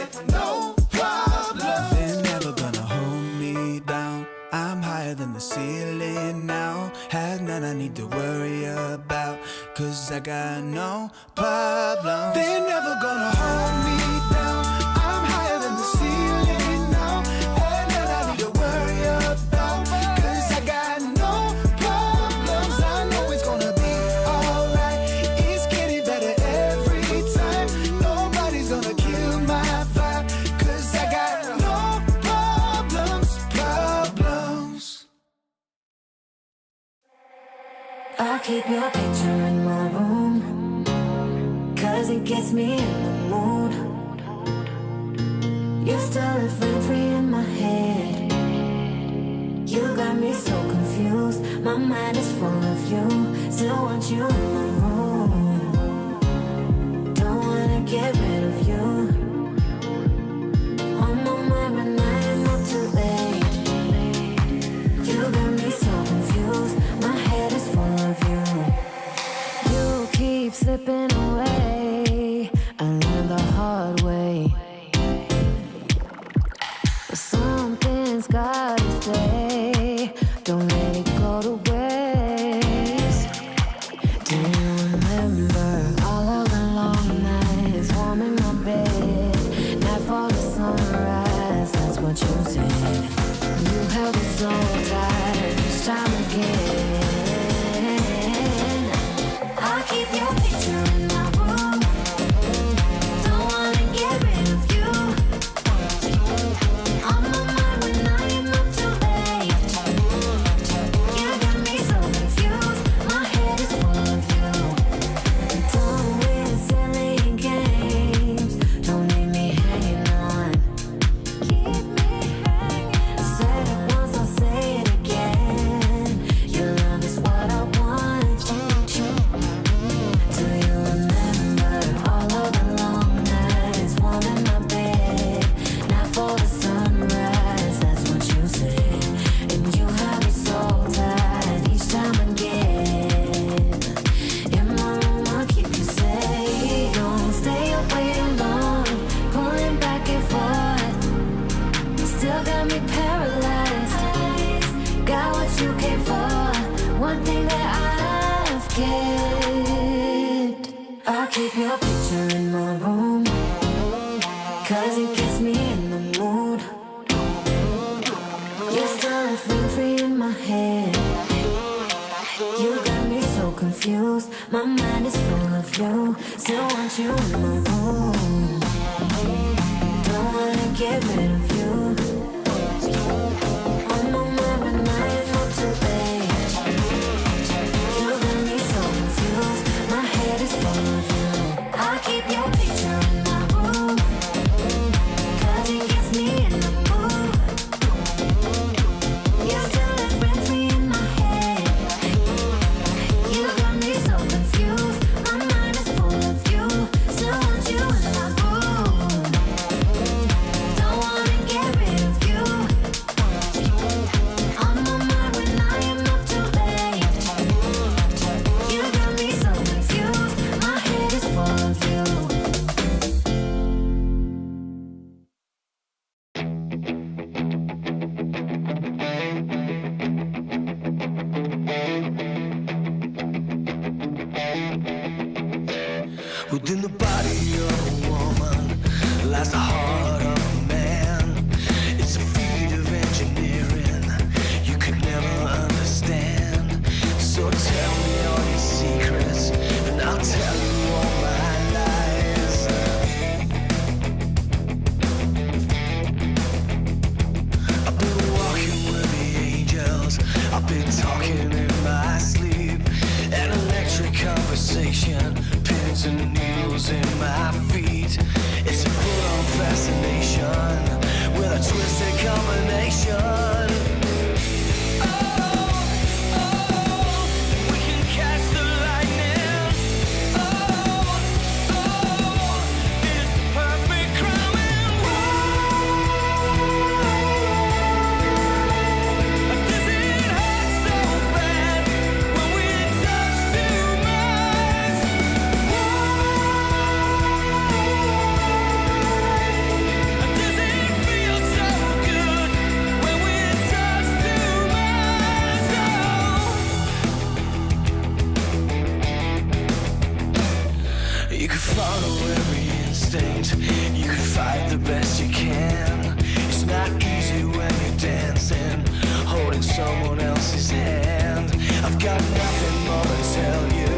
with no problem. They're never gonna hold me down. I'm higher than the ceiling now. Have none I need to worry about, cause I got no problem. They're never gonna hold me down. I'm higher than the ceiling now. Have none I need to worry about, cause I got no problems. I know it's gonna be alright. It's getting better every time. Nobody's gonna kill my vibe, cause I got no problems. I keep your picture in my room, cause it gets me in the mood. You still live free in my head. You got me so confused. My mind is full of you. Still want you in my room. Don't wanna get rid of you. On my mind right now, I'm not too late. You got me so confused. My head is full of you. You keep slipping away. I learned the hard way. But something's gotta stay. Don't let it go to waste. Do you remember all of the long nights, warm in my bed, nightfall to sunrise? That's what you said. You held me so tight each time again. I keep your picture in my room. Don't wanna get rid of you. On my mind when I am up too late. You got me so confused. My head is full of you. Don't win silly games. Don't leave me hanging on. Keep me hanging. Said it once, I'll say it again. Your love is what I want. Do you remember all of the long nights, warm in my bed, nightfall to sunrise? That's what you said. And you have me so tight each time again. In my room, I'll keep you safe. Don't stay away alone, pulling back and forth. Still got me paralyzed. Got what you came for. One thing that I've kept. I keep your picture in my room, cause it gets me in the mood. You're still free in my head. You got me so confused. My mind is full of you. Still want you in my room. Don't wanna get rid of you. On my mind when I am not too late. You got me so confused. My head is full of you. I keep your picture in my room, cause it gets me in the mood. You still live rent-free in my head. You got me so confused. My mind is full of you. Still want you in my room. Don't wanna get rid of you. On my mind when I am up too late. You got me so confused. My head is full of you. Within the body of a woman lies the heart of a man. It's a feat of engineering you could never understand. So tell me all your secrets, and I'll tell you all my lies. I've been walking with the angels. I've been talking in my sleep. An electric conversation, pins and needles in You could fight the best you can. It's not easy when you're dancing, holding someone else's hand. I've got nothing more to tell you,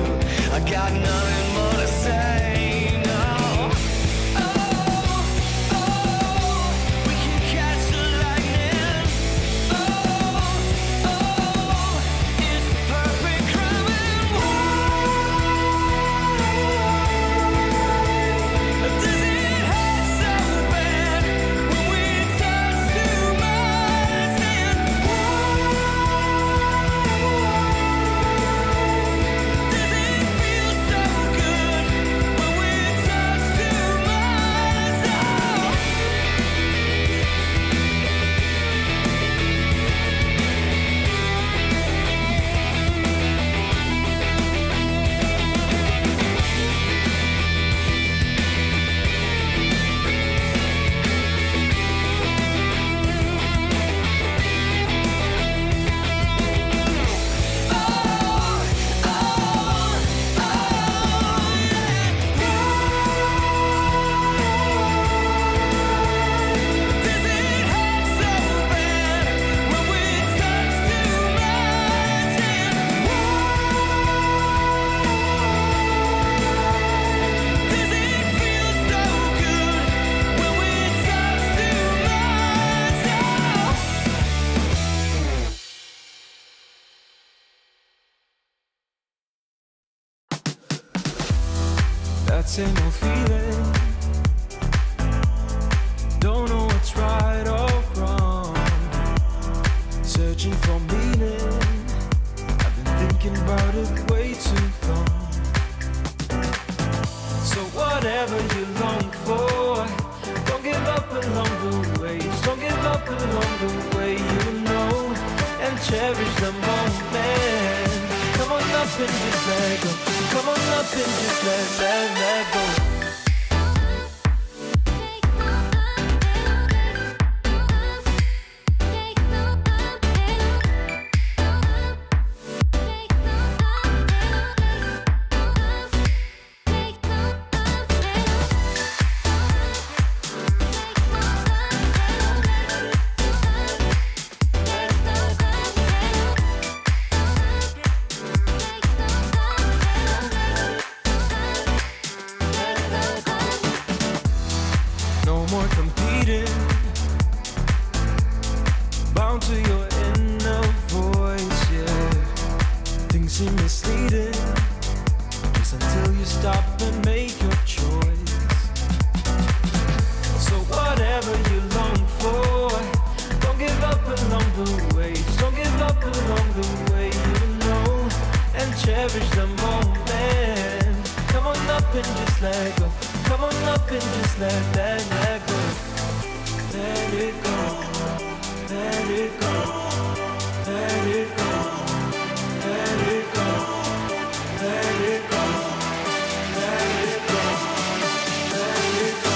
I got nothing more to say, no. We can catch the lightning. It's the perfect crime. Does it hurt so bad when we touch two minds? And does it feel so good when we touch two minds? Does it hurt so bad when we touch two minds? And does it feel so good when we touch two minds? That same old feeling. Don't know what's right or wrong. Searching for meaning. I've been thinking about it way too long. So whatever you long for, don't give up along the way. Just don't give up along the way, you know, and cherish the moment. Come on up and just let go. Come on up and just let go. No more competing, bound to your inner voice, yeah. Things seem misleading, just until you stop and make your choice. So whatever you long for, don't give up along the way. Just don't give up along the way, you know, and cherish the moment. Come on up and just let go. Come on up and just let go. Let it go. Let it go. Let it go. Let it go. Let it go. Let it go. Let it go.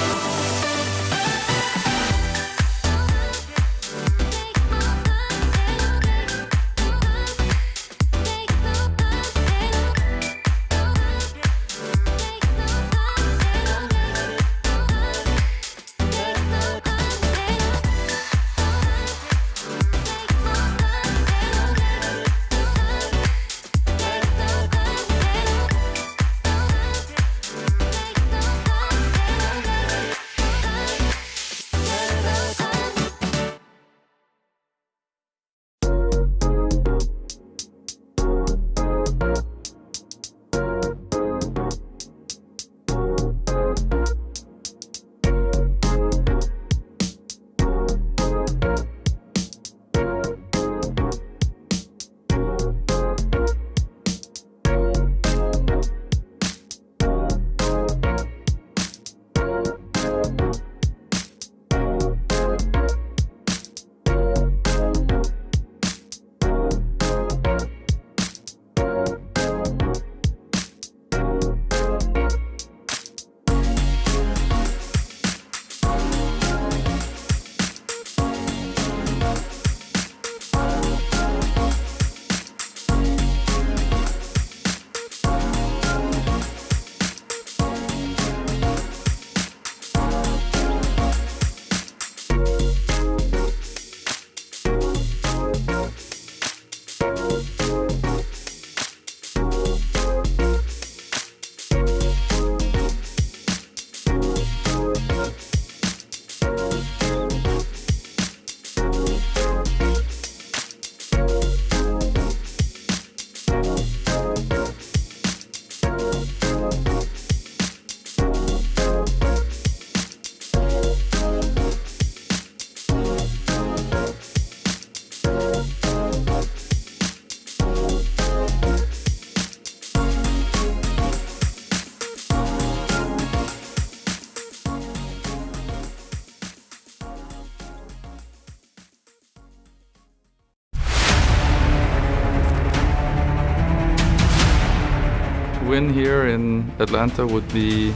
win here in Atlanta would be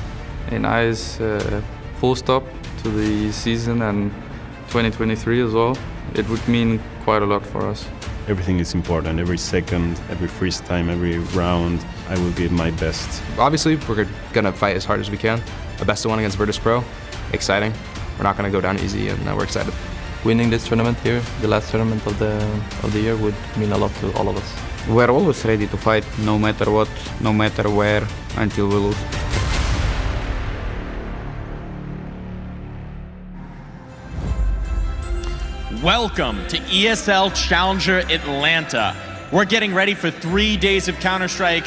a nice full stop to the season and 2023 as well. It would mean quite a lot for us. Everything is important. Every second, every freeze time, every round, I will give my best. Obviously, we're going to fight as hard as we can. A best of one against Virtus.Pro. Exciting. We're not going to go down easy, and we're excited. Winning this tournament here, the last tournament of the year, would mean a lot to all of us. We're always ready to fight, no matter what, no matter where, until we lose. Welcome to ESL Challenger Atlanta. We're getting ready for 3 days of Counter-Strike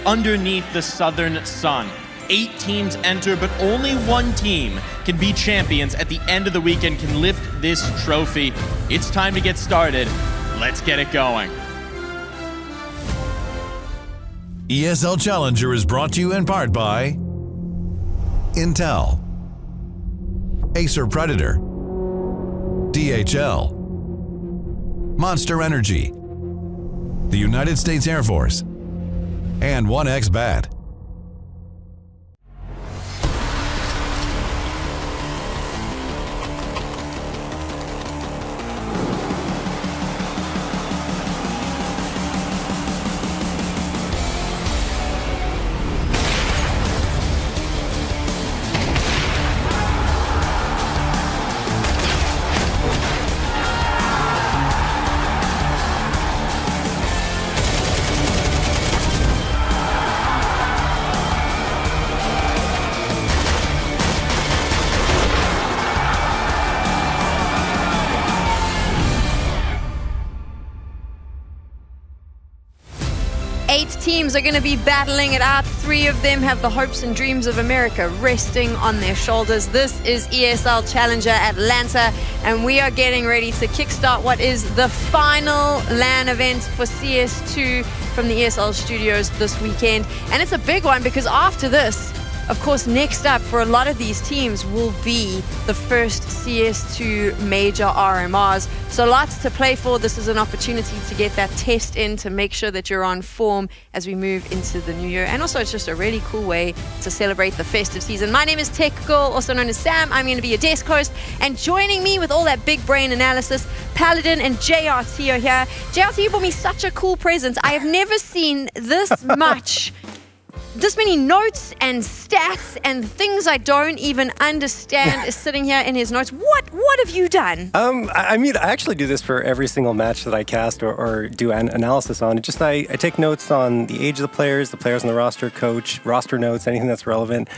underneath the southern sun. 8 teams enter, but only 1 team can be champions at the end of the weekend, can lift this trophy. It's time to get started. Let's get it going. ESL Challenger is brought to you in part by Intel, Acer Predator, DHL, Monster Energy, the United States Air Force, and 1xBet. Teams are going to be battling it out. 3 of them have the hopes and dreams of America resting on their shoulders. This is ESL Challenger Atlanta, and we are getting ready to kickstart what is the final LAN event for CS2 from the ESL studios this weekend. And it's a big one because after this, of course, next up for a lot of these teams will be the first CS2 major RMRs. So lots to play for. This is an opportunity to get that test in to make sure that you're on form as we move into the new year. And also, it's just a really cool way to celebrate the festive season. My name is Tech Girl, also known as Sam. I'm going to be your desk host. And joining me with all that big brain analysis, Paladin and JRT are here. JRT, you brought me such a cool present. I have never seen this much. This many notes and stats and things I don't even understand is sitting here in his notes. What have you done? I mean, I actually do this for every single match that I cast or do an analysis on. It's just I take notes on the age of the players on the roster, coach, roster notes, anything that's relevant,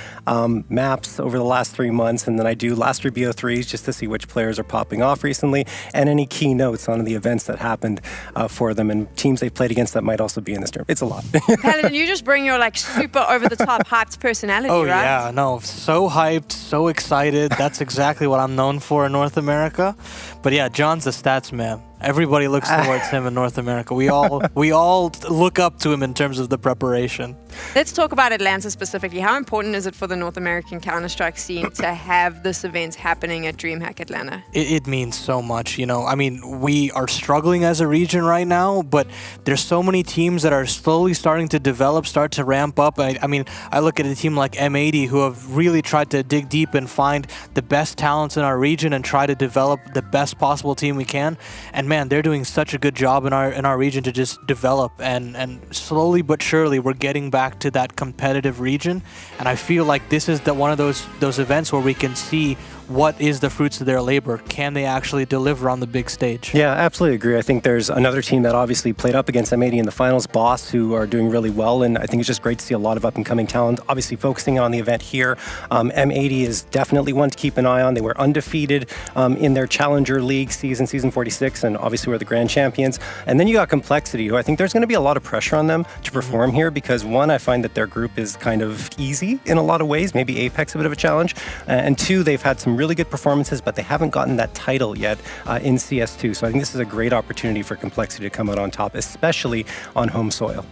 maps over the last 3 months, and then I do last 3 BO3s just to see which players are popping off recently, and any key notes on the events that happened for them and teams they've played against that might also be in this term. It's a lot. Paladin, you just bring your super over-the-top hyped personality, right? Oh, yeah, no, so hyped, so excited. That's exactly what I'm known for in North America. But yeah, John's a stats man. Everybody looks towards him in North America. We all look up to him in terms of the preparation. Let's talk about Atlanta specifically. How important is it for the North American Counter-Strike scene to have this event happening at DreamHack Atlanta? It means so much, you know. I mean, we are struggling as a region right now, but there's so many teams that are slowly starting to develop, start to ramp up. I mean, I look at a team like M80 who have really tried to dig deep and find the best talents in our region and try to develop the best possible team we can. And man, they're doing such a good job in our region to just develop, and slowly but surely we're getting back to that competitive region. And I feel like this is one of those events where we can see what is the fruits of their labor. Can they actually deliver on the big stage? Yeah, absolutely agree. I think there's another team that obviously played up against M80 in the finals, Boss, who are doing really well, and I think it's just great to see a lot of up-and-coming talent. Obviously focusing on the event here, M80 is definitely one to keep an eye on. They were undefeated in their Challenger League season 46, and obviously were the grand champions. And then you got Complexity, who I think there's going to be a lot of pressure on them to perform here, because one, I find that their group is kind of easy in a lot of ways, maybe Apex a bit of a challenge, and two, they've had some really good performances, but they haven't gotten that title yet in CS2. So I think this is a great opportunity for Complexity to come out on top, especially on home soil.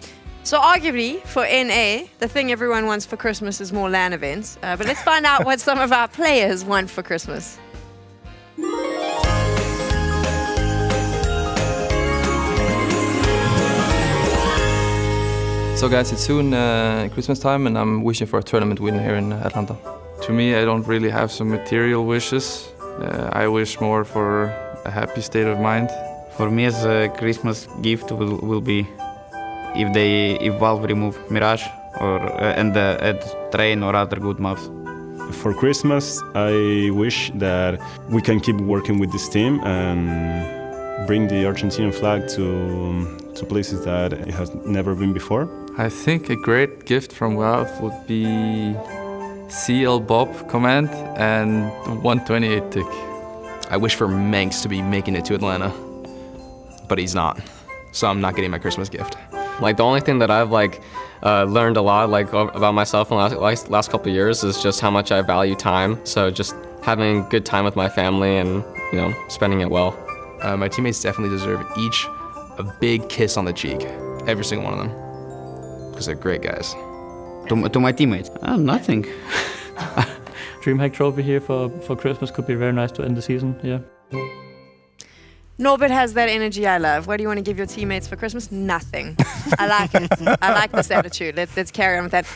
So arguably, for NA, the thing everyone wants for Christmas is more LAN events. But let's find out what some of our players want for Christmas. So guys, it's soon Christmas time and I'm wishing for a tournament win here in Atlanta. To me, I don't really have some material wishes. I wish more for a happy state of mind. For me, as a Christmas gift will be if Valve remove Mirage or and add Train or other good maps. For Christmas, I wish that we can keep working with this team and bring the Argentinian flag to places that it has never been before. I think a great gift from Valve would be CL Bob command and 128 tick. I wish for Manx to be making it to Atlanta, but he's not. So I'm not getting my Christmas gift. Like the only thing that I've learned a lot about myself in the last couple of years is just how much I value time. So just having a good time with my family and spending it well. My teammates definitely deserve each a big kiss on the cheek, every single one of them, because they're great guys. To my teammates, nothing. DreamHack trophy here for Christmas could be very nice to end the season. Yeah. Norbert has that energy I love. What do you want to give your teammates for Christmas? Nothing. I like it. I like this attitude. Let's carry on with that.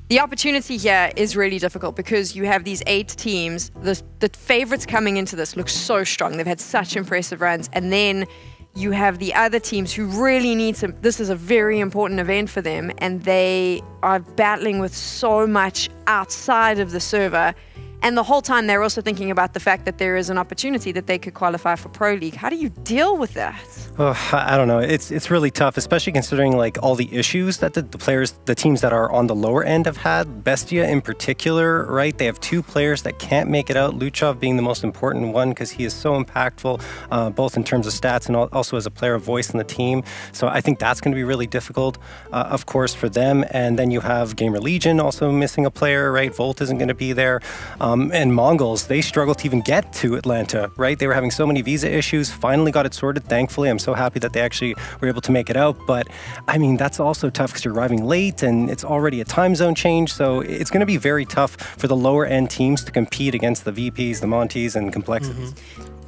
The opportunity here is really difficult because you have these 8 teams. The favorites coming into this look so strong. They've had such impressive runs. And then you have the other teams who really need to, this is a very important event for them, and they are battling with so much outside of the server. And the whole time they're also thinking about the fact that there is an opportunity that they could qualify for Pro League. How do you deal with that? Oh, I don't know. It's really tough, especially considering all the issues that the teams that are on the lower end have had. Bestia in particular, right? They have 2 players that can't make it out. Luchov being the most important one because he is so impactful, both in terms of stats and also as a player of voice in the team. So I think that's going to be really difficult, of course, for them. And then you have GamerLegion also missing a player, right? Volt isn't going to be there. And Mongols, they struggled to even get to Atlanta, right? They were having so many visa issues, finally got it sorted, thankfully. I'm so happy that they actually were able to make it out. But, I mean, that's also tough because you're arriving late and it's already a time zone change. So it's going to be very tough for the lower end teams to compete against the VPs, the Montes, and Complexities.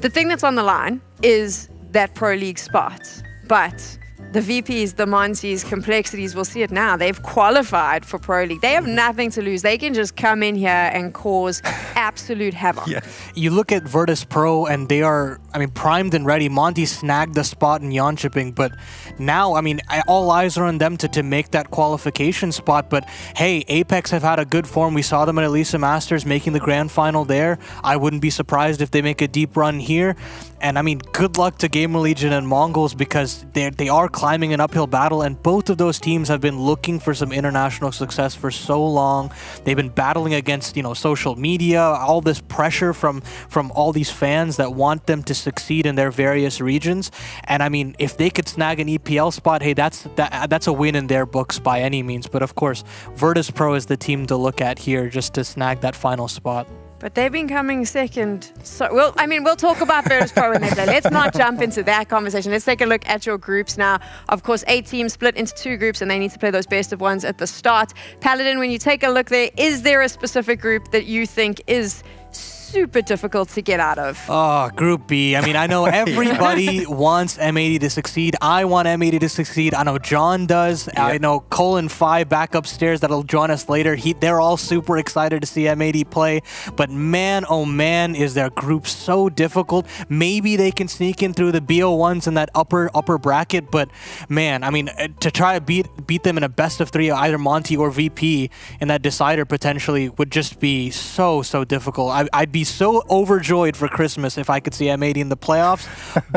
The thing that's on the line is that Pro League spot. But the VPs, the Montes, Complexities, we'll see it now. They've qualified for Pro League. They have nothing to lose. They can just come in here and cause absolute havoc. Yeah. You look at Virtus.Pro and they are, primed and ready. Monte snagged the spot in Jönköping, but now, all eyes are on them to make that qualification spot. But hey, Apex have had a good form. We saw them at Elisa Masters making the grand final there. I wouldn't be surprised if they make a deep run here. And good luck to GamerLegion and Mongols because they are climbing an uphill battle, and both of those teams have been looking for some international success for so long. They've been battling against, social media, all this pressure from all these fans that want them to succeed in their various regions. And if they could snag an EPL spot, hey, that's a win in their books by any means. But of course, Virtus.Pro is the team to look at here just to snag that final spot. But they've been coming second. So, we'll talk about Virtus.Pro when they play. Let's not jump into that conversation. Let's take a look at your groups now. Of course, 8 teams split into 2 groups, and they need to play those best of ones at the start. Paladin, when you take a look there, is there a specific group that you think is super difficult to get out of? Oh, Group B. I know everybody wants M80 to succeed. I want M80 to succeed. I know John does. Yep. I know Cole and Phi back upstairs that'll join us later. They're all super excited to see M80 play. But man, oh man, is their group so difficult. Maybe they can sneak in through the BO1s in that upper bracket. But man, to try to beat them in a best of 3, either Monte or VP in that decider potentially would just be so difficult. I'd be so overjoyed for Christmas if I could see M80 in the playoffs,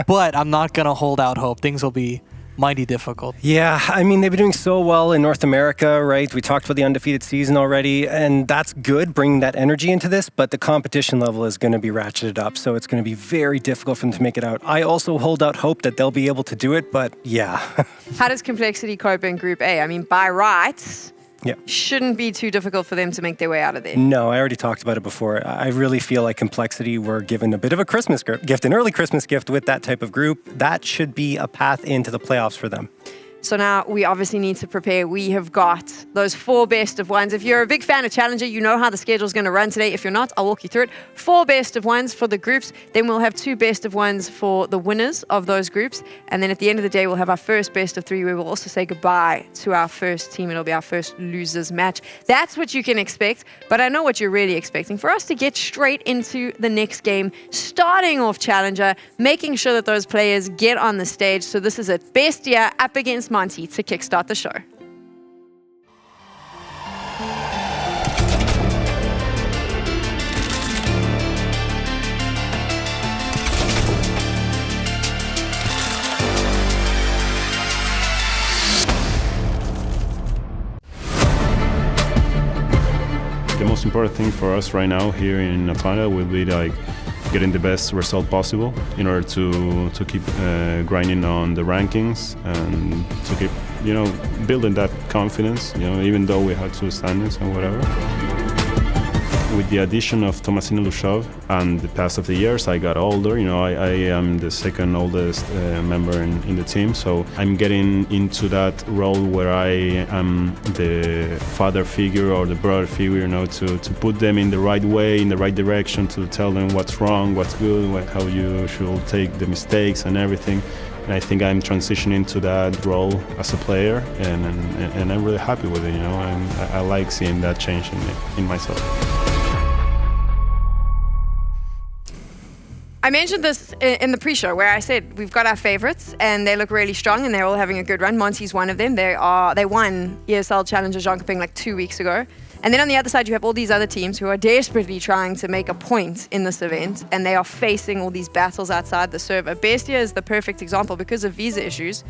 but I'm not going to hold out hope. Things will be mighty difficult. Yeah, they've been doing so well in North America, right? We talked about the undefeated season already, and that's good, bringing that energy into this, but the competition level is going to be ratcheted up, so it's going to be very difficult for them to make it out. I also hold out hope that they'll be able to do it, but yeah. How does Complexity cope in Group A? By rights, yeah, shouldn't be too difficult for them to make their way out of there. No, I already talked about it before. I really feel like Complexity were given a bit of a Christmas gift, an early Christmas gift with that type of group. That should be a path into the playoffs for them. So now we obviously need to prepare. We have got those 4 best of ones. If you're a big fan of Challenger, you know how the schedule is going to run today. If you're not, I'll walk you through it. 4 best of ones for the groups. Then we'll have 2 best of ones for the winners of those groups. And then at the end of the day, we'll have our first best of 3 where we'll also say goodbye to our first team. It'll be our first losers match. That's what you can expect. But I know what you're really expecting. For us to get straight into the next game, starting off Challenger, making sure that those players get on the stage. So this is it. Bestia up against Monte to kickstart the show. The most important thing for us right now here in Atlanta will be like getting the best result possible in order to keep grinding on the rankings and to keep, building that confidence, even though we had 2 standings and whatever. With the addition of Tomasino Lushov and the past of the years, I got older. I am the 2nd oldest member in the team, so I'm getting into that role where I am the father figure or the brother figure, to put them in the right way, in the right direction, to tell them what's wrong, what's good, how you should take the mistakes and everything. And I think I'm transitioning to that role as a player, and I'm really happy with it. I like seeing that change in myself. I mentioned this in the pre-show where I said we've got our favorites and they look really strong and they're all having a good run. Monte's one of them. They won ESL Challenger Intro like 2 weeks ago. And then on the other side, you have all these other teams who are desperately trying to make a point in this event, and they are facing all these battles outside the server. Bestia is the perfect example because of visa issues.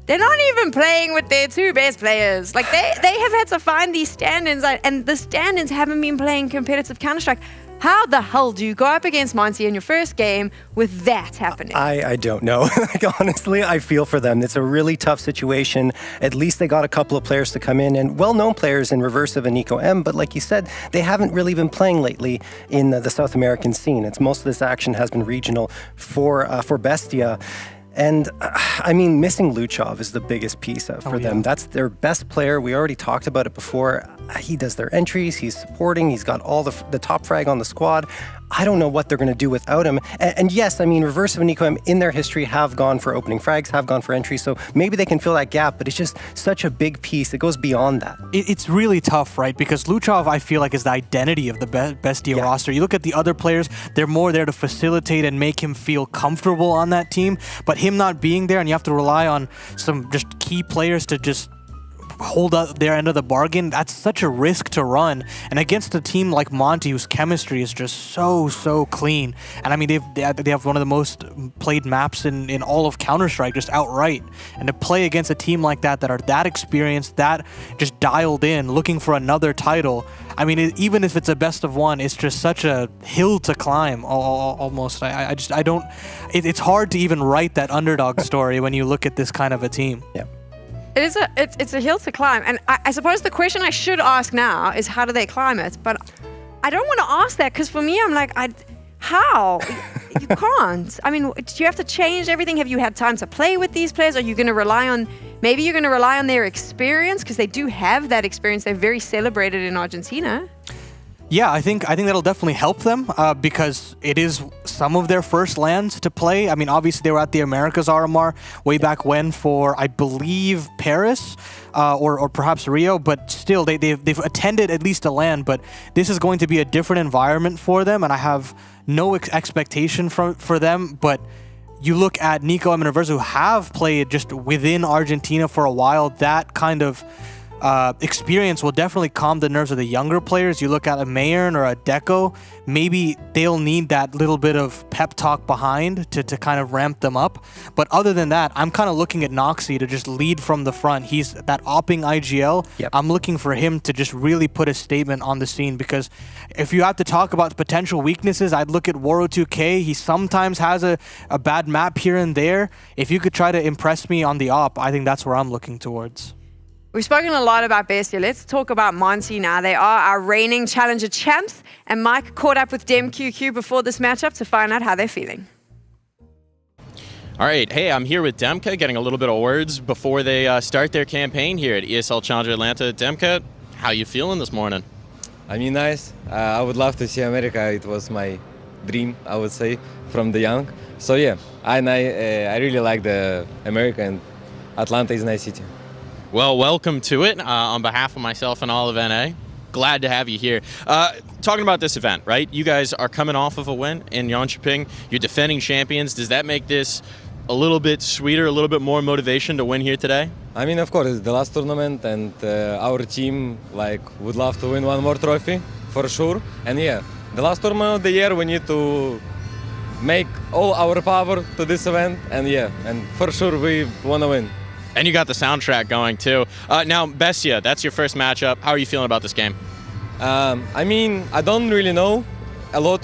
They're not even playing with their 2 best players. Like they have had to find these stand-ins, and the stand-ins haven't been playing competitive Counter-Strike. How the hell do you go up against Monte in your first game with that happening? I don't know. Honestly, I feel for them. It's a really tough situation. At least they got a couple of players to come in, and well-known players in Reversive and Nico M, but like you said, they haven't really been playing lately in the South American scene. Most of this action has been regional for Bestia. And missing Luchov is the biggest piece for them. That's their best player. We already talked about it before. He does their entries, he's supporting, he's got all the top frag on the squad. I don't know what they're going to do without him. And yes, Reversive and Nico M in their history have gone for opening frags, have gone for entries, so maybe they can fill that gap, but it's just such a big piece. It goes beyond that. It's really tough, right? Because Luchov, I feel like, is the identity of the Bestia roster. You look at the other players, they're more there to facilitate and make him feel comfortable on that team, but him not being there, and you have to rely on some just key players to just hold up their end of the bargain, that's such a risk to run. And against a team like Monte, whose chemistry is just so clean. And they have one of the most played maps in all of Counter-Strike, just outright. And to play against a team like that are that experienced, that just dialed in, looking for another title, even if it's a best of 1, it's just such a hill to climb almost. It's hard to even write that underdog story when you look at this kind of a team. Yeah. It's a hill to climb, and I suppose the question I should ask now is how do they climb it? But I don't want to ask that because for me, I'm like, how? You can't. Do you have to change everything? Have you had time to play with these players? Are you going to rely on? Maybe you're going to rely on their experience because they do have that experience. They're very celebrated in Argentina. Yeah, I think that'll definitely help them because it is some of their first lands to play. Obviously they were at the Americas RMR way back when for, I believe, Paris or perhaps Rio, but still they've attended at least a land. But this is going to be a different environment for them, and I have no expectation for them. But you look at Nico and Reverse, who have played just within Argentina for a while, that kind of experience will definitely calm the nerves of the younger players. You look at a Mayern or a Deco, maybe they'll need that little bit of pep talk behind to kind of ramp them up. But other than that, I'm kind of looking at Noxy to just lead from the front. He's that opping IGL. Yep. I'm looking for him to just really put a statement on the scene, because if you have to talk about potential weaknesses, I'd look at Waro2K. He sometimes has a bad map here and there. If you could try to impress me on the op, I think that's where I'm looking towards. We've spoken a lot about Bestia. Let's talk about Monte now. They are our reigning Challenger champs, and Mike caught up with DemQQ before this matchup to find out how they're feeling. All right, hey, I'm here with Demka, getting a little bit of words before they start their campaign here at ESL Challenger Atlanta. Demka, how you feeling this morning? I mean, nice. I would love to see America. It was my dream, I would say, from the young. So yeah, I really like the America, and Atlanta is a nice city. Well, welcome to it on behalf of myself and all of NA. Glad to have you here. Talking about this event, right? You guys are coming off of a win in Jönköping. You're defending champions. Does that make this a little bit sweeter, a little bit more motivation to win here today? I mean, of course, it's the last tournament, and our team would love to win one more trophy for sure. And yeah, the last tournament of the year, we need to make all our power to this event, and yeah, and for sure we want to win. And you got the soundtrack going too. Now, Bestia, that's your first matchup. How are you feeling about this game? I mean, I don't really know a lot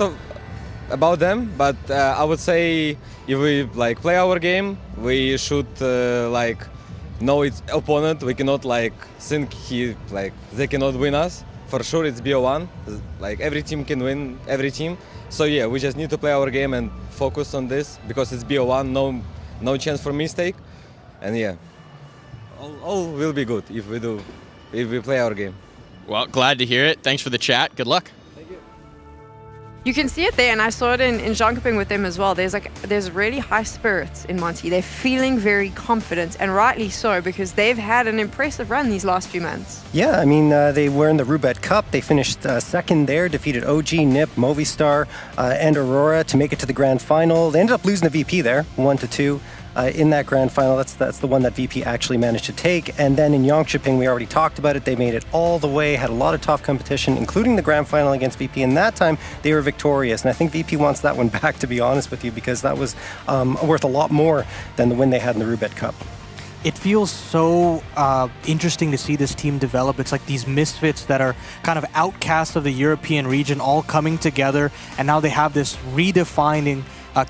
about them, but I would say if we play our game, we should know its opponent. We cannot think they cannot win us. For sure, it's BO1. Every team can win every team. So yeah, we just need to play our game and focus on this because it's BO1. No chance for mistake. And yeah, all will be good if we play our game. Well, glad to hear it. Thanks for the chat. Good luck. You can see it there, and I saw it in Jönköping with them as well. There's really high spirits in Monte. They're feeling very confident, and rightly so, because they've had an impressive run these last few months. Yeah, I mean, they were in the Rubet Cup. They finished second there, defeated OG, NIP, Movistar, and Aurora to make it to the grand final. They ended up losing the VP there, 1-2. In that grand final. That's the one that VP actually managed to take. And then in Jönköping, we already talked about it. They made it all the way, had a lot of tough competition, including the grand final against VP. And that time, they were victorious. And I think VP wants that one back, to be honest with you, because that was worth a lot more than the win they had in the Rubet Cup. It feels so interesting to see this team develop. It's like these misfits that are kind of outcasts of the European region all coming together, and now they have this redefining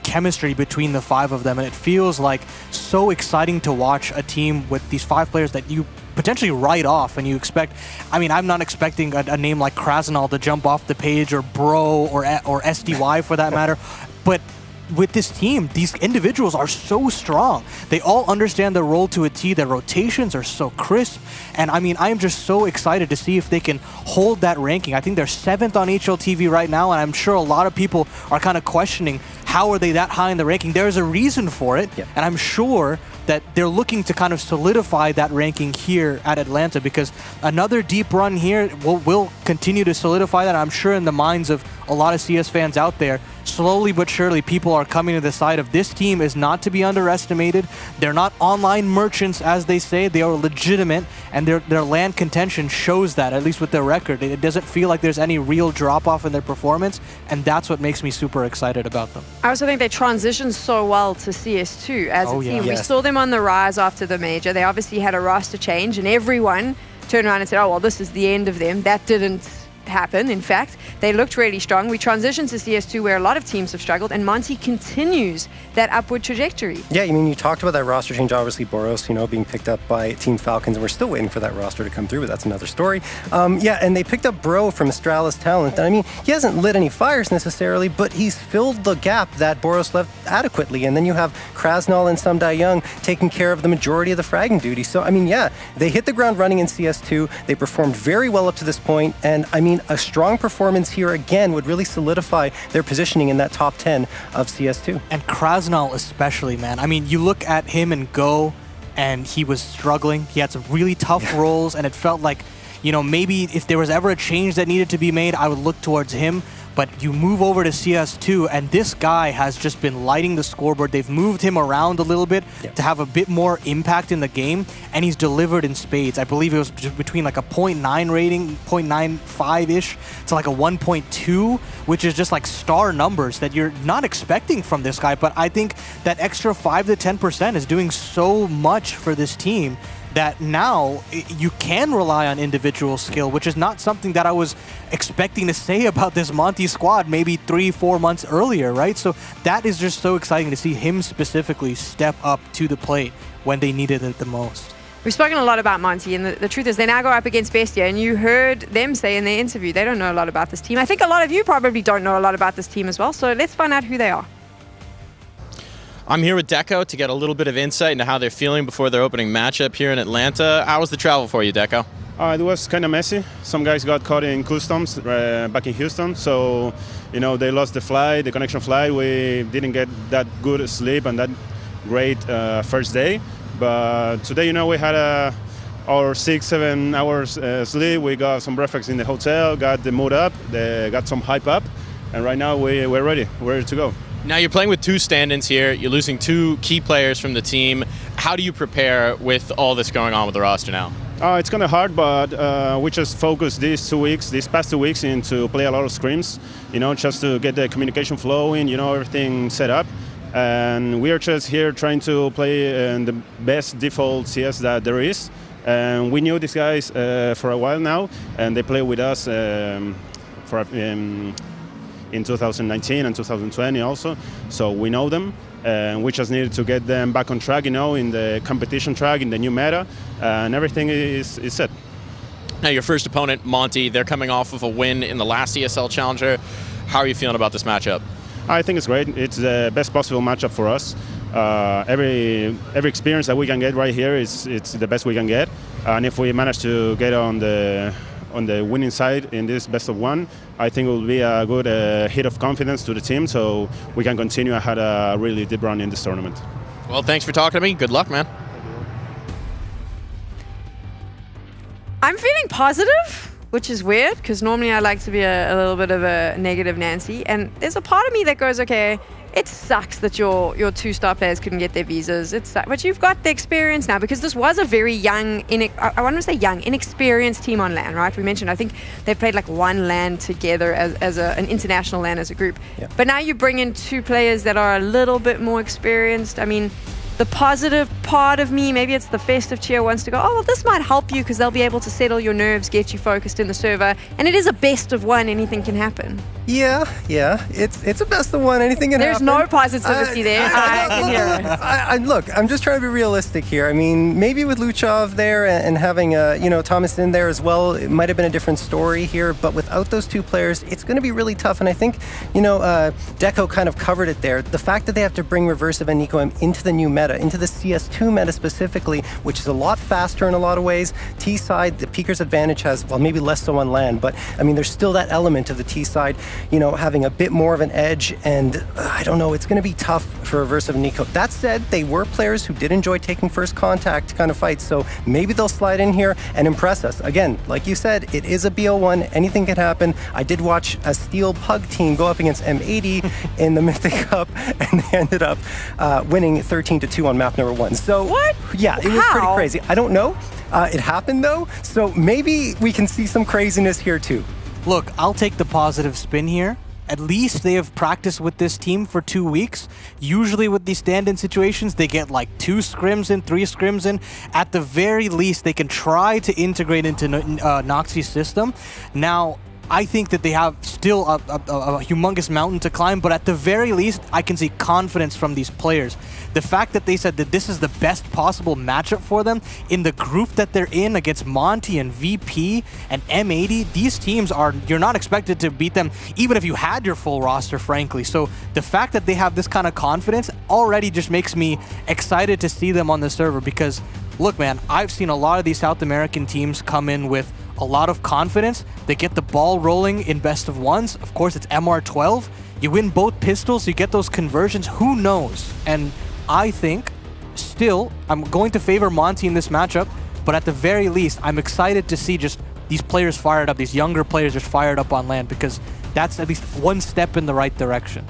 chemistry between the five of them, and it feels like so exciting to watch a team with these five players that you potentially write off, and you expect, I mean, I'm not expecting a name like Krasnal to jump off the page, or Bro, or SDY for that matter, but with this team, these individuals are so strong. They all understand their role to a T. Their rotations are so crisp. And I mean, I am just so excited to see if they can hold that ranking. I think they're 7th on HLTV right now, and I'm sure a lot of people are kind of questioning how are they that high in the ranking. There's a reason for it, and I'm sure that they're looking to kind of solidify that ranking here at Atlanta, because another deep run here will continue to solidify that. I'm sure in the minds of a lot of CS fans out there, slowly but surely people are coming to the side of this team is not to be underestimated. They're not online merchants, as they say. They are legitimate, and their LAN contention shows that, at least with their record. It doesn't feel like there's any real drop-off in their performance, and that's what makes me super excited about them. I also think they transitioned so well to CS2 as a team. Yeah. We saw them on the rise after the major. They obviously had a roster change, and everyone turned around and said, oh, well, this is the end of them. That didn't happen. In fact, they looked really strong. We transitioned to CS2 where a lot of teams have struggled, and Monte continues that upward trajectory. Yeah, I mean, you talked about that roster change. Obviously, Boros, being picked up by Team Falcons, and we're still waiting for that roster to come through, but that's another story. Yeah, and they picked up Bro from Astralis Talent. I mean, he hasn't lit any fires necessarily, but he's filled the gap that Boros left adequately. And then you have Krasnal and Samdai Young taking care of the majority of the fragging duty. So, I mean, yeah, they hit the ground running in CS2. They performed very well up to this point, and I mean, a strong performance here again would really solidify their positioning in that top 10 of CS2. And Krasnal especially, man. I mean, you look at him in Go, and he was struggling. He had some really tough roles, and it felt like, maybe if there was ever a change that needed to be made, I would look towards him. But you move over to CS2, and this guy has just been lighting the scoreboard. They've moved him around a little bit to have a bit more impact in the game, and he's delivered in spades. I believe it was between like a 0.9 rating, 0.95-ish, to like a 1.2, which is just like star numbers that you're not expecting from this guy. But I think that extra 5 to 10% is doing so much for this team that now you can rely on individual skill, which is not something that I was expecting to say about this Monte squad maybe 3-4 months earlier, right? So that is just so exciting to see him specifically step up to the plate when they needed it the most. We've spoken a lot about Monte, and the truth is they now go up against Bestia, and you heard them say in their interview they don't know a lot about this team. I think a lot of you probably don't know a lot about this team as well, so let's find out who they are. I'm here with Deco to get a little bit of insight into how they're feeling before their opening matchup here in Atlanta. How was the travel for you, Deco? It was kind of messy. Some guys got caught in customs back in Houston, so they lost the flight, the connection flight. We didn't get that good sleep and that great first day. But today, we had our 6-7 hours sleep. We got some breakfast in the hotel, got the mood up, got some hype up, and right now we're ready. We're ready to go. Now you're playing with 2 stand-ins here. You're losing 2 key players from the team. How do you prepare with all this going on with the roster now? It's kind of hard, but we just focused these past 2 weeks into play a lot of scrims, just to get the communication flowing, everything set up. And we are just here trying to play in the best default CS that there is. And we knew these guys for a while now, and they play with us in 2019 and 2020 also, so we know them, and we just needed to get them back on track, in the competition track, in the new meta, and everything is set. Now your first opponent, Monte, they're coming off of a win in the last ESL Challenger. How are you feeling about this matchup? I think it's great. It's the best possible matchup for us. Every experience that we can get right here it's the best we can get, and if we manage to get on the winning side in this best of 1, I think it will be a good hit of confidence to the team, so we can continue and have a really deep run in this tournament. Well, thanks for talking to me. Good luck, man. I'm feeling positive, which is weird, because normally I like to be a little bit of a negative Nancy, and there's a part of me that goes, okay, it sucks that your 2-star players couldn't get their visas. But you've got the experience now, because this was a very young, inexperienced team on LAN, right? We mentioned, I think they've played like 1 LAN together as an international LAN as a group. Yeah. But now you bring in 2 players that are a little bit more experienced. I mean, the positive part of me, maybe it's the festive cheer, wants to go, oh, well, this might help you because they'll be able to settle your nerves, get you focused in the server. And it is a best of 1, anything can happen. Yeah, it's a best of 1, anything can happen. There's no positivity there. I can hear it. Look, I'm just trying to be realistic here. I mean, maybe with Luchov there and having Thomas in there as well, it might have been a different story here. But without those 2 players, it's going to be really tough. And I think, Deco kind of covered it there. The fact that they have to bring Reversive and Nico M into the new meta, into the CS2 meta specifically, which is a lot faster in a lot of ways. T side, the Peeker's advantage has, well, maybe less so on LAN, but I mean, there's still that element of the T side, having a bit more of an edge, and I don't know, it's going to be tough for Reversive and Nico. That said, they were players who did enjoy taking first contact kind of fights, so maybe they'll slide in here and impress us. Again, like you said, it is a BO1, anything can happen. I did watch a Steel Pug team go up against M80 in the Mythic Cup, and they ended up winning 13-2 on map number 1. So, what? Yeah, it was pretty crazy. I don't know. It happened though, so maybe we can see some craziness here too. Look, I'll take the positive spin here. At least they have practiced with this team for 2 weeks. Usually with these stand-in situations, they get like 2 scrims in, 3 scrims in. At the very least, they can try to integrate into Noxie's system. Now, I think that they have still a humongous mountain to climb, but at the very least, I can see confidence from these players. The fact that they said that this is the best possible matchup for them in the group that they're in against Monte and VP and M80, these teams you're not expected to beat them even if you had your full roster, frankly. So the fact that they have this kind of confidence already just makes me excited to see them on the server because, look, man, I've seen a lot of these South American teams come in with a lot of confidence. They get the ball rolling in best of 1s. Of course, it's MR12. You win both pistols, you get those conversions. Who knows? And I think, still, I'm going to favor Monte in this matchup, but at the very least, I'm excited to see just these players fired up, these younger players just fired up on LAN, because that's at least 1 step in the right direction.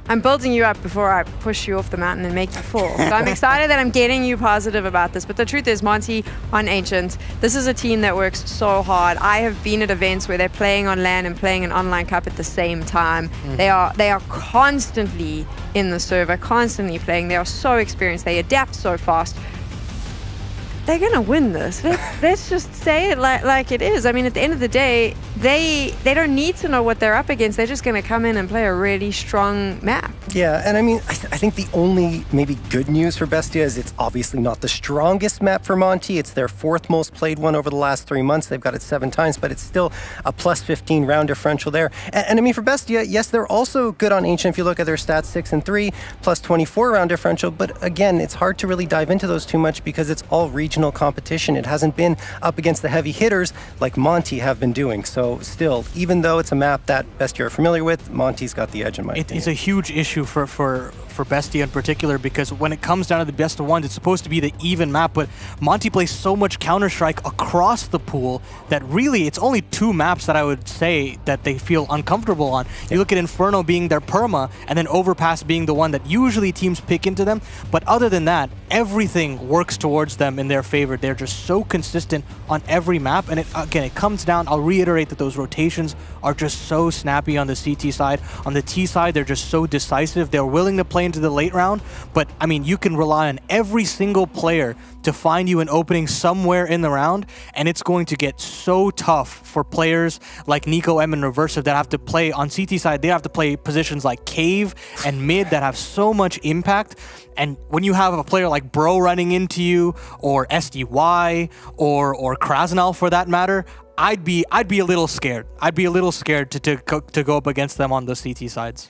I'm building you up before I push you off the mountain and make you fall. So I'm excited that I'm getting you positive about this. But the truth is, Monte on Ancient, this is a team that works so hard. I have been at events where they're playing on LAN and playing an online cup at the same time. They are constantly in the server, constantly playing. They are so experienced. They adapt so fast. They're going to win this. Let's just say it like it is. I mean, at the end of the day, they don't need to know what they're up against. They're just going to come in and play a really strong map. Yeah, and I mean, I think the only maybe good news for Bestia is it's obviously not the strongest map for Monte. It's their 4th most played one over the last 3 months. They've got it 7 times, but it's still a plus 15 round differential there. And I mean, for Bestia, yes, they're also good on Ancient if you look at their stats, 6 and 3, plus 24 round differential. But again, it's hard to really dive into those too much because it's all regional competition. It hasn't been up against the heavy hitters like Monte have been doing. So still, even though it's a map that Bestia are familiar with, Monte's got the edge in my opinion. It's a huge issue for Bestia in particular, because when it comes down to the best of ones, it's supposed to be the even map, but Monte plays so much Counter-Strike across the pool that really it's only 2 maps that I would say that they feel uncomfortable on. You look at Inferno being their perma, and then Overpass being the one that usually teams pick into them, but other than that, everything works towards them in their favor. They're just so consistent on every map, and it comes down, I'll reiterate that those rotations are just so snappy on the CT side. On the T side, they're just so decisive. They're willing to play into the late round, but I mean, you can rely on every single player to find you an opening somewhere in the round, and it's going to get so tough for players like Nico M and Reversive that have to play on CT side. They have to play positions like Cave and Mid that have so much impact. And when you have a player like Bro running into you, or SDY, or Krasnal for that matter, I'd be a little scared. I'd be a little scared to go up against them on the CT sides.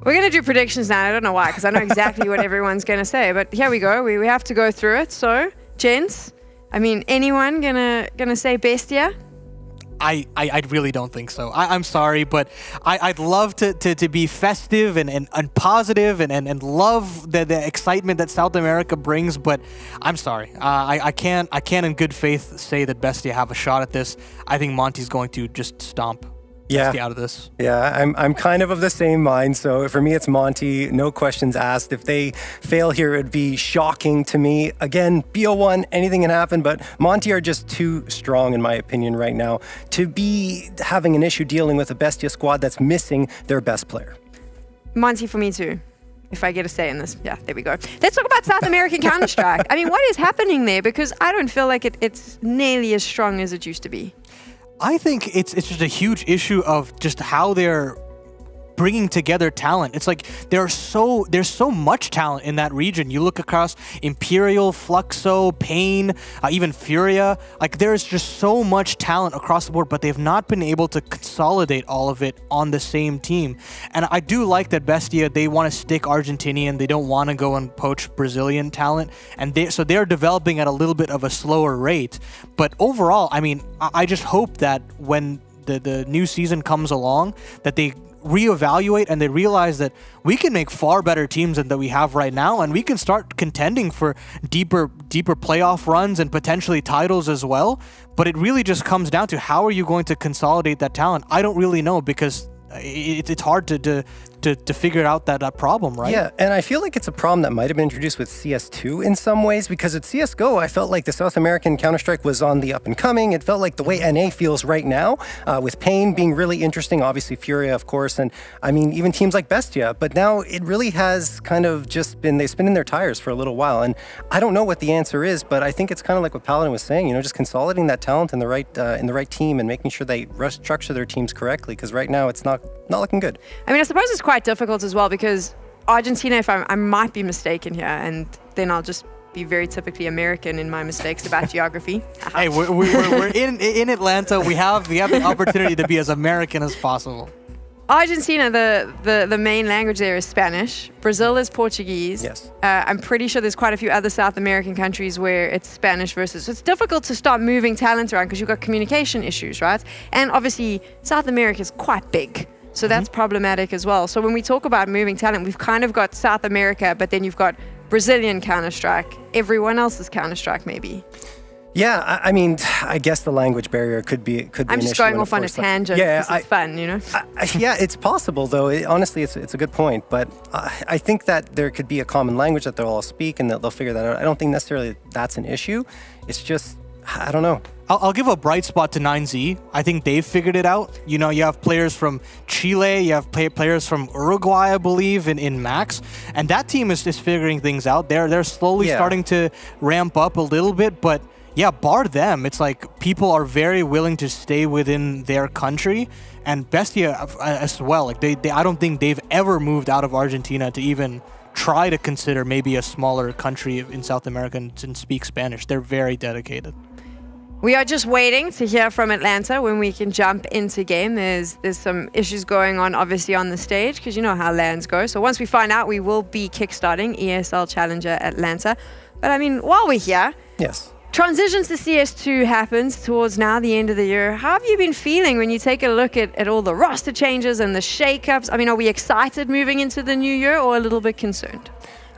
We're going to do predictions now. I don't know why, because I know exactly what everyone's going to say. But here we go. We have to go through it. So, gents, I mean, anyone gonna say Bestia? I really don't think so. I'm sorry, but I'd love to be festive and positive and love the excitement that South America brings, but I'm sorry. I can't in good faith say that Bestia have a shot at this. I think Monte's going to just stomp Bestia out of this. Yeah, I'm kind of the same mind. So for me, it's Monte. No questions asked. If they fail here, it'd be shocking to me. Again, BO1, anything can happen, but Monte are just too strong, in my opinion, right now to be having an issue dealing with a Bestia squad that's missing their best player. Monte for me too, if I get a say in this. Yeah, there we go. Let's talk about South American Counter-Strike. I mean, what is happening there? Because I don't feel like it's nearly as strong as it used to be. I think it's just a huge issue of just how they're bringing together talent. It's like there's so much talent in that region. You look across Imperial, Fluxo, Pain, even Furia. Like there's just so much talent across the board, but they've not been able to consolidate all of it on the same team. And I do like that Bestia, they want to stick Argentinian. They don't want to go and poach Brazilian talent. And so they're developing at a little bit of a slower rate. But overall, I mean, I just hope that when the new season comes along, that they reevaluate and they realize that we can make far better teams than that we have right now, and we can start contending for deeper playoff runs and potentially titles as well. But it really just comes down to how are you going to consolidate that talent? I don't really know, because it's hard to figure out that problem, right? Yeah, and I feel like it's a problem that might have been introduced with CS2 in some ways, because at CSGO, I felt like the South American Counter-Strike was on the up and coming. It felt like the way NA feels right now, with Pain being really interesting, obviously Furia, of course, and I mean, even teams like Bestia. But now it really has kind of just been, they've spinning their tires for a little while, and I don't know what the answer is, but I think it's kind of like what Paladin was saying, you know, just consolidating that talent in the right team and making sure they structure their teams correctly, because right now it's not looking good. I mean, I suppose it's quite difficult as well, because Argentina, if I might be mistaken here, and then I'll just be very typically American in my mistakes about geography. Hey, we're in Atlanta. We have the opportunity to be as American as possible. Argentina, the main language there is Spanish. Brazil is Portuguese. Yes. I'm pretty sure there's quite a few other South American countries where it's Spanish versus. So it's difficult to start moving talent around because you've got communication issues, right? And obviously, South America is quite big. So that's problematic as well. So when we talk about moving talent, we've kind of got South America, but then you've got Brazilian Counter-Strike, everyone else's Counter-Strike maybe. Yeah, I mean, I guess the language barrier could be I'm just going off on a tangent because it's fun, you know? Yeah, it's possible, though. Honestly, it's a good point. But I think that there could be a common language that they'll all speak and that they'll figure that out. I don't think necessarily that's an issue. It's just, I don't know. I'll give a bright spot to 9Z. I think they've figured it out. You know, you have players from Chile, you have players from Uruguay, I believe, in Max, and that team is just figuring things out. They're slowly starting to ramp up a little bit, but yeah, bar them, it's like people are very willing to stay within their country, and Bestia as well. Like they I don't think they've ever moved out of Argentina to even try to consider maybe a smaller country in South America and speak Spanish. They're very dedicated. We are just waiting to hear from Atlanta when we can jump into game. There's some issues going on, obviously, on the stage, because you know how LANs go. So once we find out, we will be kickstarting ESL Challenger Atlanta. But I mean, while we're here, yes, transitions to CS2 happens towards now the end of the year. How have you been feeling when you take a look at all the roster changes and the shakeups? I mean, are we excited moving into the new year or a little bit concerned?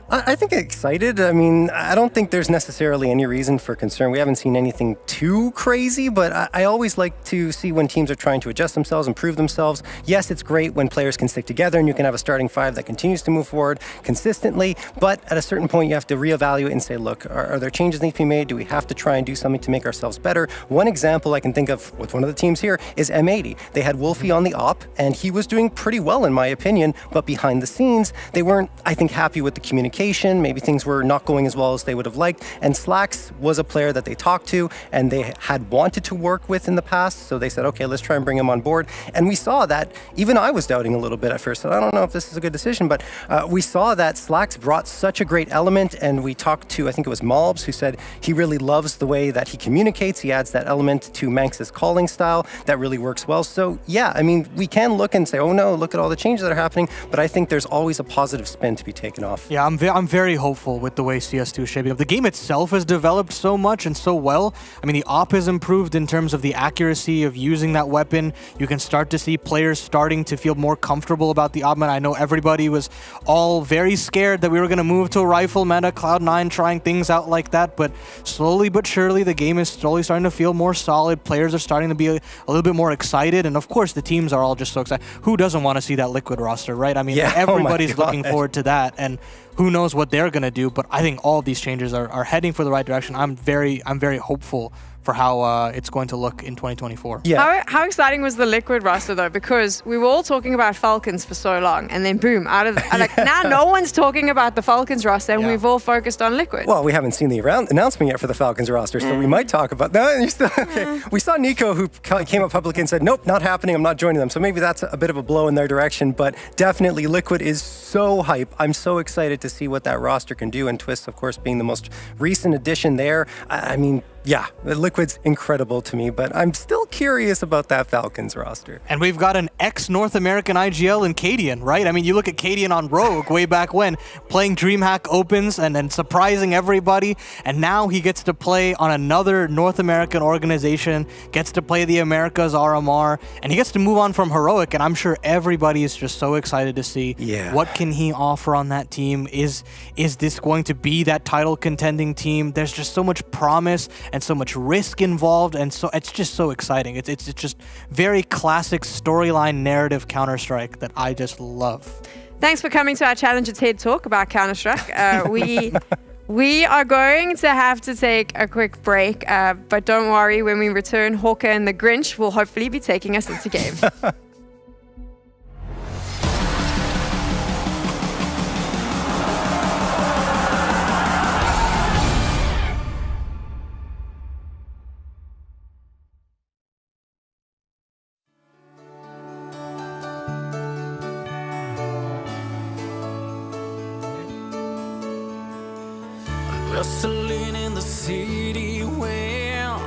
I think excited. I mean, I don't think there's necessarily any reason for concern. We haven't seen anything too crazy, but I always like to see when teams are trying to adjust themselves, improve themselves. Yes, it's great when players can stick together and you can have a starting five that continues to move forward consistently, but at a certain point you have to reevaluate and say, look, are there changes that need to be made? Do we have to try and do something to make ourselves better? One example I can think of with one of the teams here is M80. They had Wolfie on the op, and he was doing pretty well in my opinion, but behind the scenes, they weren't, I think, happy with the communication. Maybe things were not going as well as they would have liked. And Slacks was a player that they talked to and they had wanted to work with in the past. So they said, okay, let's try and bring him on board. And we saw that, even I was doubting a little bit at first. So I don't know if this is a good decision, but we saw that Slacks brought such a great element. And we talked to, I think it was Malbs, who said he really loves the way that he communicates. He adds that element to Manx's calling style that really works well. So yeah, I mean, we can look and say, oh no, look at all the changes that are happening. But I think there's always a positive spin to be taken off. Yeah, I'm very hopeful with the way CS2 is shaping up. The game itself has developed so much and so well. I mean, the op has improved in terms of the accuracy of using that weapon. You can start to see players starting to feel more comfortable about the op. I know everybody was all very scared that we were going to move to a rifle meta, Cloud9 trying things out like that, but slowly but surely the game is slowly starting to feel more solid. Players are starting to be a little bit more excited, and of course the teams are all just so excited. Who doesn't want to see that Liquid roster, right? I mean, yeah, everybody's looking forward to that, and who knows what they're going to do, but I think all of these changes are heading for the right direction. I'm very hopeful for how it's going to look in 2024. Yeah. How exciting was the Liquid roster though? Because we were all talking about Falcons for so long, and then boom, now no one's talking about the Falcons roster, and we've all focused on Liquid. Well, we haven't seen the announcement yet for the Falcons roster, so we might talk about that. You still, okay. We saw Nico, who came up publicly and said, nope, not happening, I'm not joining them. So maybe that's a bit of a blow in their direction, but definitely Liquid is so hype. I'm so excited to see what that roster can do, and Twist, of course, being the most recent addition there. I mean, yeah, Liquid's incredible to me, but I'm still curious about that Falcons roster. And we've got an ex-North American IGL in Cadian, right? I mean, you look at Cadian on Rogue way back when, playing DreamHack Opens and then surprising everybody, and now he gets to play on another North American organization, gets to play the Americas RMR, and he gets to move on from Heroic, and I'm sure everybody is just so excited to see what can he offer on that team. Is this going to be that title contending team? There's just so much promise and so much risk involved, and so it's just so exciting. It's just very classic storyline narrative Counter-Strike that I just love. Thanks for coming to our Challenger TED Talk about Counter-Strike. We are going to have to take a quick break, but don't worry, when we return, Hawker and the Grinch will hopefully be taking us into game. Rustling in the city wind,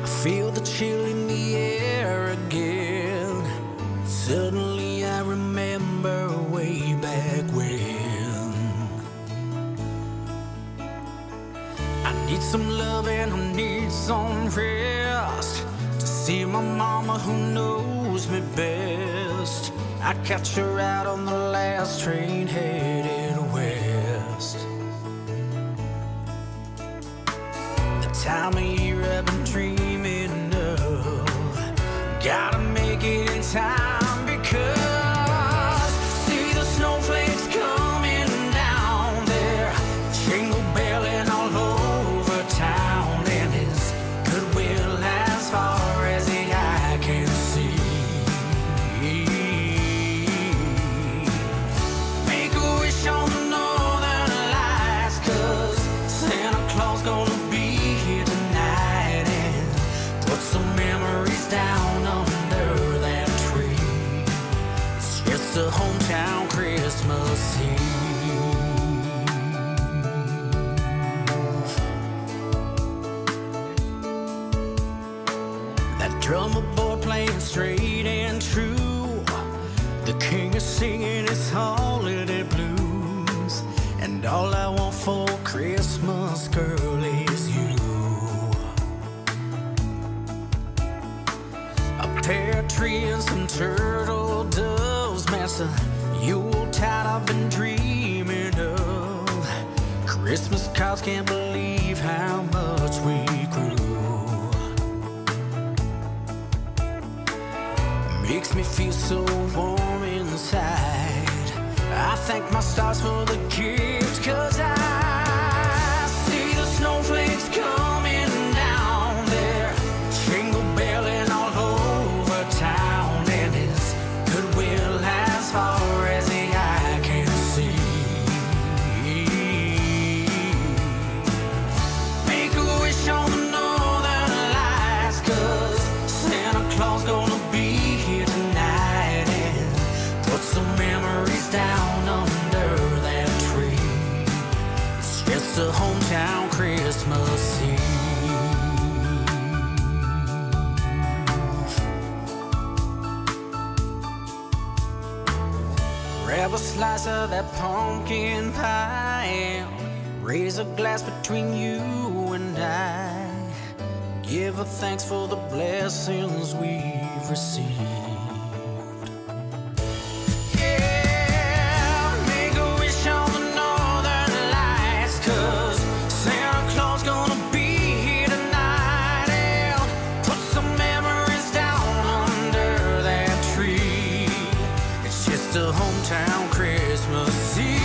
I feel the chill in the air again. Suddenly I remember way back when. I need some love and I need some rest, to see my mama who knows me best. I catch her out on the last train headed west. Time of year I've been dreaming of, gotta make it in time, because see the snowflakes coming down there, jingle belling all over town, and his goodwill as far as the eye can see. Make a wish on the northern lights, 'cause Santa Claus gonna be here tonight. a hometown Christmas Eve. That drummer boy playing straight and true. The king is singing his holiday blues. And all I want for Christmas, girl, is you. A pear tree and some turtle doves, master, Yuletide I've been dreaming of. Christmas cards, can't believe how much we grew. Makes me feel so warm inside. I thank my stars for the gift, 'cause I see the snowflakes coming down there, jingle belling all over town, and it's goodwill as far as the eye can see. Make a wish on the northern lights, 'cause Santa Claus gonna be here tonight, and put some memories down under that tree. It's just a hometown Christmas Eve. Grab a slice of that pumpkin pie and raise a glass between you and I. Give her thanks for the blessings we've received. A hometown Christmas Eve.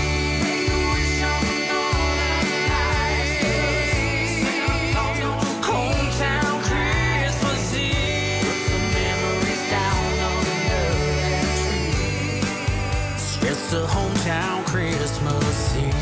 Hometown Christmas Eve. Put some memories down under that tree. It's just a hometown Christmas Eve.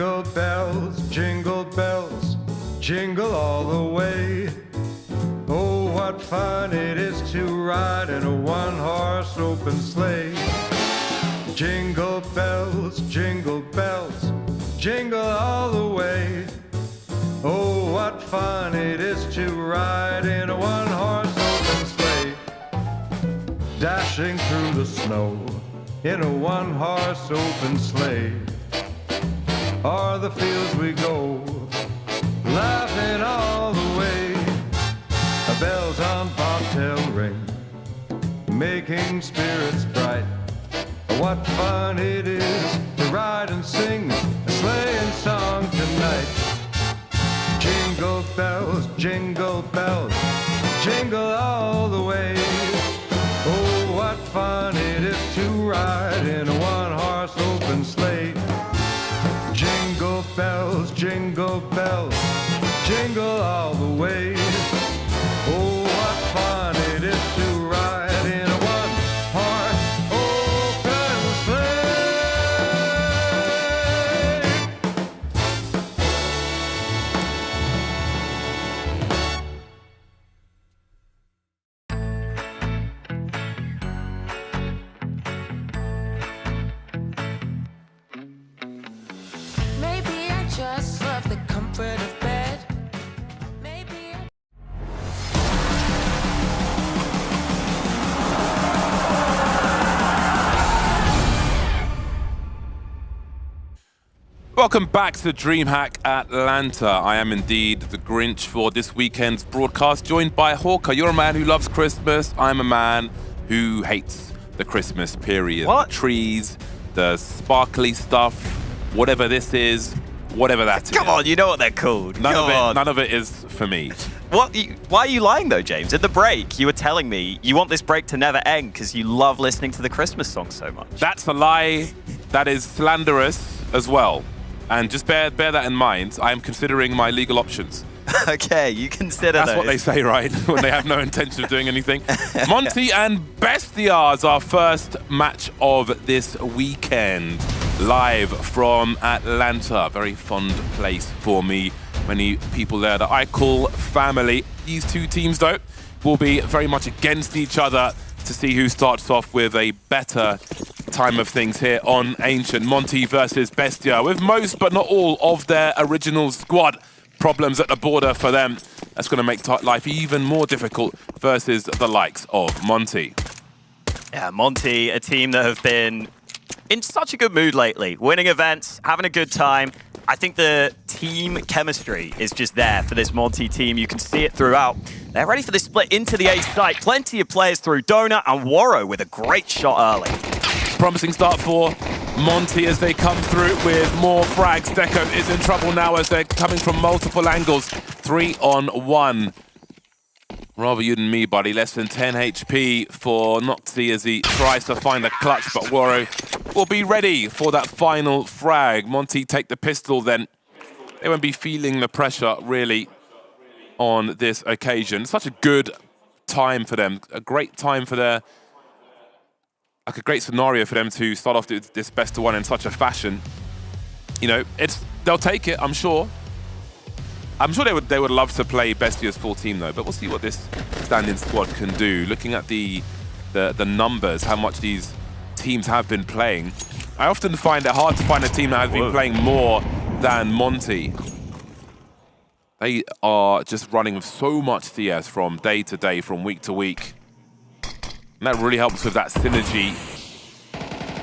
Jingle bells, jingle all the way. Oh, what fun it is to ride in a one-horse open sleigh. Jingle bells, jingle all the way. Oh, what fun it is to ride in a one-horse open sleigh. Dashing through the snow in a one-horse open sleigh. O'er the fields we go, laughing all the way. Bells on bobtail ring, making spirits bright. What fun it is to ride and sing a sleighing song tonight. Jingle bells, jingle all the way. Oh, what fun it is to ride in a one-horse open sleigh. Jingle bells, jingle all the way. Oh, what fun it is to ride in a one-horse open Maybe I just love the comfort of bed. Welcome back to DreamHack Atlanta. I am indeed the Grinch for this weekend's broadcast, joined by Hawker. You're a man who loves Christmas. I'm a man who hates the Christmas period. What? The trees, the sparkly stuff, whatever this is, whatever that is. Come on, you know what they're called. None of it is for me. Why are you lying though, James? At the break, you were telling me you want this break to never end because you love listening to the Christmas songs so much. That's a lie. That is slanderous as well. And just bear that in mind. I am considering my legal options. Okay, you consider That's those. what they say, right? When they have no intention of doing anything. Monte and Bestia is our first match of this weekend. Live from Atlanta. Very fond place for me. Many people there that I call family. These two teams, though, will be very much against each other to see who starts off with a better time of things here on Ancient. Monte versus Bestia, with most but not all of their original squad. Problems at the border for them. That's going to make life even more difficult versus the likes of Monte. Yeah, Monte, a team that have been in such a good mood lately. Winning events, having a good time. I think the team chemistry is just there for this Monte team. You can see it throughout. They're ready for the split into the A site. Plenty of players through. Donut and Waro with a great shot early. Promising start for Monte as they come through with more frags. Deco is in trouble now as they're coming from multiple angles. 3-on-1. Rather you than me, buddy. Less than 10 HP for Noxy as he tries to find a clutch, but Waro will be ready for that final frag. Monte take the pistol then. They won't be feeling the pressure, really, on this occasion. Such a good time for them. A great time for their... Like a great scenario for them to start off this best of one in such a fashion. You know, they'll take it, I'm sure. I'm sure they would love to play Bestia's full team though, but we'll see what this standing squad can do. Looking at the numbers, how much these teams have been playing, I often find it hard to find a team that has been playing more than Monte. They are just running with so much CS from day to day, from week to week. And that really helps with that synergy.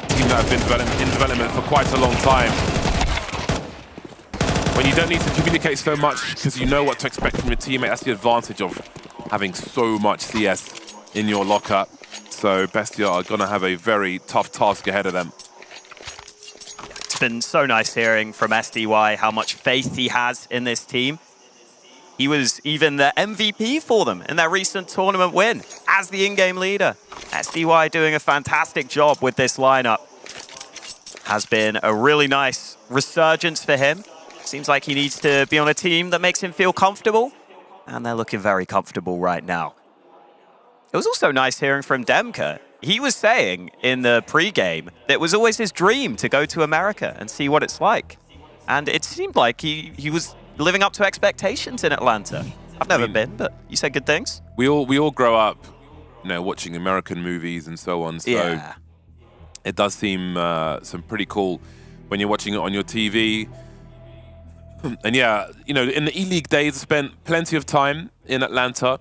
Teams that have been in development for quite a long time. When you don't need to communicate so much because you know what to expect from your teammate, that's the advantage of having so much CS in your locker. So Bestia are going to have a very tough task ahead of them. It's been so nice hearing from SDY how much faith he has in this team. He was even the MVP for them in their recent tournament win as the in-game leader. SDY doing a fantastic job with this lineup. Has been a really nice resurgence for him. Seems like he needs to be on a team that makes him feel comfortable, and they're looking very comfortable right now. It was also nice hearing from Demka. He was saying in the pre-game that it was always his dream to go to America and see what it's like. And it seemed like he was living up to expectations in Atlanta. I've never been, but you said good things. We all grow up, watching American movies and so on. So it does seem some pretty cool when you're watching it on your TV. And yeah, in the E-League days, I spent plenty of time in Atlanta.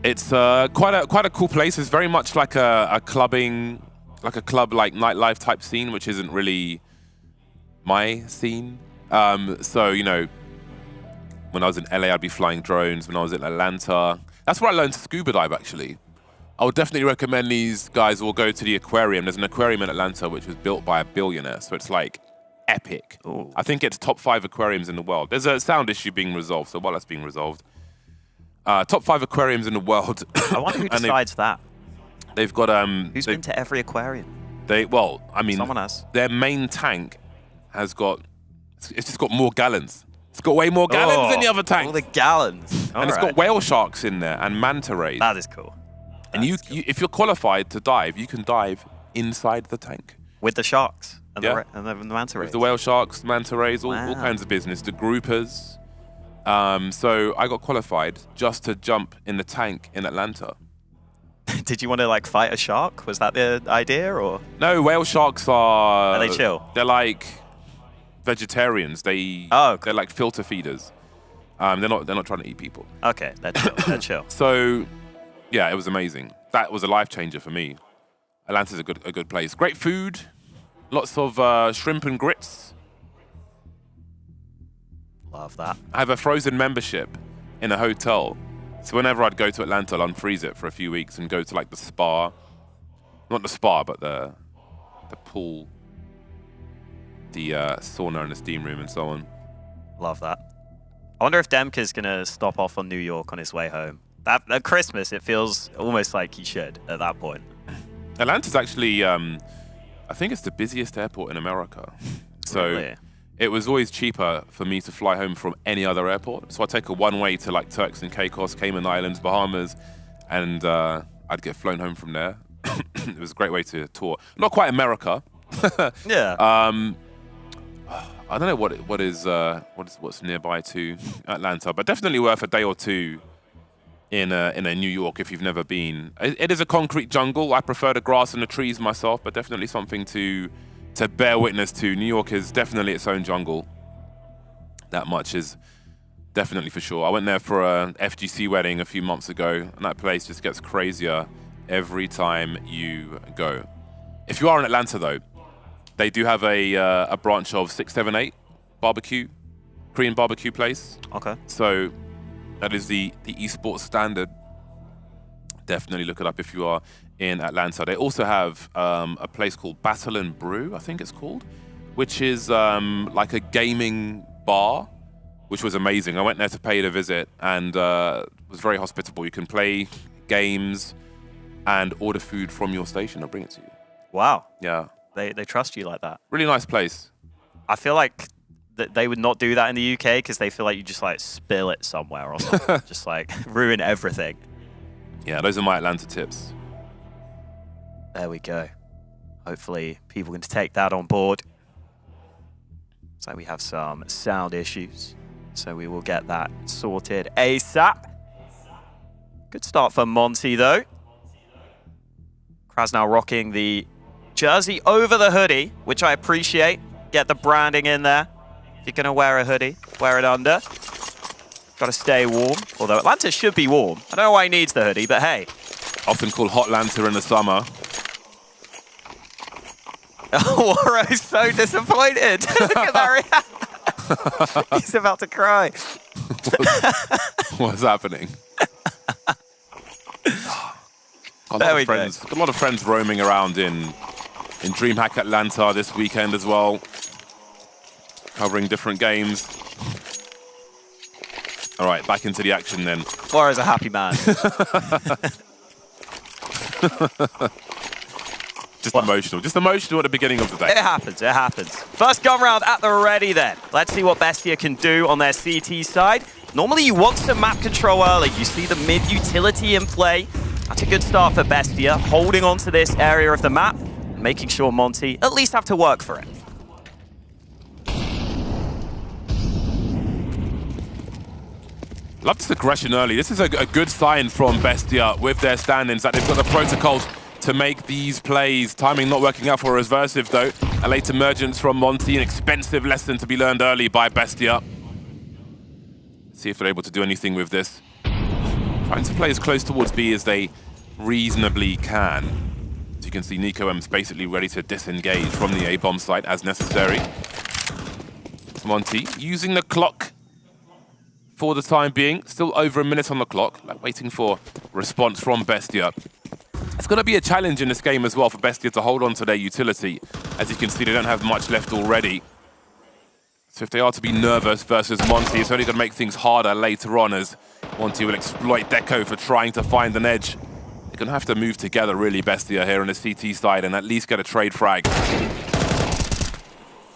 It's quite a cool place. It's very much like a club like nightlife type scene, which isn't really my scene. So when I was in LA, I'd be flying drones. When I was in Atlanta, that's where I learned to scuba dive. Actually, I would definitely recommend these guys all go to the aquarium. There's an aquarium in Atlanta which was built by a billionaire, so it's like epic. Ooh. I think it's top 5 aquariums in the world. There's a sound issue being resolved, so while that's being resolved, top 5 aquariums in the world. I wonder who decides that. They've got Who's been to every aquarium? Someone has. Their main tank has got. It's just got more gallons. It's got way more gallons than the other tanks. All the gallons. And it's got whale sharks in there and manta rays. That is cool. And you, if you're qualified to dive, you can dive inside the tank. With the sharks and the manta rays. With the whale sharks, manta rays, all kinds of business. The groupers. So I got qualified just to jump in the tank in Atlanta. Did you want to fight a shark? Was that the idea, or? No, whale sharks are they chill? They're like vegetarians. They're like filter feeders. They're not trying to eat people. Okay, they're chill. They're chill. So, yeah, it was amazing. That was a life changer for me. Atlanta's a good place. Great food, lots of shrimp and grits. Love that. I have a frozen membership in a hotel. So whenever I'd go to Atlanta, I'd unfreeze it for a few weeks and go to the spa. Not the spa, but the pool, the sauna and the steam room and so on. Love that. I wonder if Demka's going to stop off on New York on his way home. At Christmas, it feels almost like he should at that point. Atlanta's actually, I think it's the busiest airport in America. So really? It was always cheaper for me to fly home from any other airport. So I'd take a one-way to Turks and Caicos, Cayman Islands, Bahamas, and I'd get flown home from there. It was a great way to tour. Not quite America. Yeah. I don't know what's nearby to Atlanta, but definitely worth a day or two in a New York if you've never been. It is a concrete jungle. I prefer the grass and the trees myself, but definitely something to bear witness to. New York is definitely its own jungle. That much is definitely for sure. I went there for an FGC wedding a few months ago, and that place just gets crazier every time you go. If you are in Atlanta, though, they do have a branch of 678 barbecue, Korean barbecue place. Okay. So that is the Esports standard. Definitely look it up if you are in Atlanta. They also have a place called Battle and Brew, I think it's called, which is like a gaming bar, which was amazing. I went there to pay it a visit and was very hospitable. You can play games and order food from your station. I'll bring it to you. Wow. Yeah. They trust you like that. Really nice place. I feel like they would not do that in the UK because they feel like you just spill it somewhere or something. Just ruin everything. Yeah, those are my Atlanta tips. There we go. Hopefully people can take that on board. So we have some sound issues. So we will get that sorted ASAP. Good start for Monte though. Krasnow rocking the jersey over the hoodie, which I appreciate. Get the branding in there. If you're going to wear a hoodie, wear it under. Got to stay warm. Although Atlanta should be warm. I don't know why he needs the hoodie, but hey. Often called Hot Atlanta in the summer. Woro's so disappointed. Look at that reaction. He's about to cry. What's happening? Got a lot of friends roaming around in DreamHack Atlanta this weekend as well, covering different games. All right, back into the action then. Woro's a happy man. Just emotional at the beginning of the day. It happens. First gun round at the ready then. Let's see what Bestia can do on their CT side. Normally you want some map control early. You see the mid utility in play. That's a good start for Bestia, holding on to this area of the map. making sure Monte at least have to work for it. Love this aggression early. This is a good sign from Bestia with their standings that they've got the protocols to make these plays. Timing not working out for Reversive though. A late emergence from Monte, an expensive lesson to be learned early by Bestia. See if they're able to do anything with this. Trying to play as close towards B as they reasonably can. As you can see, Nico M's basically ready to disengage from the A-bomb site as necessary. Monte using the clock for the time being. Still over a minute on the clock, waiting for response from Bestia. It's going to be a challenge in this game as well for Bestia to hold on to their utility. As you can see, they don't have much left already. So if they are to be nervous versus Monte, it's only going to make things harder later on, as Monte will exploit Deco for trying to find an edge. They're going to have to move together, really, Bestia here on the CT side, and at least get a trade frag.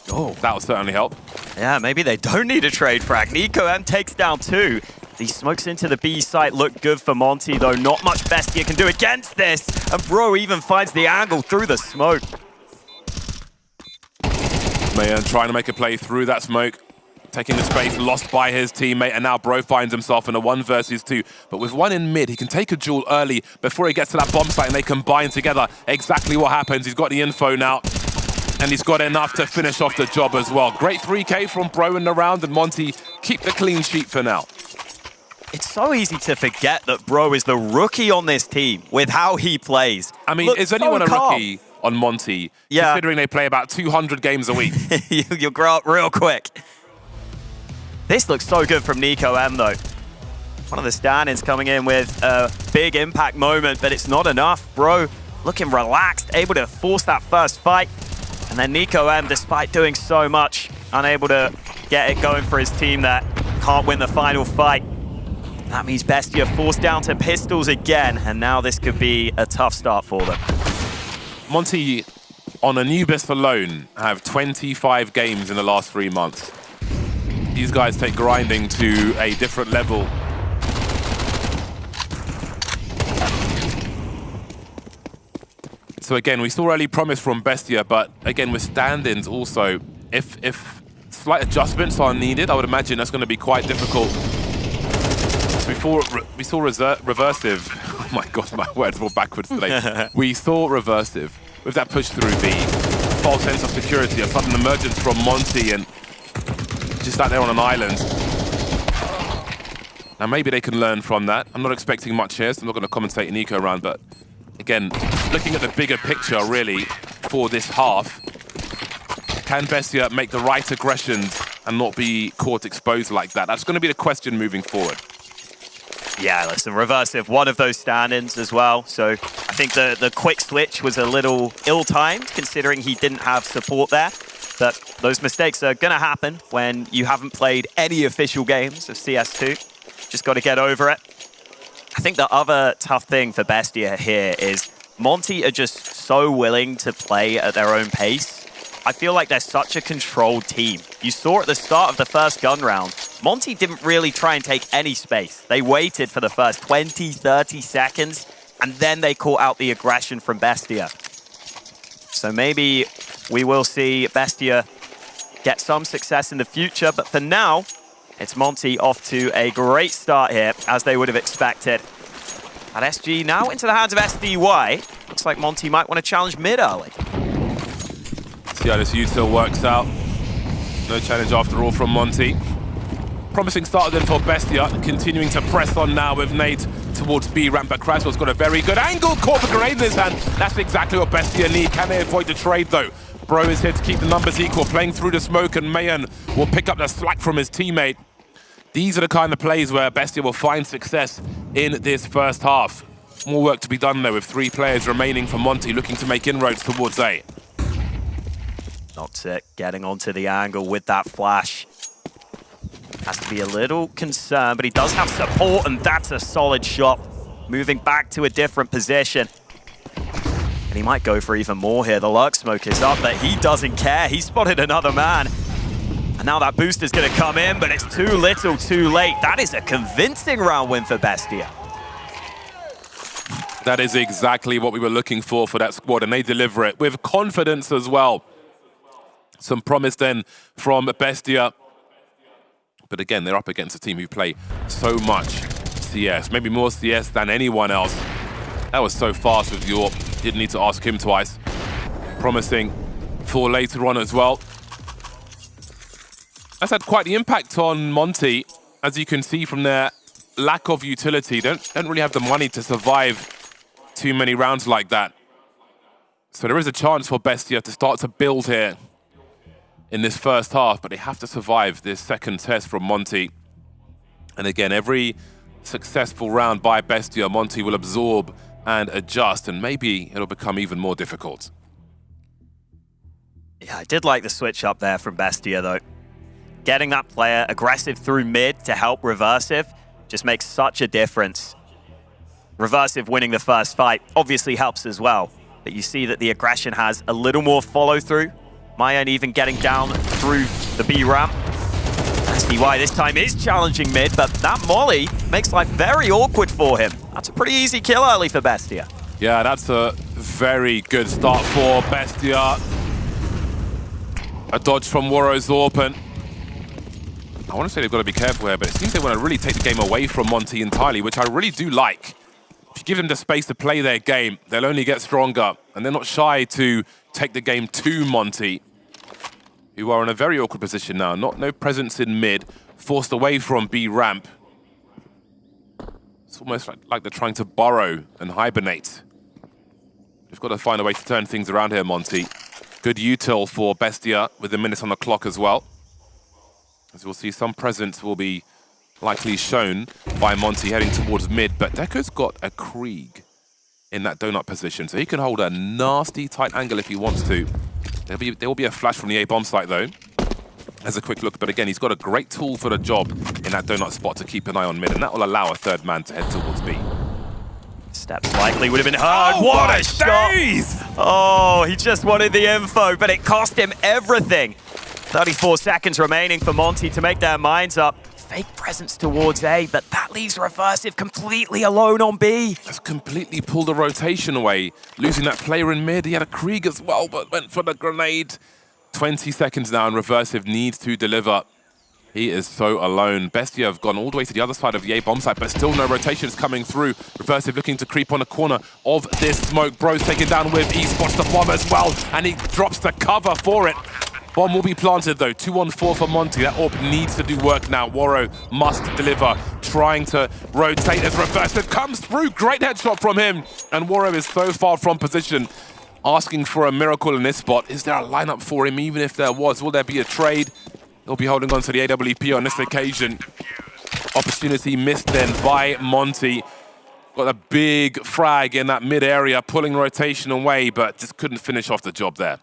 Oh, that'll certainly help. Yeah, maybe they don't need a trade frag. Nico M takes down 2. These smokes into the B site look good for Monte, though not much Bestia can do against this. And Bro even finds the angle through the smoke. Mayan trying to make a play through that smoke. Taking the space, lost by his teammate, and now Bro finds himself in a 1 versus 2. But with one in mid, he can take a duel early before he gets to that bomb site, and they combine together. Exactly what happens. He's got the info now, and he's got enough to finish off the job as well. Great 3K from Bro in the round, and Monte keep the clean sheet for now. It's so easy to forget that Bro is the rookie on this team with how he plays. I mean, is anyone a rookie on Monte, considering they play about 200 games a week? You'll grow up real quick. This looks so good from Nico M, though. One of the stand-ins coming in with a big impact moment, but it's not enough. Bro looking relaxed, able to force that first fight. And then Nico M, despite doing so much, unable to get it going for his team that can't win the final fight. That means Bestia forced down to pistols again, and now this could be a tough start for them. Monte, on Anubis alone, have 25 games in the last 3 months. These guys take grinding to a different level. So again, we saw early promise from Bestia, but again, with stand-ins also, if slight adjustments are needed, I would imagine that's going to be quite difficult. We saw Reversive. Oh my god, my words are all backwards today. We saw Reversive with that push through B. False sense of security, a sudden emergence from Monte, and just sat there on an island. Now maybe they can learn from that. I'm not expecting much here, so I'm not going to commentate an eco round, but again, looking at the bigger picture really for this half, can Bestia make the right aggressions and not be caught exposed like that? That's going to be the question moving forward. Yeah, listen, Reversive, one of those stand-ins as well. So I think the quick switch was a little ill-timed, considering he didn't have support there. But those mistakes are going to happen when you haven't played any official games of CS2. Just got to get over it. I think the other tough thing for Bestia here is Monte are just so willing to play at their own pace. I feel like they're such a controlled team. You saw at the start of the first gun round, Monte didn't really try and take any space. They waited for the first 20, 30 seconds, and then they caught out the aggression from Bestia. So maybe we will see Bestia get some success in the future, but for now, it's Monte off to a great start here, as they would have expected. At SG now into the hands of SDY. Looks like Monte might want to challenge mid early. See how this util works out. No challenge after all from Monte. Promising start then for Bestia, continuing to press on now with Nate towards B ramp, but Craswell's got a very good angle, caught the grenade in his hand. That's exactly what Bestia need. Can they avoid the trade though? Bro is here to keep the numbers equal, playing through the smoke, and Mayan will pick up the slack from his teammate. These are the kind of plays where Bestia will find success in this first half. More work to be done though, with 3 players remaining for Monte, looking to make inroads towards A. Not it, getting onto the angle with that flash. Has to be a little concerned, but he does have support, and that's a solid shot. Moving back to a different position. And he might go for even more here. The lurk smoke is up, but he doesn't care. He spotted another man. And now that booster's gonna come in, but it's too little, too late. That is a convincing round win for Bestia. That is exactly what we were looking for that squad, and they deliver it with confidence as well. Some promise then from Bestia. But again, they're up against a team who play so much CS, maybe more CS than anyone else. That was so fast with York. Didn't need to ask him twice. Promising for later on as well. That's had quite the impact on Monte, as you can see from their lack of utility. Don't really have the money to survive too many rounds like that. So there is a chance for Bestia to start to build here in this first half, but they have to survive this second test from Monte. And again, every successful round by Bestia, Monte will absorb and adjust, and maybe it'll become even more difficult. Yeah, I did like the switch up there from Bestia, though. Getting that player aggressive through mid to help Reversive just makes such a difference. Reversive winning the first fight obviously helps as well, but you see that the aggression has a little more follow-through. Mayan even getting down through the B ramp. SDY this time is challenging mid, but that molly makes life very awkward for him. That's a pretty easy kill early for Bestia. Yeah, that's a very good start for Bestia. A dodge from Woro's open. I want to say they've got to be careful here, but it seems they want to really take the game away from Monte entirely, which I really do like. If you give them the space to play their game, they'll only get stronger, and they're not shy to take the game to Monte, who are in a very awkward position now. No presence in mid, forced away from B ramp. It's almost like they're trying to burrow and hibernate. They've got to find a way to turn things around here, Monte. Good util for Bestia with the minutes on the clock as well. As we'll see, some presence will be likely shown by Monte heading towards mid, but Deco's got a Krieg in that donut position, so he can hold a nasty tight angle if he wants to. There will be a flash from the A bomb site though. As a quick look, but again, he's got a great tool for the job in that donut spot to keep an eye on mid, and that will allow a third man to head towards B. Steps likely would have been heard. Oh, what a shot! Oh, he just wanted the info, but it cost him everything. 34 seconds remaining for Monte to make their minds up. Fake presence towards A, but that leaves Reversive completely alone on B. Just completely pulled the rotation away, losing that player in mid. He had a Krieg as well, but went for the grenade. 20 seconds now, and Reversive needs to deliver. He is so alone. Bestia have gone all the way to the other side of the A bomb site, but still no rotations coming through. Reversive looking to creep on the corner of this smoke. Bro's taken down with Esports the bomb as well, and he drops the cover for it. Bomb will be planted though. 2-on-4 for Monte. That AWP needs to do work now. Woro must deliver. Trying to rotate as Reversive comes through. Great headshot from him. And Woro is so far from position. Asking for a miracle in this spot. Is there a lineup for him? Even if there was, will there be a trade? He'll be holding on to the AWP on this occasion. Opportunity missed then by Monte. Got a big frag in that mid area, pulling rotation away, but just couldn't finish off the job there.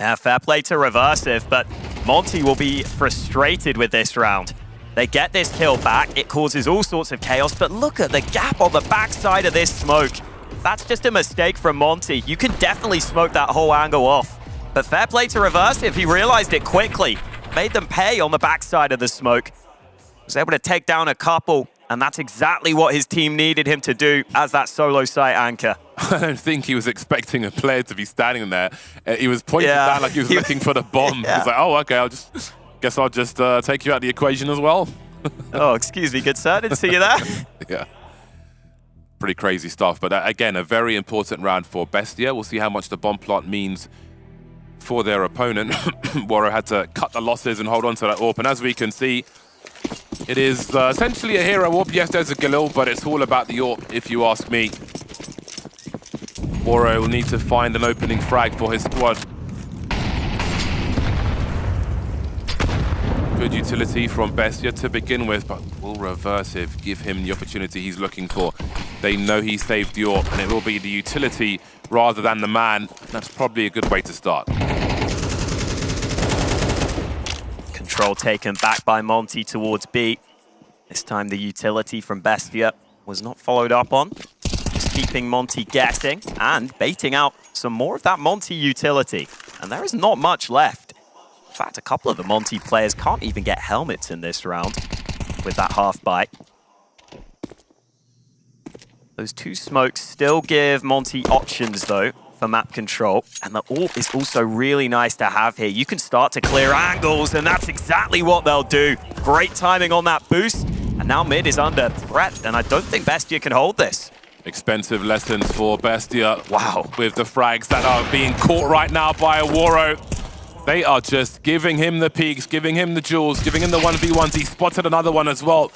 Yeah, fair play to Reversive, but Monte will be frustrated with this round. They get this kill back, it causes all sorts of chaos, but look at the gap on the backside of this smoke. That's just a mistake from Monte. You can definitely smoke that whole angle off. But fair play to Reversive, he realized it quickly. Made them pay on the backside of the smoke. Was able to take down a couple, and that's exactly what his team needed him to do as that solo site anchor. I don't think he was expecting a player to be standing there. He was pointing down like he was looking for the bomb. He was like, oh, okay, I'll just take you out of the equation as well. Oh, excuse me, good sir, didn't see you there. Yeah. Pretty crazy stuff, but again, a very important round for Bestia. We'll see how much the bomb plot means for their opponent. Woro had to cut the losses and hold on to that AWP, and as we can see, it is essentially a hero AWP. Yes, there's a Galil, but it's all about the AWP, if you ask me. Woro will need to find an opening frag for his squad. Good utility from Bestia to begin with, but will Reversive give him the opportunity he's looking for? They know he saved the AWP, and it will be the utility rather than the man. That's probably a good way to start. Control taken back by Monte towards B. This time the utility from Bestia was not followed up on. Just keeping Monte guessing and baiting out some more of that Monte utility. And there is not much left. In fact, a couple of the Monte players can't even get helmets in this round with that half bite. Those two smokes still give Monte options, though, for map control. And the AWP is also really nice to have here. You can start to clear angles, and that's exactly what they'll do. Great timing on that boost. And now mid is under threat, and I don't think Bestia can hold this. Expensive lessons for Bestia. Wow. With the frags that are being caught right now by Waro. They are just giving him the peaks, giving him the jewels, giving him the 1v1s. He spotted another one as well.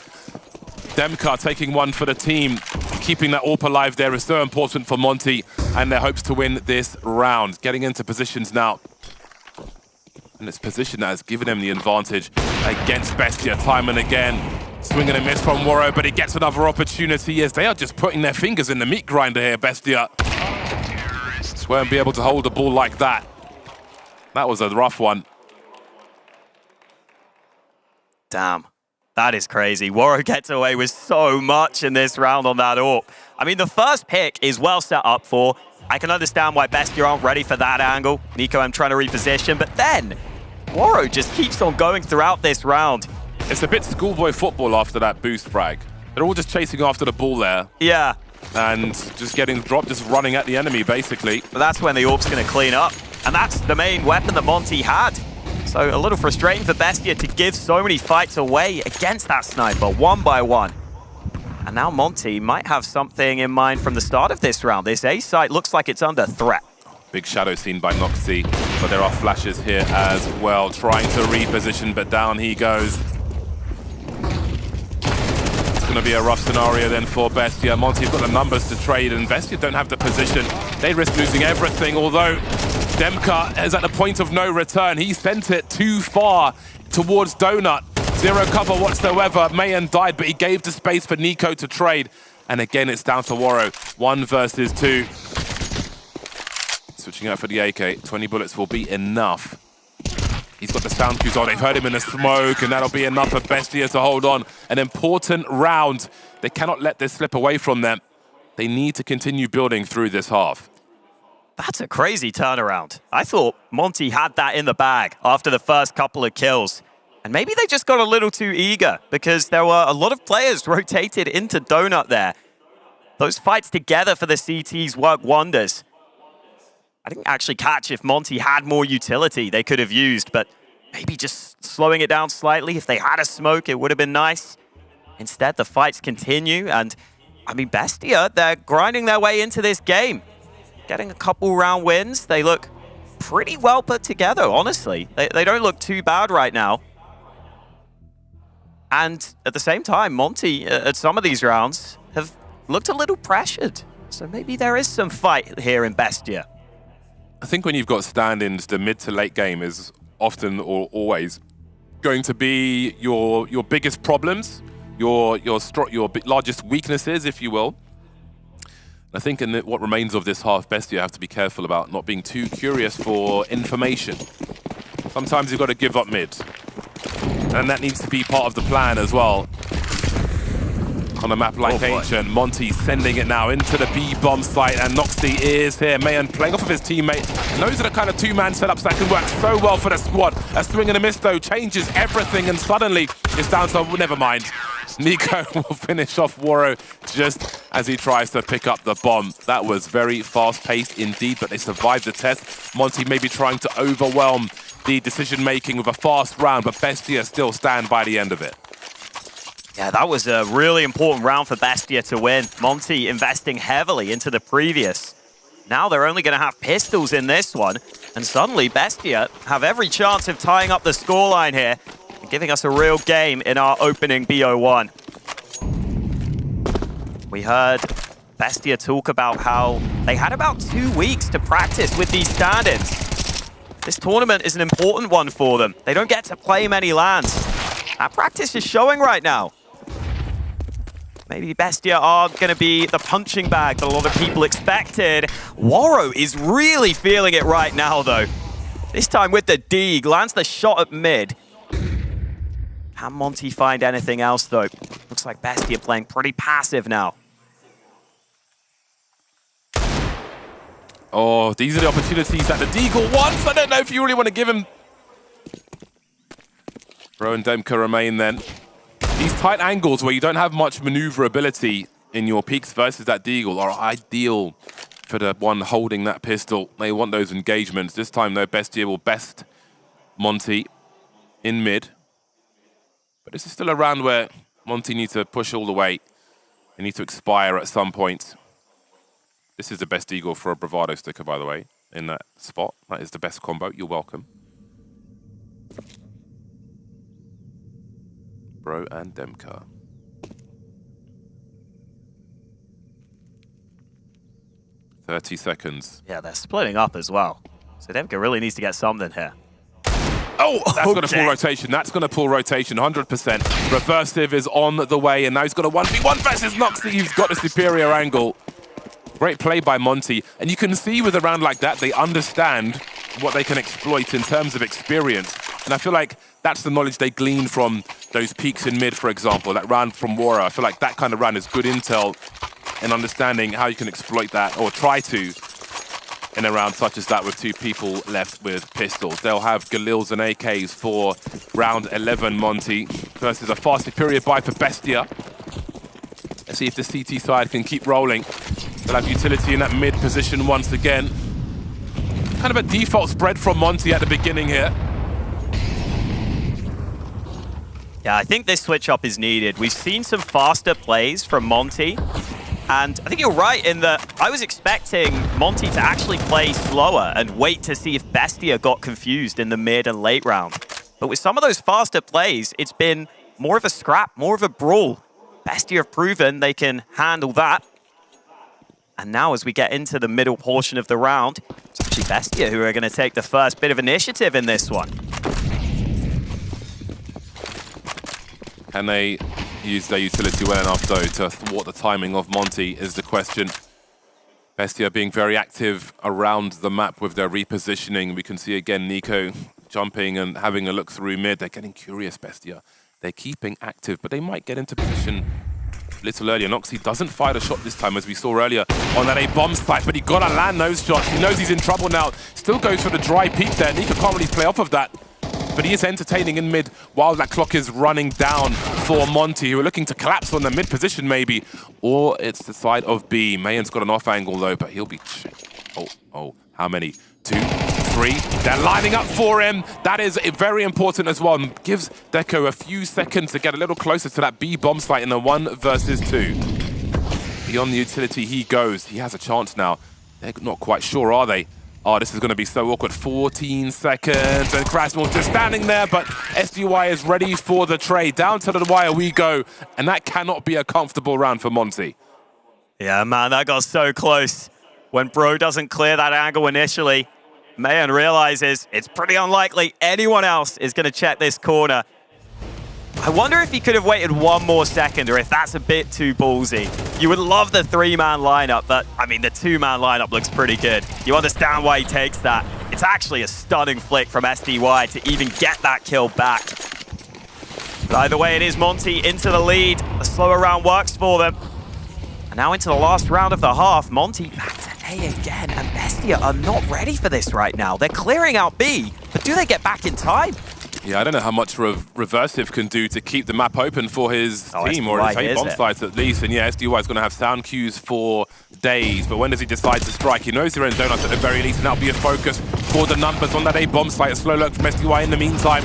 Demka taking one for the team. Keeping that AWP alive there is so important for Monte and their hopes to win this round. Getting into positions now. And it's position that has given him the advantage against Bestia time and again. Swing and a miss from Waro, but he gets another opportunity as they are just putting their fingers in the meat grinder here, Bestia. Won't be able to hold the ball like that. That was a rough one. Damn. That is crazy. Waro gets away with so much in this round on that AWP. I mean, the first pick is well set up for. I can understand why Bestia aren't ready for that angle. Nico, I'm trying to reposition, but then Waro just keeps on going throughout this round. It's a bit schoolboy football after that boost frag. They're all just chasing after the ball there. Yeah. And just getting dropped, just running at the enemy, basically. But that's when the AWP's going to clean up. And that's the main weapon that Monte had. So a little frustrating for Bestia to give so many fights away against that sniper, one by one. And now Monte might have something in mind from the start of this round. This A site looks like it's under threat. Big shadow seen by Noxy, but there are flashes here as well. Trying to reposition, but down he goes. It's going to be a rough scenario then for Bestia. Monte's got the numbers to trade, and Bestia don't have the position. They risk losing everything, although Demka is at the point of no return. He sent it too far towards Donut. Zero cover whatsoever. Mayan died, but he gave the space for Nico to trade. And again, it's down to Waro. 1 versus 2. Switching out for the AK. 20 bullets will be enough. He's got the sound cues on. They've heard him in the smoke, and that'll be enough for Bestia to hold on. An important round. They cannot let this slip away from them. They need to continue building through this half. That's a crazy turnaround. I thought Monte had that in the bag after the first couple of kills. And maybe they just got a little too eager because there were a lot of players rotated into Donut there. Those fights together for the CTs work wonders. I didn't actually catch if Monte had more utility they could have used, but maybe just slowing it down slightly. If they had a smoke, it would have been nice. Instead, the fights continue. And I mean, Bestia, they're grinding their way into this game. Getting a couple round wins. They look pretty well put together, honestly. They don't look too bad right now. And at the same time, Monte, at some of these rounds, have looked a little pressured. So maybe there is some fight here in Bestia. I think when you've got stand-ins, the mid to late game is often or always going to be your biggest problems, your largest weaknesses, if you will. I think in what remains of this half, Bestia have to be careful about not being too curious for information. Sometimes you've got to give up mid. And that needs to be part of the plan as well. On a map like Ancient, Monte sending it now into the B-bomb site, and Noxy is here. Mayan playing off of his teammate. And those are the kind of two-man setups that can work so well for the squad. A swing and a miss, though, changes everything, and suddenly it's down to, never mind. Nico will finish off Waro just as he tries to pick up the bomb. That was very fast-paced indeed, but they survived the test. Monte may be trying to overwhelm the decision-making with a fast round, but Bestia still stand by the end of it. Yeah, that was a really important round for Bestia to win. Monte investing heavily into the previous. Now they're only going to have pistols in this one, and suddenly Bestia have every chance of tying up the scoreline here, giving us a real game in our opening BO1. We heard Bestia talk about how they had about 2 weeks to practice with these stand-ins. This tournament is an important one for them. They don't get to play many LANs. That practice is showing right now. Maybe Bestia aren't going to be the punching bag that a lot of people expected. Waro is really feeling it right now, though. This time with the D, lands the shot at mid. Can Monte find anything else, though? Looks like Bestia playing pretty passive now. Oh, these are the opportunities that the Deagle wants. I don't know if you really want to give him. Bro and Demka remain then. These tight angles where you don't have much maneuverability in your peaks versus that deagle are ideal for the one holding that pistol. They want those engagements. This time, though, Bestia will best Monte in mid. But this is still a round where Monte needs to push all the way. They need to expire at some point. This is the best eagle for a Bravado sticker, by the way, in that spot. That is the best combo. You're welcome. Bro and Demka. $30 seconds. Yeah, they're splitting up as well. So Demka really needs to get something here. Oh, that's going to pull rotation. That's going to pull rotation, 100%. Reversive is on the way, and now he's got a 1v1 versus Noxy. He's got a superior angle. Great play by Monte. And you can see with a round like that, they understand what they can exploit in terms of experience. And I feel like that's the knowledge they glean from those peaks in mid, for example, that round from Wara. I feel like that kind of round is good intel in understanding how you can exploit that, or try to, in a round such as that with two people left with pistols. They'll have Galils and AKs for round 11, Monte, versus a far superior buy for Bestia. Let's see if the CT side can keep rolling. They'll have utility in that mid position once again. Kind of a default spread from Monte at the beginning here. Yeah, I think this switch up is needed. We've seen some faster plays from Monte. And I think you're right in that I was expecting Monte to actually play slower and wait to see if Bestia got confused in the mid and late round. But with some of those faster plays, it's been more of a scrap, more of a brawl. Bestia have proven they can handle that. And now as we get into the middle portion of the round, it's actually Bestia who are going to take the first bit of initiative in this one. Can they use their utility well enough, though, to thwart the timing of Monte is the question. Bestia being very active around the map with their repositioning. We can see again Nico jumping and having a look through mid. They're getting curious, Bestia. They're keeping active, but they might get into position a little earlier. Noxy doesn't fire the shot this time, as we saw earlier on that A-bomb site, but he got to land those shots. He knows he's in trouble now. Still goes for the dry peek there. Nico can't really play off of that. But he is entertaining in mid while that clock is running down for Monte, who are looking to collapse on the mid position maybe. Or it's the side of B. Mayan's got an off angle though, but he'll be... Oh, how many? 2, 3. They're lining up for him. That is very important as well. And gives Deco a few seconds to get a little closer to that B bomb site in a 1 versus 2. Beyond the utility he goes. He has a chance now. They're not quite sure, are they? Oh, this is going to be so awkward. 14 seconds, and Krasnill's just standing there, but SDY is ready for the trade. Down to the wire we go, and that cannot be a comfortable round for Monte. Yeah, man, that got so close. When Bro doesn't clear that angle initially, Mayan realizes it's pretty unlikely anyone else is going to check this corner. I wonder if he could have waited one more second, or if that's a bit too ballsy. You would love the 3-man lineup, but I mean, the 2-man lineup looks pretty good. You understand why he takes that. It's actually a stunning flick from SDY to even get that kill back. But either way, it is Monte into the lead. The slower round works for them. And now into the last round of the half, Monte back to A again, and Bestia are not ready for this right now. They're clearing out B, but do they get back in time? Yeah, I don't know how much Reversive can do to keep the map open for his team, or his 8 bomb sites at least. And yeah, SDY is going to have sound cues for days, but when does he decide to strike? He knows they're in donuts at the very least, and that'll be a focus for the numbers on that 8 bomb site. A slow lurk from SDY in the meantime.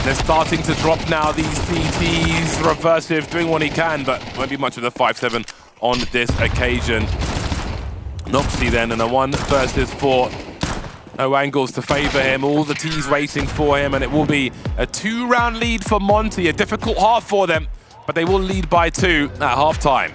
They're starting to drop now, these CTs. Reversive doing what he can, but won't be much of the 5-7 on this occasion. Noxy then in a 1 versus 4. No angles to favor him, all the T's waiting for him, and it will be a 2-round lead for Monte. A difficult half for them, but they will lead by 2 at halftime.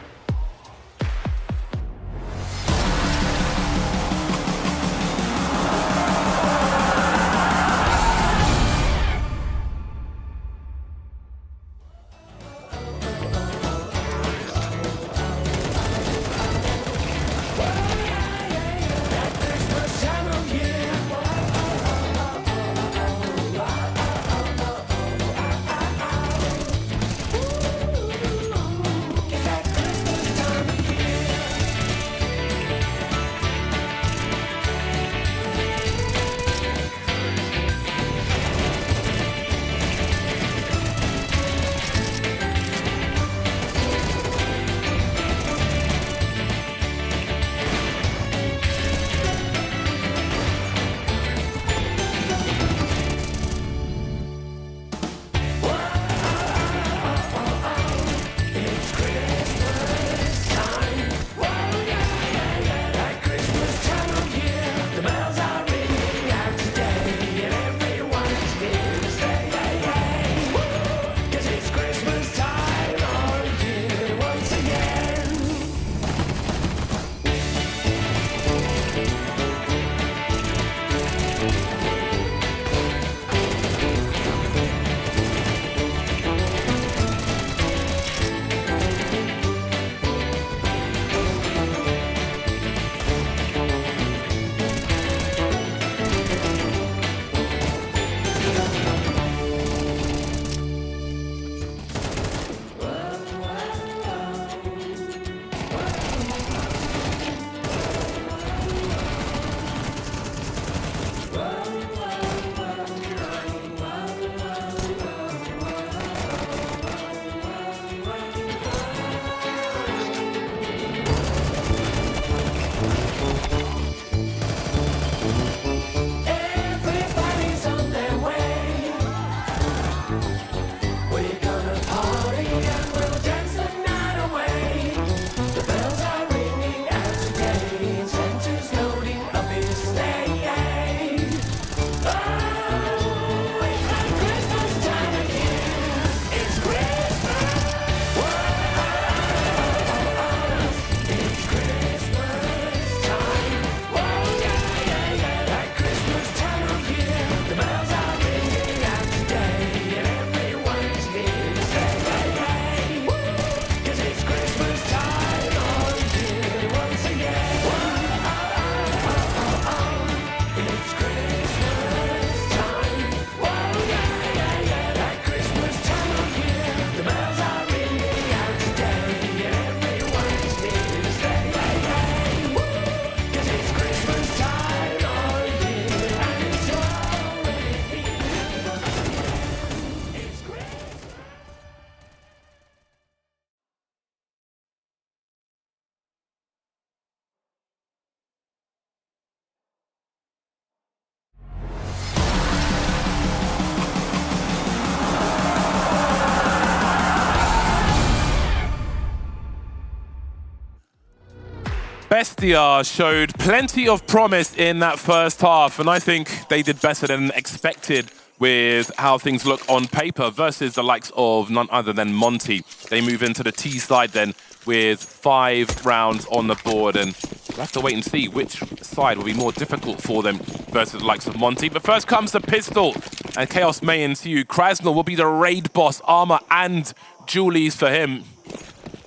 Bestia showed plenty of promise in that first half, and I think they did better than expected with how things look on paper versus the likes of none other than Monte. They move into the T side then with 5 rounds on the board, and we'll have to wait and see which side will be more difficult for them versus the likes of Monte. But first comes the pistol, and chaos may ensue. Krasnal will be the raid boss, armor and Julies for him.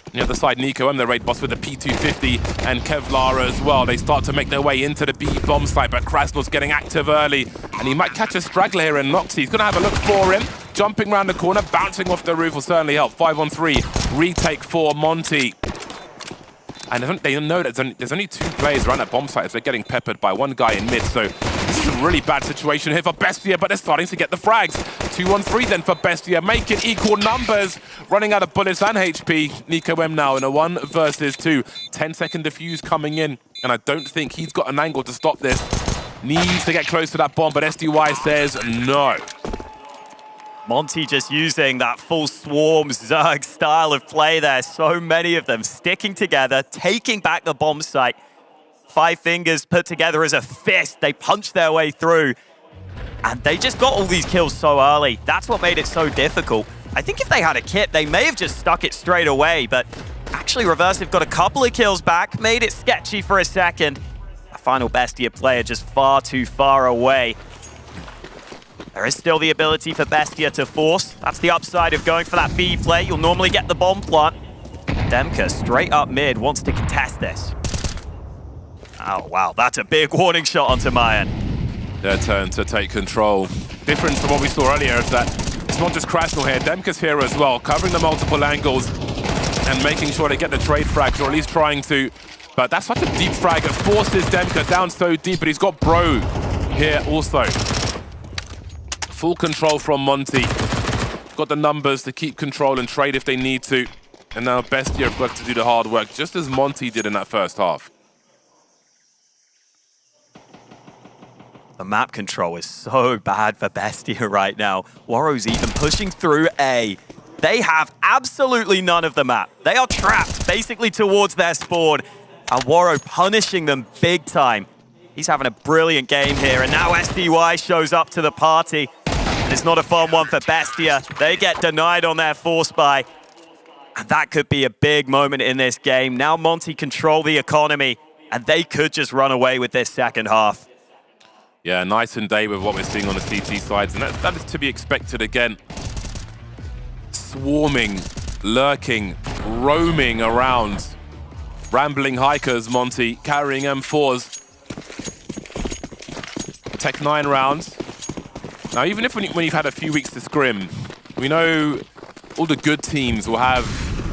On the other side, Nico M, the raid boss with the P250 and Kevlar as well. They start to make their way into the B bomb site, but Krasnal's getting active early, and he might catch a straggler here in Noxy. He's going to have a look for him. Jumping around the corner, bouncing off the roof will certainly help. 5-on-3, retake for Monte. And they know that there's only 2 players around that bomb site as they're getting peppered by 1 guy in mid. So this is a really bad situation here for Bestia, but they're starting to get the frags. 2-on-3 then for Bestia, make it equal numbers. Running out of bullets and HP. Nico M now in a 1 versus 2. 10-second defuse coming in, and I don't think he's got an angle to stop this. Needs to get close to that bomb, but SDY says no. Monte just using that full swarm Zerg style of play there. So many of them sticking together, taking back the bomb site. 5 fingers put together as a fist. They punch their way through. And they just got all these kills so early. That's what made it so difficult. I think if they had a kit, they may have just stuck it straight away. But actually, Reversive got a couple of kills back, made it sketchy for a second. A final Bestia player just far too far away. There is still the ability for Bestia to force. That's the upside of going for that B play. You'll normally get the bomb plant. Demka straight up mid wants to contest this. Oh, wow. That's a big warning shot onto Mayan. Their turn to take control. Difference from what we saw earlier is that it's not just Krasnal here. Demka's here as well, covering the multiple angles and making sure they get the trade frags, or at least trying to. But that's such a deep frag. It forces Demka down so deep, but he's got Bro here also. Full control from Monte. Got the numbers to keep control and trade if they need to. And now Bestia have got to do the hard work, just as Monte did in that first half. The map control is so bad for Bestia right now. Warrow's even pushing through A. They have absolutely none of the map. They are trapped basically towards their spawn. And Warrow punishing them big time. He's having a brilliant game here. And now SDY shows up to the party. And it's not a fun one for Bestia. They get denied on their force buy. And that could be a big moment in this game. Now Monte control the economy. And they could just run away with this second half. Yeah, night and day with what we're seeing on the CT sides, and that is to be expected again. Swarming, lurking, roaming around. Rambling hikers, Monte, carrying M4s. Tech 9 rounds. Now, even if when you've had a few weeks to scrim, we know all the good teams will have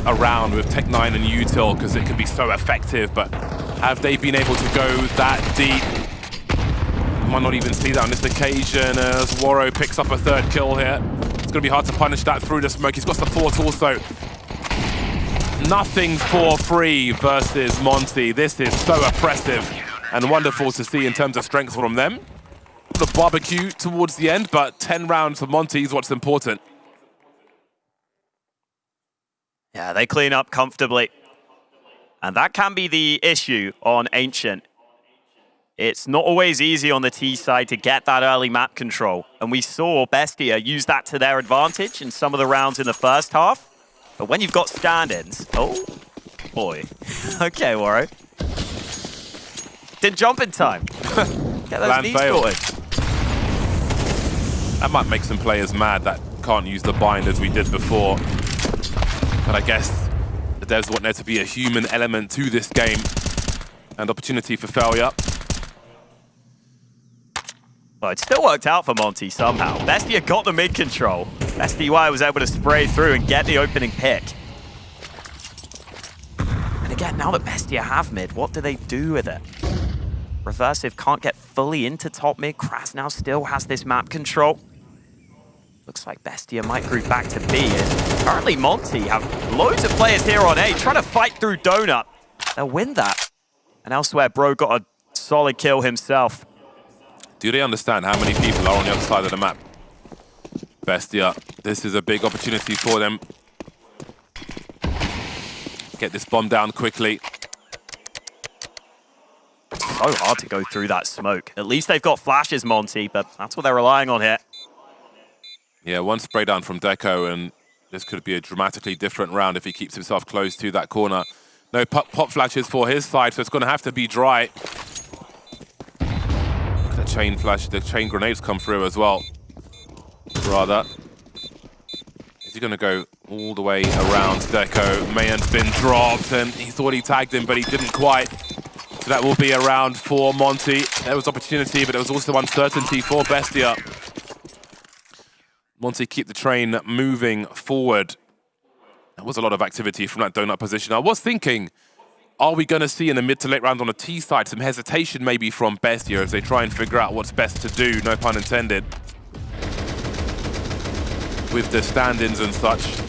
a round with Tech 9 and Util because it can be so effective, but have they been able to go that deep? Might not even see that on this occasion as Warrow picks up a 3rd kill here. It's going to be hard to punish that through the smoke. He's got support also. Nothing for free versus Monte. This is so oppressive and wonderful to see in terms of strength from them. The barbecue towards the end, but 10 rounds for Monte is what's important. Yeah, they clean up comfortably. And that can be the issue on Ancient. It's not always easy on the T side to get that early map control. And we saw Bestia use that to their advantage in some of the rounds in the first half. But when you've got stand-ins... Oh, boy. Okay, Warrow. Didn't jump in time. Get those knees sorted. That might make some players mad that can't use the bind as we did before. But I guess the devs want there to be a human element to this game. And opportunity for failure. Well, it still worked out for Monte somehow. Bestia got the mid control. SDY was able to spray through and get the opening pick. And again, now that Bestia have mid, what do they do with it? Reversive can't get fully into top mid. Kraz now still has this map control. Looks like Bestia might group back to B. And currently Monte have loads of players here on A trying to fight through Donut. They'll win that. And elsewhere, Bro got a solid kill himself. Do they understand how many people are on the other side of the map? Bestia, this is a big opportunity for them. Get this bomb down quickly. so hard to go through that smoke. At least they've got flashes, Monte, but that's what they're relying on here. Yeah, one spray down from Deco, and this could be a dramatically different round if he keeps himself close to that corner. No pop flashes for his side, so it's going to have to be dry. The chain flash, the chain grenades come through as well. Rather. Is he going to go all the way around Deco? Mayan's been dropped, and he thought he tagged him, but he didn't quite. So that will be a round for Monte. There was opportunity, but there was also uncertainty for Bestia. Monte keep the train moving forward. There was a lot of activity from that donut position. I was thinking, are we going to see in the mid to late round on the T side some hesitation maybe from Bestia as they try and figure out what's best to do, no pun intended, with the stand-ins and such.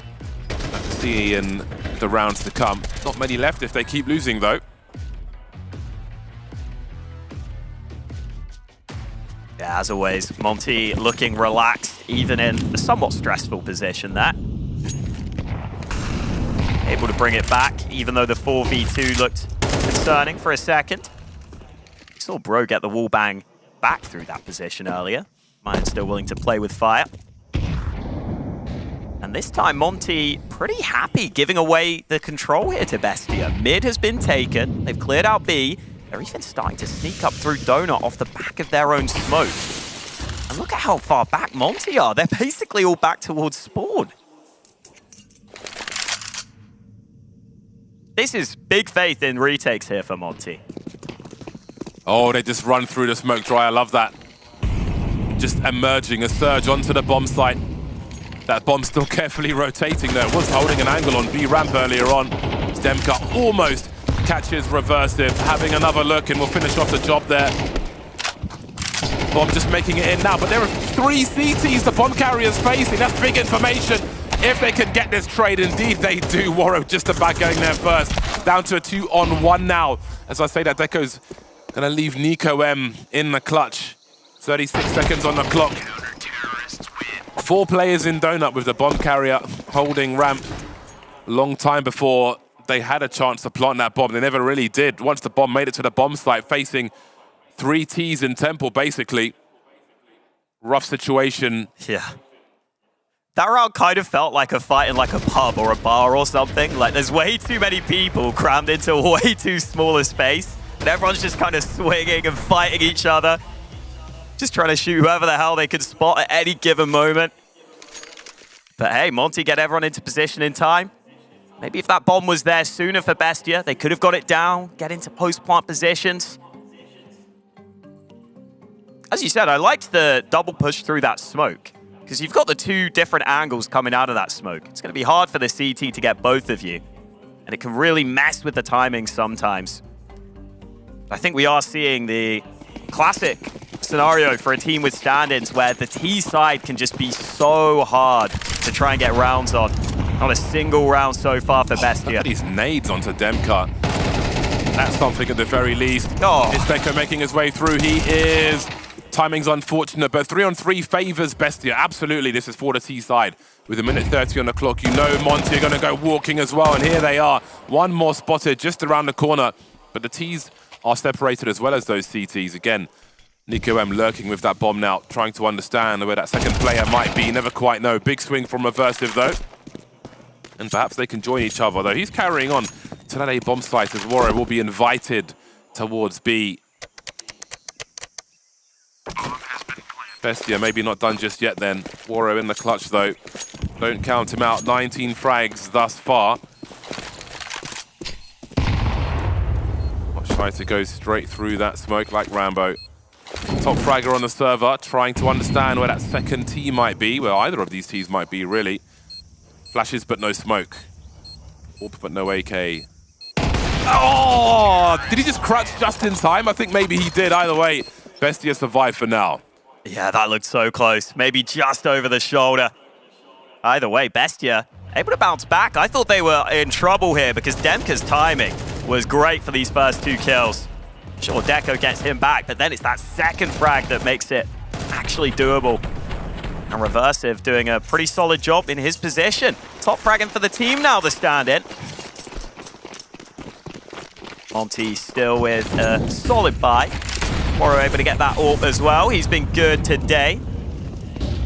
Let's see in the rounds to come. Not many left if they keep losing though. Yeah, as always, Monte looking relaxed, even in a somewhat stressful position there. Able to bring it back, even though the 4v2 looked concerning for a second. Saw Bro get the wall bang back through that position earlier. Mayan still willing to play with fire. And this time, Monte pretty happy giving away the control here to Bestia. Mid has been taken. They've cleared out B. They're even starting to sneak up through Donut off the back of their own smoke. And look at how far back Monte are. They're basically all back towards spawn. This is big faith in retakes here for Monte. Oh, they just run through the smoke dry. I love that. Just emerging, a surge onto the bomb site. That bomb still carefully rotating there. Was holding an angle on B ramp earlier on. Demka almost catches Reversive, having another look, and we'll finish off the job there. Bomb just making it in now, but there are 3 CTs the bomb carrier's facing. That's big information. If they can get this trade, indeed they do. Waro just about going there first. Down to a 2-on-1 now. As I say that, Deco's gonna leave Nico M in the clutch. 36 seconds on the clock. 4 players in Donut with the bomb carrier holding ramp. Long time before they had a chance to plant that bomb. They never really did. Once the bomb made it to the bomb site, facing 3 Ts in Temple, basically. Rough situation. Yeah. That round kind of felt like a fight in like a pub or a bar or something. Like there's way too many people crammed into a way too small a space. And everyone's just kind of swinging and fighting each other. Just trying to shoot whoever the hell they could spot at any given moment. But hey, Monte get everyone into position in time. Maybe if that bomb was there sooner for Bestia, they could have got it down, get into post-plant positions. As you said, I liked the double push through that smoke, because you've got the 2 different angles coming out of that smoke. It's going to be hard for the CT to get both of you, and it can really mess with the timing sometimes. I think we are seeing the classic scenario for a team with stand-ins where the T side can just be so hard to try and get rounds on. Not a single round so far for Bestia. Look at these nades onto Demka. That's something at the very least. Oh. Is Deco making his way through? He is. Timing's unfortunate, but 3-on-3 favors Bestia. Absolutely, this is for the T side. With a minute 30 on the clock, you know Monte are going to go walking as well, and here they are. One more spotted just around the corner, but the Ts are separated as well as those CTs. Again, Nico M lurking with that bomb now, trying to understand where that second player might be. Never quite know. Big swing from Reversive, though. And perhaps they can join each other, though. He's carrying on to that A bomb site as Waro will be invited towards B. Bestia maybe not done just yet then. Waro in the clutch, though. Don't count him out. 19 frags thus far. Not shy to go straight through that smoke like Rambo. Top fragger on the server, trying to understand where that second T might be, where either of these Ts might be, really. Flashes, but no smoke. Orp, but no AK. Oh! Did he just crouch just in time? I think maybe he did. Either way, Bestia survived for now. Yeah, that looked so close. Maybe just over the shoulder. Either way, Bestia able to bounce back. I thought they were in trouble here because Demka's timing was great for these first 2 kills. Sure, Deco gets him back, but then it's that second frag that makes it actually doable. And Reversive doing a pretty solid job in his position. Top fragging for the team now, the stand-in. Monte still with a solid buy. Moro able to get that AWP as well. He's been good today.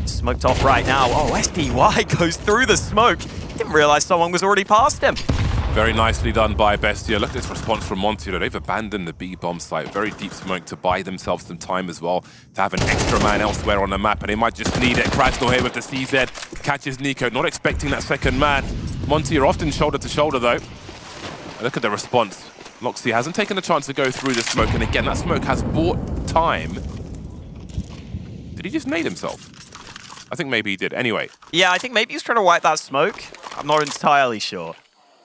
Smoked off right now. Oh, SDY goes through the smoke. Didn't realize someone was already past him. Very nicely done by Bestia. Look at this response from Monte. They've abandoned the B bomb site. Very deep smoke to buy themselves some time as well, to have an extra man elsewhere on the map, and they might just need it. Krasnal here with the CZ. Catches Nico, not expecting that second man. Monte are often shoulder to shoulder though. Look at the response. Loxy hasn't taken the chance to go through the smoke, and again, that smoke has bought time. Did he just nade himself? I think maybe he did. Anyway. Yeah, I think maybe he's trying to wipe that smoke. I'm not entirely sure.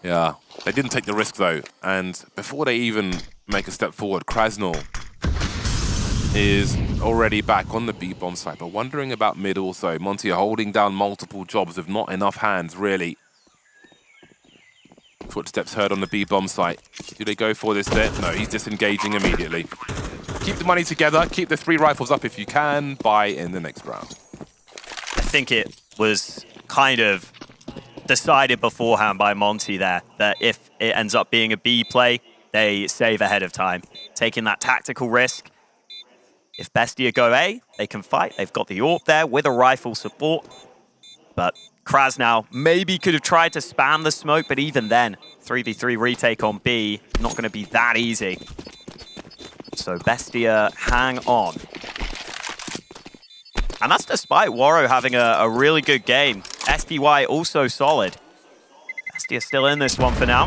Yeah, they didn't take the risk though, and before they even make a step forward, Krasnal is already back on the B-bomb site, but wondering about mid also. Monte are holding down multiple jobs with not enough hands, really. Footsteps heard on the B-bomb site. Do they go for this bit? No, he's disengaging immediately. Keep the money together, keep the 3 rifles up if you can, buy in the next round. I think it was kind of decided beforehand by Monte there that if it ends up being a B play, they save ahead of time, taking that tactical risk. If Bestia go A, they can fight. They've got the AWP there with a rifle support. But Krasnal maybe could have tried to spam the smoke, but even then, 3v3 retake on B, not going to be that easy. So Bestia hang on. And that's despite Waro having a really good game. SDY also solid. Bestia still in this one for now.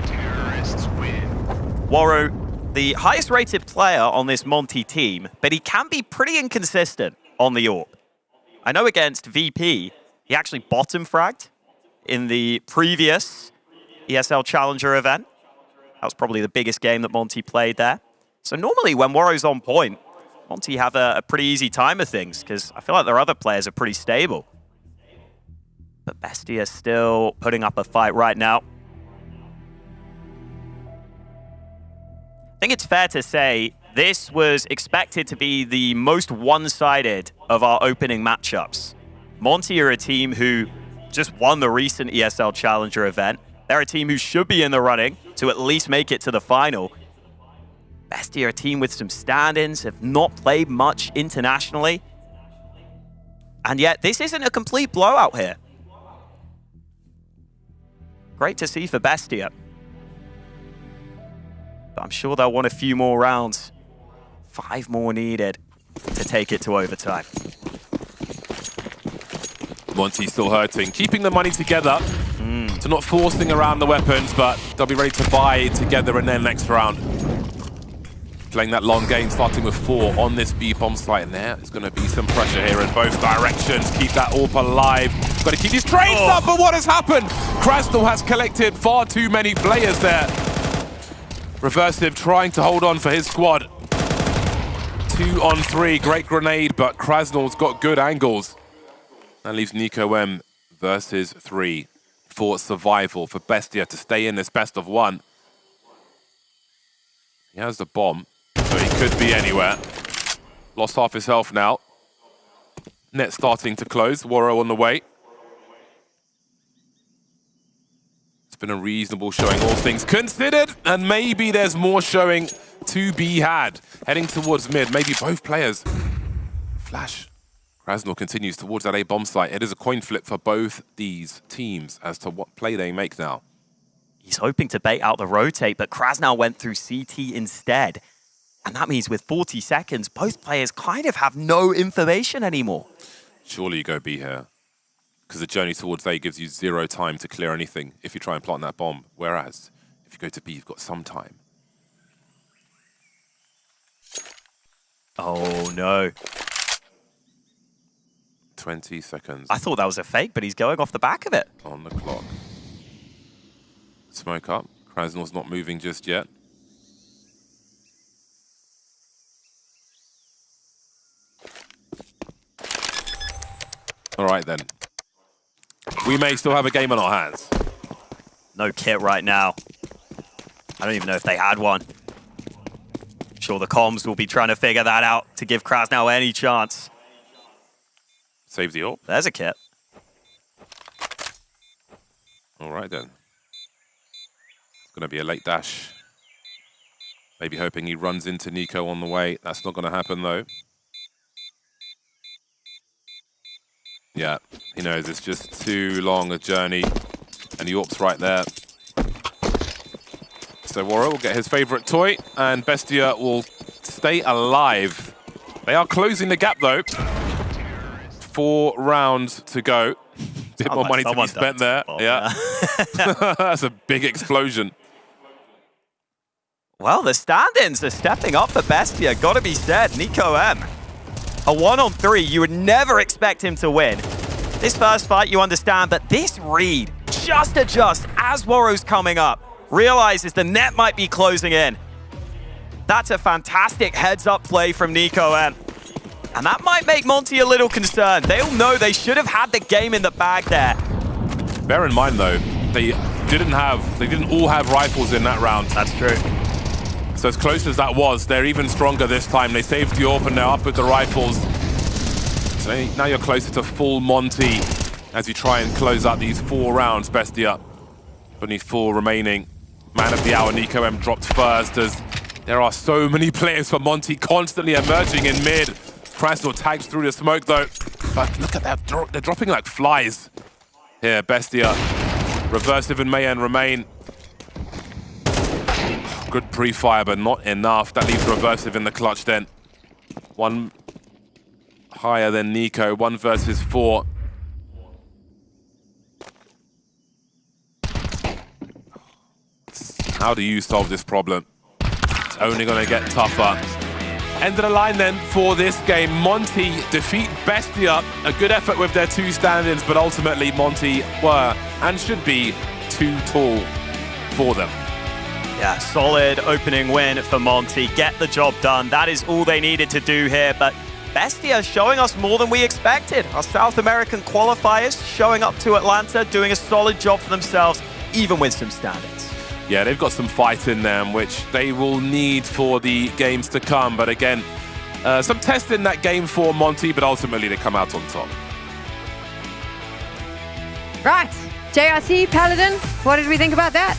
Waro, the highest rated player on this Monte team, but he can be pretty inconsistent on the AWP. I know against VP, he actually bottom fragged in the previous ESL Challenger event. That was probably the biggest game that Monte played there. So normally when Waro's on point, Monte have a pretty easy time of things because I feel like their other players are pretty stable. But Bestia still putting up a fight right now. I think it's fair to say this was expected to be the most one-sided of our opening matchups. Monte are a team who just won the recent ESL Challenger event. They're a team who should be in the running to at least make it to the final. Bestia are a team with some stand-ins, have not played much internationally. And yet, this isn't a complete blowout here. Great to see for Bestia. But I'm sure they'll want a few more rounds. 5 more needed to take it to overtime. Monte still hurting, keeping the money together. So not forcing around the weapons, but they'll be ready to buy together in their next round. Playing that long game, starting with 4 on this B-bomb site, and there's going to be some pressure here in both directions. Keep that AWP alive. Got to keep these trades up, but what has happened? Krasnal has collected far too many players there. Reversive trying to hold on for his squad. 2 on 3, great grenade, but Krasnal's got good angles. That leaves Nico M versus 3 for survival, for Bestia to stay in this best of 1. He has the bomb, so he could be anywhere. Lost half his health now. Net starting to close, Waro on the way. It's been a reasonable showing, all things considered, and maybe there's more showing to be had. Heading towards mid, maybe both players. Flash. Krasnal continues towards that A bomb site. It is a coin flip for both these teams as to what play they make now. He's hoping to bait out the rotate, but Krasnal went through CT instead. And that means with 40 seconds, both players kind of have no information anymore. Surely you go B here, because the journey towards A gives you 0 time to clear anything if you try and plant that bomb. Whereas, if you go to B, you've got some time. Oh, no. 20 seconds. I thought that was a fake, but he's going off the back of it. On the clock. Smoke up. Krasnal's not moving just yet. All right, then. We may still have a game on our hands. No kit right now. I don't even know if they had one. I'm sure the comms will be trying to figure that out to give Krasnal any chance. Save the AWP. There's a kit. All right, then. It's going to be a late dash. Maybe hoping he runs into Nico on the way. That's not going to happen, though. Yeah, he knows it's just too long a journey. And York's right there. So Waro will get his favorite toy, and Bestia will stay alive. They are closing the gap, though. 4 rounds to go. Bit more money to be spent there. Yeah. That's a big explosion. Well, the stand-ins are stepping up for Bestia, gotta be said. Nico M, a 1-on-3, you would never expect him to win. This first fight, you understand, but this read, just adjust as Waro's coming up, realizes the net might be closing in. That's a fantastic heads-up play from Nico M. And that might make Monte a little concerned. They'll know they should have had the game in the bag there. Bear in mind, though, they didn't all have rifles in that round. That's true. So as close as that was, they're even stronger this time. They saved York and they're up with the rifles. So now you're closer to full Monte as you try and close out these 4 rounds. Bestia, only 4 remaining. Man of the hour, Nico M dropped first as there are so many players for Monte constantly emerging in mid. Crystal tags through the smoke though. But look at that, they're dropping like flies. Here, Bestia, Reversive and Mayen remain. Good pre-fire, but not enough. That leaves Reversive in the clutch then. 1 higher than Nico, 1 versus 4. How do you solve this problem? It's only going to get tougher. End of the line then for this game. Monte defeat Bestia. A good effort with their 2 stand-ins, but ultimately Monte were and should be too tall for them. Yeah, solid opening win for Monte. Get the job done. That is all they needed to do here. But Bestia showing us more than we expected. Our South American qualifiers showing up to Atlanta, doing a solid job for themselves, even with some stand-ins. Yeah, they've got some fight in them, which they will need for the games to come. But again, some test in that game for Monte, but ultimately they come out on top. Right, JRT, Paladin, what did we think about that?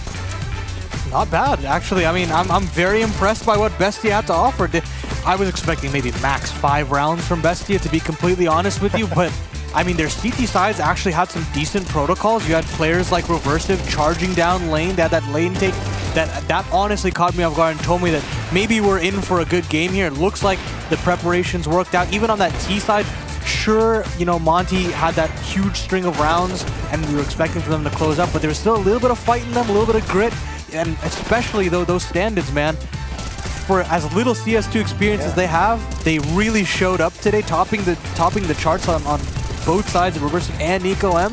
Not bad, actually. I mean, I'm very impressed by what Bestia had to offer. I was expecting maybe max 5 rounds from Bestia, to be completely honest with you, but I mean, their CT sides actually had some decent protocols. You had players like Reversive charging down lane. They had that lane take. That honestly caught me off guard and told me that maybe we're in for a good game here. It looks like the preparations worked out. Even on that T side, sure, you know, Monte had that huge string of rounds and we were expecting for them to close up, but there was still a little bit of fight in them, a little bit of grit, and especially though those stand-ins, man. For as little CS2 experience as they have, they really showed up today, topping the charts on both sides of Reversive and Nico M.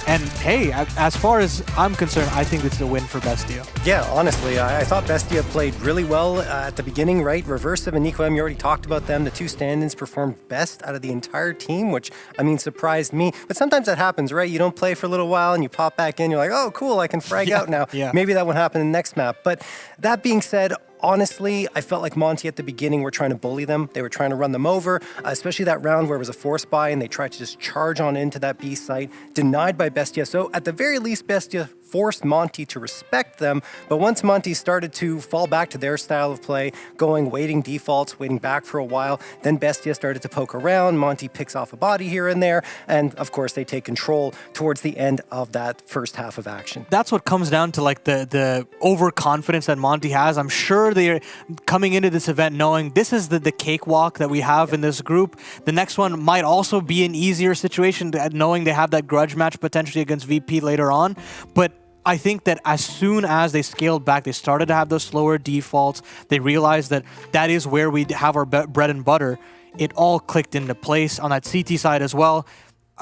And hey, as far as I'm concerned, I think it's a win for Bestia. Yeah, honestly, I thought Bestia played really well at the beginning, right? Reversive and Nico M, you already talked about them. The 2 stand-ins performed best out of the entire team, which, I mean, surprised me. But sometimes that happens, right? You don't play for a little while and you pop back in, you're like, oh, cool, I can frag out now. Yeah. Maybe that won't happen in the next map. But that being said, honestly, I felt like Monte at the beginning were trying to bully them. They were trying to run them over, especially that round where it was a force buy and they tried to just charge on into that B site, denied by Bestia. So at the very least, Bestia forced Monte to respect them. But once Monte started to fall back to their style of play, waiting defaults, waiting back for a while, then Bestia started to poke around. Monte picks off a body here and there. And of course, they take control towards the end of that first half of action. That's what comes down to, like, the overconfidence that Monte has. I'm sure they're coming into this event knowing this is the cakewalk that we have in this group. The next one might also be an easier situation, knowing they have that grudge match potentially against VP later on. But I think that as soon as they scaled back, they started to have those slower defaults. They realized that that is where we have our bread and butter. It all clicked into place on that CT side as well.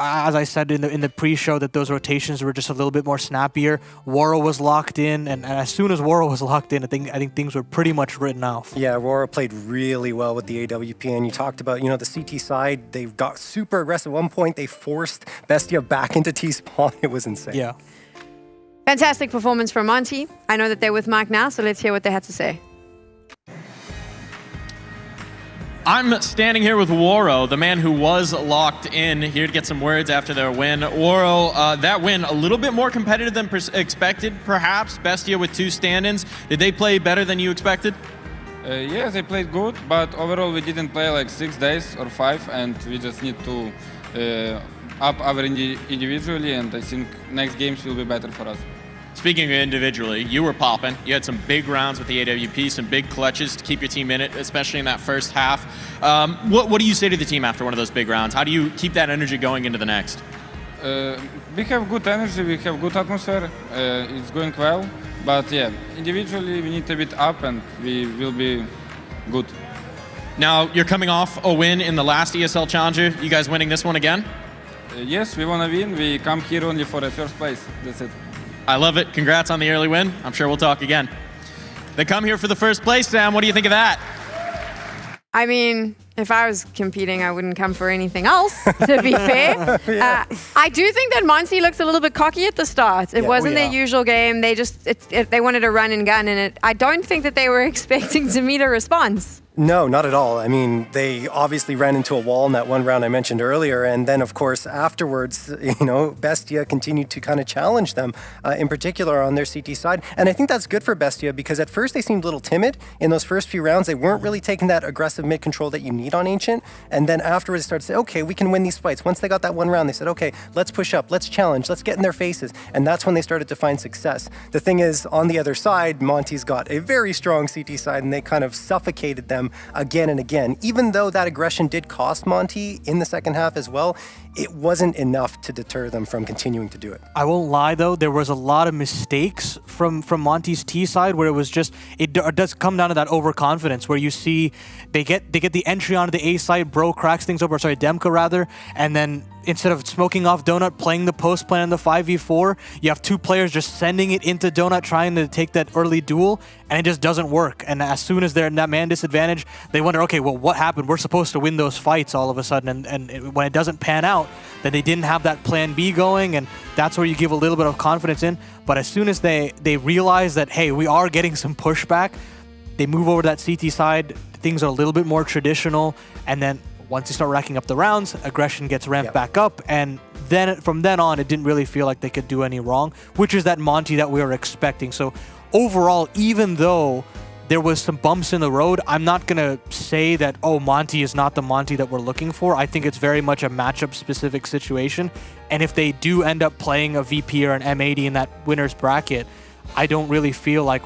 As I said in the pre-show, that those rotations were just a little bit more snappier. Waro was locked in, and as soon as Waro was locked in, I think things were pretty much written off. Yeah, Waro played really well with the AWP, and you talked about, you know, the CT side. They got super aggressive. At one point, they forced Bestia back into T-spawn. It was insane. Yeah. Fantastic performance from Monte. I know that they're with Mike now, so let's hear what they had to say. I'm standing here with Waro, the man who was locked in, here to get some words after their win. Waro, that win a little bit more competitive than expected, perhaps. Bestia with 2 stand-ins. Did they play better than you expected? Yes, they played good, but overall we didn't play like 6 days or 5, and we just need to up our individually, and I think next games will be better for us. Speaking of individually, you were popping. You had some big rounds with the AWP, some big clutches to keep your team in it, especially in that first half. What do you say to the team after one of those big rounds? How do you keep that energy going into the next? We have good energy, we have good atmosphere, it's going well, but yeah, individually we need a bit up and we will be good. Now, you're coming off a win in the last ESL Challenger. You guys winning this one again? Yes, we want to win. We come here only for the first place. That's it. I love it. Congrats on the early win. I'm sure we'll talk again. They come here for the first place, Sam. What do you think of that? I mean, if I was competing, I wouldn't come for anything else, to be fair. Yeah. I do think that Monte looked a little bit cocky at the start. It wasn't their usual game. They just, they wanted to run and gun in it. I don't think that they were expecting to meet a response. No, not at all. I mean, they obviously ran into a wall in that one round I mentioned earlier, and then, of course, afterwards, Bestia continued to kind of challenge them, in particular on their CT side. And I think that's good for Bestia because at first they seemed a little timid in those first few rounds. They weren't really taking that aggressive mid control that you need on Ancient. And then afterwards, they started to say, okay, we can win these fights. Once they got that one round, they said, okay, let's push up, let's challenge, let's get in their faces. And that's when they started to find success. The thing is, on the other side, Monte's got a very strong CT side, and they kind of suffocated them again and again. Even though that aggression did cost Monte in the second half as well, it wasn't enough to deter them from continuing to do it. I won't lie though, there was a lot of mistakes from Monte's T side where it was just, it does come down to that overconfidence where you see they get the entry onto the A side, Bro cracks things over, sorry, Demka rather, and then instead of smoking off Donut, playing the post plan in the 5v4, you have two players just sending it into Donut, trying to take that early duel, and it just doesn't work. And as soon as they're in that man disadvantage, they wonder, okay, well, what happened? We're supposed to win those fights all of a sudden, and when it doesn't pan out, then they didn't have that plan B going, and that's where you give a little bit of confidence in. But as soon as they realize that, hey, we are getting some pushback, they move over to that CT side, things are a little bit more traditional, and then once you start racking up the rounds, aggression gets ramped back up, and then from then on, it didn't really feel like they could do any wrong, which is that Monte that we were expecting. So overall, even though there was some bumps in the road, I'm not going to say that, oh, Monte is not the Monte that we're looking for. I think it's very much a matchup-specific situation, and if they do end up playing a VP or an M80 in that winner's bracket, I don't really feel like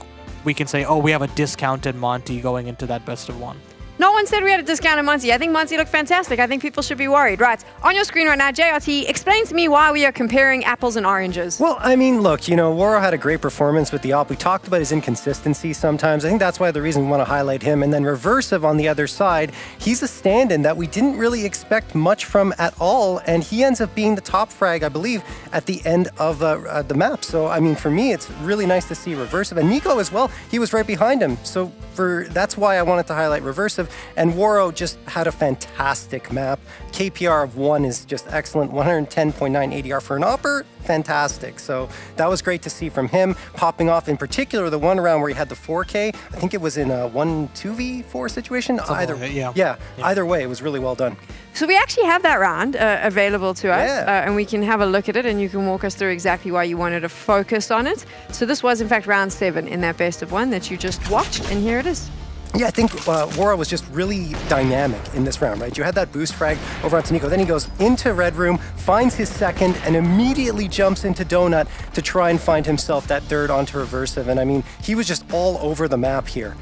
we can say, oh, we have a discounted Monte going into that best of one. No one said we had a discounted Monte. I think Monte looked fantastic. I think people should be worried. Right, on your screen right now, JRT, explain to me why we are comparing apples and oranges. Well, I mean, look, Woro had a great performance with the AWP. We talked about his inconsistency sometimes. I think that's why the reason we want to highlight him. And then Reversive on the other side, he's a stand-in that we didn't really expect much from at all. And he ends up being the top frag, I believe, at the end of the map. So, I mean, for me, it's really nice to see Reversive. And Nico as well, he was right behind him. So that's why I wanted to highlight Reversive. And Woro just had a fantastic map. KPR of 1 is just excellent. 110.9 ADR for an AWPer, fantastic. So that was great to see from him. Popping off in particular the one round where he had the 4K. I think it was in a 1-2v4 situation. Either way, it was really well done. So we actually have that round available to us, and we can have a look at it, and you can walk us through exactly why you wanted to focus on it. So this was, in fact, round 7 in that best of 1 that you just watched, and here it is. Yeah, I think Woro was just really dynamic in this round, right? You had that boost frag over onto Nico. Then he goes into Red Room, finds his second, and immediately jumps into Donut to try and find himself that third onto Reversive. And I mean, he was just all over the map here.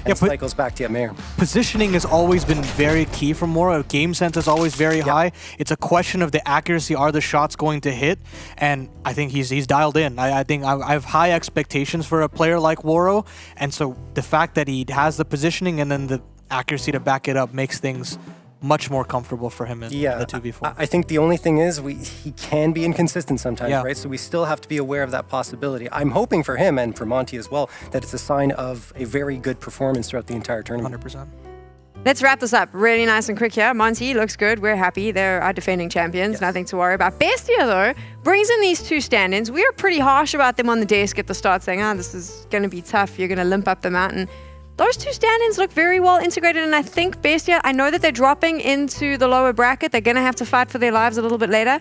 And cycles back to Mayor. Positioning has always been very key for Woro. Game sense is always very high. It's a question of the accuracy. Are the shots going to hit? And I think he's dialed in. I think I have high expectations for a player like Woro. And so the fact that he has the positioning and then the accuracy to back it up makes things much more comfortable for him in the 2v4. I think the only thing is he can be inconsistent sometimes, right? So we still have to be aware of that possibility. I'm hoping for him and for Monte as well that it's a sign of a very good performance throughout the entire tournament. 100%. Let's wrap this up really nice and quick here. Monte looks good. We're happy. They're our defending champions. Nothing to worry about. Bestia, though, brings in these two stand-ins. We were pretty harsh about them on the desk at the start, saying, this is going to be tough. You're going to limp up the mountain. Those two stand-ins look very well integrated, and I think Bestia, I know that they're dropping into the lower bracket. They're going to have to fight for their lives a little bit later.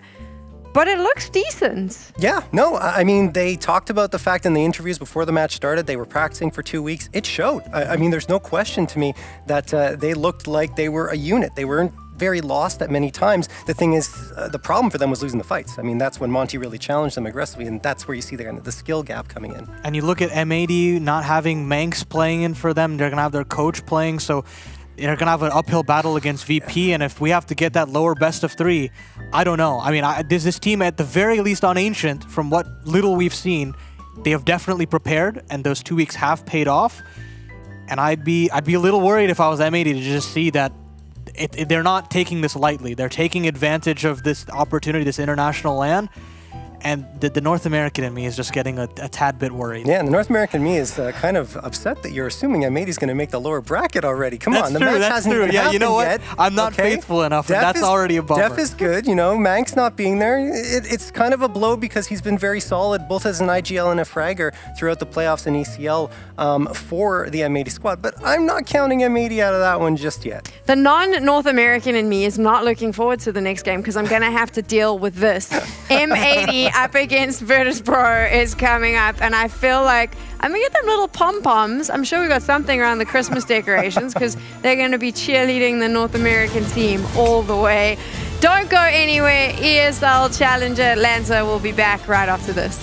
but it looks decent. Yeah, no, I mean, they talked about the fact in the interviews before the match started, they were practicing for 2 weeks. It showed. I mean, there's no question to me that they looked like they were a unit. They weren't very lost at many times. The thing is, the problem for them was losing the fights. I mean, that's when Monte really challenged them aggressively, and that's where you see the skill gap coming in. And you look at M80 not having Manx playing in for them. They're going to have their coach playing, so they're going to have an uphill battle against VP, and if we have to get that lower best of 3, I don't know. I mean, this team, at the very least on Ancient, from what little we've seen, they have definitely prepared, and those 2 weeks have paid off. And I'd be a little worried if I was M80 to just see that they're not taking this lightly. They're taking advantage of this opportunity, this international LAN. And the North American in me is just getting a tad bit worried. Yeah, and the North American in me is kind of upset that you're assuming M80 is going to make the lower bracket already. Come on, the match hasn't even happened you know what? yet. I'm not faithful enough, and that's already a bummer. Def is good, you know, Manx not being there. It's kind of a blow because he's been very solid, both as an IGL and a fragger throughout the playoffs in ECL for the M80 squad. But I'm not counting M80 out of that one just yet. The non-North American in me is not looking forward to the next game because I'm going to have to deal with this. M80 up against Virtus.Pro is coming up, and I feel like I'm going to get them little pom-poms. I'm sure we got something around the Christmas decorations because they're going to be cheerleading the North American team all the way. Don't go anywhere. ESL Challenger Atlanta will be back right after this.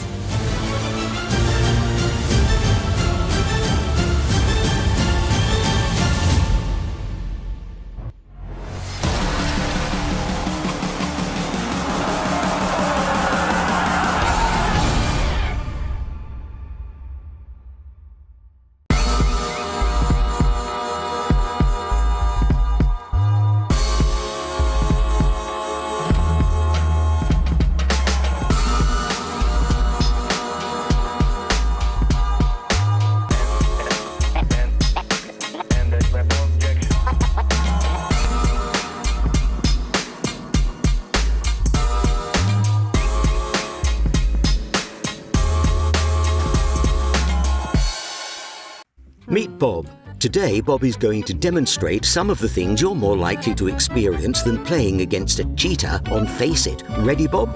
Meet Bob. Today, Bob is going to demonstrate some of the things you're more likely to experience than playing against a cheater on Faceit. Ready, Bob?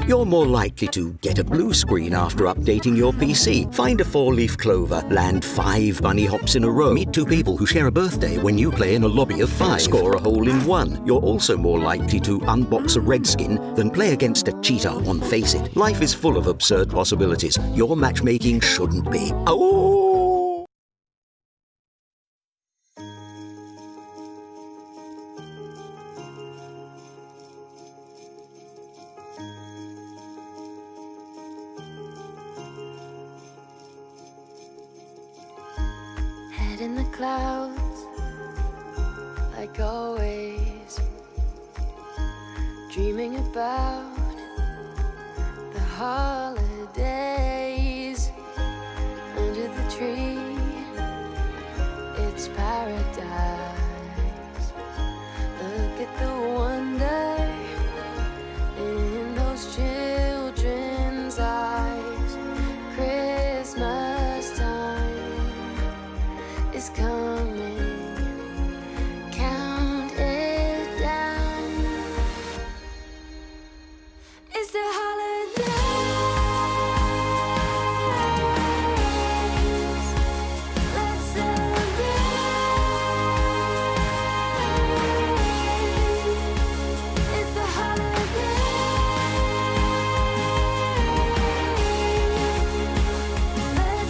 You're more likely to get a blue screen after updating your PC, find a 4-leaf clover, land 5 bunny hops in a row, meet 2 people who share a birthday when you play in a lobby of 5, score a hole in 1. You're also more likely to unbox a redskin than play against a cheater on Faceit. Life is full of absurd possibilities. Your matchmaking shouldn't be. Oh! Head in the clouds, like always, dreaming about the holidays. Under the tree, it's paradise. Look at the wonder in those children's eyes. Christmas time is coming, count it down. It's the holidays. Let's celebrate. It's the holidays. Let's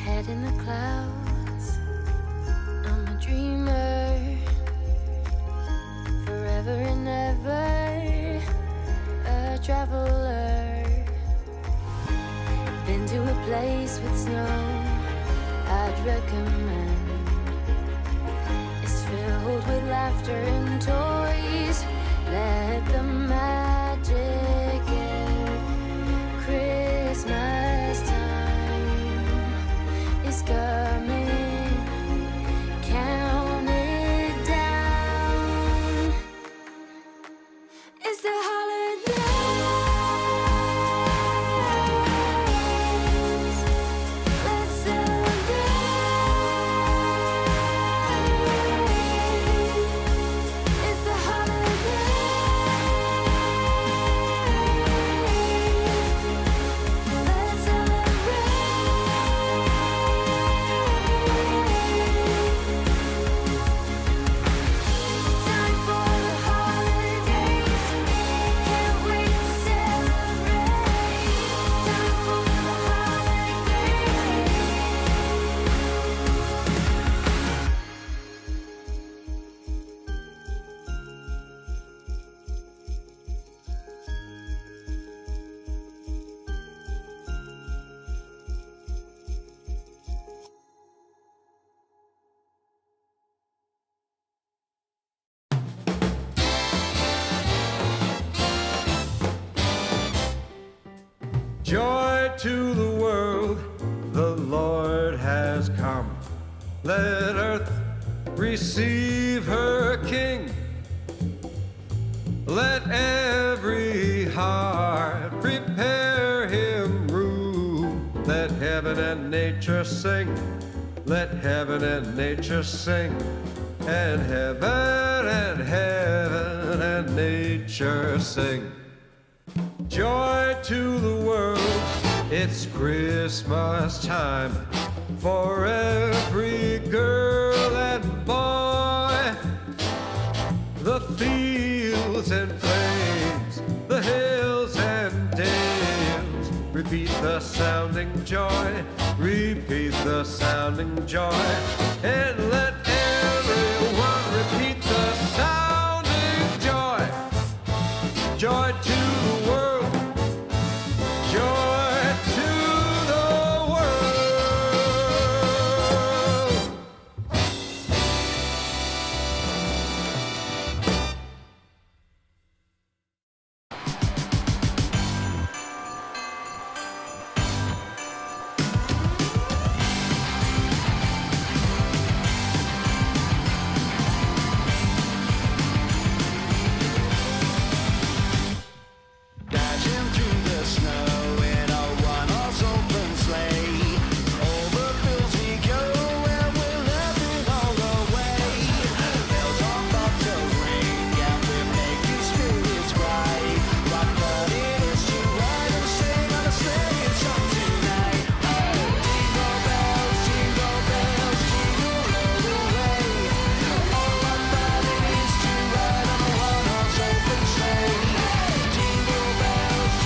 head in the clouds, I'm a dreamer, forever and ever, a traveler. Been to a place with snow, I'd recommend. It's filled with laughter and toys, let the magic in. Christmas time is coming, count it down. Joy to the world, the Lord has come. Let earth receive her King. Let every heart prepare him room. Let heaven and nature sing. Let heaven and nature sing. And heaven and nature sing. Joy to the world, it's Christmas time for every girl and boy. The fields and plains, the hills and dales, repeat the sounding joy, repeat the sounding joy, and let everyone repeat the sounding joy. Joy to the world, joy to the world. Dashing through the snow in a one-horse open sleigh. Over fields we go and we're laughing all the way. Bells on bobtails ring and we make your spirits bright. Rock the is to ride and sing on a sleighing song tonight. Jingle bells, jingle all the way. Oh, what fun it is to ride on a one-horse open sleigh. Jingle bells,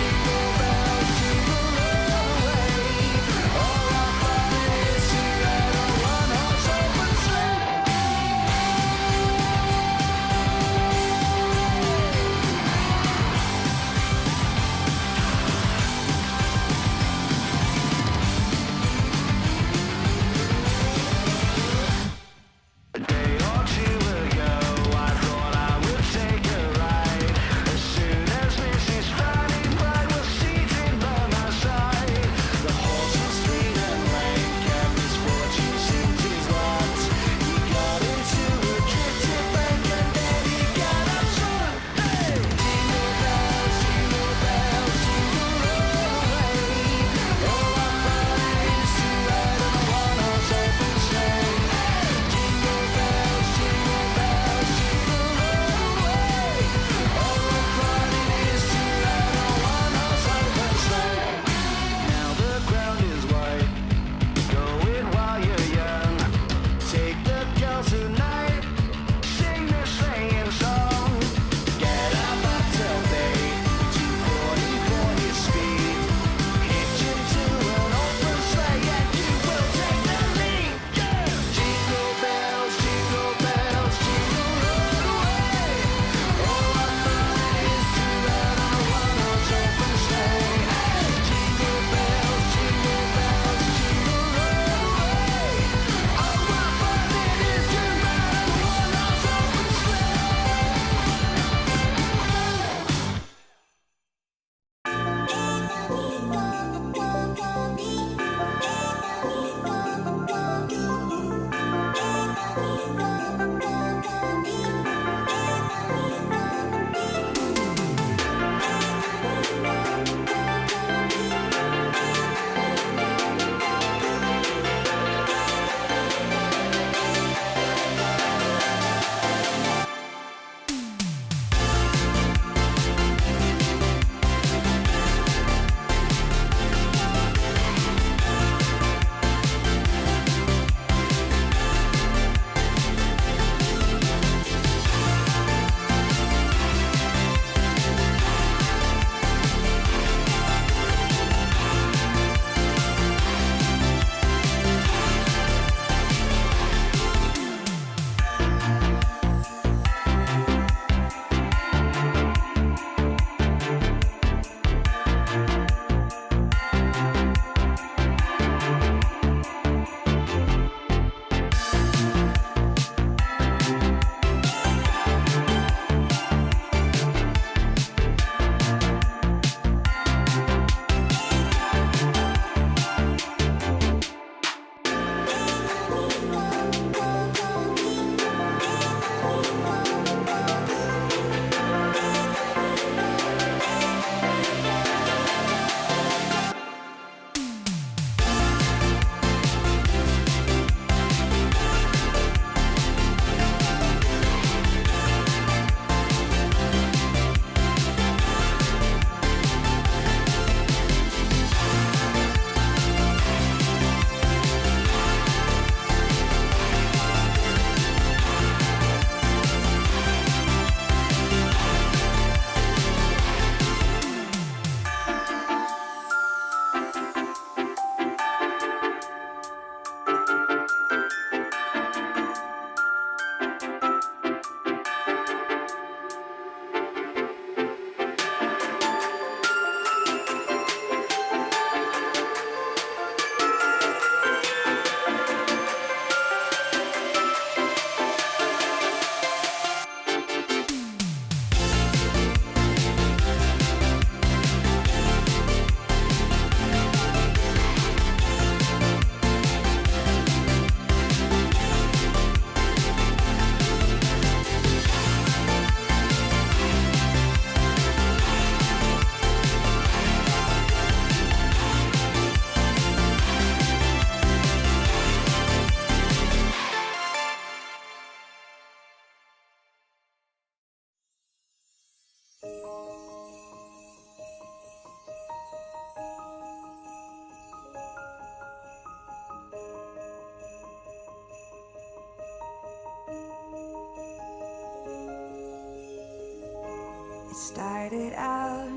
Started out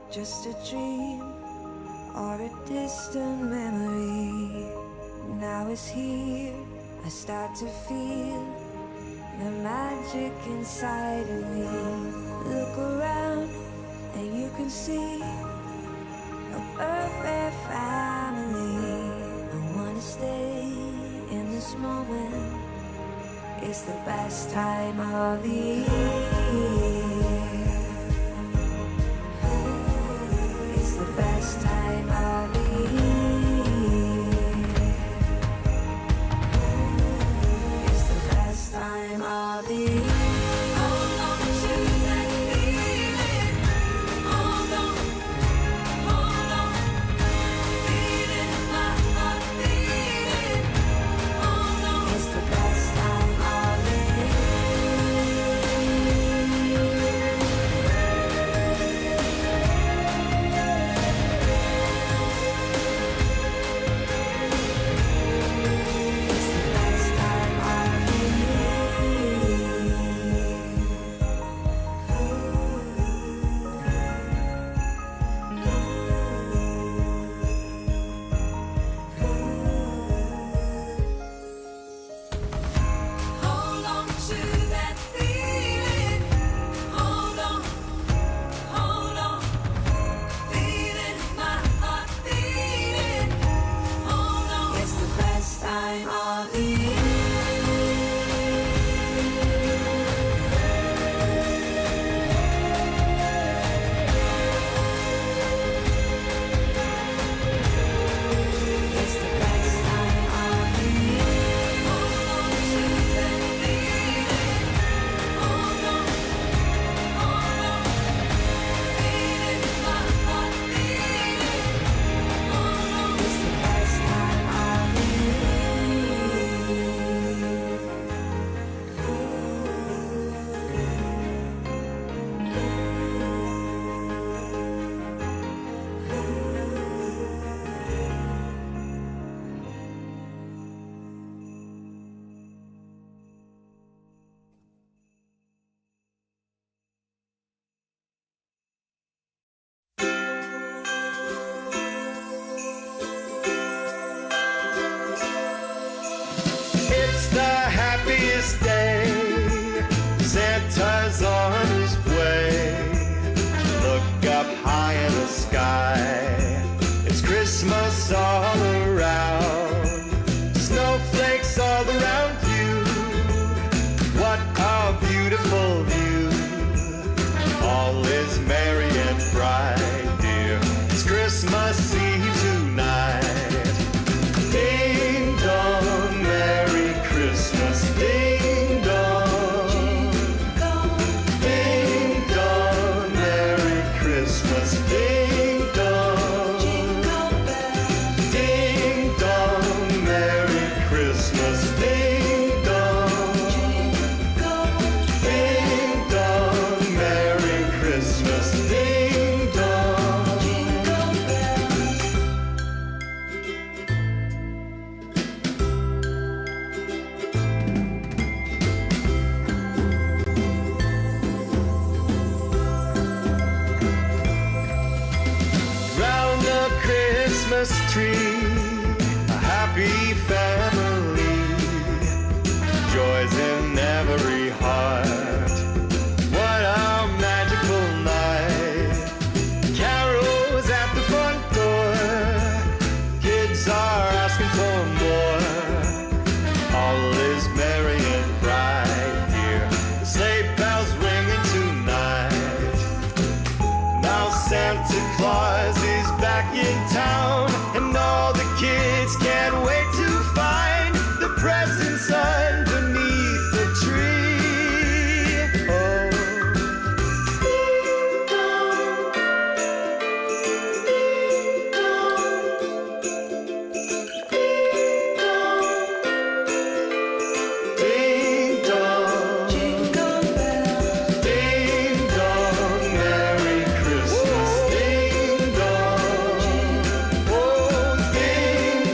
just a dream or a distant memory. Now it's here, I start to feel the magic inside of me. Look around and you can see a perfect family. I wanna stay in this moment. It's the best time of the year. It's the best time of the year. It's the best time of the year. Hold on to that feeling. Hold on, hold on. Feeling my heart beating. Hold on. It's the best time of the Hold on to that feeling. Hold on, hold on. Feeling my heart beating. Hold on. It's the best time of the year. It's the best time of the year. Hold on to that feeling. Hold on, hold on. Feeling my heart beating. Hold on. It's the best time of the It's the happiest day. Santa's on his way. Look up high in the sky. It's Christmas all around. Snowflakes all around you. What a beautiful view. All is merry and bright, dear. It's Christmas Eve tonight. Ding dong, Merry Christmas, ding dong. Ding dong, Merry Christmas, ding dong. Ding dong, Merry Christmas, ding dong. Ding dong, Merry Christmas, ding dong. Round the Christmas tree, a happy family, joys in every heart. What a magical night. Carols at the front door, kids are asking for more. All is merry and bright here. The sleigh bells ringing tonight. Now Santa Claus is back in town, and all the kids can't wait to find the presents underneath the tree. Oh. Ding dong, ding dong, ding dong, ding dong. Ding dong, Merry Christmas, ding dong. Oh, ding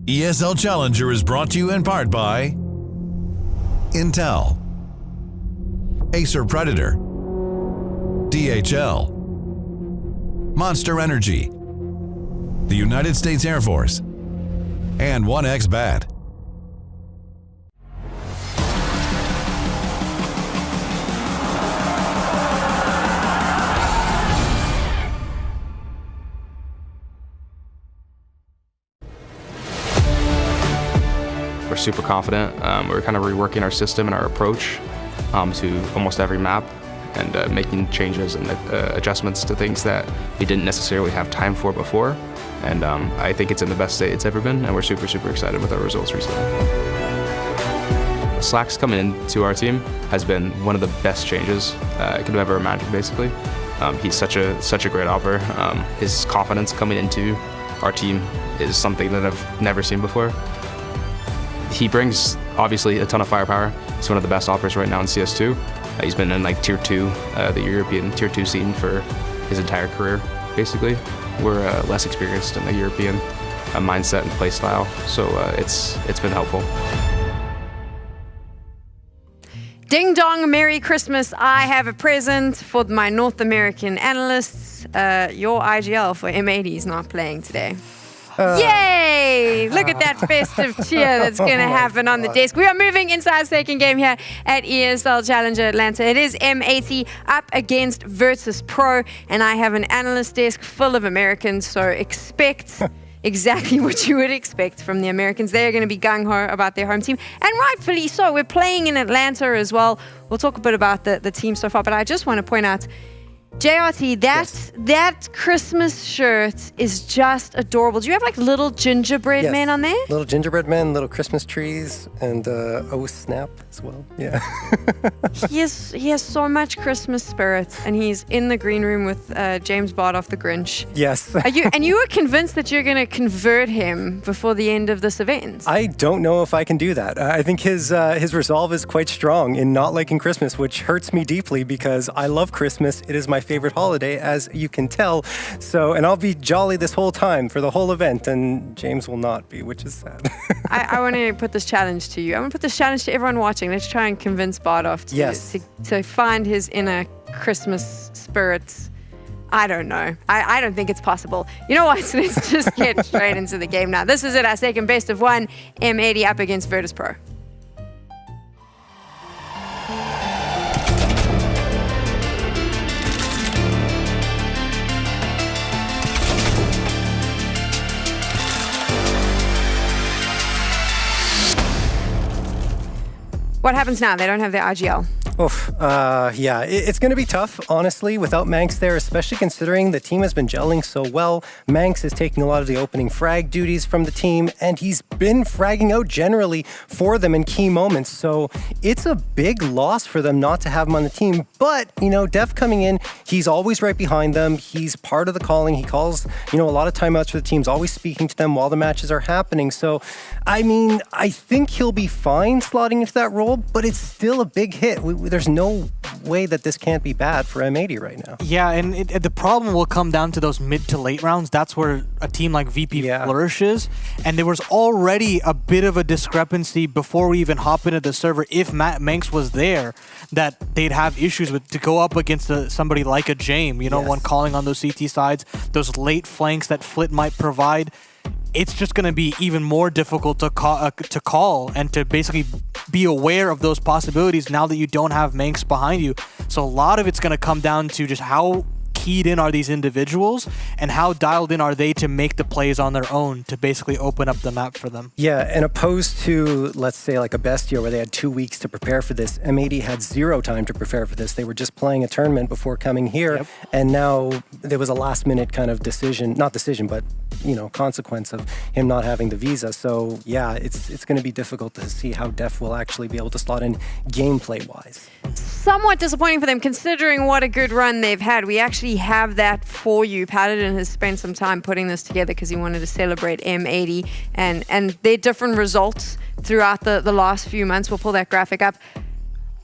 ESL Challenger is brought to you in part by Intel, Acer Predator, DHL, Monster Energy, the United States Air Force, and 1xBet. We're super confident. We're kind of reworking our system and our approach to almost every map and making changes and adjustments to things that we didn't necessarily have time for before. And I think it's in the best state it's ever been, and we're super, super excited with our results recently. Slack's coming into our team has been one of the best changes I could have ever imagined, basically. He's such a great opper. His confidence coming into our team is something that I've never seen before. He brings, obviously, a ton of firepower. He's one of the best operators right now in CS2. He's been in like Tier 2, the European Tier 2 scene for his entire career, basically. We're less experienced in the European mindset and play style, so it's been helpful. Ding dong, Merry Christmas. I have a present for my North American analysts. Your IGL for M80 is not playing today. Yay! Look at that festive cheer that's going to happen on the desk. We are moving into our second game here at ESL Challenger Atlanta. It is M80 up against Virtus.Pro, and I have an analyst desk full of Americans, so expect exactly what you would expect from the Americans. They're going to be gung-ho about their home team, and rightfully so. We're playing in Atlanta as well. We'll talk a bit about the team so far, but I just want to point out, JRT, that Christmas shirt is just adorable. Do you have like little gingerbread men on there? Little gingerbread men, little Christmas trees, and oh snap as well. Yeah. He has so much Christmas spirit, and he's in the green room with James Bardoff the Grinch. Yes. You were convinced that you're going to convert him before the end of this event. I don't know if I can do that. I think his resolve is quite strong in not liking Christmas, which hurts me deeply because I love Christmas. It is my favorite holiday, as you can tell. So, and I'll be jolly this whole time for the whole event, and James will not be, which is sad. I want to put this challenge to you. I want to put this challenge to everyone watching. Let's try and convince Bardoff to find his inner Christmas spirit. I don't know. I don't think it's possible. You know what? Let's just get straight into the game now. This is it, our second best of one. M80 up against Virtus.Pro. What happens now? They don't have their IGL. Oof. Yeah, it's going to be tough, honestly, without Manx there, especially considering the team has been gelling so well. Manx is taking a lot of the opening frag duties from the team, and he's been fragging out generally for them in key moments. So it's a big loss for them not to have him on the team. But, you know, Dev coming in, he's always right behind them. He's part of the calling. He calls, you know, a lot of timeouts for the teams, always speaking to them while the matches are happening. So, I mean, I think he'll be fine slotting into that role, but it's still a big hit. There's no way that this can't be bad for M80 right now. Yeah, and the problem will come down to those mid to late rounds. That's where a team like VP flourishes. And there was already a bit of a discrepancy before we even hop into the server. If Manx was there, that they'd have issues with to go up against somebody like a James, you know, one calling on those CT sides, those late flanks that Flit might provide. It's just going to be even more difficult to call and to basically be aware of those possibilities now that you don't have Manx behind you. So a lot of it's going to come down to just how keyed in are these individuals and how dialed in are they to make the plays on their own to basically open up the map for them. Yeah, and opposed to, let's say, like a Bestia where they had 2 weeks to prepare for this, M80 had 0 time to prepare for this. They were just playing a tournament before coming here, and now there was a last-minute kind of but, you know, consequence of him not having the visa. So, yeah, it's going to be difficult to see how Def will actually be able to slot in gameplay-wise. Somewhat disappointing for them, considering what a good run they've had. We actually have that for you. Paladin has spent some time putting this together because he wanted to celebrate M80 and their different results throughout the last few months. We'll pull that graphic up.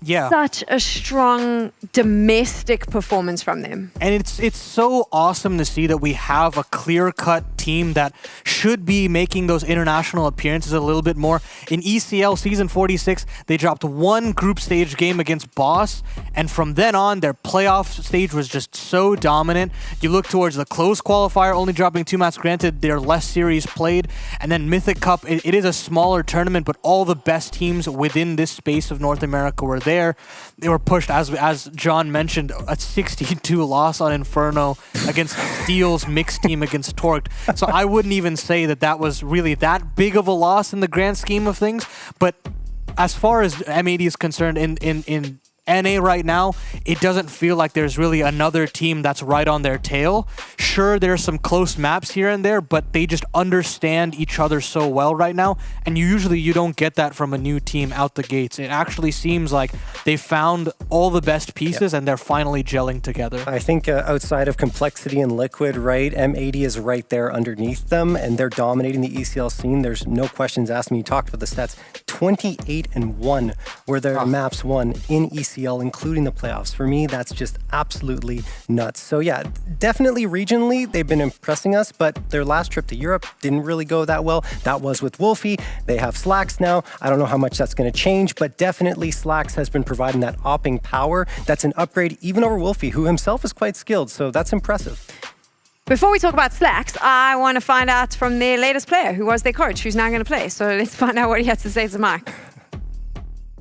Yeah. Such a strong domestic performance from them. And it's so awesome to see that we have a clear-cut team that should be making those international appearances a little bit more. In ECL Season 46, they dropped one group stage game against Boss, and from then on, their playoff stage was just so dominant. You look towards the close qualifier, only dropping 2 maps. Granted, they're less series played, and then Mythic Cup, it is a smaller tournament, but all the best teams within this space of North America were there. They were pushed, as John mentioned, a 62 loss on Inferno against Steel's mixed team against Torqued. So I wouldn't even say that was really that big of a loss in the grand scheme of things. But as far as M80 is concerned, in NA right now, it doesn't feel like there's really another team that's right on their tail. Sure, there's some close maps here and there, but they just understand each other so well right now, and usually you don't get that from a new team out the gates. It actually seems like they found all the best pieces and they're finally gelling together. I think outside of Complexity and Liquid, right, M80 is right there underneath them, and they're dominating the ECL scene. There's no questions asked. You talked about the stats. 28-1 were their maps won in ECL, including the playoffs. For me, that's just absolutely nuts. So yeah, definitely regionally, they've been impressing us, but their last trip to Europe didn't really go that well. That was with Wolfie. They have Slacks now. I don't know how much that's going to change, but definitely Slacks has been providing that opping power. That's an upgrade even over Wolfie, who himself is quite skilled, so that's impressive. Before we talk about Slacks, I want to find out from their latest player, who was their coach, who's now going to play. So let's find out what he has to say to Mike.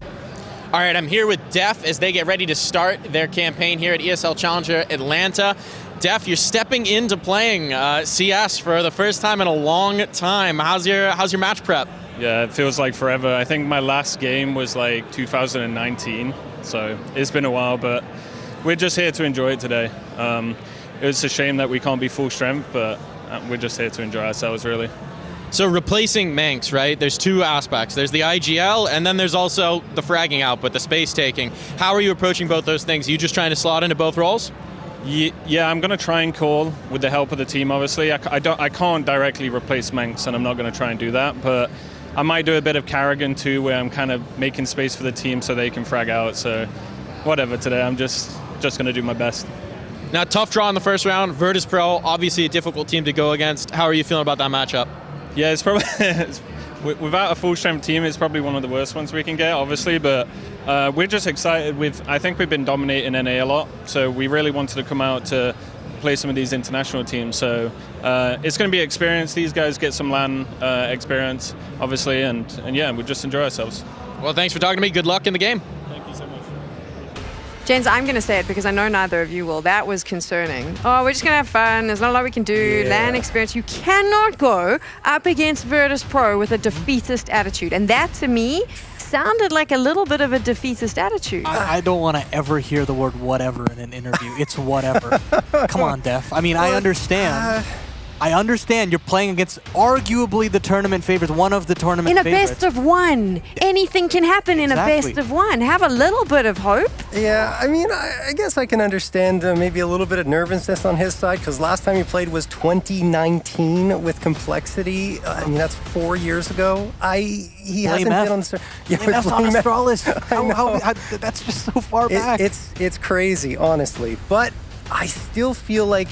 All right, I'm here with Def as they get ready to start their campaign here at ESL Challenger Atlanta. Def, you're stepping into playing CS for the first time in a long time. How's your match prep? Yeah, it feels like forever. I think my last game was like 2019, so it's been a while, but we're just here to enjoy it today. It's a shame that we can't be full strength, but we're just here to enjoy ourselves, really. So replacing Manx, right? There's two aspects. There's the IGL, and then there's also the fragging output, the space taking. How are you approaching both those things? Are you just trying to slot into both roles? Yeah, I'm going to try and call with the help of the team, obviously. I can't directly replace Manx, and I'm not going to try and do that, but I might do a bit of Carrigan too, where I'm kind of making space for the team so they can frag out. So whatever today, I'm just going to do my best. Now, tough draw in the first round. Virtus.Pro, obviously a difficult team to go against. How are you feeling about that matchup? Yeah, it's probably without a full strength team, it's probably one of the worst ones we can get, obviously. But we're just excited. I think we've been dominating NA a lot, so we really wanted to come out to play some of these international teams. So it's going to be experience. These guys get some LAN experience, obviously, and yeah, we'll just enjoy ourselves. Well, thanks for talking to me. Good luck in the game. Thank you so much. Jens, I'm going to say it because I know neither of you will. That was concerning. Oh, we're just going to have fun. There's not a lot we can do. LAN experience. You cannot go up against Virtus.Pro with a defeatist attitude. And that, to me, sounded like a little bit of a defeatist attitude. I don't want to ever hear the word whatever in an interview. It's whatever. Come on, Def. I mean, I understand. I understand you're playing against arguably the tournament favorites, one of the tournament favorites. In a best of one. Anything can happen in a best of one. Have a little bit of hope. Yeah, I mean, I guess I can understand maybe a little bit of nervousness on his side, because last time he played was 2019 with Complexity. I mean, that's 4 years ago. He hasn't been on the... Blame F on Astralis. How, that's just so far back. It's crazy, honestly. But I still feel like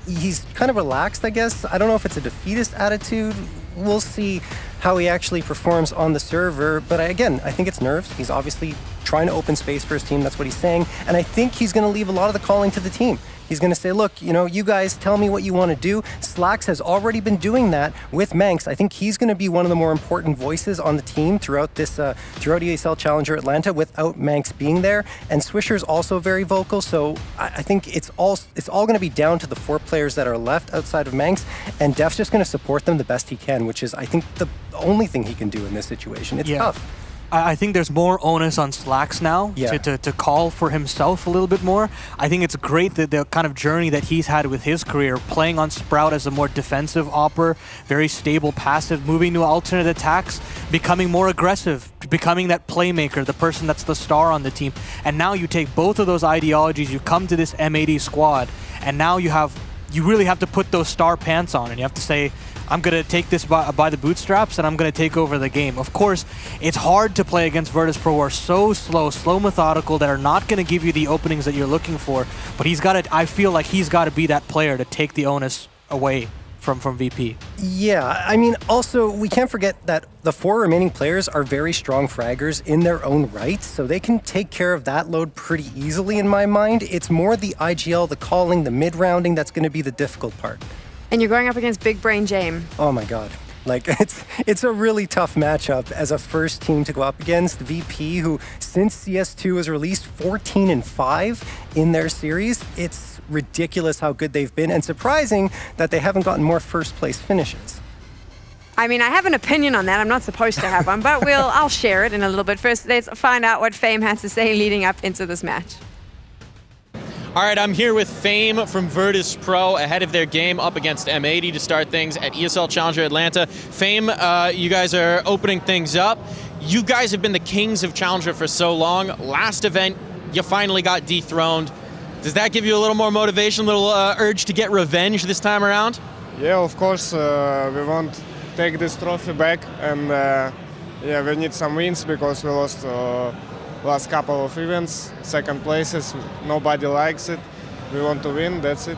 he's kind of relaxed, I guess. I don't know if it's a defeatist attitude. We'll see how he actually performs on the server. But I think it's nerves. He's obviously trying to open space for his team. That's what he's saying. And I think he's going to leave a lot of the calling to the team. He's going to say, look, you guys tell me what you want to do. Slacks has already been doing that with Manx. I think he's going to be one of the more important voices on the team throughout ESL Challenger Atlanta without Manx being there. And Swisher's also very vocal. So I think it's all going to be down to the 4 players that are left outside of Manx. And Def's just going to support them the best he can, which is, I think, the only thing he can do in this situation. It's tough. I think there's more onus on Slacks now to call for himself a little bit more. I think it's great that the kind of journey that he's had with his career, playing on Sprout as a more defensive opper, very stable, passive, moving to alternate attacks, becoming more aggressive, becoming that playmaker, the person that's the star on the team. And now you take both of those ideologies, you come to this M80 squad, and now you really have to put those star pants on, and you have to say, I'm going to take this by the bootstraps, and I'm going to take over the game. Of course, it's hard to play against Virtus.Pro, who are so slow methodical, that are not going to give you the openings that you're looking for. But I feel like he's got to be that player to take the onus away from VP. Yeah, I mean, also, we can't forget that the 4 remaining players are very strong fraggers in their own right, so they can take care of that load pretty easily in my mind. It's more the IGL, the calling, the mid-rounding that's going to be the difficult part. And you're going up against Big Brain James. Oh my god. Like, it's a really tough matchup as a first team to go up against. VP, who since CS2 was released 14-5 in their series. It's ridiculous how good they've been, and surprising that they haven't gotten more first place finishes. I mean, I have an opinion on that. I'm not supposed to have one, but I'll share it in a little bit. First, let's find out what Fame had to say leading up into this match. All right, I'm here with Fame from Virtus.Pro ahead of their game up against M80 to start things at ESL Challenger Atlanta. Fame, you guys are opening things up. You guys have been the kings of Challenger for so long. Last event, you finally got dethroned. Does that give you a little more motivation, a little urge to get revenge this time around? Yeah, of course. We want to take this trophy back, and yeah, we need some wins because we lost last couple of events, second places, nobody likes it. We want to win, that's it.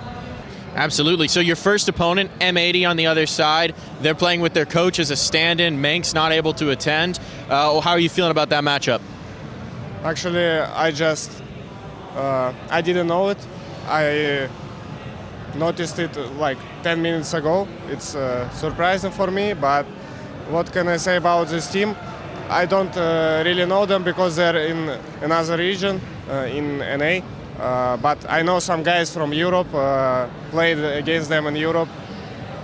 Absolutely. So your first opponent, M80 on the other side, they're playing with their coach as a stand-in. Mank's not able to attend. How are you feeling about that matchup? Actually, I didn't know it. I noticed it like 10 minutes ago. It's surprising for me, but what can I say about this team? I don't really know them because they're in another region, in NA. But I know some guys from Europe, played against them in Europe.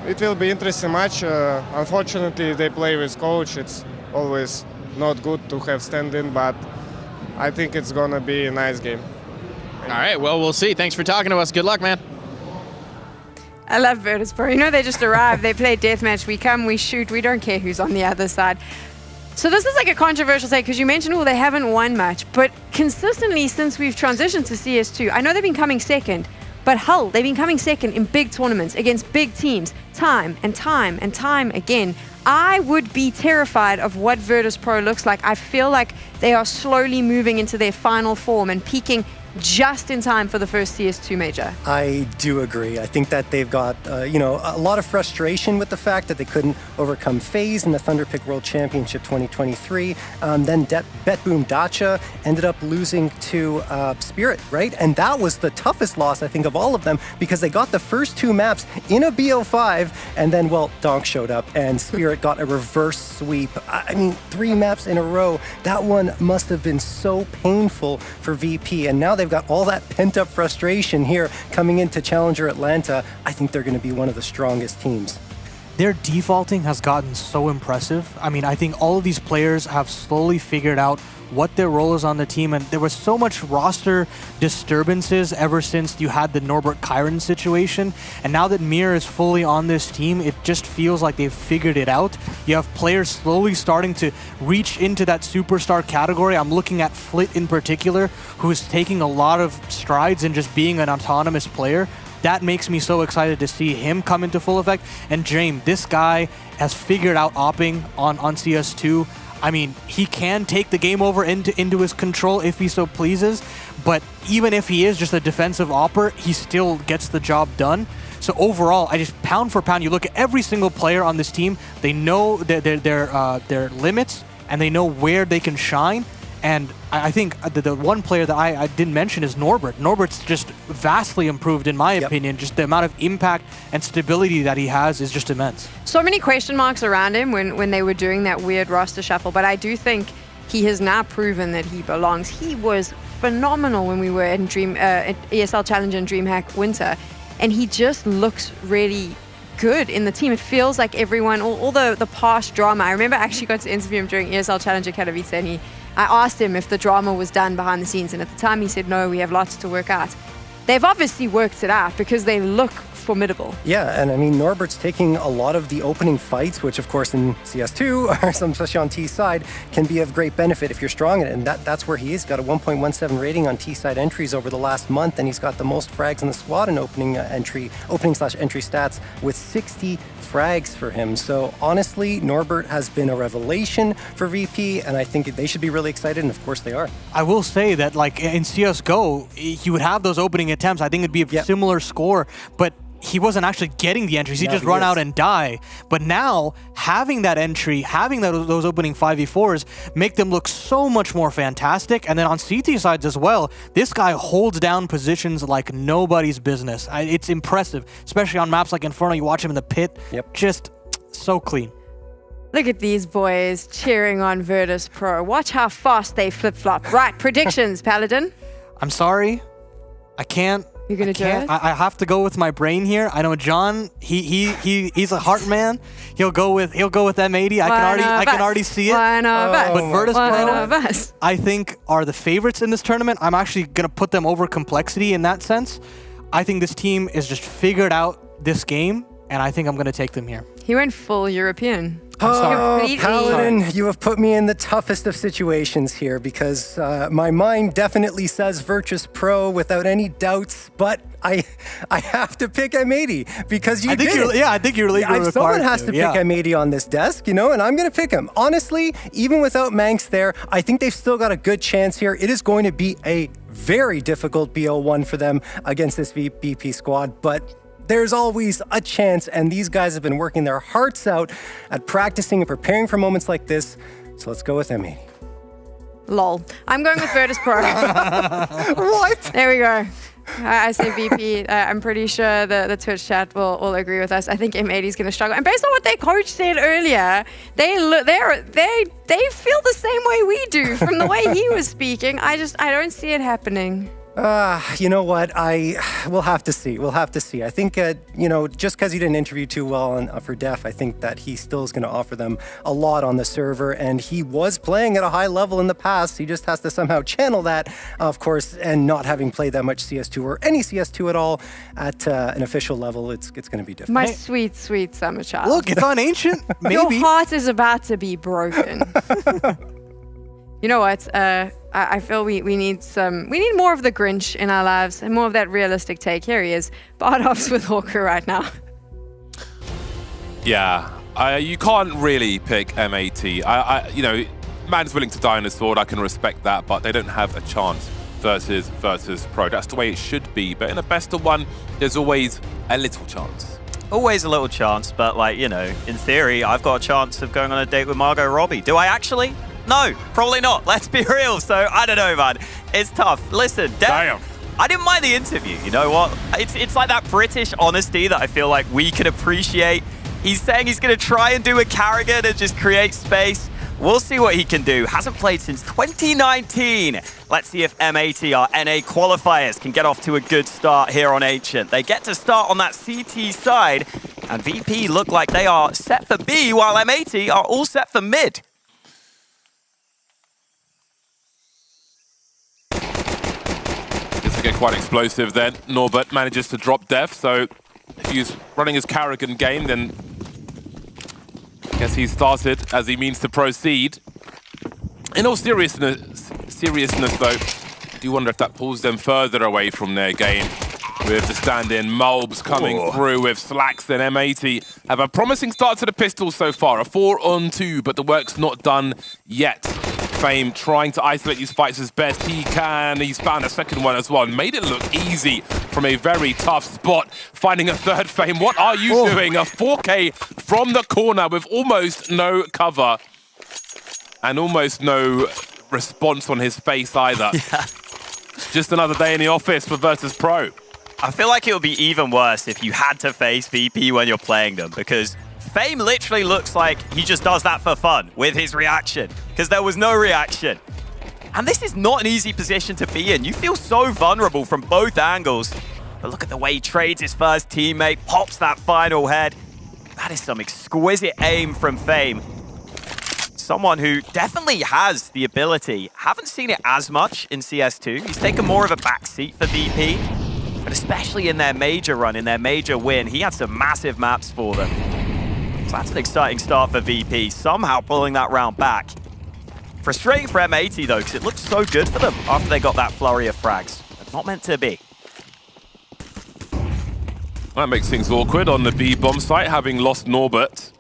It will be interesting match. Unfortunately, they play with coach. It's always not good to have stand-in, but I think it's gonna be a nice game. All right, well, we'll see. Thanks for talking to us. Good luck, man. I love Virtus.Pro. You know, they just arrive, they play deathmatch, we come, we shoot, we don't care who's on the other side. So this is like a controversial take because you mentioned, they haven't won much, but consistently since we've transitioned to CS2, I know they've been coming second, but Hull, they've been coming second in big tournaments against big teams, time and time and time again. I would be terrified of what Virtus.Pro looks like. I feel like they are slowly moving into their final form and peaking just in time for the first CS2 major. I do agree. I think that they've got, a lot of frustration with the fact that they couldn't overcome FaZe in the Thunderpick World Championship 2023. Then BetBoom Dacha ended up losing to Spirit, right? And that was the toughest loss, I think, of all of them because they got the first 2 maps in a BO5, and then, Donk showed up and Spirit got a reverse sweep. I mean, 3 maps in a row. That one must have been so painful for VP, and now they've got all that pent-up frustration here coming into Challenger Atlanta. I think they're going to be one of the strongest teams. Their defaulting has gotten so impressive. I mean, I think all of these players have slowly figured out what their role is on the team, and there was so much roster disturbances ever since you had the Norbert Kyron situation, and now that Mir is fully on this team, it just feels like they've figured it out. You have players slowly starting to reach into that superstar category. I'm looking at Flit in particular, who is taking a lot of strides in just being an autonomous player. That makes me so excited to see him come into full effect. And James, this guy has figured out opping on CS2. I mean, he can take the game over into his control if he so pleases, but even if he is just a defensive opper, he still gets the job done. So overall, I just pound for pound, you look at every single player on this team, they know their limits, and they know where they can shine. And I think the one player that I didn't mention is Norbert. Norbert's just vastly improved, in my opinion. Just the amount of impact and stability that he has is just immense. So many question marks around him when they were doing that weird roster shuffle, but I do think he has now proven that he belongs. He was phenomenal when we were in ESL Challenger and DreamHack Winter, and he just looks really good in the team. It feels like everyone, all the past drama. I remember I actually got to interview him during ESL Challenger Katowice, and I asked him if the drama was done behind the scenes, and at the time he said, no, we have lots to work out. They've obviously worked it out because they look formidable. Yeah, and I mean, Norbert's taking a lot of the opening fights, which of course in CS2, or especially on T side, can be of great benefit if you're strong in it, and that's where he is. Got a 1.17 rating on T side entries over the last month, and he's got the most frags in the squad in opening/entry stats with 60 frags for him. So honestly, Norbert has been a revelation for VP, and I think they should be really excited, and of course they are. I will say that, like in CSGO, he would have those opening attempts. I think it'd be a similar score, but he wasn't actually getting the entries. He just run out and die. But now, having that entry, having those opening 5v4s, make them look so much more fantastic. And then on CT sides as well, this guy holds down positions like nobody's business. It's impressive, especially on maps like Inferno. You watch him in the pit, just so clean. Look at these boys cheering on Virtus.Pro. Watch how fast they flip-flop. Right, predictions, Paladin. I'm sorry. I can't. You're gonna do it? I have to go with my brain here. I know John. He's a heart man. He'll go with M80. I can already see it. One of us. But Virtus.Pro, us. I think, are the favorites in this tournament. I'm actually gonna put them over Complexity in that sense. I think this team is just figured out this game, and I think I'm gonna take them here. He went full European. Oh, Paladin, you have put me in the toughest of situations here because my mind definitely says Virtus.Pro without any doubts, but I have to pick M80 because I think you're legally required. Someone has to pick M80 on this desk, you know, and I'm going to pick him. Honestly, even without Manx there, I think they've still got a good chance here. It is going to be a very difficult BO1 for them against this VP squad, but there's always a chance, and these guys have been working their hearts out at practicing and preparing for moments like this. So let's go with M80. Lol. I'm going with Virtus.Pro. What? There we go. I say VP. I'm pretty sure the Twitch chat will agree with us. I think M80 is going to struggle. And based on what their coach said earlier, they feel the same way we do from the way he was speaking. I don't see it happening. You know what? We'll have to see. We'll have to see. I think, you know, just because he didn't interview too well for Def, I think that he still is going to offer them a lot on the server. And he was playing at a high level in the past. He just has to somehow channel that, of course, and not having played that much CS2 or any CS2 at all at an official level, it's going to be different. My sweet, sweet summer child. Look, it's on Ancient. Maybe. Your heart is about to be broken. You know what? I feel we need more of the Grinch in our lives and more of that realistic take. Here he is, Bardov's with Hawker right now. Yeah, you can't really pick M80. You know, man's willing to die on his sword. I can respect that, but they don't have a chance versus Pro. That's the way it should be. But in a best of one, there's always a little chance. Always a little chance, but like, you know, in theory, I've got a chance of going on a date with Margot Robbie. Do I actually? No, probably not. Let's be real. So I don't know, man. It's tough. Listen, damn. I didn't mind the interview. You know what? It's like that British honesty that I feel like we can appreciate. He's saying he's going to try and do a Carrigan and just create space. We'll see what he can do. Hasn't played since 2019. Let's see if M80, our NA qualifiers, can get off to a good start here on Ancient. They get to start on that CT side, and VP look like they are set for B, while M80 are all set for mid. Get quite explosive then. Norbert manages to drop Def, so if he's running his Carrigan game, then I guess he started as he means to proceed. In all seriousness though, I do wonder if that pulls them further away from their game. With the stand-in Mulbs coming through with Slacks and M80 have a promising start to the pistols so far. A 4-on-2, but the work's not done yet. Fame trying to isolate these fights as best he can. He's found a second one as well and made it look easy from a very tough spot. Finding a third Fame. What are you doing? A 4K from the corner with almost no cover and almost no response on his face either. Yeah. Just another day in the office for Virtus.Pro. I feel like it would be even worse if you had to face VP when you're playing them, because Fame literally looks like he just does that for fun with his reaction, because there was no reaction. And this is not an easy position to be in. You feel so vulnerable from both angles. But look at the way he trades his first teammate, pops that final head. That is some exquisite aim from Fame. Someone who definitely has the ability. Haven't seen it as much in CS2. He's taken more of a backseat for VP. But especially in their major run, in their major win, he had some massive maps for them. So that's an exciting start for VP, somehow pulling that round back. Frustrating for M80 though, because it looked so good for them after they got that flurry of frags. But not meant to be. That makes things awkward on the B bomb site, having lost Norbert.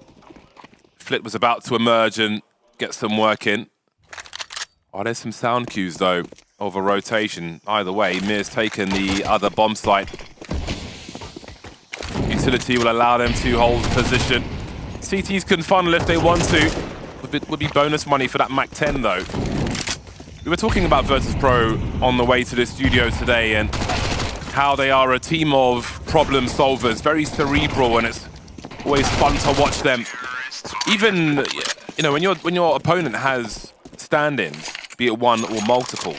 Flit was about to emerge and get some work in. Oh, there's some sound cues though of a rotation. Either way, Mir's taken the other bomb site. utility will allow them to hold position. CTs can funnel if they want to. Would be bonus money for that Mac 10 though. We were talking about Virtus.Pro on the way to the studio today and how they are a team of problem solvers, very cerebral, and it's always fun to watch them. Even, you know, when your opponent has stand-ins, be it one or multiple,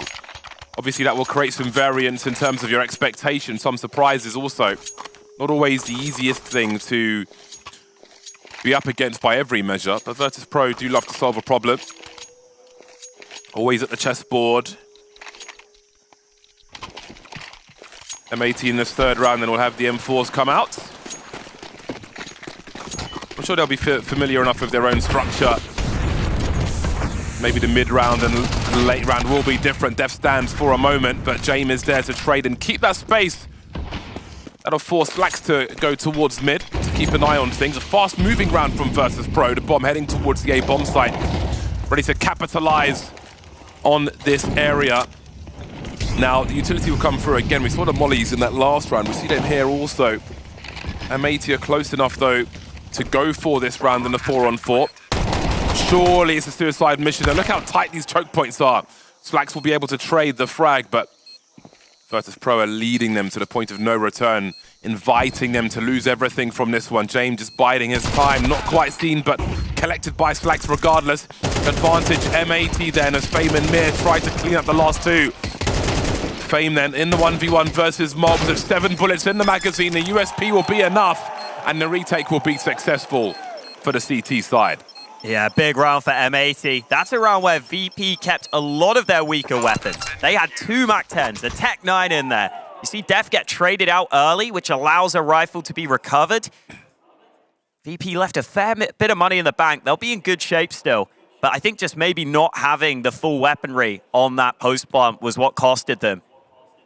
obviously that will create some variance in terms of your expectations, some surprises also. Not always the easiest thing to be up against by every measure, but Virtus.Pro do love to solve a problem. Always at the chessboard. M80 in this third round, then we'll have the M4s come out. I'm sure they'll be familiar enough with their own structure. Maybe the mid-round and late round will be different. Def stands for a moment, but James is there to trade and keep that space. That'll force Slacks to go towards mid, to keep an eye on things. A fast-moving round from Virtus.Pro. The bomb heading towards the A-bomb site. Ready to capitalize on this area. Now, the utility will come through again. We saw the mollies in that last round. We see them here also. M80 are close enough, though, to go for this round in the 4-on-4. Surely it's a suicide mission. And look how tight these choke points are. Slacks will be able to trade the frag, but Virtus.Pro are leading them to the point of no return, inviting them to lose everything from this one. James just biding his time, not quite seen, but collected by Slacks regardless. Advantage M80 then as Fame and Mir try to clean up the last two. Fame then in the 1v1 versus Mobs with 7 bullets in the magazine. The USP will be enough, and the retake will be successful for the CT side. Yeah, big round for M80. That's a round where VP kept a lot of their weaker weapons. They had 2 Mac 10s, a Tech 9 in there. You see Def get traded out early, which allows a rifle to be recovered. VP left a fair bit of money in the bank. They'll be in good shape still. But I think just maybe not having the full weaponry on that post bomb was what costed them.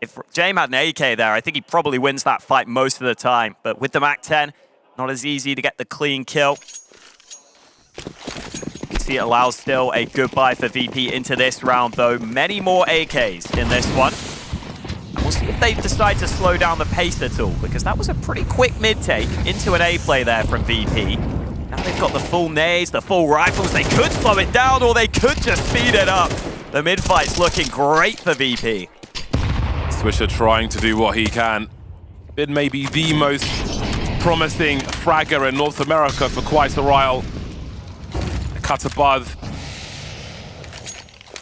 If James had an AK there, I think he probably wins that fight most of the time. But with the Mac 10, not as easy to get the clean kill. You can see it allows still a goodbye for VP into this round, though. Many more AKs in this one. And we'll see if they decide to slow down the pace at all, because that was a pretty quick mid-take into an A play there from VP. Now they've got the full nades, the full rifles. They could slow it down, or they could just speed it up. The mid-fight's looking great for VP. Swisher trying to do what he can. Been maybe the most promising fragger in North America for quite a while. Cut above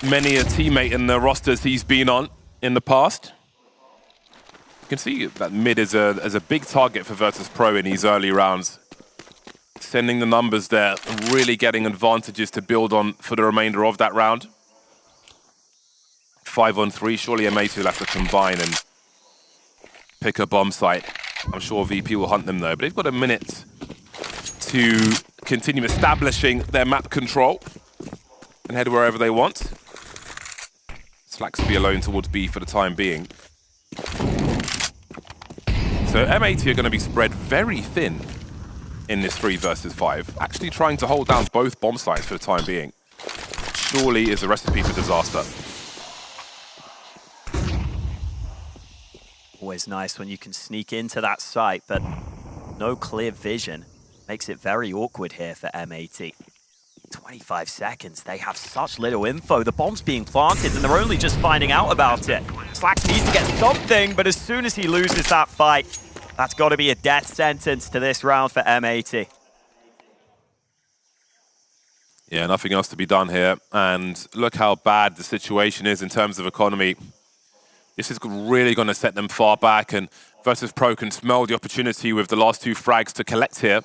many a teammate in the rosters he's been on in the past. You can see that mid is a big target for Virtus.Pro in these early rounds. Sending the numbers there and really getting advantages to build on for the remainder of that round. 5-on-3, surely M80 will have to combine and pick a bomb site. I'm sure VP will hunt them though, but they've got a minute to continue establishing their map control and head wherever they want. Slacks will be alone towards B for the time being. So M80 are going to be spread very thin in this 3 versus 5, actually trying to hold down both bomb sites for the time being. Surely is a recipe for disaster. Always nice when you can sneak into that site, but no clear vision. Makes it very awkward here for M80. 25 seconds, they have such little info. The bomb's being planted and they're only just finding out about it. Slacks needs to get something, but as soon as he loses that fight, that's got to be a death sentence to this round for M80. Yeah, nothing else to be done here. And look how bad the situation is in terms of economy. This is really going to set them far back, and Virtus.Pro can smell the opportunity with the last 2 frags to collect here.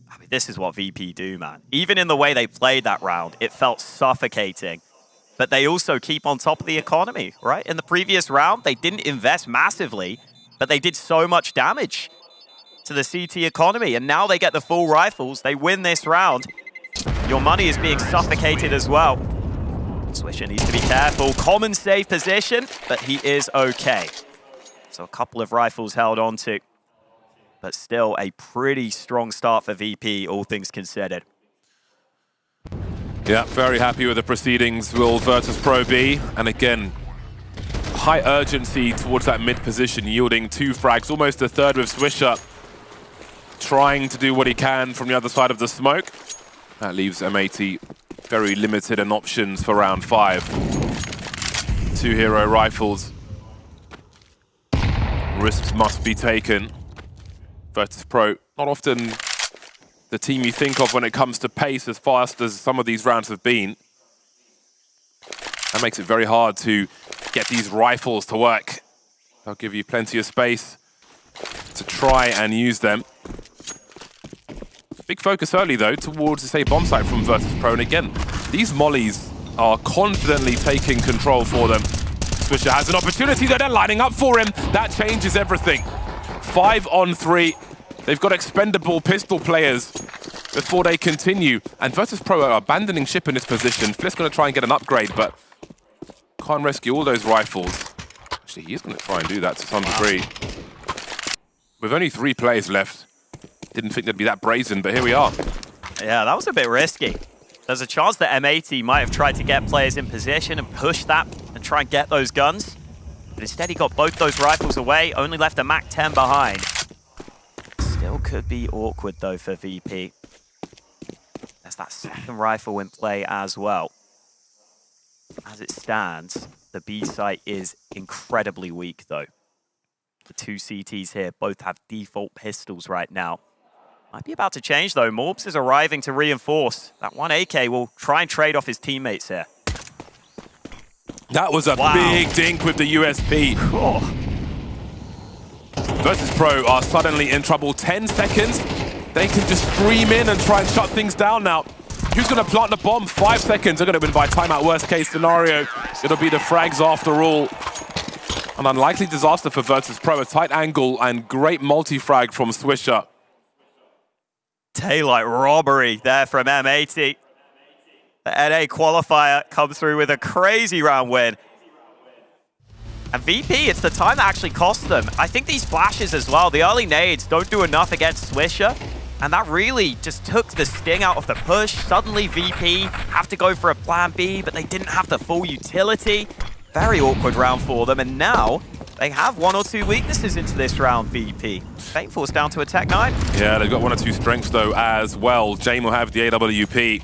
I mean, this is what VP do, man. Even in the way they played that round, it felt suffocating. But they also keep on top of the economy, right? In the previous round, they didn't invest massively, but they did so much damage to the CT economy. And now they get the full rifles. They win this round. Your money is being suffocated as well. Swisher needs to be careful. Common safe position, but he is okay. So a couple of rifles held on to. But still a pretty strong start for VP, all things considered. Yeah, very happy with the proceedings will Virtus.Pro be. And again, high urgency towards that mid position, yielding 2 frags, almost a third with Swisher trying to do what he can from the other side of the smoke. That leaves M80 very limited in options for round 5. 2 hero rifles. Risks must be taken. Virtus.Pro, not often the team you think of when it comes to pace as fast as some of these rounds have been. That makes it very hard to get these rifles to work. They'll give you plenty of space to try and use them. Big focus early, though, towards, say, bomb site from Virtus.Pro. And again, these mollies are confidently taking control for them. Swisher has an opportunity, though. They're lining up for him. That changes everything. 5 on 3. They've got expendable pistol players before they continue. And Virtus.Pro are abandoning ship in this position. Flick's going to try and get an upgrade, but can't rescue all those rifles. Actually, he is going to try and do that to some degree. With only 3 players left. Didn't think they'd be that brazen, but here we are. Yeah, that was a bit risky. There's a chance that M80 might have tried to get players in position and push that and try and get those guns. But instead he got both those rifles away, only left a MAC-10 behind. Still could be awkward though for VP. There's that second rifle in play as well. As it stands, the B site is incredibly weak though. The 2 CTs here both have default pistols right now. Might be about to change though. Morbs is arriving to reinforce. That 1 AK will try and trade off his teammates here. That was a big dink with the USP. Virtus.Pro are suddenly in trouble. 10 seconds. They can just stream in and try and shut things down now. Who's going to plant the bomb? 5 seconds. They're going to win by timeout. Worst case scenario. It'll be the frags after all. An unlikely disaster for Virtus.Pro. A tight angle and great multi-frag from Swisher. Daylight robbery there from M80. The NA qualifier comes through with a crazy round win. And VP, it's the time that actually costs them. I think these flashes as well, the early nades don't do enough against Swisher. And that really just took the sting out of the push. Suddenly VP have to go for a plan B, but they didn't have the full utility. Very awkward round for them. And now they have 1 or 2 weaknesses into this round, VP. Fame Force down to a Tech 9. Yeah, they've got 1 or 2 strengths though as well. Jame will have the AWP.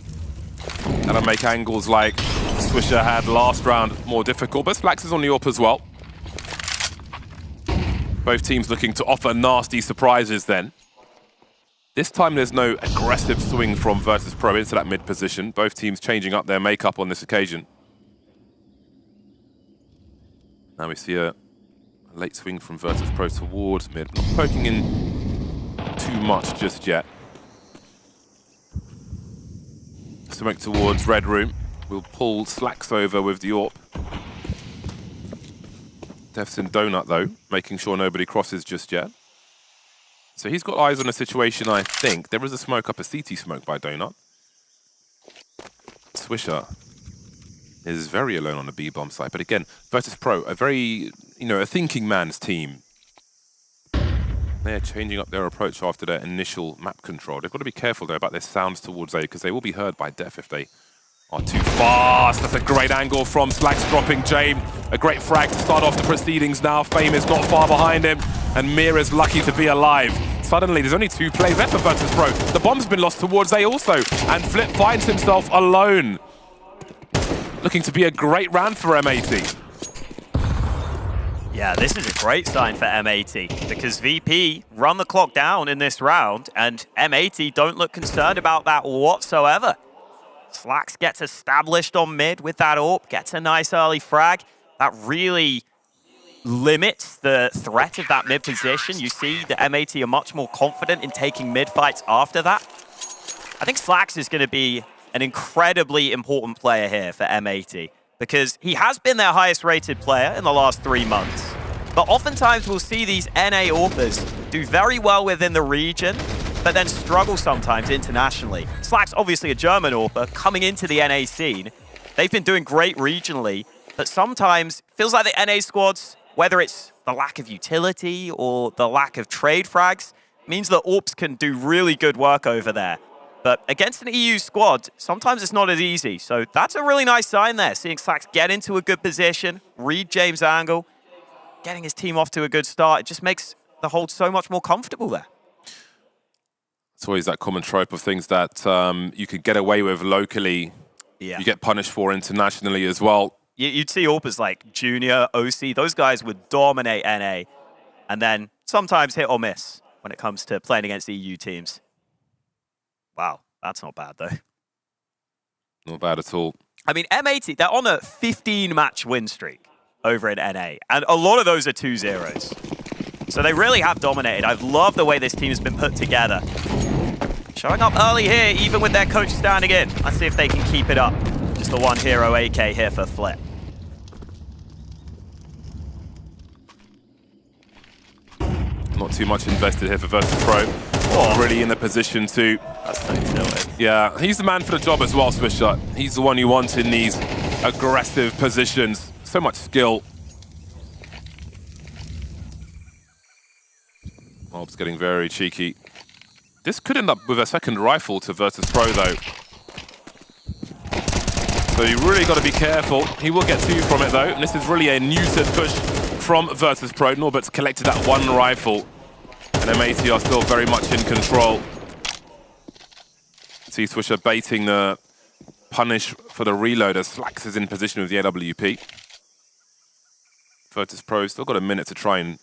That'll make angles like Swisher had last round more difficult, but Slax is on the AWP as well. Both teams looking to offer nasty surprises then. This time there's no aggressive swing from Virtus.Pro into that mid position. Both teams changing up their makeup on this occasion. Now we see a late swing from Virtus.Pro towards mid. Not poking in too much just yet. Smoke towards red room. We'll pull Slacks over with the AWP. Def's in donut though, making sure nobody crosses just yet. So he's got eyes on the situation, I think. There is a smoke up, a CT smoke by donut. Swisher is very alone on the B bomb site, but again, Virtus.Pro, a very, a thinking man's team. They're changing up their approach after their initial map control. They've got to be careful though about their sounds towards A, because they will be heard by Def if they are too fast. That's a great angle from Slacks dropping Jame. A great frag to start off the proceedings now. Fame is not far behind him, and Mir is lucky to be alive. Suddenly, there's only 2 plays left for Virtus.Pro. The bomb's been lost towards A also, and Flip finds himself alone. Looking to be a great round for M80. Yeah, this is a great sign for M80 because VP run the clock down in this round and M80 don't look concerned about that whatsoever. Slacks gets established on mid with that AWP, gets a nice early frag. That really limits the threat of that mid position. You see the M80 are much more confident in taking mid fights after that. I think Slacks is going to be an incredibly important player here for M80 because he has been their highest rated player in the last 3 months. But oftentimes we'll see these NA AWPers do very well within the region, but then struggle sometimes internationally. Slacks obviously a German AWPer coming into the NA scene. They've been doing great regionally, but sometimes feels like the NA squads, whether it's the lack of utility or the lack of trade frags, means that AWPs can do really good work over there. But against an EU squad, sometimes it's not as easy. So that's a really nice sign there, seeing Slacks get into a good position, read James' angle, getting his team off to a good start. It just makes the hold so much more comfortable there. It's always that common trope of things that you could get away with locally, you get punished for internationally as well. You'd see AWPers like Junior, OC, those guys would dominate NA, and then sometimes hit or miss when it comes to playing against EU teams. Wow, that's not bad though. Not bad at all. I mean, M80, they're on a 15-match win streak over in NA, and a lot of those are 2-0s. So they really have dominated. I've loved the way this team has been put together. Showing up early here, even with their coach standing in. Let's see if they can keep it up. Just the one hero AK here for Flip. Not too much invested here for Virtus.Pro. Not really in a position to... That's no tilted. Yeah, he's the man for the job as well, Swisher. He's the one you want in these aggressive positions. So much skill. Mob's getting very cheeky. This could end up with a second rifle to Virtus.Pro though. So you really got to be careful. He will get 2 from it though. And this is really a neutered push from Virtus.Pro. Norbert's collected that 1 rifle. And M80 are still very much in control. See Swisher baiting the punish for the reload as Slacks is in position with the AWP. Virtus.Pro still got a minute to try and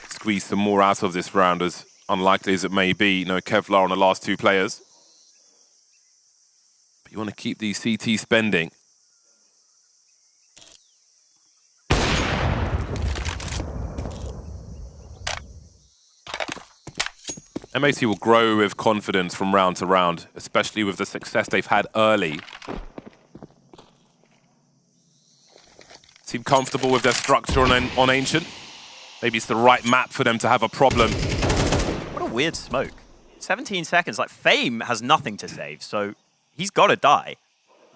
squeeze some more out of this round, as unlikely as it may be. No Kevlar on the last 2 players. But you want to keep these CT spending. M80 will grow with confidence from round to round, especially with the success they've had early. Seem comfortable with their structure on Ancient. Maybe it's the right map for them to have a problem. What a weird smoke. 17 seconds, like Fame has nothing to save, so he's got to die.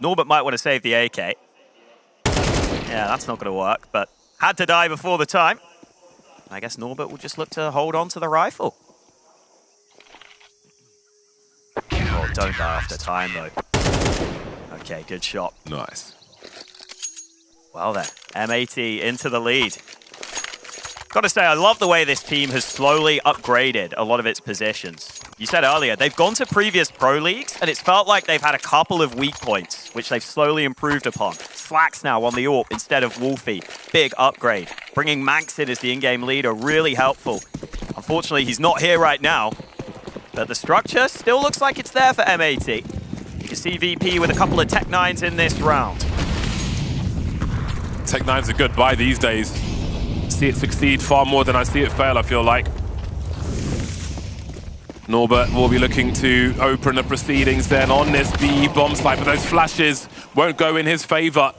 Norbert might want to save the AK. Yeah, that's not going to work, but had to die before the time. I guess Norbert will just look to hold on to the rifle. Oh, don't die after time, though. Okay, good shot. Nice. Well then, M80 into the lead. Gotta say, I love the way this team has slowly upgraded a lot of its positions. You said earlier, they've gone to previous pro leagues, and it's felt like they've had a couple of weak points, which they've slowly improved upon. Slacks now on the AWP instead of Wolfie. Big upgrade. Bringing Manx in as the in-game leader, really helpful. Unfortunately, he's not here right now, but the structure still looks like it's there for M80. You can see VP with a couple of Tech 9s in this round. Tech 9s are good buy these days. See it succeed far more than I see it fail, I feel like. Norbert will be looking to open the proceedings then on this B bomb site, but those flashes won't go in his favor.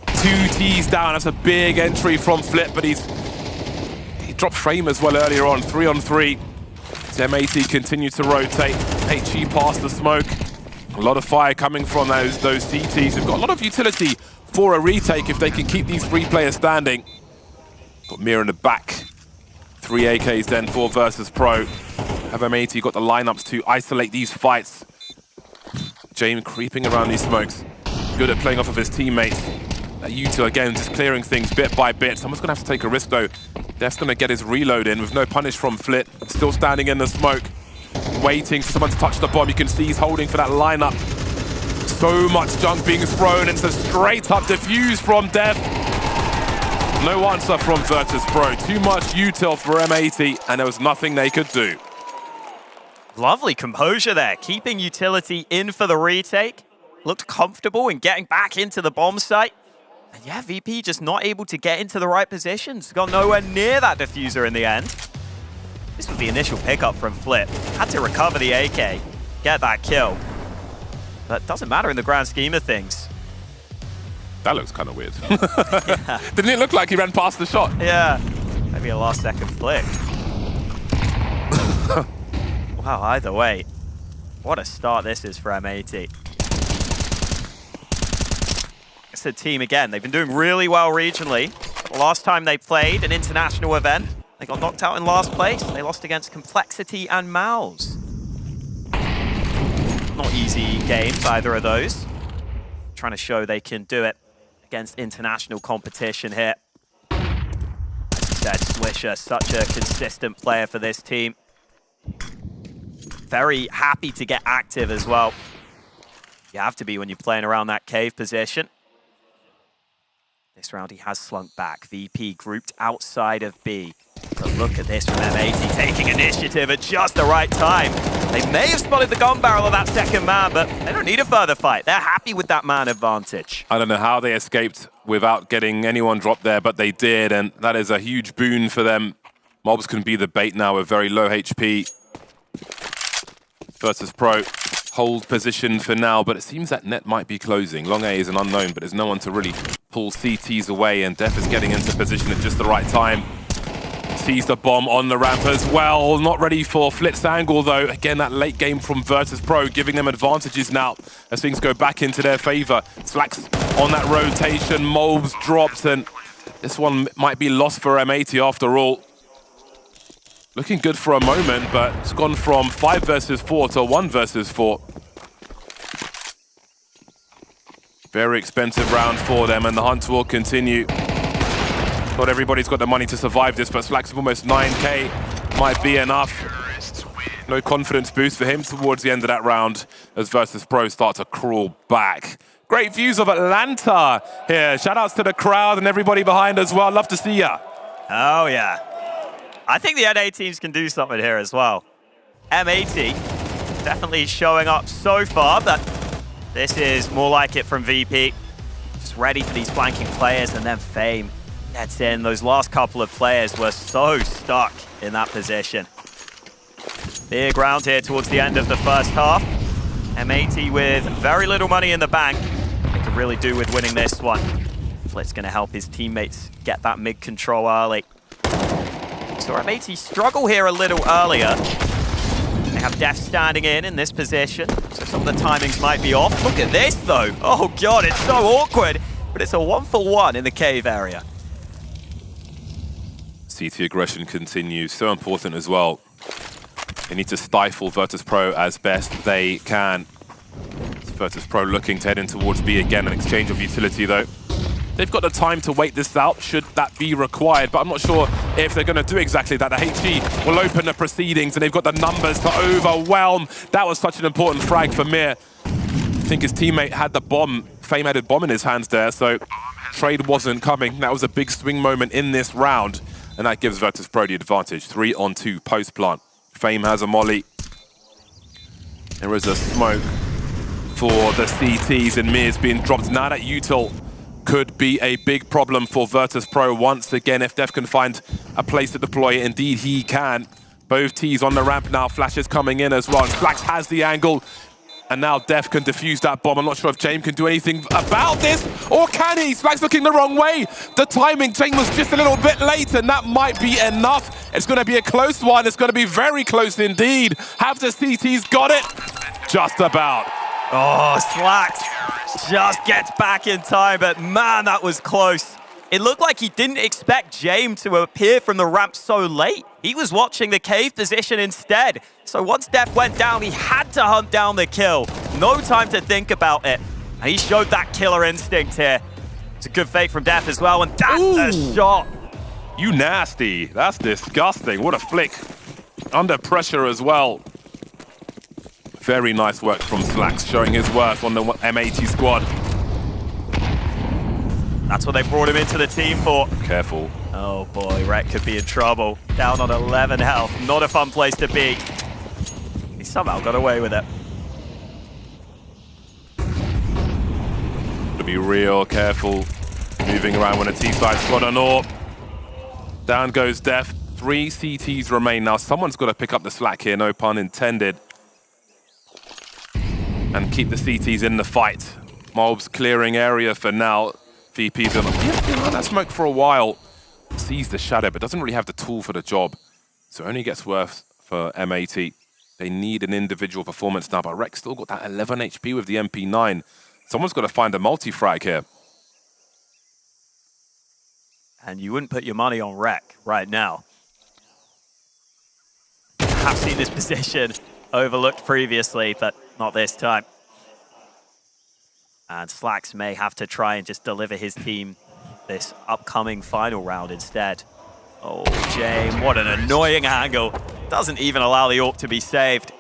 2 T's down, that's a big entry from Flip, but he dropped frame as well earlier on, 3 on 3. M80 continue to rotate. HE past the smoke. A lot of fire coming from those CTs. They've got a lot of utility for a retake if they can keep these 3 players standing. Got Mir in the back. 3 AKs then for Virtus.Pro. Have M80 got the lineups to isolate these fights. James creeping around these smokes. Good at playing off of his teammates. U2 again just clearing things bit by bit. Someone's going to have to take a risk though. Def's going to get his reload in with no punish from Flit. Still standing in the smoke. Waiting for someone to touch the bomb. You can see he's holding for that lineup. So much junk being thrown. It's a straight up defuse from Def. No answer from Virtus.Pro. Too much util for M80 and there was nothing they could do. Lovely composure there. Keeping utility in for the retake. Looked comfortable in getting back into the bomb site. And yeah, VP just not able to get into the right positions. Got nowhere near that diffuser in the end. This was the initial pickup from Flip. Had to recover the AK, get that kill. But doesn't matter in the grand scheme of things. That looks kind of weird. Yeah. Didn't it look like he ran past the shot? Yeah, maybe a last second flick. Wow, either way, what a start this is for M80. It's the team again. They've been doing really well regionally. The last time they played an international event, they got knocked out in last place. They lost against Complexity and Mouse. Not easy games, either of those. Trying to show they can do it against international competition here. Said Swisher, such a consistent player for this team. Very happy to get active as well. You have to be when you're playing around that cave position. This round he has slunk back. VP grouped outside of B. But look at this from M80, taking initiative at just the right time. They may have spotted the gun barrel of that second man, but they don't need a further fight. They're happy with that man advantage. I don't know how they escaped without getting anyone dropped there, but they did, and that is a huge boon for them. Mobs can be the bait now with very low HP. Virtus.Pro hold position for now, but it seems that net might be closing. Long A is an unknown, but there's no one to really pull CTs away, and Def is getting into position at just the right time. Sees the bomb on the ramp as well. Not ready for Flit's angle, though. Again, that late game from Virtus.Pro giving them advantages now as things go back into their favor. Slacks on that rotation. Mobs dropped, and this one might be lost for M80 after all. Looking good for a moment, but it's gone from 5 versus 4 to 1 versus 4. Very expensive round for them, and the hunt will continue. Not everybody's got the money to survive this, but Slacks of almost 9K might be enough. No confidence boost for him towards the end of that round as Virtus.Pro start to crawl back. Great views of Atlanta here. Shout outs to the crowd and everybody behind as well. Love to see ya. Oh, yeah. I think the NA teams can do something here as well. M80 definitely showing up so far, but this is more like it from VP. Just ready for these flanking players, and then Fame gets in. Those last couple of players were so stuck in that position. Big round here towards the end of the first half. M80 with very little money in the bank. They could really do with winning this one. Flit's going to help his teammates get that mid control early. So M80 struggle here a little earlier. They have Def standing in this position, so some of the timings might be off. Look at this, though. Oh, God, it's so awkward. But it's a 1-for-1 in the cave area. CT aggression continues, so important as well. They need to stifle Virtus.Pro as best they can. Virtus.Pro looking to head in towards B again, an exchange of utility though. They've got the time to wait this out, should that be required, but I'm not sure if they're going to do exactly that. The HG will open the proceedings, and they've got the numbers to overwhelm. That was such an important frag for Mir. I think his teammate had the bomb, Fame-added bomb in his hands there, so trade wasn't coming. That was a big swing moment in this round, and that gives Virtus.Pro the advantage. 3-on-2 post-plant. Fame has a molly. There is a smoke for the CTs, and Mir's being dropped. Now that util could be a big problem for Virtus.Pro once again if Def can find a place to deploy it. Indeed, he can. Both T's on the ramp now. Flashes coming in as well. And Flax has the angle. And now Def can defuse that bomb. I'm not sure if James can do anything about this, or can he? Flax looking the wrong way. The timing, James was just a little bit late, and that might be enough. It's going to be a close one. It's going to be very close indeed. Have the CTs got it? Just about. Oh, Slacks just gets back in time, but man, that was close. It looked like he didn't expect James to appear from the ramp so late. He was watching the cave position instead. So once Def went down, he had to hunt down the kill. No time to think about it. And he showed that killer instinct here. It's a good fake from Def as well, and that's the shot. You nasty. That's disgusting. What a flick. Under pressure as well. Very nice work from Slacks, showing his worth on the M80 squad. That's what they brought him into the team for. Careful. Oh boy, Rek could be in trouble. Down on 11 health. Not a fun place to be. He somehow got away with it. To be real careful. Moving around when a T-side squad on AWP. Down goes Def. 3 CTs remain now. Someone's got to pick up the slack here, no pun intended. And keep the CTs in the fight. Mobs clearing area for now. VP's been on that smoke for a while. Sees the shadow, but doesn't really have the tool for the job. So only gets worse for M80. They need an individual performance now, but Rex still got that 11 HP with the MP9. Someone's got to find a multi-frag here. And you wouldn't put your money on Rek right now. I've seen this position overlooked previously, but Not this time. And Slacks may have to try and just deliver his team this upcoming final round instead. Oh, Jame, what an annoying angle. Doesn't even allow the AWP to be saved.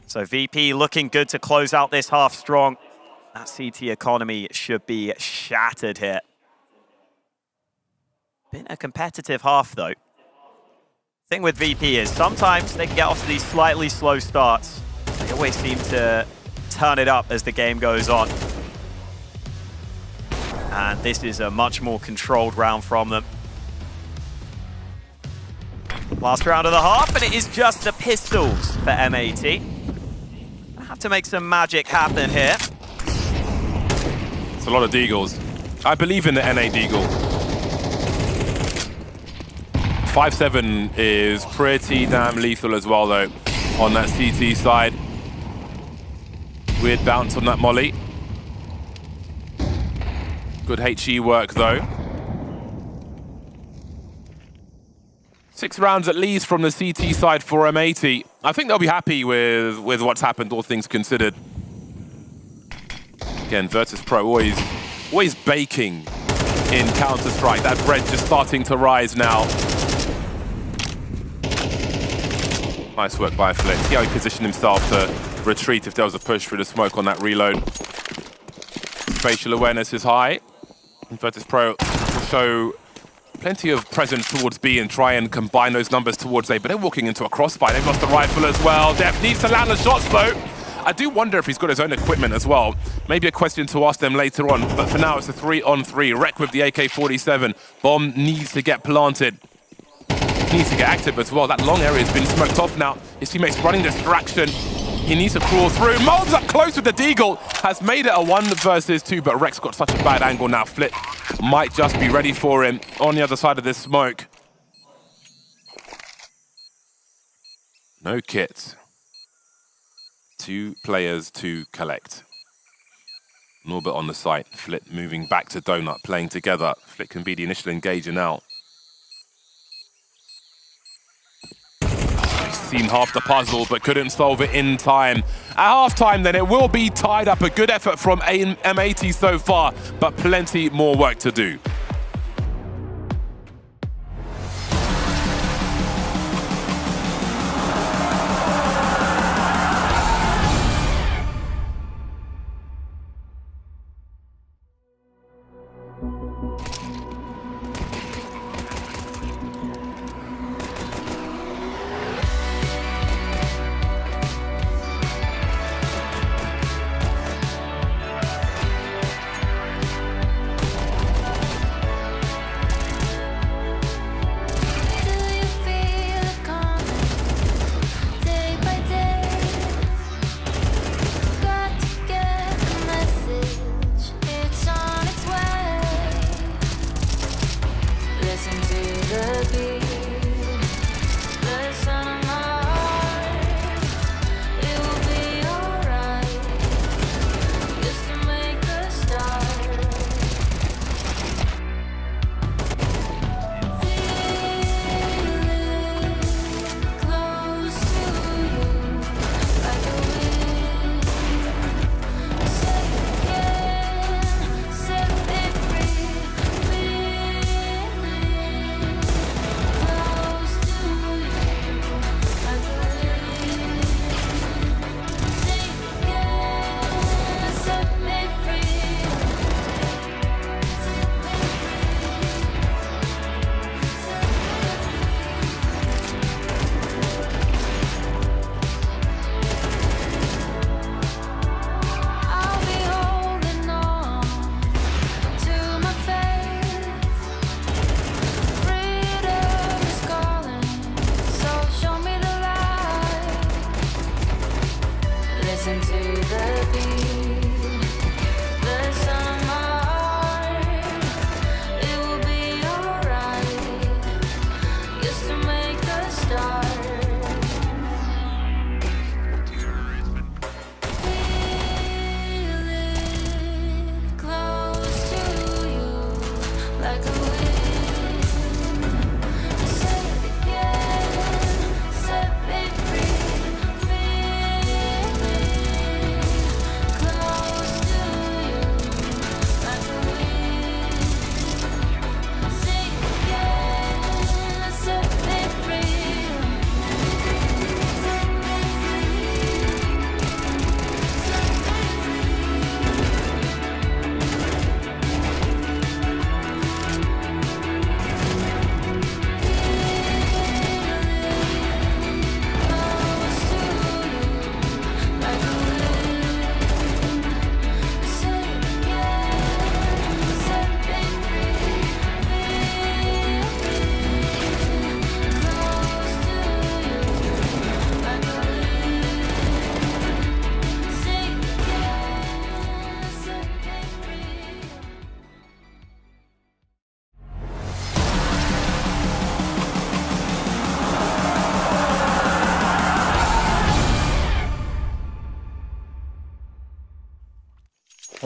So VP looking good to close out this half strong. That CT economy should be shattered here. Been a competitive half though. Thing with VP is sometimes they can get off to these slightly slow starts. They always seem to turn it up as the game goes on. And this is a much more controlled round from them. Last round of the half, and it is just the pistols for M80. Have to make some magic happen here. It's a lot of deagles. I believe in the NA deagle. 5-7 is pretty damn lethal as well, though, on that CT side. Weird bounce on that molly. Good HE work, though. 6 rounds at least from the CT side for M80. I think they'll be happy with what's happened, all things considered. Again, Virtus.Pro always baking in Counter-Strike. That bread just starting to rise now. Nice work by Flick. See how he positioned himself to retreat if there was a push through the smoke on that reload. Spatial awareness is high. And Virtus.Pro will show plenty of presence towards B and try and combine those numbers towards A, but they're walking into a crossfire. They've lost the rifle as well. Def needs to land the shots though. I do wonder if he's got his own equipment as well. Maybe a question to ask them later on, but for now it's a 3-on-3. Wreck with the AK-47. Bomb needs to get planted. Needs to get active as well. That long area has been smoked off now. His teammates running distraction. He needs to crawl through. Mold's up close with the deagle. Has made it a 1 versus 2, but Rex got such a bad angle now. Flit might just be ready for him on the other side of this smoke. No kit. 2 players to collect. Norbert on the site. Flit moving back to Donut, playing together. Flit can be the initial engager now. Seen half the puzzle, but couldn't solve it in time. At halftime, then, it will be tied up. A good effort from M80 so far, but plenty more work to do.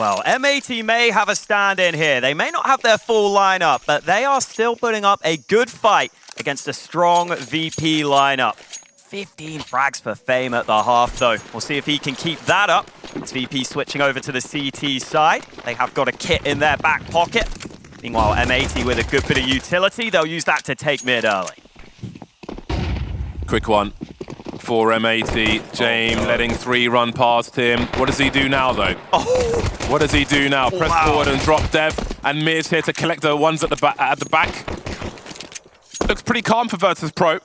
Well, M80 may have a stand-in here. They may not have their full lineup, but they are still putting up a good fight against a strong VP lineup. 15 frags for Fame at the half, though. We'll see if he can keep that up. It's VP switching over to the CT side. They have got a kit in their back pocket. Meanwhile, M80 with a good bit of utility. They'll use that to take mid early. Quick one for M80. James letting 3 run past him. What does he do now, though? What does he do now? Press forward and drop Dev. And Mir's here to collect the ones at the back. Looks pretty calm for Virtus.Pro.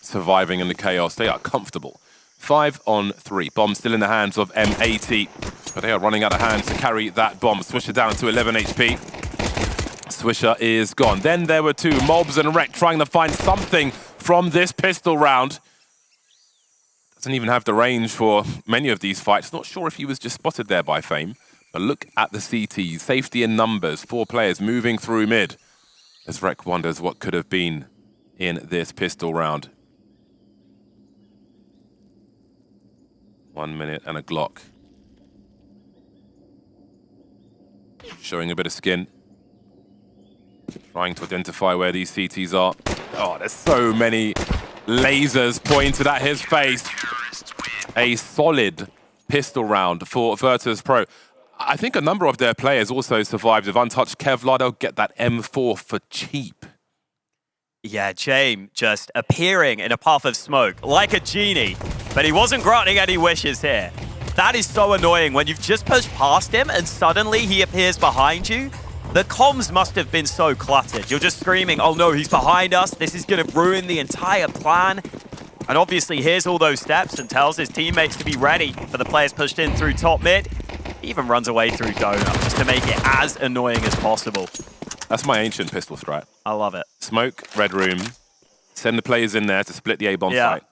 Surviving in the chaos. They are comfortable. 5 on 3. Bomb still in the hands of M80. But they are running out of hands to carry that bomb. Swisher down to 11 HP. Swisher is gone. Then there were 2, Mobs and Rek, trying to find something from this pistol round. Doesn't even have the range for many of these fights. Not sure if he was just spotted there by Fame. But look at the CTs. Safety in numbers. 4 players moving through mid. As Rek wonders what could have been in this pistol round. 1 minute and a Glock. Showing a bit of skin. Trying to identify where these CTs are. Oh, there's so many lasers pointed at his face. A solid pistol round for Virtus.Pro. I think a number of their players also survived with untouched Kevlar. They'll get that M4 for cheap. Yeah, James just appearing in a puff of smoke like a genie, but he wasn't granting any wishes here. That is so annoying when you've just pushed past him and suddenly he appears behind you. The comms must have been so cluttered. You're just screaming, oh no, he's behind us. This is going to ruin the entire plan. And obviously hears all those steps and tells his teammates to be ready for the players pushed in through top mid. He even runs away through donut just to make it as annoying as possible. That's my ancient pistol strat. I love it. Smoke, red room, send the players in there to split the A-bomb site.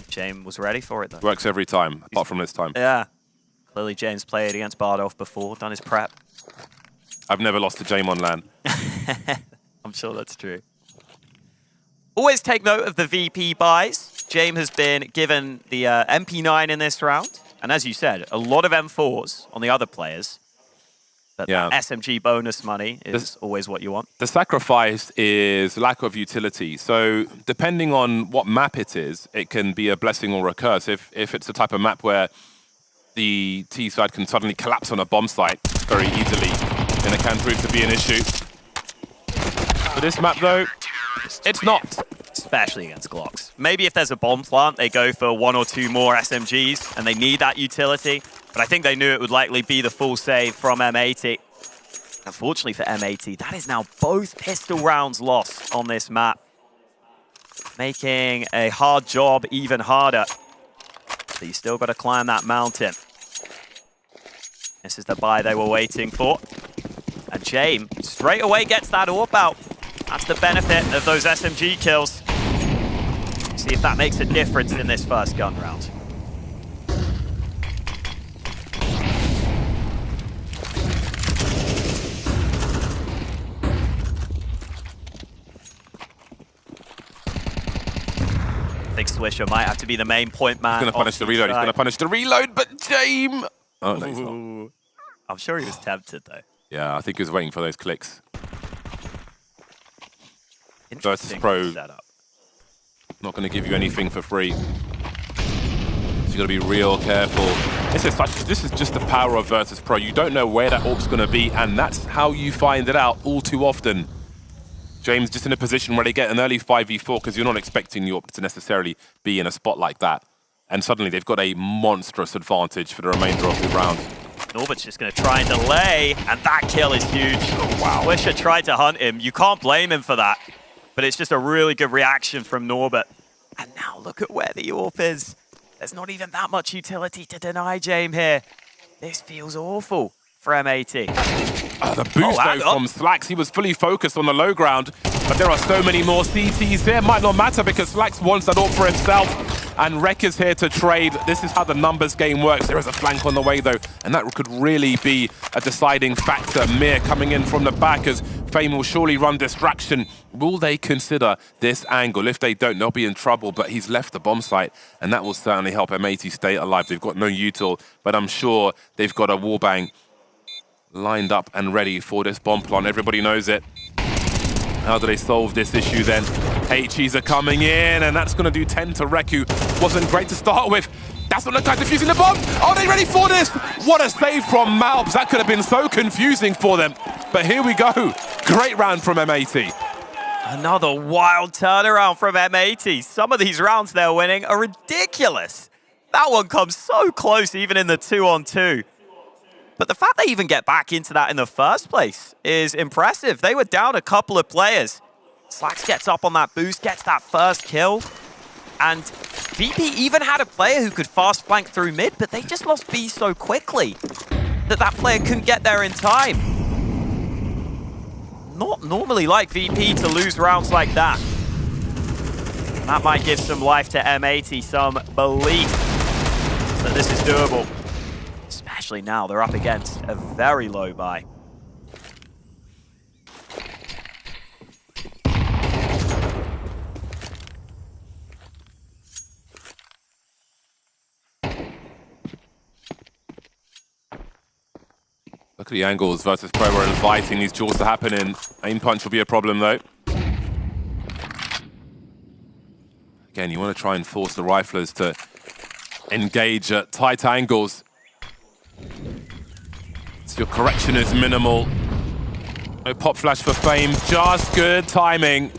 James was ready for it though. Works every time, apart from this time. Yeah. Clearly James played against Bardolph before, done his prep. I've never lost to James on LAN. I'm sure that's true. Always take note of the VP buys. James has been given the MP9 in this round. And as you said, a lot of M4s on the other players. But that SMG bonus money is always what you want. The sacrifice is lack of utility. So depending on what map it is, it can be a blessing or a curse. If it's the type of map where the T side can suddenly collapse on a bomb site very easily, then it can prove to be an issue. For this map though, it's not. Especially against Glocks. Maybe if there's a bomb plant, they go for 1 or 2 more SMGs and they need that utility. But I think they knew it would likely be the full save from M80. Unfortunately for M80, that is now both pistol rounds lost on this map. Making a hard job even harder. So you still got to climb that mountain. This is the buy they were waiting for. And James straight away gets that AWP out. That's the benefit of those SMG kills. See if that makes a difference in this first gun round. I think Swisher might have to be the main point man. He's going to punish the reload. He's going to punish the reload, but James... Oh, no, he's not. I'm sure he was tempted, though. Yeah, I think he was waiting for those clicks. Virtus.Pro setup. Not going to give you anything for free. So you got to be real careful. This is just the power of Virtus.Pro. You don't know where that AWP's going to be, and that's how you find it out all too often. James just in a position where they get an early 5v4 because you're not expecting the AWP to necessarily be in a spot like that. And suddenly they've got a monstrous advantage for the remainder of the round. Norbert's just going to try and delay, and that kill is huge. Oh, wow. Swisher tried to hunt him. You can't blame him for that. But it's just a really good reaction from Norbert. And now look at where the AWP is. There's not even that much utility to deny James here. This feels awful for M80. The boost though from Slacks, he was fully focused on the low ground, but there are so many more CTs there. Might not matter because Slacks wants that AWP for himself. and Rek is here to trade. This is how the numbers game works. There is a flank on the way, though, and that could really be a deciding factor. Mir coming in from the back as Fame will surely run distraction. Will they consider this angle? If they don't, they'll be in trouble, but he's left the bomb site, and that will certainly help M80 stay alive. They've got no util, but I'm sure they've got a wallbang lined up and ready for this bomb plant. Everybody knows it. How do they solve this issue then? HEs are coming in, and that's going to do 10 to Reku. Wasn't great to start with. That's not the guy defusing the bomb. Are they ready for this? What a save from Malbs. That could have been so confusing for them. But here we go. Great round from M80. Another wild turnaround from M80. Some of these rounds they're winning are ridiculous. That one comes so close even in the 2-on-2. But the fact they even get back into that in the first place is impressive. They were down a couple of players. Slacks gets up on that boost, gets that first kill. And VP even had a player who could fast flank through mid, but they just lost B so quickly that that player couldn't get there in time. Not normally like VP to lose rounds like that. That might give some life to M80, some belief that this is doable. Especially now they're up against a very low buy. Look at the angles Virtus.Pro are inviting these duels to happen in. Aim punch will be a problem though. Again, you want to try and force the riflers to engage at tight angles. So your correction is minimal. No pop flash for Fame, just good timing.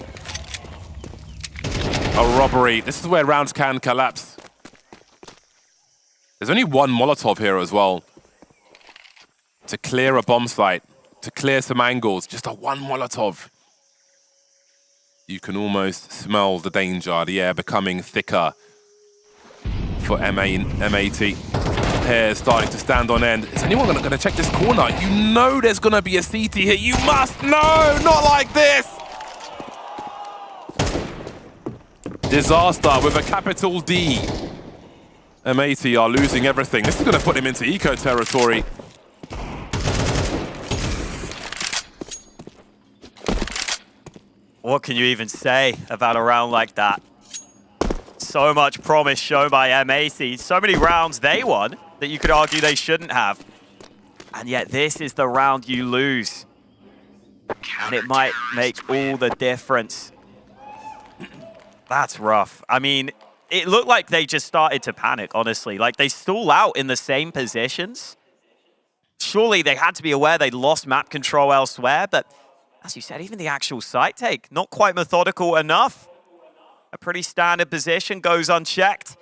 A robbery. This is where rounds can collapse. There's only one Molotov here as well. To clear a bomb site, to clear some angles, just a one Molotov. You can almost smell the danger, the air becoming thicker for M80. Hair starting to stand on end. Is anyone going to check this corner? You know there's going to be a CT here. You must know, not like this. Disaster with a capital D. M80 are losing everything. This is going to put him into eco territory. What can you even say about a round like that? So much promise shown by M80. So many rounds they won that you could argue they shouldn't have. And yet this is the round you lose. And it might make all the difference. That's rough. I mean, it looked like they just started to panic, honestly. Like, they stall out in the same positions. Surely they had to be aware they'd lost map control elsewhere, but as you said, even the actual site take, not quite methodical enough. A pretty standard position goes unchecked.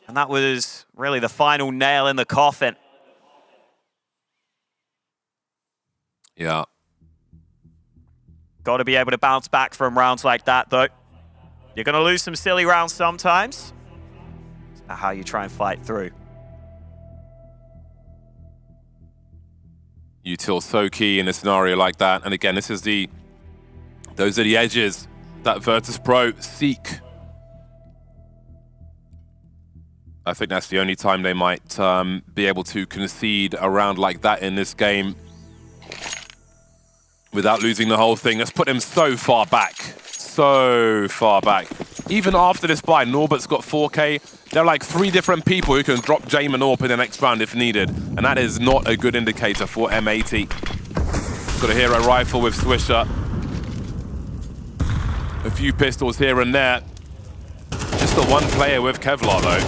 And that was really the final nail in the coffin. Yeah. Got to be able to bounce back from rounds like that, though. You're going to lose some silly rounds sometimes. It's about how you try and fight through. Util so key in a scenario like that. And again, those are the edges that Virtus.Pro seek. I think that's the only time they might be able to concede a round like that in this game without losing the whole thing. Let's put them so far back. So far back. Even after this buy, Norbert's got 4K. There are like 3 different people who can drop Jamin Orp in the next round if needed. And that is not a good indicator for M80. Got a hero rifle with Swisher. A few pistols here and there. Just the one player with Kevlar though.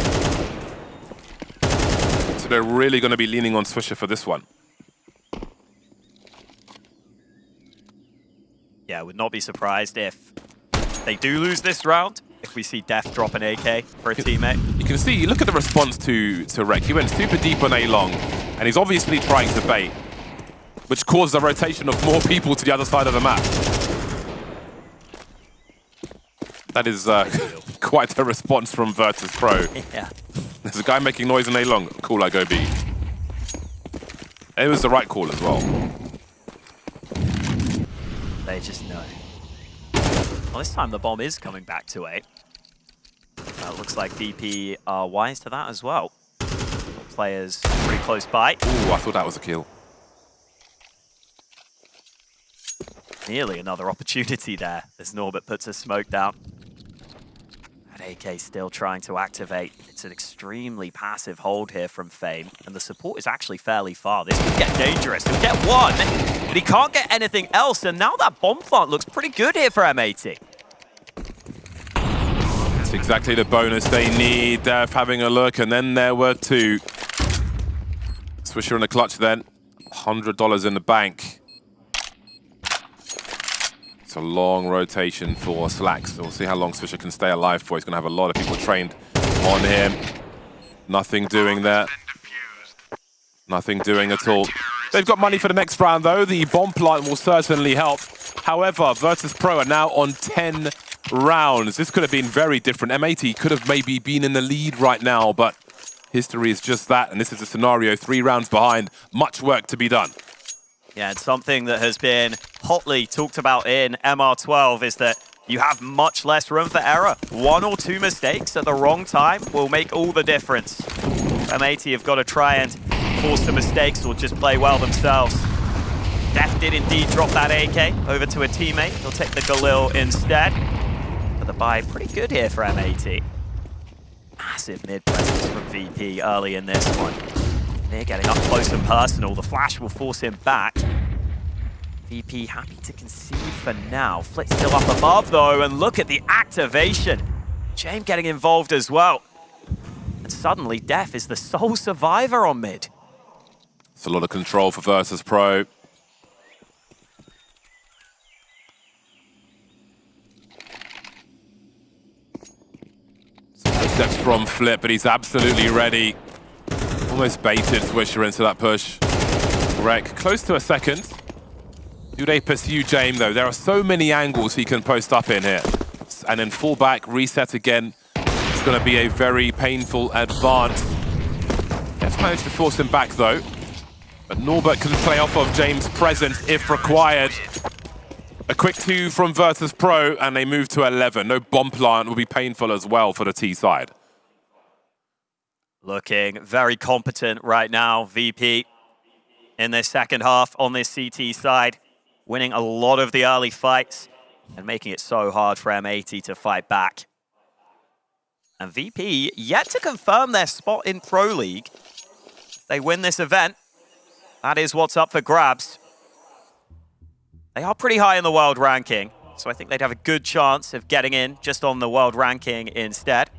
So they're really going to be leaning on Swisher for this one. Yeah, I would not be surprised if they do lose this round. If we see Def drop an AK for a teammate. You can see, look at the response to Rek. He went super deep on A-long, and he's obviously trying to bait, which caused a rotation of more people to the other side of the map. That is quite a response from Virtus.Pro. Yeah. There's a guy making noise in A-long. Cool, I go B. It was the right call as well. They just know. Well, this time the bomb is coming back to A. Looks like VP are wise to that as well. Players pretty close by. Ooh, I thought that was a kill. Nearly another opportunity there as Norbert puts a smoke down. That AK still trying to activate. It's an extremely passive hold here from Fame, and the support is actually fairly far. This could get dangerous. He'll get one, but he can't get anything else, and now that bomb plant looks pretty good here for M80. That's exactly the bonus they need. Def having a look, and then there were two. Swisher in the clutch then. $100 in the bank. It's a long rotation for Slacks. We'll see how long Swisher can stay alive for. He's going to have a lot of people trained on him. Nothing doing there. Nothing doing at all. They've got money for the next round, though. The bomb plant will certainly help. However, Virtus.Pro are now on 10 rounds. This could have been very different. M80 could have maybe been in the lead right now, but history is just that. And this is a scenario 3 rounds behind. Much work to be done. Yeah, and something that has been hotly talked about in MR12 is that you have much less room for error. 1 or 2 mistakes at the wrong time will make all the difference. M80 have got to try and force the mistakes or just play well themselves. Def did indeed drop that AK over to a teammate. He'll take the Galil instead. But the buy pretty good here for M80. Massive mid presence from VP early in this one. They're getting up close and personal. The flash will force him back. VP happy to concede for now. Flick's still up above though, and look at the activation. James getting involved as well. And suddenly Def is the sole survivor on mid. It's a lot of control for Virtus.Pro. Steps from Flip, but he's absolutely ready. Almost baited Swisher into that push. Wreck close to a second. Do they pursue James though? There are so many angles he can post up in here. And then fall back, reset again. It's going to be a very painful advance. Let's manage to force him back though. But Norbert can play off of James' presence if required. A quick 2 from Virtus.Pro and they move to 11. No bomb plant will be painful as well for the T side. Looking very competent right now, VP, in this second half on this CT side. Winning a lot of the early fights and making it so hard for M80 to fight back. And VP yet to confirm their spot in Pro League. If they win this event, that is what's up for grabs. They are pretty high in the world ranking, so I think they'd have a good chance of getting in just on the world ranking instead.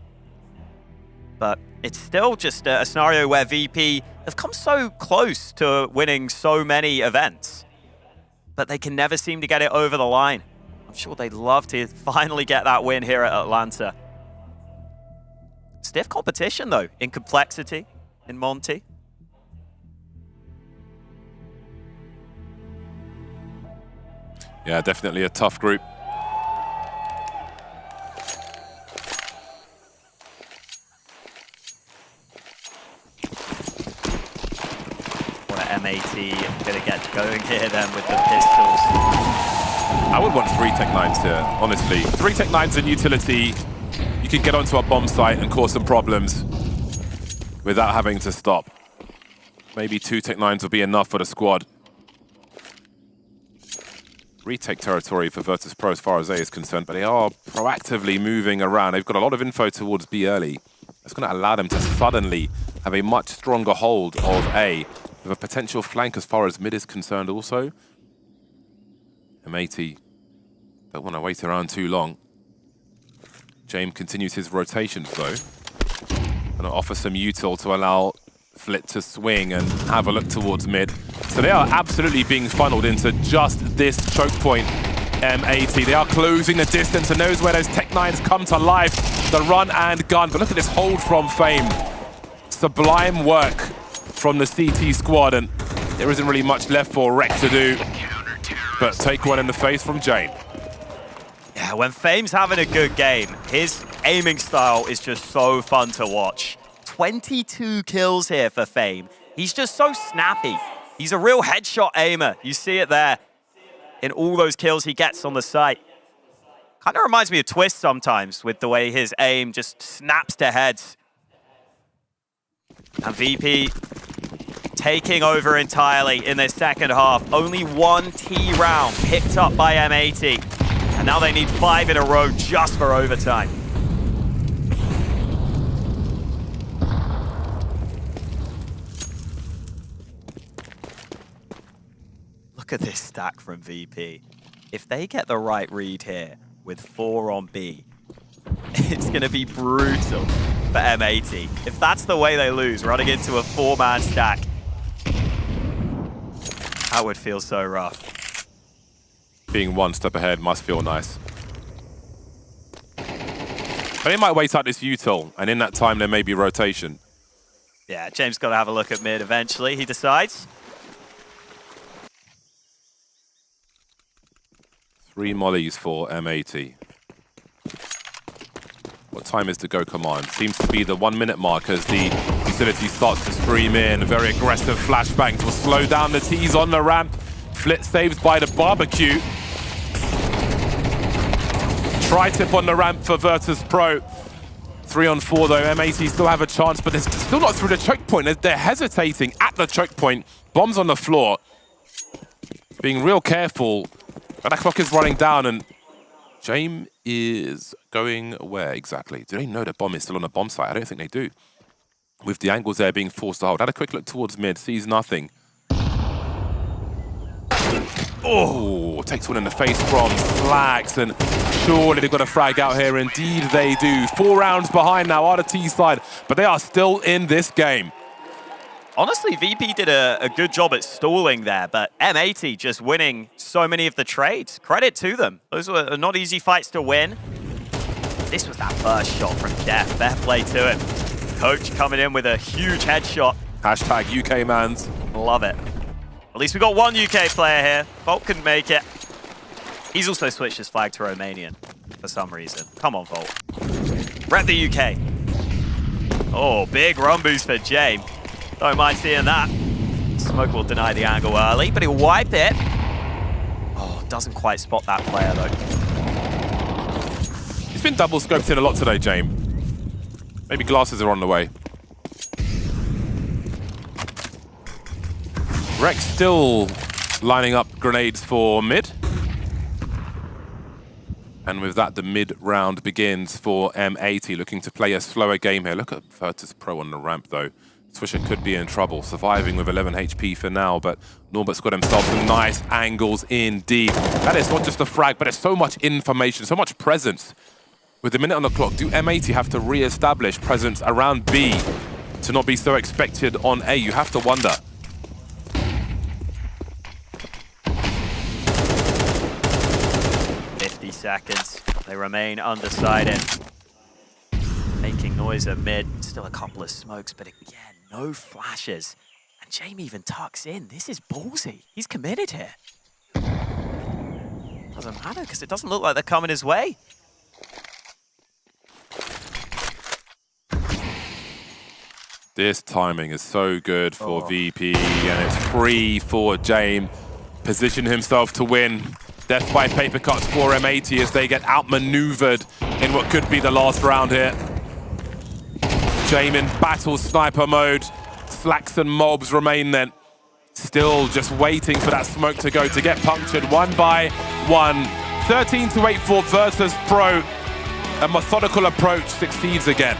But it's still just a scenario where VP have come so close to winning so many events, but they can never seem to get it over the line. I'm sure they'd love to finally get that win here at Atlanta. Stiff competition, though, in complexity, in Monte. Yeah, definitely a tough group. What are M80 going to get going here then with the pistols? I would want 3 Tech-9s here, honestly. 3 Tech-9s in utility. You can get onto a bomb site and cause some problems without having to stop. Maybe 2 Tech-9s will be enough for the squad. Retake territory for Virtus.Pro as far as A is concerned, but they are proactively moving around. They've got a lot of info towards B early. That's going to allow them to suddenly have a much stronger hold of A, with a potential flank as far as mid is concerned also. M80 don't want to wait around too long. James continues his rotations though. Going to offer some util to allow Flit to swing and have a look towards mid. So they are absolutely being funneled into just this choke point, M80. They are closing the distance and knows where those Tech-9s come to life. The run and gun, but look at this hold from Fame. Sublime work from the CT squad, and there isn't really much left for Rec to do. But take one in the face from Jane. Yeah, when Fame's having a good game, his aiming style is just so fun to watch. 22 kills here for Fame. He's just so snappy. He's a real headshot aimer. You see it there in all those kills he gets on the site. Kind of reminds me of Twist sometimes with the way his aim just snaps to heads. And VP taking over entirely in their second half. Only one T round picked up by M80. And now they need 5 in a row just for overtime. Look at this stack from VP. If they get the right read here with 4 on B, it's going to be brutal for M80. If that's the way they lose, running into a 4-man stack, that would feel so rough. Being one step ahead must feel nice. But they might wait out this util, and in that time there may be rotation. Yeah, James got to have a look at mid eventually, he decides. 3 mollies for M80. What time is the go command? Seems to be the 1-minute mark as the facility starts to stream in. Very aggressive flashbangs will slow down the T's on the ramp. Flit saved by the barbecue. Tri-tip on the ramp for Virtus.Pro. 3 on 4 though. M80 still have a chance, but they're still not through the choke point. They're hesitating at the choke point. Bombs on the floor. Being real careful. But that clock is running down, and James is going where exactly? Do they know the bomb is still on the bomb site? I don't think they do. With the angles there being forced to hold. Had a quick look towards mid, sees nothing. Oh, takes one in the face from Slacks, and surely they've got a frag out here. Indeed they do. 4 rounds behind now on the T side, but they are still in this game. Honestly, VP did a good job at stalling there, but M80 just winning so many of the trades. Credit to them. Those were not easy fights to win. This was that first shot from Def. Fair play to him. Coach coming in with a huge headshot. Hashtag UK mans. Love it. At least we got one UK player here. Volt couldn't make it. He's also switched his flag to Romanian for some reason. Come on, Volt. Rep the UK. Oh, big run boost for James. Don't mind seeing that. Smoke will deny the angle early, but he'll wipe it. Oh, doesn't quite spot that player, though. He's been double scoped in a lot today, James. Maybe glasses are on the way. Rex still lining up grenades for mid. And with that, the mid round begins for M80, looking to play a slower game here. Look at Virtus.Pro on the ramp, though. Swisher could be in trouble, surviving with 11 HP for now, but Norbert's got himself some nice angles indeed. That is not just a frag, but it's so much information, so much presence. With the minute on the clock, do M80 have to re-establish presence around B to not be so expected on A? You have to wonder. Seconds. They remain undecided. Making noise at mid. Still a couple of smokes, but again, no flashes. And Jamie even tucks in. This is ballsy. He's committed here. Doesn't matter, because it doesn't look like they're coming his way. This timing is so good for VP, and it's free for James. Position himself to win. Death by paper cuts for M80 as they get outmaneuvered in what could be the last round here. James in battle sniper mode. Slacks and mobs remain then. Still just waiting for that smoke to go to get punctured 1 by 1. 13-8 for Virtus.Pro. A methodical approach succeeds again.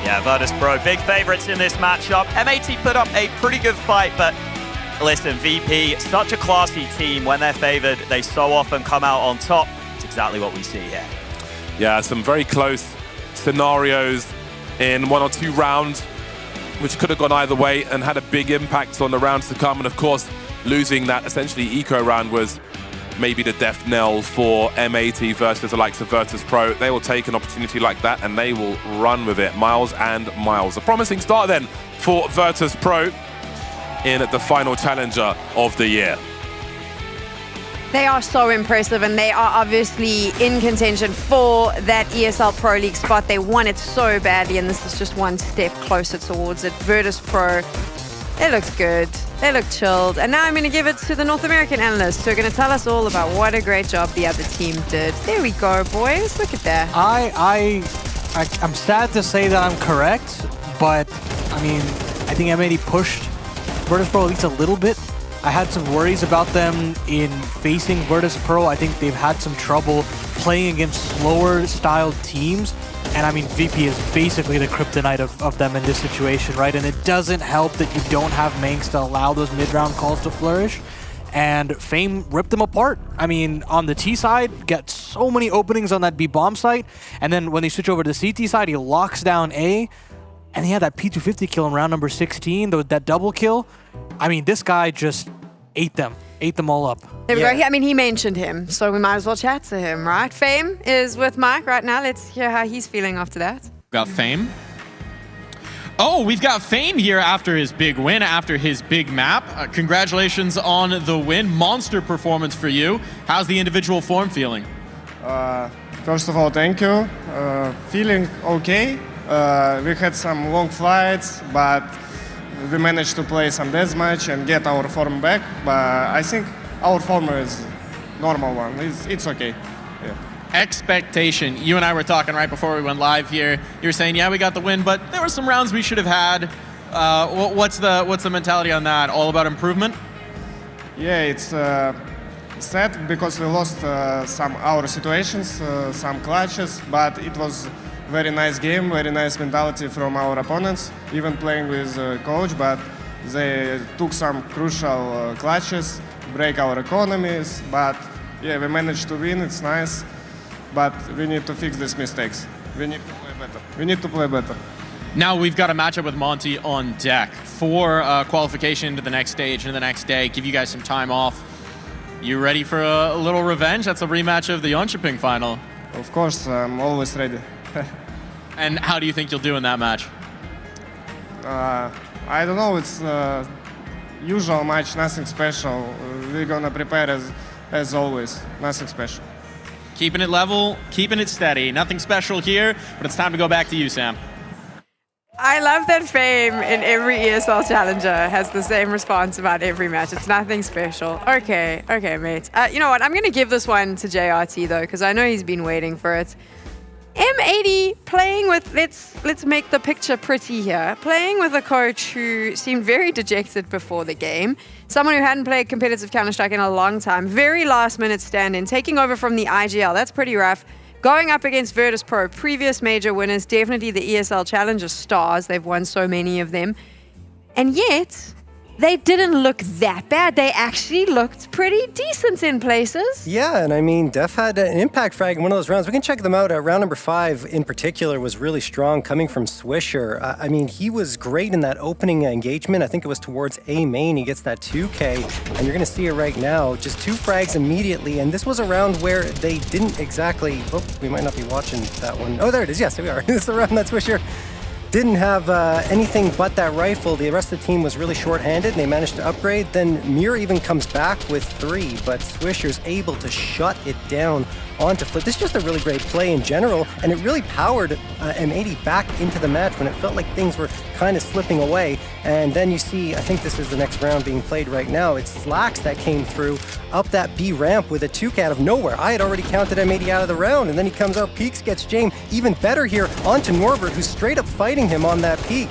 Yeah, Virtus.Pro, big favorites in this matchup. M80 put up a pretty good fight, but listen, VP, such a classy team. When they're favored, they so often come out on top. It's exactly what we see here. Yeah, some very close scenarios in 1 or 2 rounds, which could have gone either way and had a big impact on the rounds to come. And of course, losing that essentially eco round was maybe the death knell for M80 versus the likes of Virtus.Pro. They will take an opportunity like that and they will run with it miles and miles. A promising start then for Virtus.Pro in the final challenger of the year. They are so impressive, and they are obviously in contention for that ESL Pro League spot. They want it so badly, and this is just one step closer towards it. Virtus.Pro They looked good. They looked chilled. And now I'm going to give it to the North American analysts who are going to tell us all about what a great job the other team did. There we go, boys. Look at that. I'm sad to say that I'm correct, but I mean, I think M80 pushed Virtus.Pro at least a little bit. I had some worries about them in facing Virtus.Pro. I think they've had some trouble playing against slower styled teams. And I mean, VP is basically the kryptonite of them in this situation, right? And it doesn't help that you don't have Manx to allow those mid-round calls to flourish. And Fame ripped them apart. I mean, on the T side, get so many openings on that B bomb site. And then when they switch over to the CT side, he locks down A. And he had that P250 kill in round number 16, that double kill. I mean, this guy just ate them all up. There we go. I mean, he mentioned him, so we might as well chat to him, right? Fame is with Mike right now. Let's hear how he's feeling after that. Got Fame. Oh, we've got Fame here after his big win, after his big map. Congratulations on the win. Monster performance for you. How's the individual form feeling? First of all, thank you. Feeling okay. We had some long flights, but we managed to play some deathmatch and get our form back. But I think our form is normal one. It's okay. Yeah. Expectation. You and I were talking right before we went live here. You were saying, yeah, we got the win, but there were some rounds we should have had. What's the mentality on that? All about improvement? Yeah, it's sad because we lost some our situations, some clutches, but it was very nice game, very nice mentality from our opponents, even playing with coach, but they took some crucial clutches, break our economies, but yeah, we managed to win, it's nice, but we need to fix these mistakes. We need to play better. Now we've got a matchup with Monte on deck for qualification into the next stage and the next day, give you guys some time off. You ready for a little revenge? That's a rematch of the Jönköping final. Of course, I'm always ready. And how do you think you'll do in that match? I don't know, it's usual match, nothing special. We're gonna prepare as always, nothing special. Keeping it level, keeping it steady. Nothing special here, but it's time to go back to you, Sam. I love that Fame in every ESL Challenger has the same response about every match. It's nothing special. Okay, mate. You know what? I'm going to give this one to JRT, though, because I know he's been waiting for it. M80 playing with, let's make the picture pretty here, playing with a coach who seemed very dejected before the game, someone who hadn't played competitive Counter-Strike in a long time, very last-minute stand-in, taking over from the IGL. That's pretty rough. Going up against Virtus.Pro, previous major winners, definitely the ESL Challenger stars. They've won so many of them. And yet, they didn't look that bad. They actually looked pretty decent in places. Yeah, and I mean, Def had an impact frag in one of those rounds. We can check them out. Round number 5 in particular was really strong, coming from Swisher. I mean, he was great in that opening engagement. I think it was towards A main. He gets that 2K, and you're going to see it right now. Just 2 frags immediately, and this was a round where they didn't exactly... Oh, we might not be watching that one. Oh, there it is. Yes, here we are. This is the round that Swisher didn't have anything but that rifle. The rest of the team was really short-handed, and they managed to upgrade. Then Muir even comes back with 3, but Swisher's able to shut it down onto Flip. This is just a really great play in general, and it really powered M80 back into the match when it felt like things were kind of slipping away. And then you see, I think this is the next round being played right now. It's Slacks that came through up that B ramp with a 2K out of nowhere. I had already counted M80 out of the round, and then he comes out, peeks, gets James. Even better here onto Norbert, who's straight up fighting him on that peak.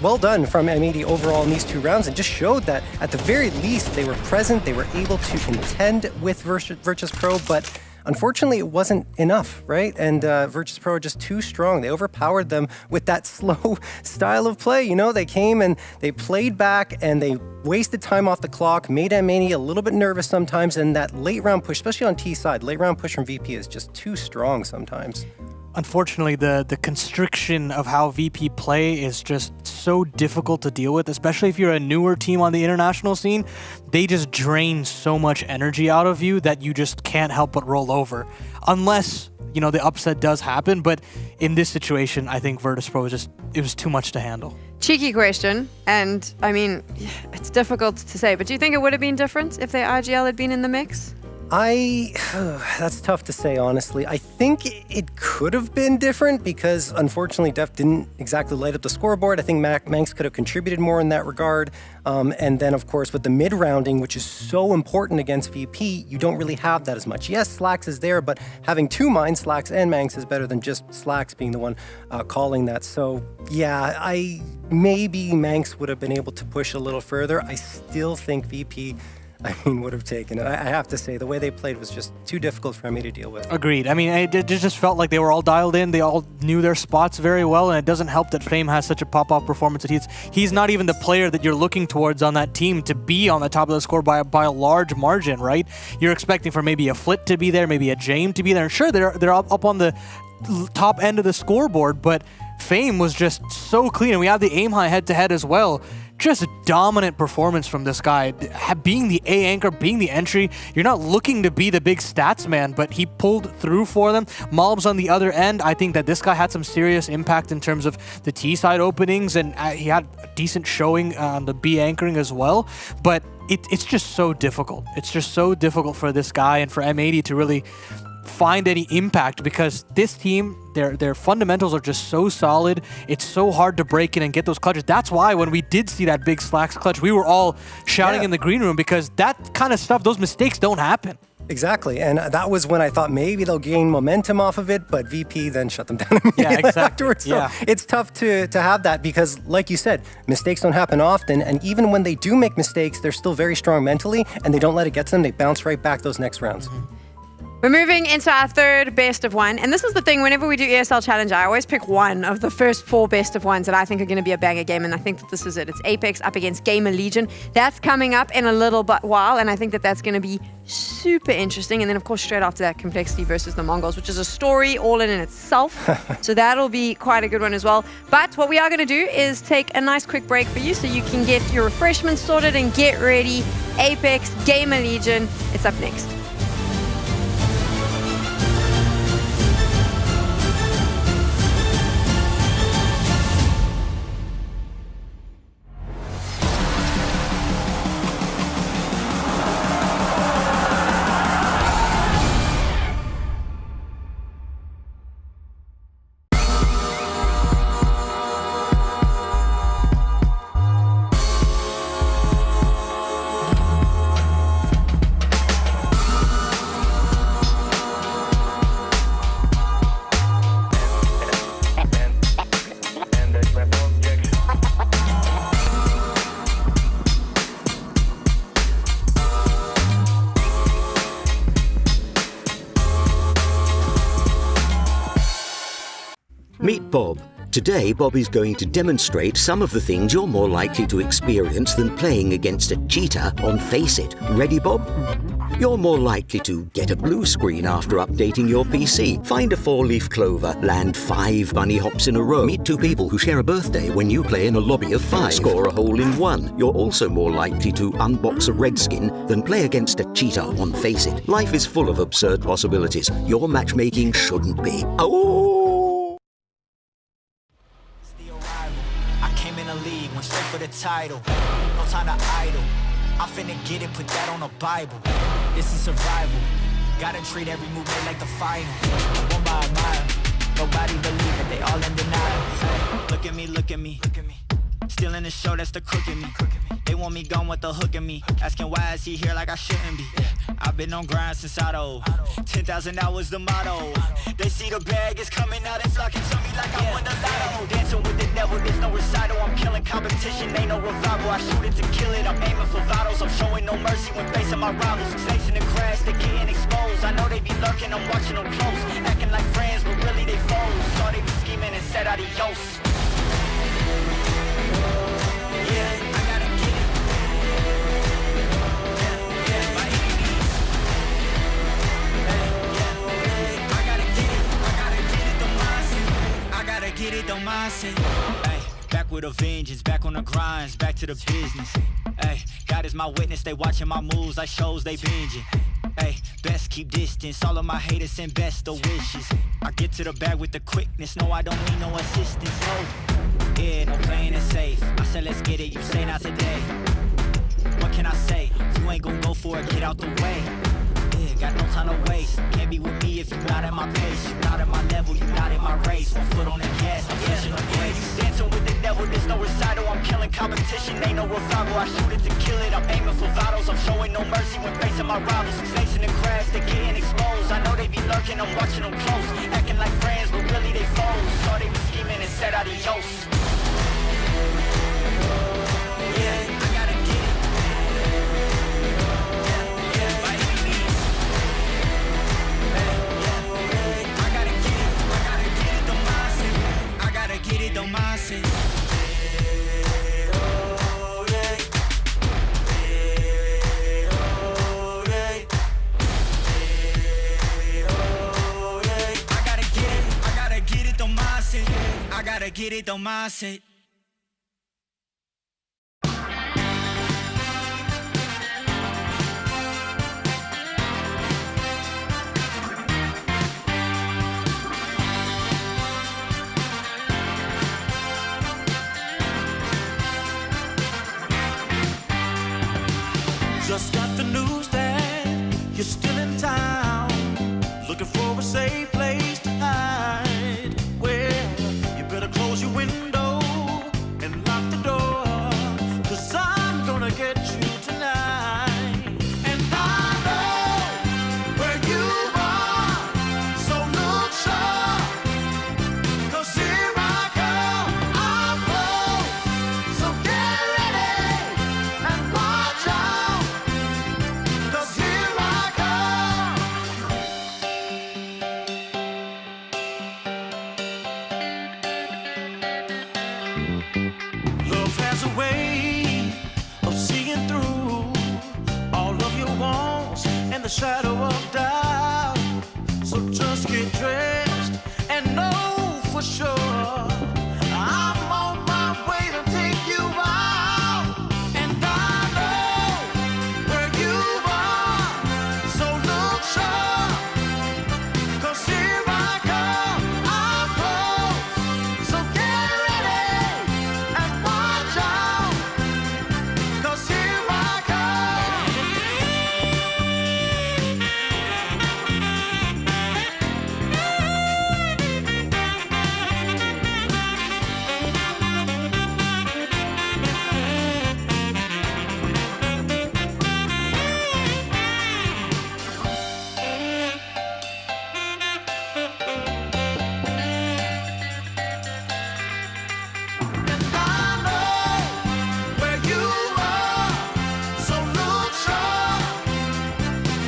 Well done from M80 overall in these 2 rounds, and just showed that at the very least they were present, they were able to contend with Virtus.Pro, but unfortunately, it wasn't enough, right? And Virtus.Pro are just too strong. They overpowered them with that slow style of play. You know, they came and they played back and they wasted time off the clock, made M80 a little bit nervous sometimes, and that late round push, especially on T side, late round push from VP is just too strong sometimes. Unfortunately, the constriction of how VP play is just so difficult to deal with, especially if you're a newer team on the international scene. They just drain so much energy out of you that you just can't help but roll over. Unless, you know, the upset does happen, but in this situation, I think Virtus.Pro it was too much to handle. Cheeky question, and I mean, it's difficult to say, but do you think it would have been different if their IGL had been in the mix? That's tough to say, honestly. I think it could have been different because, unfortunately, Def didn't exactly light up the scoreboard. I think Manx could have contributed more in that regard. And then, of course, with the mid-rounding, which is so important against VP, you don't really have that as much. Yes, Slacks is there, but having two mines, Slacks and Manx, is better than just Slacks being the one calling that. So, yeah, maybe Manx would have been able to push a little further. I still think VP would have taken it. I have to say, the way they played was just too difficult for me to deal with. Agreed. I mean, it just felt like they were all dialed in. They all knew their spots very well, and it doesn't help that Fame has such a pop-off performance that he's not even the player that you're looking towards on that team to be on the top of the score by a large margin, right? You're expecting for maybe a Flit to be there, maybe a Jame to be there. And sure, they're up on the top end of the scoreboard, but Fame was just so clean. And we have the aim high head-to-head as well. Just a dominant performance from this guy. Being the A anchor, being the entry, you're not looking to be the big stats man, but he pulled through for them. Malbs on the other end, I think that this guy had some serious impact in terms of the T side openings, and he had a decent showing on the B anchoring as well. But it's just so difficult. It's just so difficult for this guy and for M80 to really find any impact, because this team, their fundamentals are just so solid. It's so hard to break in and get those clutches. That's why when we did see that big Slacks clutch, we were all shouting in the green room, because that kind of stuff, those mistakes don't happen. Exactly, and that was when I thought maybe they'll gain momentum off of it, but VP then shut them down immediately afterwards. So it's tough to have that, because like you said, mistakes don't happen often, and even when they do make mistakes, they're still very strong mentally, and they don't let it get to them. They bounce right back those next rounds. We're moving into our third best of one. And this is the thing, whenever we do ESL Challenger, I always pick one of the first 4 best of ones that I think are going to be a banger game. And I think that this is it. It's Apex up against GamerLegion. That's coming up in a little while. And I think that that's going to be super interesting. And then, of course, straight after that, Complexity versus the Mongols, which is a story all in itself. So that'll be quite a good one as well. But what we are going to do is take a nice quick break for you so you can get your refreshments sorted and get ready. Apex, GamerLegion, it's up next. Meet Bob. Today, Bob is going to demonstrate some of the things you're more likely to experience than playing against a cheater on Face It. Ready, Bob? You're more likely to get a blue screen after updating your PC, find a 4-leaf clover, land 5 bunny hops in a row, meet 2 people who share a birthday when you play in a lobby of 5, score a hole in 1. You're also more likely to unbox a redskin than play against a cheater on Face It. Life is full of absurd possibilities. Your matchmaking shouldn't be. Oh! Straight for the title, no time to idle. I'm finna get it, put that on the Bible. This is survival. Gotta treat every move like the final. One by a mile. Nobody believe it, they all in denial. Look at me, look at me. Still in the show, that's the crook in me. They want me gone with the hook in me. Asking why is he here like I shouldn't be. I've been on grind since Auto. 10,000 hours the motto. They see the bag is coming out, they flocking to me like I won the lotto. Dancing with the devil, there's no recital. I'm killing competition, ain't no revival. I shoot it to kill it, I'm aiming for vitals. I'm showing no mercy when facing my rivals. Snakes in the grass, they getting exposed. I know they be lurking, I'm watching them close. Acting like friends, but really they foes. Thought they be scheming and said adios. Get it, don't mindset. Ay, back with a vengeance, back on the grinds, back to the business. Ay, God is my witness, they watching my moves like shows they binging. Ay, best keep distance, all of my haters send best of wishes. I get to the bag with the quickness, no I don't need no assistance. Oh, yeah, no playing it safe. I said let's get it, you say not today. What can I say? You ain't gonna go for it, get out the way. Yeah, got no time to waste. Can't be with me if you're not at my pace. You're not at my level, you're not in my race. One foot on the gas, I'm pushing the pace. You dancing with the devil, there's no recital. I'm killing competition, ain't no revival. I shoot it to kill it, I'm aiming for vitals. I'm showing no mercy when facing my rivals. Snakes in the grass, they getting exposed. I know they be lurking, I'm watching them close. Acting like friends, but really they foes. Saw they was scheming and said adios. Yeah, I gotta get it. Yeah, by any means. I gotta get it, the mindset. I gotta get it, the mindset. I gotta get it, the mindset. Just got the news that you're still in town, looking for a safe place to hide. Well, you better close your window and lock the door, 'cause I'm gonna get you tonight. And I know where you are, so look sharp, 'cause here I come, I'm close. So get ready and watch out, 'cause here I come. Love has a way of seeing through all of your wants and the shadow of doubt. So just get dressed and know for sure I'm on my way to take you out. And I know where you are, so look sharp, 'cause here I come, I'm close. So get ready and watch out, 'cause here I come. Where you are, so look sharp,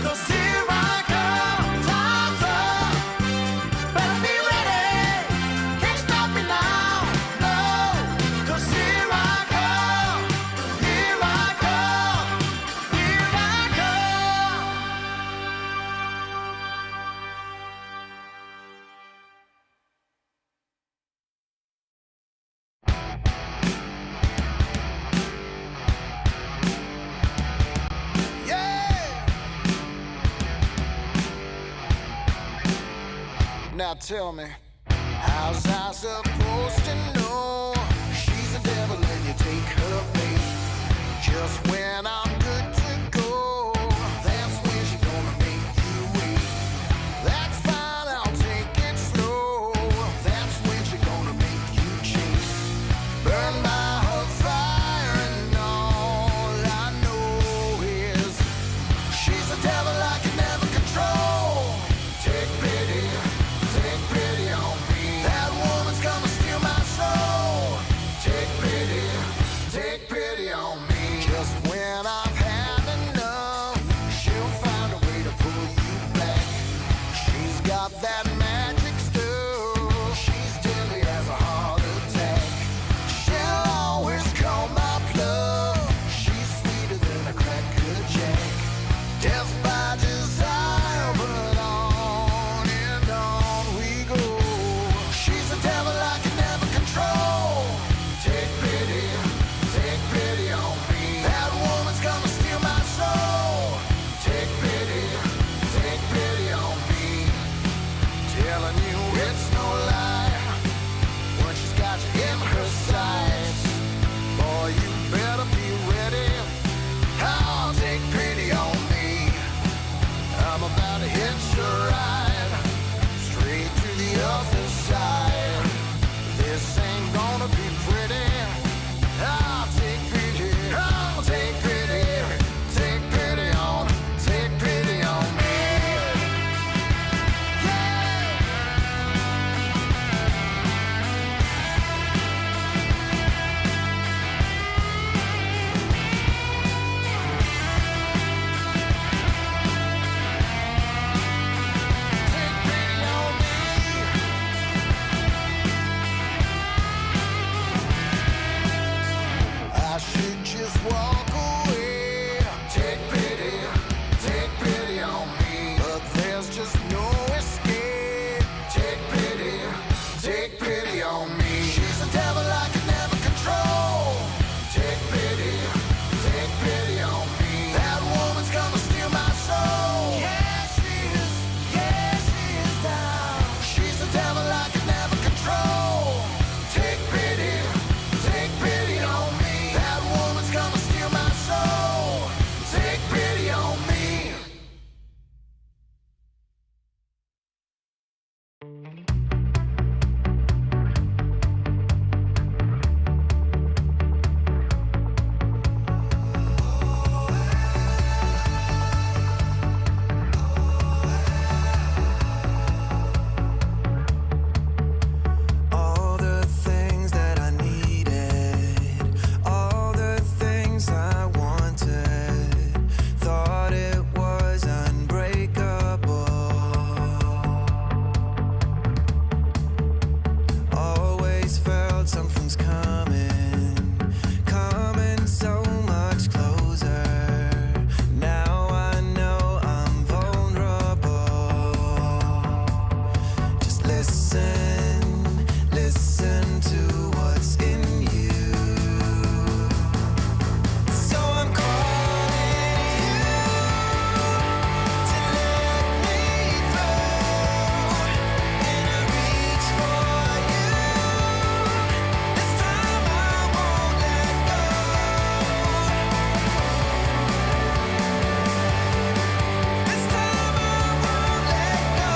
'cause here I come, time's up. Better be ready, can't stop me now, no, 'cause here I come, here I come, here I come. Now tell me, how's I supposed to know she's a devil and you take her place? Just when I'm good to go, that's when she's gonna make you wait. That's fine, I'll take it slow. That's when she's gonna make you chase. Burn by her fire, and all I know is she's a devil I can never control. Take pity on me. That woman's gonna steal my soul. Take pity on me. Just when listen to what's in you. So I'm calling you to let me through, and I reach for you. This time I won't let go. This time I won't let go.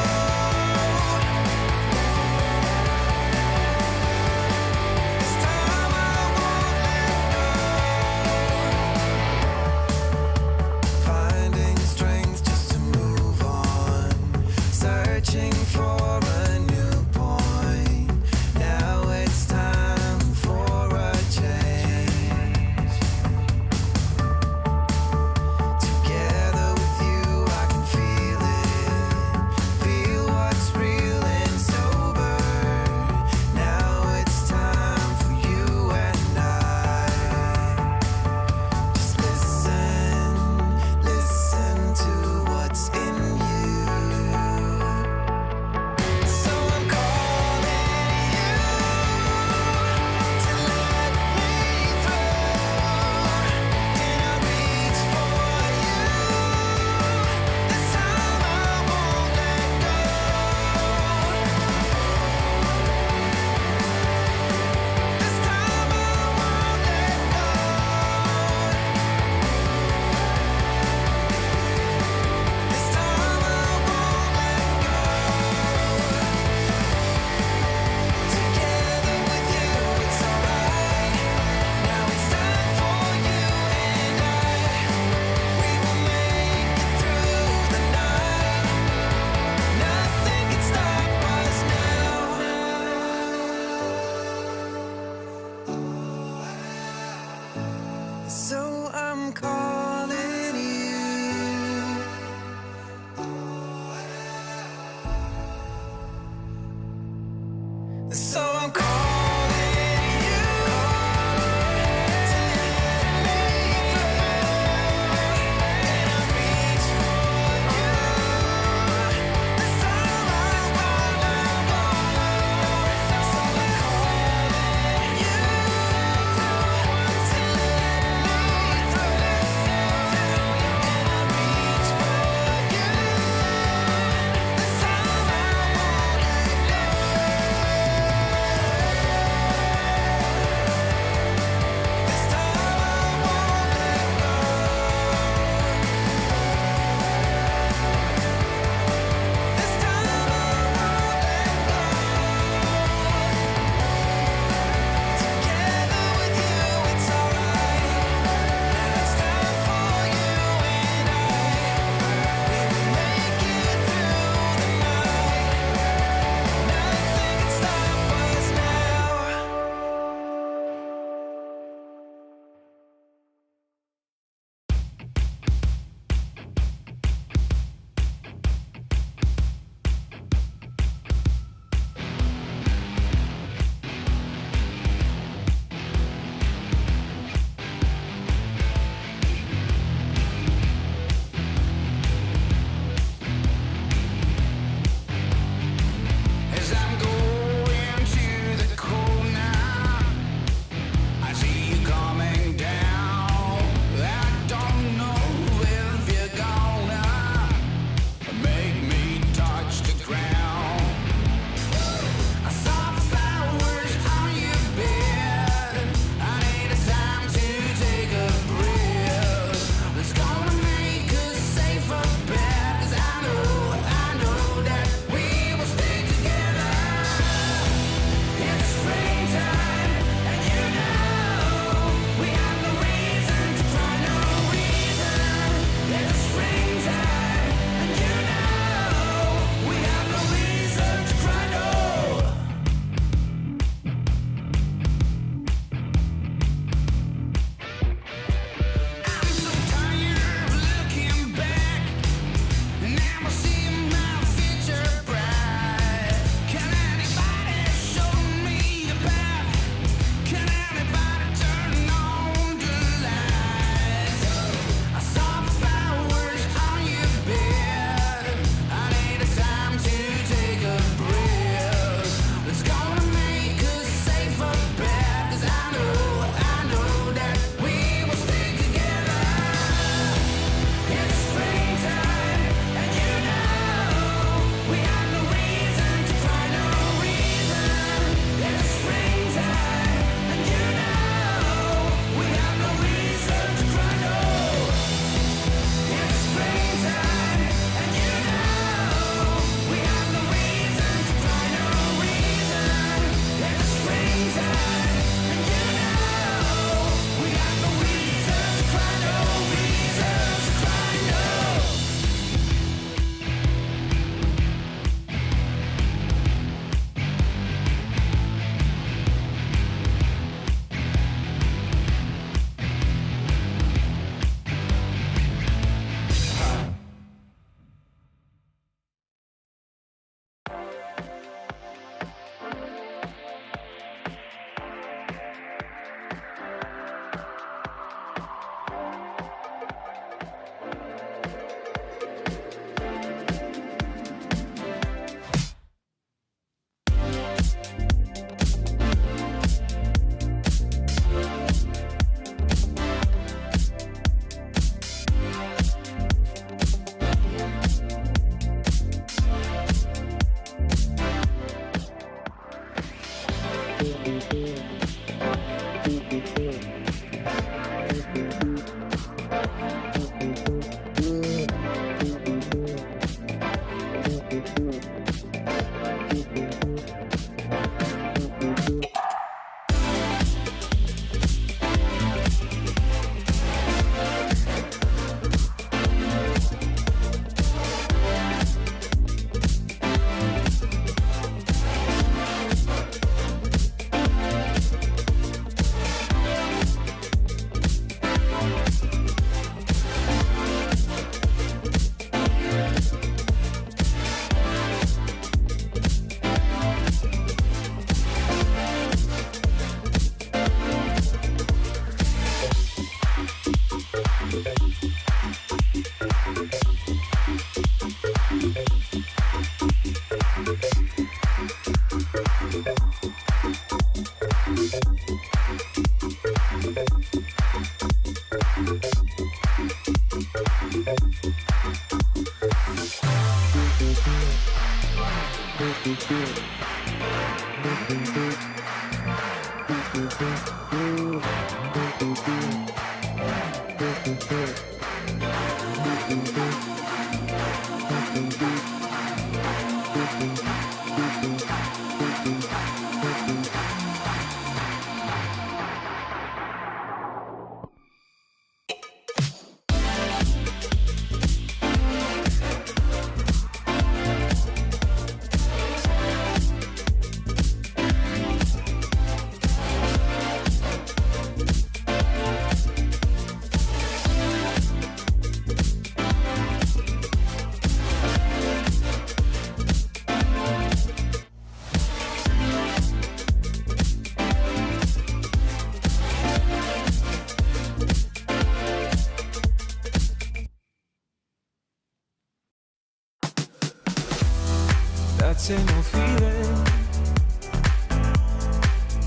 That same old feeling.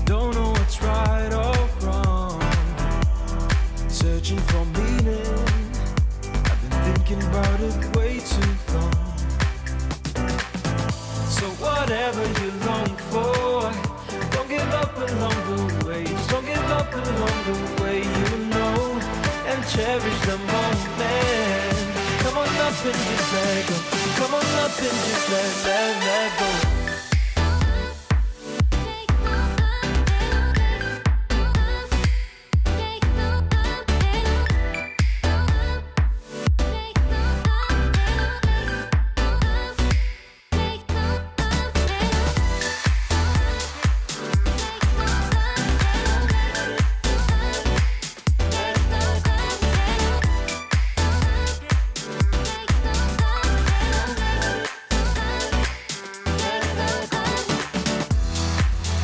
Don't know what's right or wrong. Searching for meaning. I've been thinking about it way too long. So whatever you long for, don't give up along the way. Just don't give up along the way, you know, and cherish the moment. Come on up and just let go. Come on up and just let go.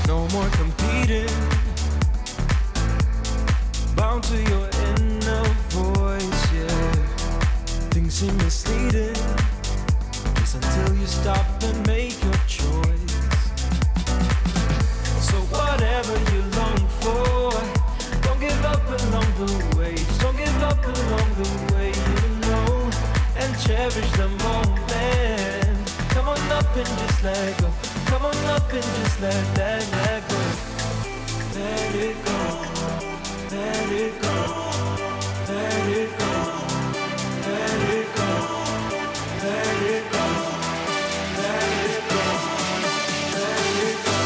No more competing, bound to your inner voice, yeah. Things seem misleading, just until you stop and make your choice. So whatever you long for, don't give up along the way. Just don't give up along the way, you know, and cherish the moment. Come on up and just let go. Come on up and just let go. Let it go. Let it go. Let it go. Let it go. Let it go. Let it go. Let it go.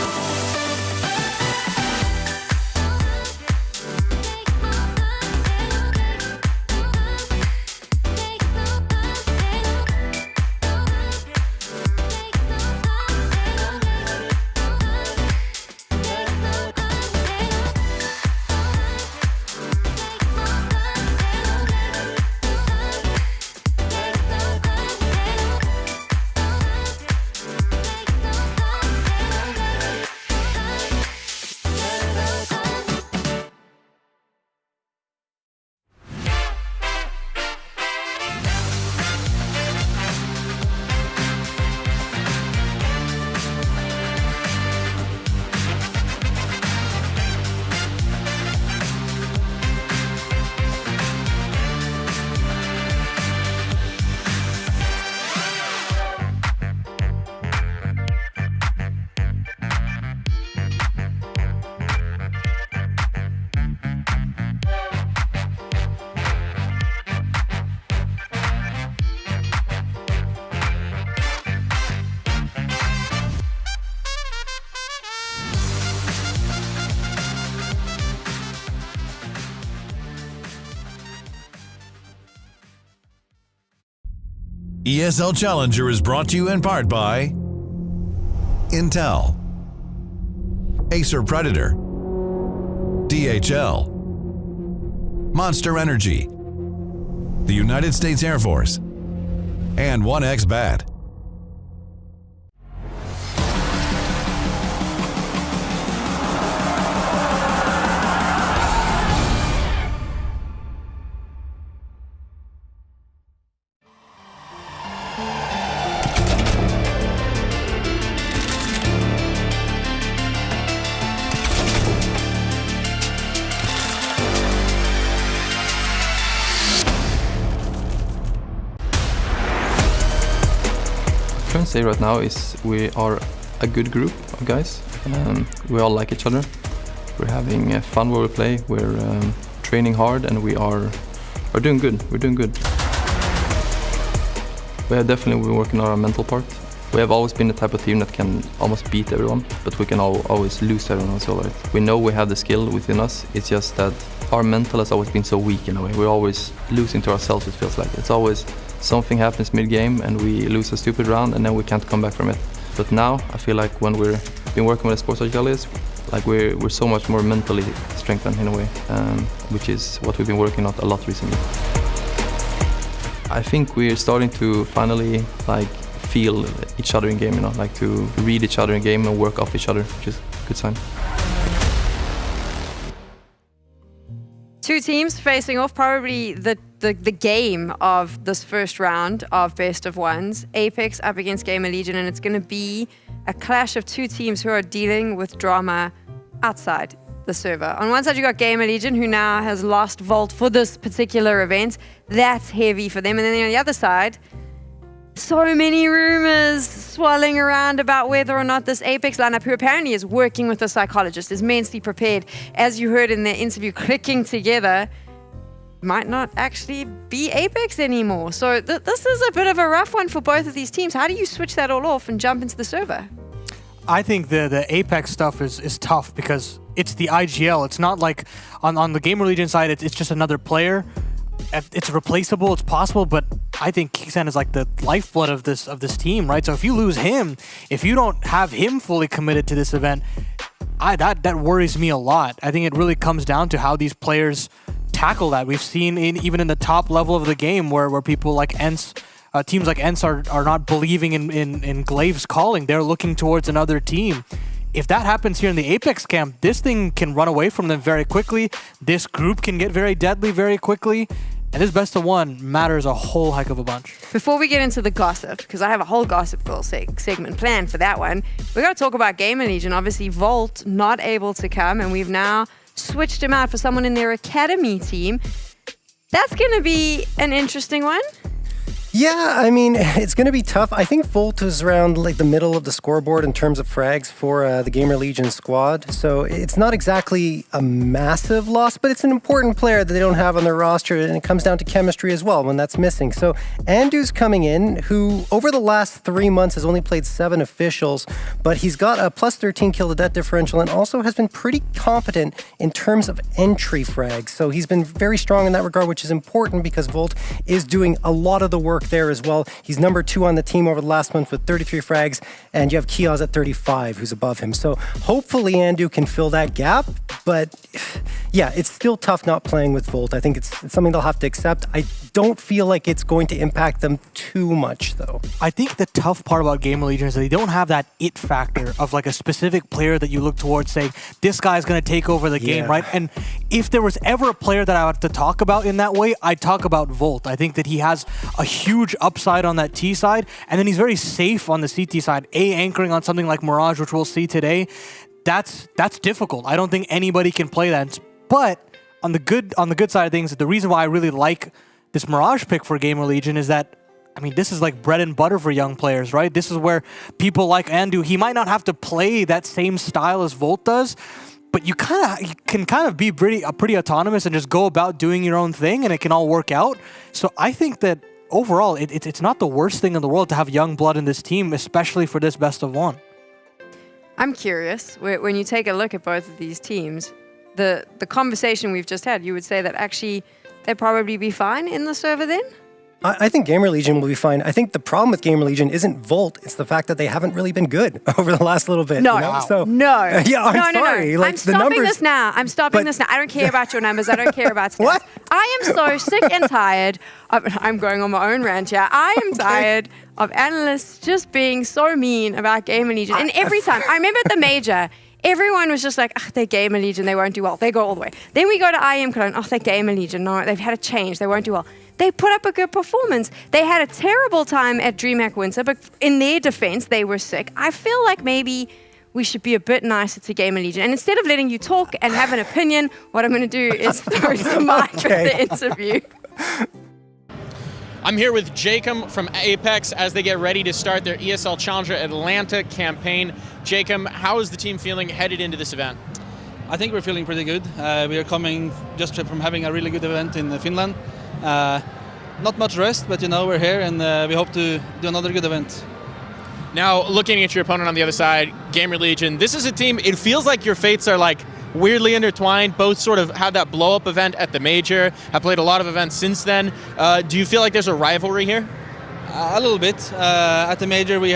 ESL Challenger is brought to you in part by Intel, Acer Predator, DHL, Monster Energy, the United States Air Force, and 1xBet. What I can say right now is we are a good group of guys. We all like each other. We're having fun where we play. We're training hard, and we are doing good. We're doing good. We have definitely been working on our mental part. We have always been the type of team that can almost beat everyone, but we can always lose to everyone as well, right? We know we have the skill within us. It's just that our mental has always been so weak in a way. We're always losing to ourselves, it feels like. It's always something happens mid-game and we lose a stupid round and then we can't come back from it. But now, I feel like when we've been working with Esports Gallies, like we're so much more mentally strengthened in a way, which is what we've been working on a lot recently. I think we're starting to finally feel each other in game, to read each other in game and work off each other, which is a good sign. Two teams facing off, probably the game of this first round of best of ones. Apex up against GamerLegion, and it's going to be a clash of two teams who are dealing with drama outside the server. On one side, you got GamerLegion, who now has lost Volt for this particular event. That's heavy for them. And then on the other side, so many rumors swirling around about whether or not this Apex lineup, who apparently is working with a psychologist, is immensely prepared, as you heard in the interview, clicking together, might not actually be Apex anymore. So this is a bit of a rough one for both of these teams. How do you switch that all off and jump into the server? I think the Apex stuff is tough because it's the IGL. It's not like on the GamerLegion side, it's just another player. It's replaceable, it's possible, but I think Kixan is like the lifeblood of this team, right? So if you lose him, if you don't have him fully committed to this event, that worries me a lot. I think it really comes down to how these players tackle that. We've seen even in the top level of the game where people like ENCE, teams like ENCE are not believing in Glaive's calling. They're looking towards another team. If that happens here in the Apex camp, this thing can run away from them very quickly. This group can get very deadly very quickly. And this best of one matters a whole heck of a bunch. Before we get into the gossip, because I have a whole gossip girl segment planned for that one, we got to talk about GamerLegion. Obviously, Volt not able to come, and we've now switched him out for someone in their academy team. That's going to be an interesting one. Yeah, I mean, it's going to be tough. I think Volt is around the middle of the scoreboard in terms of frags for the GamerLegion squad. So it's not exactly a massive loss, but it's an important player that they don't have on their roster, and it comes down to chemistry as well when that's missing. So Andu's coming in, who over the last 3 months has only played 7 officials, but he's got a plus 13 kill to death differential and also has been pretty competent in terms of entry frags. So he's been very strong in that regard, which is important because Volt is doing a lot of the work there as well. He's number 2 on the team over the last month with 33 frags, and you have Kioz at 35, who's above him. So hopefully Andu can fill that gap, but yeah, it's still tough not playing with Volt. I think it's something they'll have to accept. I don't feel like it's going to impact them too much, though. I think the tough part about GamerLegion is that they don't have that it factor of a specific player that you look towards saying, this guy's going to take over the game, right? And if there was ever a player that I would have to talk about in that way, I'd talk about Volt. I think that he has a huge upside on that T side, and then he's very safe on the CT side. Anchoring on something like Mirage, which we'll see today, that's difficult. I don't think anybody can play that. But on the good side of things, the reason why I really like this Mirage pick for GamerLegion is that, I mean, this is like bread and butter for young players, right? This is where people like Andu, he might not have to play that same style as Volt does, but you can kind of be pretty autonomous and just go about doing your own thing, and it can all work out. So I think that overall, it's not the worst thing in the world to have young blood in this team, especially for this best of one. I'm curious, when you take a look at both of these teams, the conversation we've just had, you would say that actually they'd probably be fine in the server then? I think GamerLegion will be fine. I think the problem with GamerLegion isn't Volt. It's the fact that they haven't really been good over the last little bit. No, you know? So, no. Yeah, I'm sorry. No. Like, I'm stopping this now. I'm stopping this now. I don't care about your numbers. I don't care about stats. What? I am so sick and tired. I'm going on my own rant here. I am tired of analysts just being so mean about GamerLegion. And every time, I remember at the major, everyone was just like, they're GamerLegion, they won't do well. They go all the way. Then we go to IEM Cologne, they're GamerLegion. No, they've had a change. They won't do well. They put up a good performance. They had a terrible time at DreamHack Winter, but in their defense, they were sick. I feel like maybe we should be a bit nicer to GamerLegion. And instead of letting you talk and have an opinion, what I'm going to do is throw the mic at the interview. I'm here with Jacob from Apex as they get ready to start their ESL Challenger Atlanta campaign. Jacob, how is the team feeling headed into this event? I think we're feeling pretty good. We are coming just from having a really good event in Finland. Not much rest, but we're here and we hope to do another good event. Now, looking at your opponent on the other side, GamerLegion, this is a team, it feels like your fates are like weirdly intertwined. Both sort of had that blow-up event at the Major, have played a lot of events since then. Do you feel like there's a rivalry here? A little bit. At the Major we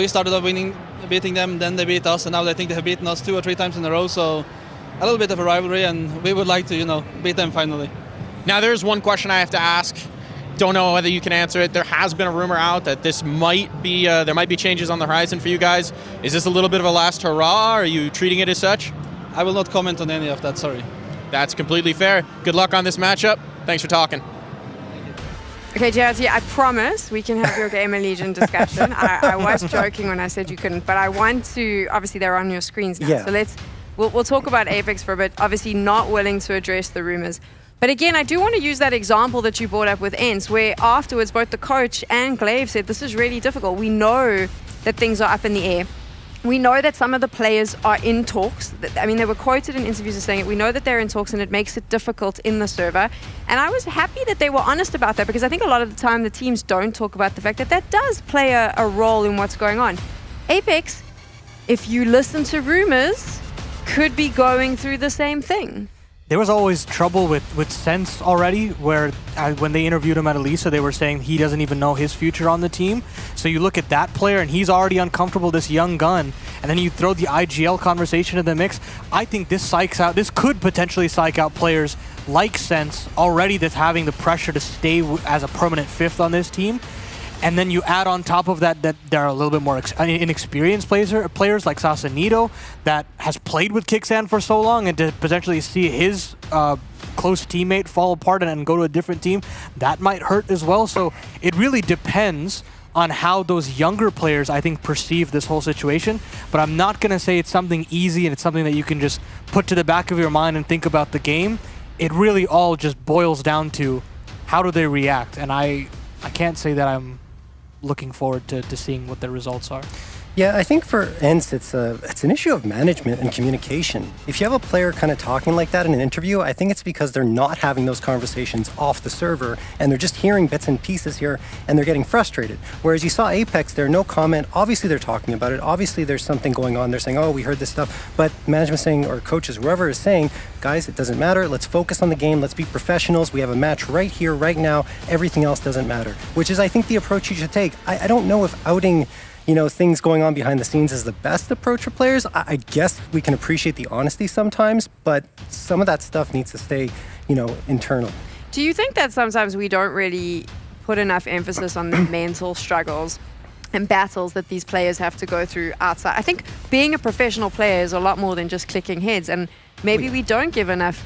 started off beating them, then they beat us, and now they think they have beaten us 2 or 3 times in a row, so a little bit of a rivalry, and we would like to, beat them finally. Now there's one question I have to ask. Don't know whether you can answer it. There has been a rumor out that this might be, there might be changes on the horizon for you guys. Is this a little bit of a last hurrah? Are you treating it as such? I will not comment on any of that, sorry. That's completely fair. Good luck on this matchup. Thanks for talking. Okay, JRT, I promise we can have your GamerLegion discussion. I was joking when I said you couldn't, but I want to, obviously they're on your screens now, so we'll talk about Apex for a bit, obviously not willing to address the rumors. But again, I do want to use that example that you brought up with ENCE, where afterwards both the coach and Glaive said this is really difficult. We know that things are up in the air. We know that some of the players are in talks. I mean, they were quoted in interviews as saying it. We know that they're in talks and it makes it difficult in the server. And I was happy that they were honest about that, because I think a lot of the time the teams don't talk about the fact that that does play a role in what's going on. Apex, if you listen to rumors, could be going through the same thing. There was always trouble with Sense already, where when they interviewed him at Elisa, they were saying he doesn't even know his future on the team. So you look at that player and he's already uncomfortable, this young gun, and then you throw the IGL conversation in the mix. I think this could potentially psych out players like Sense already, that's having the pressure to stay as a permanent 5th on this team. And then you add on top of that there are a little bit more inexperienced players like Sasanito that has played with Kickstand for so long, and to potentially see his close teammate fall apart and go to a different team, that might hurt as well. So it really depends on how those younger players, I think, perceive this whole situation. But I'm not going to say it's something easy and it's something that you can just put to the back of your mind and think about the game. It really all just boils down to how do they react. And I can't say that I'm looking forward to seeing what the results are. Yeah, I think for ENCE, it's an issue of management and communication. If you have a player kind of talking like that in an interview, I think it's because they're not having those conversations off the server, and they're just hearing bits and pieces here, and they're getting frustrated. Whereas you saw Apex, there's no comment. Obviously, they're talking about it. Obviously, there's something going on. They're saying, oh, we heard this stuff. But management saying, or coaches, whoever is saying, guys, it doesn't matter. Let's focus on the game. Let's be professionals. We have a match right here, right now. Everything else doesn't matter, which is, I think, the approach you should take. I don't know if outing things going on behind the scenes is the best approach for players. I guess we can appreciate the honesty sometimes, but some of that stuff needs to stay, internal. Do you think that sometimes we don't really put enough emphasis on the mental struggles and battles that these players have to go through outside? I think being a professional player is a lot more than just clicking heads, and maybe we don't give enough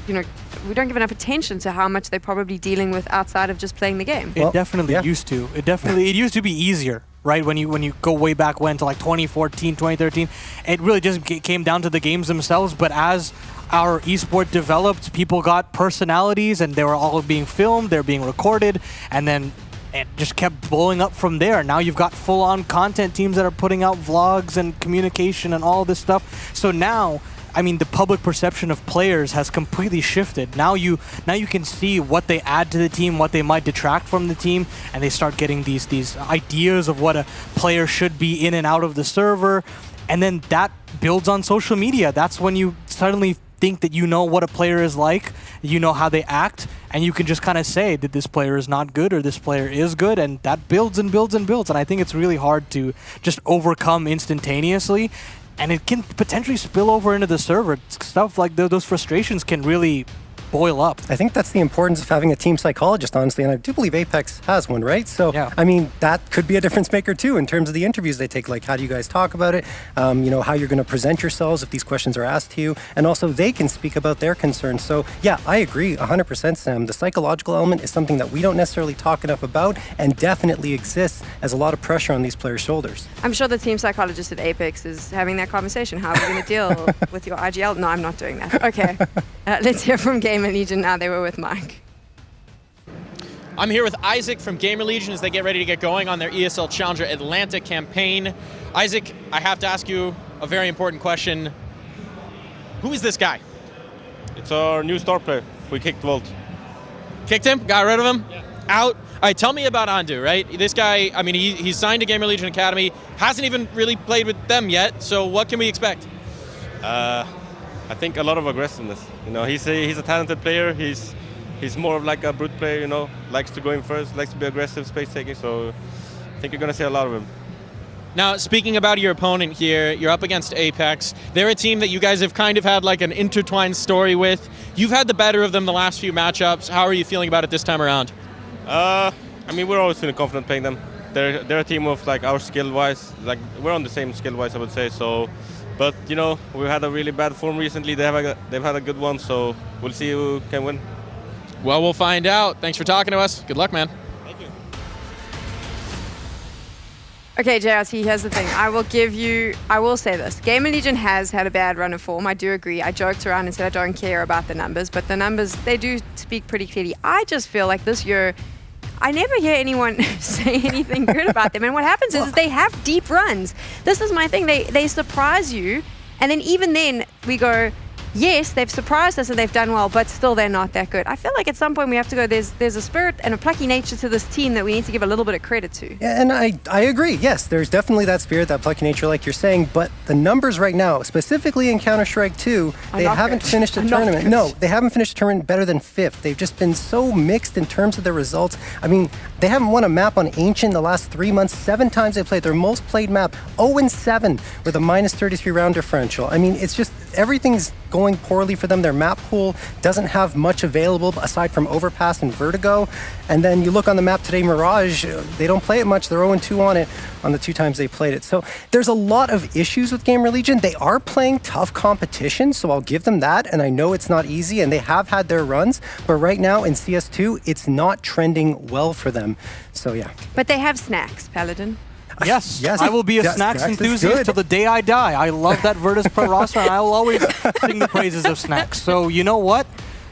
attention to how much they're probably dealing with outside of just playing the game. It definitely used to. It used to be easier, right? When you go way back when to like 2014, 2013, it really just came down to the games themselves. But as our esport developed, people got personalities, and they were all being filmed, they're being recorded, and then it just kept blowing up from there. Now you've got full-on content teams that are putting out vlogs and communication and all this stuff. So now, I mean, the public perception of players has completely shifted. Now you can see what they add to the team, what they might detract from the team, and they start getting these ideas of what a player should be in and out of the server. And then that builds on social media. That's when you suddenly think that you know what a player is like, you know how they act, and you can just kind of say that this player is not good or this player is good, and that builds and builds and builds. And I think it's really hard to just overcome instantaneously. And it can potentially spill over into the server. Stuff like those frustrations can really boil up. I think that's the importance of having a team psychologist, honestly, and I do believe Apex has one, right? So, I mean, that could be a difference maker too in terms of the interviews they take, like how do you guys talk about it, how you're going to present yourselves if these questions are asked to you, and also they can speak about their concerns. So, yeah, I agree 100%, Sam. The psychological element is something that we don't necessarily talk enough about and definitely exists as a lot of pressure on these players' shoulders. I'm sure the team psychologist at Apex is having that conversation. How are we going to deal with your IGL? No, I'm not doing that. Okay. Let's hear from GamerLegion now. They were with Mike. I'm here with Isaac from GamerLegion as they get ready to get going on their ESL Challenger Atlanta campaign. Isaac, I have to ask you a very important question. Who is this guy? It's our new star player. We kicked Volt. Kicked him? Got rid of him? Yeah. Out? All right, tell me about Andu, right? This guy, I mean, he's signed to GamerLegion Academy, hasn't even really played with them yet, so what can we expect? I think a lot of aggressiveness. You know, he's a talented player. He's more of like a brute player, you know, likes to go in first, likes to be aggressive, space taking, so I think you're going to see a lot of him. Now, speaking about your opponent here, you're up against Apex. They're a team that you guys have kind of had like an intertwined story with. You've had the better of them the last few matchups. How are you feeling about it this time around? I mean, we're always feeling confident playing them. They're a team of like our skill-wise, like we're on the same skill-wise, I would say. So, but you know, we've had a really bad form recently. They've had a good one, so we'll see who can win. Well, we'll find out. Thanks for talking to us. Good luck, man. Thank you. Okay, JRT, here's the thing. I will say this. GamerLegion has had a bad run of form. I do agree. I joked around and said I don't care about the numbers, but the numbers, they do speak pretty clearly. I just feel like this year, I never hear anyone say anything good about them. And what happens is they have deep runs. This is my thing. They surprise you, and then even then we go, yes, they've surprised us and they've done well, but still they're not that good. I feel like at some point we have to go, there's a spirit and a plucky nature to this team that we need to give a little bit of credit to. Yeah, and I agree. Yes, there's definitely that spirit, that plucky nature like you're saying, but the numbers right now, specifically in Counter-Strike 2, they haven't finished a tournament. No, they haven't finished a tournament better than 5th. They've just been so mixed in terms of their results. I mean, they haven't won a map on Ancient in the last 3 months. 7 times they played their most played map, 0-7 with a -33 round differential. I mean, it's just everything's going poorly for them. Their map pool doesn't have much available aside from Overpass and Vertigo. And then you look on the map today, Mirage, they don't play it much. They're 0-2 on it on the 2 times they played it. So there's a lot of issues with GamerLegion. They are playing tough competition, so I'll give them that. And I know it's not easy, and they have had their runs. But right now in CS2, it's not trending well for them. So yeah. But they have snacks, Paladin. Yes, I will be a snacks enthusiast till the day I die. I love that Virtus.Pro roster, and I will always sing the praises of snacks. So you know what?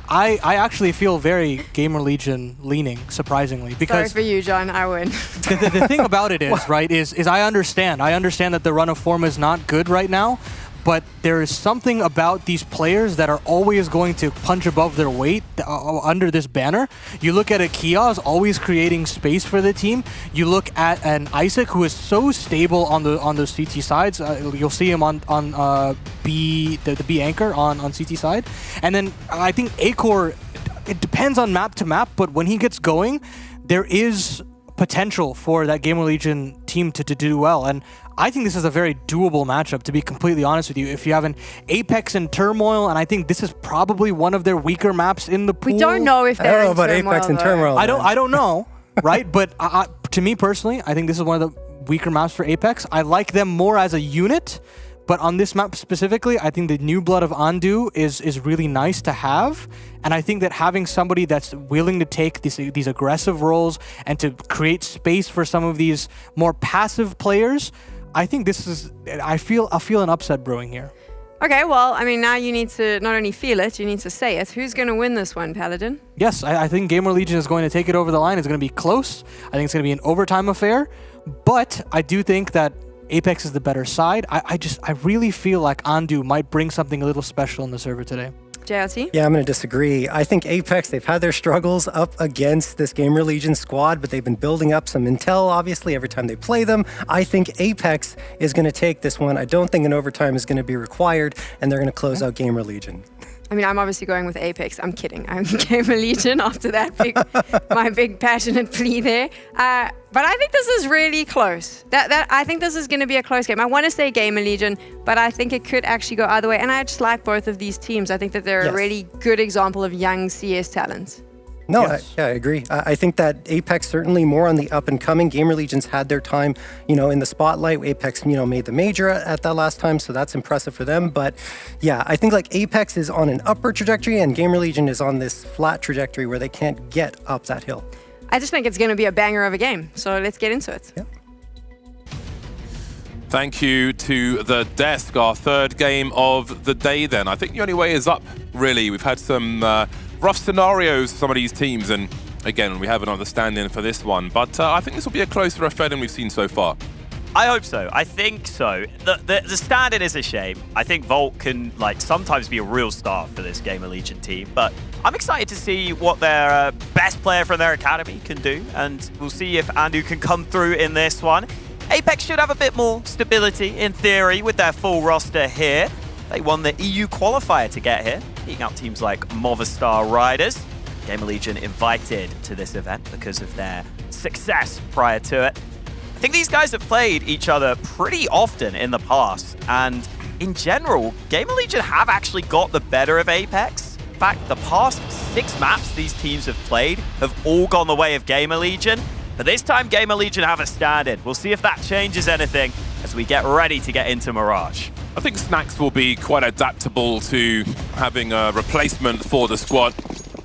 I actually feel very GamerLegion leaning, surprisingly. Because sorry for you, John. I win. The thing about it is, right, is I understand. I understand that the run of form is not good right now, but there is something about these players that are always going to punch above their weight under this banner. You look at a Kiaz always creating space for the team. You look at an Isaac who is so stable on the CT sides. You'll see him on the B anchor on CT side. And then I think Acor, it depends on map to map, but when he gets going, there is potential for that GamerLegion team to do well. And I think this is a very doable matchup, to be completely honest with you. If you have an Apex and Turmoil, and I think this is probably one of their weaker maps in the pool. We don't know if they're in about Turmoil, Apex and Turmoil. I don't know, right? But to me personally, I think this is one of the weaker maps for Apex. I like them more as a unit, but on this map specifically, I think the new blood of Andu is really nice to have. And I think that having somebody that's willing to take these aggressive roles and to create space for some of these more passive players, I think this is, I feel an upset brewing here. Okay, well, I mean, now you need to not only feel it, you need to say it. Who's going to win this one, Paladin? Yes, I think GamerLegion is going to take it over the line. It's going to be close. I think it's going to be an overtime affair. But I do think that Apex is the better side. I really feel like Andu might bring something a little special in the server today. JLT? Yeah, I'm going to disagree. I think Apex, they've had their struggles up against this GamerLegion squad, but they've been building up some intel, obviously, every time they play them. I think Apex is going to take this one. I don't think an overtime is going to be required, and they're going to close out GamerLegion. I mean, I'm obviously going with Apex. I'm kidding. I'm GamerLegion after that my big passionate plea there. But I think this is really close. I think this is going to be a close game. I want to say GamerLegion, but I think it could actually go either way. And I just like both of these teams. I think that they're a really good example of young CS talents. No, I agree. I think that Apex certainly more on the up and coming. GamerLegion's had their time, in the spotlight. Apex, made the major at that last time, so that's impressive for them. But yeah, I think like Apex is on an upward trajectory and GamerLegion is on this flat trajectory where they can't get up that hill. I just think it's going to be a banger of a game. So let's get into it. Yeah. Thank you to the desk, our third game of the day then. I think the only way is up, really. We've had some rough scenarios for some of these teams, and again, we have another stand-in for this one, but I think this will be a closer affair than we've seen so far. I hope so. I think so. The stand-in is a shame. I think Volt can sometimes be a real star for this GamerLegion team, but I'm excited to see what their best player from their academy can do, and we'll see if Andu can come through in this one. Apex should have a bit more stability, in theory, with their full roster here. They won the EU qualifier to get here, beating out teams like Movistar Riders. GamerLegion invited to this event because of their success prior to it. I think these guys have played each other pretty often in the past, and in general, GamerLegion have actually got the better of Apex. In fact, the past 6 maps these teams have played have all gone the way of GamerLegion, but this time GamerLegion have a stand-in. We'll see if that changes anything as we get ready to get into Mirage. I think Snax will be quite adaptable to having a replacement for the squad.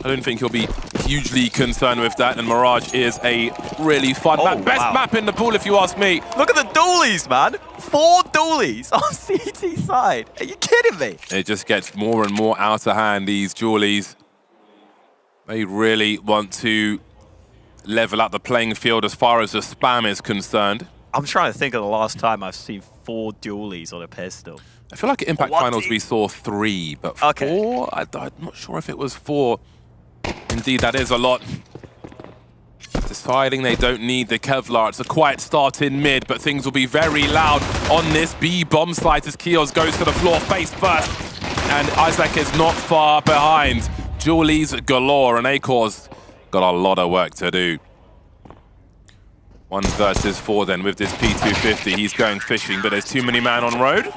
I don't think he'll be hugely concerned with that, and Mirage is a really fun map. Best map in the pool, if you ask me. Look at the dualies, man. 4 dualies on CT side. Are you kidding me? It just gets more and more out of hand, these dualies. They really want to level up the playing field as far as the spam is concerned. I'm trying to think of the last time I've seen 4 dualies on a pistol. I feel like at Impact Finals we saw 3, but 4? I'm not sure if it was 4. Indeed, that is a lot. Deciding they don't need the Kevlar. It's a quiet start in mid, but things will be very loud on this B bomb site as Kios goes to the floor face first. And Isaac is not far behind. Julies galore, and Akor's got a lot of work to do. 1 versus 4 then with this P250. He's going fishing, but there's too many man on road.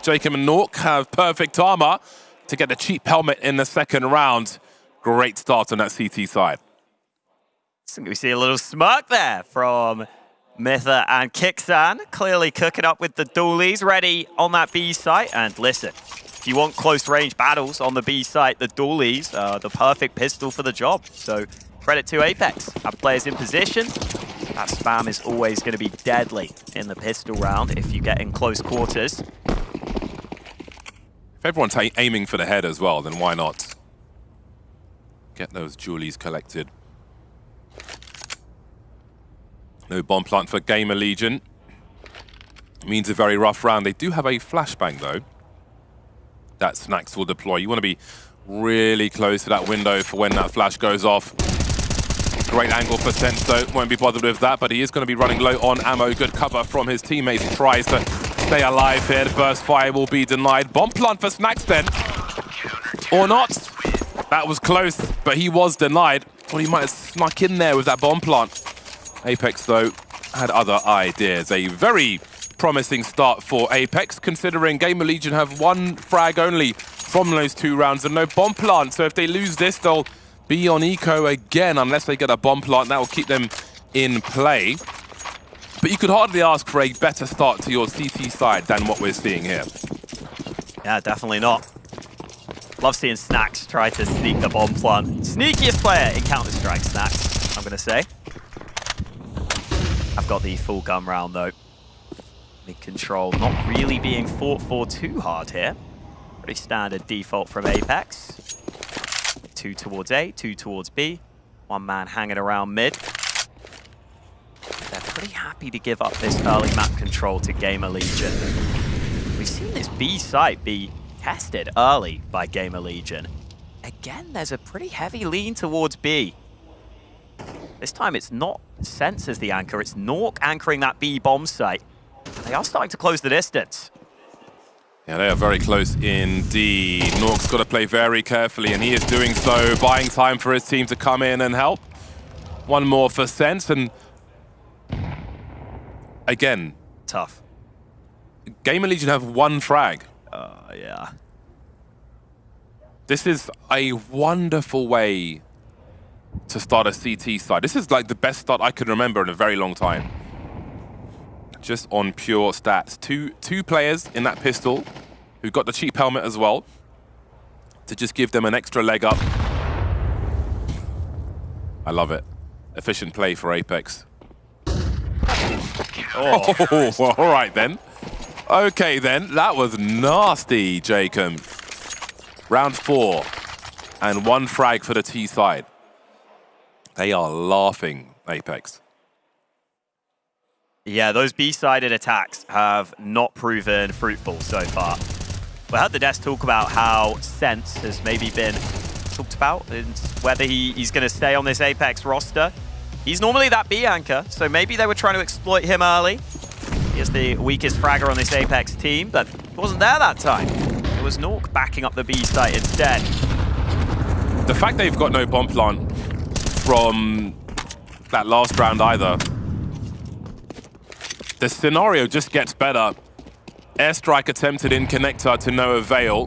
Jacob and Nork have perfect armor to get the cheap helmet in the second round. Great start on that CT side. So we see a little smirk there from Mitha and Kixan. Clearly cooking up with the dualies, ready on that B site. And listen, if you want close range battles on the B site, the dualies are the perfect pistol for the job. So credit to Apex. Have players in position. That spam is always going to be deadly in the pistol round if you get in close quarters. If everyone's aiming for the head as well, then why not get those Julies collected? No bomb plant for GamerLegion. Means a very rough round. They do have a flashbang though that Snax will deploy. You want to be really close to that window for when that flash goes off. Great angle for Sense though, won't be bothered with that, but he is going to be running low on ammo. Good cover from his teammates. He tries to stay alive here. The burst fire will be denied. Bomb plant for Snax then. Or not. That was close, but he was denied. Well, he might have snuck in there with that bomb plant. Apex, though, had other ideas. A very promising start for Apex, considering GamerLegion have 1 frag only from those 2 rounds and no bomb plant. So if they lose this, they'll be on eco again, unless they get a bomb plant. That will keep them in play. But you could hardly ask for a better start to your CT side than what we're seeing here. Yeah, definitely not. Love seeing Snax try to sneak the bomb plant. Sneakiest player in Counter-Strike, Snax, I'm going to say. I've got the full gun round, though. Mid-control not really being fought for too hard here. Pretty standard default from Apex. 2 towards A, 2 towards B. 1 man hanging around mid. They're pretty happy to give up this early map control to GamerLegion. We've seen this B site be tested early by GamerLegion. Again, there's a pretty heavy lean towards B. This time it's not Sense as the anchor, it's Nork anchoring that B bomb site. They are starting to close the distance. Yeah, they are very close indeed. Nork's got to play very carefully, and he is doing so, buying time for his team to come in and help. 1 more for Sense, and again, tough. GamerLegion have 1 frag. Yeah. This is a wonderful way to start a CT side. This is like the best start I could remember in a very long time. Just on pure stats. Two players in that pistol who got the cheap helmet as well to just give them an extra leg up. I love it. Efficient play for Apex. Oh, all right then. Okay then, that was nasty, Jacob. Round 4 and 1 frag for the T side. They are laughing, Apex. Yeah, those B-sided attacks have not proven fruitful so far. We heard the desk talk about how Sense has maybe been talked about and whether he's going to stay on this Apex roster. He's normally that B anchor, so maybe they were trying to exploit him early. He is the weakest fragger on this Apex team, but he wasn't there that time. It was Nork backing up the B site instead. The fact they've got no bomb plant from that last round either, the scenario just gets better. Airstrike attempted in connector to no avail.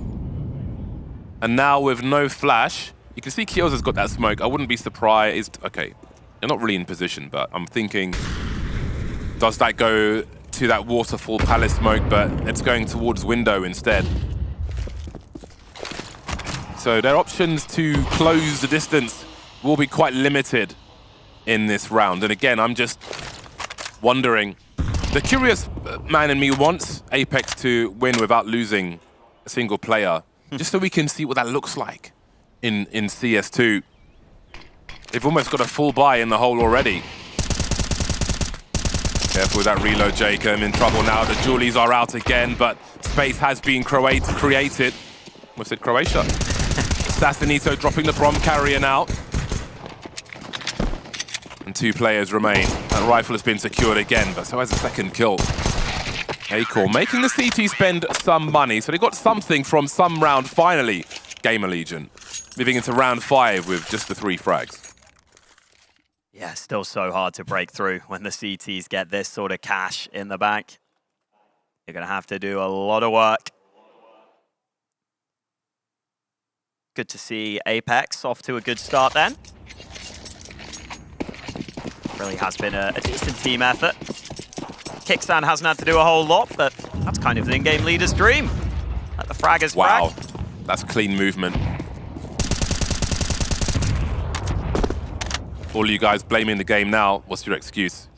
And now with no flash, you can see Kioza's got that smoke. I wouldn't be surprised. Okay, they're not really in position, but I'm thinking, does that go to that waterfall palace smoke, but it's going towards window instead. So their options to close the distance will be quite limited in this round. And again, I'm just wondering, the curious man in me wants Apex to win without losing a single player, just so we can see what that looks like in CS2. They've almost got a full buy in the hole already. Careful with that reload, Jake. I'm in trouble now. The Julies are out again, but space has been created. Almost said Croatia. Assassinito dropping the Brom carrier now. And 2 players remain. That rifle has been secured again, but so has a second kill. Acor making the CT spend some money, so they got something from some round finally. GamerLegion moving into round 5 with just the 3 frags. Yeah, still so hard to break through when the CTs get this sort of cash in the bank. You're going to have to do a lot of work. Good to see Apex off to a good start then. Really has been a decent team effort. Kicksan hasn't had to do a whole lot, but that's kind of the in-game leader's dream. Let the fraggers wow, frag. That's clean movement. All you guys blaming the game now, what's your excuse?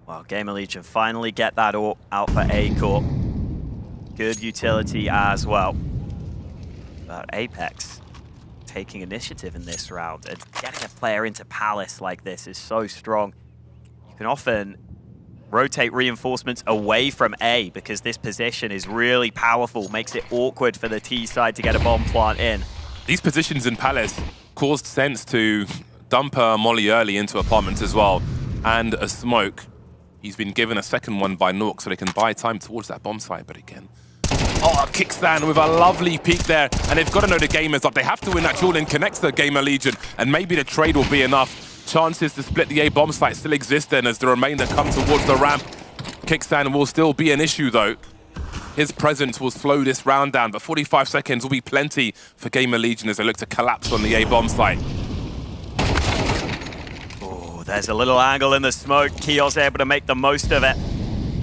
Well, GamerLegion finally get that out for Acor. Good utility as well. But Apex taking initiative in this round, and getting a player into Palace like this is so strong. You can often rotate reinforcements away from A because this position is really powerful, makes it awkward for the T side to get a bomb plant in. These positions in Palace caused Sense to dump a molly early into apartments as well, and a smoke. He's been given a second one by Nork so they can buy time towards that bomb site, but again. Oh, kickstand with a lovely peek there, and they've got to know the game is up. They have to win that duel in connector, GamerLegion, and maybe the trade will be enough. Chances to split the A bomb site still exist then as the remainder come towards the ramp. Kickstand will still be an issue though. His presence will slow this round down, but 45 seconds will be plenty for GamerLegion as they look to collapse on the A bomb site. Oh, there's a little angle in the smoke. Kios able to make the most of it.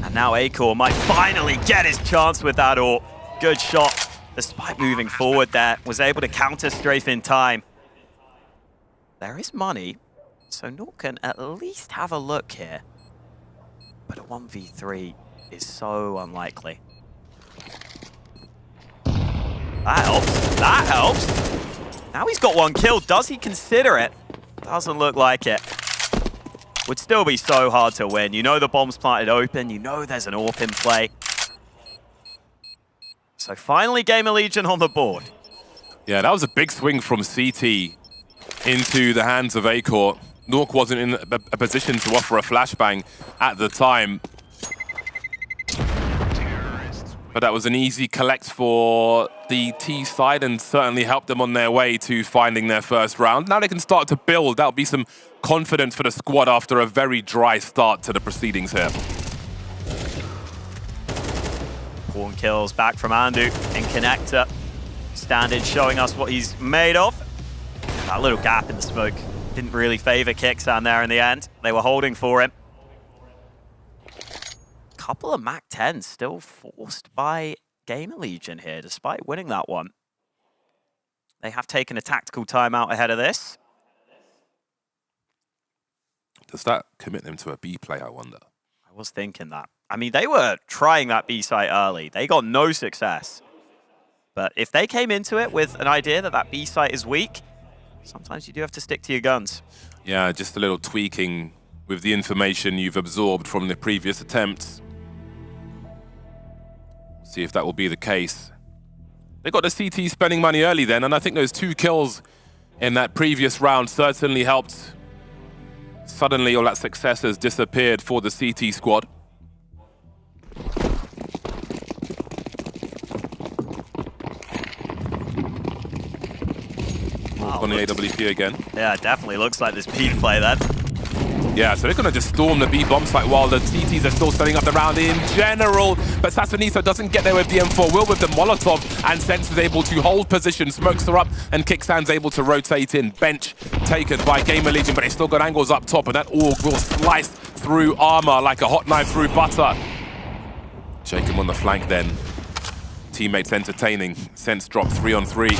And now Acor might finally get his chance with that AWP. Good shot. Despite moving forward there, was able to counter strafe in time. There is money, so Nork can at least have a look here. But a 1v3 is so unlikely. That helps. That helps. Now he's got 1 kill. Does he consider it? Doesn't look like it. Would still be so hard to win. You know the bomb's planted open. You know there's an AWP in play. So finally GamerLegion on the board. Yeah, that was a big swing from CT into the hands of Acor. Nork wasn't in a position to offer a flashbang at the time. But that was an easy collect for the T side and certainly helped them on their way to finding their first round. Now they can start to build. That'll be some confidence for the squad after a very dry start to the proceedings here. Pawn kills back from Andu in connector. Stand-in showing us what he's made of. That little gap in the smoke didn't really favor Kicksan there in the end. They were holding for him. Couple of Mac 10s still forced by GamerLegion here, despite winning that one. They have taken a tactical timeout ahead of this. Does that commit them to a B play, I wonder? I was thinking that. I mean, they were trying that B site early. They got no success. But if they came into it with an idea that that B site is weak, sometimes you do have to stick to your guns. Yeah, just a little tweaking with the information you've absorbed from the previous attempts. See if that will be the case. They got the CT spending money early then, and I think those 2 kills in that previous round certainly helped. Suddenly all that success has disappeared for the CT squad. Wow, on the AWP again. Yeah, it definitely looks like this P play then. Yeah, so they're going to just storm the B bomb site while the CTs are still setting up the round in general. But Sassanito doesn't get there with the M4, will with the Molotov, and Sense is able to hold position, smokes her up, and Kickstand's able to rotate in. Bench taken by GamerLegion, but they still got angles up top, and that AUG will slice through armor like a hot knife through butter. Jacob on the flank then. Teammates entertaining. Sense dropped 3-on-3,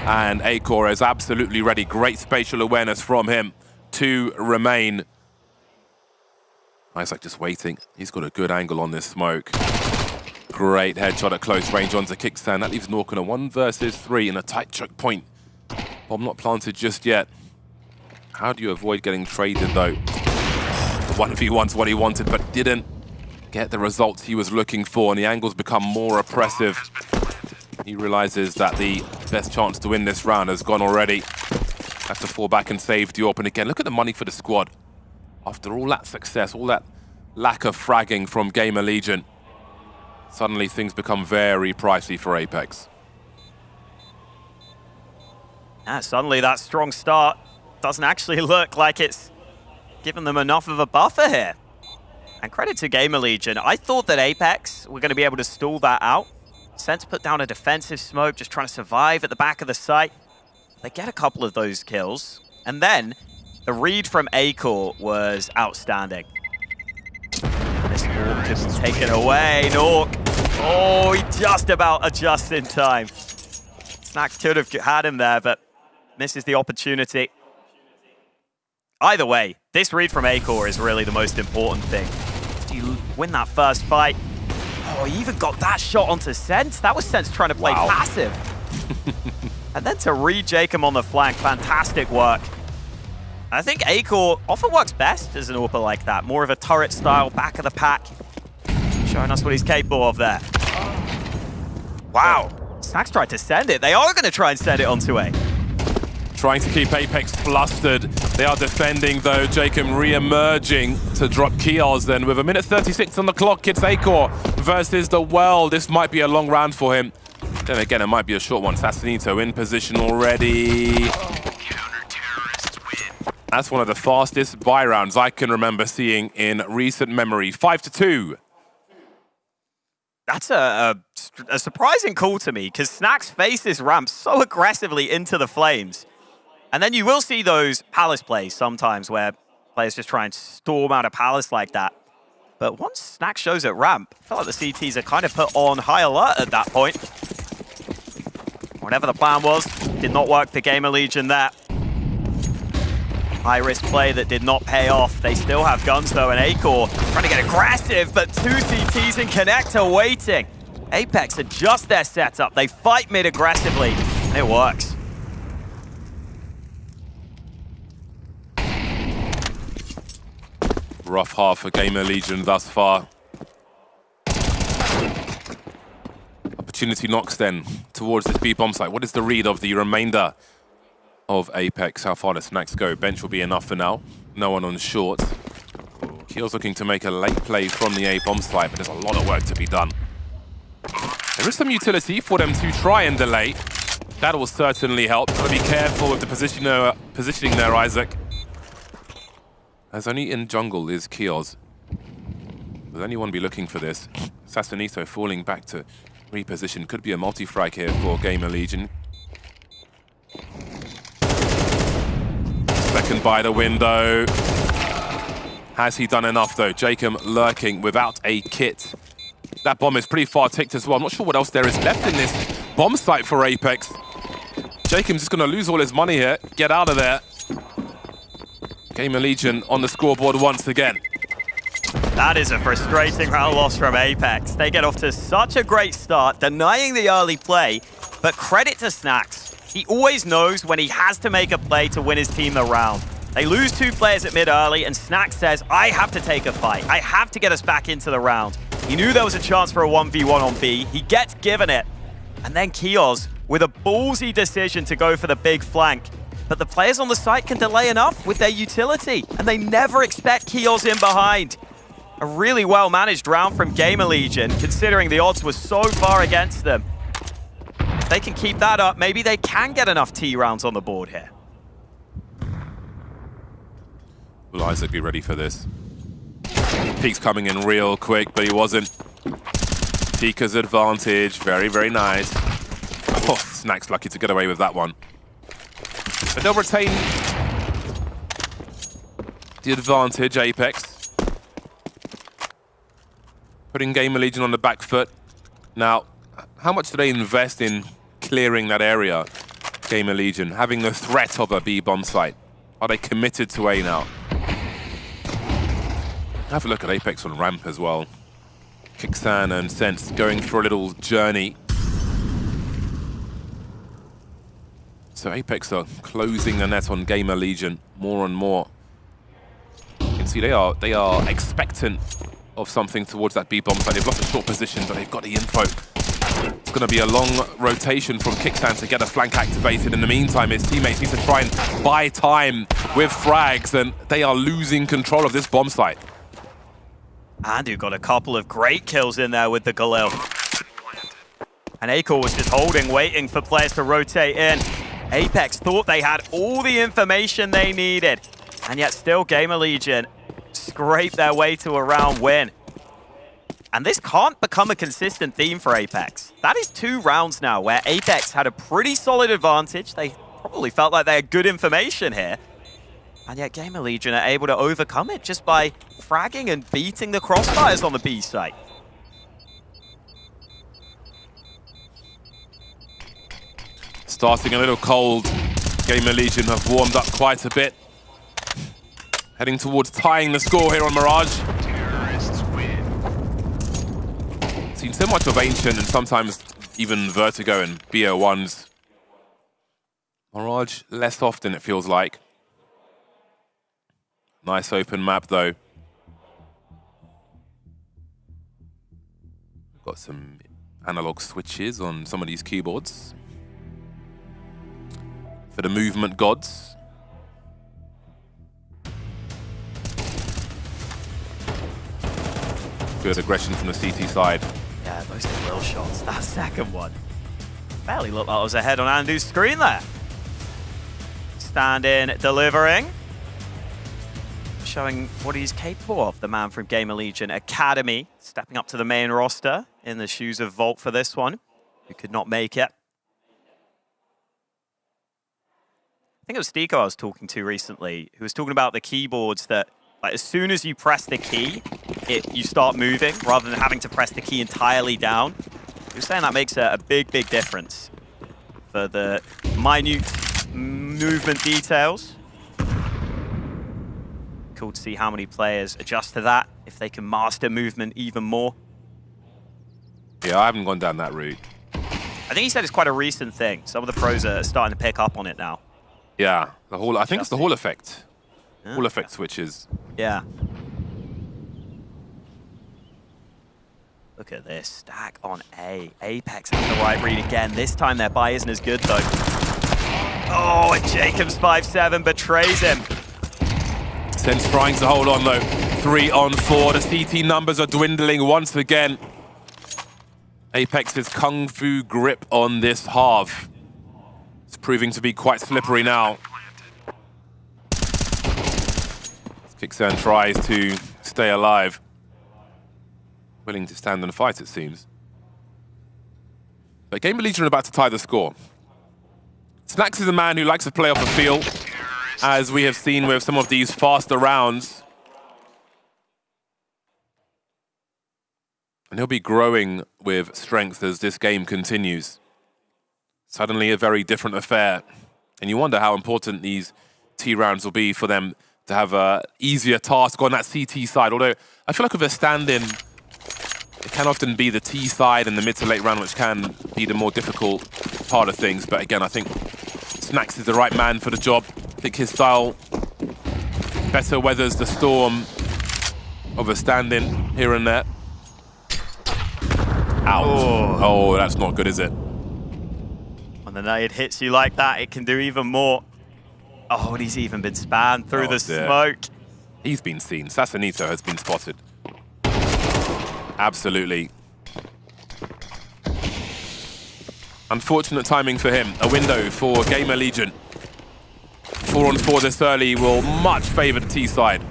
and Acor is absolutely ready. Great spatial awareness from him. 2 remain. Isaac just waiting. He's got a good angle on this smoke. Great headshot at close range onto Kickstand. That leaves Nork on a 1 versus 3 in a tight choke point. Bomb not planted just yet. How do you avoid getting traded though? The 1v1's what he wanted, but didn't get the results he was looking for, and the angles become more oppressive. He realizes that the best chance to win this round has gone already. Has to fall back and save Diop, and again, look at the money for the squad. After all that success, all that lack of fragging from GamerLegion, suddenly things become very pricey for Apex. Yeah, suddenly that strong start doesn't actually look like it's given them enough of a buffer here. And credit to GamerLegion. I thought that Apex were going to be able to stall that out. Sense put down a defensive smoke, just trying to survive at the back of the site. They get a couple of those kills, and then the read from Acor was outstanding. This Nork could be taken away. Nork, oh, he just about adjusts in time. Snax could have had him there, but misses the opportunity. Either way, this read from Acor is really the most important thing. Do you win that first fight? Oh, he even got that shot onto Sense. That was Sense trying to play passive. And then to read Jacob on the flank, fantastic work. I think Acor often works best as an AWP like that. More of a turret style, back of the pack. Showing us what he's capable of there. Wow. Snax tried to send it. They are going to try and send it onto A. Trying to keep Apex flustered. They are defending though. Jacob re-emerging to drop kills. Then with 1:36 on the clock, it's Acor versus the world. This might be a long round for him. Then again, it might be a short one. Sassanito in position already. That's one of the fastest buy rounds I can remember seeing in recent memory. 5-2. That's a surprising call to me, because Snax faces ramp so aggressively into the flames. And then you will see those Palace plays sometimes where players just try and storm out of Palace like that. But once Snax shows at ramp, I feel like the CTs are kind of put on high alert at that point. Whatever the plan was, did not work for GamerLegion there. High-risk play that did not pay off. They still have guns, though, and Acor trying to get aggressive, but 2 CTs in connector waiting. Apex adjust their setup. They fight mid aggressively, and it works. Rough half for GamerLegion thus far. Opportunity knocks then towards this B bomb site. What is the read of the remainder of Apex? How far does Snax go? Bench will be enough for now. No one on short. Keel's looking to make a late play from the A bomb site, but there's a lot of work to be done. There is some utility for them to try and delay. That will certainly help. Got to be careful with the positioning there, Isaac. As only in jungle is Keels. Will anyone be looking for this? Sassanito falling back to reposition. Could be a multi-frag here for GamerLegion. Second by the window. Has he done enough though? Jacob lurking without a kit. That bomb is pretty far ticked as well. I'm not sure what else there is left in this bomb site for Apex. Jacob's just going to lose all his money here. Get out of there. GamerLegion on the scoreboard once again. That is a frustrating round loss from Apex. They get off to such a great start, denying the early play, but credit to Snax. He always knows when he has to make a play to win his team the round. They lose 2 players at mid early, and Snack says, I have to take a fight. I have to get us back into the round. He knew there was a chance for a 1v1 on B. He gets given it. And then Kios with a ballsy decision to go for the big flank. But the players on the site can delay enough with their utility, and they never expect Kios in behind. A really well-managed round from GamerLegion, considering the odds were so far against them. If they can keep that up, maybe they can get enough T rounds on the board here. Will Isaac be ready for this? Peek's coming in real quick, but he wasn't. Pika's advantage, very, very nice. Oh, Snack's lucky to get away with that one. But they'll retain the advantage, Apex. Putting GamerLegion on the back foot. Now, how much do they invest in clearing that area, GamerLegion, having the threat of a B bomb site? Are they committed to A now? Have a look at Apex on ramp as well. Kixan and Sense going for a little journey. So Apex are closing the net on GamerLegion more and more. You can see they are expectant of something towards that B bomb site. They've lost a short position, but they've got the info. It's going to be a long rotation from Kixan to get a flank activated. In the meantime, his teammates need to try and buy time with frags, and they are losing control of this bomb site. Andu got a couple of great kills in there with the Galil. And Akor was just holding, waiting for players to rotate in. Apex thought they had all the information they needed. And yet still GamerLegion scrape their way to a round win. And this can't become a consistent theme for Apex. That is 2 rounds now where Apex had a pretty solid advantage. They probably felt like they had good information here. And yet GamerLegion are able to overcome it just by fragging and beating the crossfires on the B site. Starting a little cold. GamerLegion have warmed up quite a bit. Heading towards tying the score here on Mirage. Seen so much of Ancient and sometimes even Vertigo and BO1s. Mirage less often, it feels like. Nice open map, though. Got some analog switches on some of these keyboards. For the movement gods. Good aggression from the CT side. Yeah, those are little shots. That second one. Barely looked like I was ahead on Andu's screen there. Stand in, delivering. Showing what he's capable of, the man from GamerLegion Academy, stepping up to the main roster in the shoes of Volt for this one, who could not make it. I think it was Stiko I was talking to recently, who was talking about the keyboards that, like, as soon as you press the key, you start moving, rather than having to press the key entirely down. He was saying that makes a big, big difference for the minute movement details. Cool to see how many players adjust to that, if they can master movement even more. Yeah, I haven't gone down that route. I think he said it's quite a recent thing. Some of the pros are starting to pick up on it now. Yeah, I think it's the Hall effect. Yeah. Hall effect switches. Yeah. Look at this, stack on A. Apex have the right read again. This time their buy isn't as good though. Oh, and Jacobs 5-7 betrays him. Sense trying to hold on though. 3 on 4. The CT numbers are dwindling once again. Apex's kung fu grip on this half. It's proving to be quite slippery now. Kixan tries to stay alive. Willing to stand and fight, it seems. But GamerLegion are about to tie the score. Snax is a man who likes to play off the feel, as we have seen with some of these faster rounds. And he'll be growing with strength as this game continues. Suddenly a very different affair. And you wonder how important these T rounds will be for them to have an easier task on that CT side. Although I feel like with a stand-in, it can often be the T side and the mid to late round which can be the more difficult part of things. But again, I think Snax is the right man for the job. I think his style better weathers the storm of a stand-in here and there. Ouch. Oh, that's not good, is it? When the nade hits you like that, it can do even more. Oh, and he's even been spammed through the smoke. He's been seen. Sassanito has been spotted. Absolutely. Unfortunate timing for him. A window for GamerLegion. 4-on-4 this early will much favor the T side.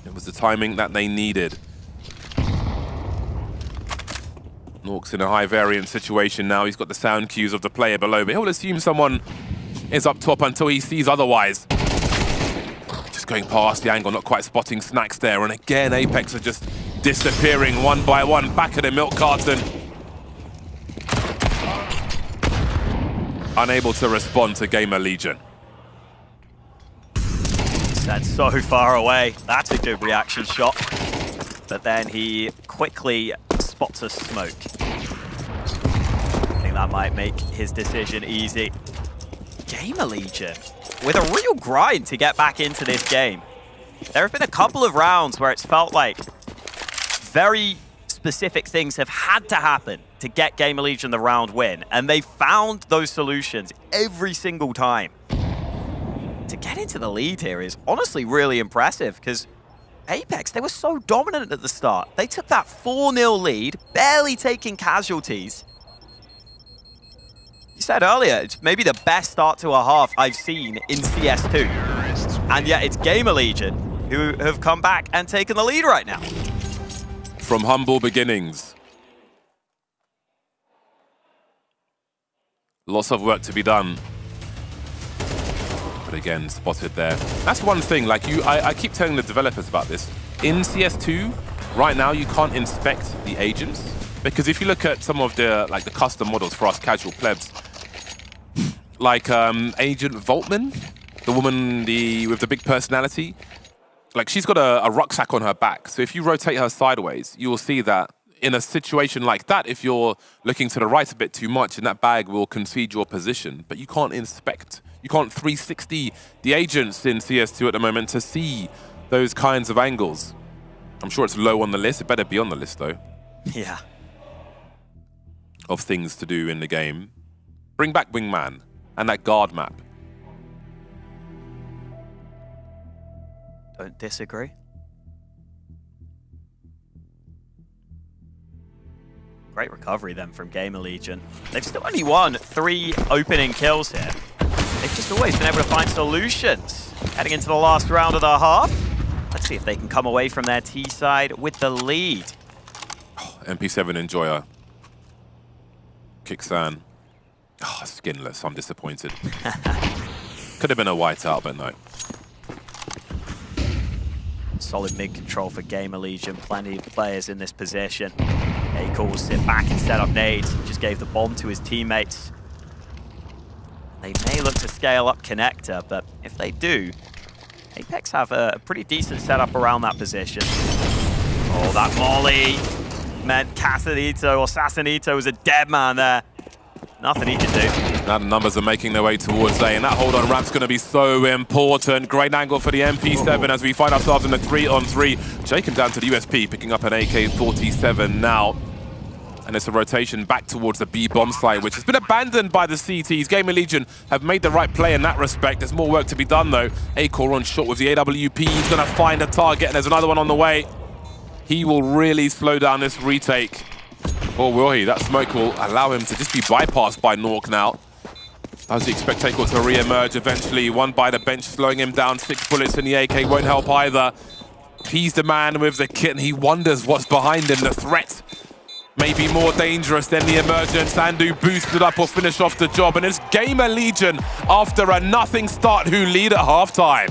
It was the timing that they needed. Nork's in a high variance situation now. He's got the sound cues of the player below, but he'll assume someone is up top until he sees otherwise. Just going past the angle, not quite spotting Snax there. And again, Apex are just disappearing one by one back at the milk carton. Unable to respond to GamerLegion. That's so far away. That's a good reaction shot. But then he quickly spots a smoke. I think that might make his decision easy. GamerLegion with a real grind to get back into this game. There have been a couple of rounds where it's felt like very specific things have had to happen to get GamerLegion the round win, and they found those solutions every single time. To get into the lead here is honestly really impressive, because Apex, they were so dominant at the start. They took that 4-0 lead, barely taking casualties. You said earlier, it's maybe the best start to a half I've seen in CS2. And yet it's GamerLegion who have come back and taken the lead right now. From humble beginnings. Lots of work to be done. But again, spotted there. That's one thing, like I keep telling the developers about this. In CS2, right now you can't inspect the agents, because if you look at some of the the custom models for us casual plebs, like Agent Voltman, the woman with the big personality, like she's got a rucksack on her back. So if you rotate her sideways, you will see that in a situation like that, if you're looking to the right a bit too much, and that bag will concede your position, but you can't inspect. You can't 360 the agents in CS2 at the moment to see those kinds of angles. I'm sure it's low on the list. It better be on the list, though. Yeah. Of things to do in the game. Bring back Wingman and that guard map. Don't disagree. Great recovery then from GamerLegion. They've still only won 3 opening kills here. They've just always been able to find solutions. Heading into the last round of the half. Let's see if they can come away from their T side with the lead. Oh, MP7 Enjoyer. Kixan. Oh, skinless. I'm disappointed. Could have been a whiteout, but no. Solid mid-control for GamerLegion. Plenty of players in this position. Aiko will sit back and set up nades. Just gave the bomb to his teammates. They may look to scale up Connector, but if they do, Apex have a pretty decent setup around that position. Oh, that molly meant Casanito or Sassanito was a dead man there. Nothing he can do. Now the numbers are making their way towards A, and that hold-on ramp's going to be so important. Great angle for the MP7 as we find ourselves in a 3-on-3. Shaken down to the USP, picking up an AK-47 now. And it's a rotation back towards the B bomb site, which has been abandoned by the CTs. GamerLegion have made the right play in that respect. There's more work to be done, though. Acor on shot with the AWP. He's going to find a target, and there's another one on the way. He will really slow down this retake. Or will he? That smoke will allow him to just be bypassed by Nork now. Does he expect Acor to re-emerge eventually? One by the bench, slowing him down. 6 bullets in the AK won't help either. He's the man with the kit, and he wonders what's behind him. The threat may be more dangerous than the emergence. Sandu boosted up or finish off the job. And it's GamerLegion after a nothing start who lead at halftime.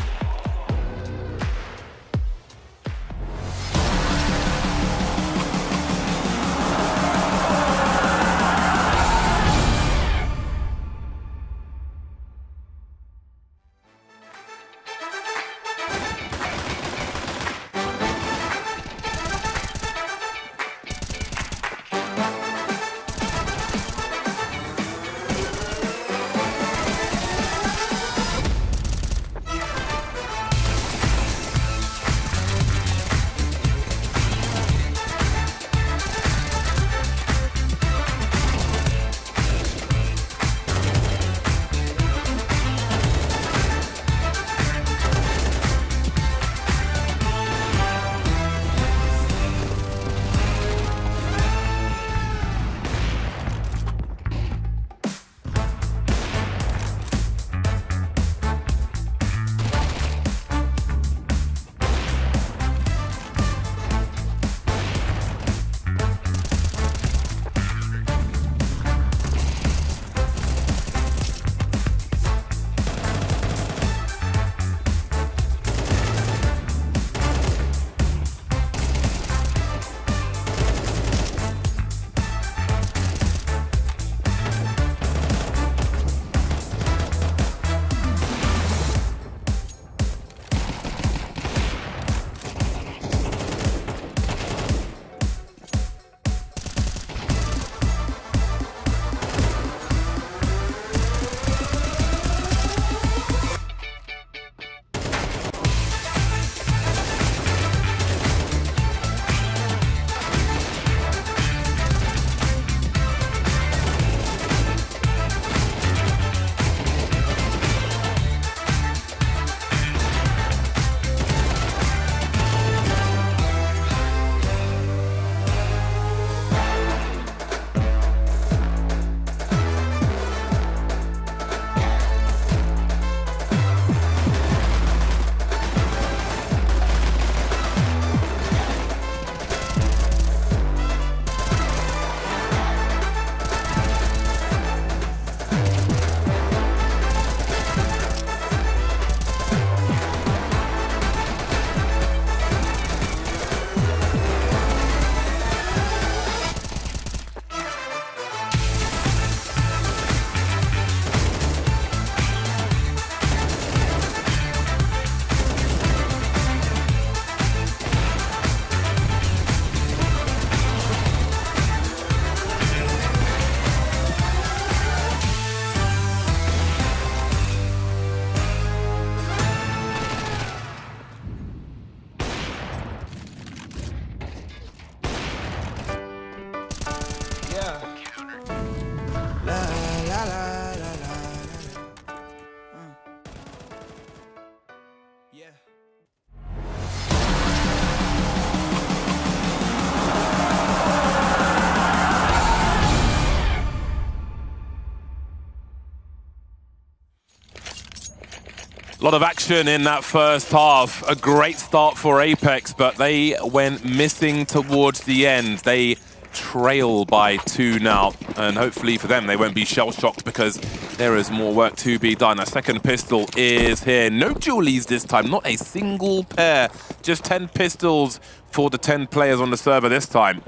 lot of action in that first half. A great start for Apex, but they went missing towards the end. They trail by 2 now, and hopefully for them they won't be shell-shocked because there is more work to be done. A second pistol is here. No dualies this time, not a single pair. Just 10 pistols for the 10 players on the server this time.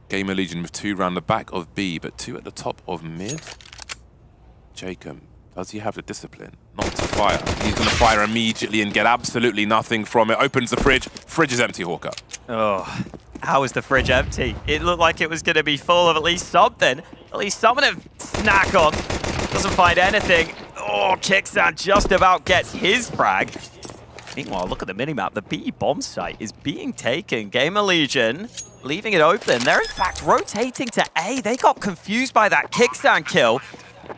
GamerLegion with 2 round the back of B, but 2 at the top of mid. Jacob, does he have the discipline not to fire? He's going to fire immediately and get absolutely nothing from it. Opens the fridge. Fridge is empty, Hawker. Oh, how is the fridge empty? It looked like it was going to be full of at least something. At least someone to snack on. Doesn't find anything. Oh, Kickstand just about gets his frag. Meanwhile, look at the minimap. The B bomb site is being taken. GamerLegion leaving it open. They're in fact rotating to A. They got confused by that Kickstand kill.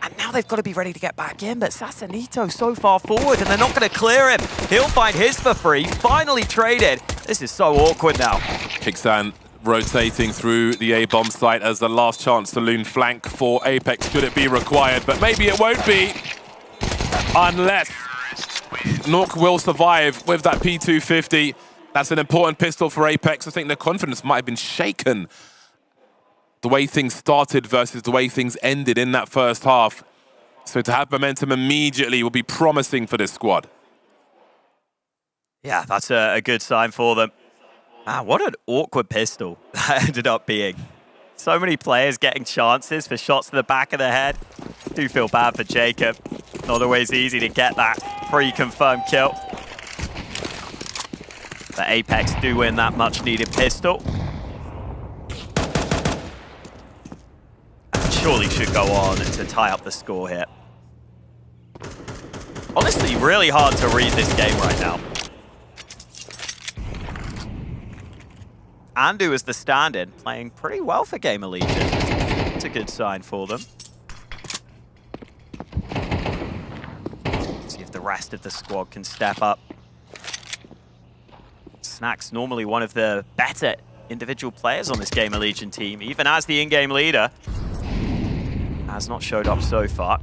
And now they've got to be ready to get back in, but Sassanito so far forward, and they're not going to clear him. He'll find his for free, finally traded. This is so awkward now. Kickstand rotating through the A-bomb site as the last chance saloon flank for Apex, should it be required, but maybe it won't be, unless Nork will survive with that P250. That's an important pistol for Apex. I think their confidence might have been shaken the way things started versus the way things ended in that first half. So to have momentum immediately will be promising for this squad. Yeah, that's a good sign for them. Man, what an awkward pistol that ended up being. So many players getting chances for shots to the back of the head. Do feel bad for Jacob. Not always easy to get that free confirmed kill. But Apex do win that much needed pistol. Surely should go on to tie up the score here. Honestly, really hard to read this game right now. Andu is the stand-in, playing pretty well for GamerLegion. It's a good sign for them. See if the rest of the squad can step up. Snack's normally one of the better individual players on this GamerLegion team, even as the in-game leader. Has not showed up so far.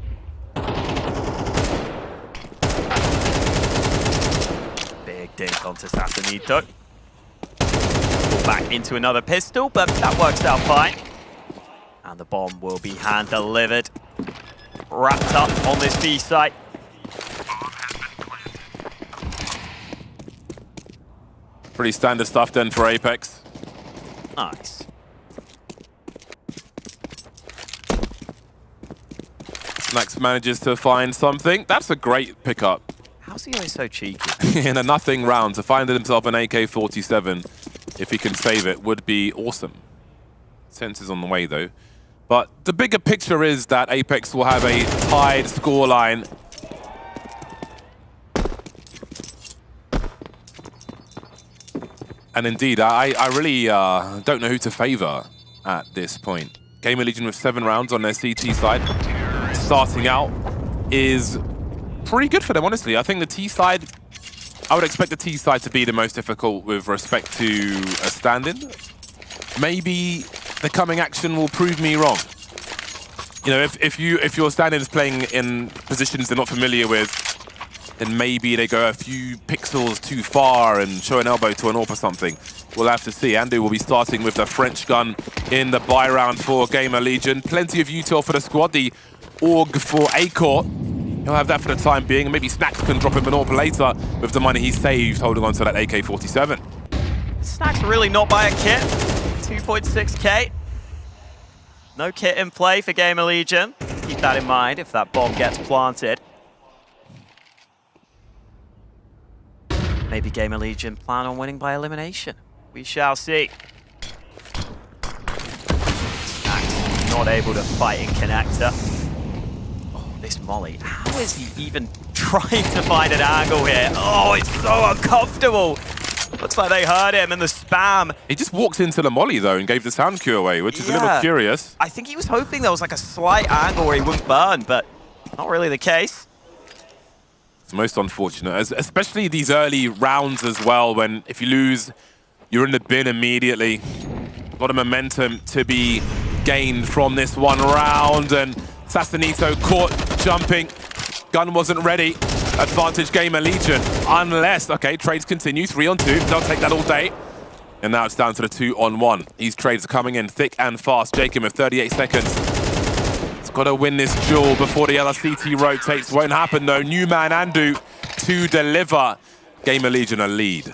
Big dink onto Sassanito. Fall back into another pistol, but that works out fine. And the bomb will be hand-delivered. Wrapped up on this B site. Pretty standard stuff then for Apex. Nice. Max manages to find something. That's a great pickup. How's he always so cheeky? In a nothing round, to find himself an AK-47, if he can save it, would be awesome. Senses on the way, though. But the bigger picture is that Apex will have a tied scoreline. And indeed, I really don't know who to favor at this point. GamerLegion with 7 rounds on their CT side. Starting out is pretty good for them, honestly. I think the T side, I would expect the T side to be the most difficult with respect to a stand-in. Maybe the coming action will prove me wrong. You know, if your stand-in is playing in positions they're not familiar with, then maybe they go a few pixels too far and show an elbow to an AWP or something. We'll have to see. Andu will be starting with the French gun in the buy round for GamerLegion. Plenty of util for the squad. The AUG for A-Core. He'll have that for the time being. And maybe Snacks can drop him an AWP later with the money he saved holding on to that AK-47. Snacks really not buy a kit. 2.6k. No kit in play for GamerLegion. Keep that in mind if that bomb gets planted. Maybe GamerLegion plan on winning by elimination. We shall see. Snacks not able to fight in connector. Oh, this molly. How is he even trying to find an angle here? Oh, it's so uncomfortable. Looks like they heard him in the spam. He just walked into the molly, though, and gave the sound cue away, which is a little curious. I think he was hoping there was like a slight angle where he wouldn't burn, but not really the case. It's most unfortunate, especially these early rounds as well, when if you lose, you're in the bin immediately. A lot of momentum to be gained from this one round, and Sassanito caught jumping. Gun wasn't ready. Advantage GamerLegion. Unless, okay, trades continue. 3-on-2. They'll take that all day. And now it's down to the 2-on-1. These trades are coming in thick and fast. Jacob with 38 seconds. He's got to win this duel before the LRCT rotates. Won't happen though. New man Andu to deliver. GamerLegion a lead.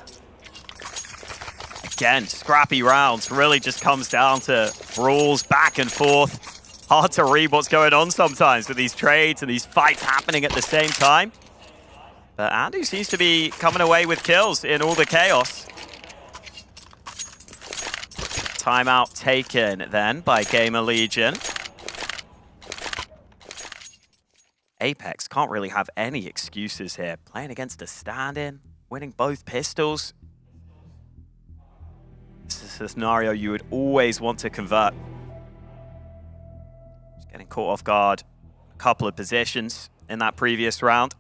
Again, scrappy rounds. Really just comes down to brawls back and forth. Hard to read what's going on sometimes with these trades and these fights happening at the same time. But Andu seems to be coming away with kills in all the chaos. Timeout taken then by GamerLegion. Apex can't really have any excuses here. Playing against a stand-in, winning both pistols. This is a scenario you would always want to convert. Just getting caught off guard a couple of positions in that previous round.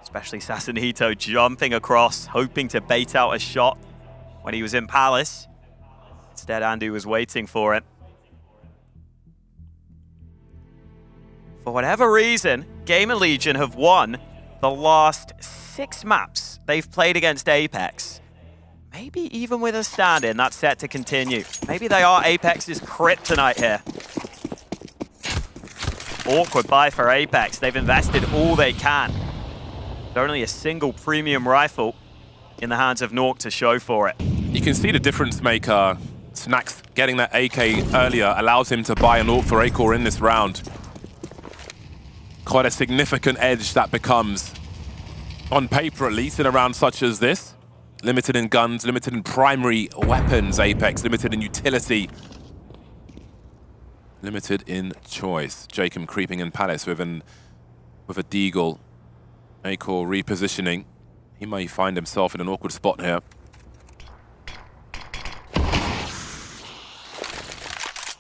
Especially Sassanito jumping across, hoping to bait out a shot when he was in Palace. Instead, Andu was waiting for it. For whatever reason, GamerLegion have won the last 6 maps they've played against Apex. Maybe even with a stand-in, that's set to continue. Maybe they are Apex's kryptonite here. Awkward buy for Apex. They've invested all they can. But only a single premium rifle in the hands of Nork to show for it. You can see the difference maker. Snacks getting that AK earlier allows him to buy an AUG for ACOR in this round. Quite a significant edge that becomes, on paper at least, in a round such as this. Limited in guns, limited in primary weapons, Apex, limited in utility. Limited in choice. Jacob creeping in Palace with a Deagle. ACOR repositioning. He may find himself in an awkward spot here.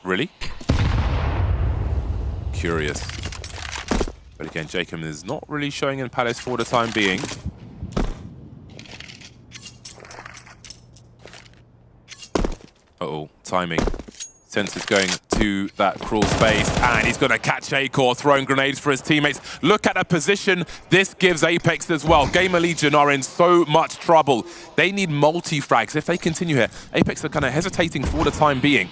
Really? Curious. But again, Jacob is not really showing in Palace for the time being. Uh-oh, timing. Senses going to that crawl space, and he's going to catch ACOR, throwing grenades for his teammates. Look at the position this gives Apex as well. GamerLegion are in so much trouble. They need multi-frags. If they continue here, Apex are kind of hesitating for the time being.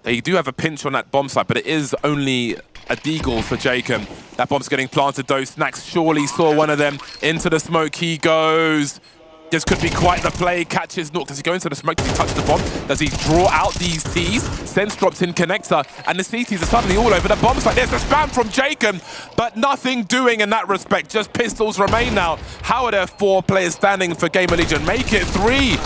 They do have a pinch on that bomb site, but it is only a deagle for Jacob. That bomb's getting planted though. Snacks surely saw one of them into the smoke. He goes. This could be quite the play. Catches Nork. Does he go into the smoke? Does he touch the bomb? Does he draw out these Ts? Sense drops in connector, and the CTs are suddenly all over the bomb site. There's a spam from Jacob, but nothing doing in that respect. Just pistols remain now. How are there 4 players standing for GamerLegion? Make it 3.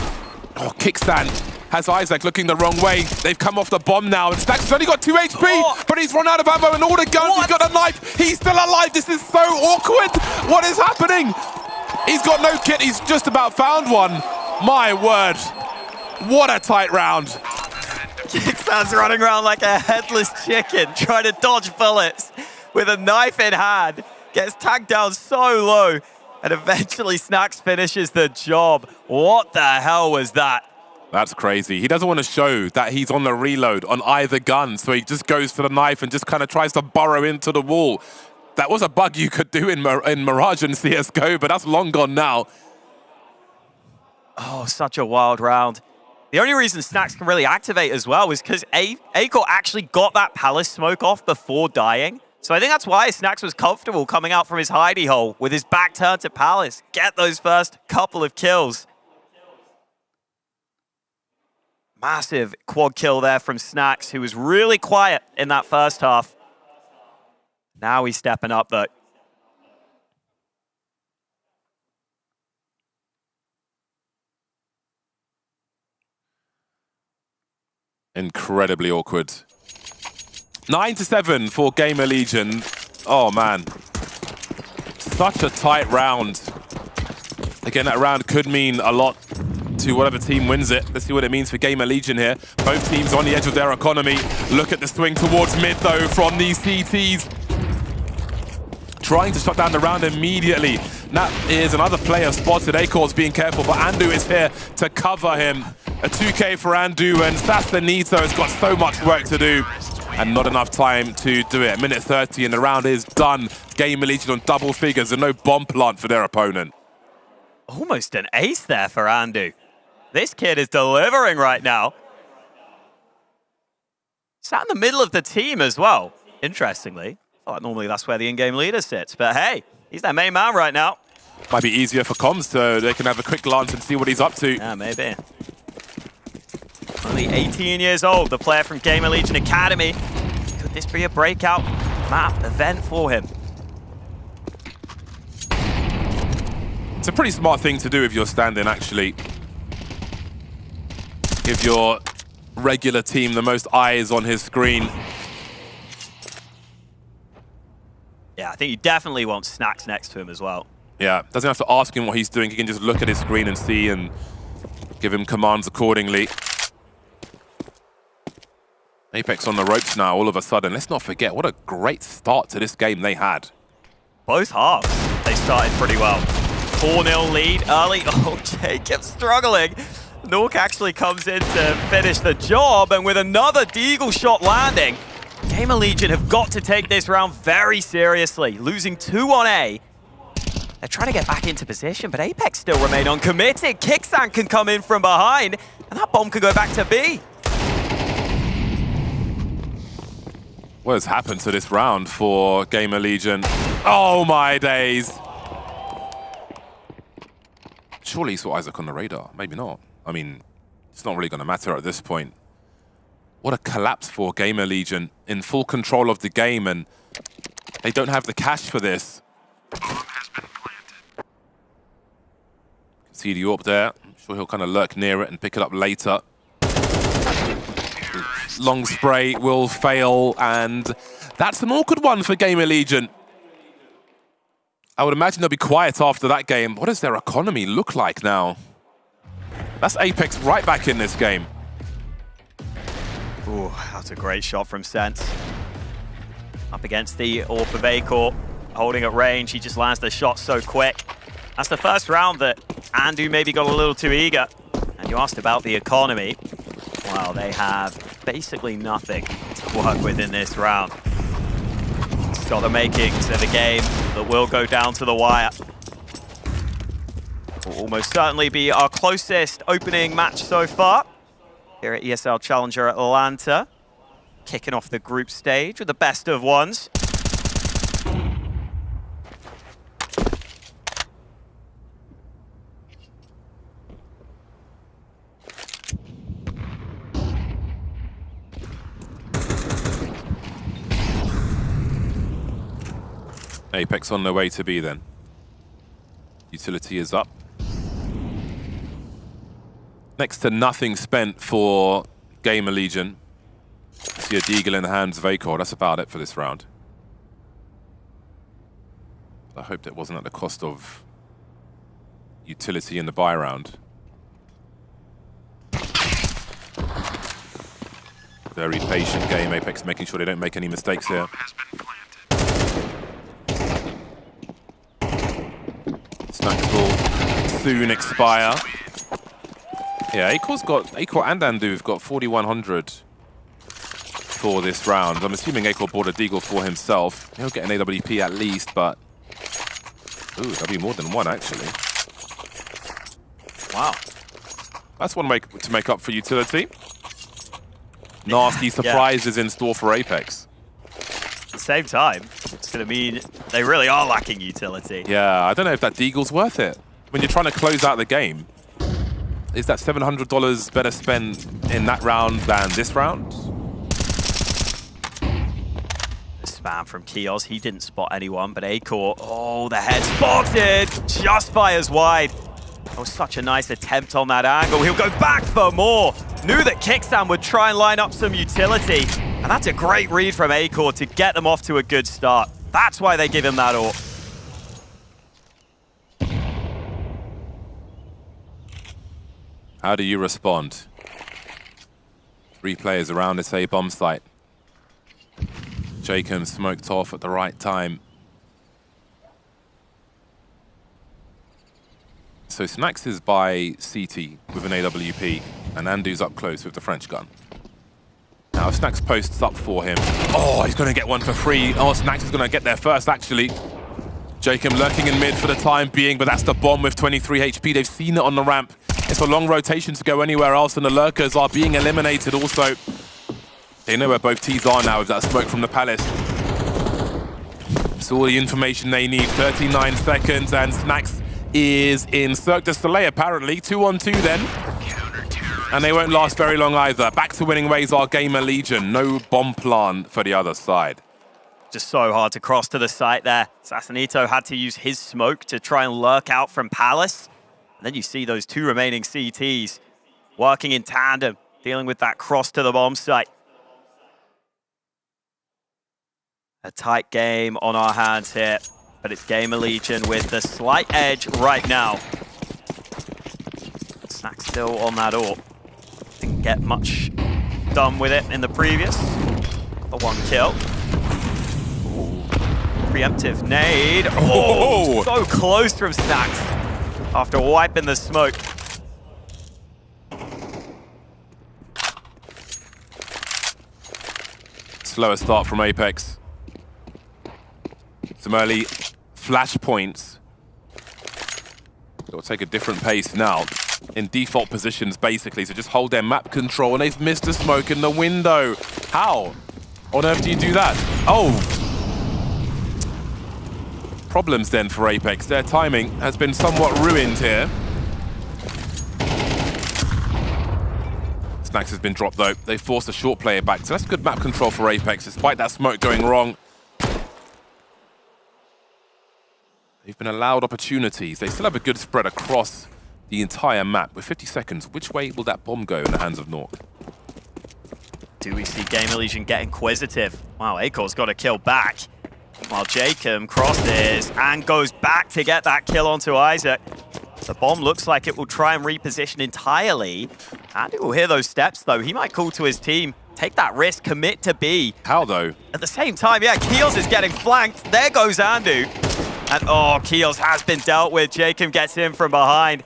Oh, kickstand. Has Isaac looking the wrong way. They've come off the bomb now, and Stacks has only got 2 HP, but he's run out of ammo and all the guns. He's got a knife. He's still alive. This is so awkward. What is happening? He's got no kit. He's just about found one. My word. What a tight round. Kickstand's running around like a headless chicken, trying to dodge bullets with a knife in hand. Gets tagged down so low, and eventually Snacks finishes the job. What the hell was that? That's crazy. He doesn't want to show that he's on the reload on either gun, so he just goes for the knife and just kind of tries to burrow into the wall. That was a bug you could do in Mirage and CSGO, but that's long gone now. Oh, such a wild round. The only reason Snacks can really activate as well is because ACOR actually got that Palace smoke off before dying. So I think that's why Snacks was comfortable coming out from his hidey hole with his back turned to Palace. Get those first couple of kills. Massive quad kill there from Snacks, who was really quiet in that first half. Now he's stepping up, though. Incredibly awkward. 9-7 for GamerLegion. Oh, man. Such a tight round. Again, that round could mean a lot to whatever team wins it. Let's see what it means for GamerLegion here. Both teams on the edge of their economy. Look at the swing towards mid, though, from these CTs. Trying to shut down the round immediately. That is another player spotted. ACOR's being careful, but Andu is here to cover him. A 2K for Andu, and Sassanito has got so much work to do. and not enough time to do it. Minute 30 and the round is done. GamerLegion on double figures and no bomb plant for their opponent. Almost an ace there for Andu. This kid is delivering right now. Sat in the middle of the team as well, interestingly. I feel like normally that's where the in-game leader sits, but hey, he's their main man right now. Might be easier for comms so they can have a quick glance and see what he's up to. Yeah, maybe. Only 18 years old, the player from GamerLegion Academy. Could this be a breakout map event for him? It's a pretty smart thing to do if you're standing, actually. Give your regular team the most eyes on his screen. Yeah, I think you definitely want snacks next to him as well. Yeah, doesn't have to ask him what he's doing. He can just look at his screen and see and give him commands accordingly. Apex on the ropes now, all of a sudden. Let's not forget, what a great start to this game they had. Both halves, they started pretty well. 4-0 lead early. Oh, Jacob struggling. Nork actually comes in to finish the job, and with another Deagle shot landing, GamerLegion have got to take this round very seriously. Losing 2 on A. They're trying to get back into position, but Apex still remain uncommitted. Kickstand can come in from behind, and that bomb could go back to B. What has happened to this round for GamerLegion? Oh my days! Surely he saw Isaac on the radar. Maybe not. I mean, it's not really going to matter at this point. What a collapse for GamerLegion, in full control of the game, and they don't have the cash for this. See the AWP there. I'm sure he'll kind of lurk near it and pick it up later. Long spray will fail, and that's an awkward one for GamerLegion. I would imagine they'll be quiet after that game. What does their economy look like now? That's Apex right back in this game. Ooh, that's a great shot from Sense. Up against the AWP of Acor, holding at range. He just lands the shot so quick. That's the first round that Andu maybe got a little too eager. And you asked about the economy. Well, they have basically nothing to work with in this round. It's got the makings of a game that will go down to the wire. Will almost certainly be our closest opening match so far here at ESL Challenger Atlanta. Kicking off the group stage with the best of ones. Apex on their way to B then. Utility is up. Next to nothing spent for GamerLegion. See a Deagle in the hands of Acor. That's about it for this round. I hope that wasn't at the cost of utility in the buy round. Very patient game. Apex making sure they don't make any mistakes here. Snacks will soon expire. Yeah, Acor and Andu have got 4,100 for this round. I'm assuming Acor bought a Deagle for himself. He'll get an AWP at least, but ooh, that'll be more than one actually. Wow. That's one way to make up for utility. Nasty surprises in store for Apex. At the same time, it's going to mean they really are lacking utility. Yeah, I don't know if that Deagle's worth it. When you're trying to close out the game, is that $700 better spent in that round than this round? Spam from Kios, he didn't spot anyone, but Acor, oh, the head spotted, just fires wide. That was such a nice attempt on that angle. He'll go back for more. Knew that Kickstand would try and line up some utility, and that's a great read from Acor to get them off to a good start. That's why they give him that AWP. How do you respond? 3 players around this A bomb site. Jacob smoked off at the right time. So Snacks is by CT with an AWP, and Andu's up close with the French gun. How now. Snax posts up for him. Oh, he's going to get one for free. Oh, Snax is going to get there first, actually. Jacob lurking in mid for the time being, but that's the bomb with 23 HP. They've seen it on the ramp. It's a long rotation to go anywhere else, and the lurkers are being eliminated also. They know where both T's are now with that smoke from the Palace. It's all the information they need. 39 seconds, and Snax is in Cirque du Soleil, apparently. 2-on-2 then. And they won't last very long either. Back to winning ways are GamerLegion. No bomb plant for the other side. Just so hard to cross to the site there. Assassinito had to use his smoke to try and lurk out from Palace. And then you see those two remaining CTs working in tandem, dealing with that cross to the bomb site. A tight game on our hands here, but it's GamerLegion with the slight edge right now. Snax still on that AWP. Didn't get much done with it in the previous. The one kill. Ooh. Preemptive nade. Oh, so close from Snax after wiping the smoke. Slower start from Apex. Some early flash points. It'll take a different pace now. In default positions, basically, so just hold their map control, and they've missed a smoke in the window. How on earth do you do that? Oh! Problems then for Apex. Their timing has been somewhat ruined here. Snax has been dropped, though. They forced a short player back, so that's good map control for Apex, despite that smoke going wrong. They've been allowed opportunities. They still have a good spread across the entire map. With 50 seconds, which way will that bomb go in the hands of Nork? Do we see GamerLegion get inquisitive? Wow, Akor's got a kill back. While Jacob crosses and goes back to get that kill onto Isaac. The bomb looks like it will try and reposition entirely. Andy will hear those steps, though. He might call to his team, take that risk, commit to B. How, though? At the same time, yeah, Keels is getting flanked. There goes Andu. And, oh, Keels has been dealt with. Jacob gets in from behind.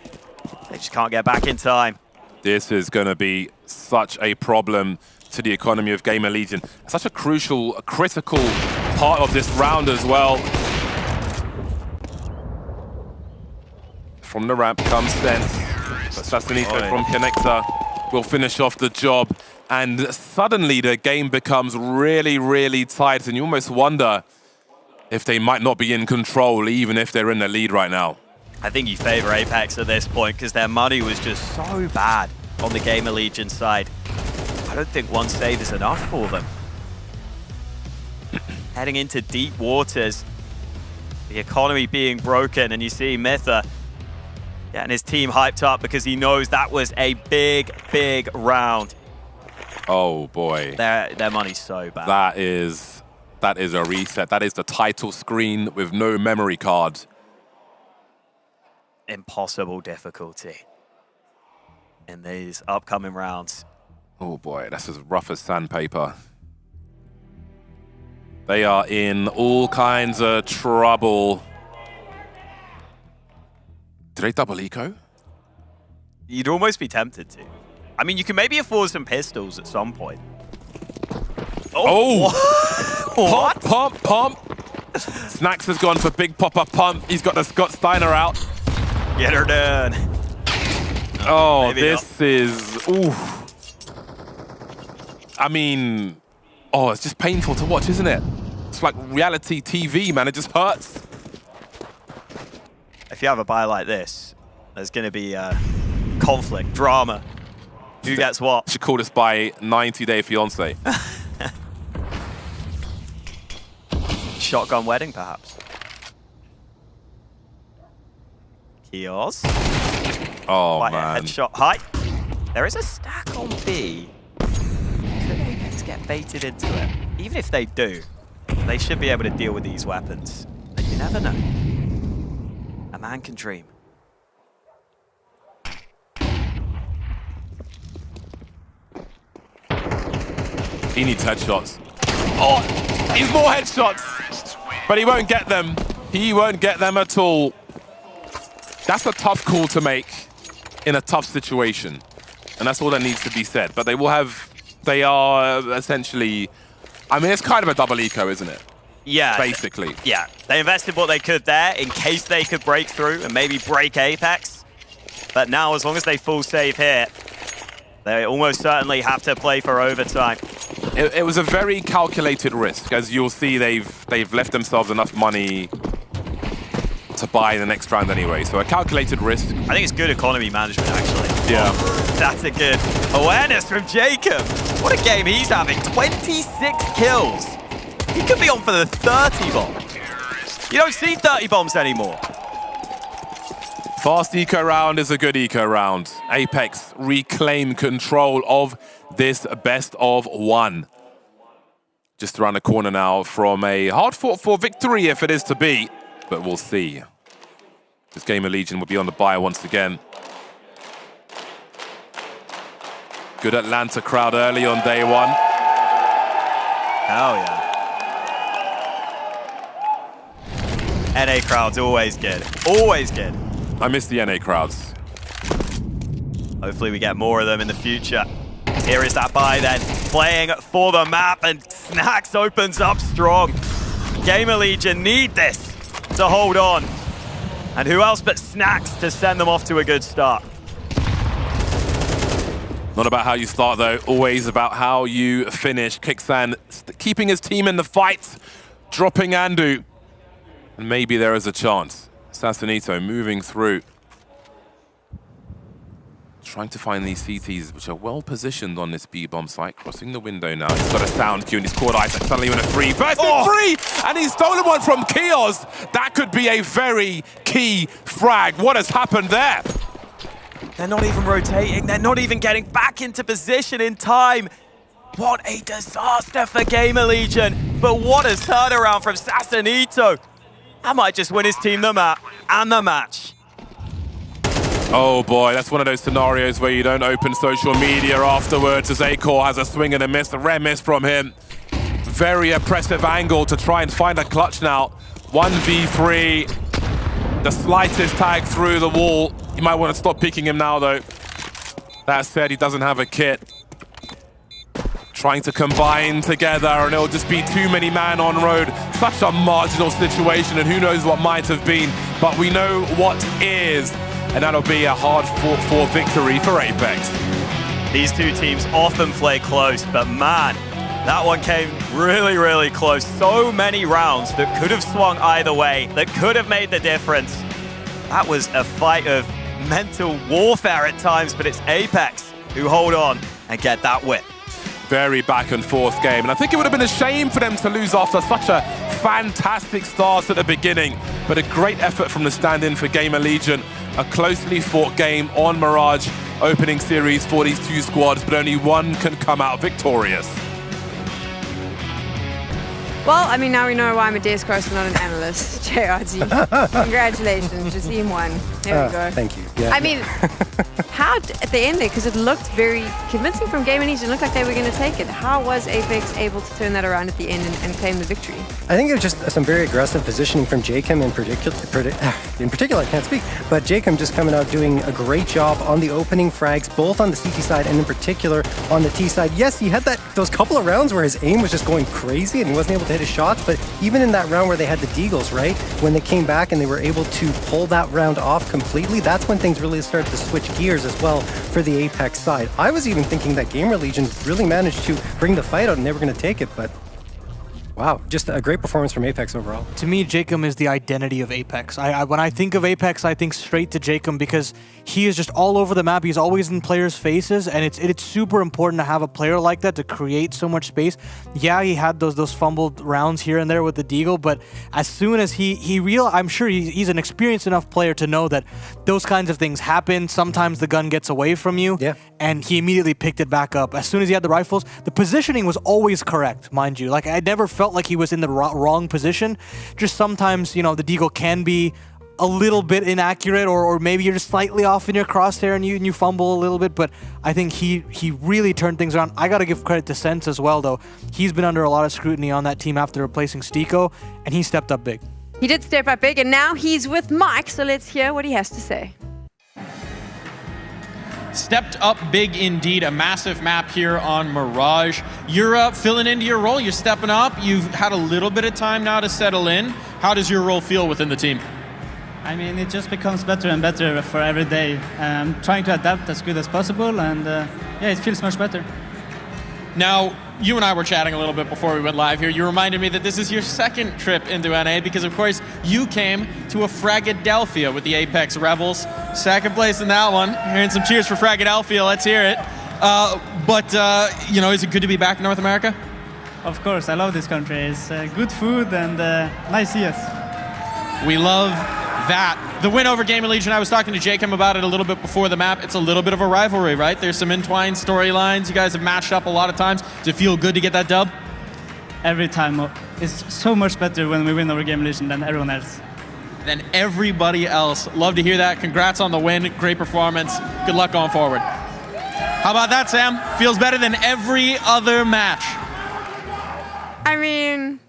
They just can't get back in time. This is going to be such a problem to the economy of GamerLegion. Such a crucial, critical part of this round as well. From the ramp comes Sense. Assassinito from Connector will finish off the job. And suddenly the game becomes really, really tight. And you almost wonder if they might not be in control, even if they're in the lead right now. I think you favor Apex at this point because their money was just so bad on the GamerLegion side. I don't think one save is enough for them. Heading into deep waters, the economy being broken, and you see Mytha getting his team hyped up because he knows that was a big, big round. Oh boy. Their money's so bad. That is a reset. That is the title screen with no memory card. Impossible difficulty in these upcoming rounds. Oh boy, that's as rough as sandpaper. They are in all kinds of trouble. Do they double eco? You'd almost be tempted to. I mean, you can maybe afford some pistols at some point. Oh! What? Pump. Snax has gone for big popper pump. He's got the Scott Steiner out. Get her done. Oh, Maybe this is... Ooh. I mean... Oh, it's just painful to watch, isn't it? It's like reality TV, man. It just hurts. If you have a buy like this, there's going to be conflict, drama. Who gets what? Should call this by 90 Day Fiancé. Shotgun wedding, perhaps. Kios. Oh, Quite man. a headshot. Hi. There is a stack on B. Could Apex get baited into it? Even if they do, they should be able to deal with these weapons. But you never know. A man can dream. He needs headshots. Oh, he's more headshots. But he won't get them. He won't get them at all. That's a tough call to make in a tough situation. And that's all that needs to be said. But they will have They are essentially, I mean, it's kind of a double eco, isn't it? Yeah. Basically. Yeah. They invested what they could there in case they could break through and maybe break Apex. But now, as long as they full save here, they almost certainly have to play for overtime. It was a very calculated risk. As you'll see, they've left themselves enough money to buy the next round anyway. So a calculated risk. I think it's good economy management, actually. Yeah. That's a good awareness from Jacob. What a game he's having. 26 kills. He could be on for the 30 bomb. You don't see 30 bombs anymore. Fast eco round is a good eco round. Apex reclaim control of this best of one. Just around the corner now from a hard-fought-for victory, if it is to be. But we'll see. This GamerLegion will be on the buy once again. Good Atlanta crowd early on day one. Hell yeah. NA crowd's always good. Always good. I miss the NA crowds. Hopefully we get more of them in the future. Here is that buy then, playing for the map, and Snacks opens up strong. GamerLegion need this to hold on. And who else but Snacks to send them off to a good start. Not about how you start though, always about how you finish. Kixan keeping his team in the fight, dropping Andu. And maybe there is a chance. Sassanito moving through. Trying to find these CTs, which are well positioned on this B-bomb site. Crossing the window now. He's got a sound cue and he's caught Isaac. Suddenly in a 3 versus 3! And he's stolen one from Kios. That could be a very key frag. What has happened there? They're not even rotating. They're not even getting back into position in time. What a disaster for GamerLegion. But what a turnaround from Sassanito. That might just win his team the map and the match. Oh boy, that's one of those scenarios where you don't open social media afterwards, as Acor has a swing and a miss, a rare miss from him. Very oppressive angle to try and find a clutch now. 1v3, the slightest tag through the wall. You might want to stop picking him now though. That said, he doesn't have a kit. Trying to combine together and it'll just be too many man on road. Such a marginal situation and who knows what might have been, but we know what is. And that'll be a hard-fought-for victory for Apex. These two teams often play close, but man, that one came really, really close. So many rounds that could have swung either way, that could have made the difference. That was a fight of mental warfare at times, but it's Apex who hold on and get that win. Very back and forth game, and I think it would have been a shame for them to lose after such a fantastic start at the beginning, but a great effort from the stand-in for GamerLegion. A closely fought game on Mirage, opening series for these two squads, but only one can come out victorious. Well, I mean, now we know why I'm a desk host and not an analyst. JRT. Congratulations, your team won. There we go. Thank you. Yeah. I mean, how at the end there, because it looked very convincing from GamerLegion, it looked like they were going to take it. How was Apex able to turn that around at the end and claim the victory? I think it was just some very aggressive positioning from Jacob in particular, I can't speak, but Jacob just coming out doing a great job on the opening frags, both on the CT side and in particular on the T side. Yes, he had those couple of rounds where his aim was just going crazy and he wasn't able to hit his shots, but even in that round where they had the Deagles, right, when they came back and they were able to pull that round off completely, that's when things really started to switch gears as well for the Apex side. I was even thinking that GamerLegion really managed to bring the fight out and they were going to take it, but wow, just a great performance from Apex overall. To me, Jacob is the identity of Apex. When I think of Apex, I think straight to Jacob because he is just all over the map. He's always in players' faces, and it's super important to have a player like that to create so much space. Yeah, he had those fumbled rounds here and there with the Deagle, but as soon as I'm sure he's an experienced enough player to know that those kinds of things happen. Sometimes the gun gets away from you, and he immediately picked it back up. As soon as he had the rifles, the positioning was always correct, mind you. Like, I never felt like he was in the wrong position. Just sometimes, you know, the Deagle can be a little bit inaccurate, or maybe you're just slightly off in your crosshair and you fumble a little bit, but I think he really turned things around. I gotta give credit to Sense as well, though. He's been under a lot of scrutiny on that team after replacing Stiko, and he stepped up big. He did step up big, and now he's with Mike, so let's hear what he has to say. stepped up big indeed. A massive map here on Mirage. You're filling into your role. You're stepping up. You've had a little bit of time now to settle in. How does your role feel within the team? I mean, it just becomes better and better for every day. I'm trying to adapt as good as possible, and yeah, it feels much better. Now, you and I were chatting a little bit before we went live here. You reminded me that this is your second trip into NA because, of course, you came to a Fragadelphia with the Apex Rebels. Second place in that one. Hearing some cheers for Fragadelphia. Let's hear it. You know, is it good to be back in North America? Of course, I love this country. It's good food and nice CS. We love that. The win over GamerLegion, I was talking to Jacob about it a little bit before the map. It's a little bit of a rivalry, right? There's some entwined storylines. You guys have matched up a lot of times. Does it feel good to get that dub? Every time. It's so much better when we win over GamerLegion than everyone else. Than everybody else. Love to hear that. Congrats on the win. Great performance. Good luck going forward. How about that, Sam? Feels better than every other match. I mean,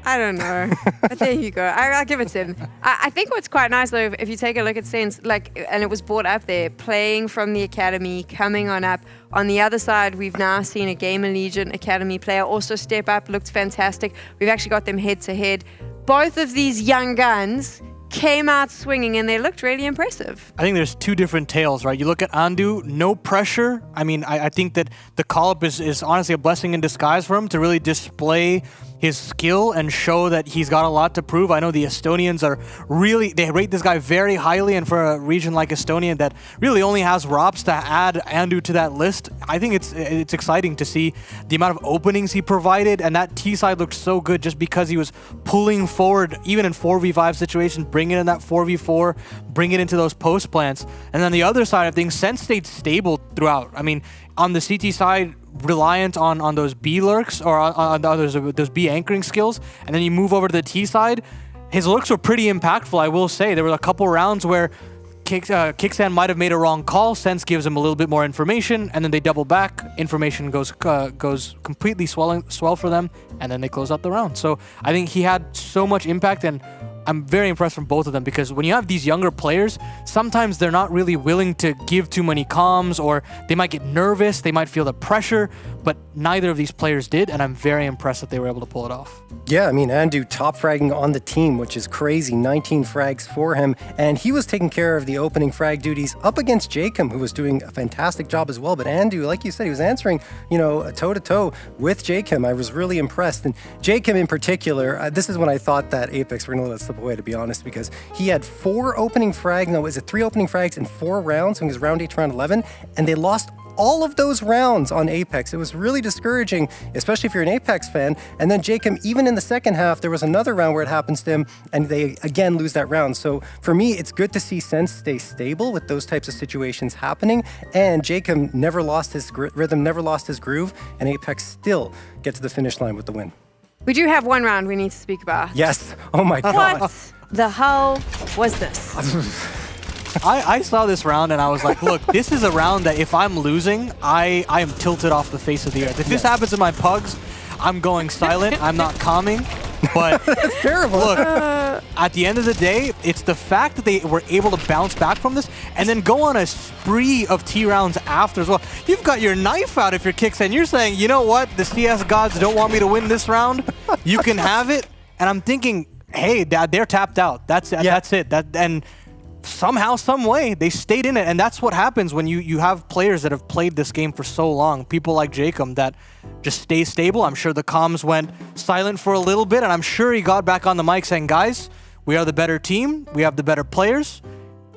I don't know. But there you go. I'll give it to him. I think what's quite nice, though, if you take a look at Sense, like, and it was brought up there, playing from the academy, coming on up. On the other side, we've now seen a GamerLegion academy player also step up, looked fantastic. We've actually got them head-to-head. Both of these young guns came out swinging, and they looked really impressive. I think there's two different tales, right? You look at Andu, no pressure. I mean, I think that the call-up is honestly a blessing in disguise for him to really display his skill and show that he's got a lot to prove. I know the Estonians are really, they rate this guy very highly, and for a region like Estonia that really only has ROPS to add Andu to that list, I think it's exciting to see the amount of openings he provided, and that T side looked so good just because he was pulling forward, even in 4v5 situations, bringing in that 4v4, bring it into those post plants. And then the other side of things, Sense stayed stable throughout. I mean, on the CT side, reliant on those B lurks or on those B anchoring skills, and then you move over to the T side, his lurks were pretty impactful, I will say. There were a couple rounds where Kickstand might have made a wrong call, Sense gives him a little bit more information, and then they double back, information goes completely swell for them, and then they close out the round. So I think he had so much impact, and I'm very impressed from both of them, because when you have these younger players, sometimes they're not really willing to give too many comms, or they might get nervous, they might feel the pressure, but neither of these players did, and I'm very impressed that they were able to pull it off. Yeah, I mean, Andu top fragging on the team, which is crazy. 19 frags for him, and he was taking care of the opening frag duties up against Jacob, who was doing a fantastic job as well. But Andu, like you said, he was answering, toe-to-toe with Jacob. I was really impressed. And Jacob in particular, this is when I thought that Apex were going to let it slip away, to be honest, because he had 3 opening frags in 4 rounds, and he was round 8 to round 11, and they lost all of those rounds on Apex. It was really discouraging, especially if you're an Apex fan. And then Jacob, even in the second half, there was another round where it happens to him, and they again lose that round. So for me, it's good to see Sense stay stable with those types of situations happening. And Jacob never lost his rhythm, never lost his groove, and Apex still get to the finish line with the win. We do have one round we need to speak about. Yes. Oh my God. What the hell was this? I saw this round and I was like, look, this is a round that if I'm losing, I am tilted off the face of the earth. If this happens in my pugs, I'm going silent. I'm not calming. But it's terrible. Look, at the end of the day, it's the fact that they were able to bounce back from this and then go on a spree of T rounds after as well. You've got your knife out if you're Kicks, and you're saying, you know what? The CS gods don't want me to win this round. You can have it. And I'm thinking, hey, they're tapped out. That's it. And somehow, some way, they stayed in it. And that's what happens when you have players that have played this game for so long. People like Jacob that just stay stable. I'm sure the comms went silent for a little bit, and I'm sure he got back on the mic saying, guys, we are the better team. We have the better players.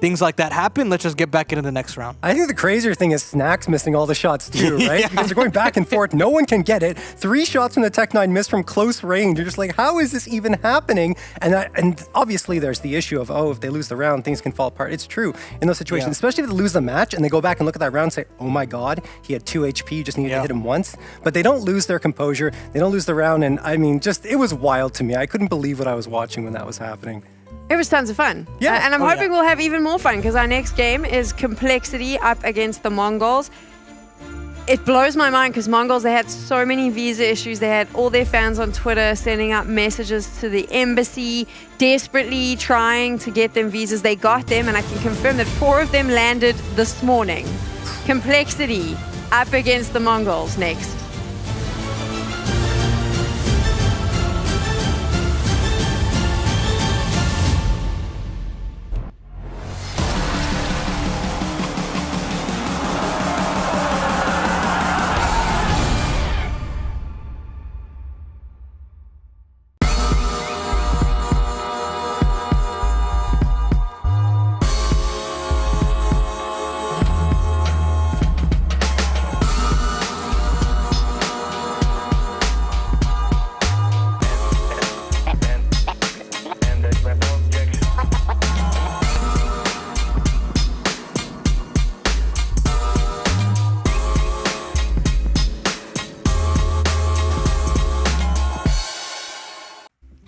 Things like that happen. Let's just get back into the next round. I think the crazier thing is Snack's missing all the shots too, right? Because they're going back and forth. No one can get it. 3 shots from the Tech-9 missed from close range. You're just like, how is this even happening? And obviously there's the issue of, if they lose the round, things can fall apart. It's true in those situations, especially if they lose the match and they go back and look at that round and say, oh my God, he had 2 HP, you just needed to hit him once. But they don't lose their composure. They don't lose the round. And I mean, it was wild to me. I couldn't believe what I was watching when that was happening. It was tons of fun. Yeah. And I'm hoping we'll have even more fun, because our next game is Complexity up against the Mongols. It blows my mind because Mongols, they had so many visa issues. They had all their fans on Twitter sending out messages to the embassy, desperately trying to get them visas. They got them, and I can confirm that 4 of them landed this morning. Complexity up against the Mongols next.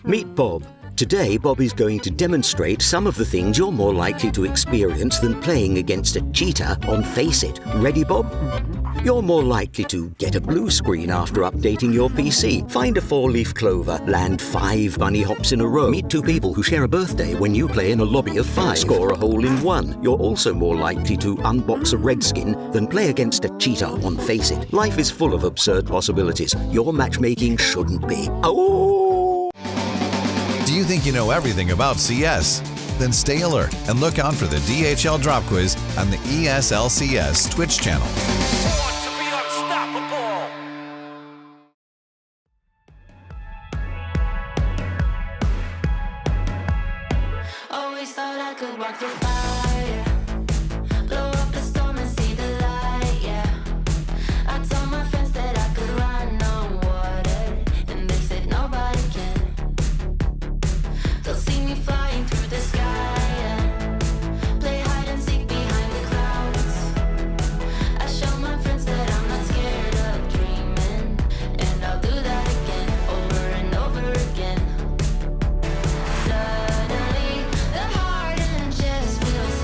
Meet Bob. Today, Bob is going to demonstrate some of the things you're more likely to experience than playing against a cheater on Face It. Ready, Bob? You're more likely to get a blue screen after updating your PC, find a 4-leaf clover, land 5 bunny hops in a row, meet 2 people who share a birthday when you play in a lobby of 5, score a hole in 1. You're also more likely to unbox a redskin than play against a cheater on Face It. Life is full of absurd possibilities. Your matchmaking shouldn't be. Oh! Do you think you know everything about CS? Then stay alert and look out for the DHL Drop Quiz on the ESL CS Twitch channel. Always thought I could walk through fire, blow up the storm and see the light, yeah. I told my friends that I could run on water, and they said nobody can. They'll see me flying through the sky, yeah. Play hide and seek behind the clouds. I show my friends that I'm not scared of dreaming, and I'll do that again, over and over again. Suddenly, the heart and chest feels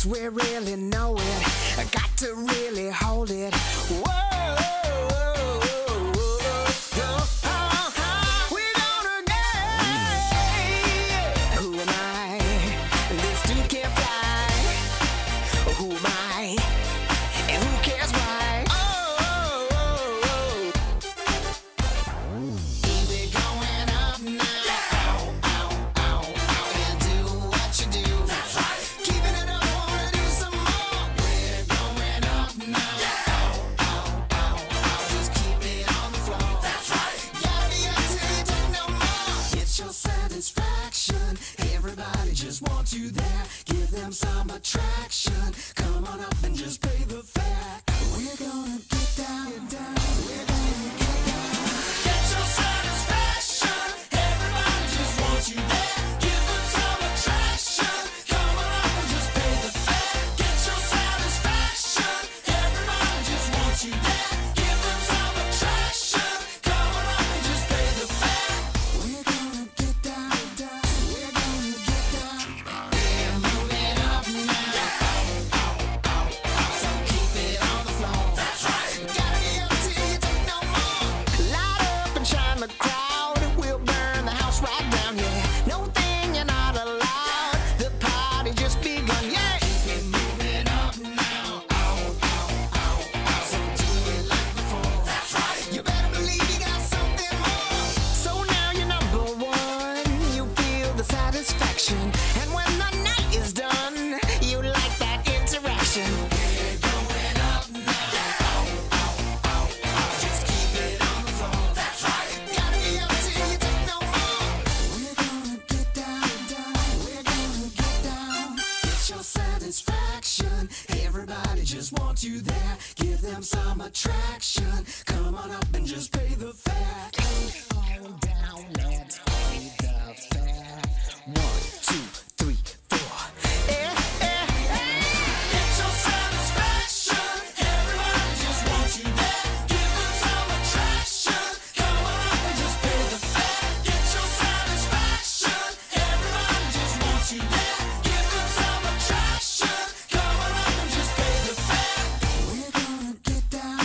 'cause we really know it. I got to really hold it. Whoa. We're gonna get. Who am I? This dude can't fly. Who am I? And who cares why? We're going up now. And do what you do. Keeping it up, wanna do some more. We're going up now. Just keep it on the floor. Gotta be up till you take no more. Get your satisfaction. Everybody just wants you there. Give them some attraction. Come on up and just pay the fare. We're gonna get down. We're gonna get down. Get your satisfaction. Everybody just wants you there. Give them some attraction. Come on up and just pay the fare. Get your satisfaction. Everybody just wants you there. Give them some attraction. Come on up and just pay the fare. We're gonna get down. We're gonna get down. We're moving up now. So keep it on the floor. Gotta be up till you take no more. Light up and shine the crowd. We'll burn the house right down, yeah. No thing you're not allowed. The party just begun, yeah. Keep it moving up now. So do it like before. You better believe you got something more. So now you're number one. You feel the satisfaction. And when the night is done, you like that interaction. We're going up now. Just keep it on the floor. Gotta be up till you take no more. We're gonna get down. We're gonna get down. Get your satisfaction. Everybody just wants you there. Give them some attraction. Come on up and just pay the fare. Come on down, let's pay the fare. 1, 2, 3, 4. Get your satisfaction. Everybody just wants you there. Give them some attraction. Come on up and just pay the fare. Get your satisfaction. Everybody just wants you there. Give them some attraction. Come on up and just pay the fare. We're gonna get down.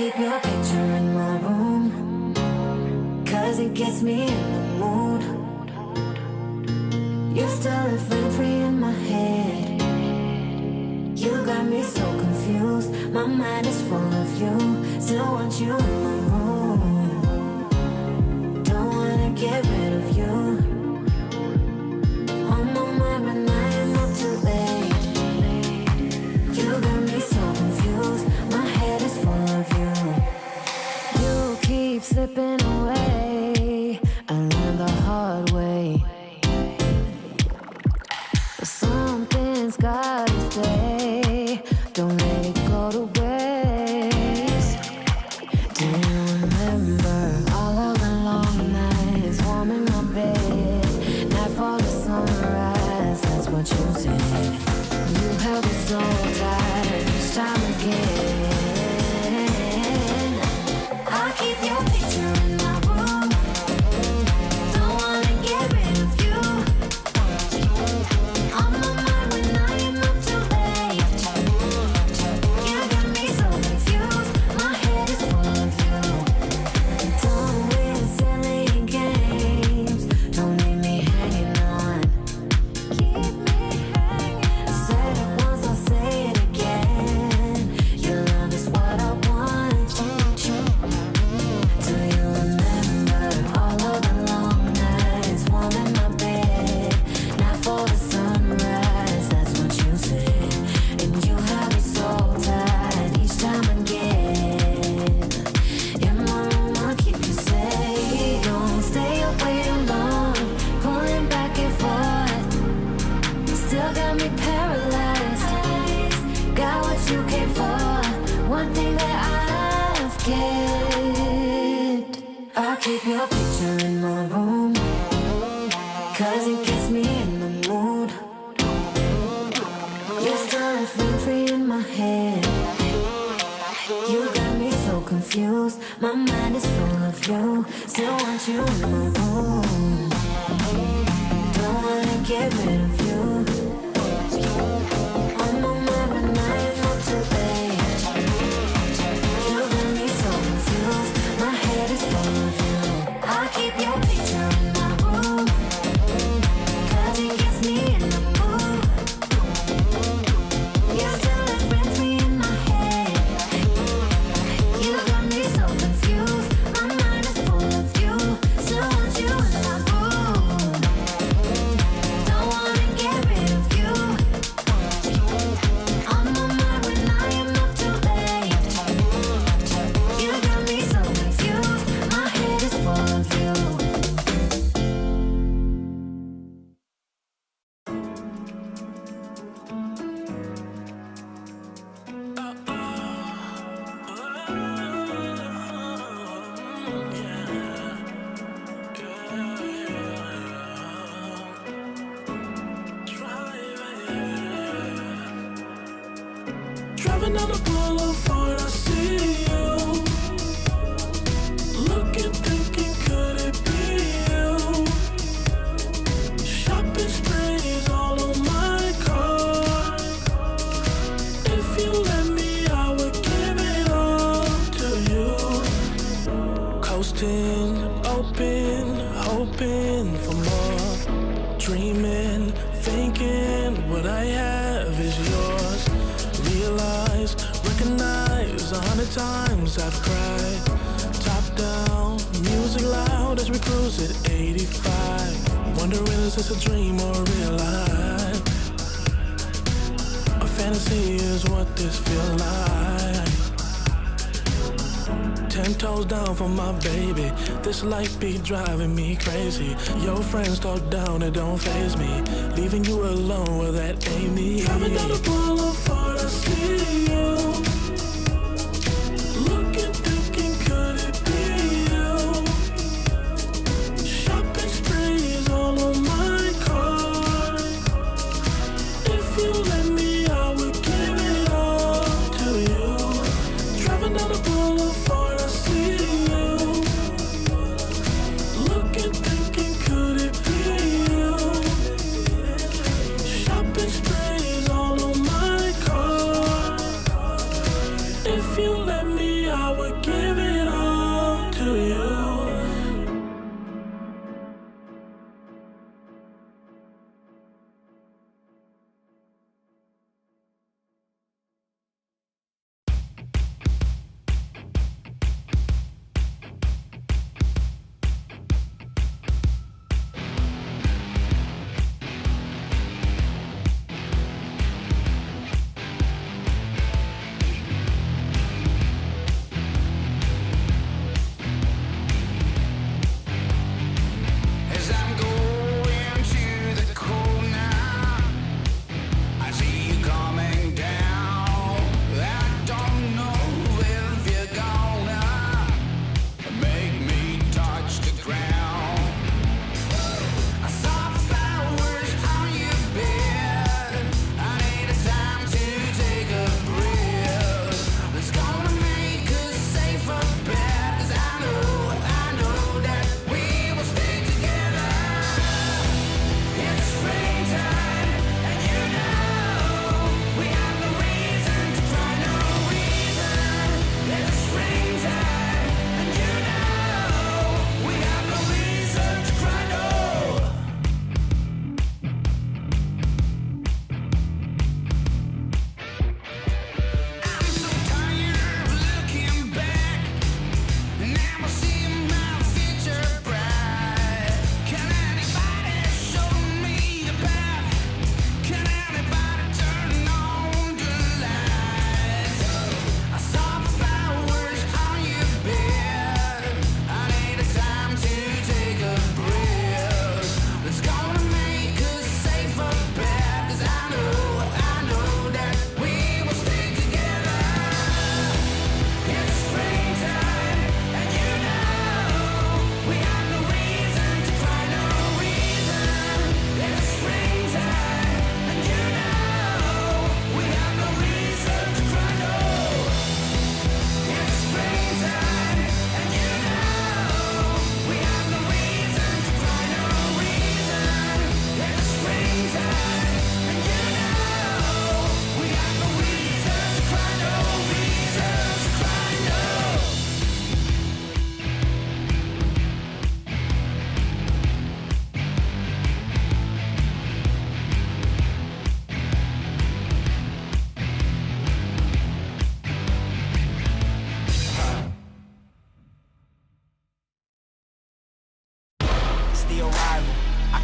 keep your picture in my room, 'cause it gets me in the mood. You're still live rent-free in my head. You got me so confused. My mind is full of you. Still want you in my room. Don't wanna get rid of you. On my mind, but I am not too late. You got me so confused. My head is full of you. You keep slipping away. I learned the hard way. But something's gotta stay. Don't let it go to waste. Do you remember all of the long nights, warm in my bed, nightfall to sunrise? That's what you said. You held me so tight each time again. I keep your picture in my room. Don't wanna get rid of you. On my mind when I am up too late. You got me so confused. My head is full of you. Don't win silly games. Don't leave me hanging on. Keep me hanging. I said it once, I'll say it again. Your love is what I want. Do you remember all of the long nights, warm in my bed, nightfall to sunrise? That's what you said. And you had me so tight each time again. In my room, I'll keep you safe. Don't stay away too long, pulling back and forth. Still got me paralyzed. Got what you came for. One thing that I've kept. I keep your picture in my room, 'cause it gets me in the mood. You're still free in my head. You got me so confused. My mind is full of you. Still want you in my room. Don't wanna get rid of you. On my mind when I am not too late. You got me so confused. My head is full of you. I keep your picture in my room, 'cause it gets me in the mood. You're still a friend free in my head. You got me so confused. My mind is full of you. Still want you in my room. Don't wanna get rid of you. On my mind when I am not too late. You got me so confused. My head is full of you. Driving down the boulevard, I see you. Looking, thinking, could it be you? Shopping sprees all on my car. If you let me, I would give it all to you. Coasting, open, hoping for more. Dreaming, thinking what I have is yours. Realize, recognize 100 times I've cried. Top down, music loud as we cruise at 85. Wondering is this a dream or real life? A fantasy is what this feels like. 10 toes down for my baby. This life be driving me crazy. Your friends talk down, it don't faze me. Leaving you alone, well that ain't me. Driving down the boulevard, I see you. Looking, thinking, could it be you? Shopping sprees all on my car. If you let me, I would give it all to you. Driving down the boulevard, I see you. Looking, thinking, could it be you? Shopping sprees all on my car.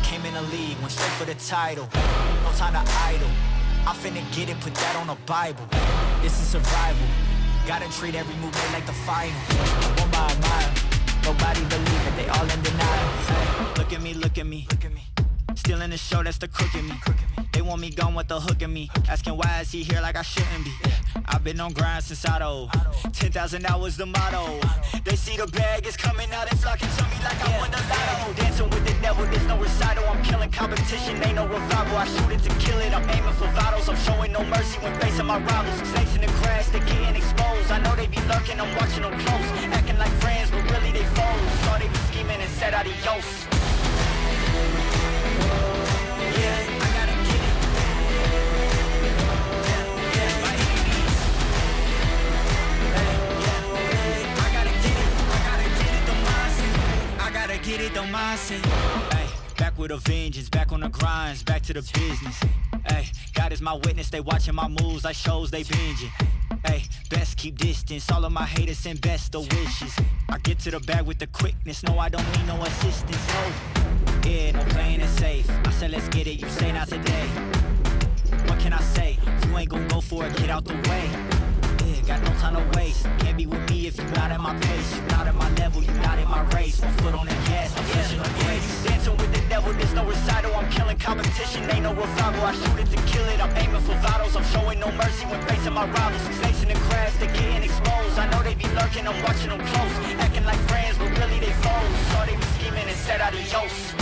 came in the league, went straight for the title. No time to idle. I'm finna get it, put that on the Bible. This is survival. Gotta treat every move made like the final. One by a mile. Nobody believe it, they all in denial. Hey, look at me, look at me. Still in the show, that's the crook in me. They want me gone with the hook in me. Asking why is he here like I shouldn't be. I've been on grind since Auto. 10,000 hours the motto. They see the bag is coming out and flocking to me like I won the lotto. Dancing with the devil, there's no recital. I'm killing competition, ain't no revival. I shoot it to kill it, I'm aiming for vitals. I'm showing no mercy when facing my rivals. Snakes in the grass, they getting exposed. I know they be lurking, I'm watching them close. Acting like friends, but really they foes. Thought they be scheming and said adios. Get it, don't mindset. Ay, back with a vengeance, back on the grinds, back to the business. Ay, God is my witness, they watching my moves like shows they binging. Ay, best keep distance, all of my haters send best of wishes. I get to the bag with the quickness, no I don't need no assistance, no. Yeah, no playing it safe. I said let's get it, you say not today. What can I say? You ain't gon' go for it, get out the way. Yeah, got no time to waste. Can't be with me if you're not at my pace. You're not at my level, you're not in my race. One foot on the gas, I'm pushing the brakes. Dancing with the devil, there's no recital. I'm killing competition, ain't no revival. I shoot it to kill it, I'm aiming for vitals. I'm showing no mercy when facing my rivals. Snakes in the grass, they getting exposed. I know they be lurking, I'm watching them close. Acting like friends, but really they foes. Saw they be scheming and said adios.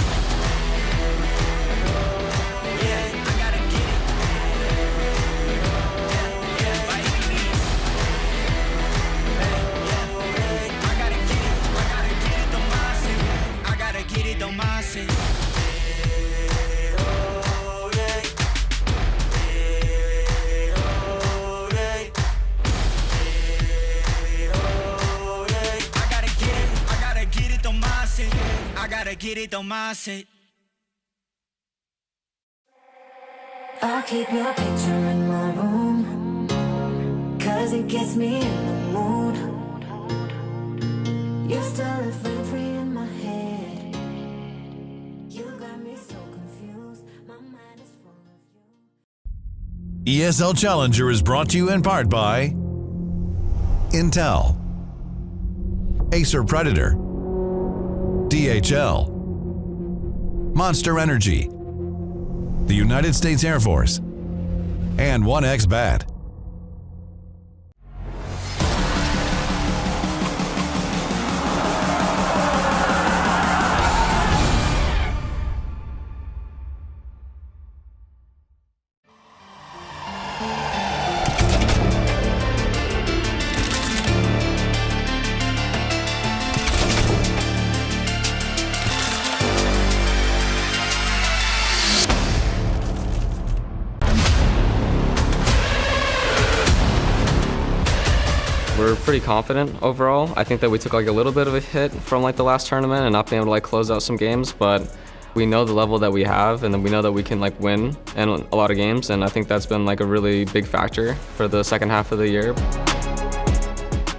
Get it, don't mindset. I gotta get it, don't mindset. I gotta get it, don't mindset. I'll keep your picture in my room, 'cause it gets me in the mood. You still live rent free in my head. You got me so confused. My mind is full of you. ESL Challenger is brought to you in part by Intel, Acer Predator, DHL, Monster Energy, the United States Air Force, and 1xBet. We're pretty confident overall. I think that we took like a little bit of a hit from like the last tournament and not being able to like close out some games, but we know the level that we have and then we know that we can like win in a lot of games, and I think that's been like a really big factor for the second half of the year.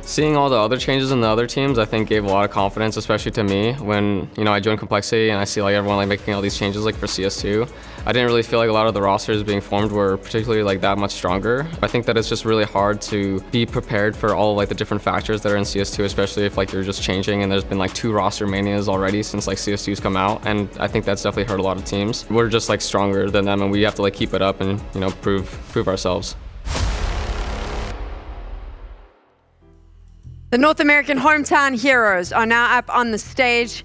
Seeing all the other changes in the other teams, I think gave a lot of confidence, especially to me when, you know, I joined Complexity and I see like everyone like making all these changes like for CS2. I didn't really feel like a lot of the rosters being formed were particularly like that much stronger. I think that it's just really hard to be prepared for all like the different factors that are in CS2, especially if like you're just changing and there's been like 2 roster manias already since like CS2's come out, and I think that's definitely hurt a lot of teams. We're just like stronger than them and we have to like keep it up and, you know, prove ourselves. The North American hometown heroes are now up on the stage.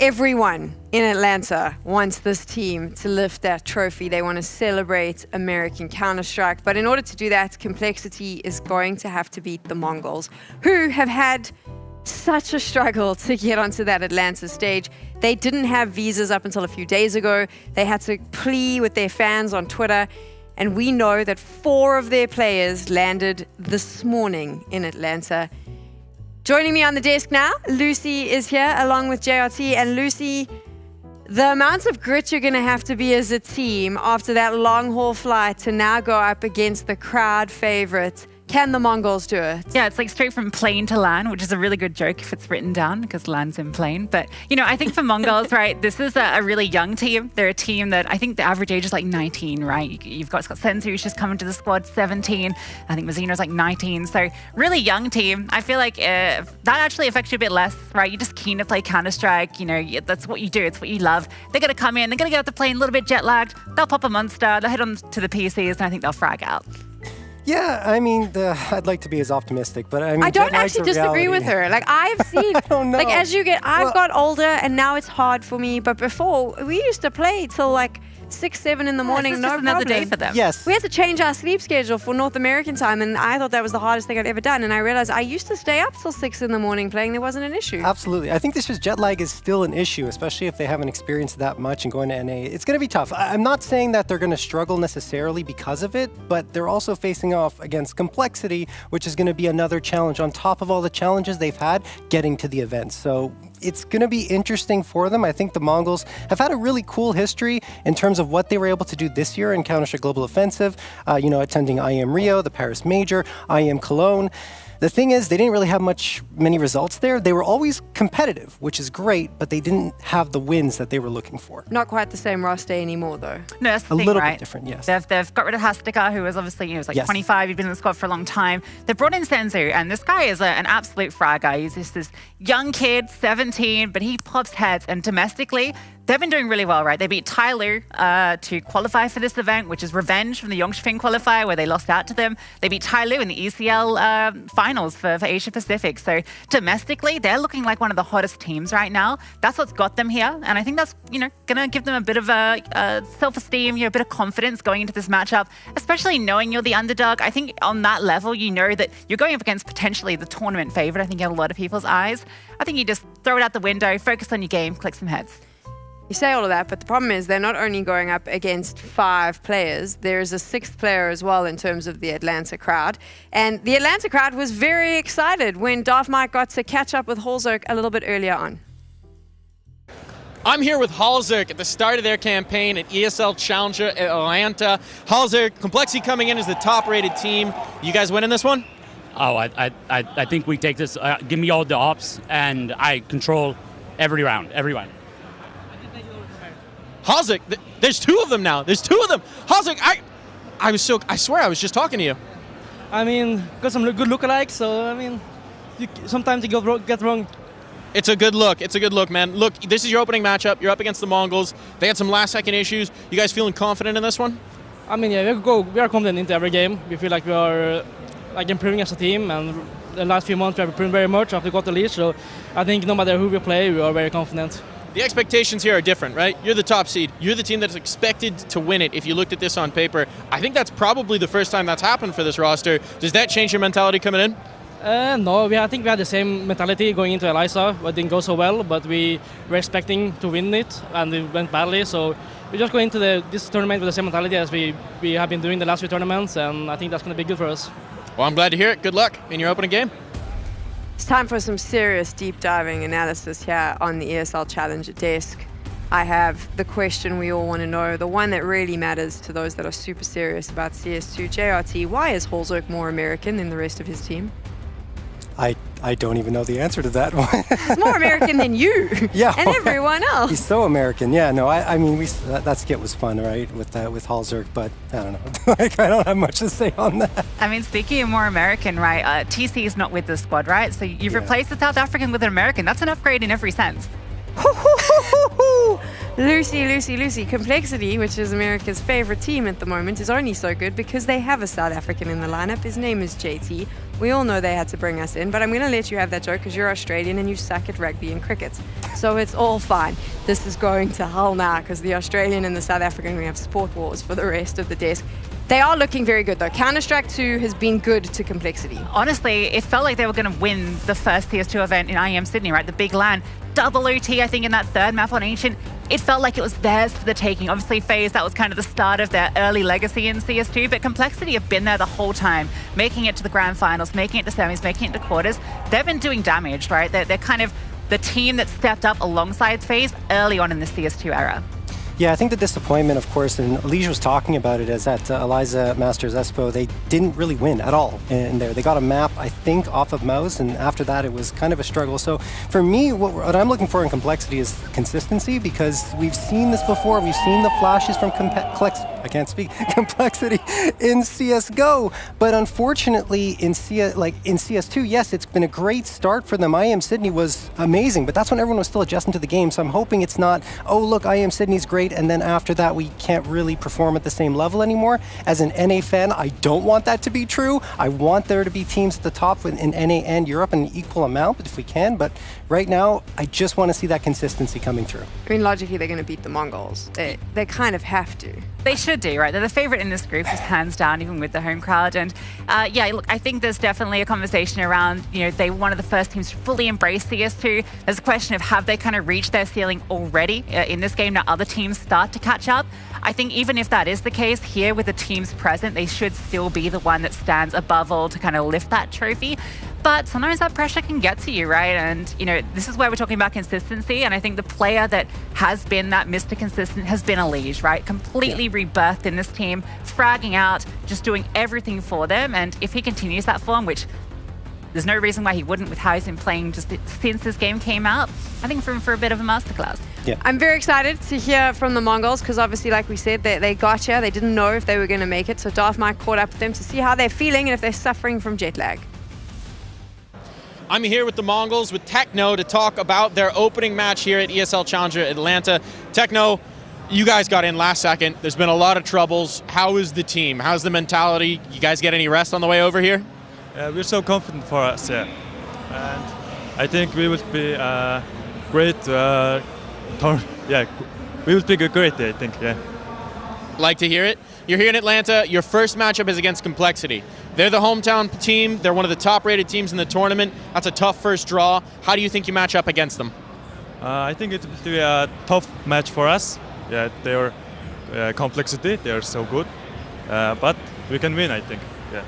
Everyone in Atlanta wants this team to lift that trophy. They want to celebrate American Counter-Strike. But in order to do that, Complexity is going to have to beat the Mongols, who have had such a struggle to get onto that Atlanta stage. They didn't have visas up until a few days ago. They had to plea with their fans on Twitter. And we know that 4 of their players landed this morning in Atlanta. Joining me on the desk now, Lucy is here along with JRT. And Lucy, the amount of grit you're going to have to be as a team after that long haul flight to now go up against the crowd favorite Can the Mongols do it? Yeah, it's like straight from plane to LAN, which is a really good joke if it's written down because LAN's in plane. But, you know, I think for Mongols, right, this is a really young team. They're a team that I think the average age is like 19, right? You've got Scott Sensu, who's just coming to the squad, 17. I think Mazzino's like 19. So really young team. I feel like that actually affects you a bit less, right? You're just keen to play Counter-Strike. You know, that's what you do. It's what you love. They're going to come in. They're going to get off the plane a little bit jet-lagged. They'll pop a Monster. They'll head on to the PCs, and I think they'll frag out. Yeah, I mean, I'd like to be as optimistic, but I mean, I don't actually disagree with her. Like I've seen, like as you get, I've got older and now it's hard for me. But before we used to play till like 6, 7 in the morning. It's No just another problem. day for them. Yes. We had to change our sleep schedule for North American time, and I thought that was the hardest thing I'd ever done. And I realized I used to stay up till 6 in the morning playing. There wasn't an issue. Absolutely. I think this is jet lag is still an issue, especially if they haven't experienced that much and going to NA. It's going to be tough. I'm not saying that they're going to struggle necessarily because of it, but they're also facing off against Complexity, which is going to be another challenge on top of all the challenges they've had getting to the event. So it's going to be interesting for them. I think the Mongols have had a really cool history in terms of what they were able to do this year in Counter-Strike Global Offensive, you know, attending IEM Rio, the Paris Major, IEM Cologne. The thing is, they didn't really have many results there. They were always competitive, which is great, but they didn't have the wins that they were looking for. Not quite the same roster anymore, though. No, that's the A thing, little right? bit different, yes. They've got rid of Hastika, who was obviously, you know, was like Yes. 25. He'd been in the squad for a long time. They brought in Senzu, and this guy is an absolute fragger. He's just this young kid, 17, but he pops heads. And domestically, they've been doing really well, right? They beat Tyloo to qualify for this event, which is revenge from the Yongshifeng qualifier where they lost out to them. They beat Tyloo in the ECL finals for Asia Pacific. So domestically, they're looking like one of the hottest teams right now. That's what's got them here. And I think that's, you know, going to give them a bit of self-esteem, you know, a bit of confidence going into this matchup, especially knowing you're the underdog. I think on that level, you know that you're going up against potentially the tournament favorite, I think, in a lot of people's eyes. I think you just throw it out the window, focus on your game, click some heads. You say all of that, but the problem is they're not only going up against 5 players, there's a 6th player as well in terms of the Atlanta crowd. And the Atlanta crowd was very excited when Darth Mike got to catch up with Holzerk a little bit earlier on. I'm here with Halzerk at the start of their campaign at ESL Challenger Atlanta. Halzerk, Complexity coming in as the top-rated team. You guys winning this one? Oh, I think we take this. Give me all the ops, and I control every round. Halzerk, there's 2 of them now. There's 2 of them. Halzerk, I swear I was just talking to you. I mean, got some good lookalikes, so I mean, sometimes you get wrong. It's a good look. It's a good look, man. Look, this is your opening matchup. You're up against the Mongols. They had some last-second issues. You guys feeling confident in this one? I mean, yeah, we are confident into every game. We feel like we are improving as a team, and the last few months we have improved very much after we got the lead. So I think no matter who we play, we are very confident. The expectations here are different, right? You're the top seed. You're the team that's expected to win it if you looked at this on paper. I think that's probably the first time that's happened for this roster. Does that change your mentality coming in? No, I think we had the same mentality going into Eliza. It didn't go so well, but we were expecting to win it, and it went badly. So we just go into this tournament with the same mentality as we have been doing the last few tournaments, and I think that's going to be good for us. Well, I'm glad to hear it. Good luck in your opening game. It's time for some serious deep diving analysis here on the ESL Challenger desk. I have the question we all want to know, the one that really matters to those that are super serious about CS2. JRT, why is Holzerk more American than the rest of his team? I don't even know the answer to that one. He's more American than you Yeah, and everyone else. He's so American. Yeah, no, I mean, that skit was fun, right, with Halzerk, but I don't know. Like, I don't have much to say on that. I mean, speaking of more American, right, TC is not with the squad, right? So you've replaced the South African with an American. That's an upgrade in every sense. Lucy. Complexity, which is America's favorite team at the moment, is only so good because they have a South African in the lineup. His name is JT. We all know they had to bring us in, but I'm going to let you have that joke because you're Australian and you suck at rugby and cricket. So it's all fine. This is going to hell now because the Australian and the South African, we have sport wars for the rest of the desk. They are looking very good though. Counter-Strike 2 has been good to Complexity. Honestly, it felt like they were going to win the first CS2 event in IEM Sydney, right? The big LAN. Double OT, I think, in that 3rd map on Ancient. It felt like it was theirs for the taking. Obviously, FaZe, that was kind of the start of their early legacy in CS2, but Complexity have been there the whole time, making it to the grand finals, making it to semis, making it to quarters. They've been doing damage, right? They're kind of the team that stepped up alongside FaZe early on in the CS2 era. Yeah, I think the disappointment, of course, and Lige was talking about it, is that Eliza Masters Espo, they didn't really win at all in there. They got a map, I think, off of Mouse, and after that it was kind of a struggle. So for me, what I'm looking for in Complexity is consistency, because we've seen this before. We've seen the flashes from Complexity in CSGO, but unfortunately in CS2, yes, it's been a great start for them. IM Sydney was amazing, but that's when everyone was still adjusting to the game. So I'm hoping it's not, oh look, IM Sydney's great, and then after that we can't really perform at the same level anymore. As an NA fan, I don't want that to be true. I want there to be teams at the top in NA and Europe in an equal amount, but if we can. But right now, I just want to see that consistency coming through. I mean, logically, they're going to beat the Mongols. They kind of have to. They should do, right? They're the favorite in this group, just hands down, even with the home crowd. And yeah, look, I think there's definitely a conversation around, they were one of the first teams to fully embrace CS2. There's a question of, have they kind of reached their ceiling already in this game? Now other teams start to catch up. I think even if that is the case, here with the teams present, they should still be the one that stands above all to kind of lift that trophy. But sometimes that pressure can get to you, right? And, this is where we're talking about consistency. And I think the player that has been that Mr. Consistent has been Elige, right? Completely rebirthed in this team, fragging out, just doing everything for them. And if he continues that form, which there's no reason why he wouldn't with how he's been playing just since this game came out, I think for a bit of a masterclass. Yeah. I'm very excited to hear from the Mongols, because obviously, like we said, they got here. They didn't know if they were going to make it. So Darth Mike caught up with them to see how they're feeling and if they're suffering from jet lag. I'm here with the Mongols, with Techno, to talk about their opening match here at ESL Challenger Atlanta. Techno, you guys got in last second. There's been a lot of troubles. How is the team? How's the mentality? You guys get any rest on the way over here? We're so confident for us, yeah. And I think we will be great. We will be great, I think, yeah. Like to hear it. You're here in Atlanta. Your first matchup is against Complexity. They're the hometown team. They're one of the top-rated teams in the tournament. That's a tough first draw. How do you think you match up against them? I think it will be a tough match for us. Yeah, their Complexity, they are so good. But we can win, I think, yeah.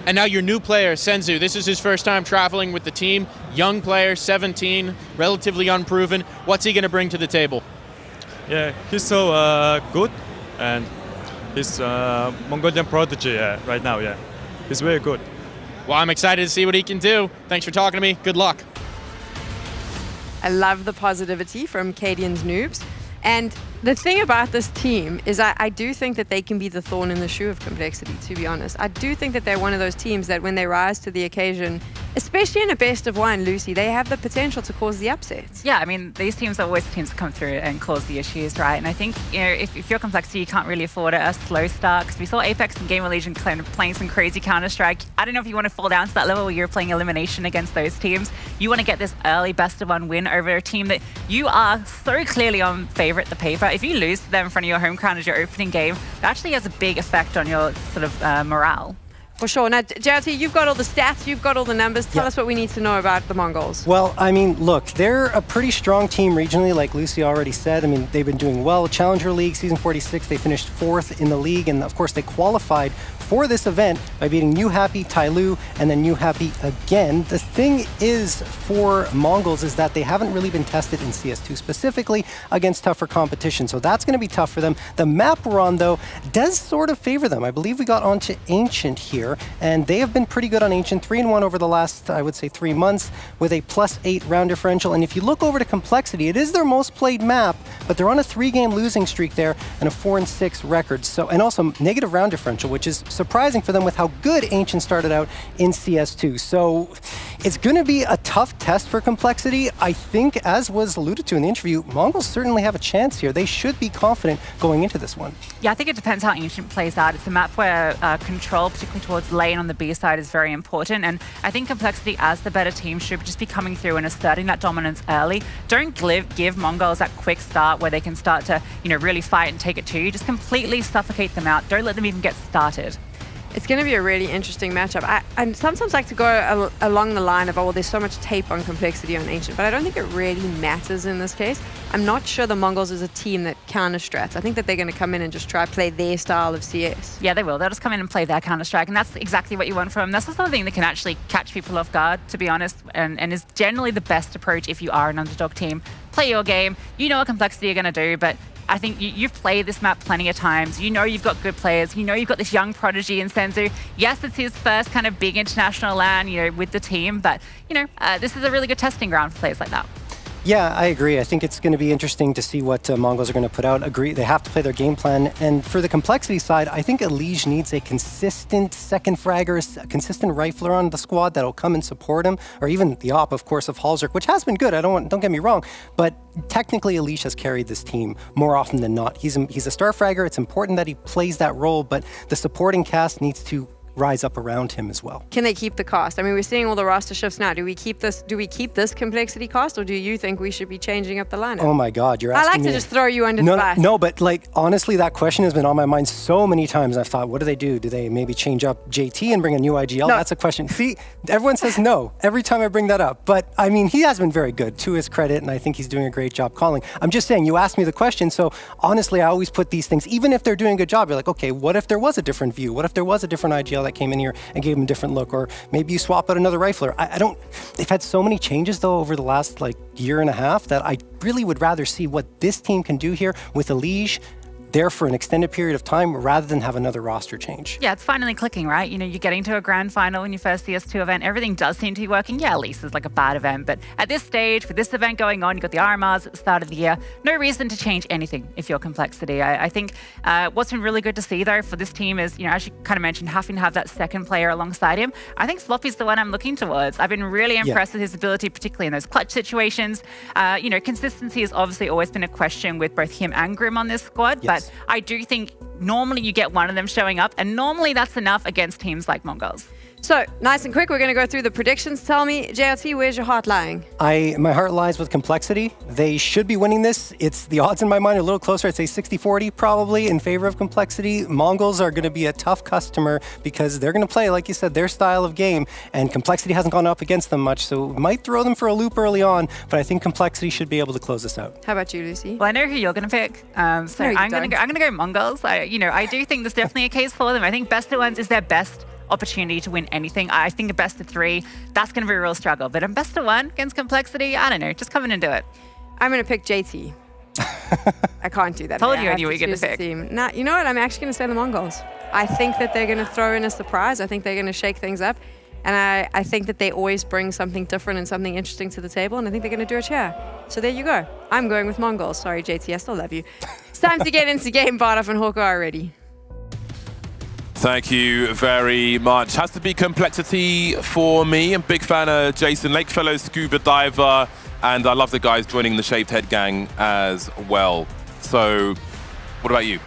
And now your new player, Senzu. This is his first time traveling with the team. Young player, 17, relatively unproven. What's he going to bring to the table? Yeah, he's so good, and he's Mongolian prodigy right now, yeah. He's very good. Well, I'm excited to see what he can do. Thanks for talking to me. Good luck. I love the positivity from Cadian's Noobs. And the thing about this team is I do think that they can be the thorn in the shoe of Complexity, to be honest. I do think that they're one of those teams that when they rise to the occasion, especially in a best of one, Lucy, they have the potential to cause the upsets. Yeah, I mean, these teams are always teams that come through and cause the issues, right? And I think, if you're Complexity, you can't really afford a slow start, because we saw Apex and GamerLegion kind of playing some crazy Counter-Strike. I don't know if you want to fall down to that level where you're playing elimination against those teams. You want to get this early best of one win over a team that you are so clearly on favorite the paper. If you lose to them in front of your home crowd as your opening game, it actually has a big effect on your sort of morale. For sure. Now, JRT, you've got all the stats, you've got all the numbers. Tell us what we need to know about the Mongols. Well, I mean, look, they're a pretty strong team regionally, like Lucy already said. I mean, they've been doing well. Challenger League, Season 46, they finished 4th in the league, and of course, they qualified for this event by beating New Happy, Tyloo, and then New Happy again. The thing is for Mongols is that they haven't really been tested in CS2 specifically against tougher competition, so that's going to be tough for them. The map we're on, though, does sort of favor them. I believe we got onto Ancient here, and they have been pretty good on Ancient, 3-1 over the last, I would say, 3 months with a +8 round differential. And if you look over to Complexity, it is their most played map, but they're on a 3-game losing streak there and a 4-6 record. So, and also negative round differential, which is surprising for them with how good Ancient started out in CS2. So it's going to be a tough test for Complexity. I think, as was alluded to in the interview, Mongols certainly have a chance here. They should be confident going into this one. Yeah, I think it depends how Ancient plays out. It's a map where control, particularly towards lane on the B side, is very important. And I think Complexity, as the better team, should just be coming through and asserting that dominance early. Don't give Mongols that quick start where they can start to, really fight and take it to you. Just completely suffocate them out. Don't let them even get started. It's going to be a really interesting matchup. I sometimes like to go along the line of, oh, well, there's so much tape on Complexity on Ancient, but I don't think it really matters in this case. I'm not sure the Mongols is a team that counter-strats. I think that they're going to come in and just try to play their style of CS. Yeah, they will. They'll just come in and play their Counter-Strike, and that's exactly what you want from them. That's the sort of thing that can actually catch people off guard, to be honest, and is generally the best approach if you are an underdog team. Play your game. You know what Complexity are going to do, but I think you've played this map plenty of times. You know you've got good players. You know you've got this young prodigy in Senzu. Yes, it's his first kind of big international LAN, with the team, but, this is a really good testing ground for players like that. Yeah, I agree. I think it's going to be interesting to see what Mongols are going to put out. Agree, they have to play their game plan. And for the complexity side, I think ESL needs a consistent second fragger, a consistent rifler on the squad that'll come and support him, or even the op, of course, of Halzerk, which has been good. Don't get me wrong, but technically ESL has carried this team more often than not. He's a star fragger. It's important that he plays that role, but the supporting cast needs to rise up around him as well. Can they keep the cost? I mean, we're seeing all the roster shifts now. Do we keep this complexity cost, or do you think we should be changing up the lineup? Oh my God, you're asking I like me to just throw you under the bus. No, but honestly, that question has been on my mind so many times. I've thought, what do they do? Do they maybe change up JT and bring a new IGL? No. That's a question. See, everyone says no every time I bring that up. But I mean, he has been very good to his credit, and I think he's doing a great job calling. I'm just saying, you asked me the question, so honestly, I always put these things, even if they're doing a good job, you're like, okay, what if there was a different view? What if there was a different IGL that came in here and gave him a different look? Or maybe you swap out another rifler. They've had so many changes though over the last year and a half that I really would rather see what this team can do here with ESL there for an extended period of time rather than have another roster change. Yeah, it's finally clicking, right? You're getting to a grand final in your first CS2 event. Everything does seem to be working. Yeah, at least it's a bad event, but at this stage, with this event going on, you've got the RMRs at the start of the year. No reason to change anything if you're complexity. I think what's been really good to see though for this team is, as you kind of mentioned, having to have that second player alongside him. I think Floppy's the one I'm looking towards. I've been really impressed with his ability, particularly in those clutch situations. Consistency has obviously always been a question with both him and Grim on this squad, but I do think normally you get one of them showing up, and normally that's enough against teams like Mongols. So, nice and quick, we're going to go through the predictions. Tell me, JRT, where's your heart lying? My heart lies with complexity. They should be winning this. It's the odds in my mind are a little closer. I'd say 60-40 probably in favor of complexity. Mongols are going to be a tough customer because they're going to play, like you said, their style of game, and complexity hasn't gone up against them much, so it might throw them for a loop early on, but I think complexity should be able to close this out. How about you, Lucy? Well, I know who you're going to pick, I'm going to go Mongols. I do think there's definitely a case for them. I think best of ones is their best opportunity to win anything. I think a best of 3, that's going to be a real struggle. But a best of 1 against complexity, I don't know, just come in and do it. I'm going to pick JT. I can't do that. Told you I knew what you were going to pick. Now, you know what? I'm actually going to say the Mongols. I think that they're going to throw in a surprise. I think they're going to shake things up. And I think that they always bring something different and something interesting to the table, and I think they're going to do it here. So there you go. I'm going with Mongols. Sorry, JT, I still love you. It's time to get into game. Bardoff and Hawker are ready. Thank you very much. Has to be complexity for me. I'm a big fan of Jason Lake, fellow scuba diver, and I love the guys joining the Shaved Head gang as well. So, what about you?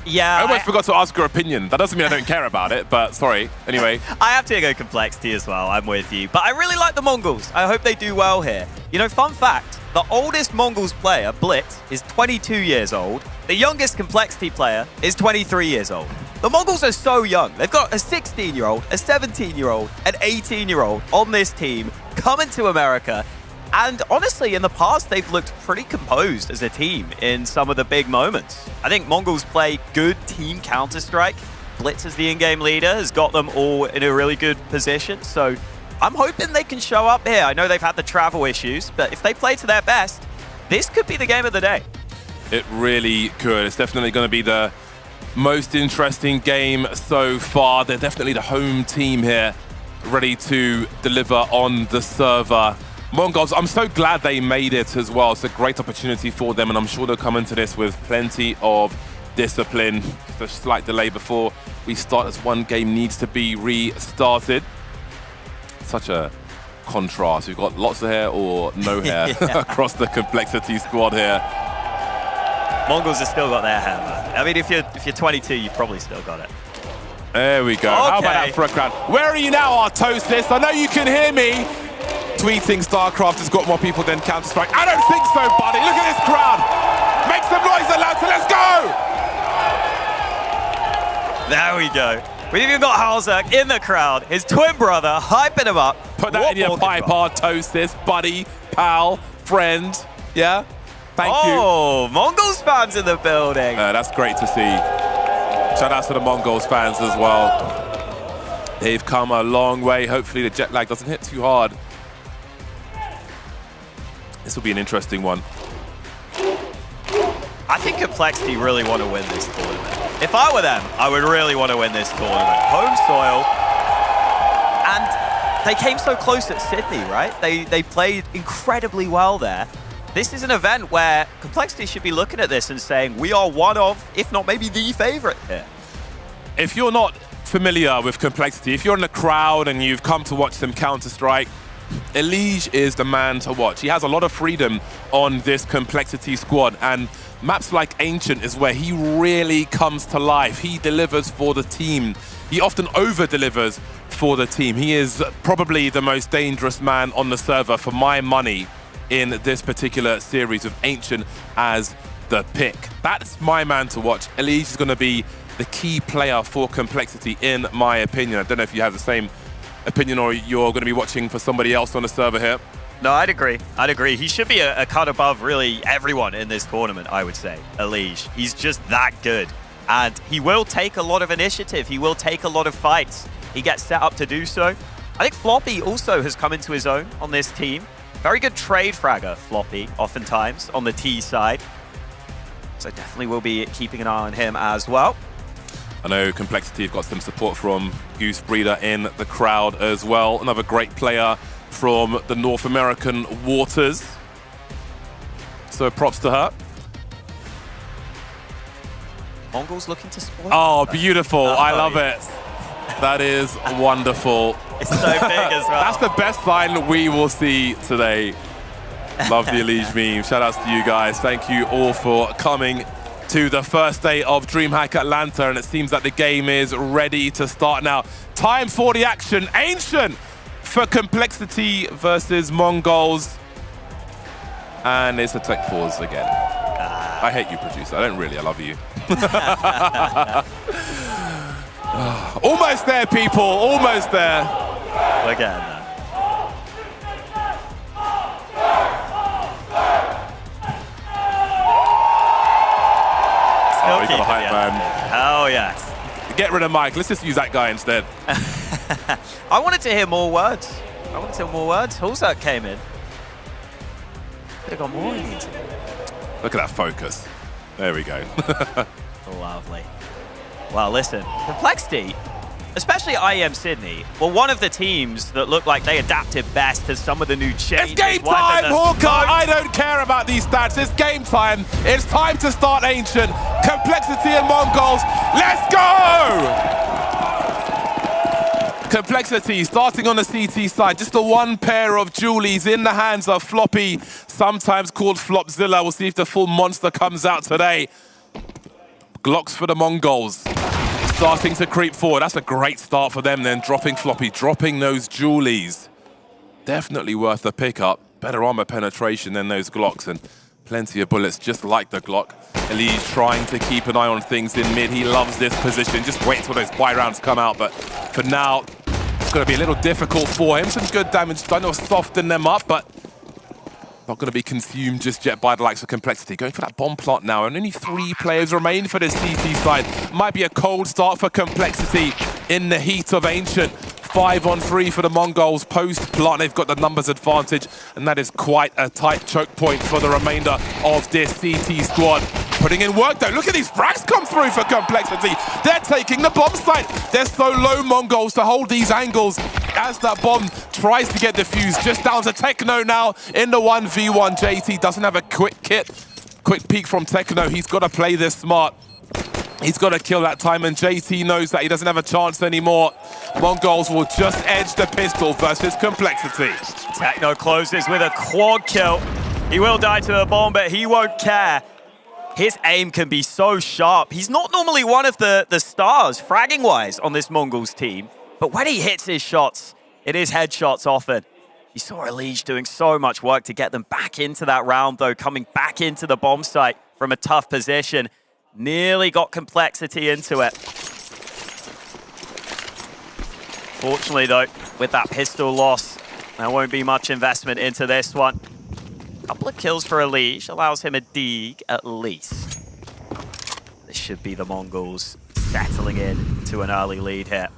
Yeah. I almost forgot to ask your opinion. That doesn't mean I don't care about it, but sorry. Anyway. I have to go complexity as well. I'm with you. But I really like the Mongols. I hope they do well here. Fun fact, the oldest Mongols player, Blitz, is 22 years old. The youngest complexity player is 23 years old. The Mongols are so young. They've got a 16-year-old, a 17-year-old, an 18-year-old on this team coming to America. And honestly, in the past, they've looked pretty composed as a team in some of the big moments. I think Mongols play good team Counter-Strike. Blitz as the in-game leader has got them all in a really good position. So I'm hoping they can show up here. I know they've had the travel issues, but if they play to their best, this could be the game of the day. It really could. It's definitely going to be the most interesting game so far. They're definitely the home team here, ready to deliver on the server. Mongols, I'm so glad they made it as well. It's a great opportunity for them, and I'm sure they'll come into this with plenty of discipline. Just a slight delay before we start, as one game needs to be restarted. Such a contrast. We've got lots of hair or no hair across the complexity squad here. Mongols have still got their hair, man. I mean, if you're 22, you've probably still got it. There we go. Okay. How about that for a crowd? Where are you now, Artosis? I know you can hear me. Tweeting StarCraft has got more people than Counter-Strike. I don't think so, buddy. Look at this crowd. Make some noise, Atlanta. Let's go. There we go. We've even got Halzerk in the crowd. His twin brother hyping him up. Put that in your pipe, Artosis, buddy, pal, friend. Yeah? Thank you. Oh, Mongols fans in the building. That's great to see. Shout out to the Mongols fans as well. They've come a long way. Hopefully the jet lag doesn't hit too hard. This will be an interesting one. I think Complexity really want to win this tournament. If I were them, I would really want to win this tournament. Home soil. And they came so close at Sydney, right? They played incredibly well there. This is an event where Complexity should be looking at this and saying, we are one of, if not maybe the favorite here. If you're not familiar with Complexity, if you're in the crowd and you've come to watch some Counter-Strike, Elige is the man to watch. He has a lot of freedom on this Complexity squad, and maps like Ancient is where he really comes to life. He delivers for the team. He often over-delivers for the team. He is probably the most dangerous man on the server for my money in this particular series, with Ancient as the pick. That's my man to watch. Elige is going to be the key player for Complexity, in my opinion. I don't know if you have the same opinion or you're going to be watching for somebody else on the server here. No, I'd agree. I'd agree. He should be a cut above really everyone in this tournament, I would say, Elige. He's just that good. And he will take a lot of initiative. He will take a lot of fights. He gets set up to do so. I think Floppy also has come into his own on this team. Very good trade fragger, Floppy, oftentimes, on the T side. So definitely will be keeping an eye on him as well. I know Complexity have got some support from Goose Breeder in the crowd as well. Another great player from the North American waters. So props to her. Mongols looking to spoil. Oh, beautiful. I love it. That is wonderful. It's so big as well. That's the best sign we will see today. Love the Elige meme. Shout outs to you guys. Thank you all for coming to the first day of DreamHack Atlanta, and it seems that the game is ready to start now. Time for the action. Ancient for Complexity versus Mongols. And it's a tech pause again. I hate you, producer. I don't really. I love you. Almost there, people. Almost there. Look at that. Oh, he's got a hype man. Oh, yes. Get rid of Mike. Let's just use that guy instead. I wanted to hear more words. Hulzak came in. Could have got more in it. Look at that focus. There we go. Lovely. Well, listen, Complexity, especially IEM Sydney, were one of the teams that looked like they adapted best to some of the new changes. It's game time, Hawker! I don't care about these stats. It's game time. It's time to start Ancient. Complexity and Mongols. Let's go! Complexity starting on the CT side. Just the one pair of Julies in the hands of Floppy, sometimes called Flopzilla. We'll see if the full monster comes out today. Glocks for the Mongols. Starting to creep forward. That's a great start for them then. Dropping Floppy, dropping those Julies. Definitely worth the pickup. Better armor penetration than those Glocks, and plenty of bullets just like the Glock. Elige trying to keep an eye on things in mid. He loves this position. Just wait till those buy rounds come out. But for now, it's going to be a little difficult for him. Some good damage done to soften them up, but not going to be consumed just yet by the likes of Complexity. Going for that bomb plot now, and only 3 players remain for this CT side. Might be a cold start for Complexity in the heat of Ancient. 5-on-3 for the Mongols post-plot. They've got the numbers advantage, and that is quite a tight choke point for the remainder of this CT squad. Putting in work, though. Look at these frags come through for Complexity. They're taking the bomb site. They're so low, Mongols, to hold these angles as that bomb tries to get defused. Just down to Techno now in the 1v1. JT doesn't have a quick kit. Quick peek from Techno. He's got to play this smart. He's got to kill that time, and JT knows that he doesn't have a chance anymore. Mongols will just edge the pistol versus Complexity. Techno closes with a quad kill. He will die to the bomb, but he won't care. His aim can be so sharp. He's not normally one of the stars, fragging-wise, on this Mongols team. But when he hits his shots, it is headshots often. You saw Elige doing so much work to get them back into that round, though, coming back into the bomb site from a tough position. Nearly got Complexity into it. Fortunately, though, with that pistol loss, there won't be much investment into this one. Couple of kills for Elige allows him a dig at least. This should be the Mongols settling in to an early lead here.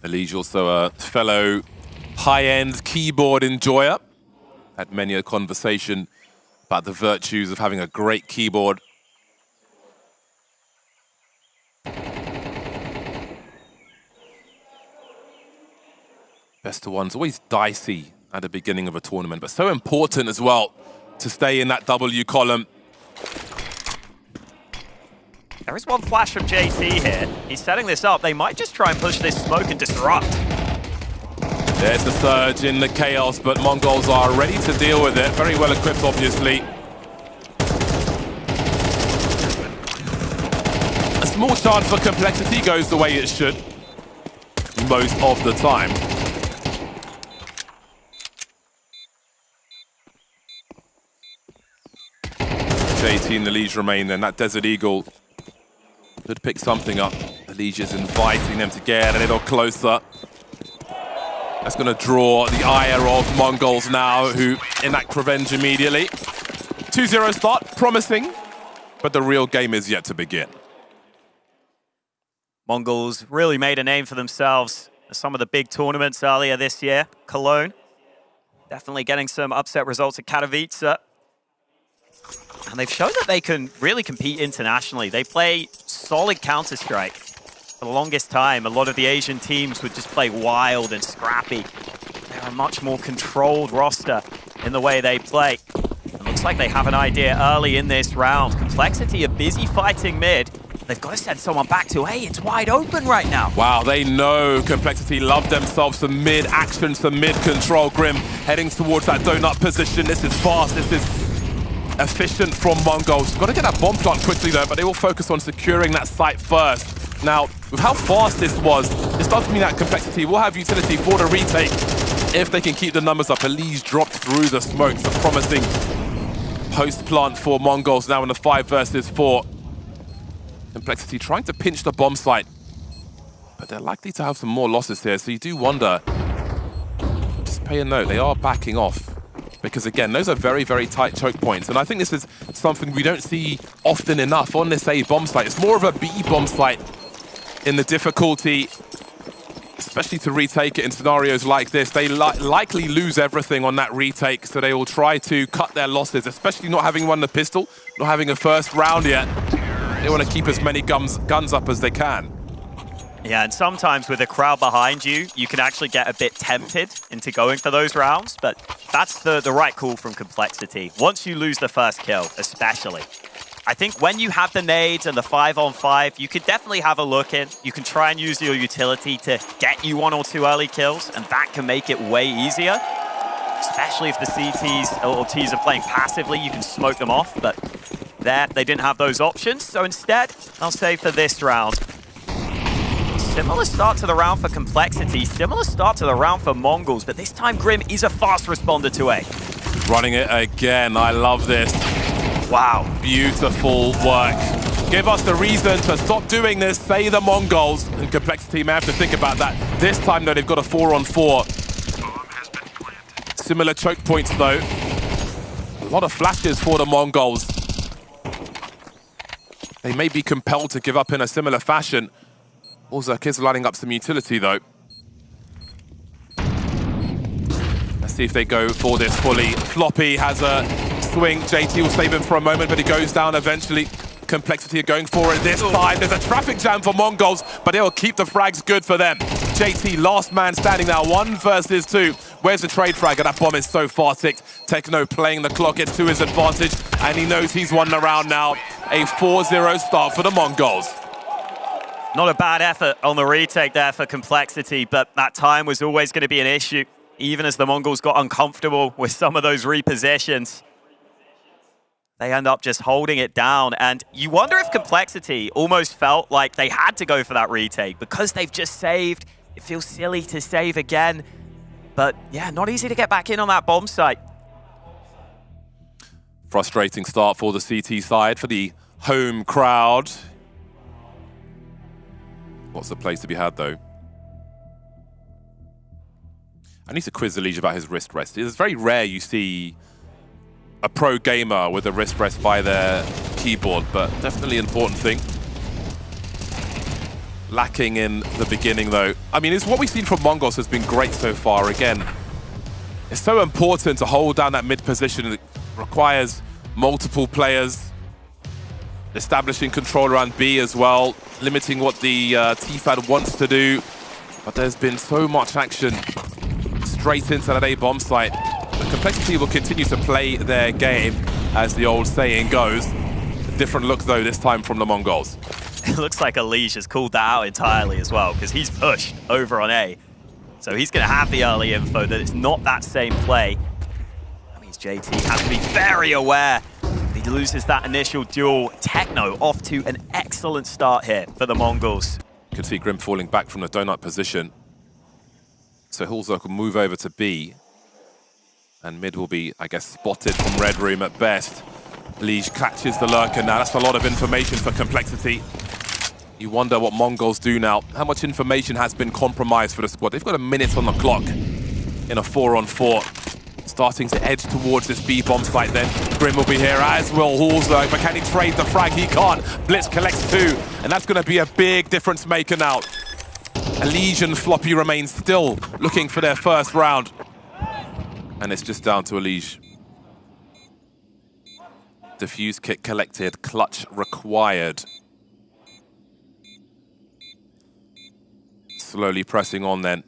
Elige also a fellow high-end keyboard enjoyer. Had many a conversation about the virtues of having a great keyboard. Best of one's always dicey at the beginning of a tournament, but so important as well to stay in that W column. There is one flash from JT here. He's setting this up. They might just try and push this smoke and disrupt. There's the surge in the chaos, but Mongols are ready to deal with it. Very well equipped, obviously. A small chance for complexity goes the way it should most of the time. JT and the Liege remain then. That Desert Eagle could pick something up. The Liege is inviting them to get a little closer. That's going to draw the ire of Mongols now, who enact revenge immediately. 2-0 start, promising, but the real game is yet to begin. Mongols really made a name for themselves at some of the big tournaments earlier this year. Cologne, definitely getting some upset results at Katowice. And they've shown that they can really compete internationally. They play solid Counter-Strike. For the longest time, a lot of the Asian teams would just play wild and scrappy. They're a much more controlled roster in the way they play. It looks like they have an idea early in this round. Complexity are busy fighting mid. They've got to send someone back to A. It's wide open right now. Wow, they know Complexity love themselves some mid-action, some mid-control. Grim heading towards that donut position. This is fast, this is efficient from Mongols. Got to get that bomb plant quickly though, but they will focus on securing that site first. Now, with how fast this was, this does mean that Complexity will have utility for the retake if they can keep the numbers up. Elise dropped through the smoke. It's a promising post-plant for Mongols now in the 5 versus 4. Complexity trying to pinch the bomb site, but they're likely to have some more losses here, so you do wonder. Just pay a note, they are backing off. Because again, those are very, very tight choke points. And I think this is something we don't see often enough on this A bomb site. It's more of a B bomb site in the difficulty, especially to retake it in scenarios like this. They likely lose everything on that retake, so they will try to cut their losses, especially not having won the pistol, not having a first round yet. They want to keep as many guns up as they can. Yeah, and sometimes with a crowd behind you, you can actually get a bit tempted into going for those rounds, but that's the right call from Complexity. Once you lose the first kill, especially. I think when you have the nades and the 5-on-5, you could definitely have a look in. You can try and use your utility to get you 1 or 2 early kills, and that can make it way easier. Especially if the CTs or Ts are playing passively, you can smoke them off, but there, they didn't have those options. So instead, I'll say for this round, similar start to the round for Complexity, similar start to the round for Mongols, but this time Grim is a fast responder to A. Running it again, I love this. Wow. Beautiful work. Give us the reason to stop doing this, say the Mongols, and Complexity may have to think about that. This time though, they've got a 4-on-4. Similar choke points though. A lot of flashes for the Mongols. They may be compelled to give up in a similar fashion. Ozak is lining up some utility though. Let's see if they go for this fully. Floppy has a swing. JT will save him for a moment, but he goes down eventually. Complexity are going for it this time. There's a traffic jam for Mongols, but they'll keep the frags good for them. JT, last man standing now, 1 versus 2. Where's the trade frag? And that bomb is so far ticked. Techno playing the clock, it's to his advantage, and he knows he's won the round now. A 4-0 start for the Mongols. Not a bad effort on the retake there for Complexity, but that time was always going to be an issue, even as the Mongols got uncomfortable with some of those repositions. They end up just holding it down, and you wonder if Complexity almost felt like they had to go for that retake because they've just saved. It feels silly to save again, but yeah, not easy to get back in on that bomb site. Frustrating start for the CT side, for the home crowd. Lots of plays to be had, though. I need to quiz the Liege about his wrist rest. It's very rare you see a pro gamer with a wrist rest by their keyboard, but definitely an important thing. Lacking in the beginning, though. I mean, it's what we've seen from Mongols has been great so far. Again, it's so important to hold down that mid position. It requires multiple players establishing control around B as well, limiting what the TFAD wants to do. But there's been so much action straight into that A bomb site. The Complexity will continue to play their game, as the old saying goes. A different look, though, this time from the Mongols. It looks like Elige has called that out entirely as well, because he's pushed over on A. So he's going to have the early info that it's not that same play. That means JT has to be very aware. He loses that initial duel. Techno off to an excellent start here for the Mongols. You can see Grim falling back from the donut position. So Hulzok will move over to B. And mid will be, I guess, spotted from Red Room at best. Elige catches the lurker now. That's a lot of information for Complexity. You wonder what Mongols do now. How much information has been compromised for the squad? They've got a minute on the clock in a 4-on-4. Starting to edge towards this B bomb site then. Grim will be here, as will Hulzok. But can he trade the frag? He can't. Blitz collects 2. And that's going to be a big difference maker now. Elige and Floppy remain still looking for their first round. And it's just down to Elige. Diffuse kit collected, clutch required. Slowly pressing on then.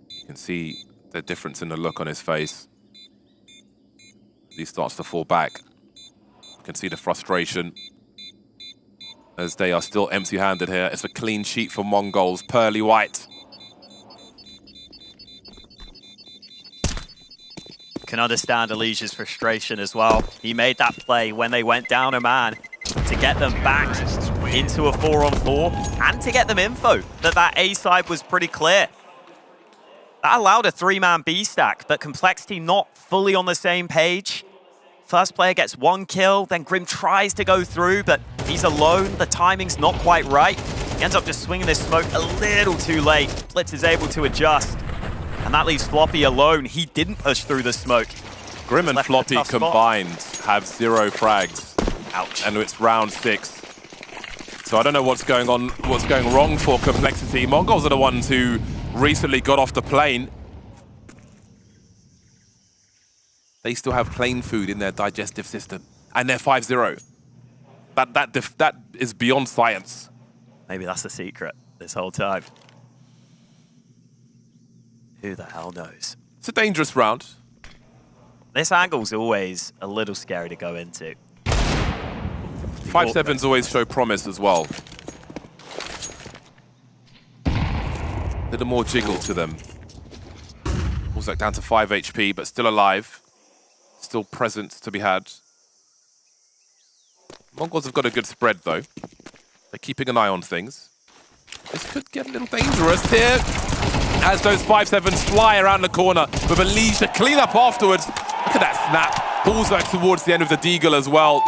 You can see the difference in the look on his face. He starts to fall back. You can see the frustration as they are still empty-handed here. It's a clean sheet for Mongols, pearly white. Can understand Elige's frustration as well. He made that play when they went down a man to get them back into a 4-on-4 and to get them info that A side was pretty clear. That allowed a 3-man B stack, but Complexity not fully on the same page. First player gets 1 kill, then Grim tries to go through, but he's alone. The timing's not quite right. He ends up just swinging this smoke a little too late. Blitz is able to adjust. And that leaves Floppy alone. He didn't push through the smoke. Grim and Floppy combined have 0 frags. Ouch. And it's round 6. So I don't know what's going on, what's going wrong for Complexity. Mongols are the ones who recently got off the plane. They still have plane food in their digestive system. And they're 5-0. That is beyond science. Maybe that's the secret this whole time. Who the hell knows? It's a dangerous round. This angle's always a little scary to go into. 5-7s always show promise as well. A little more jiggle to them. Hulzok down to 5 HP, but still alive. Still present to be had. Mongols have got a good spread, though. They're keeping an eye on things. This could get a little dangerous here. As those 5-7s fly around the corner with Elige to clean up afterwards. Look at that snap. Hulzok towards the end of the deagle as well.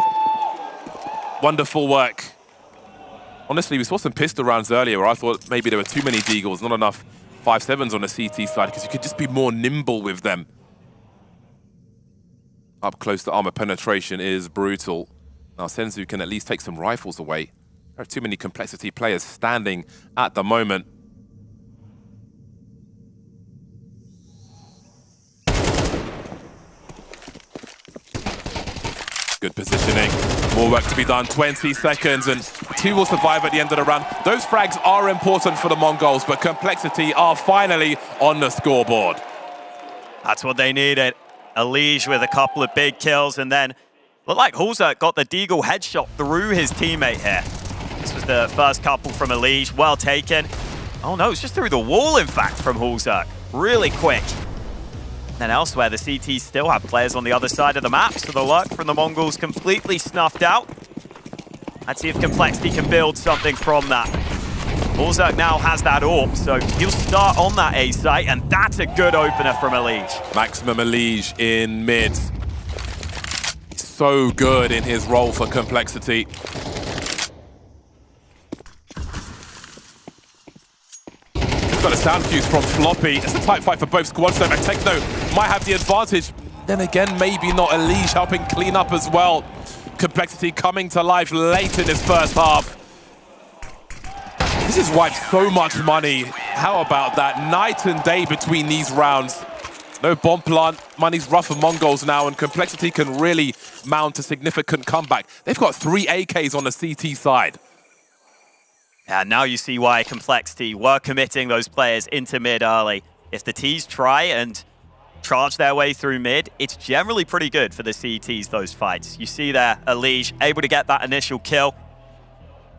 Wonderful work. Honestly, we saw some pistol rounds earlier where I thought maybe there were too many deagles, not enough 5-7s on the CT side, because you could just be more nimble with them. Up close to armor penetration is brutal. Now Senzu can at least take some rifles away. There are too many Complexity players standing at the moment. Good positioning. More work to be done. 20 seconds and 2 will survive at the end of the round. Those frags are important for the Mongols, but Complexity are finally on the scoreboard. That's what they needed. Elige with a couple of big kills, and then looked like Hulzok got the deagle headshot through his teammate here. This was the first couple from Elige. Well taken. Oh no, it's just through the wall, in fact, from Hulzok. Really quick. Then elsewhere, the CT still have players on the other side of the map, so the luck from the Mongols completely snuffed out. Let's see if Complexity can build something from that. Hulzok now has that AWP, so he'll start on that A site, and that's a good opener from Elige. Maximum Elige in mid. So good in his role for Complexity. Got a sound cues from Floppy. It's a tight fight for both squads though, and Techno might have the advantage. Then again, maybe not. Elige helping clean up as well. Complexity coming to life late in this first half. This has wiped so much money. How about that? Night and day between these rounds. No bomb plant. Money's rough for Mongols now, and Complexity can really mount a significant comeback. They've got 3 AKs on the CT side. And now you see why Complexity were committing those players into mid early. If the Ts try and charge their way through mid, it's generally pretty good for the CTs, those fights. You see there, Elige able to get that initial kill.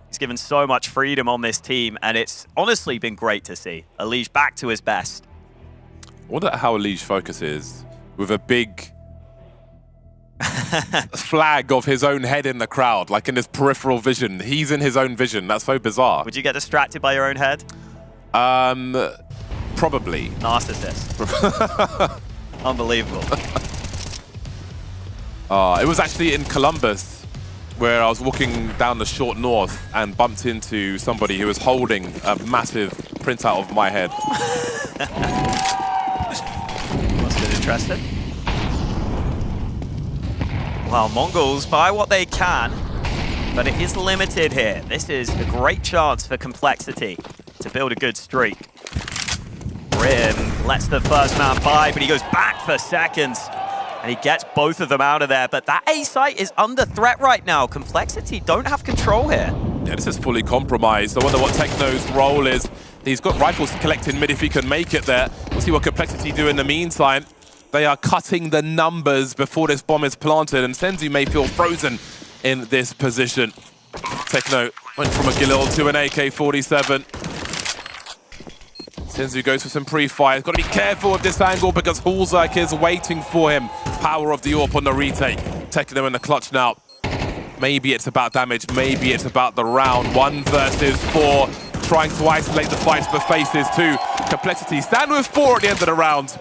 He's given so much freedom on this team, and it's honestly been great to see. Elige back to his best. I wonder how Elige focuses with a big flag of his own head in the crowd, like in his peripheral vision. He's in his own vision. That's so bizarre. Would you get distracted by your own head? Probably. Narcissist. Unbelievable. It was actually in Columbus where I was walking down the short north and bumped into somebody who was holding a massive printout of my head. Must have been interesting. Well, Mongols buy what they can, but it is limited here. This is a great chance for Complexity to build a good streak. Grim lets the first man by, but he goes back for seconds. And he gets both of them out of there. But that A site is under threat right now. Complexity don't have control here. Yeah, this is fully compromised. I wonder what Techno's role is. He's got rifles to collect in mid if he can make it there. We'll see what Complexity do in the meantime. They are cutting the numbers before this bomb is planted, and Senzu may feel frozen in this position. Techno went from a Galil to an AK-47. Senzu goes for some pre-fire. He's got to be careful with this angle because Hulzak is waiting for him. Power of the AWP on the retake. Techno in the clutch now. Maybe it's about damage, maybe it's about the round. 1 versus 4. Trying to isolate the fights, but faces 2. Complexity stand with 4 at the end of the round.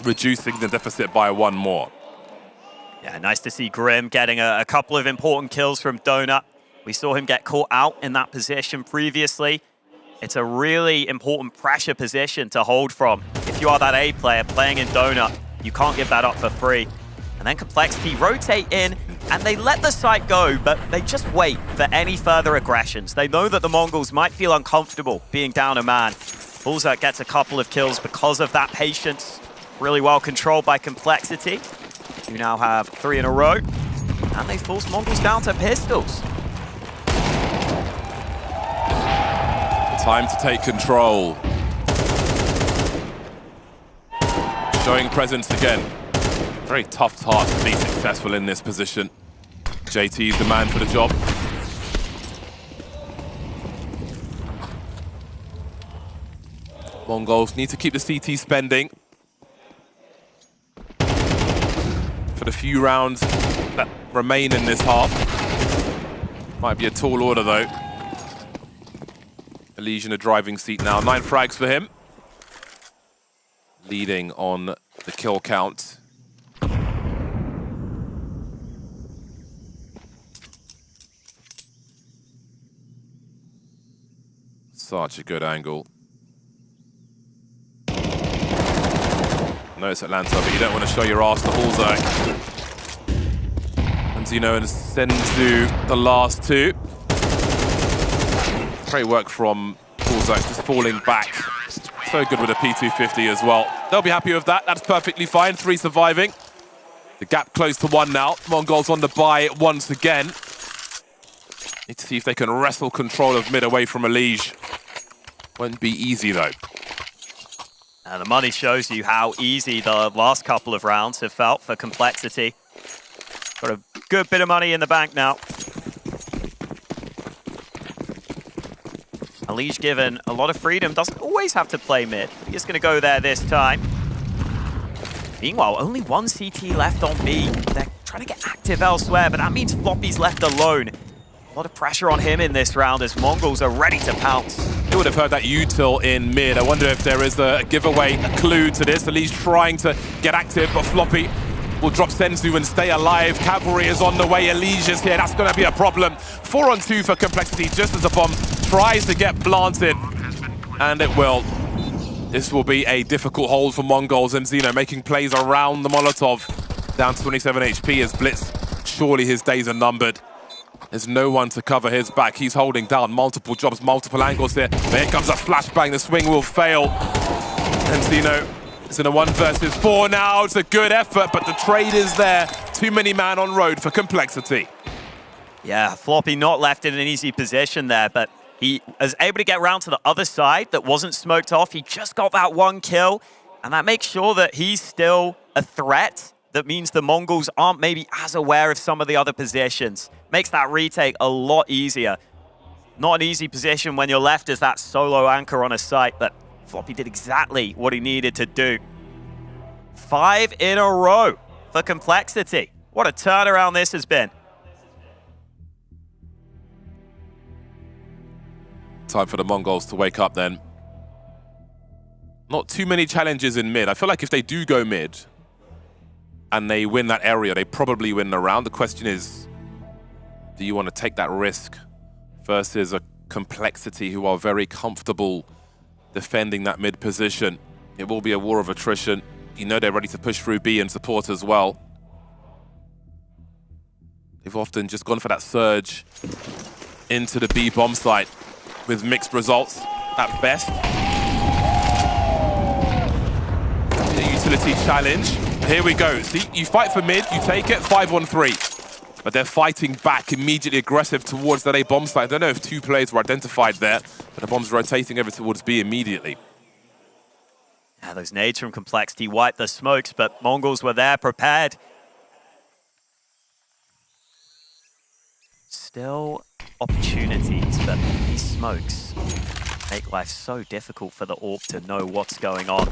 Reducing the deficit by 1 more. Yeah, nice to see Grim getting a couple of important kills from Donut. We saw him get caught out in that position previously. It's a really important pressure position to hold from. If you are that A player playing in Donut, you can't give that up for free. And then Complexity rotate in, and they let the site go, but they just wait for any further aggressions. They know that the Mongols might feel uncomfortable being down a man. Hulzak gets a couple of kills because of that patience. Really well controlled by Complexity, who now have 3 in a row. And they force Mongols down to pistols. Time to take control. Showing presence again. Very tough task to be successful in this position. JT's the man for the job. Mongols need to keep the CT spending for the few rounds that remain in this half. Might be a tall order though. Elige in a driving seat now. 9 frags for him. Leading on the kill count. Such a good angle. No, it's Atlanta, but you don't want to show your ass to Hulzak. And Zeno and Senzu, the last 2. Great work from Hulzak, just falling back. So good with a P250 as well. They'll be happy with that. That's perfectly fine. 3 surviving. The gap close to 1 now. Mongols on the buy once again. Need to see if they can wrestle control of mid away from Elige. Won't be easy though. And the money shows you how easy the last couple of rounds have felt for Complexity. Got a good bit of money in the bank now. Elige given a lot of freedom, doesn't always have to play mid. He's going to go there this time. Meanwhile, only 1 CT left on B. They're trying to get active elsewhere, but that means Floppy's left alone. A lot of pressure on him in this round as Mongols are ready to pounce. You would have heard that util in mid. I wonder if there is a giveaway, a clue to this. Elige trying to get active, but Floppy will drop Senzu and stay alive. Cavalry is on the way. Elige is here. That's going to be a problem. 4 on 2 for Complexity just as the bomb tries to get planted. And it will. This will be a difficult hold for Mongols, and Zeno making plays around the Molotov. Down to 27 HP as Blitz. Surely his days are numbered. There's no one to cover his back. He's holding down multiple jobs, multiple angles here. But here comes a flashbang. The swing will fail. And Zeno It's in a 1 versus 4 now. It's a good effort, but the trade is there. Too many man on road for complexity. Yeah, Floppy not left in an easy position there, but he was able to get around to the other side that wasn't smoked off. He just got that 1 kill, and that makes sure that he's still a threat. That means the Mongols aren't maybe as aware of some of the other positions. Makes that retake a lot easier. Not an easy position when you're left as that solo anchor on a site, but Floppy did exactly what he needed to do. 5 in a row for complexity. What a turnaround this has been. Time for the Mongols to wake up then. Not too many challenges in mid. I feel like if they do go mid and they win that area, they probably win the round. The question is, do you want to take that risk versus a complexity who are very comfortable defending that mid position? It will be a war of attrition. You know they're ready to push through B and support as well. They've often just gone for that surge into the B bomb site with mixed results at best. The utility challenge. Here we go. See, you fight for mid, you take it, 5-on-3. But they're fighting back, immediately aggressive towards that A bomb site. I don't know if 2 players were identified there, but the bomb's rotating over towards B immediately. Yeah, those nades from complexity wiped the smokes, but Mongols were there, prepared. Still opportunities, but these smokes make life so difficult for the AWP to know what's going on.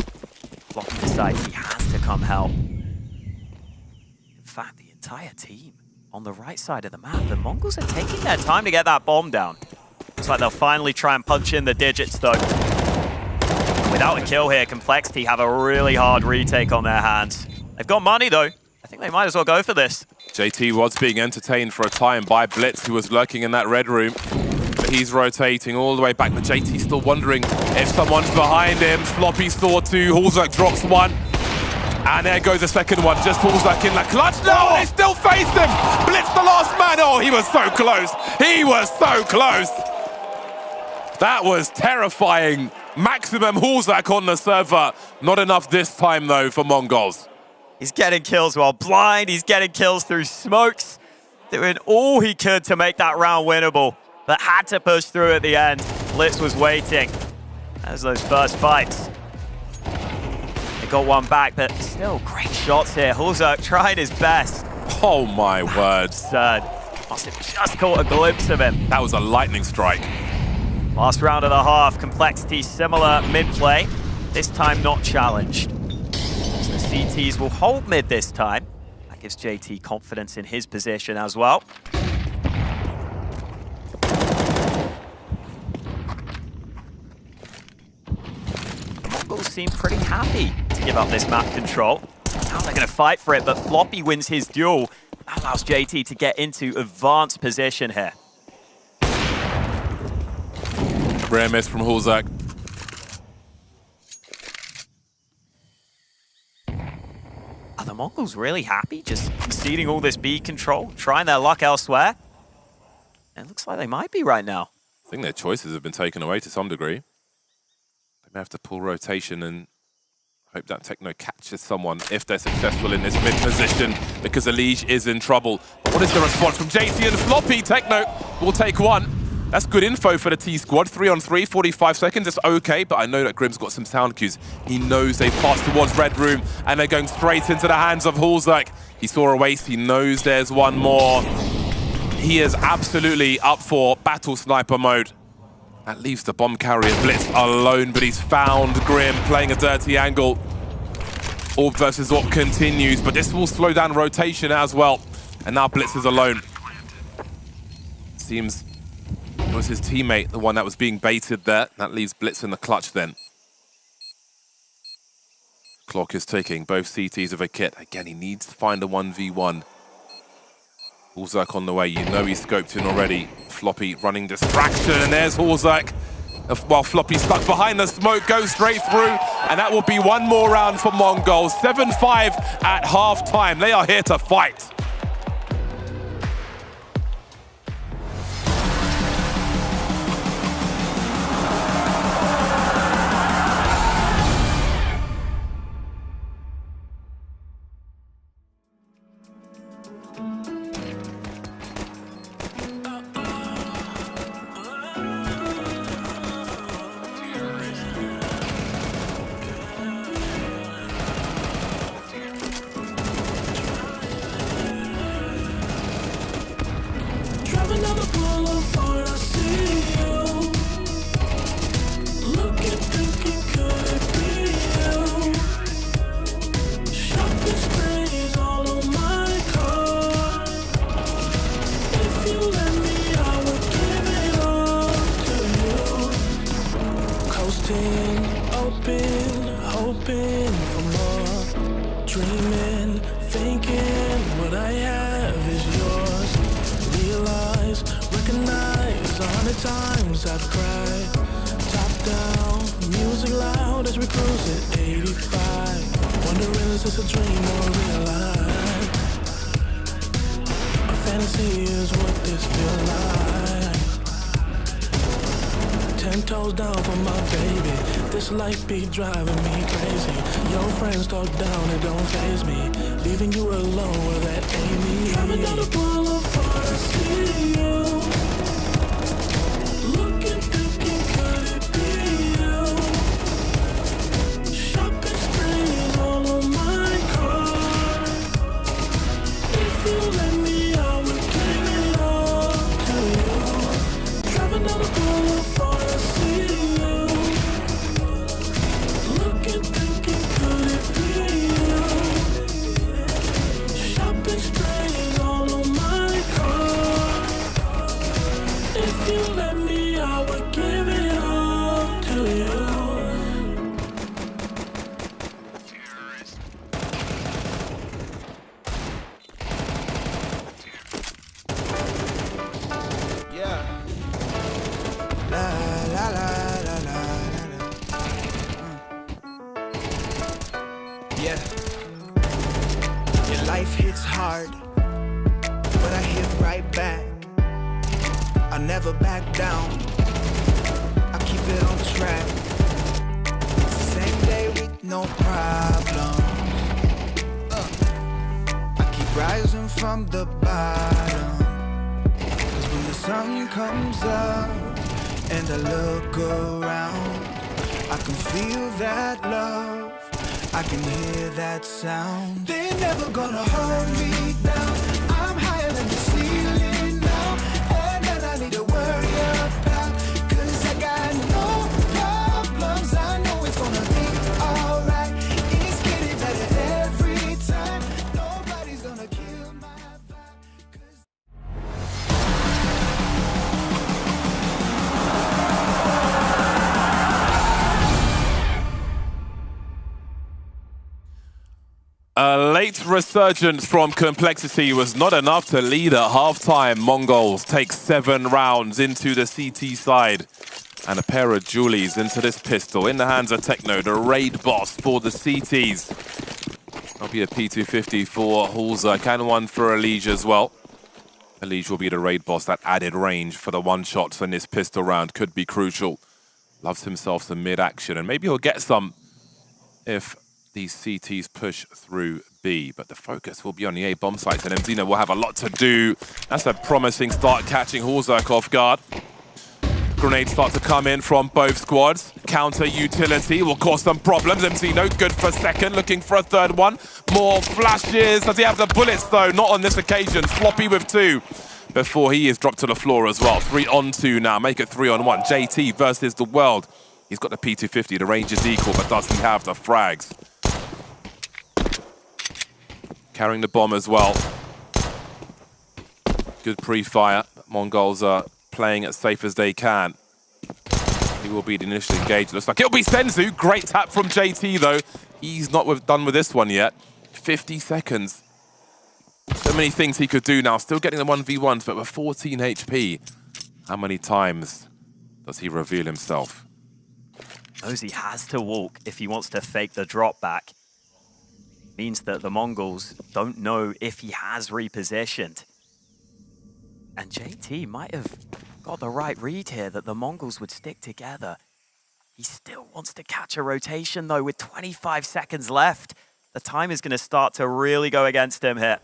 Floppy decides he has to come help. In fact, the entire team on the right side of the map, the Mongols are taking their time to get that bomb down. Looks like they'll finally try and punch in the digits though. Without a kill here, complexity have a really hard retake on their hands. They've got money though. I think they might as well go for this. JT was being entertained for a time by Blitz, who was lurking in that red room. But he's rotating all the way back, but JT's still wondering if someone's behind him. Floppy saw 2, Hulzak drops 1. And there goes the second one, just Hulzak in the clutch. No, they still face him! Blitz the last man, oh, he was so close! He was so close! That was terrifying. Maximum Hulzak on the server. Not enough this time though for Mongols. He's getting kills while blind, he's getting kills through smokes, doing all he could to make that round winnable, but had to push through at the end. Blitz was waiting. As those first fights. They got 1 back, but still great shots here. Hulzak trying his best. Oh my word. Absurd. Must have just caught a glimpse of him. That was a lightning strike. Last round of the half, complexity similar mid-play, this time not challenged. So the CTs will hold mid this time. That gives JT confidence in his position as well. The Mongols seem pretty happy to give up this map control. Now they're going to fight for it, but Floppy wins his duel. That allows JT to get into advanced position here. Rare miss from Hulzak. Are the Mongols really happy just conceding all this B control, trying their luck elsewhere? It looks like they might be right now. I think their choices have been taken away to some degree. They may have to pull rotation and hope that Techno catches someone if they're successful in this mid position, because Elige is in trouble. But what is the response from JT and Floppy? Techno will take 1. That's good info for the T-Squad. 3-on-3, 45 seconds, it's okay, but I know that Grim's got some sound cues. He knows they've passed towards Red Room, and they're going straight into the hands of Hulzak. He saw a waste, he knows there's one more. He is absolutely up for battle sniper mode. That leaves the bomb carrier Blitz alone, but he's found Grim playing a dirty angle. Orb versus Orb continues, but this will slow down rotation as well. And now Blitz is alone. Seems it was his teammate, the one that was being baited there. That leaves Blitz in the clutch then. Clock is ticking, both CTs of a kit. Again, he needs to find a 1v1. Hulzak on the way, you know he's scoped in already. Floppy running distraction, and there's Hulzak. While Floppy stuck behind the smoke, goes straight through, and that will be 1 more round for Mongols. 7-5 at half-time. They are here to fight. times I've cried. Top down, music loud as we cruise at 85. Wondering is this a dream or real life? A fantasy is what this feel like. 10 toes down for my baby. This life be driving me crazy. Your friends talk down, it don't faze me. Leaving you alone with that ain't me. Driving down the boulevard, I see you. Looking, thinking, could it be you? Shopping sprees all on my car. If you let me, I would give it all to you. Driving down the boulevard, I see you. Looking, thinking, could it be you? Shopping sprees all on my car. If you let me, I would give it all to you. Yeah. La la la la la la. Yeah. Your life hits hard, but I hit right back. I never back down. I keep it on track. Same day with no problem. I keep rising from the bottom. 'Cause when the sun comes up and I look around, I can feel that love. I can hear that sound. They're never gonna hold me down. I'm higher than the ceiling now. And then I need to worry about. 'Cause I got no problems. I know it's gonna be alright. It's getting better every time. Nobody's gonna kill my A late resurgence from Complexity was not enough to lead at halftime. Mongols take 7 rounds into the CT side. And a pair of Julies into this pistol in the hands of Techno, the raid boss for the CTs. That'll be a P250 for Hulza, and one for Elige as well. Elige will be the raid boss. That added range for the one-shots in this pistol round could be crucial. Loves himself some mid-action, and maybe he'll get some if these CTs push through B, but the focus will be on the A bomb sites, and M80 will have a lot to do. That's a promising start, catching Hulzak off guard. Grenades start to come in from both squads. Counter utility will cause some problems. M80 good for second, looking for a third one. More flashes. Does he have the bullets though? Not on this occasion. Sloppy with 2 before he is dropped to the floor as well. 3 on 2 now, make it 3 on 1. JT versus the world. He's got the P250, the range is equal, but does he have the frags? Carrying the bomb as well. Good pre-fire. Mongols are playing as safe as they can. He will be the initial engage. Looks like it'll be Senzu. Great tap from JT though. He's not done with this one yet. 50 seconds. So many things he could do now. Still getting the 1v1s, but with 14 HP. How many times does he reveal himself? Knows he has to walk if he wants to fake the drop back. Means that the Mongols don't know if he has repositioned. And JT might have got the right read here that the Mongols would stick together. He still wants to catch a rotation though with 25 seconds left. The time is going to start to really go against him here.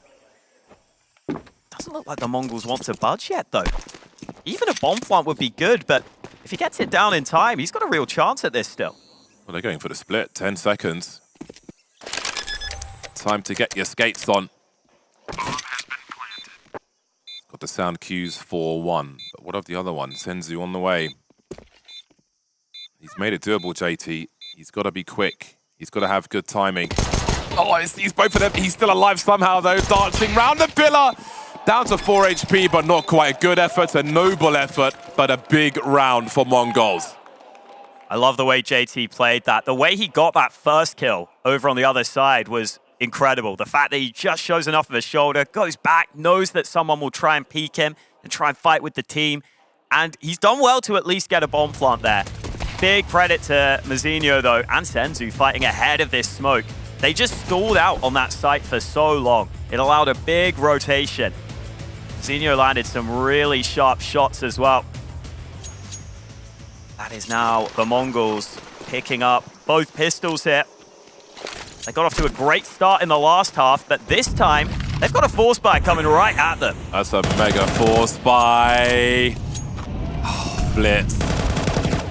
Doesn't look like the Mongols want to budge yet though. Even a bomb plant would be good, but if he gets it down in time, he's got a real chance at this still. Well, they're going for the split. 10 seconds. Time to get your skates on. Got the sound cues for 1. But what of the other one? Senzu on the way. He's made it doable, JT. He's got to be quick. He's got to have good timing. Oh, he's both of them. He's still alive somehow, though. Dancing round the pillar. Down to 4 HP, but not quite. A good effort, a noble effort, but a big round for Mongols. I love the way JT played that. The way he got that first kill over on the other side was incredible. The fact that he just shows enough of a shoulder, goes back, knows that someone will try and peek him and try and fight with the team. And he's done well to at least get a bomb plant there. Big credit to Mazinho, though, and Senzu fighting ahead of this smoke. They just stalled out on that site for so long. It allowed a big rotation. Mazinho landed some really sharp shots as well. That is now the Mongols picking up both pistols here. They got off to a great start in the last half, but this time, they've got a force buy coming right at them. That's a mega force buy. Blitz.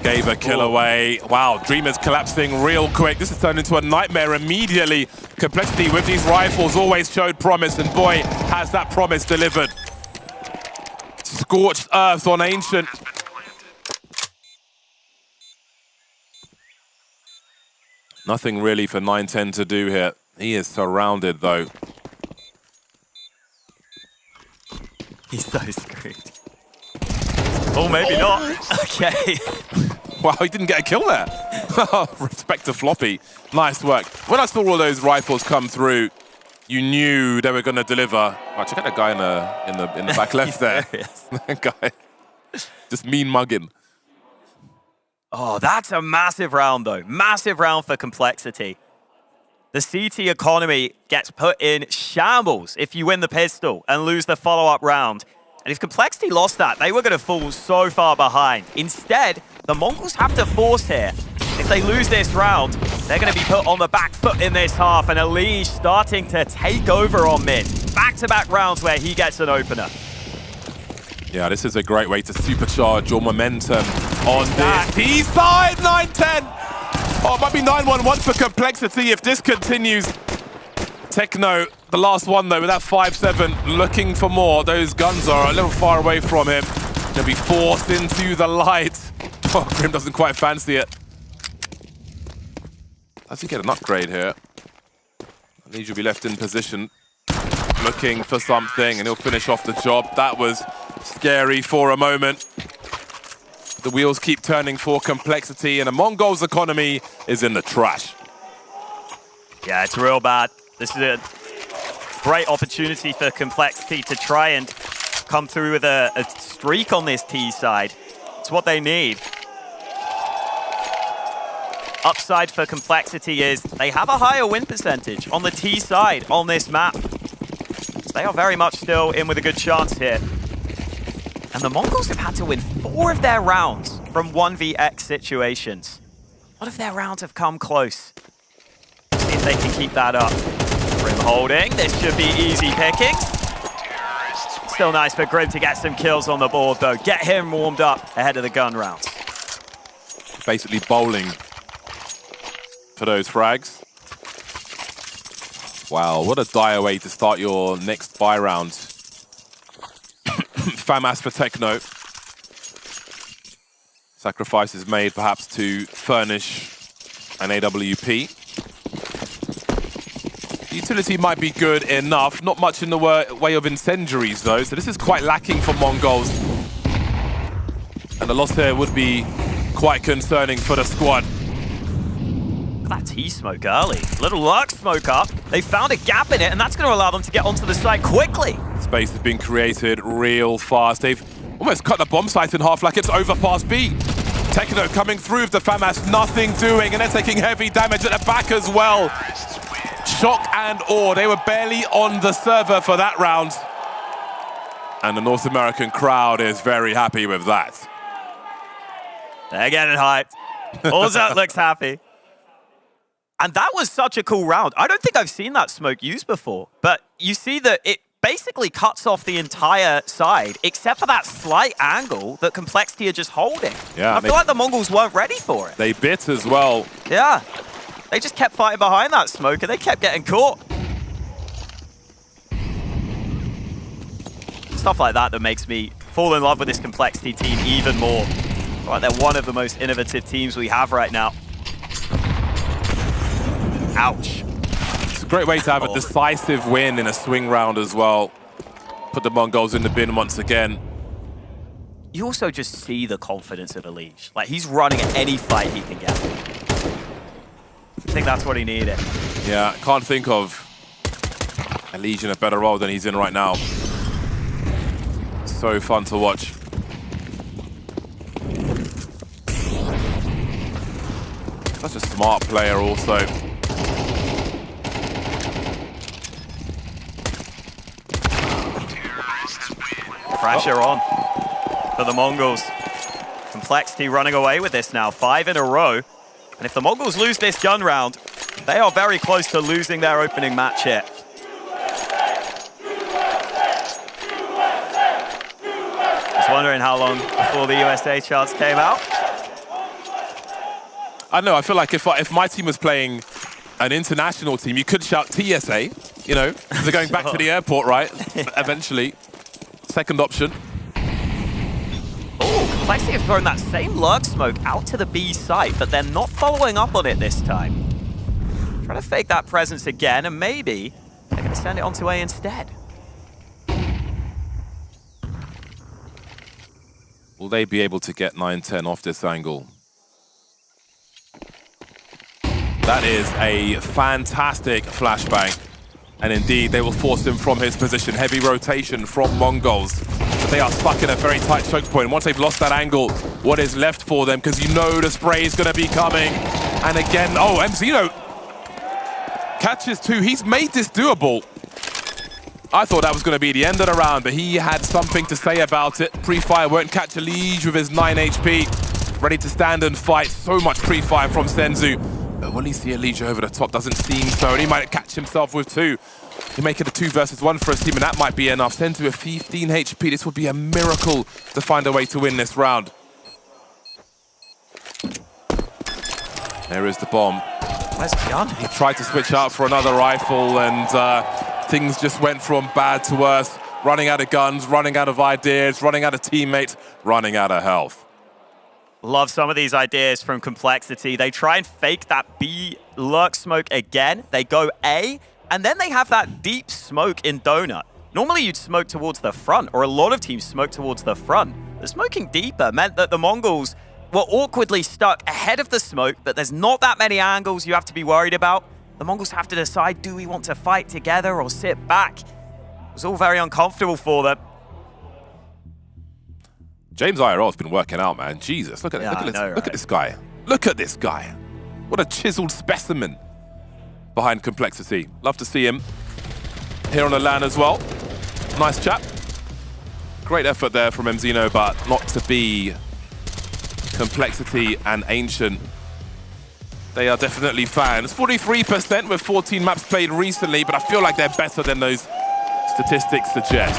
Gave a kill away. Wow, Dreamer's collapsing real quick. This has turned into a nightmare immediately. Complexity with these rifles always showed promise, and boy, has that promise delivered. Scorched earth on Ancient. Nothing really for 910 to do here. He is surrounded, though. He's so screwed. Oh, maybe not. Okay. Wow, he didn't get a kill there. Respect to Floppy. Nice work. When I saw all those rifles come through, you knew they were going to deliver. Oh, check out that guy in the back left there. That guy. Just mean mugging. Oh, that's a massive round, though. Massive round for Complexity. The CT economy gets put in shambles if you win the pistol and lose the follow-up round. And if Complexity lost that, they were going to fall so far behind. Instead, the Mongols have to force here. If they lose this round, they're going to be put on the back foot in this half, and Elige starting to take over on mid. Back-to-back rounds where he gets an opener. Yeah, this is a great way to supercharge your momentum on this T-side, 910. Oh, it might be 9-1-1 for Complexity if this continues. Techno, the last one though, with that 5-7, looking for more. Those guns are a little far away from him. He'll be forced into the light. Oh, Grim doesn't quite fancy it. Does he get an upgrade here? Elige will be left in position, looking for something, and he'll finish off the job. That was scary for a moment. The wheels keep turning for Complexity, and the Mongols' economy is in the trash. Yeah, it's real bad. This is a great opportunity for Complexity to try and come through with a streak on this T side. It's what they need. Upside for Complexity is they have a higher win percentage on the T side on this map. So they are very much still in with a good chance here. And the Mongols have had to win 4 of their rounds from 1vx situations. What if their rounds have come close? See if they can keep that up. Grim holding. This should be easy pickings. Still nice for Grim to get some kills on the board, though. Get him warmed up ahead of the gun rounds. Basically bowling for those frags. Wow, what a dire way to start your next buy round. FAMAS for Techno. Sacrifices made perhaps to furnish an AWP. Utility might be good enough, not much in the way of incendiaries though, so this is quite lacking for Mongols. And the loss here would be quite concerning for the squad. Look at that T-smoke early. Little luck smoke up. They found a gap in it, and that's going to allow them to get onto the site quickly. Space has been created real fast. They've almost cut the bomb site in half like it's overpass B. Techno coming through with the FAMAS, nothing doing, and they're taking heavy damage at the back as well. Shock and awe. They were barely on the server for that round. And the North American crowd is very happy with that. They're getting hyped. Ozat looks happy. And that was such a cool round. I don't think I've seen that smoke used before, but you see that it basically cuts off the entire side, except for that slight angle that Complexity are just holding. Yeah, I feel like the Mongols weren't ready for it. They bit as well. Yeah. They just kept fighting behind that smoke and they kept getting caught. Stuff like that makes me fall in love with this Complexity team even more. I feel like they're one of the most innovative teams we have right now. Ouch. It's a great way to have a decisive win in a swing round as well. Put the Mongols in the bin once again. You also just see the confidence of Elige. Like, he's running at any fight he can get. I think that's what he needed. Yeah, can't think of Elige in a better role than he's in right now. So fun to watch. Such a smart player also. Pressure on for the Mongols. Complexity running away with this now, 5 in a row. And if the Mongols lose this gun round, they are very close to losing their opening match here. Just wondering how long before the USA charts came out. I don't know, I feel like if my team was playing an international team, you could shout TSA, you know, they're going back to the airport, right? Eventually. Second option. Oh, Complexity have thrown that same lurk smoke out to the B site, but they're not following up on it this time. Trying to fake that presence again, and maybe they're going to send it onto A instead. Will they be able to get 9-10 off this angle? That is a fantastic flashbang. And indeed, they will force him from his position. Heavy rotation from Mongols. But they are stuck in a very tight choke point. Once they've lost that angle, what is left for them? Because you know the spray is going to be coming. And again, oh, M80 catches 2. He's made this doable. I thought that was going to be the end of the round, but he had something to say about it. Pre-fire won't catch a Liege with his 9 HP. Ready to stand and fight. So much pre-fire from Senzu. But will he see a Liege over the top? Doesn't seem so. And he might catch himself with 2. He make it a 2 versus 1 for his team, and that might be enough. Senzu with 15 HP. This would be a miracle to find a way to win this round. There is the bomb. Where's the gun? He tried to switch out for another rifle, and things just went from bad to worse. Running out of guns, running out of ideas, running out of teammates, running out of health. Love some of these ideas from Complexity. They try and fake that B lurk smoke again. They go A, and then they have that deep smoke in Donut. Normally you'd smoke towards the front, or a lot of teams smoke towards the front. The smoking deeper meant that the Mongols were awkwardly stuck ahead of the smoke, but there's not that many angles you have to be worried about. The Mongols have to decide, do we want to fight together or sit back? It was all very uncomfortable for them. James IRL has been working out, man. Jesus, look at this guy. Look at this guy. What a chiseled specimen behind Complexity. Love to see him here on the LAN as well. Nice chap. Great effort there from M80, but not to be Complexity and Ancient. They are definitely fans. 43% with 14 maps played recently, but I feel like they're better than those statistics suggest.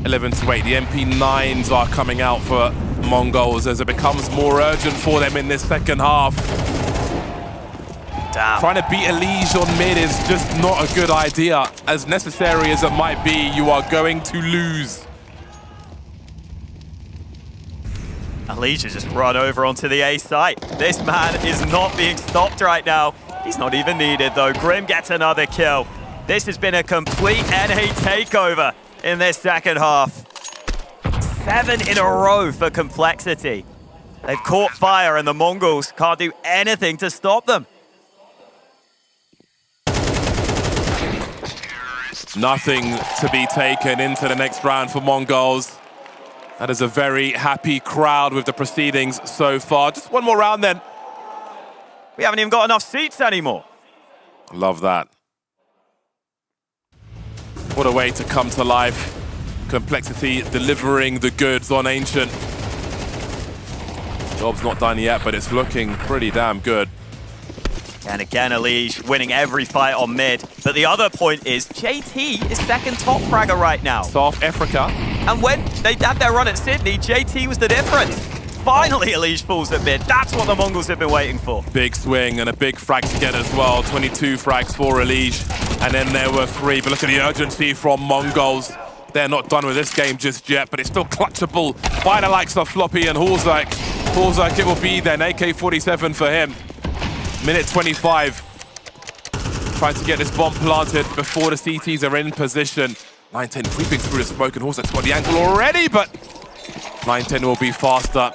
11 to 8. The MP9s are coming out for Mongols as it becomes more urgent for them in this second half. Damn. Trying to beat a Liege on mid is just not a good idea. As necessary as it might be, you are going to lose. Liege has just run over onto the A site. This man is not being stopped right now. He's not even needed though. Grim gets another kill. This has been a complete NA takeover in this second half. 7 in a row for Complexity. They've caught fire and the Mongols can't do anything to stop them. Nothing to be taken into the next round for Mongols. That is a very happy crowd with the proceedings so far. Just one more round then. We haven't even got enough seats anymore. Love that. What a way to come to life. Complexity delivering the goods on Ancient. Job's not done yet, but it's looking pretty damn good. And again, Liege winning every fight on mid. But the other point is JT is second top fragger right now. South Africa. And when they had their run at Sydney, JT was the difference. Finally, Liege falls at mid. That's what the Mongols have been waiting for. Big swing and a big frag to get as well. 22 frags for Liege. And then there were 3. But look at the urgency from Mongols. They're not done with this game just yet, but it's still clutchable by the likes of Floppy and Horzak. Horzak, it will be then. AK-47 for him. Minute 25. Trying to get this bomb planted before the CTs are in position. 9-10 creeping through the smoke, and Horzak's got the angle already, but 9-10 will be faster.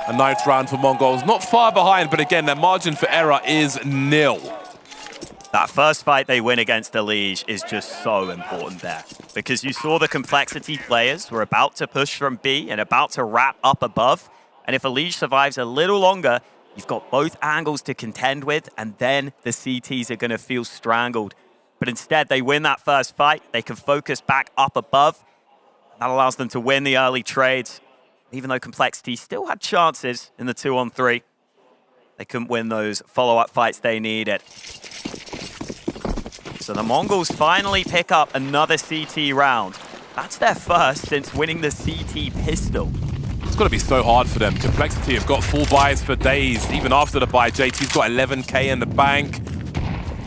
A 9th round for Mongols. Not far behind, but again, their margin for error is nil. That first fight they win against the Liege is just so important there. Because you saw the Complexity players were about to push from B and about to wrap up above. And if a Liege survives a little longer, You've got both angles to contend with, and then the CTs are going to feel strangled. But instead, they win that first fight. They can focus back up above. That allows them to win the early trades. Even though Complexity still had chances in the 2-on-3, they couldn't win those follow-up fights they needed. So the Mongols finally pick up another CT round. That's their first since winning the CT pistol. It's got to be so hard for them. Complexity have got full buys for days. Even after the buy, JT's got 11K in the bank.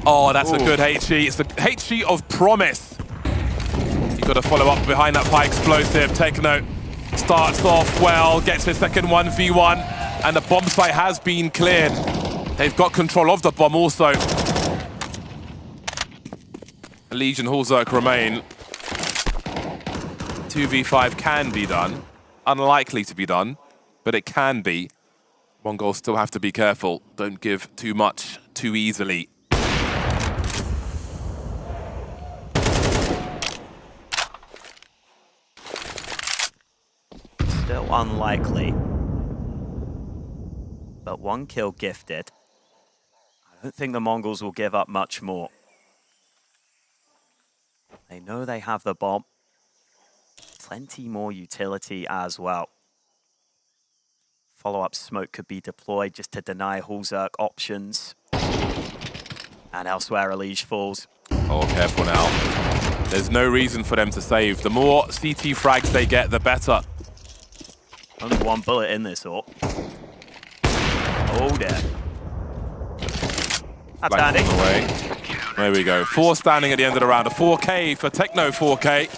Oh, that's a good HE. It's the HE of promise. You've got to follow up behind that high explosive. Techno starts off well, gets his second 1v1, and the bomb site has been cleared. They've got control of the bomb also. Legion Hulzerk remain. 2v5 can be done. Unlikely to be done, but it can be. Mongols still have to be careful. Don't give too much too easily. Still unlikely. But 1 kill gifted. I don't think the Mongols will give up much more. They know they have the bomb. Plenty more utility as well. Follow-up smoke could be deployed just to deny Hulzerk options. And elsewhere, Elige falls. Oh, careful now. There's no reason for them to save. The more CT frags they get, the better. Only 1 bullet in this AWP. Oh, dear. That's handy. There we go. 4 standing at the end of the round. A 4K for Techno 4K.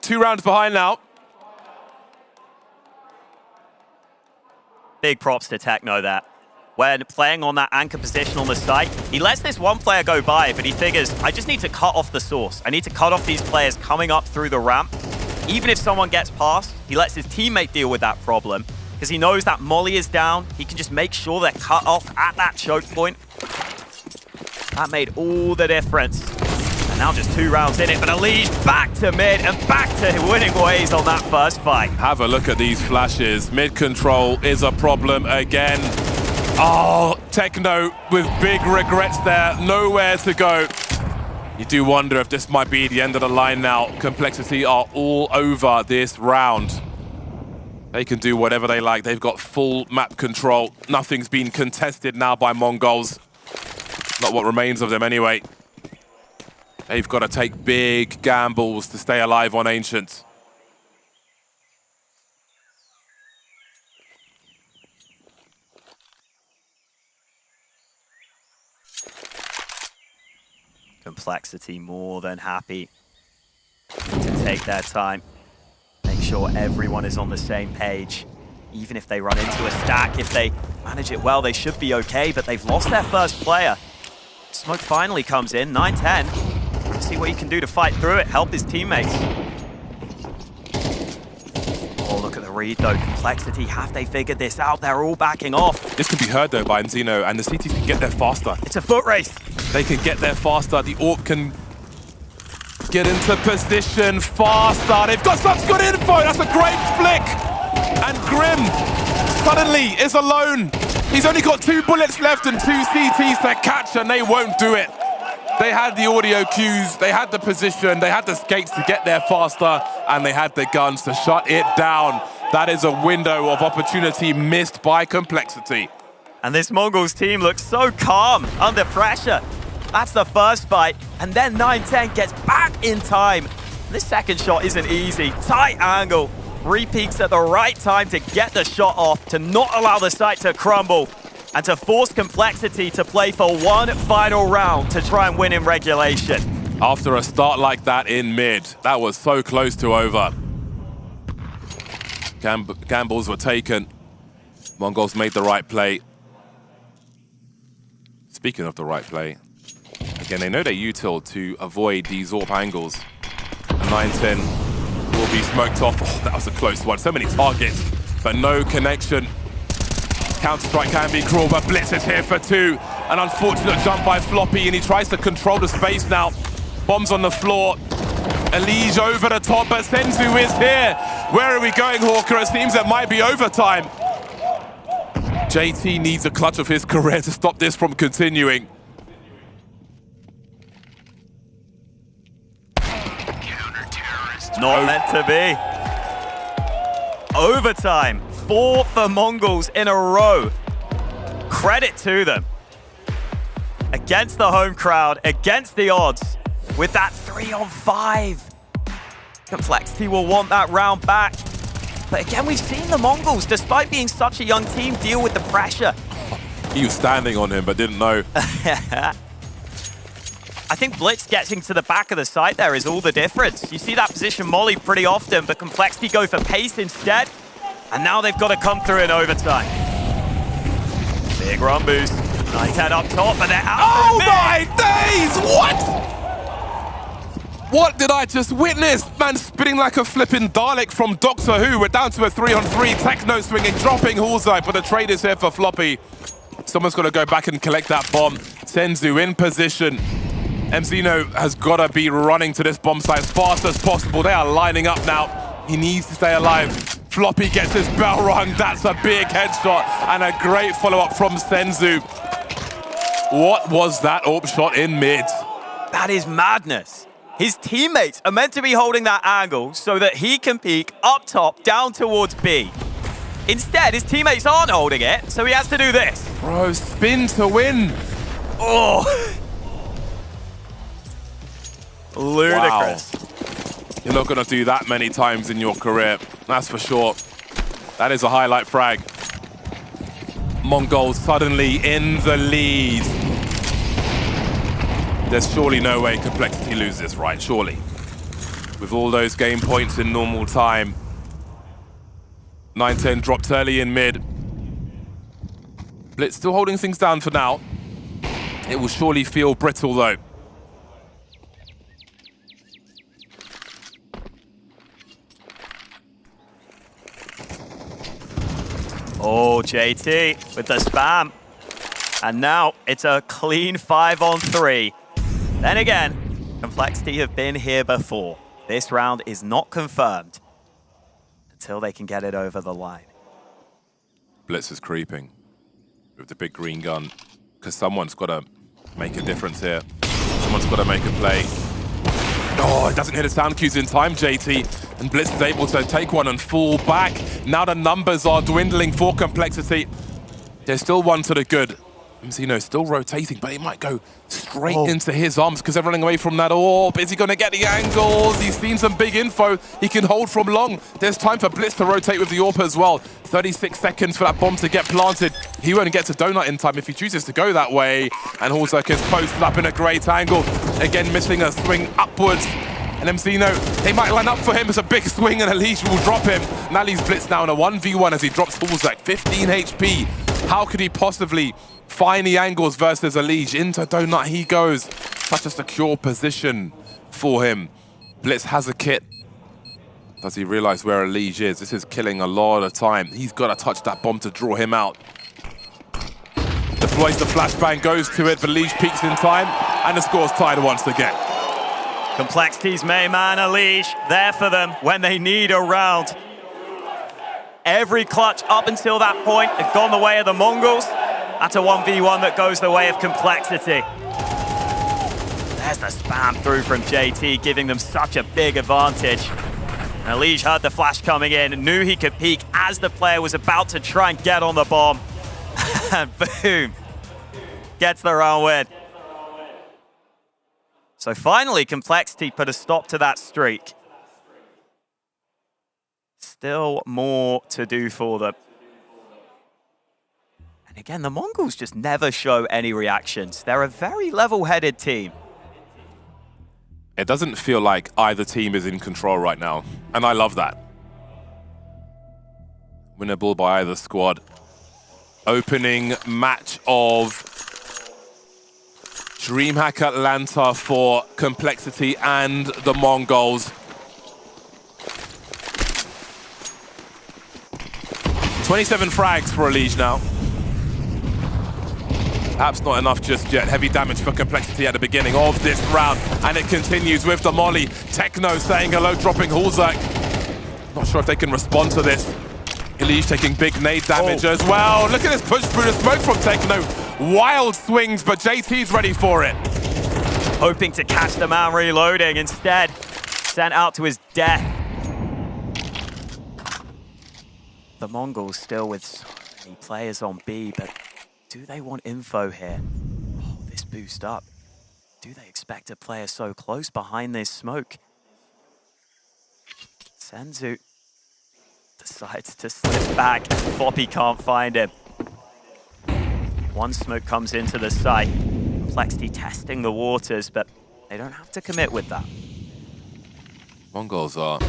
2 rounds behind now. Big props to Techno there. When playing on that anchor position on the site, he lets this one player go by, but he figures, I just need to cut off the source. I need to cut off these players coming up through the ramp. Even if someone gets past, he lets his teammate deal with that problem, because he knows that Molly is down. He can just make sure they're cut off at that choke point. That made all the difference. And now just 2 rounds in it, but Elige back to mid and back to winning ways on that first fight. Have a look at these flashes. Mid control is a problem again. Oh, Techno with big regrets there. Nowhere to go. You do wonder if this might be the end of the line now. Complexity are all over this round. They can do whatever they like. They've got full map control. Nothing's been contested now by Mongols. Not what remains of them anyway. They've got to take big gambles to stay alive on Ancient. Complexity more than happy to take their time. Make sure everyone is on the same page. Even if they run into a stack, if they manage it well, they should be okay, but they've lost their first player. Smoke finally comes in, 9-10. Let's see what he can do to fight through it, help his teammates. Oh, look at the read though. Complexity, have they figured this out? They're all backing off. This can be heard though by Enzino, and the CTs can get there faster. It's a foot race. They can get there faster. The AWP can get into position faster. They've got such good info. That's a great flick. And Grim suddenly is alone. He's only got 2 bullets left and 2 CTs to catch, and they won't do it. They had the audio cues, they had the position, they had the skates to get there faster, and they had the guns to shut it down. That is a window of opportunity missed by Complexity. And this Mongols team looks so calm under pressure. That's the first fight, and then 9-10 gets back in time. This second shot isn't easy. Tight angle. Repeats at the right time to get the shot off, to not allow the site to crumble, and to force Complexity to play for one final round to try and win in regulation. After a start like that in mid, that was so close to over. Gambles were taken. Mongols made the right play. Speaking of the right play, again, they know their util to avoid these AWP angles. 9-10 will be smoked off. Oh, that was a close one. So many targets, but no connection. Counter-strike can be cruel, but Blitz is here for 2. An unfortunate jump by Floppy, and he tries to control the space now. Bombs on the floor. Elige over the top, but Senzu is here. Where are we going, Hawker? It seems it might be overtime. JT needs a clutch of his career to stop this from continuing. Not meant to be. Overtime. 4 for Mongols in a row. Credit to them. Against the home crowd, against the odds, with that 3-on-5. Complexity will want that round back. But again, we've seen the Mongols, despite being such a young team, deal with the pressure. He was standing on him, but didn't know. I think Blitz getting to the back of the site there is all the difference. You see that position molly pretty often, but Complexity go for pace instead. And now they've got to come through in overtime. Big run boost. 9-10 up top, but they're out. Oh my days! What? What did I just witness? Man spinning like a flipping Dalek from Doctor Who. We're down to a 3-on-3. Techno swinging, dropping Hulzai, but the trade is here for Floppy. Someone's got to go back and collect that bomb. Senzu in position. MZino has got to be running to this bomb site as fast as possible. They are lining up now. He needs to stay alive. Floppy gets his bell rung. That's a big headshot and a great follow-up from Senzu. What was that AWP shot in mid? That is madness. His teammates are meant to be holding that angle so that he can peek up top, down towards B. Instead, his teammates aren't holding it, so he has to do this. Bro, spin to win. Oh. Ludicrous. Wow. You're not going to do that many times in your career, that's for sure. That is a highlight frag. Mongols suddenly in the lead. There's surely no way Complexity loses, right? Surely. With all those game points in normal time. 9-10 dropped early in mid. Blitz still holding things down for now. It will surely feel brittle though. Oh, JT with the spam. And now it's a clean 5-on-3. Then again, Complexity have been here before. This round is not confirmed until they can get it over the line. Blitz is creeping with the big green gun because someone's got to make a difference here. Someone's got to make a play. Oh, it doesn't hit the sound cues in time, JT. And Blitz is able to take one and fall back. Now the numbers are dwindling for Complexity. There's still one to the good. MZino still rotating, but it might go straight into his arms because they're running away from that AWP. Is he going to get the angles? He's seen some big info. He can hold from long. There's time for Blitz to rotate with the AWP as well. 36 seconds for that bomb to get planted. He won't get to donut in time if he chooses to go that way. And Hulzak is posted up in a great angle. Again, missing a swing upwards. And MZino, they might line up for him. It's a big swing and Elish will drop him. Now leaves Blitz now in a 1v1 as he drops Hulzak. 15 HP. How could he possibly find the angles versus Elish? Into donut he goes. Such a secure position for him. Blitz has a kit. Does he realize where Elish is? This is killing a lot of time. He's got to touch that bomb to draw him out. Deploys the flashbang, goes to it, but Elish peaks in time, and the score's tied once again. Complexity's main man, Elish, there for them when they need a round. Every clutch up until that point had gone the way of the Mongols. That's a 1v1 that goes the way of Complexity. There's the spam through from JT, giving them such a big advantage. Elish heard the flash coming in and knew he could peek as the player was about to try and get on the bomb. And boom, gets the round win. So finally, Complexity put a stop to that streak. Still more to do for them. And again, the Mongols just never show any reactions. They're a very level-headed team. It doesn't feel like either team is in control right now, and I love that. Winnable by either squad. Opening match of DreamHack Atlanta for Complexity and the Mongols. 27 frags for Elish now. Perhaps not enough just yet. Heavy damage for Complexity at the beginning of this round. And it continues with the molly. Techno saying hello, dropping Hulzak. Not sure if they can respond to this. Elige taking big nade damage as well. Look at this push through the smoke from Techno. Wild swings, but JT's ready for it. Hoping to catch the man reloading, instead sent out to his death. The Mongols still with so many players on B, but do they want info here? Oh, this boost up. Do they expect a player so close behind this smoke? Senzu decides to slip back. Floppy can't find him. One smoke comes into the site. Complexity testing the waters, but they don't have to commit with that. Mongols are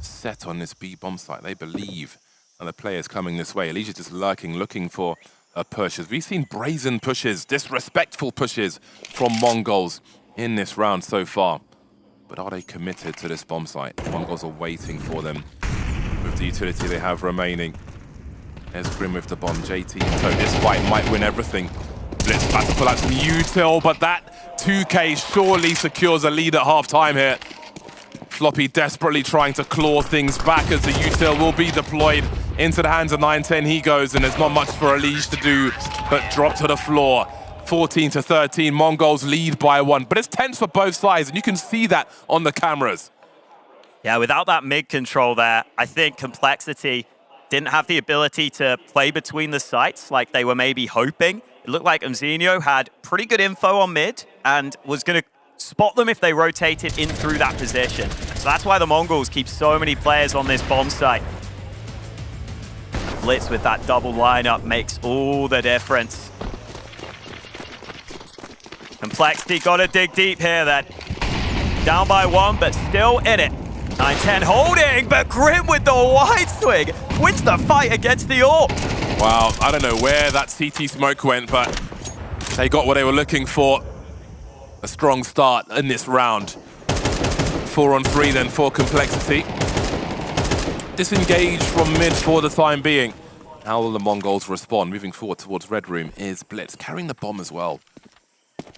set on this B bomb site. They believe that the player's coming this way. Elige just lurking, looking for pushes. We've seen brazen pushes, disrespectful pushes from Mongols in this round so far. But are they committed to this bomb site? Mongols are waiting for them with the utility they have remaining. There's Grim with the bomb, JT in tow. This fight might win everything. Blitz about to pull out some util, but that 2K surely secures a lead at half-time here. Floppy desperately trying to claw things back as the util will be deployed into the hands of 9-10. He goes, and there's not much for Elige to do but drop to the floor. 14-13, Mongols lead by 1, but it's tense for both sides, and you can see that on the cameras. Yeah, without that mid control there, I think Complexity didn't have the ability to play between the sites like they were maybe hoping. It looked like Mzinho had pretty good info on mid and was going to spot them if they rotated in through that position. So that's why the Mongols keep so many players on this bomb site. Blitz with that double lineup makes all the difference. Complexity got to dig deep here then. Down by 1, but still in it. 9-10 holding, but Grim with the wide swing wins the fight against the AWP. Wow, I don't know where that CT smoke went, but they got what they were looking for. A strong start in this round. 4-on-3 then for Complexity. Disengaged from mid for the time being. How will the Mongols respond? Moving forward towards Red Room is Blitz, carrying the bomb as well.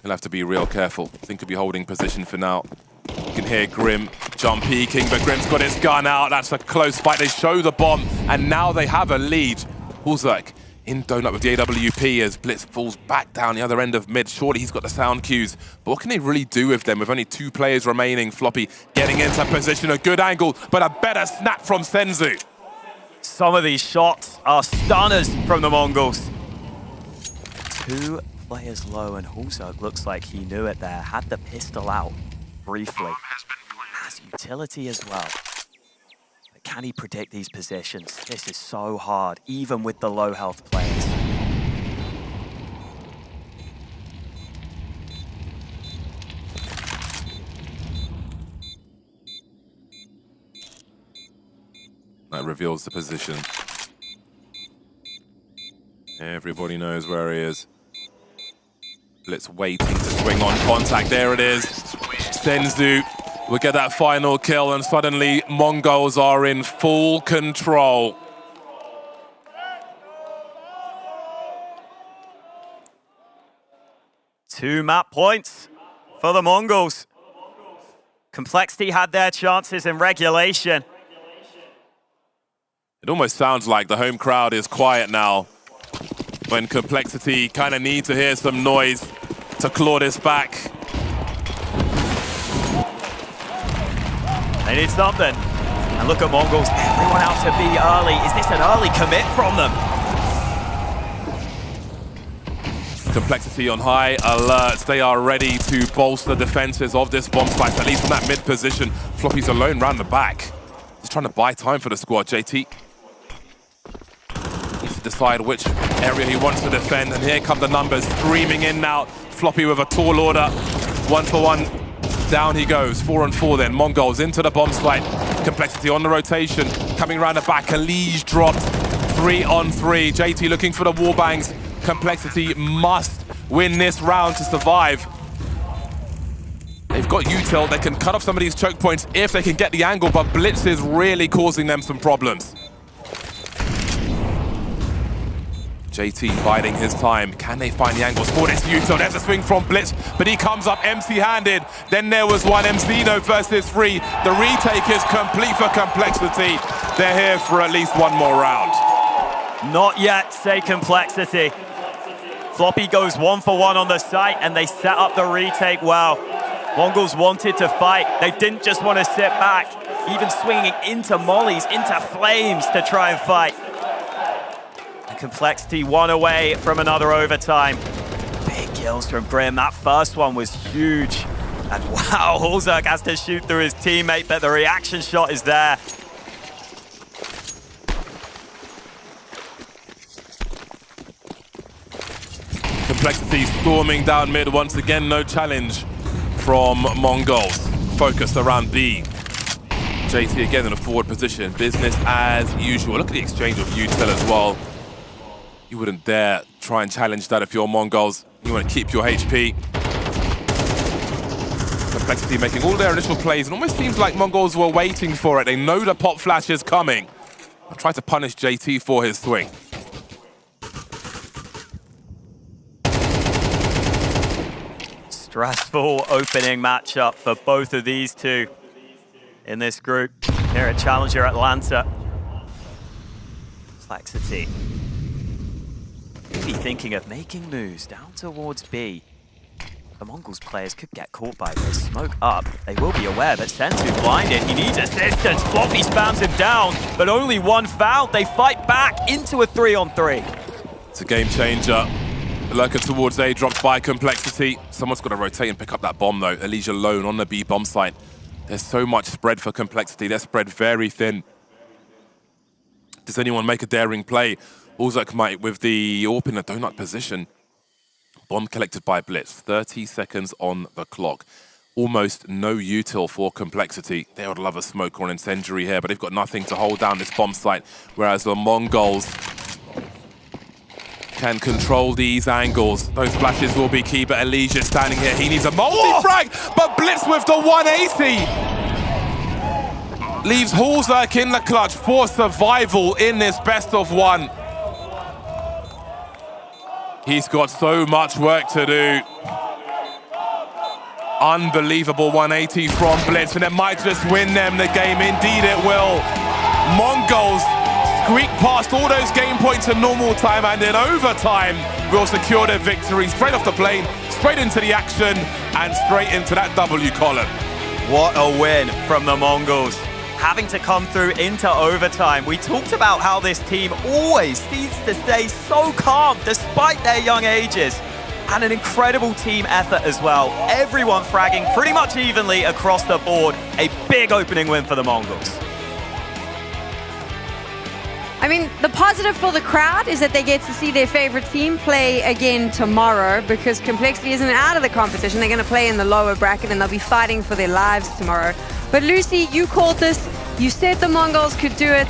He'll have to be real careful. I think he'll be holding position for now. You can hear Grim jump peeking, but Grim's got his gun out. That's a close fight. They show the bomb, and now they have a lead. Hulzak in donut with the AWP as Blitz falls back down the other end of mid. Surely he's got the sound cues, but what can they really do with them with only 2 players remaining? Floppy getting into position, a good angle, but a better snap from Senzu. Some of these shots are stunners from the Mongols. 2 players low, and Hulzak looks like he knew it there. Had the pistol out briefly. Has utility as well. But can he predict these positions? This is so hard, even with the low health players. That reveals the position. Everybody knows where he is. Blitz waiting to swing on contact. There it is. Senzu will get that final kill, and suddenly Mongols are in full control. Two map points for the Mongols. Complexity had their chances in regulation. It almost sounds like the home crowd is quiet now, when Complexity kind of need to hear some noise to claw this back. They need something. And look at Mongols, everyone out to B early. Is this an early commit from them? Complexity on high alert. They are ready to bolster the defenses of this bomb site, at least from that mid position. Floppy's alone round the back. He's trying to buy time for the squad. JT needs to decide which area he wants to defend, and here come the numbers streaming in now. Floppy with a tall order. 1-for-1. Down he goes. 4-on-4 then. Mongols into the bomb site. Complexity on the rotation. Coming around the back. Elige dropped. 3-on-3. JT looking for the wallbangs. Complexity must win this round to survive. They've got util. They can cut off some of these choke points if they can get the angle, but Blitz is really causing them some problems. JT biding his time. Can they find the angles for this util? There's a swing from Blitz, but he comes up empty-handed. Then there was one Mzinho versus 3. The retake is complete for Complexity. they're here for at least one more round. Not yet, say Complexity. Floppy goes 1-for-1 on the site, and they set up the retake well. Mongols wanted to fight. They didn't just want to sit back, even swinging into mollies, into flames to try and fight. And Complexity one away from another overtime. Big kills from Grim. That first one was huge. And wow, Hulzerk has to shoot through his teammate, but the reaction shot is there. Complexity storming down mid once again, no challenge from Mongols. Focused around B. JT again in a forward position, business as usual. Look at the exchange of util as well. You wouldn't dare try and challenge that if you're Mongols. You want to keep your HP. Complexity making all their initial plays. It almost seems like Mongols were waiting for it. They know the pop flash is coming. I'll try to punish JT for his swing. Stressful opening matchup for both of these two in this group here at Challenger Atlanta. Complexity maybe thinking of making moves down towards B. The Mongols players could get caught by this. Smoke up. They will be aware, but Sensu blinded. He needs assistance. Floppy spams him down, but only one foul. They fight back into a 3-on-3. It's a game changer. Lurker towards A, dropped by Complexity. Someone's got to rotate and pick up that bomb though. Elijah alone on the B bomb site. There's so much spread for Complexity. They're spread very thin. Does anyone make a daring play? Hulzerk might with the AWP in a donut position. Bomb collected by Blitz. 30 seconds on the clock. Almost no util for Complexity. They would love a smoke or an incendiary here, but they've got nothing to hold down this bomb site. Whereas the Mongols can control these angles. Those flashes will be key, but Elijah standing here. He needs a multi-frag, but Blitz with the 180. Leaves Hulzerk in the clutch for survival in this best of one. He's got so much work to do. Unbelievable 180 from Blitz, and it might just win them the game. Indeed it will. Mongols squeak past all those game points in normal time, and in overtime will secure their victory. Straight off the plane, straight into the action, and straight into that W column. What a win from the Mongols. Having to come through into overtime. We talked about how this team always needs to stay so calm despite their young ages. And an incredible team effort as well. Everyone fragging pretty much evenly across the board. A big opening win for the Mongols. I mean, the positive for the crowd is that they get to see their favorite team play again tomorrow, because Complexity isn't out of the competition. They're going to play in the lower bracket and they'll be fighting for their lives tomorrow. But Lucy, you called this. You said the Mongols could do it,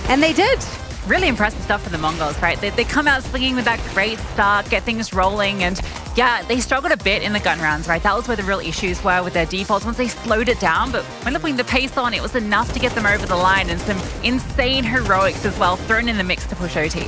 and they did. Really impressive stuff for the Mongols, right? They come out swinging with that great start, get things rolling, and yeah, they struggled a bit in the gun rounds, right? That was where the real issues were with their defaults once they slowed it down, but when they're putting the pace on, it was enough to get them over the line, and some insane heroics as well thrown in the mix to push OT.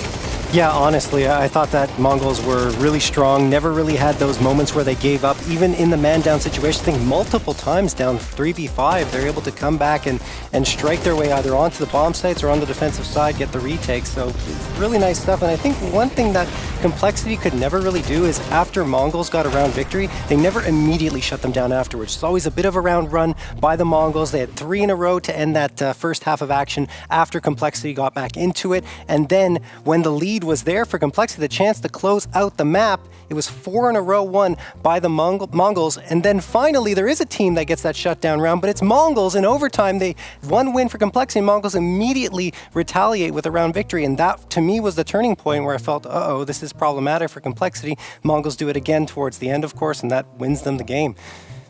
Yeah, honestly, I thought that Mongols were really strong, never really had those moments where they gave up, even in the man-down situation. I think multiple times down 3v5, they're able to come back and strike their way either onto the bomb sites or on the defensive side, get the retake. So really nice stuff. And I think one thing that Complexity could never really do is after Mongols got a round victory, they never immediately shut them down afterwards. It's always a bit of a round run by the Mongols. They had 3 in a row to end that first half of action after Complexity got back into it. And then when the lead was there for Complexity, the chance to close out the map, it was 4 in a row won by the Mongols. And then finally, there is a team that gets that shutdown round, but it's Mongols in overtime. They one win for Complexity. Mongols immediately retaliate with a round victory. And that, to me, was the turning point where I felt, uh-oh, this is problematic for Complexity. Mongols do it again towards the end, of course, and that wins them the game.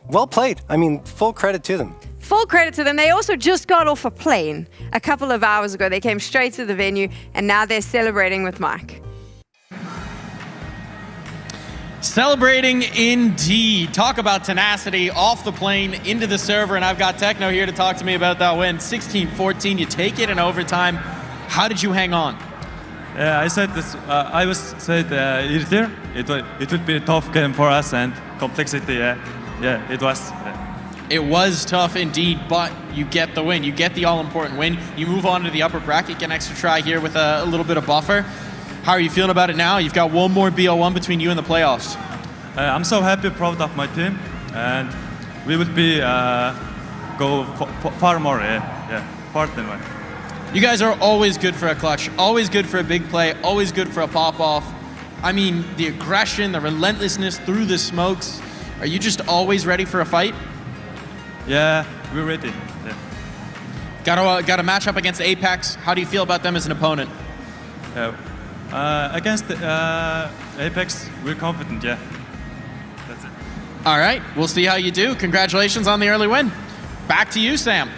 Well played. I mean, full credit to them. Full credit to them. They also just got off a plane a couple of hours ago. They came straight to the venue, and now they're celebrating with Mike. Celebrating indeed. Talk about tenacity off the plane into the server, and I've got Techno here to talk to me about that win. 16-14, you take it in overtime. How did you hang on? I said this. I was said earlier it would be a tough game for us, and Complexity. Yeah, it was. It was tough indeed, but you get the win. You get the all-important win. You move on to the upper bracket, get an extra try here with a little bit of buffer. How are you feeling about it now? You've got one more BO1 between you and the playoffs. I'm so happy, proud of my team, and we will be go far more. Far than one. You guys are always good for a clutch, always good for a big play, always good for a pop-off. I mean, the aggression, the relentlessness through the smokes. Are you just always ready for a fight? Yeah, we're ready. Yeah. Got a match up against Apex. How do you feel about them as an opponent? Against Apex, we're confident, yeah. That's it. All right, we'll see how you do. Congratulations on the early win. Back to you, Sam.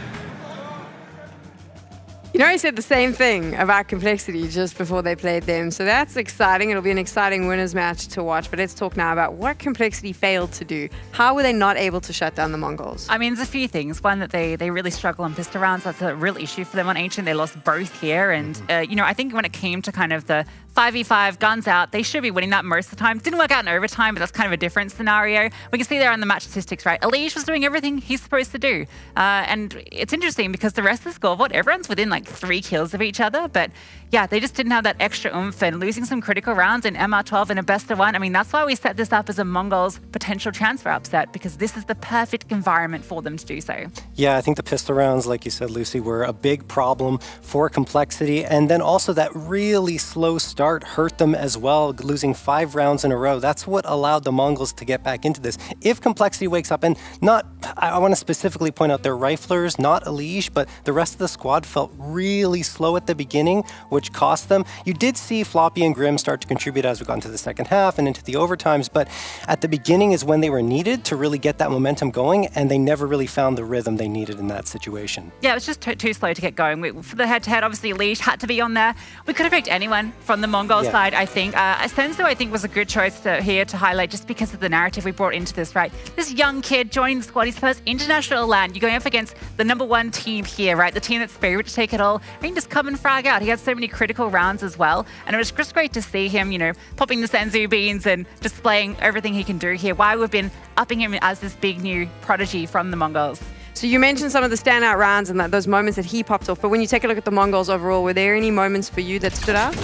You know, he said the same thing about Complexity just before they played them. So that's exciting. It'll be an exciting winners match to watch. But let's talk now about what Complexity failed to do. How were they not able to shut down the Mongols? I mean, there's a few things. One, that they really struggle on pistol rounds. That's a real issue for them on Ancient. They lost both here. And, you know, I think when it came to kind of the 5v5, guns out, they should be winning that most of the time. Didn't work out in overtime, but that's kind of a different scenario. We can see there on the match statistics, right? Elige was doing everything he's supposed to do. And it's interesting because the rest of the scoreboard, everyone's within like 3 kills of each other. But yeah, they just didn't have that extra oomph, and losing some critical rounds in MR12 and a best of one. I mean, that's why we set this up as a Mongols potential transfer upset, because this is the perfect environment for them to do so. Yeah, I think the pistol rounds, like you said, Lucy, were a big problem for Complexity. And then also that really slow start hurt them as well, losing 5 rounds in a row. That's what allowed the Mongols to get back into this. If Complexity wakes up, and not, I want to specifically point out their riflers, not Elige, but the rest of the squad felt really slow at the beginning, which cost them. You did see Floppy and Grim start to contribute as we got into the second half and into the overtimes, but at the beginning is when they were needed to really get that momentum going, and they never really found the rhythm they needed in that situation. Yeah, it was just too slow to get going. For the head-to-head, obviously, Elige had to be on there. We could have picked anyone from the Mongol side, I think. Senzo, I think, was a good choice here to highlight just because of the narrative we brought into this, right? This young kid joining the squad, his first international LAN. You're going up against the #1 team here, right? The team that's favored to take it all. I mean, just come and frag out. He had so many critical rounds as well. And it was just great to see him, you know, popping the Senzu beans and displaying everything he can do here. Why we've been upping him as this big new prodigy from the Mongols. So you mentioned some of the standout rounds and those moments that he popped off. But when you take a look at the Mongols overall, were there any moments for you that stood out?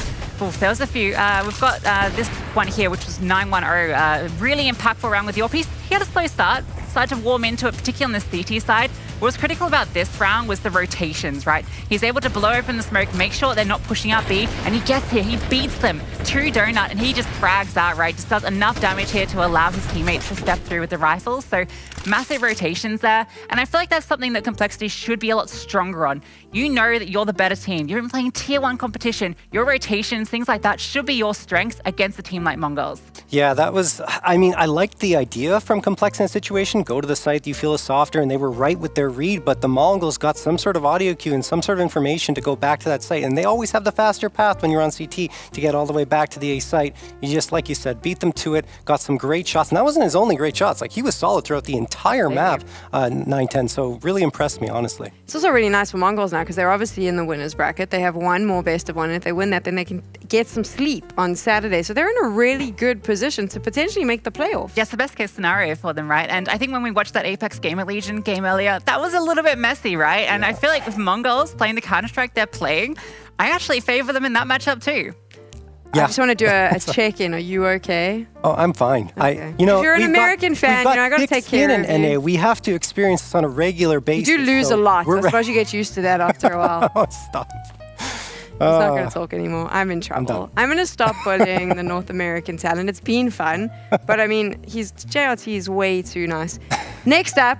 Oof, there was a few. We've got this one here, which was 9-1-0. Really impactful round with your piece. He had a slow start, started to warm into it, particularly on the CT side. What was critical about this round was the rotations, right? He's able to blow open the smoke, make sure they're not pushing out B, and he gets here, he beats them to Donut, and he just frags out, right? Just does enough damage here to allow his teammates to step through with the rifles. So massive rotations there. And I feel like that's something that Complexity should be a lot stronger on. You know that you're the better team. You've been playing tier 1 competition. Your rotations, things like that, should be your strengths against a team like Mongols. Yeah, that was, I mean, I liked the idea from Complex in a situation. Go to the site you feel is softer, and they were right with their read, but the Mongols got some sort of audio cue and some sort of information to go back to that site, and they always have the faster path when you're on CT to get all the way back to the A site. You just, like you said, beat them to it, got some great shots, and that wasn't his only great shots. Like, he was solid throughout the entire map, 9-10, so really impressed me, honestly. It's also really nice for Mongols now because they're obviously in the winners bracket. They have one more best of one, and if they win that, then they can get some sleep on Saturday. So they're in a really good position to potentially make the playoff. Yes, the best case scenario for them, right? And I think when we watched that Apex GamerLegion game earlier, that was a little bit messy, right? And I feel like with Mongols playing the Counter-Strike they're playing, I actually favor them in that matchup too. Yeah. I just want to do a check-in. Are you okay? Oh, I'm fine. Okay. You know, if you're an American fan, you know, I got to take care of and you. NA. We have to experience this on a regular basis. You do lose so a lot. I suppose you get used to that after a while. Oh, stop. He's not going to talk anymore. I'm in trouble. I'm going to stop bullying the North American talent. It's been fun. But I mean, JRT is way too nice. Next up,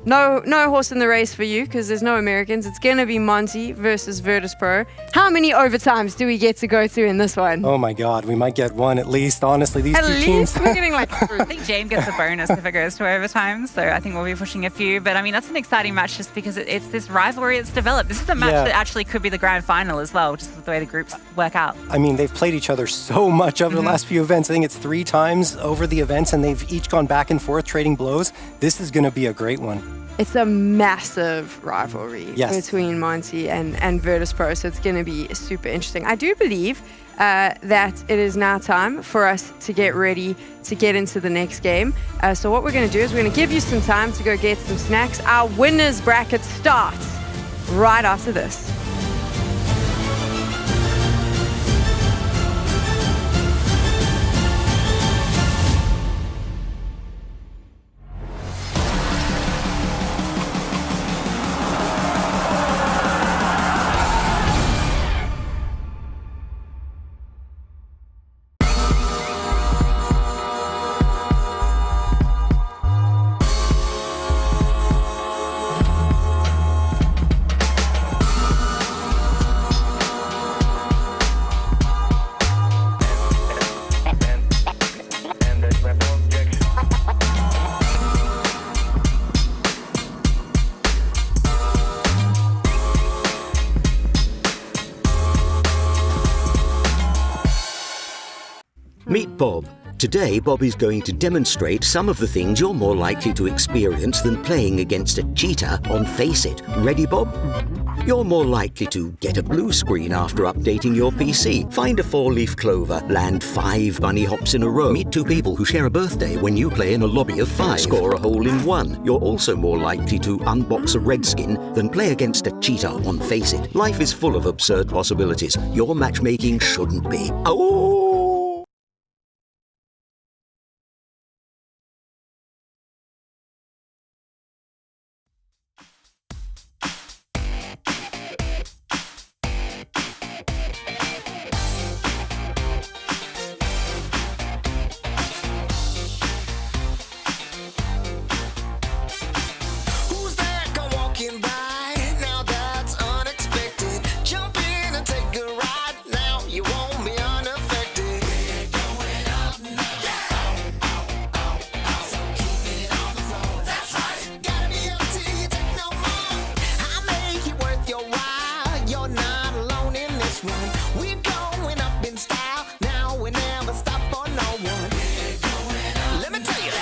no horse in the race for you because there's no Americans. It's going to be Monte versus Virtus.Pro. How many overtimes do we get to go through in this one? Oh my God, we might get one at least. Honestly, these two teams. We're getting like I think James gets a bonus if it goes to overtime, so I think we'll be pushing a few. But I mean, that's an exciting match just because it's this rivalry that's developed. This is a match that actually could be the grand final as well, just with the way the groups work out. I mean, they've played each other so much over the last few events. I think it's 3 times over the events, and they've each gone back and forth trading blows. This is going to be a great one. it's a massive rivalry Yes. between Monte and Virtus.Pro, so it's going to be super interesting. I do believe that it is now time for us to get ready to get into the next game. So what we're going to do is we're going to give you some time to go get some snacks. Our winners bracket starts right after this. Meet Bob. Today, Bob is going to demonstrate some of the things you're more likely to experience than playing against a cheater on Face It. Ready, Bob? You're more likely to get a blue screen after updating your PC, find a 4-leaf clover, land 5 bunny hops in a row, meet 2 people who share a birthday when you play in a lobby of 5, score a hole in 1. You're also more likely to unbox a red skin than play against a cheater on Face It. Life is full of absurd possibilities. Your matchmaking shouldn't be. Oh! Who's that come walking by? Now that's unexpected. Jump in and take a ride. Now you won't be unaffected. We're going up now. So keep it on the floor. That's right. Gotta be up till you take no more. I make it worth your while. You're not alone in this one. We're going up in style. Now we never stop for no one. We're going up. Let me tell you.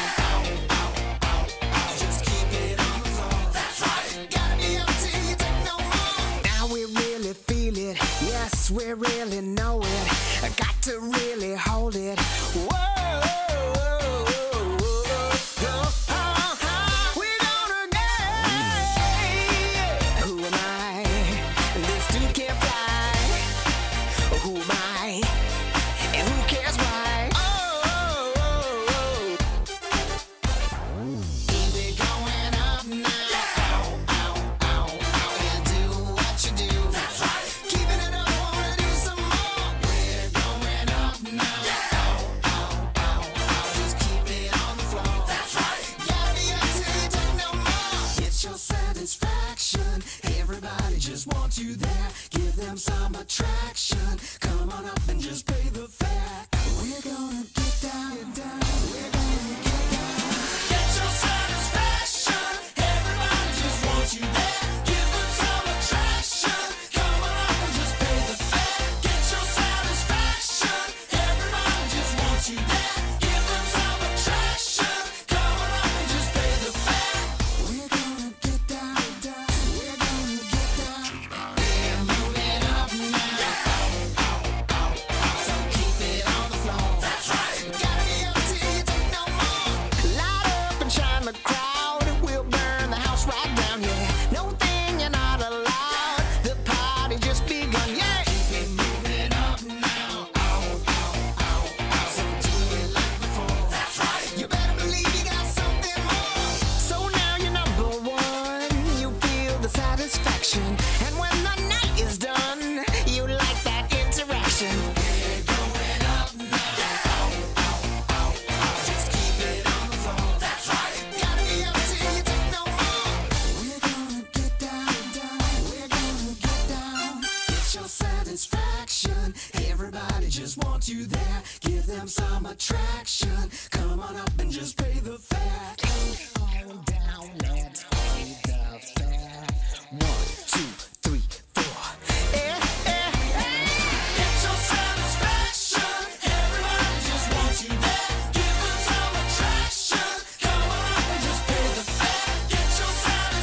Just keep it on the floor. That's right. Gotta be up till you take no more. Now we really feel it. Yes, we really know it. I got to really hold it. Whoa. We're gonna get. Who am I? This dude can't fly. Who am I? And who cares why? Keep it going up now. And do what you do. That's right. Keeping it up, wanna do some more. We're going up now. Just keep it on the floor. That's right. Gotta be up till you take no more. Get your satisfaction. Everybody just wants you there. Give them some attraction. Come on up and just pay the fare. We're gonna get down. We're gonna get down. Get your satisfaction. Everybody just wants you there. Give them some attraction. Come on up and just pay the fare. Get your satisfaction. Everybody just wants you there. Give them some attraction. Come on up and just pay the fare. We're gonna get down. We're gonna get down. We're moving up now. So keep it on the floor. That's right. Gotta be up till you take no more. Light up and shine the crowd. We'll burn the house right down, yeah. No thing you're not allowed. The party just begun, yeah. Keep it moving up now. So do it like before. That's right. You better believe you got something more. So now you're number one. You feel the satisfaction. And when the night is done, you like that interaction. We're going up now. Just keep it on the floor. That's right. Gotta be up till you take no more. We're gonna get down. We're gonna get down. Get your satisfaction. Everybody just wants you there. Give them some attraction. Come on up and just pay the fare. Come on down, let's pay the fare. 1, 2, 3, 4. Get your satisfaction. Everybody just wants you there. Give them some attraction. Come on up and just pay the fare. Get your satisfaction.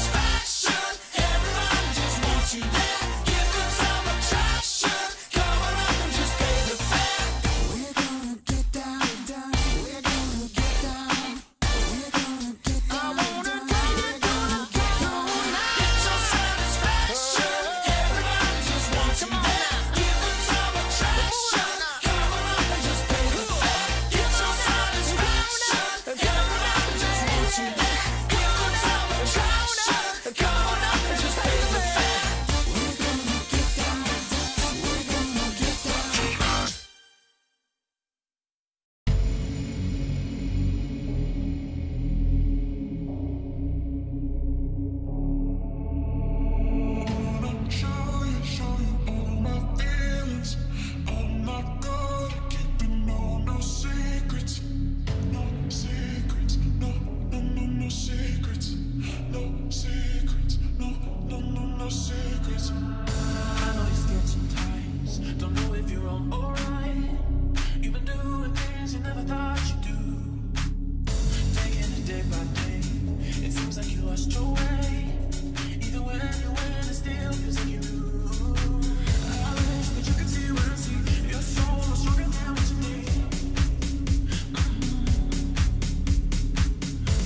lost your way. Even when you win, it still feels like you lose. I wish that you could see what I see. Your soul is stronger than what you need.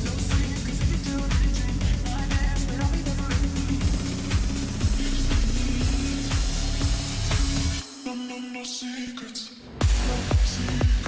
No secrets if you do what you dream. Nightmares, but I'll be there for you. No secrets. No secrets.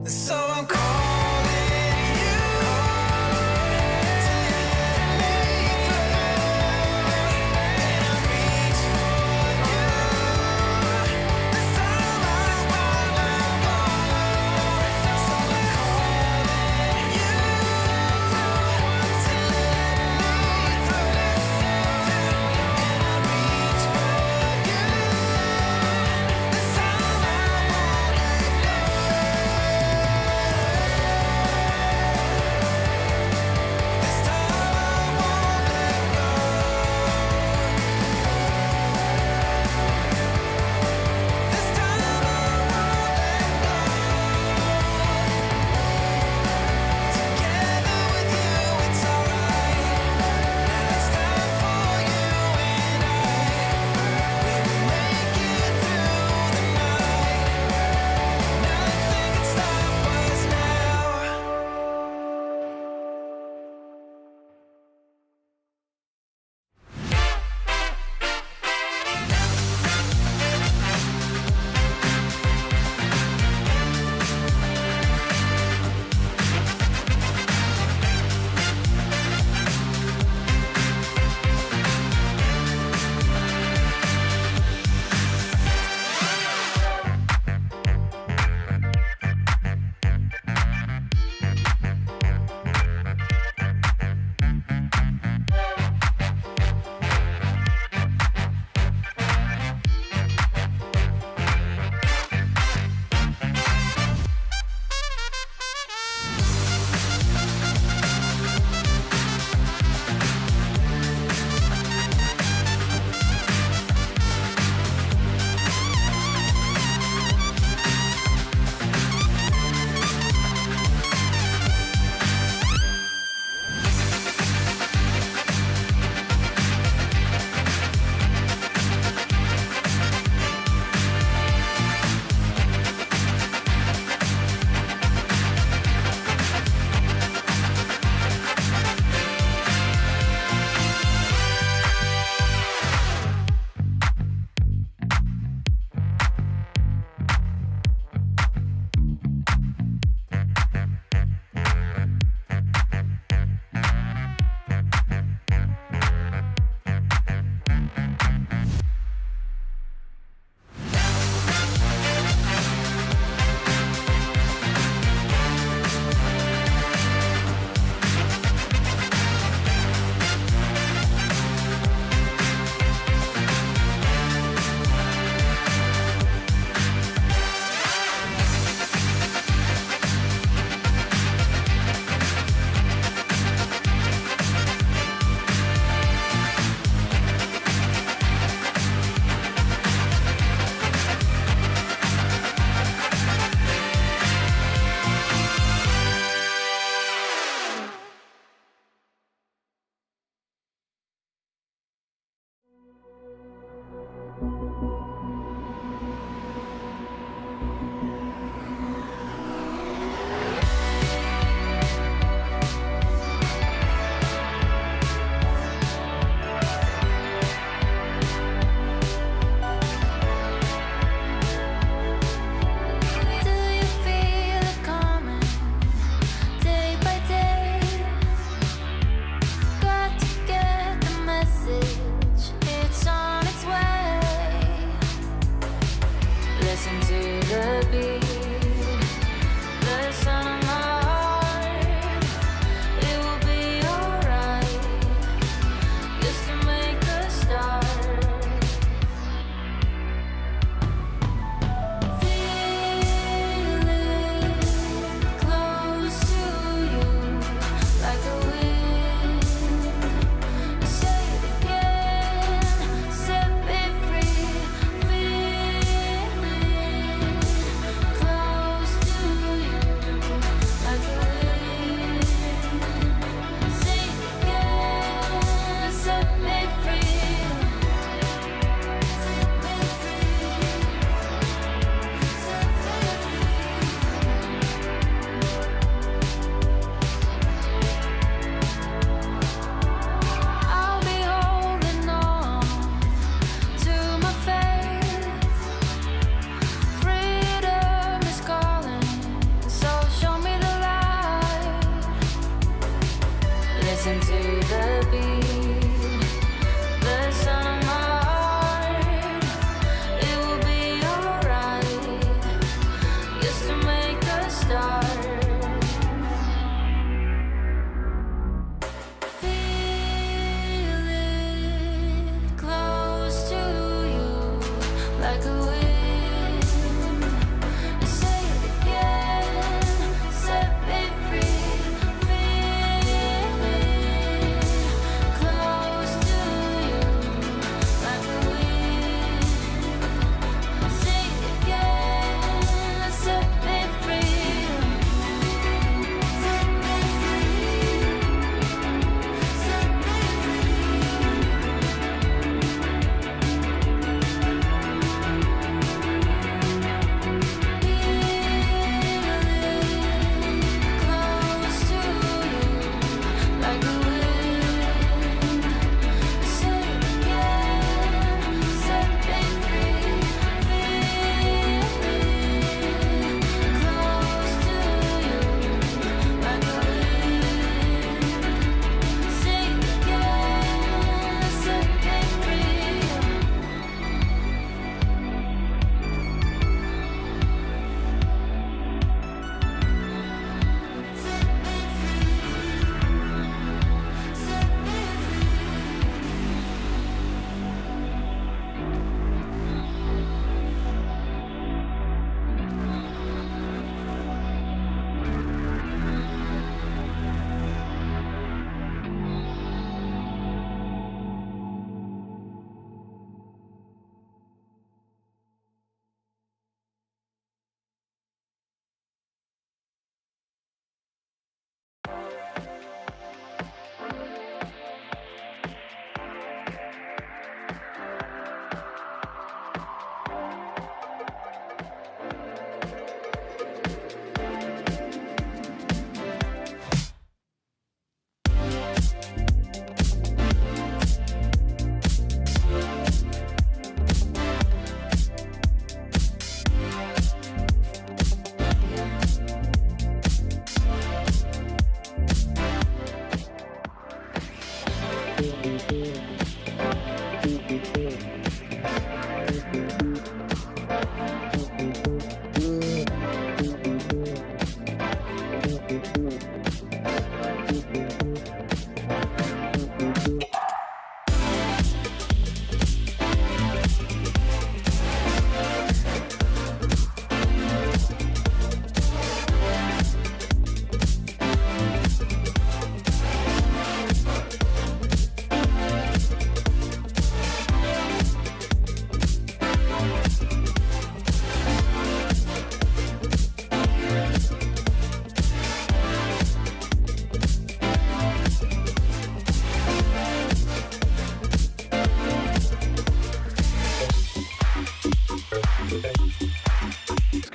So I'm calling you to let me through, and I reach for you. This time I won't go. So I'm calling you to let me through, and I reach for you. This time I won't let go.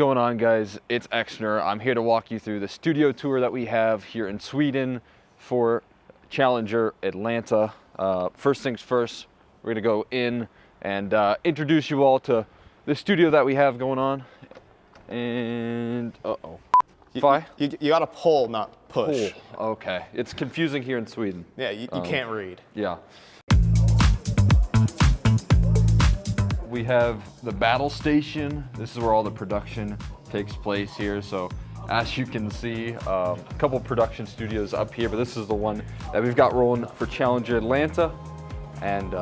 going on, guys? It's Exner. I'm here to walk you through the studio tour that we have here in Sweden for Challenger Atlanta. First things first, we're gonna go in and introduce you all to the studio that we have going on. And Fi? You gotta pull, not push. Pull. Okay. It's confusing here in Sweden. Yeah, you can't read. Yeah. We have the battle station. This is where all the production takes place here. So as you can see, a couple production studios up here, but this is the one that we've got rolling for Challenger Atlanta. And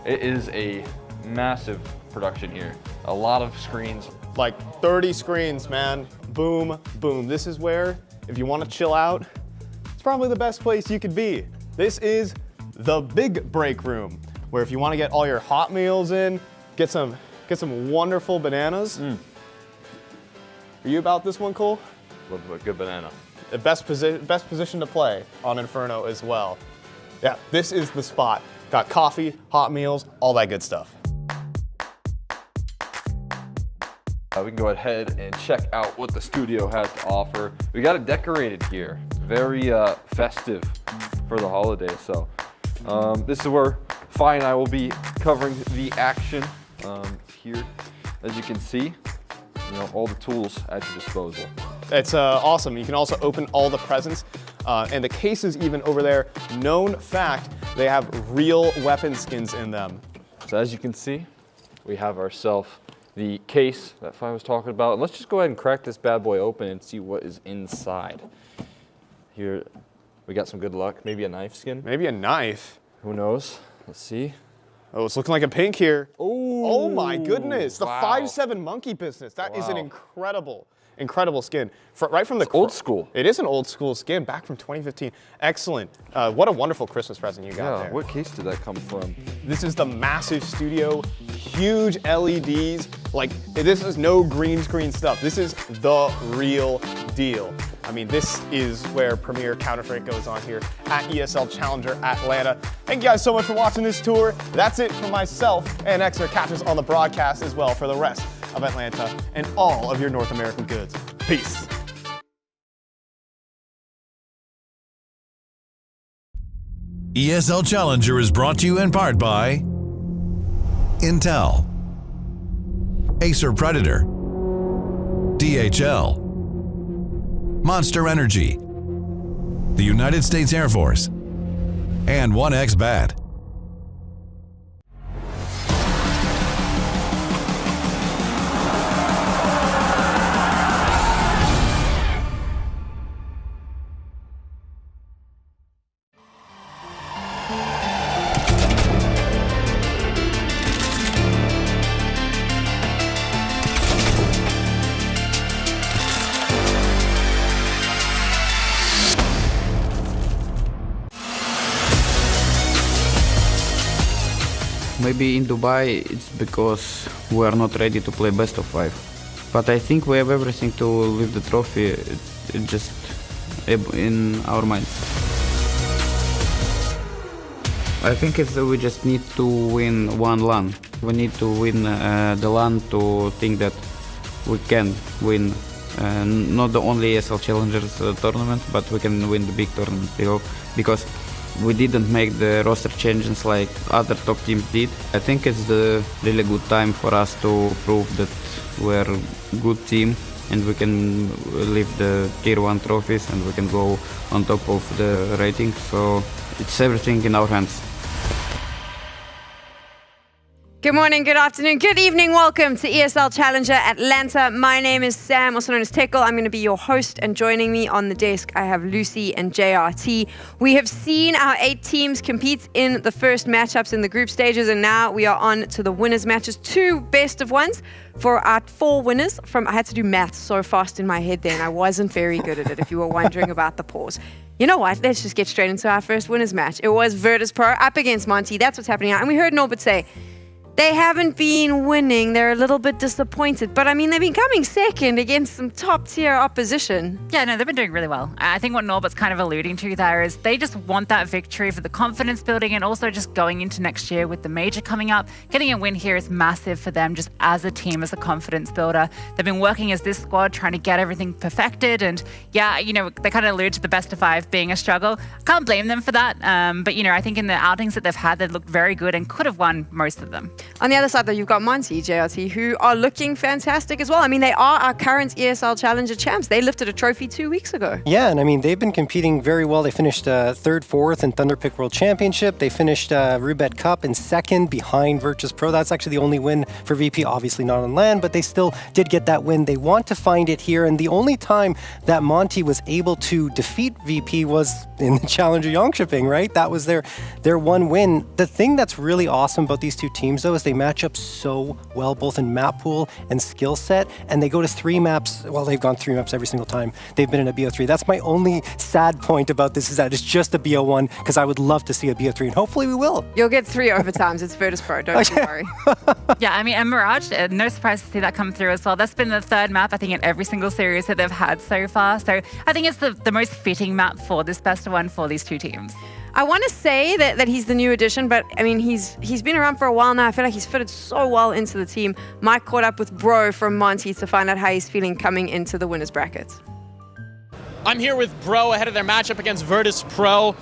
it is a massive production here. A lot of screens. Like 30 screens, man. Boom, boom. This is where, if you want to chill out, it's probably the best place you could be. This is the big break room, where if you want to get all your hot meals in, get some wonderful bananas. Are you about this one, Cole? Love a good banana. The best position to play on Inferno as well. Yeah, this is the spot. Got coffee, hot meals, all that good stuff. We can go ahead and check out what the studio has to offer. We got it decorated here. Very festive for the holiday. So this is where Fi and I will be covering the action here. As you can see, all the tools at your disposal. It's awesome. You can also open all the presents. And the cases even over there, known fact, they have real weapon skins in them. So as you can see, we have ourselves the case that Fi was talking about. And let's just go ahead and crack this bad boy open and see what is inside. Here, we got some good luck. Maybe a knife skin? Maybe a knife. Who knows? Let's see. Oh, it's looking like a pink here. Ooh, oh my goodness, the wow. 5.7 monkey business. That is an incredible skin. Right from the old school. It is an old school skin, back from 2015. Excellent. What a wonderful Christmas present you got there. What case did that come from? This is the massive studio, huge LEDs. Like, this is no green screen stuff. This is the real deal. I mean, this is where Premier Counter-Strike goes on here at ESL Challenger Atlanta. Thank you guys so much for watching this tour. That's it for myself and Exner. Catch us on the broadcast as well for the rest of Atlanta and all of your North American goods. Peace. ESL Challenger is brought to you in part by Intel, Acer Predator, DHL, Monster Energy, the United States Air Force, and 1xBet. Maybe in Dubai it's because we are not ready to play best of 5. But I think we have everything to lift the trophy, it's just in our minds. I think we just need to win one LAN. We need to win the LAN to think that we can win not the only ESL Challengers tournament, but we can win the big tournament because we didn't make the roster changes like other top teams did. I think it's the really good time for us to prove that we're a good team and we can lift the tier 1 trophies and we can go on top of the rating. So it's everything in our hands. Good morning, good afternoon, good evening. Welcome to ESL Challenger Atlanta. My name is Sam, also known as Tekel. I'm going to be your host, and joining me on the desk, I have Lucy and JRT. We have seen our 8 teams compete in the first matchups in the group stages, and now we are on to the winners matches, 2 best of ones for our 4 winners from, I had to do maths so fast in my head then, I wasn't very good at it, if you were wondering about the pause. You know what, let's just get straight into our first winners match. It was Virtus.Pro up against Monte. That's what's happening now. And we heard Norbert say, They haven't been winning. They're a little bit disappointed. But I mean, they've been coming second against some top tier opposition. Yeah, no, they've been doing really well. I think what Norbert's kind of alluding to there is they just want that victory for the confidence building and also just going into next year with the major coming up. Getting a win here is massive for them just as a team, as a confidence builder. They've been working as this squad, trying to get everything perfected. And yeah, you know, they kind of allude to the best of 5 being a struggle. Can't blame them for that. But, you know, I think in the outings that they've had, they've looked very good and could have won most of them. On the other side, though, you've got Monte, JRT, who are looking fantastic as well. I mean, they are our current ESL Challenger champs. They lifted a trophy 2 weeks ago. Yeah, and I mean, they've been competing very well. They finished 3rd, 4th in Thunderpick World Championship. They finished Rubet Cup in 2nd behind Virtus.Pro. That's actually the only win for VP, obviously not on LAN, but they still did get that win. They want to find it here, and the only time that Monte was able to defeat VP was in the Challenger Jönköping, right? That was their one win. The thing that's really awesome about these two teams, though, is they match up so well, both in map pool and skill set, and they go to 3 maps. Well, they've gone 3 maps every single time they've been in a BO3. That's my only sad point about this, is that it's just a BO1, because I would love to see a BO3, and hopefully we will. You'll get 3 overtimes. It's Virtus.Pro, don't you worry. Yeah, I mean, and Mirage, no surprise to see that come through as well. That's been the 3rd map, I think, in every single series that they've had so far. So I think it's the most fitting map for this best of 1 for these two teams. I want to say that he's the new addition, but I mean, he's been around for a while now. I feel like he's fitted so well into the team. Mike caught up with Bro from Monte to find out how he's feeling coming into the winners bracket. I'm here with Bro ahead of their matchup against Virtus.Pro.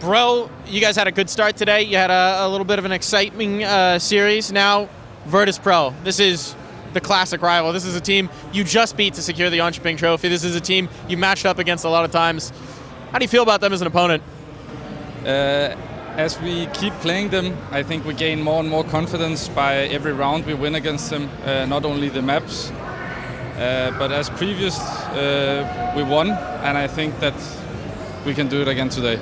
Bro, you guys had a good start today. You had a little bit of an exciting series. Now, Virtus.Pro, this is the classic rival. This is a team you just beat to secure the Jönköping trophy. This is a team you've matched up against a lot of times. How do you feel about them as an opponent? As we keep playing them, I think we gain more and more confidence by every round we win against them, not only the maps, but as previous, we won, and I think that we can do it again today.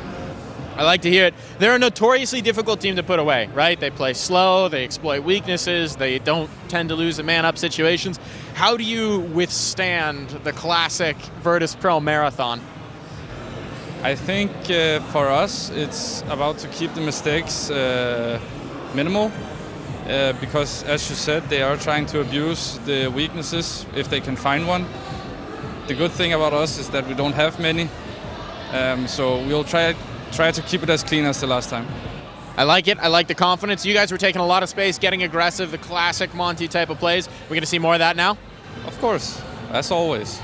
I like to hear it. They're a notoriously difficult team to put away, right? They play slow, they exploit weaknesses, they don't tend to lose in man-up situations. How do you withstand the classic Virtus.Pro marathon? I think for us, it's about to keep the mistakes minimal, because as you said, they are trying to abuse the weaknesses if they can find one. The good thing about us is that we don't have many, so we'll try to keep it as clean as the last time. I like it. I like the confidence. You guys were taking a lot of space, getting aggressive, the classic Monte type of plays. We're going to see more of that now? Of course, as always.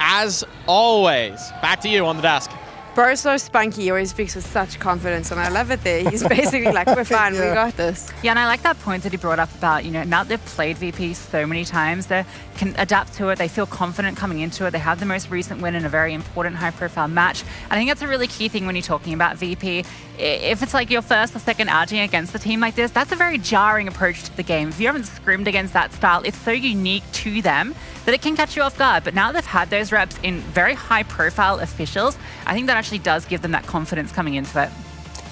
As always. Back to you on the desk. Bro's so spunky, he always speaks with such confidence, and I love it there. He's basically like, we're fine, we got this. Yeah, and I like that point that he brought up about, you know, now that they've played VP so many times, they can adapt to it, they feel confident coming into it, they have the most recent win in a very important high-profile match. I think that's a really key thing when you're talking about VP. If it's like your first or second outing against a team like this, that's a very jarring approach to the game. If you haven't scrimmed against that style, it's so unique to them that it can catch you off guard. But now they've had those reps in very high-profile officials, I think that actually does give them that confidence coming into it.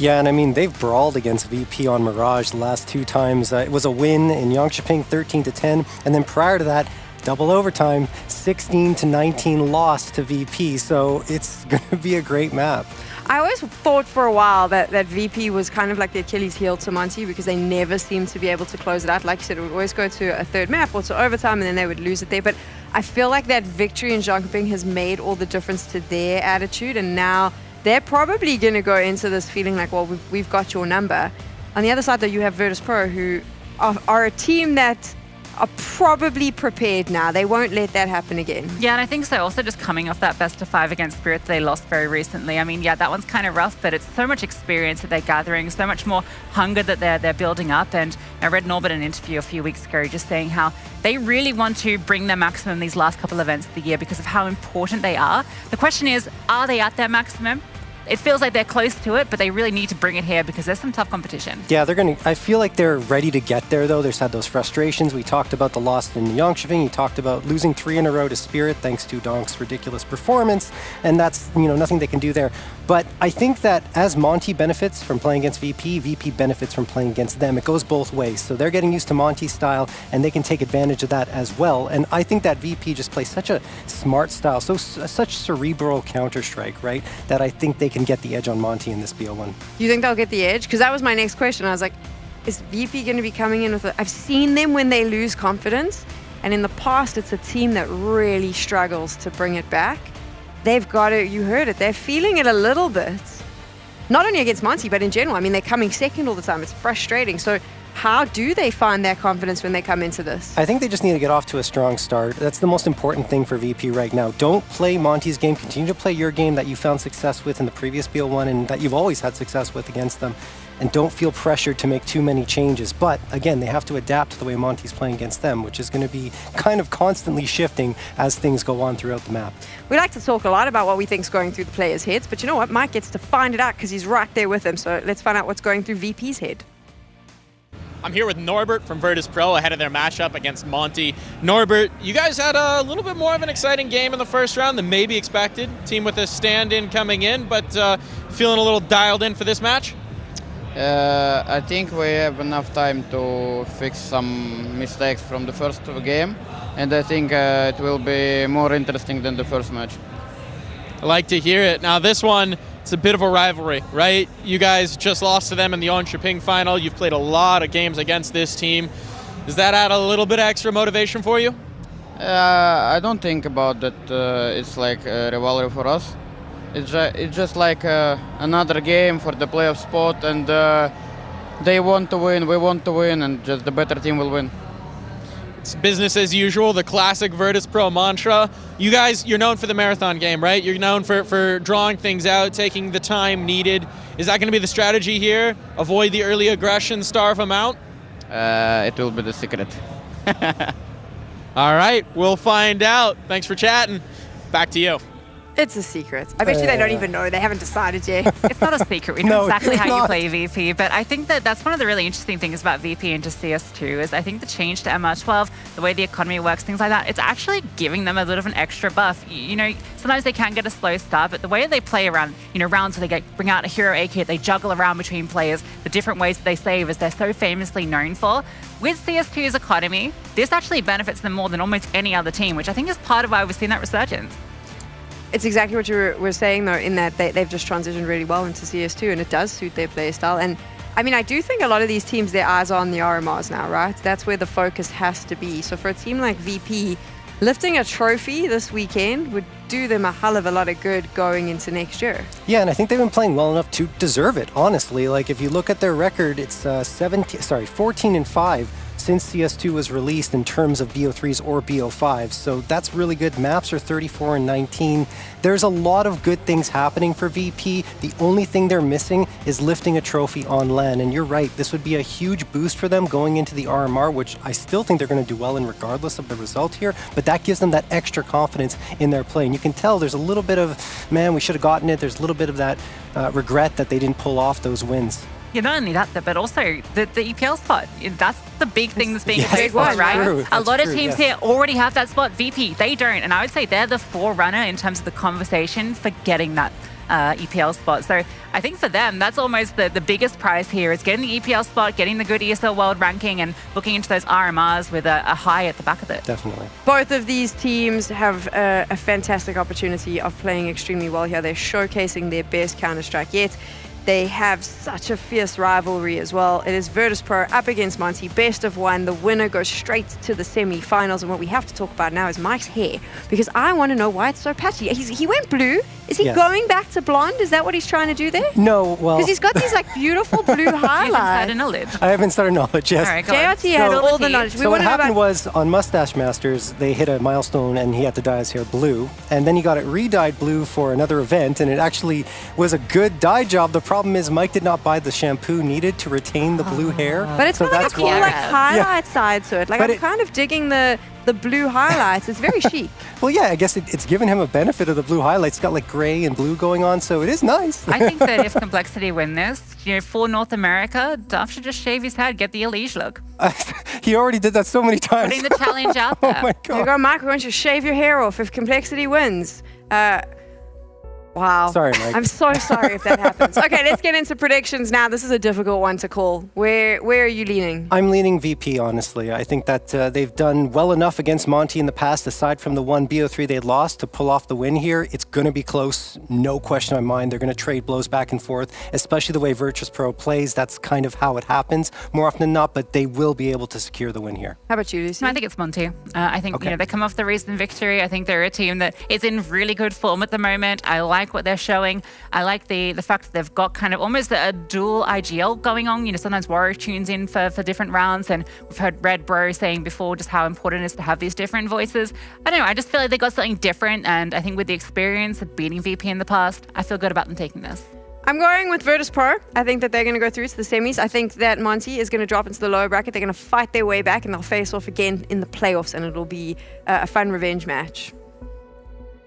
Yeah, and I mean, they've brawled against VP on Mirage the last 2 times. It was a win in Jönköping, 13-10, and then prior to that, double overtime, 16-19 loss to VP. So it's going to be a great map. I always thought for a while that VP was kind of like the Achilles heel to Monte, because they never seemed to be able to close it out. Like you said, it would always go to a 3rd map or to overtime, and then they would lose it there. But I feel like that victory in Jönköping has made all the difference to their attitude, and now they're probably going to go into this feeling like, well, we've got your number. On the other side, though, you have Virtus.Pro, who are a team that are probably prepared now. They won't let that happen again. Yeah, and I think so. Also, just coming off that best of 5 against Spirit that they lost very recently. I mean, yeah, that one's kind of rough, but it's so much experience that they're gathering, so much more hunger that they're building up. And I read Norbert in an interview a few weeks ago just saying how they really want to bring their maximum these last couple of events of the year because of how important they are. The question is, are they at their maximum? It feels like they're close to it, but they really need to bring it here because there's some tough competition. Yeah, I feel like they're ready to get there, though. They've had those frustrations. We talked about the loss in Jönköping. You talked about losing 3 in a row to Spirit thanks to Donk's ridiculous performance, and that's, you know, nothing they can do there. But I think that as Monte benefits from playing against VP, VP benefits from playing against them. It goes both ways. So they're getting used to Monte's style, and they can take advantage of that as well. And I think that VP just plays such a smart style, such cerebral Counter-Strike, right, that I think they can get the edge on Monte in this BO1. You think they'll get the edge? Because that was my next question. I was like, is VP going to be coming in with I've seen them when they lose confidence, and in the past it's a team that really struggles to bring it back. They've got it, you heard it, they're feeling it a little bit. Not only against Monte, but in general. I mean, they're coming second all the time. It's frustrating. So how do they find their confidence when they come into this? I think they just need to get off to a strong start. That's the most important thing for VP right now. Don't play Monte's game. Continue to play your game that you found success with in the previous BO1 and that you've always had success with against them. And don't feel pressured to make too many changes. But again, they have to adapt to the way Monte's playing against them, which is going to be kind of constantly shifting as things go on throughout the map. We like to talk a lot about what we think is going through the players' heads, but you know what? Mike gets to find it out because he's right there with them. So let's find out what's going through VP's head. I'm here with Norbert from Virtus.Pro ahead of their matchup against Monte. Norbert, you guys had a little bit more of an exciting game in the first round than maybe expected. Team with a stand-in coming in, but feeling a little dialed in for this match? I think we have enough time to fix some mistakes from the first game, and I think it will be more interesting than the first match. I like to hear it. Now this one, it's a bit of a rivalry, right? You guys just lost to them in the Onshiping final. You've played a lot of games against this team. Does that add a little bit of extra motivation for you? I don't think about that it's like a rivalry for us. It's just like another game for the playoff spot, and they want to win, we want to win, and just the better team will win. It's business as usual, the classic Virtus.Pro mantra. You guys, you're known for the marathon game, right? You're known for drawing things out, taking the time needed. Is that going to be the strategy here? Avoid the early aggression, starve them out? It will be the secret. All right, we'll find out. Thanks for chatting. Back to you. It's a secret. I bet you they don't even know. They haven't decided yet. It's not a secret. We know exactly how you play VP, but I think that's one of the really interesting things about VP into CS2 is I think the change to MR12, the way the economy works, things like that, it's actually giving them a bit of an extra buff. You know, sometimes they can get a slow start, but the way they play around, you know, rounds where they bring out a hero A kit, they juggle around between players, the different ways that they save, as they're so famously known for. With CS2's economy, this actually benefits them more than almost any other team, which I think is part of why we've seen that resurgence. It's exactly what you were saying, though, in that they've just transitioned really well into CS2, and it does suit their play style. And I mean, I do think a lot of these teams, their eyes are on the RMRs now, right? That's where the focus has to be. So for a team like VP, lifting a trophy this weekend would do them a hell of a lot of good going into next year. Yeah, and I think they've been playing well enough to deserve it, honestly. Like, if you look at their record, it's 14-5 since CS2 was released in terms of BO3s or BO5s. So that's really good. Maps are 34-19. There's a lot of good things happening for VP. The only thing they're missing is lifting a trophy on LAN. And you're right, this would be a huge boost for them going into the RMR, which I still think they're going to do well in regardless of the result here. But that gives them that extra confidence in their play. And you can tell there's a little bit of, man, we should have gotten it. There's a little bit of that regret that they didn't pull off those wins. Yeah, not only that, but also the EPL spot. That's the big thing that's being Yes, played for, that's right? true. A That's lot of true, teams yes. here already have that spot. VP, they don't. And I would say they're the forerunner in terms of the conversation for getting that EPL spot. So I think for them, that's almost the biggest prize here is getting the EPL spot, getting the good ESL World ranking, and looking into those RMRs with a high at the back of it. Definitely. Both of these teams have a fantastic opportunity of playing extremely well here. They're showcasing their best Counter-Strike yet. They have such a fierce rivalry as well. It is Virtus.Pro up against Monte, best of one. The winner goes straight to the semi-finals. And what we have to talk about now is Mike's hair, because I want to know why it's so patchy. He went blue. Is he Yes. going back to blonde? Is that what he's trying to do there? No, well... Because he's got these like beautiful blue highlights. I haven't started knowledge yet. All right, JRT has all the knowledge. So what happened was, on Mustache Masters, they hit a milestone and he had to dye his hair blue. And then he got it re-dyed blue for another event, and it actually was a good dye job. The problem is Mike did not buy the shampoo needed to retain the blue hair. But it's so got like a cool like highlight Yeah. side to it. Like But I'm kind of digging the blue highlights. It's very chic. Well, yeah, I guess it's given him a benefit of the blue highlights. It's got like gray and blue going on, so it is nice. I think that if Complexity win this, you know, for North America, Duff should just shave his head, get the Elige look. He already did that so many times. Putting the challenge out there. Oh my There you go, Mike. Why don't you shave your hair off if Complexity wins? Wow. Sorry, Mike. I'm so sorry if that happens. Okay, let's get into predictions now. This is a difficult one to call. Where are you leaning? I'm leaning VP, honestly. I think that they've done well enough against Monte in the past, aside from the one BO3 they lost, to pull off the win here. It's going to be close, no question in my mind. They're going to trade blows back and forth, especially the way Virtus.Pro plays. That's kind of how it happens more often than not, but they will be able to secure the win here. How about you, Lucy? I think it's Monte. I think they come off the recent victory. I think they're a team that is in really good form at the moment. I like what they're showing. I like the fact that they've got kind of almost a dual IGL going on. Sometimes Warrior tunes in for different rounds, and we've heard Red Bro saying before just how important it is to have these different voices. I don't know, I just feel like they got something different, and I think with the experience of beating VP in the past, I feel good about them taking this. I'm going with Virtus.Pro. I think that they're going to go through to the semis. I think that Monte is going to drop into the lower bracket. They're going to fight their way back, and they'll face off again in the playoffs, and it'll be a fun revenge match.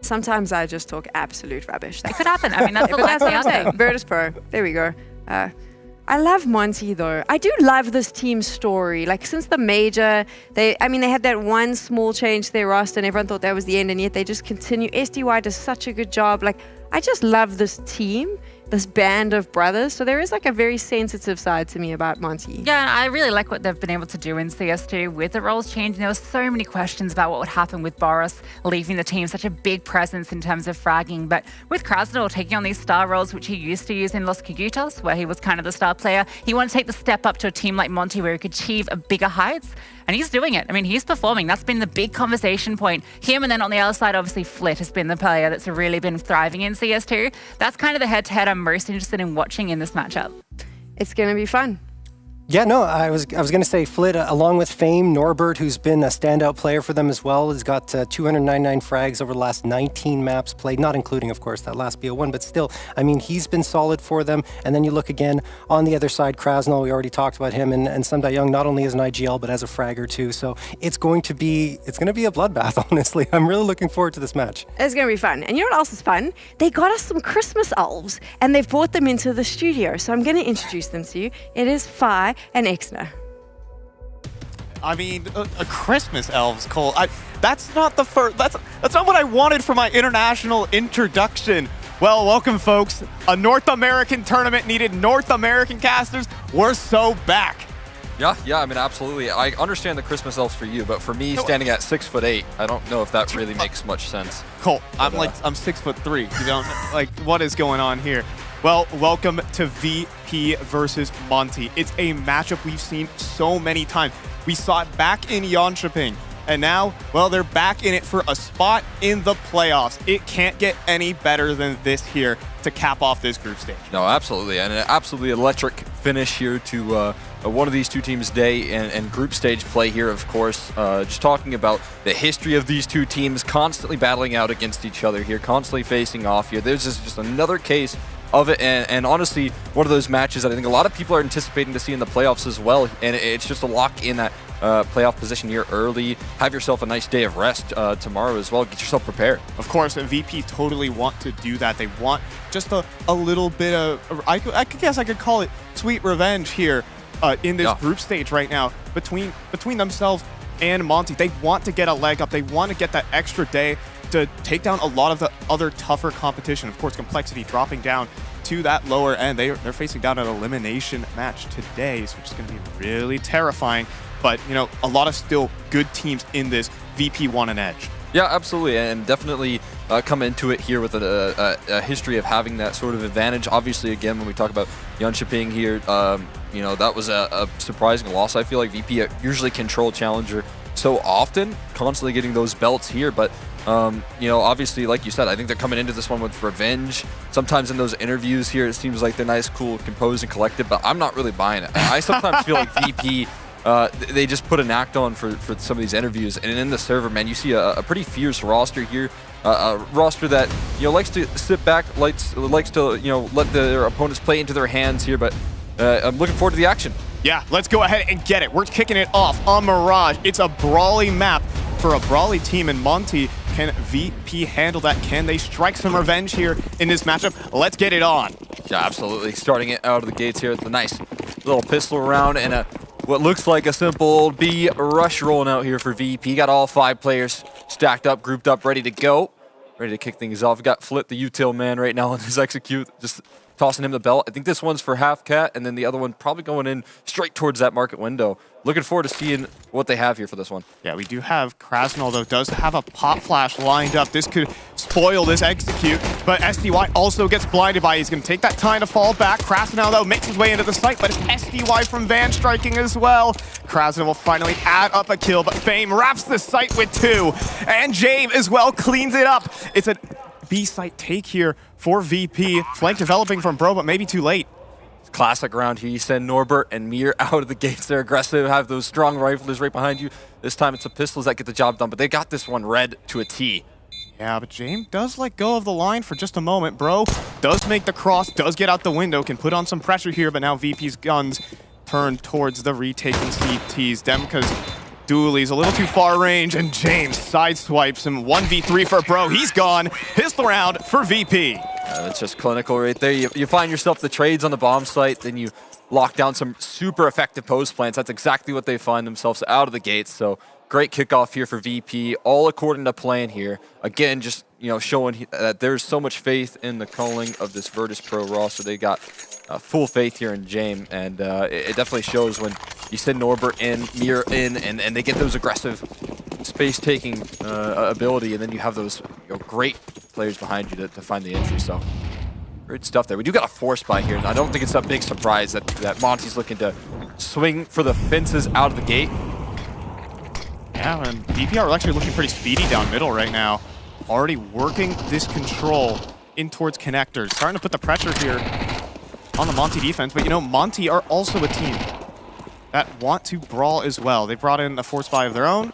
Sometimes I just talk absolute rubbish. It could happen. I mean, that's what I'm saying. Virtus.Pro. There we go. I love Monte though. I do love this team story. Like since the major, they had that one small change to their roster and everyone thought that was the end, and yet they just continue. SDY does such a good job. Like I just love this team, this band of brothers. So there is like a very sensitive side to me about Monte. Yeah, and I really like what they've been able to do in CS2 with the roles changing. There were so many questions about what would happen with Boris leaving the team, such a big presence in terms of fragging. But with Krasnodar taking on these star roles, which he used to use in Los Coguitos, where he was kind of the star player, he wanted to take the step up to a team like Monte where he could achieve a bigger heights. And he's doing it. I mean, he's performing. That's been the big conversation point. Him, and then on the other side, obviously, Flit has been the player that's really been thriving in CS2. That's kind of the head-to-head I'm most interested in watching in this matchup. It's going to be fun. Yeah, no, I was going to say Flit, along with Fame, Norbert, who's been a standout player for them as well, has got 299 frags over the last 19 maps played, not including, of course, that last BO1, but still, I mean, he's been solid for them. And then you look again on the other side, Krasnodar, we already talked about him, and Sundai Young, not only as an IGL, but as a fragger too. So it's going to be a bloodbath, honestly. I'm really looking forward to this match. It's going to be fun. And you know what else is fun? They got us some Christmas elves, and they've brought them into the studio. So I'm going to introduce them to you. It is Fi and Exner. I mean, a Christmas elves, Cole. That's not the first. That's not what I wanted for my international introduction. Well, welcome, folks. A North American tournament needed North American casters. We're so back. Yeah, I mean, absolutely. I understand the Christmas elves for you, but for me, standing at 6'8", I don't know if that really makes much sense. Cole, I'm 6'3". You don't like what is going on here. Well, welcome to VP versus Monte. It's a matchup we've seen so many times. We saw it back in Jönköping, and now, well, they're back in it for a spot in the playoffs. It can't get any better than this here to cap off this group stage. No, absolutely, and an absolutely electric finish here to one of these two teams' day and group stage play here, of course. Just talking about the history of these two teams constantly battling out against each other here, constantly facing off here. There's just another case of it, and honestly, one of those matches that I think a lot of people are anticipating to see in the playoffs as well, and it's just a lock in that playoff position here early. Have yourself a nice day of rest tomorrow as well. Get yourself prepared. Of course, VP totally want to do that. They want just a little bit of, I guess I could call it sweet revenge here in this group stage right now between themselves and Monte. They want to get a leg up. They want to get that extra day to take down a lot of the other tougher competition. Of course, Complexity dropping down to that lower end. They're facing down an elimination match today, so which is going to be really terrifying. But, you know, a lot of still good teams in this. VP want an edge. Yeah, absolutely, and definitely come into it here with a history of having that sort of advantage. Obviously, again, when we talk about Jönköping here, you know, that was a surprising loss. I feel like VP usually control Challenger so often, constantly getting those belts here, but you know, obviously, like you said, I think they're coming into this one with revenge. Sometimes in those interviews here, it seems like they're nice, cool, composed, and collected, but I'm not really buying it. I sometimes feel like VP, they just put an act on for some of these interviews, and in the server, man, you see a pretty fierce roster here, a roster that, you know, likes to sit back, likes to, you know, let their opponents play into their hands here, but I'm looking forward to the action. Yeah, let's go ahead and get it. We're kicking it off on Mirage. It's a brawly map for a brawly team in Monte. Can VP handle that? Can they strike some revenge here in this matchup? Let's get it on. Yeah, absolutely. Starting it out of the gates here with a nice little pistol round and what looks like a simple B rush rolling out here for VP. Got all 5 players stacked up, grouped up, ready to go. ready to kick things off. We got Flit, the util man right now on his execute, just tossing him the belt. I think this one's for half cat, and then the other one probably going in straight towards that market window. Looking forward to seeing what they have here for this one. Yeah, we do have Krasnal, though, does have a pop flash lined up. This could spoil this execute, but SDY also gets blinded by. He's going to take that time to fall back. Krasnal, though, makes his way into the site, but it's SDY from Van striking as well. Krasnal will finally add up a kill, but Fame wraps the site with 2, and James as well cleans it up. It's a B site take here for VP. Flank developing from Bro, but maybe too late. Classic round here. You send Norbert and Mir out of the gates. They're aggressive, have those strong riflers right behind you. This time it's the pistols that get the job done, but they got this one red to a T. Yeah, but James does let go of the line for just a moment. Bro does make the cross, does get out the window, can put on some pressure here, but now VP's guns turn towards the retaking CTs. Demka's dualies a little too far range, and James sideswipes him. 1v3 for Bro. He's gone. Pistol round for VP. It's just clinical right there. You find yourself the trades on the bomb site, then you lock down some super effective post plants. That's exactly what they find themselves out of the gates. So great kickoff here for VP, all according to plan here. Again, just showing that there's so much faith in the calling of this Virtus.Pro roster. They got full faith here in James, and it definitely shows when you send Norbert in, Mir in, and they get those aggressive space-taking ability, and then you have those great players behind you to find the entry. So great stuff there. We do got a force buy here, and I don't think it's a big surprise that Monte's looking to swing for the fences out of the gate. Yeah, and VP are actually looking pretty speedy down middle right now. Already working this control in towards connectors. Starting to put the pressure here on the Monte defense, but Monte are also a team that want to brawl as well. They brought in a force buy of their own.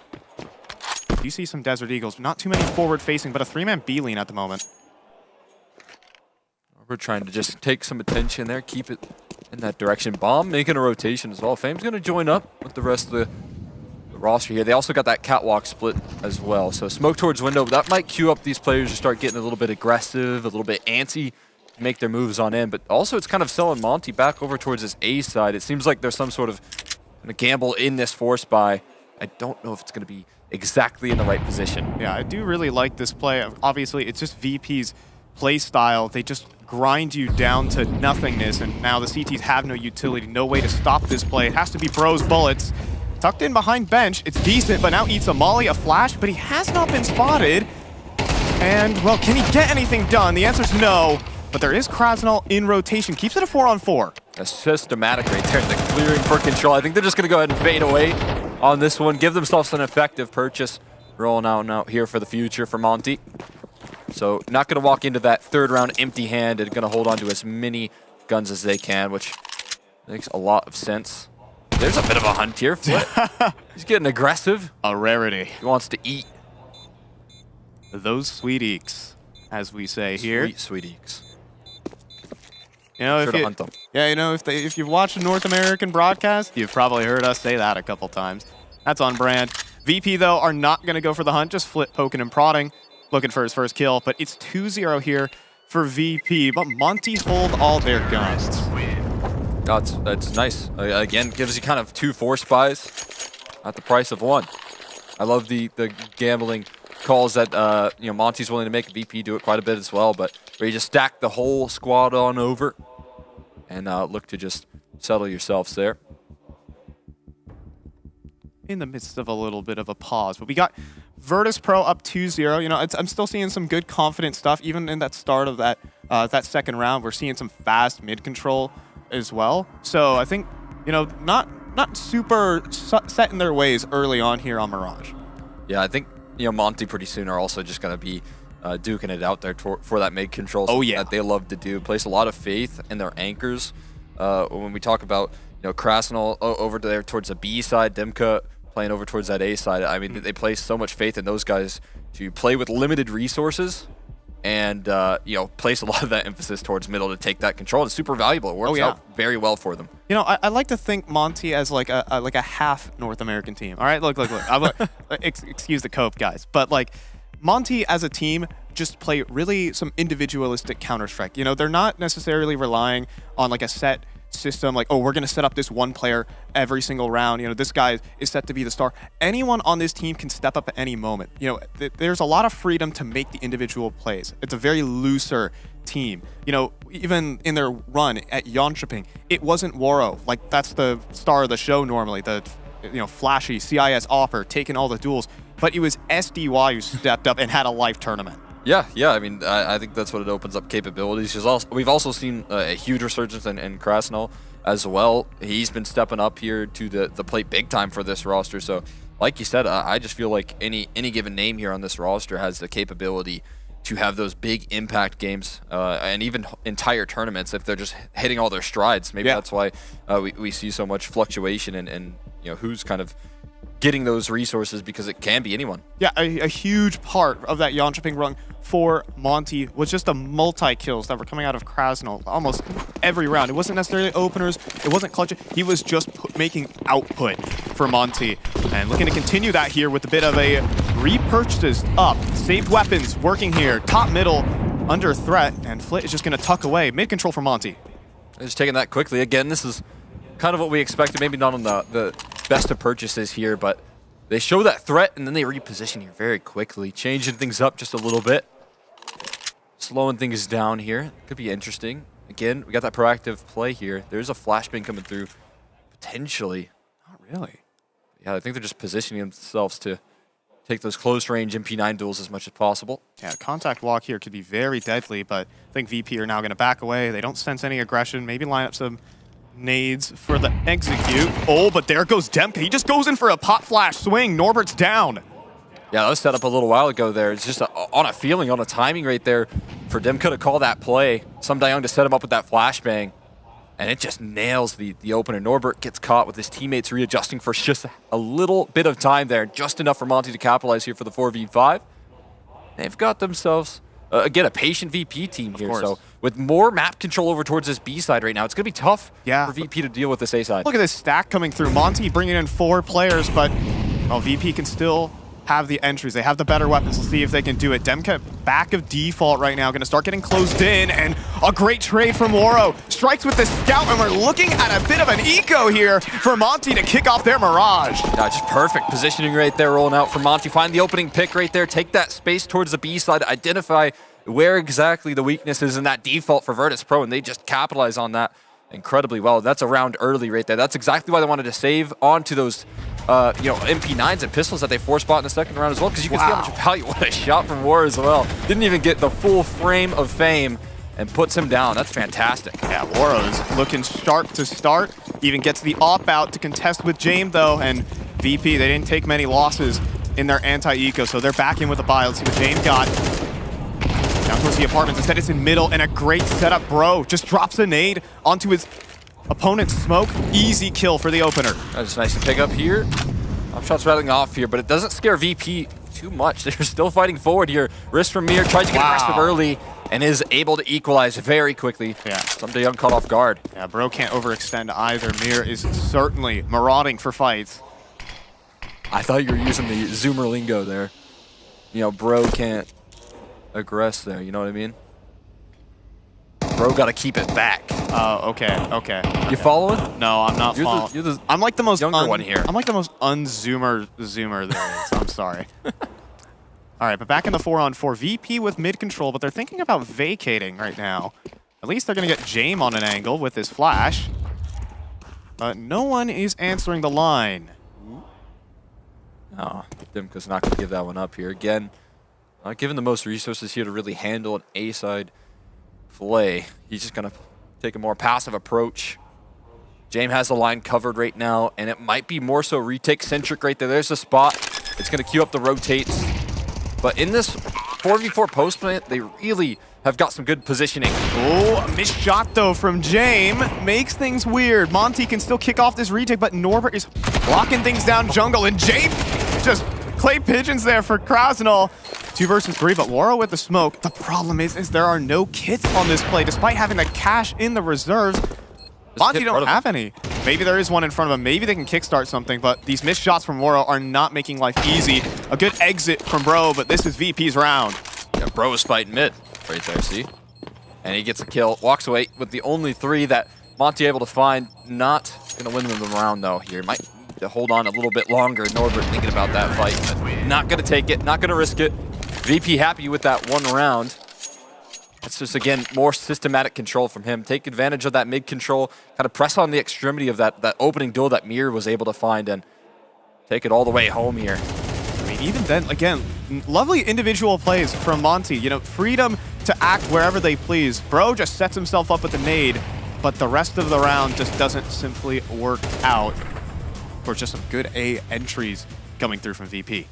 You see some Desert Eagles, not too many forward-facing, but a 3-man B-lean at the moment. We're trying to just take some attention there, keep it in that direction. Bomb making a rotation as well. Fame's going to join up with the rest of the roster here. They also got that catwalk split as well. So smoke towards window, that might cue up these players to start getting a little bit aggressive, a little bit antsy, make their moves on in. But also it's kind of selling Monte back over towards this A side. It seems like there's some sort of gamble in this force buy. I don't know if it's going to be exactly in the right position. Yeah, I do really like this play. Obviously, it's just VP's play style. They just grind you down to nothingness, and now the CTs have no utility, no way to stop this play. It has to be Bro's bullets. Tucked in behind bench, it's decent, but now eats a molly, a flash, but he has not been spotted. And, well, can he get anything done? The answer's no, but there is Krasnal in rotation. Keeps it a 4-on-4. A systematic right there, the clearing for control. I think they're just going to go ahead and fade away on this one, give themselves an effective purchase. Rolling out here for the future for Monte. So not going to walk into that third round empty-handed, going to hold on to as many guns as they can, which makes a lot of sense. There's a bit of a hunt here. He's getting aggressive. A rarity. He wants to eat. Those sweet eeks, as we say here. Sweet eeks. If sure to hunt them. Yeah, if you've watched a North American broadcast, you've probably heard us say that a couple times. That's on brand. VP, though, are not going to go for the hunt, just Flit poking and prodding, looking for his first kill. But it's 2-0 here for VP, but Monte hold all their guns. Oh, that's nice. Again, gives you kind of 2 force buys at the price of 1. I love the gambling calls that Monte's willing to make. VP do it quite a bit as well, but where you just stack the whole squad on over and look to just settle yourselves there. In the midst of a little bit of a pause, but we got Virtus.Pro up 2-0. I'm still seeing some good confident stuff, even in that start of that second round. We're seeing some fast mid control as well. So I think not super set in their ways early on here on Mirage. Yeah, I think Monte pretty soon are also just going to be duking it out there for that mid control. Oh yeah, that they love to do. Place a lot of faith in their anchors. When we talk about Krasnal over there towards the B side, Demka playing over towards that A side. I mean, they place so much faith in those guys to play with limited resources and place a lot of that emphasis towards middle to take that control. It's super valuable. It works out very well for them. I like to think Monte as like a half North American team. All right, look. Excuse the cope, guys, but Monte as a team just play really some individualistic Counter-Strike. They're not necessarily relying on a set system, like, oh, we're going to set up this one player every single round. You know, this guy is set to be the star. Anyone on this team can step up at any moment. You know, there's a lot of freedom to make the individual plays. It's a very looser team. You know, even in their run at Jönköping, it wasn't Woro. Like, that's the star of the show normally, the, you know, flashy CIS offer, taking all the duels. But it was SDY who stepped up and had a live tournament. Yeah, I mean, I think that's what it opens up capabilities. We've also seen a huge resurgence in Krasnal as well. He's been stepping up here to the plate big time for this roster. So, like you said, I just feel like any given name here on this roster has the capability to have those big impact games and even entire tournaments if they're just hitting all their strides. Maybe that's why we see so much fluctuation and you know, who's kind of getting those resources, because it can be anyone. Yeah, a huge part of that Jönköping run for Monte was just the multi-kills that were coming out of Krasnal almost every round. It wasn't necessarily openers, it wasn't clutch, he was just making output for Monte. And looking to continue that here with a bit of a repurchased up, saved weapons working here, top middle under threat, and Flit is just going to tuck away. Mid-control for Monte. Just taking that quickly. Again, this is kind of what we expected, maybe not on the best of purchases here, but they show that threat and then they reposition here very quickly, changing things up just a little bit, slowing things down here. Could be interesting. Again, we got that proactive play here. There's a flashbang coming through, potentially. Not really. Yeah, I think they're just positioning themselves to take those close range MP9 duels as much as possible. Yeah, contact walk here could be very deadly, but I think VP are now going to back away. They don't sense any aggression, maybe line up some nades for the execute. Oh, but there goes Demka. He just goes in for a pop flash swing. Norbert's down. Yeah, that was set up a little while ago there. It's just on a feeling, on a timing right there for Demka to call that play. Some Dayoung to set him up with that flashbang, and it just nails the opener. Norbert gets caught with his teammates readjusting for just a little bit of time there, just enough for Monte to capitalize here for the 4v5. They've got themselves, again, a patient VP team here. So with more map control over towards this B side right now, it's going to be tough for VP to deal with this A side. Look at this stack coming through. Monte bringing in 4 players, but VP can still have the entries. They have the better weapons. Let's see if they can do it. Demka back of default right now, going to start getting closed in, and a great trade from Woro. Strikes with the scout, and we're looking at a bit of an eco here for Monte to kick off their Mirage. Yeah, just perfect positioning right there, rolling out for Monte. Find the opening pick right there, take that space towards the B side, identify where exactly the weakness is in that default for Virtus.Pro, and they just capitalize on that incredibly well. That's a round early right there. That's exactly why they wanted to save onto those MP9s and pistols that they force bought in the second round as well, because you can see how much value. What a shot from War as well. Didn't even get the full frame of fame and puts him down. That's fantastic. Yeah, Woro's looking sharp to start. Even gets the op out to contest with James though, and VP, they didn't take many losses in their anti-eco, so they're back in with a buy. Let's see what James got. Down towards the apartments. Instead, it's in middle, and a great setup. Bro just drops a nade onto his opponent's smoke. Easy kill for the opener. That's nice to pick up here. Top shots rattling off here, but it doesn't scare VP too much. They're still fighting forward here. Wrist from Mir tries to get aggressive early and is able to equalize very quickly. Yeah. Some Dayoung caught off guard. Yeah, Bro can't overextend either. Mir is certainly marauding for fights. I thought you were using the Zoomer lingo there. You know, Bro can't aggress there, you know what I mean? Bro got to keep it back. Oh, okay. You following? No, I'm not following. You're the I'm like the most younger one here. I'm like the most unzoomer there is. I'm sorry. All right, but back in the 4-on-4, VP with mid control, but they're thinking about vacating right now. At least they're going to get James on an angle with his flash. But no one is answering the line. Oh, Dimka's not going to give that one up here. Again, not given the most resources here to really handle an A-side play. He's just going to take a more passive approach. James has the line covered right now, and it might be more so retake-centric right there. There's the spot. It's going to queue up the rotates. But in this 4v4 post plant, they really have got some good positioning. Oh, a missed shot though from James. Makes things weird. Monte can still kick off this retake, but Norbert is locking things down jungle, and James just clay pigeons there for Krasnal. 2 versus 3, but Woro with the smoke. The problem is there are no kits on this play, despite having the cash in the reserves. Monte don't have any. Maybe there is one in front of him. Maybe they can kickstart something, but these missed shots from Woro are not making life easy. A good exit from Bro, but this is VP's round. Yeah, Bro is fighting mid right there, see? And he gets a kill, walks away with the only 3 that Monte able to find, not going to win them the round though here. Might need to hold on a little bit longer. Norbert thinking about that fight, but not going to take it, not going to risk it. VP happy with that one round. That's just, again, more systematic control from him. Take advantage of that mid control, kind of press on the extremity of that opening duel that Mir was able to find and take it all the way home here. I mean, even then, again, lovely individual plays from Monte. You know, freedom to act wherever they please. Bro just sets himself up with a nade, but the rest of the round just doesn't simply work out. Of course, just some good A entries coming through from VP.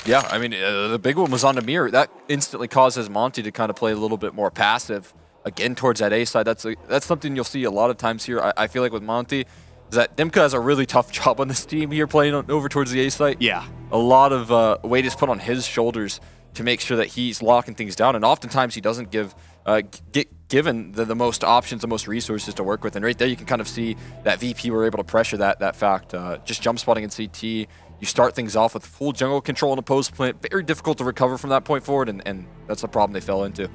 Yeah, I mean, the big one was on the Mir. That instantly causes Monte to kind of play a little bit more passive, again, towards that A side. That's something you'll see a lot of times here. I feel like with Monte, is that Dimka has a really tough job on this team here, playing over towards the A side. Yeah. A lot of weight is put on his shoulders to make sure that he's locking things down, and oftentimes he doesn't get given the most options, the most resources to work with. And right there, you can kind of see that VP were able to pressure that fact. Just jump spotting in CT. You start things off with full jungle control in a post plant. Very difficult to recover from that point forward, and that's the problem they fell into.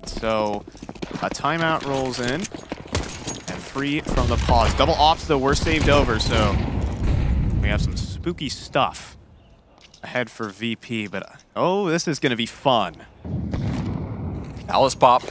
So a timeout rolls in, and free from the pause. Double ops, though, were saved over, so we have some spooky stuff ahead for VP, but oh, this is going to be fun. Alice pop.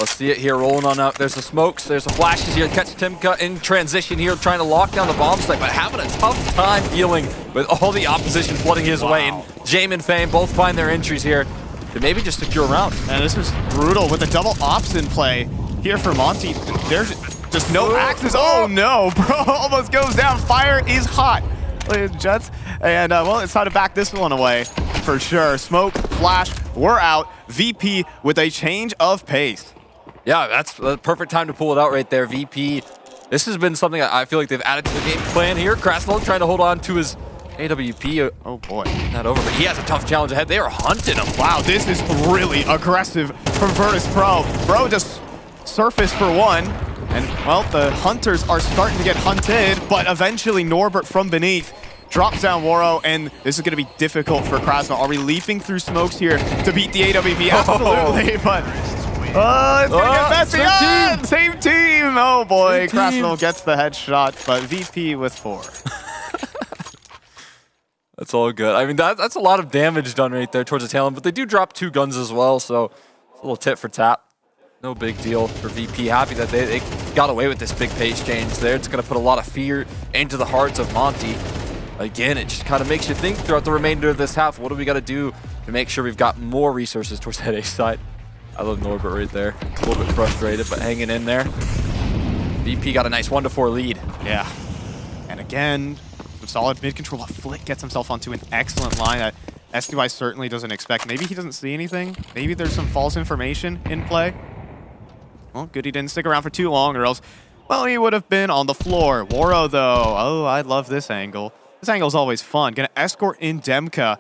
Let's see it here, rolling on out. There's the smokes, there's the flashes here. Catch Timka in transition here, trying to lock down the bomb site, but having a tough time dealing with all the opposition flooding his way. And Jame and Fame both find their entries here to maybe just secure a round. And this is brutal with the double ops in play here for Monte. There's just no axes. Oh no, bro almost goes down. Fire is hot, ladies and gents. And well, it's time to back this one away for sure. Smoke, flash, we're out. VP with a change of pace. Yeah, that's the perfect time to pull it out right there. VP, this has been something I feel like they've added to the game plan here. Krasnov trying to hold on to his AWP. Oh boy. Not over, but he has a tough challenge ahead. They are hunting him. Wow, this is really aggressive from Virtus.Pro. Bro just surfaced for one. And, well, the hunters are starting to get hunted, but eventually Norbert from beneath drops down Waro, and this is going to be difficult for Krasnov. Are we leaping through smokes here to beat the AWP? Absolutely, but... it's going to get messy. Same team. Oh, boy. Krasnov gets the headshot, but VP with 4. That's all good. I mean, that's a lot of damage done right there towards the tail end, but they do drop 2 guns as well, so it's a little tit for tat. No big deal for VP. Happy that they got away with this big pace change there. It's going to put a lot of fear into the hearts of Monte. Again, it just kind of makes you think throughout the remainder of this half, what do we got to do to make sure we've got more resources towards that A side? I love Norbert right there. A little bit frustrated, but hanging in there. VP got a nice 1-4 lead. Yeah. And again, some solid mid-control. But Flick gets himself onto an excellent line that SDY certainly doesn't expect. Maybe he doesn't see anything. Maybe there's some false information in play. Well, good he didn't stick around for too long, or else, well, he would have been on the floor. Waro, though. Oh, I love this angle. This angle's always fun. Gonna escort in Demka.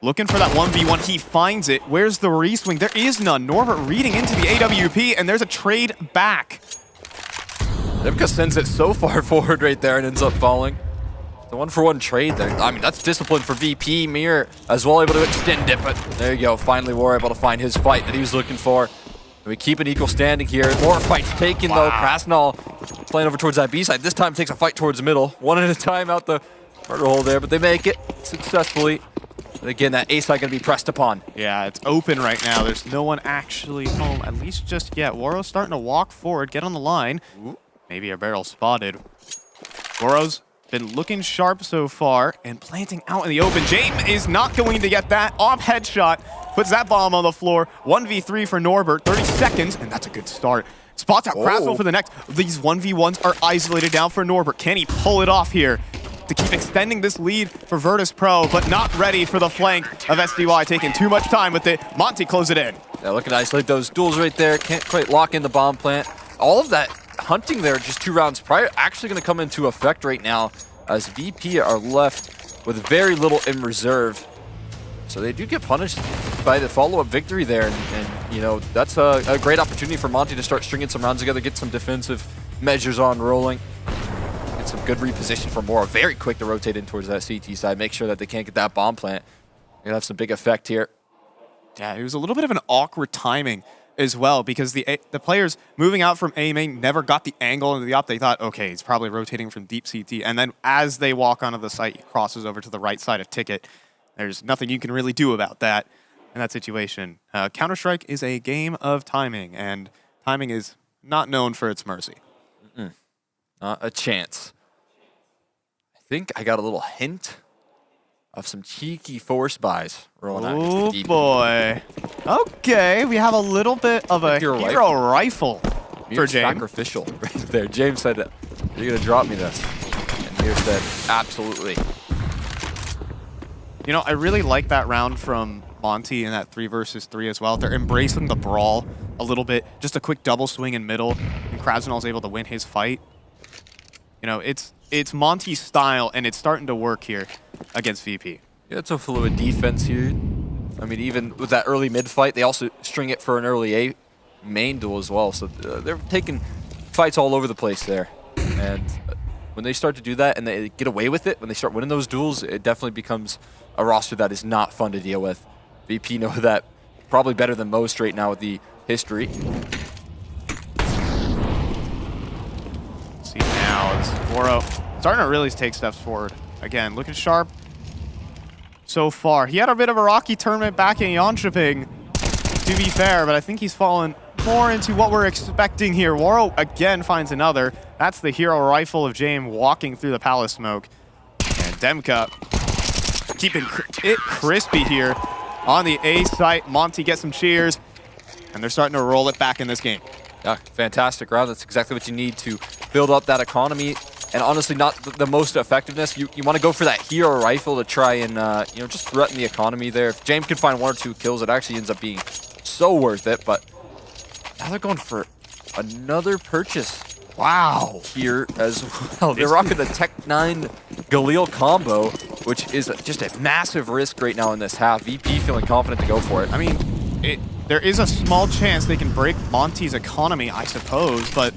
Looking for that 1v1, he finds it. Where's the re-swing? There is none. Norbert reading into the AWP, and there's a trade back. Demka sends it so far forward right there and ends up falling. The 1-for-1 trade there. I mean, that's discipline for VP. Mir as well able to extend it, but there you go. Finally, we're able to find his fight that he was looking for. And we keep an equal standing here. More fights taken, though. Krasnov playing over towards that B side. This time takes a fight towards the middle. One at a time out the murder hole there, but they make it successfully. And again, that A side going to be pressed upon. Yeah, it's open right now. There's no one actually home, at least just yet. Waro's starting to walk forward, get on the line. Ooh. Maybe a barrel spotted. Waro's been looking sharp so far and planting out in the open. Jame is not going to get that. Off headshot, puts that bomb on the floor. 1v3 for Norbert, 30 seconds, and that's a good start. Spots out Krasnov for the next. These 1v1s are isolated down for Norbert. Can he pull it off here to keep extending this lead for Virtus.Pro, but not ready for the flank of SDY, taking too much time with it. Monte close it in. Yeah, looking to isolate those duels right there. Can't quite lock in the bomb plant. All of that hunting there just 2 rounds prior actually going to come into effect right now as VP are left with very little in reserve. So they do get punished by the follow-up victory there, and you know, that's a great opportunity for Monte to start stringing some rounds together, get some defensive measures on rolling. Some good reposition for Mora. Very quick to rotate in towards that CT side. Make sure that they can't get that bomb plant. Gonna have some big effect here. Yeah, it was a little bit of an awkward timing as well, because the players moving out from A main never got the angle into the op. They thought, okay, he's probably rotating from deep CT. And then as they walk onto the site, he crosses over to the right side of Ticket. There's nothing you can really do about that in that situation. Counter-Strike is a game of timing, and timing is not known for its mercy. Not a chance. I think I got a little hint of some cheeky force buys rolling out. Oh boy. Okay, we have a little bit of a hero rifle for James. Sacrificial right there. James said, "You're gonna drop me this," and Mir said, "Absolutely." You know, I really like that round from Monte in that 3 versus 3 as well. They're embracing the brawl a little bit. Just a quick double swing in middle, and Krasnal's able to win his fight. You know, it's Monte's style, and it's starting to work here against VP. Yeah, it's a fluid defense here. I mean, even with that early mid fight, they also string it for an early A main duel as well. So they're taking fights all over the place there. And when they start to do that and they get away with it, when they start winning those duels, it definitely becomes a roster that is not fun to deal with. VP know that probably better than most right now with the history. See now, it's Goro starting to really take steps forward. Again, looking sharp so far. He had a bit of a rocky tournament back in Jönköping, to be fair, but I think he's fallen more into what we're expecting here. Waro again finds another. That's the hero rifle of James walking through the palace smoke. And Demka keeping it crispy here on the A site. Monte gets some cheers, and they're starting to roll it back in this game. Yeah, fantastic round. That's exactly what you need to build up that economy. And honestly, not the most effectiveness. You want to go for that hero rifle to try and you know, just threaten the economy there. If James can find 1 or 2 kills, it actually ends up being so worth it. But now they're going for another purchase. Wow. Here as well. They're rocking the Tech 9 Galil combo, which is just a massive risk right now in this half. VP feeling confident to go for it. I mean, there is a small chance they can break Monte's economy, I suppose, but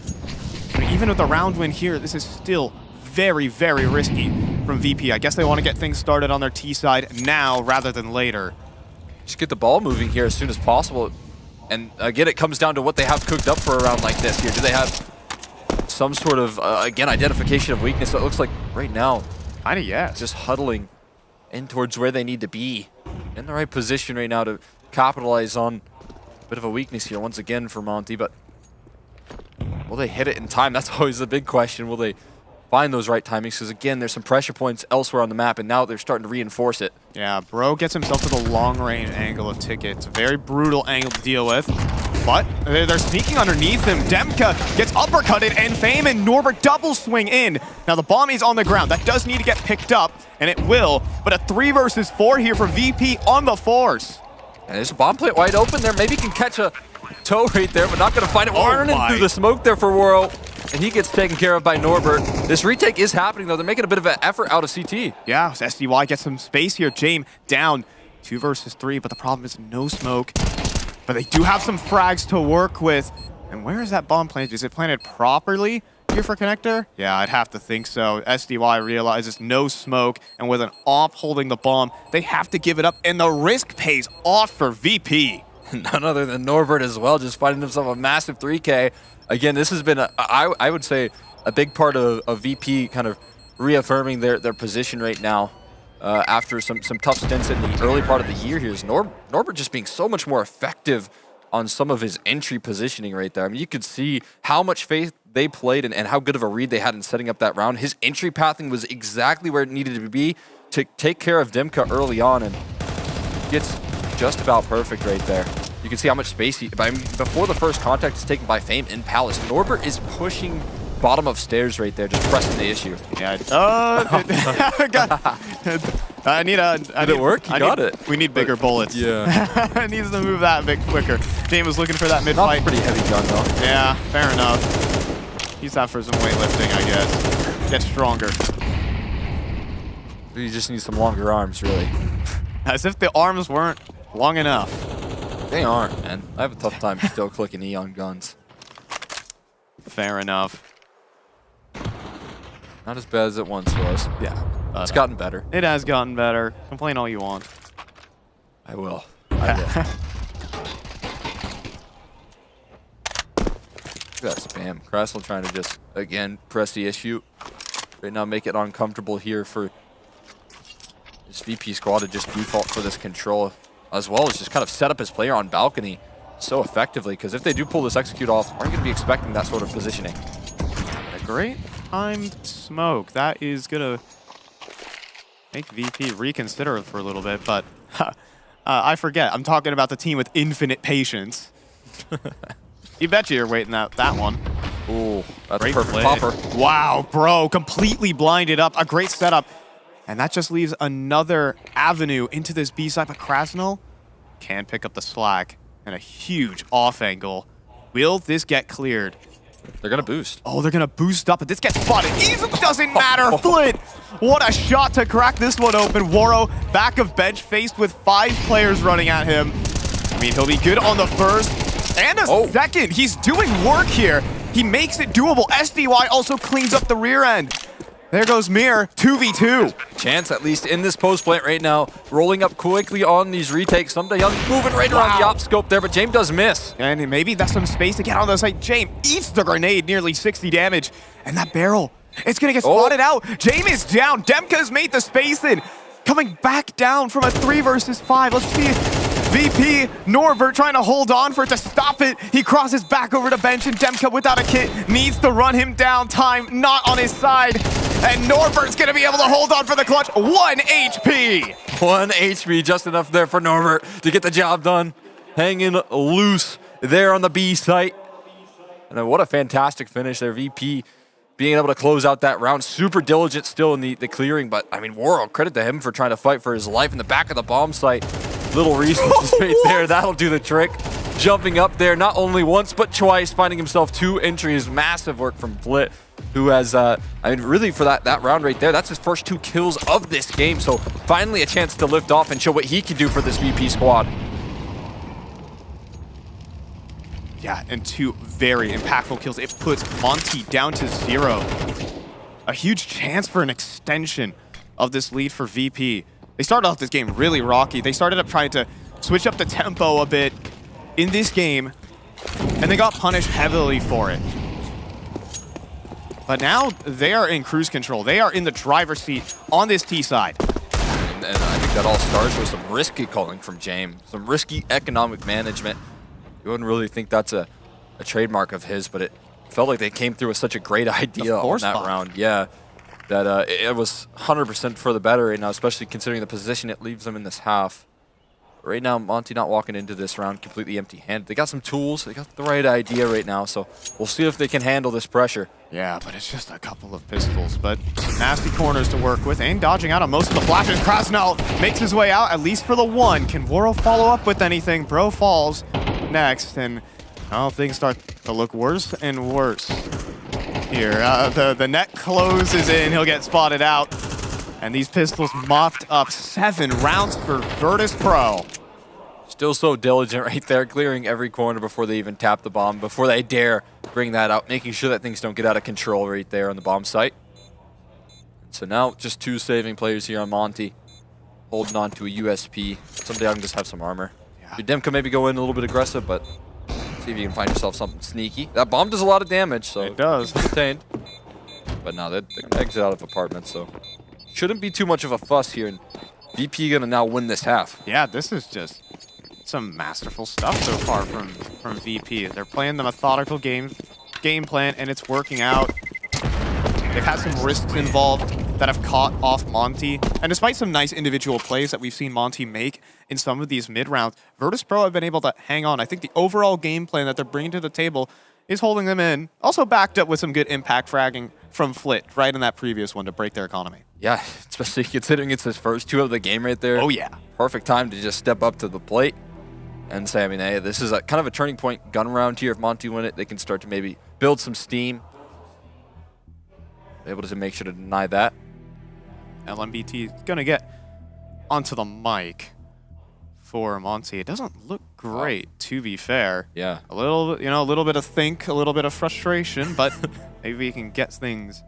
even with the round win here, this is still very, very risky from VP. I guess they want to get things started on their T side now rather than later. Just get the ball moving here as soon as possible. And again, it comes down to what they have cooked up for a round like this here. Do they have some sort of, again, identification of weakness? It looks like right now, kind of, yeah, just huddling in towards where they need to be. In the right position right now to capitalize on a bit of a weakness here once again for Monte, but will they hit it in time? That's always the big question. Will they find those right timings? Because again, there's some pressure points elsewhere on the map, and now they're starting to reinforce it. Yeah, Bro gets himself to the long-range angle of Ticket. It's a very brutal angle to deal with, but they're sneaking underneath him. Demka gets uppercutted, and Fame and Norbert double swing in. Now the bomb is on the ground. That does need to get picked up, and it will, but a 3 versus 4 here for VP on the force. And there's a bomb plate wide open there. Maybe can catch a toe right there, but not going to find it. Running through the smoke there for Waro, and he gets taken care of by Norbert. This retake is happening, though. They're making a bit of an effort out of CT. Yeah, so SDY gets some space here. James down 2 versus 3, but the problem is no smoke. But they do have some frags to work with. And where is that bomb planted? Is it planted properly here for Connector? Yeah, I'd have to think so. SDY realizes no smoke, and with an AWP holding the bomb, they have to give it up, and the risk pays off for VP. None other than Norbert as well, just finding himself a massive 3K. Again, this has been, I would say, a big part of VP kind of reaffirming their position right now after some tough stints in the early part of the year here. Is Norbert just being so much more effective on some of his entry positioning right there. I mean, you could see how much faith they played and how good of a read they had in setting up that round. His entry pathing was exactly where it needed to be to take care of Dimka early on, and gets just about perfect right there. You can see how much space before the first contact is taken by Fame in Palace. Norbert is pushing bottom of stairs right there, just pressing the issue. Yeah. I need a... Did it work? You got it. We need bigger bullets. Yeah. It needs to move that a bit quicker. James was looking for that mid-fight. Pretty heavy gun, though. Yeah, fair enough. He's out for some weightlifting, I guess. Get stronger. You just need some longer arms, really. As if the arms weren't long enough. They aren't, man. I have a tough time still clicking E on guns. Fair enough. Not as bad as it once was. Yeah. It's gotten better. It has gotten better. Complain all you want. I will. I will. Look at that spam. Krasnell trying to just, again, press the issue. Right now, make it uncomfortable here for this VP squad to just default for this control, as well as just kind of set up his player on balcony so effectively, because if they do pull this execute off, are you going to be expecting that sort of positioning? A great timed smoke. That is going to make VP reconsider for a little bit, but I forget. I'm talking about the team with infinite patience. You bet you're waiting that one. Ooh, that's great a perfect play. popper. Wow, bro, completely blinded up. A great setup. And that just leaves another avenue into this B side, but Krasnell can pick up the slack and a huge off angle. Will this get cleared? They're going to boost. Oh, they're going to boost up, but this gets spotted. Even doesn't matter. Flint, what a shot to crack this one open. Waro, back of bench, faced with 5 players running at him. I mean, he'll be good on the first and a second. He's doing work here. He makes it doable. SDY also cleans up the rear end. There goes Mir, 2v2. Chance, at least in this post plant right now, rolling up quickly on these retakes. Something moving right around the op scope there, but James does miss. And maybe that's some space to get on the site. James eats the grenade, nearly 60 damage. And that barrel, it's going to get spotted out. James is down. Demka's made the space in. Coming back down from a 3 versus 5. Let's see VP Norbert trying to hold on for it to stop it. He crosses back over to bench, and Demka without a kit needs to run him down. Time not on his side. And Norbert's going to be able to hold on for the clutch. 1 HP. 1 HP, just enough there for Norbert to get the job done. Hanging loose there on the B site. And then what a fantastic finish there. VP being able to close out that round. Super diligent still in the clearing, but I mean, Waro, credit to him for trying to fight for his life in the back of the bomb site. Little resources right there. That'll do the trick. Jumping up there not only once, but twice, finding himself 2 entries. Massive work from Flit, who has, I mean, really for that round right there, that's his first 2 kills of this game. So finally a chance to lift off and show what he can do for this VP squad. Yeah, and 2 very impactful kills. It puts Monte down to 0. A huge chance for an extension of this lead for VP. They started off this game really rocky. They started up trying to switch up the tempo a bit in this game, and they got punished heavily for it. But now they are in cruise control. They are in the driver's seat on this T side. And I think that all starts with some risky calling from James, some risky economic management. You wouldn't really think that's a trademark of his, but it felt like they came through with such a great idea on that round. Yeah, that it was 100% for the better right now, especially considering the position it leaves them in this half. Right now, Monte not walking into this round completely empty-handed. They got some tools. They got the right idea right now, so we'll see if they can handle this pressure. Yeah, but it's just a couple of pistols, but nasty corners to work with, and dodging out on most of the flashes. Krasnell makes his way out, at least for the 1. Can Waro follow up with anything? Bro falls next, and things start to look worse and worse here. The net closes in. He'll get spotted out. And these pistols mopped up 7 rounds for Virtus.Pro. Still so diligent right there, clearing every corner before they even tap the bomb, before they dare bring that out, making sure that things don't get out of control right there on the bomb site. So now just 2 saving players here on Monte, holding on to a USP. Someday I can just have some armor. Yeah. Demka maybe go in a little bit aggressive, but see if you can find yourself something sneaky. That bomb does a lot of damage, so it does. Contained. But now they're going to exit out of apartments, so shouldn't be too much of a fuss here, and VP gonna now win this half. Yeah, this is just some masterful stuff so far from VP. They're playing the methodical game plan, and it's working out. They've had some risks involved that have caught off Monte, and despite some nice individual plays that we've seen Monte make in some of these mid-rounds, Virtus.Pro have been able to hang on. I think the overall game plan that they're bringing to the table is holding them in. Also backed up with some good impact fragging from Flit right in that previous one to break their economy. Yeah, especially considering it's his first 2 of the game right there. Oh, yeah. Perfect time to just step up to the plate and say, I mean, hey, this is a kind of a turning point gun round here. If Monte win it, they can start to maybe build some steam. Able to make sure to deny that. LMBT is going to get onto the mic for Monte. It doesn't look great, to be fair. Yeah. A little bit of think, a little bit of frustration, but maybe we can get things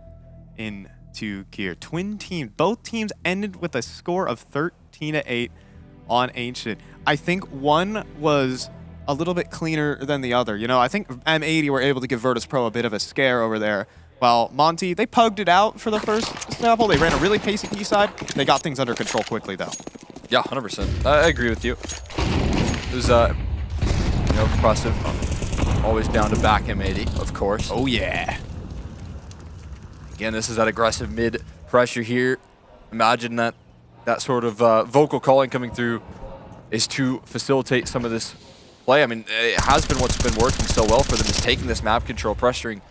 into gear. Twin teams, both teams ended with a score of 13-8 on Ancient. I think one was a little bit cleaner than the other. You know, I think M80 were able to give Virtus.Pro a bit of a scare over there. While Monte, they pugged it out for the first sample. They ran a really pacey B-side. They got things under control quickly, though. Yeah, 100%. I agree with you. It was, you know, impressive. Always down to back M80, of course. Oh, yeah. Again, this is that aggressive mid pressure here. Imagine that sort of vocal calling coming through is to facilitate some of this play. I mean, it has been what's been working so well for them is taking this map control, pressuring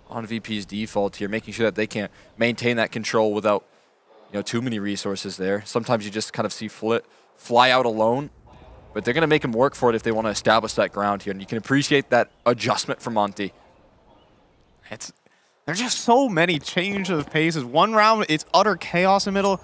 on VP's default here, making sure that they can't maintain that control without, you know, too many resources there. Sometimes you just kind of see fly out alone, but they're going to make him work for it if they want to establish that ground here. And you can appreciate that adjustment from Monte. There's just so many changes of paces. One round, it's utter chaos in the middle.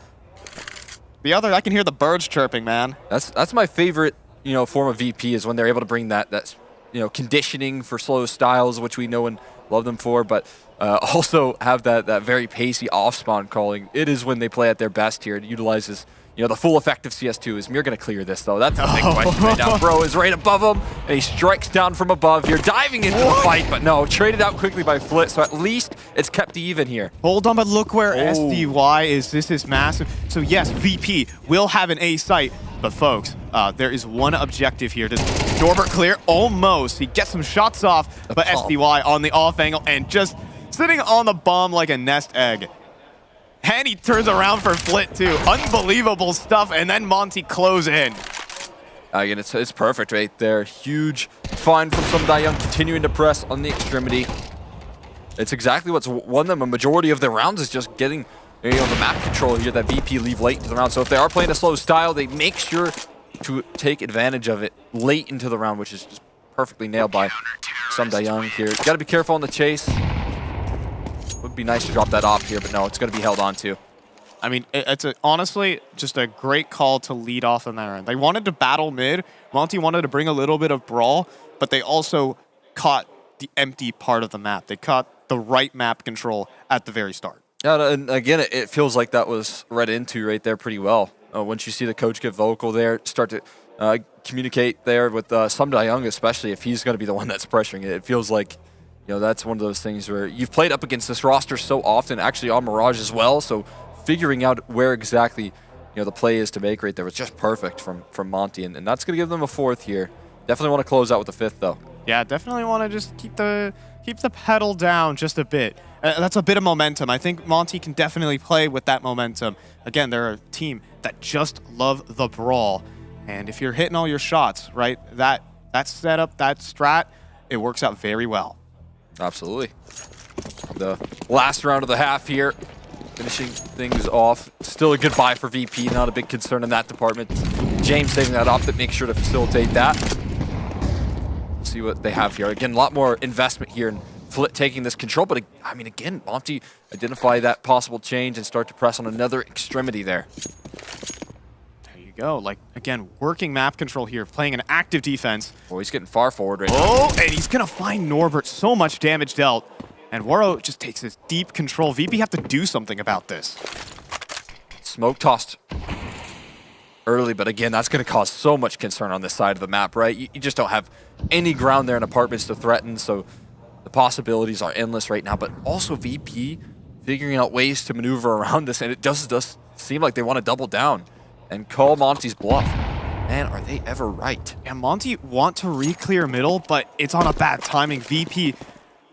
The other, I can hear the birds chirping, man. That's my favorite, you know, form of VP is when they're able to bring that you know, conditioning for slow styles, which we know and love them for, but also have that very pacey off-spawn calling. It is when they play at their best here. It utilizes, you know, the full effect of CS2. Is Mir going to clear this, though? That's the big question right now. Bro is right above him, and he strikes down from above here, diving into the fight, but no, traded out quickly by Flit, so at least it's kept even here. Hold on, but look where SDY is. This is massive. So yes, VP will have an A site, but folks, there is one objective here. Does Norbert clear? Almost. He gets some shots off, but SDY on the off angle and just sitting on the bomb like a nest egg. And he turns around for Flit too. Unbelievable stuff, and then Monte close in. Again, it's perfect right there. Huge find from some Young, continuing to press on the extremity. It's exactly what's won them a majority of their rounds is just getting, you know, the map control here that VP leave late into the round. So if they are playing a slow style, they make sure to take advantage of it late into the round, which is just perfectly nailed by some Young here. You got to be careful on the chase. Would be nice to drop that off here, but no, it's going to be held on to. I mean, it's honestly just a great call to lead off on their end. They wanted to battle mid. Monte wanted to bring a little bit of brawl, but they also caught the empty part of the map. They caught the right map control at the very start. Yeah, and again, it feels like that was read into right there pretty well. Once you see the coach get vocal there, start to communicate there with some Young, especially if he's going to be the one that's pressuring it. It feels like, you know, that's one of those things where you've played up against this roster so often, actually on Mirage as well, so figuring out where exactly, you know, the play is to make right there was just perfect from Monte, and that's going to give them a fourth here. Definitely want to close out with the fifth, though. Yeah, definitely want to just keep the pedal down just a bit. That's a bit of momentum. I think Monte can definitely play with that momentum. Again, they're a team that just love the brawl, and if you're hitting all your shots, right, that setup, that strat, it works out very well. Absolutely. The last round of the half here, finishing things off. Still a good buy for VP, not a big concern in that department. James saving that up, but make sure to facilitate that. See what they have here. Again, a lot more investment here in Flit taking this control, but I mean, again, Monte identify that possible change and start to press on another extremity there. There you go. Like, again, working map control here, playing an active defense. Oh, he's getting far forward right now. Oh, and he's going to find Norbert. So much damage dealt. And Waro just takes this deep control. VP have to do something about this. Smoke tossed early, but again, that's going to cause so much concern on this side of the map, right? You just don't have any ground there in apartments to threaten, so the possibilities are endless right now, but also VP figuring out ways to maneuver around this, and it does seem like they want to double down and call Monte's bluff. Man, are they ever right? And Monte want to re-clear middle, but it's on a bad timing. VP,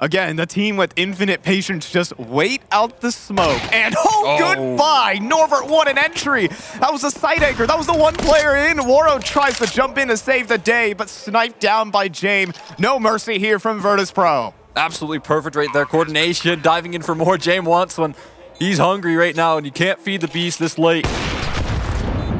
again, the team with infinite patience, just wait out the smoke. And goodbye! Norbert won an entry! That was a side anchor, that was the one player in. Waro tries to jump in to save the day, but sniped down by James. No mercy here from Virtus.Pro. Absolutely perfect right there. Coordination, diving in for more. James wants one. He's hungry right now, and you can't feed the beast this late.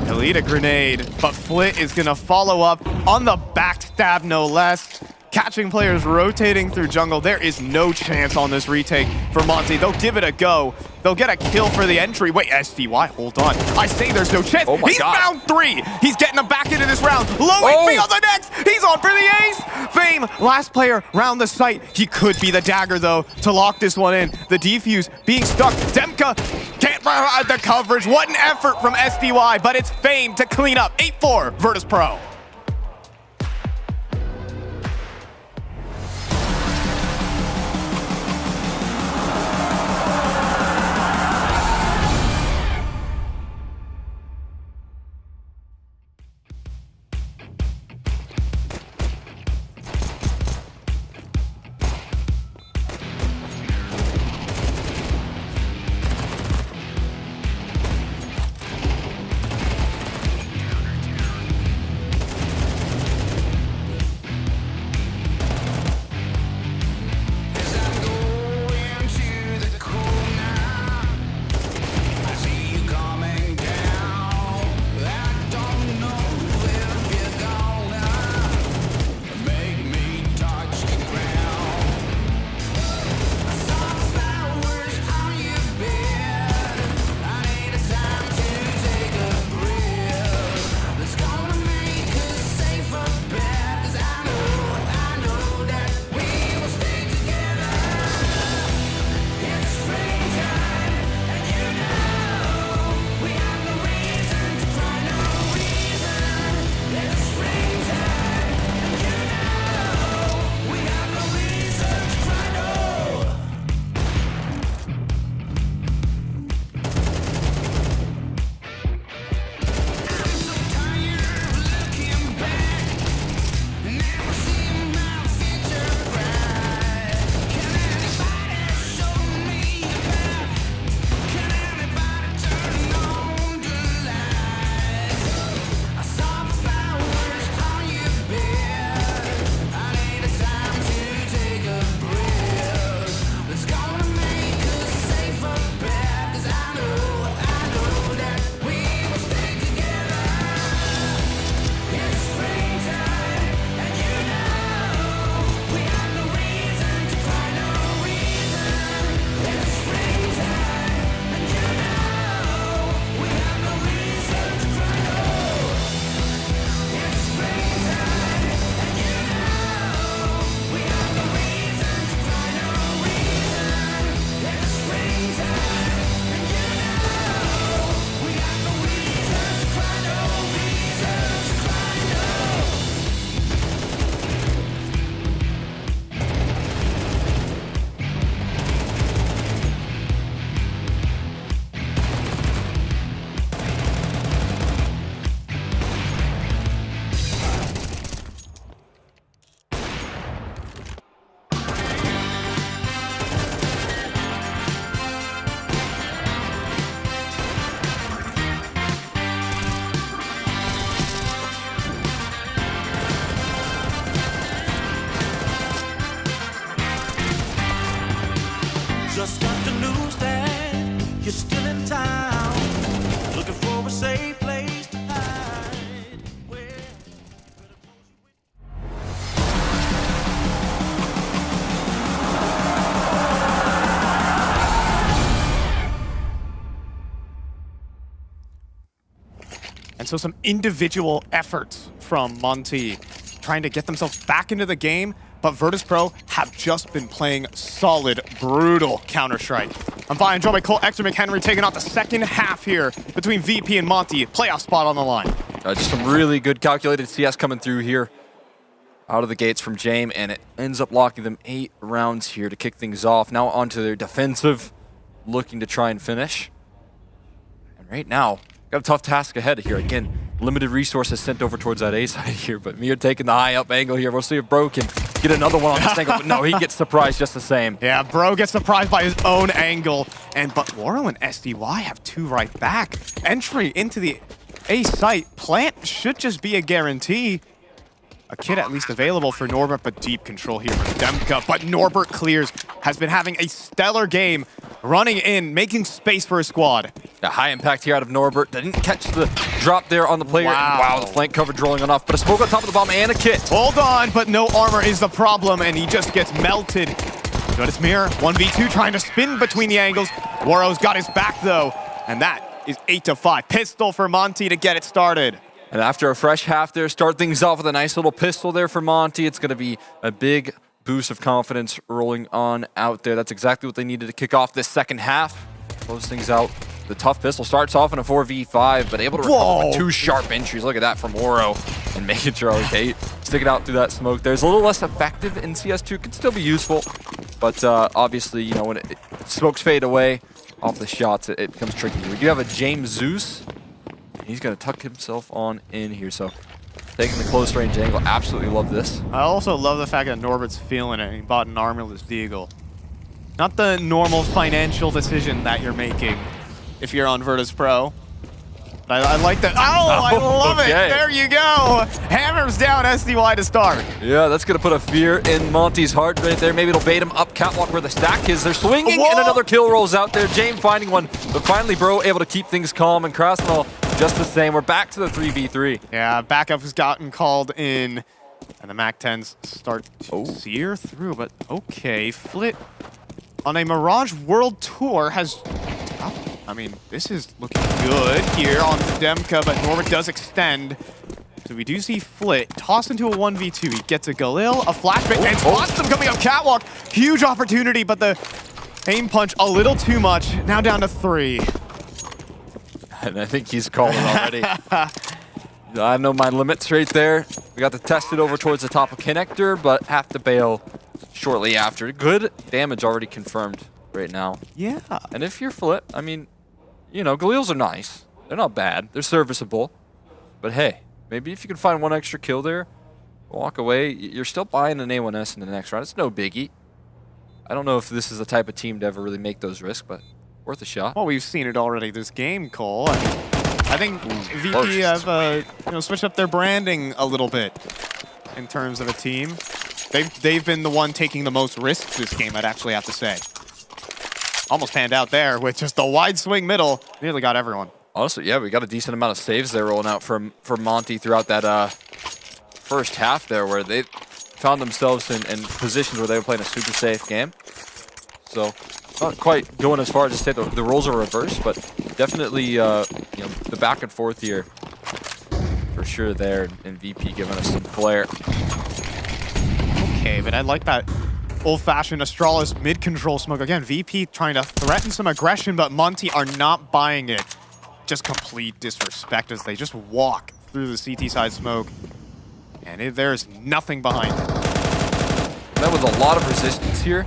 He'll eat a grenade, but Flit is going to follow up on the backstab, no less. Catching players rotating through jungle. There is no chance on this retake for Monte. They'll give it a go. They'll get a kill for the entry. Wait, SDY, hold on. I say there's no chance. Oh my He's God. found 3. He's getting them back into this round. Low HP on the next. He's on for the ace. Fame, last player round the site. He could be the dagger, though, to lock this one in. The defuse being stuck. Demka can't provide the coverage. What an effort from SDY, but it's Fame to clean up. 8-4, Virtus.Pro. you're still in town, looking for a safe place to hide. And so some individual efforts from Monte trying to get themselves back into the game, but Virtus.Pro have just been playing solid, brutal Counter-Strike. I'm fine, joined by Cole Extra McHenry taking out the second half here between VP and Monte. Playoff spot on the line. Just some really good calculated CS coming through here out of the gates from Jame, and it ends up locking them 8 rounds here to kick things off. Now onto their defensive, looking to try and finish. And right now, got a tough task ahead here. Again, limited resources sent over towards that A side here, but Mir taking the high up angle here. We'll see if Bro can get another one on this angle, but no, he gets surprised just the same. Yeah, Bro gets surprised by his own angle, but Waro and SDY have 2 right back. Entry into the A site. Plant should just be a guarantee. A kid at least available for Norbert, but deep control here for Demka. But Norbert clears, has been having a stellar game, running in, making space for his squad. A high impact here out of Norbert. Didn't catch the drop there on the player. Wow, the flank coverage rolling on off, but a smoke on top of the bomb and a kit. Hold on, but no armor is the problem, and he just gets melted. But it's Mir, 1v2, trying to spin between the angles. Waro's got his back, though, and that is 8-5. Pistol for Monte to get it started. And after a fresh half there, start things off with a nice little pistol there for Monte. It's going to be a big boost of confidence rolling on out there. That's exactly what they needed to kick off this second half. Close things out. The tough pistol starts off in a 4v5, but able to recover with 2 sharp entries. Look at that from Waro. And making sure, okay, sticking out through that smoke there. It's a little less effective in CS2. Can still be useful. But obviously, you know, when smokes fade away off the shots, it becomes tricky. We do have a James Zeus. He's going to tuck himself on in here, so taking the close range angle. Absolutely love this. I also love the fact that Norbert's feeling it. He bought an armorless Deagle. Not the normal financial decision that you're making if you're on Virtus.Pro. I like that. Oh, I love it. There you go. Hammers down SDY to start. Yeah, that's going to put a fear in Monte's heart right there. Maybe it'll bait him up catwalk where the stack is. They're swinging, and another kill rolls out there. Jame finding one, but finally Bro able to keep things calm, and Krasnall just the same. We're back to the 3v3. Yeah, backup has gotten called in, and the MAC-10s start to sear through, but okay. Flit on a Mirage World Tour has... I mean, this is looking good here on Demka, but Norbert does extend. So we do see Flit toss into a 1v2. He gets a Galil, a flashbang, and spots him coming up catwalk. Huge opportunity, but the aim punch a little too much. Now down to 3. And I think he's called it already. I know my limits right there. We got to test it over towards the top of connector, but have to bail shortly after. Good damage already confirmed right now. Yeah. And if you're Flit, I mean, you know, Galils are nice. They're not bad. They're serviceable. But hey, maybe if you can find 1 extra kill there, walk away, you're still buying an A1S in the next round. It's no biggie. I don't know if this is the type of team to ever really make those risks, but worth a shot. Well, we've seen it already this game, Cole. I think VP have switched up their branding a little bit in terms of a team. They've been the one taking the most risks this game, I'd actually have to say. Almost panned out there with just a wide swing middle. Nearly got everyone. Honestly, yeah, we got a decent amount of saves there rolling out from Monte throughout that first half there, where they found themselves in positions where they were playing a super safe game. So not quite going as far as to say the roles are reversed, but definitely you know, the back and forth here for sure there, and VP giving us some flair. Okay, but I like that old-fashioned Astralis mid-control smoke. Again, VP trying to threaten some aggression, but Monte are not buying it. Just complete disrespect as they just walk through the CT side smoke. And there's nothing behind it. That was a lot of resistance here.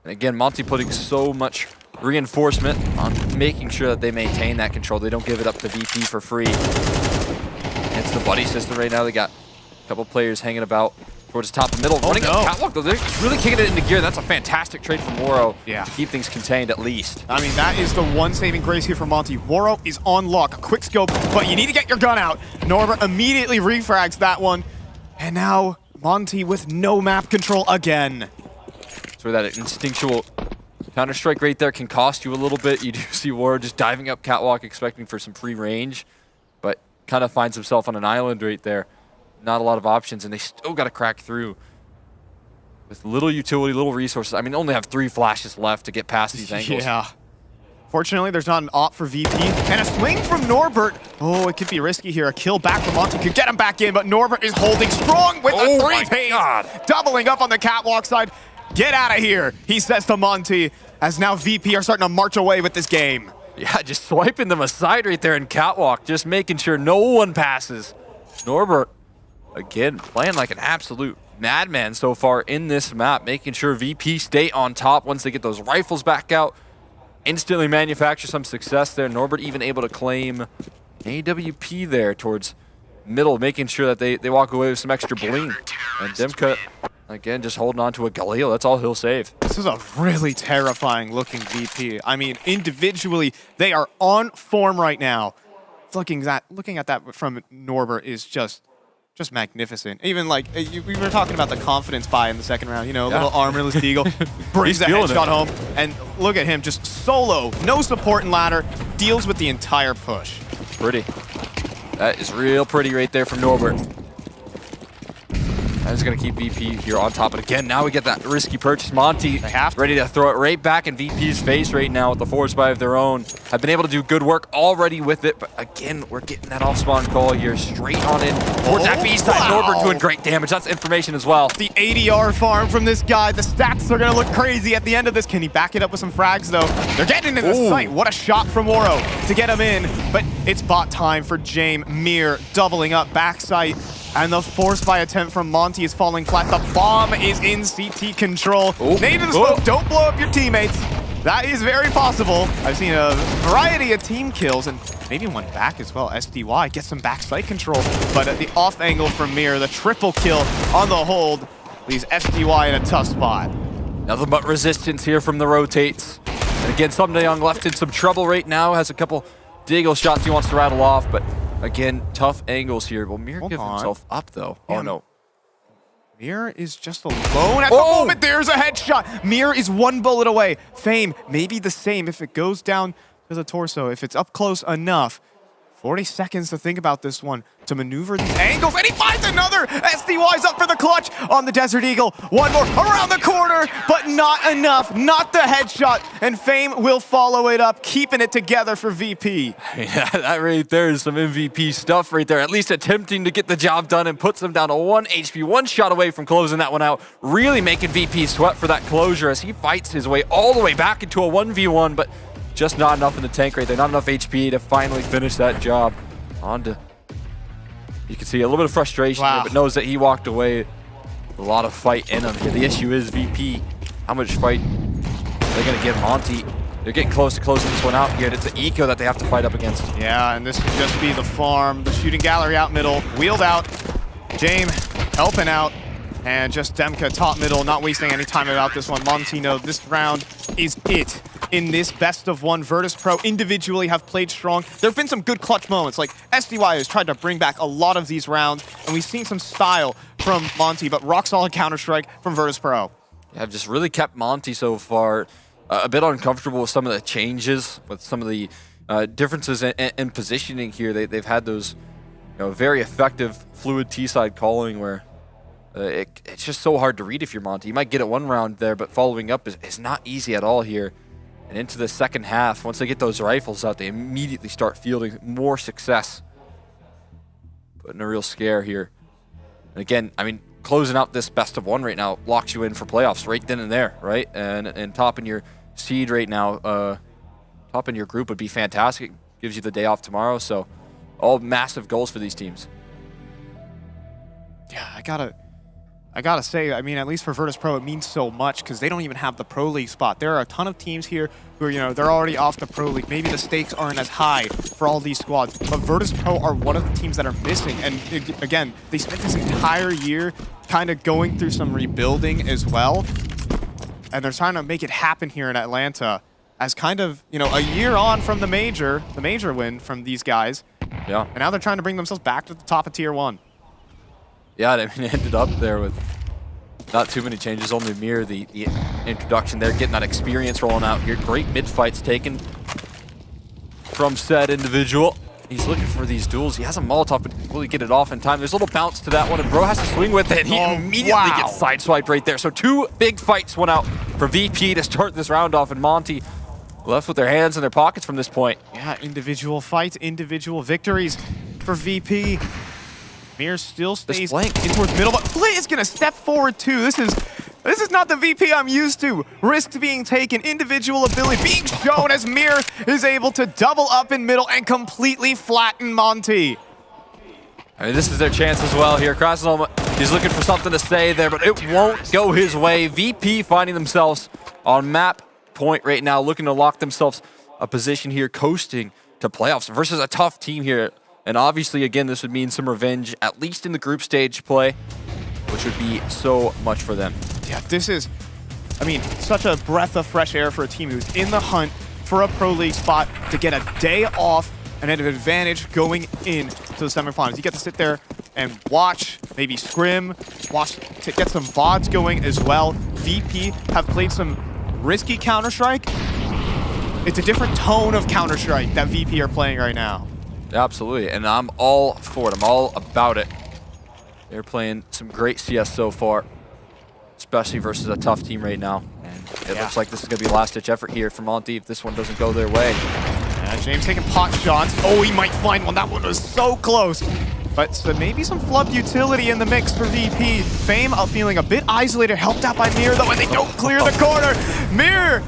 And again, Monte putting so much reinforcement on making sure that they maintain that control. They don't give it up to VP for free. It's the buddy system right now. They got a couple players hanging about towards the top and middle. Running up catwalk, though. They're really kicking it into gear. That's a fantastic trade from Waro to keep things contained at least. I mean, that is the one saving grace here for Monte. Waro is on lock. Quick scope, but you need to get your gun out. Norbert immediately refrags that one. And now Monte with no map control again. That's where that instinctual Counter-Strike right there can cost you a little bit. You do see War just diving up catwalk, expecting for some free range, but kind of finds himself on an island right there. Not a lot of options, and they still got to crack through with little utility, little resources. I mean, they only have 3 flashes left to get past these angles. Yeah. Fortunately, there's not an op for VP. And a swing from Norbert. Oh, it could be risky here. A kill back from Monte could get him back in, but Norbert is holding strong with a 3-piece. Doubling up on the catwalk side. Get out of here, he says to Monte, as now VP are starting to march away with this game. Yeah, just swiping them aside right there in catwalk, just making sure no one passes. Norbert, again, playing like an absolute madman so far in this map, making sure VP stay on top once they get those rifles back out. Instantly manufacture some success there. Norbert even able to claim AWP there towards middle, making sure that they walk away with some extra bling. And Demka, again, just holding on to a Galileo. That's all he'll save. This is a really terrifying looking VP. I mean, individually, they are on form right now. Looking at that from Norbert is just magnificent. Even like, we were talking about the confidence buy in the second round, you know, little armorless Deagle, brings the headshot home, and look at him, just solo, no support and ladder, deals with the entire push. Pretty. That is real pretty right there from Norbert. That is going to keep VP here on top. And again, now we get that risky purchase. Monte ready to throw it right back in VP's face right now with the force buy of their own. Have been able to do good work already with it, but again, we're getting that off-spawn call here straight on in towards that B side. Norbert doing great damage. That's information as well. The ADR farm from this guy. The stats are going to look crazy at the end of this. Can he back it up with some frags, though? They're getting into the site. What a shot from Woro to get him in, but it's bot time for Jame. Mir doubling up back site. And the force buy attempt from Monte is falling flat. The bomb is in CT control. Nade in the smoke, don't blow up your teammates. That is very possible. I've seen a variety of team kills and maybe one back as well. SDY gets some back site control, but at the off angle from Mir, the triple kill on the hold leaves SDY in a tough spot. Nothing but resistance here from the rotates. And again, Young left in some trouble right now. Has a couple Deagle shots he wants to rattle off, but again, tough angles here. Will Mir give himself up, though? Damn. Oh, no. Mir is just alone at the moment. There's a headshot. Mir is one bullet away. Fame, maybe the same if it goes down to the torso, if it's up close enough. 40 seconds to think about this one, to maneuver these angles, and he finds another! SDY's up for the clutch on the Desert Eagle. One more around the corner, but not enough. Not the headshot, and Fame will follow it up, keeping it together for VP. Yeah, that right there is some MVP stuff right there. At least attempting to get the job done and puts them down to 1 HP, one shot away from closing that one out. Really making VP sweat for that closure as he fights his way all the way back into a 1v1, but just not enough in the tank right there, not enough HP to finally finish that job. On to, you can see a little bit of frustration here, but knows that he walked away with a lot of fight in him here. The issue is VP, how much fight are they going to give Monte? They're getting close to closing this one out here, and it's an eco that they have to fight up against. Yeah, and this could just be the farm, the shooting gallery out middle, wheeled out, Jame helping out, and just Demka top middle, not wasting any time about this one. Montino, this round is it. In this best of one, Virtus.Pro individually have played strong. There have been some good clutch moments, like SDY has tried to bring back a lot of these rounds, and we've seen some style from Monte, but rock solid Counter-Strike from Virtus.Pro. Yeah, I've just really kept Monte so far a bit uncomfortable with some of the changes, with some of the differences in positioning here. They've had those very effective fluid T-side calling where it's just so hard to read if you're Monte. You might get it one round there, but following up is not easy at all here. And into the second half, once they get those rifles out, they immediately start fielding more success. Putting a real scare here. And again, I mean, closing out this best of one right now locks you in for playoffs right then and there, right? And topping your seed right now, topping your group would be fantastic. Gives you the day off tomorrow, so all massive goals for these teams. Yeah, I gotta say, I mean, at least for Virtus.Pro, it means so much because they don't even have the Pro League spot. There are a ton of teams here who are, they're already off the Pro League. Maybe the stakes aren't as high for all these squads, but Virtus.Pro are one of the teams that are missing. And again, they spent this entire year kind of going through some rebuilding as well. And they're trying to make it happen here in Atlanta as kind of, a year on from the major win from these guys. Yeah. And now they're trying to bring themselves back to the top of Tier 1. Yeah, I mean, it ended up there with Not too many changes, only Mir, the introduction there, getting that experience rolling out here. Great mid-fights taken from said individual. He's looking for these duels. He has a Molotov, but will he get it off in time? There's a little bounce to that one, and Bro has to swing with it. He immediately gets sideswiped right there. So 2 big fights went out for VP to start this round off, and Monte left with their hands in their pockets from this point. Yeah, individual fights, individual victories for VP. Mir still stays in towards middle, but Play is gonna step forward too. This is not the VP I'm used to. Risks being taken, individual ability being shown as Mir is able to double up in middle and completely flatten Monte. I mean, this is their chance as well here. Krasnov, he's looking for something to say there, but it won't go his way. VP finding themselves on map point right now, looking to lock themselves a position here, coasting to playoffs versus a tough team here. And obviously, again, this would mean some revenge, at least in the group stage play, which would be so much for them. Yeah, this is, I mean, such a breath of fresh air for a team who's in the hunt for a Pro League spot to get a day off and an advantage going into the semifinals. You get to sit there and watch, maybe scrim, watch to get some VODs going as well. VP have played some risky Counter-Strike. It's a different tone of Counter-Strike that VP are playing right now. Absolutely, and I'm all for it. I'm all about it. They're playing some great CS so far, especially versus a tough team right now. And it looks like this is going to be a last-ditch effort here for Monte if this one doesn't go their way. Yeah, James taking pot shots. Oh, he might find one. That one was so close. But so maybe some flubbed utility in the mix for VP. Fame feeling a bit isolated, helped out by Mir though, and they don't clear the corner. Mir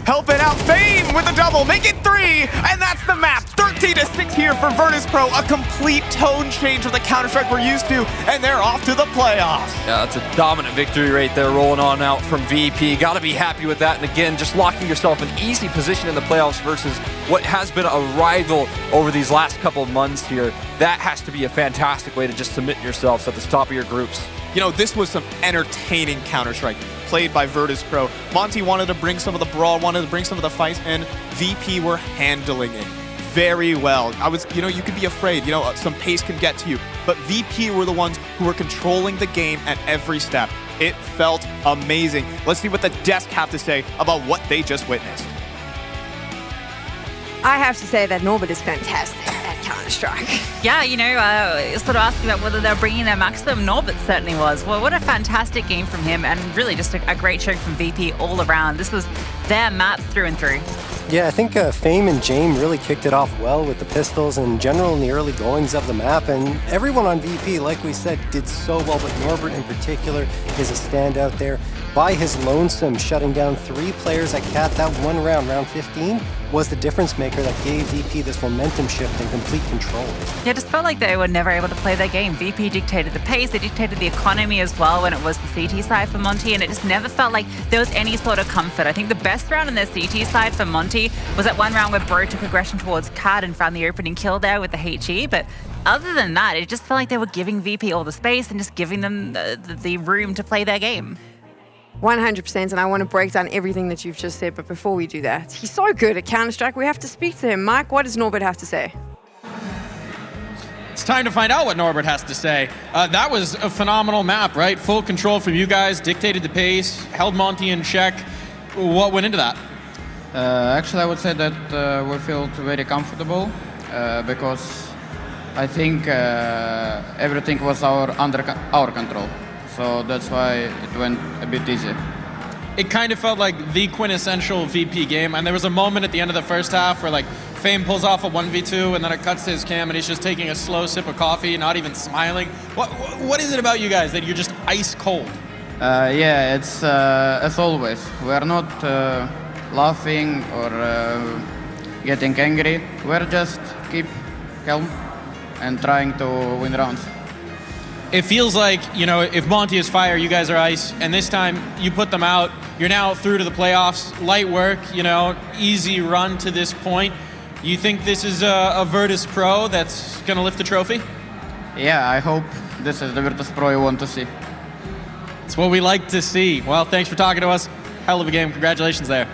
helping out Fame with a double, make it 3, and that's the map. 13-6 here for Virtus.Pro, a complete tone change from the Counter-Strike we're used to, and they're off to the playoffs. Yeah, that's a dominant victory right there, rolling on out from VP. Got to be happy with that, and again, just locking yourself in easy position in the playoffs versus what has been a rival over these last couple of months here. That has to be a fantastic way to just submit yourselves at the top of your groups. You know, this was some entertaining Counter-Strike played by Virtus.Pro. Monte wanted to bring some of the brawl, wanted to bring some of the fights, and VP were handling it very well. You could be afraid, some pace can get to you, but VP were the ones who were controlling the game at every step. It felt amazing. Let's see what the desk have to say about what they just witnessed. I have to say that Norbert is fantastic at Counter-Strike. Yeah, sort of asking about whether they're bringing their maximum. Norbert certainly was. Well, what a fantastic game from him, and really just a great show from VP all around. This was their map through and through. Yeah, I think Fame and Jame really kicked it off well with the pistols in general in the early goings of the map, and everyone on VP, like we said, did so well, but Norbert in particular is a standout there. By his lonesome, shutting down 3 players at Cat, that one round, round 15, was the difference maker that gave VP this momentum shift and complete control. Yeah, it just felt like they were never able to play their game. VP dictated the pace, they dictated the economy as well when it was the CT side for Monte, and it just never felt like there was any sort of comfort. I think the best round on their CT side for Monte was that one round where Bro took aggression towards Cat and found the opening kill there with the HE, but other than that, it just felt like they were giving VP all the space and just giving them the room to play their game. 100%, and I want to break down everything that you've just said, but before we do that, he's so good at Counter-Strike, we have to speak to him. Mike, what does Norbert have to say? It's time to find out what Norbert has to say. That was a phenomenal map, right? Full control from you guys, dictated the pace, held Monte in check. What went into that? Actually, I would say that we felt very comfortable because I think everything was under our control. So that's why it went a bit easy. It kind of felt like the quintessential VP game, and there was a moment at the end of the first half where Fame pulls off a 1v2 and then it cuts to his cam and he's just taking a slow sip of coffee, not even smiling. What is it about you guys that you're just ice cold? Yeah, it's as always. We are not laughing or getting angry. We're just keep calm and trying to win rounds. It feels like, if Monte is fire, you guys are ice, and this time you put them out. You're now through to the playoffs. Light work, easy run to this point. You think this is a Virtus.Pro that's going to lift the trophy? Yeah, I hope this is the Virtus.Pro you want to see. It's what we like to see. Well, thanks for talking to us. Hell of a game. Congratulations there.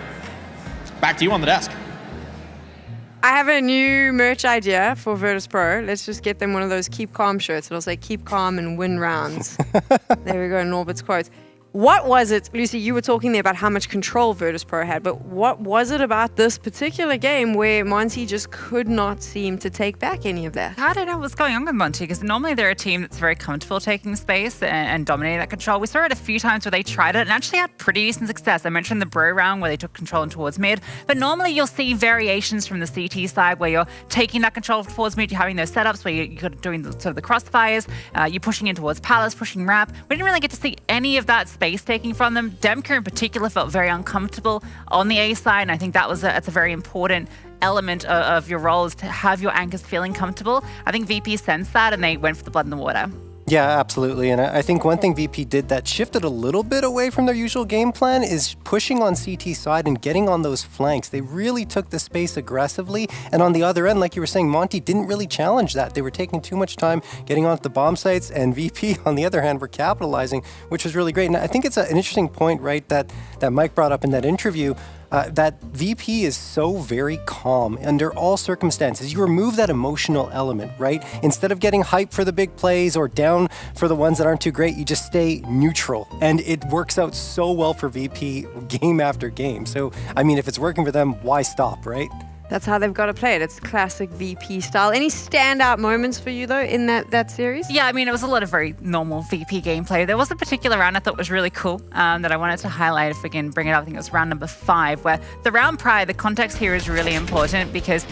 Back to you on the desk. I have a new merch idea for Virtus.Pro. Let's just get them one of those Keep Calm shirts. It'll say Keep Calm and Win Rounds. There we go, Norbert's quote. What was it, Lucy, you were talking there about how much control Virtus.Pro had, but what was it about this particular game where Monte just could not seem to take back any of that? I don't know what's going on with Monte, because normally they're a team that's very comfortable taking space and dominating that control. We saw it a few times where they tried it and actually had pretty decent success. I mentioned the Bro round where they took control towards mid, but normally you'll see variations from the CT side where you're taking that control towards mid, you're having those setups where you're doing sort of the crossfires, you're pushing in towards Palace, pushing ramp. We didn't really get to see any of that space taking from them. Demka in particular felt very uncomfortable on the A side, and I think that's a very important element of your role, is to have your anchors feeling comfortable. I think VP sensed that and they went for the blood in the water. Yeah, absolutely. And I think one thing VP did that shifted a little bit away from their usual game plan is pushing on CT side and getting on those flanks. They really took the space aggressively. And on the other end, like you were saying, Monte didn't really challenge that. They were taking too much time getting onto the bomb sites, and VP, on the other hand, were capitalizing, which was really great. And I think it's an interesting point, right, that Mike brought up in that interview. That VP is so very calm under all circumstances. You remove that emotional element, right? Instead of getting hyped for the big plays or down for the ones that aren't too great, you just stay neutral. And it works out so well for VP game after game. So, I mean, if it's working for them, why stop, right? That's how they've got to play it. It's classic VP style. Any standout moments for you, though, in that series? Yeah, I mean, it was a lot of very normal VP gameplay. There was a particular round I thought was really cool that I wanted to highlight if we can bring it up. I think it was round number 5, where the round prior, the context here is really important because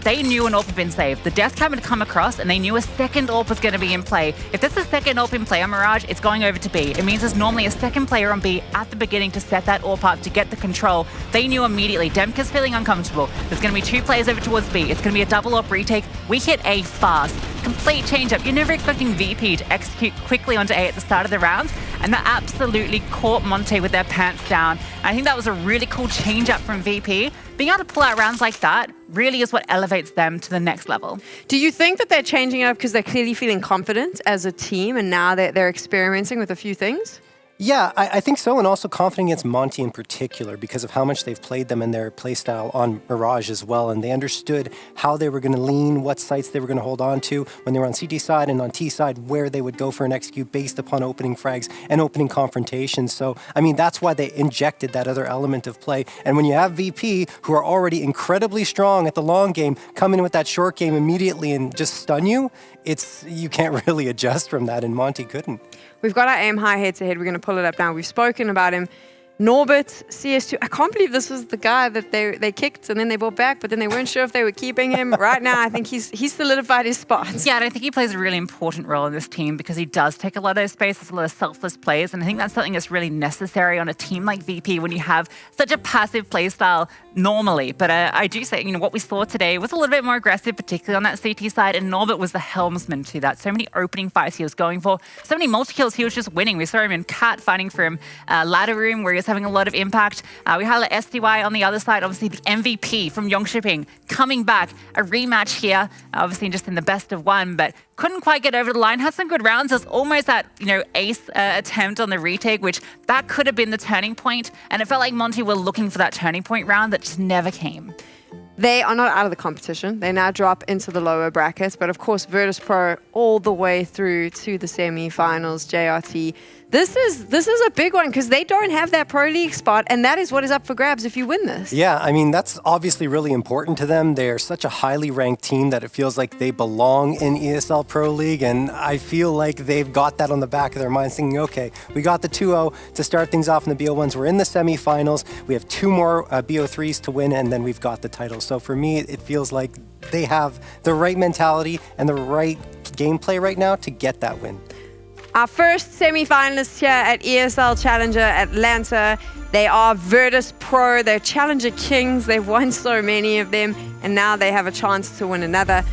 they knew an AWP had been saved. The death cam had come across and they knew a second AWP was going to be in play. If there's a second AWP in play on Mirage, it's going over to B. It means there's normally a second player on B at the beginning to set that AWP up to get the control. They knew immediately. Demka's feeling uncomfortable. There's going to be 2 players over towards B. It's going to be a double AWP retake. We hit A fast. Complete change up. You're never expecting VP to execute quickly onto A at the start of the round, and that absolutely caught Monte with their pants down. I think that was a really cool change up from VP. Being able to pull out rounds like that really is what elevates them to the next level. Do you think that they're changing it up because they're clearly feeling confident as a team and now they're experimenting with a few things? Yeah, I think so, and also confident against Monte in particular because of how much they've played them and their playstyle on Mirage as well, and they understood how they were going to lean, what sites they were going to hold on to when they were on CT side and on T side, where they would go for an execute based upon opening frags and opening confrontations. So, I mean, that's why they injected that other element of play. And when you have VP, who are already incredibly strong at the long game, come in with that short game immediately and just stun you, you can't really adjust from that, and Monte couldn't. We've got our aim high head-to-head. We're going to pull it up now. We've spoken about him. Norbert, CS2. I can't believe this was the guy that they kicked and then they brought back, but then they weren't sure if they were keeping him. Right now, I think he's solidified his spot. Yeah, and I think he plays a really important role in this team because he does take a lot of those spaces, a lot of selfless plays, and I think that's something that's really necessary on a team like VP when you have such a passive play style normally. But I do say, what we saw today was a little bit more aggressive, particularly on that CT side, and Norbert was the helmsman to that. So many opening fights he was going for, so many multi-kills he was just winning. We saw him in Cat fighting for him, ladder room where he was having a lot of impact. We highlight SDY on the other side, obviously the MVP from Yongshipping coming back. A rematch here, obviously just in the best of 1, but couldn't quite get over the line. Had some good rounds. There's almost that, ace attempt on the retake, which that could have been the turning point. And it felt like Monte were looking for that turning point round that just never came. They are not out of the competition. They now drop into the lower brackets. But of course, Virtus.Pro all the way through to the semi-finals, JRT. This is a big one because they don't have that Pro League spot, and that is what is up for grabs if you win this. Yeah, I mean, that's obviously really important to them. They're such a highly ranked team that it feels like they belong in ESL Pro League, and I feel like they've got that on the back of their minds, thinking, okay, we got the 2-0 to start things off in the BO1s. We're in the semifinals. We have 2 more BO3s to win, and then we've got the title. So for me, it feels like they have the right mentality and the right gameplay right now to get that win. Our first semi-finalists here at ESL Challenger Atlanta. They are Virtus.Pro. They're Challenger Kings. They've won so many of them, and now they have a chance to win another.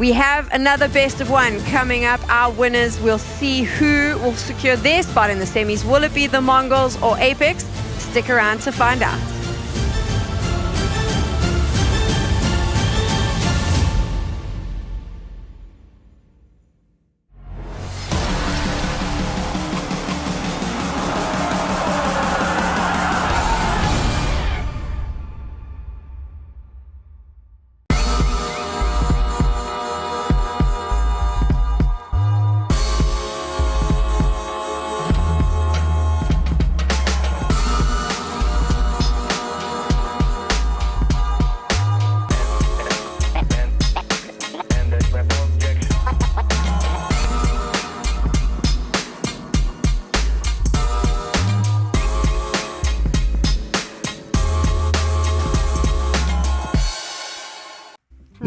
We have another best of 1 coming up. Our winners, we'll see who will secure their spot in the semis. Will it be the Mongols or Apex? Stick around to find out.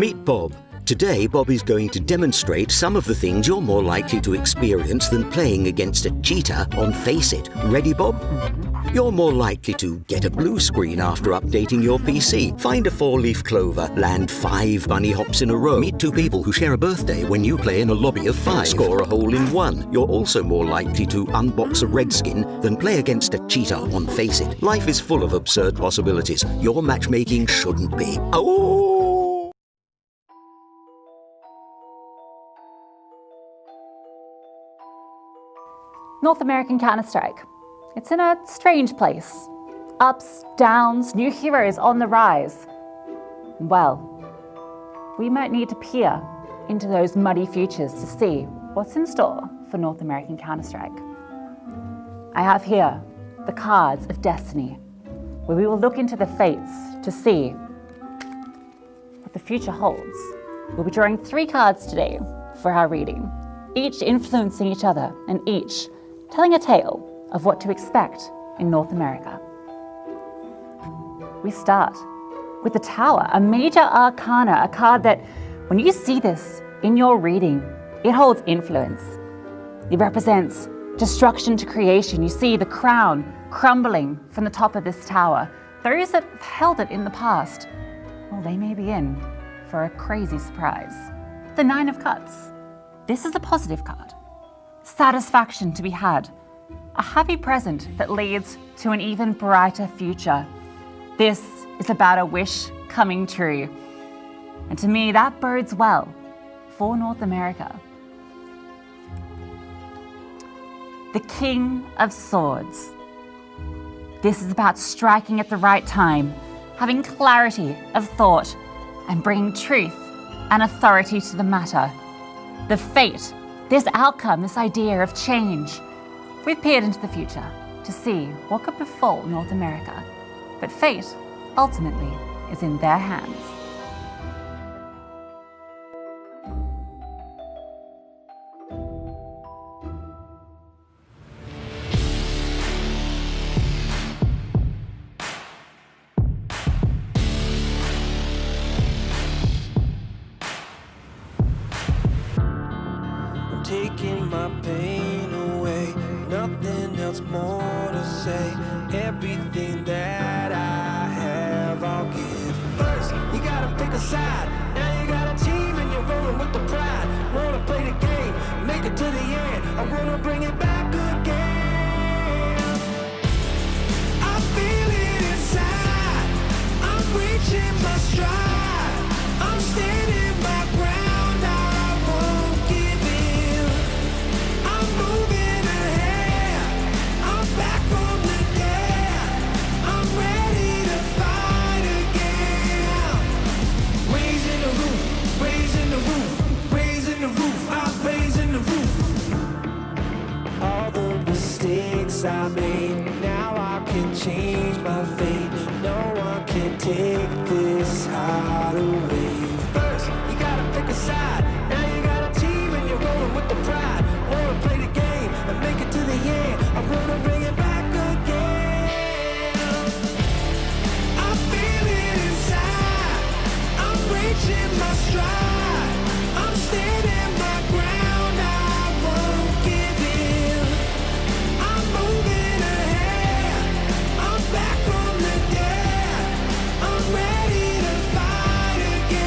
Meet Bob. Today, Bob is going to demonstrate some of the things you're more likely to experience than playing against a cheater on Face It. Ready, Bob? You're more likely to get a blue screen after updating your PC, find a 4-leaf clover, land 5 bunny hops in a row, meet 2 people who share a birthday when you play in a lobby of 5, score a hole in 1. You're also more likely to unbox a red skin than play against a cheater on Face It. Life is full of absurd possibilities. Your matchmaking shouldn't be. Oh! North American Counter-Strike. It's in a strange place. Ups, downs, new heroes on the rise. Well, we might need to peer into those muddy futures to see what's in store for North American Counter-Strike. I have here the cards of destiny, where we will look into the fates to see what the future holds. We'll be drawing 3 cards today for our reading, each influencing each other and each telling a tale of what to expect in North America. We start with the Tower, a major arcana, a card that when you see this in your reading, it holds influence. It represents destruction to creation. You see the crown crumbling from the top of this tower. Those that have held it in the past, well, they may be in for a crazy surprise. The 9 of Cups. This is a positive card. Satisfaction to be had. A happy present that leads to an even brighter future. This is about a wish coming true. And to me, that bodes well for North America. The King of Swords. This is about striking at the right time, having clarity of thought, and bringing truth and authority to the matter. The fate, this outcome, this idea of change. We've peered into the future to see what could befall North America, but fate ultimately is in their hands. I'm taking my pain away, nothing else more to say. Everything that I have, I'll give. First, you gotta pick a side. Now you got a team and you're rolling with the pride. Wanna play the game, make it to the end. I wanna bring it back again. I feel it inside. I'm reaching my stride. I'm standing my ground. I won't give in. I'm moving ahead. I'm back from the dead. I'm ready to fight again. Raising the roof, raising the roof, raising the roof. I'm raising the roof. All the mistakes I made, now I can change my fate. No one can take this heart away. First, you gotta pick a side. Now you got a team and you're rolling with the pride. Wanna play the game and make it to the end. I wanna bring it back again. I feel it inside. I'm reaching my stride. I'm standing my ground. I won't give in. I'm moving ahead. I'm back from the dead. I'm ready to fight again.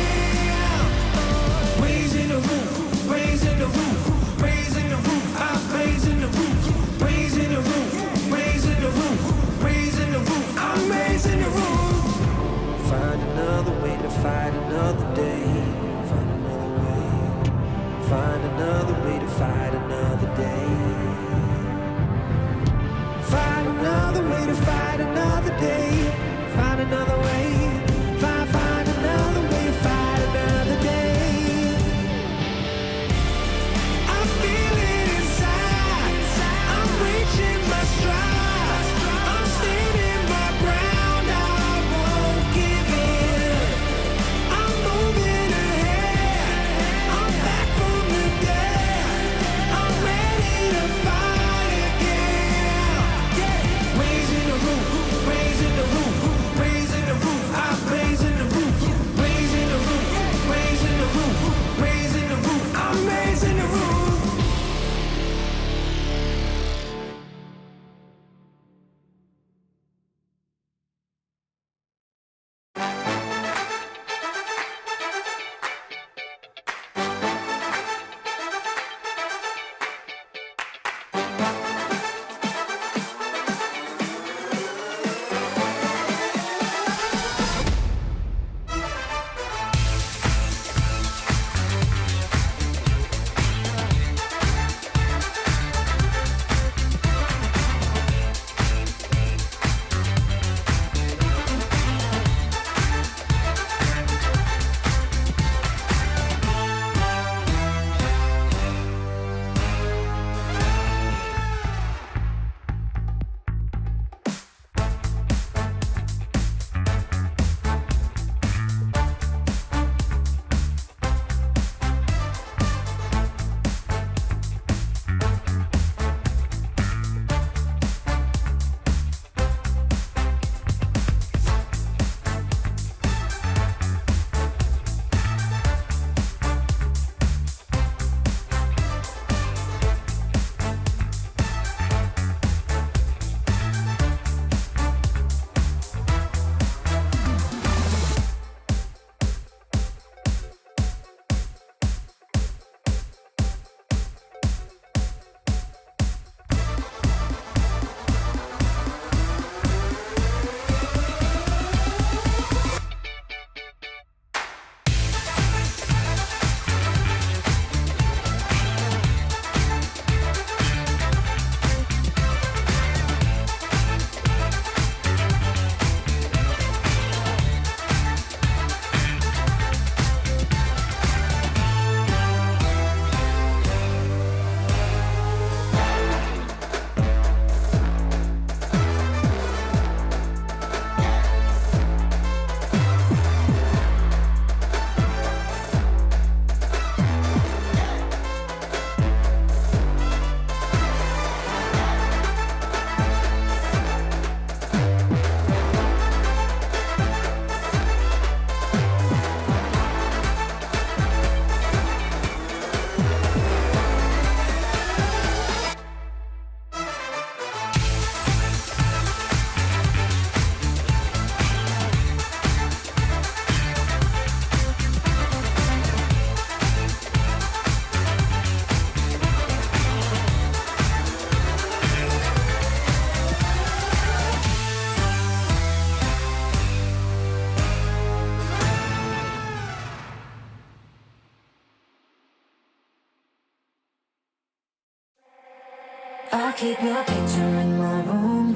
keep your picture in my room,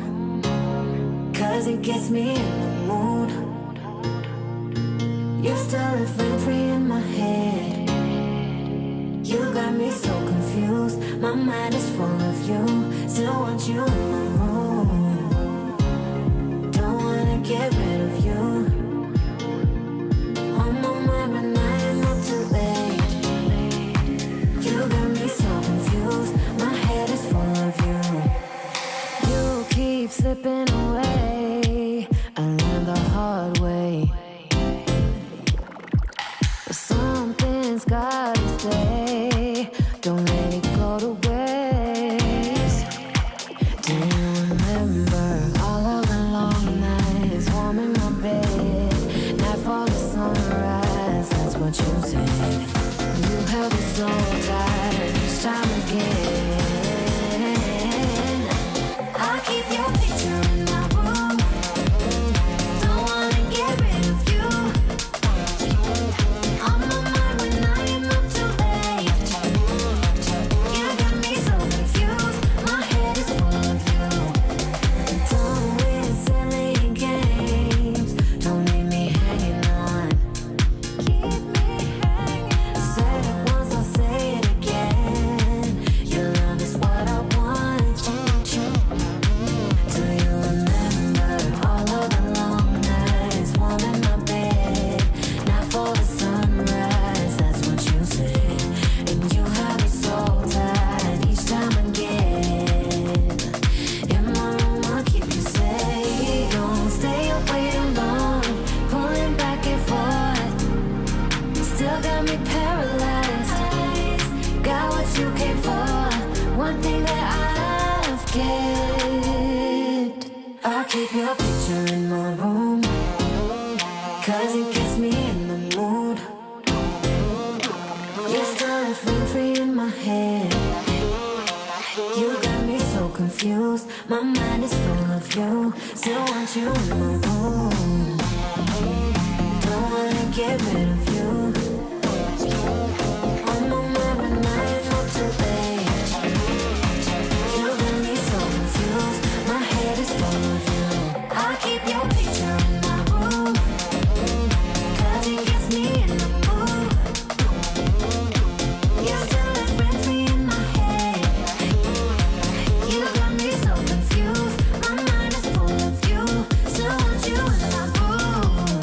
'cause it gets me in the mood. You still live rent-free in my head. You got me so confused. My mind is full of you. Still want you in my room. Don't wanna get rid of you. On my mind when I am up too late. You got me so confused. My head is full of you. You keep slipping away. I learned the hard way. But something's gotta stay. Don't let it go to waste. Do you remember all of the long nights, warm in my bed, nightfall to sunrise? That's what you said. You held me so tight each time again. I keep your picture in my room. Don't wanna get rid of you. On my mind when I am up too late. You got me so confused. My head is full of you. Done with silly games. Don't leave me hanging on. Keep me hanging. Said it once, I'll say it again. Your love is what I want. Do you remember all of the long nights, warm in my bed, nightfall to sunrise? That's what you said, and you had me so tight each time again. In my room, I'll keep you safe. Don't stay away too long, pulling back and forth. Still got me paralyzed. Got what you came for. One thing that I've kept. I'll keep your picture in my room, 'cause it gets me in the mood. You still live rent-free in my head. You got me so confused. My mind is full of you. Still want you in my room. Don't wanna get rid of you. On my mind when I am up too late. You got me so confused. My head is full of you. I keep your picture in my room, 'cause it gets me in the mood. You still live rent-free in my head. You got me so confused. My mind is full of you. Still want you in my room.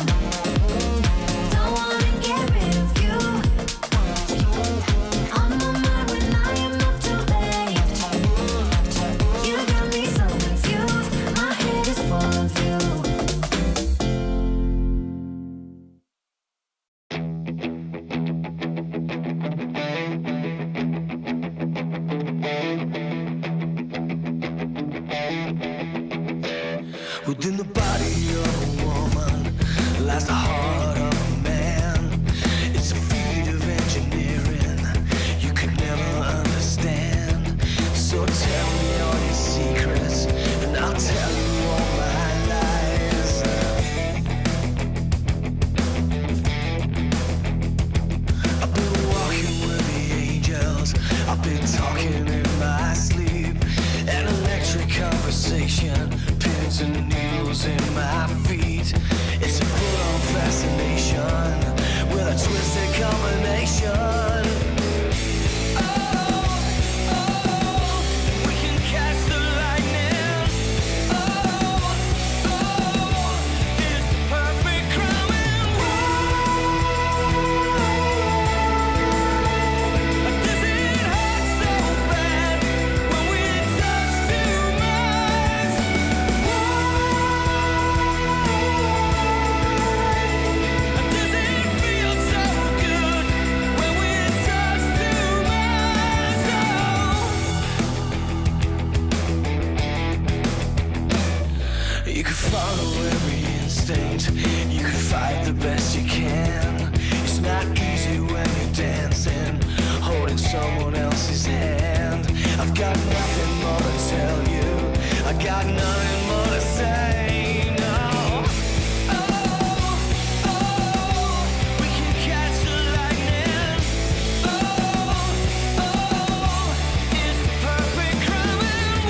Don't wanna get rid of you. On my mind when I am up too late. You got me so confused. My head is full of you. Within the body of a woman lies the heart of a man. It's a feat of engineering you could never understand. So tell me all your secrets, and I'll tell you all my lies. I've been walking with the angels. I've been talking in my sleep. An electric conversation, pins and needles in my feet. It's a full-on fascination with a twisted combination. We can catch the lightning. It's the perfect crime and does it hurt so bad when we touch too much? Does it feel so good when we touch too much? You could follow every instinct. You could fight the best you can. It's not easy when you're dancing, holding someone else's hand. I've got nothing more to tell you. I got nothing more to say. No. We can catch the lightning. It's the perfect crime and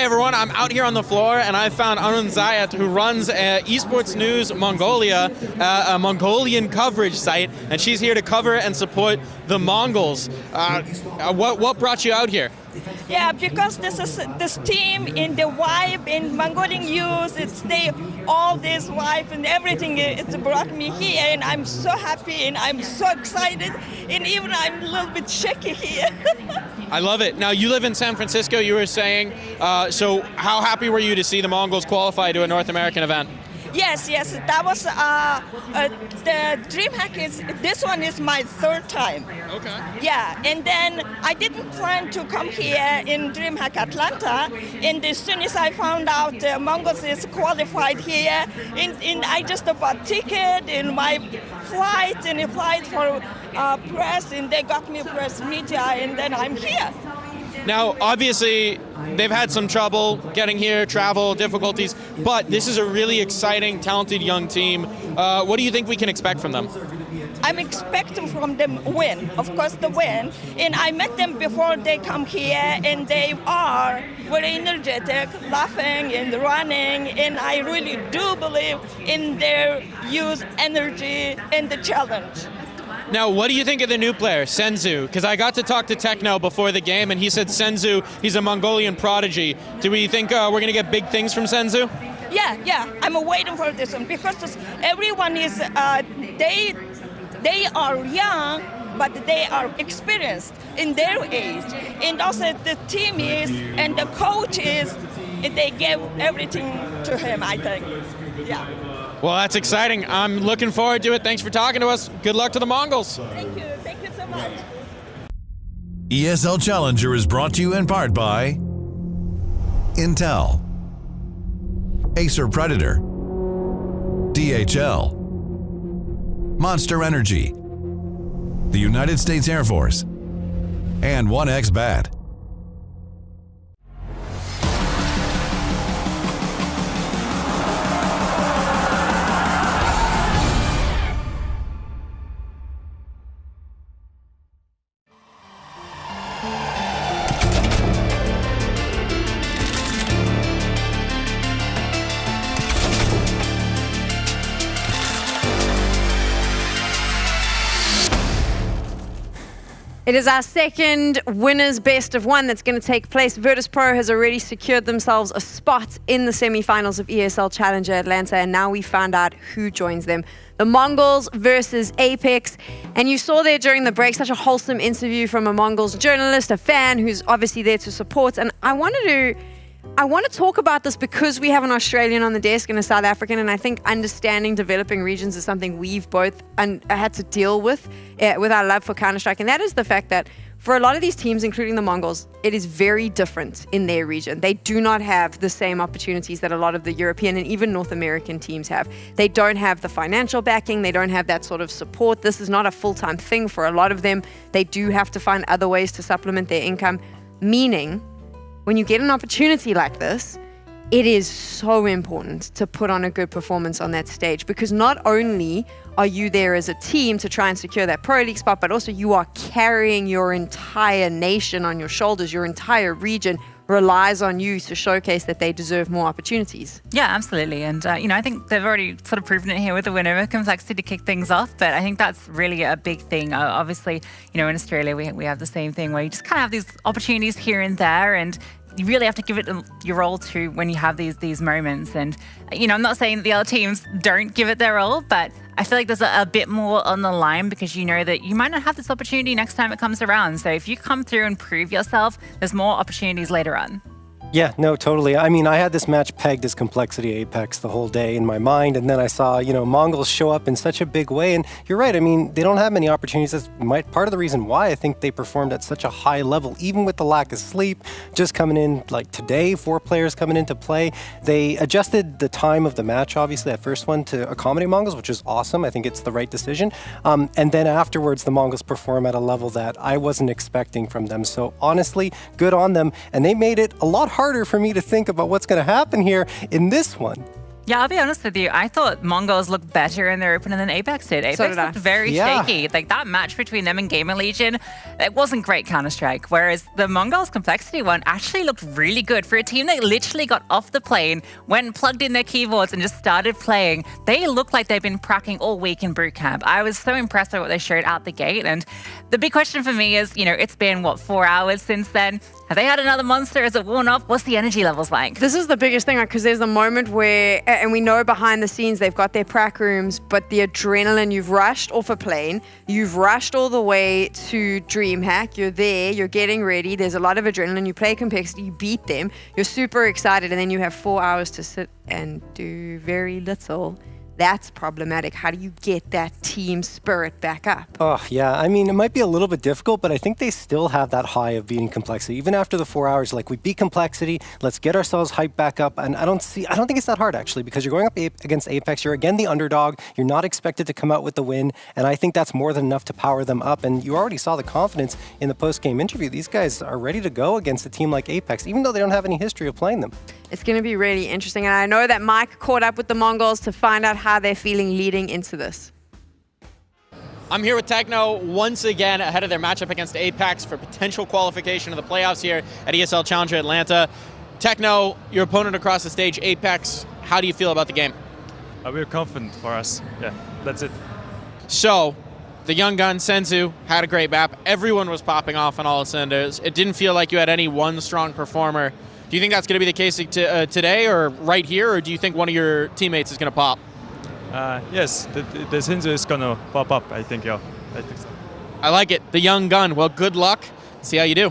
Hey everyone, I'm out here on the floor and I found Anun Zayat, who runs Esports News Mongolia, a Mongolian coverage site, and she's here to cover and support the Mongols. What brought you out here? Yeah, because this team in the vibe in Mongolian youth, all this vibe and everything, it brought me here, and I'm so happy and I'm so excited, and even I'm a little bit shaky here. I love it. Now, you live in San Francisco, you were saying, so how happy were you to see the Mongols qualify to a North American event? Yes, that was the DreamHack. This one is my third time. Okay. Yeah, and then I didn't plan to come here in DreamHack Atlanta, and as soon as I found out Mongols is qualified here, and I just bought ticket in my flight and applied for press, and they got me press media, and then I'm here. Now, obviously, they've had some trouble getting here, travel, difficulties, but this is a really exciting, talented young team. What do you think we can expect from them? I'm expecting from them win, of course the win. And I met them before they come here, and they are very energetic, laughing and running, and I really do believe in their youth energy and the challenge. Now, what do you think of the new player, Senzu? Because I got to talk to Techno before the game, and he said Senzu, he's a Mongolian prodigy. Do we think we're going to get big things from Senzu? Yeah, I'm waiting for this one, because everyone is, they are young, but they are experienced in their age. And also the team is, and the coach is, they gave everything to him, I think. Yeah. Well, that's exciting. I'm looking forward to it. Thanks for talking to us. Good luck to the Mongols. Thank you so much. ESL Challenger is brought to you in part by Intel, Acer Predator, DHL, Monster Energy, the United States Air Force, and 1xBet. It is our second winner's best of one that's going to take place. Virtus.Pro has already secured themselves a spot in the semifinals of ESL Challenger Atlanta, and now we found out who joins them. The Mongols versus Apex. And you saw there during the break such a wholesome interview from a Mongols journalist, a fan who's obviously there to support. And I want to talk about this because we have an Australian on the desk and a South African, and I think understanding developing regions is something we've both had to deal with our love for Counter-Strike, and that is the fact that for a lot of these teams, including the Mongols, it is very different in their region. They do not have the same opportunities that a lot of the European and even North American teams have. They don't have the financial backing. They don't have that sort of support. This is not a full-time thing for a lot of them. They do have to find other ways to supplement their income, meaning when you get an opportunity like this, it is so important to put on a good performance on that stage, because not only are you there as a team to try and secure that Pro League spot, but also you are carrying your entire nation on your shoulders. Your entire region relies on you to showcase that they deserve more opportunities. Yeah, absolutely. And, I think they've already sort of proven it here with the win over Complexity to kick things off. But I think that's really a big thing. Obviously, in Australia, we have the same thing where you just kind of have these opportunities here and there. And you really have to give it your all to when you have these moments. And, I'm not saying that the other teams don't give it their all, but I feel like there's a bit more on the line because you know that you might not have this opportunity next time it comes around. So if you come through and prove yourself, there's more opportunities later on. Yeah, no, totally. I mean, I had this match pegged as Complexity Apex the whole day in my mind, and then I saw, Mongols show up in such a big way, and you're right, I mean, they don't have many opportunities. That's part of the reason why I think they performed at such a high level, even with the lack of sleep, just coming in, like today, 4 players coming into play. They adjusted the time of the match, obviously, that first one, to accommodate Mongols, which is awesome. I think it's the right decision. And then afterwards, the Mongols perform at a level that I wasn't expecting from them. So honestly, good on them, and they made it a lot harder for me to think about what's going to happen here in this one. Yeah, I'll be honest with you. I thought Mongols looked better in their opener than Apex did. Apex did I. looked very shaky. Like that match between them and GamerLegion, it wasn't great Counter-Strike. Whereas the Mongols Complexity one actually looked really good for a team that literally got off the plane, went and plugged in their keyboards and just started playing. They look like they've been practicing all week in boot camp. I was so impressed by what they showed out the gate. And the big question for me is, it's been, 4 hours since then? Have they had another monster? Is it worn off? What's the energy levels like? This is the biggest thing, because there's a moment where, and we know behind the scenes they've got their prac rooms, but the adrenaline, you've rushed off a plane, you've rushed all the way to DreamHack, you're there, you're getting ready, there's a lot of adrenaline, you play Complexity, you beat them, you're super excited, and then you have 4 hours to sit and do very little. That's problematic. How do you get that team spirit back up? Oh, yeah. I mean, it might be a little bit difficult, but I think they still have that high of beating Complexity. Even after the 4 hours, like, we beat Complexity, let's get ourselves hyped back up. And I don't think it's that hard, actually, because you're going up against Apex. You're, again, the underdog. You're not expected to come out with the win. And I think that's more than enough to power them up. And you already saw the confidence in the post-game interview. These guys are ready to go against a team like Apex, even though they don't have any history of playing them. It's going to be really interesting. And I know that Mike caught up with the Mongols to find out how they're feeling leading into this. I'm here with Techno once again ahead of their matchup against Apex for potential qualification of the playoffs here at ESL Challenger Atlanta. Techno, your opponent across the stage, Apex, how do you feel about the game? We're confident for us. Yeah, that's it. So, the young gun, Senzu, had a great map. Everyone was popping off on all cylinders. It didn't feel like you had any one strong performer. Do you think that's going to be the case today or right here, or do you think one of your teammates is going to pop? Yes, the Senzu is going to pop up, I think, yeah. I think so. I like it. The young gun. Well, good luck. See how you do.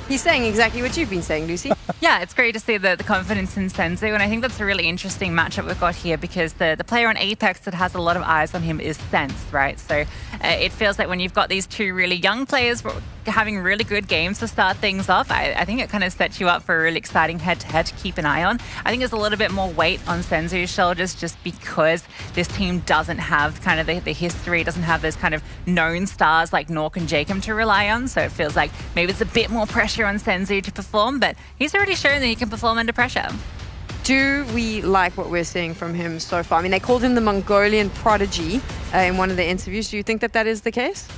He's saying exactly what you've been saying, Lucy. Yeah, it's great to see the confidence in Senzu, and I think that's a really interesting matchup we've got here because the player on Apex that has a lot of eyes on him is Sense, right? So it feels like when you've got these two really young players having really good games to start things off, I think it kind of sets you up for a really exciting head-to-head to keep an eye on. I think there's a little bit more weight on Senzu's shoulders just because this team doesn't have kind of the history, doesn't have those kind of known stars like Nork and Jacob to rely on, so it feels like maybe it's a bit more pressure on Senzu to perform, but he's already shown that he can perform under pressure. Do we like what we're seeing from him so far? I mean, they called him the Mongolian prodigy in one of the interviews. Do you think that is the case?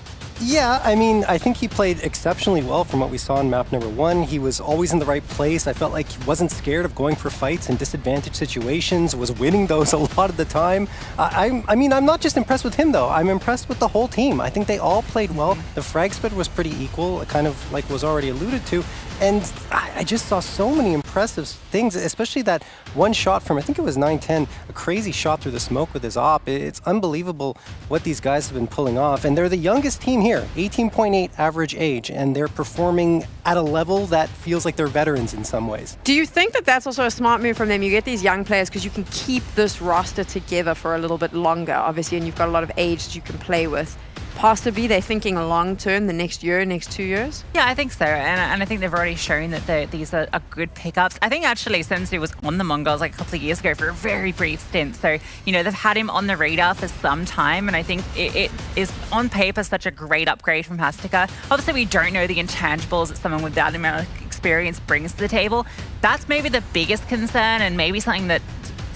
Yeah, I mean, I think he played exceptionally well from what we saw in map number 1. He was always in the right place. I felt like he wasn't scared of going for fights in disadvantaged situations, was winning those a lot of the time. I mean, I'm not just impressed with him, though. I'm impressed with the whole team. I think they all played well. The frag spread was pretty equal, kind of like was already alluded to. And I just saw so many impressive things, especially that one shot from, I think it was 9-10, a crazy shot through the smoke with his op. It's unbelievable what these guys have been pulling off. And they're the youngest team here, 18.8 average age, and they're performing at a level that feels like they're veterans in some ways. Do you think that that's also a smart move from them? You get these young players because you can keep this roster together for a little bit longer, obviously, and you've got a lot of age that you can play with. Possibly they're thinking long term, the next year, next 2 years? Yeah, I think so. And I think they've already shown that these are good pickups. I think actually Senzu was on the Mongols like a couple of years ago for a very brief stint. So, they've had him on the radar for some time. And I think it is on paper such a great upgrade from Hastica. Obviously, we don't know the intangibles that someone with that amount of experience brings to the table. That's maybe the biggest concern and maybe something that,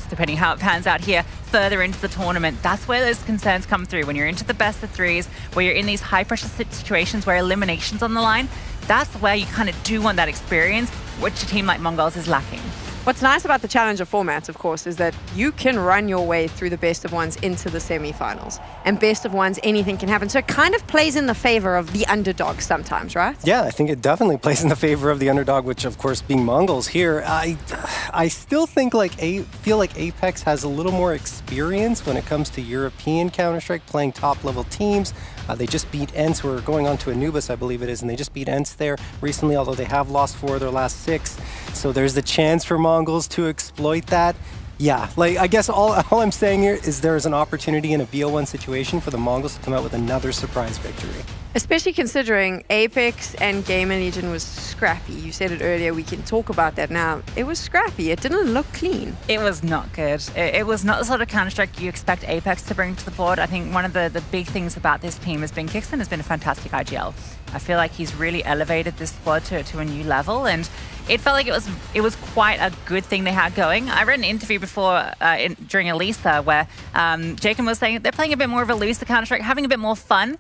depending how it pans out here, further into the tournament, that's where those concerns come through. When you're into the best of threes, where you're in these high-pressure situations where elimination's on the line, that's where you kind of do want that experience, which a team like Mongols is lacking. What's nice about the Challenger formats, of course, is that you can run your way through the best of ones into the semifinals. And best of ones, anything can happen. So it kind of plays in the favor of the underdog sometimes, right? Yeah, I think it definitely plays in the favor of the underdog, which of course being Mongols here. I still think feel like Apex has a little more experience when it comes to European Counter-Strike, playing top-level teams. They just beat Ents. We're going on to Anubis, I believe it is, and they just beat Ents there recently, although they have lost 4 of their last 6. So there's the chance for Mongols to exploit that. Yeah, I guess all I'm saying here is there is an opportunity in a BO1 situation for the Mongols to come out with another surprise victory. Especially considering Apex and GamerLegion was scrappy. You said it earlier, we can talk about that now. It was scrappy, it didn't look clean. It was not good. It was not the sort of Counter-Strike you expect Apex to bring to the board. I think one of the big things about this team has been Kixon has been a fantastic IGL. I feel like he's really elevated this squad to a new level, and it felt like it was quite a good thing they had going. I read an interview before during Elisa where Jacob was saying they're playing a bit more of a looser Counter-Strike, having a bit more fun.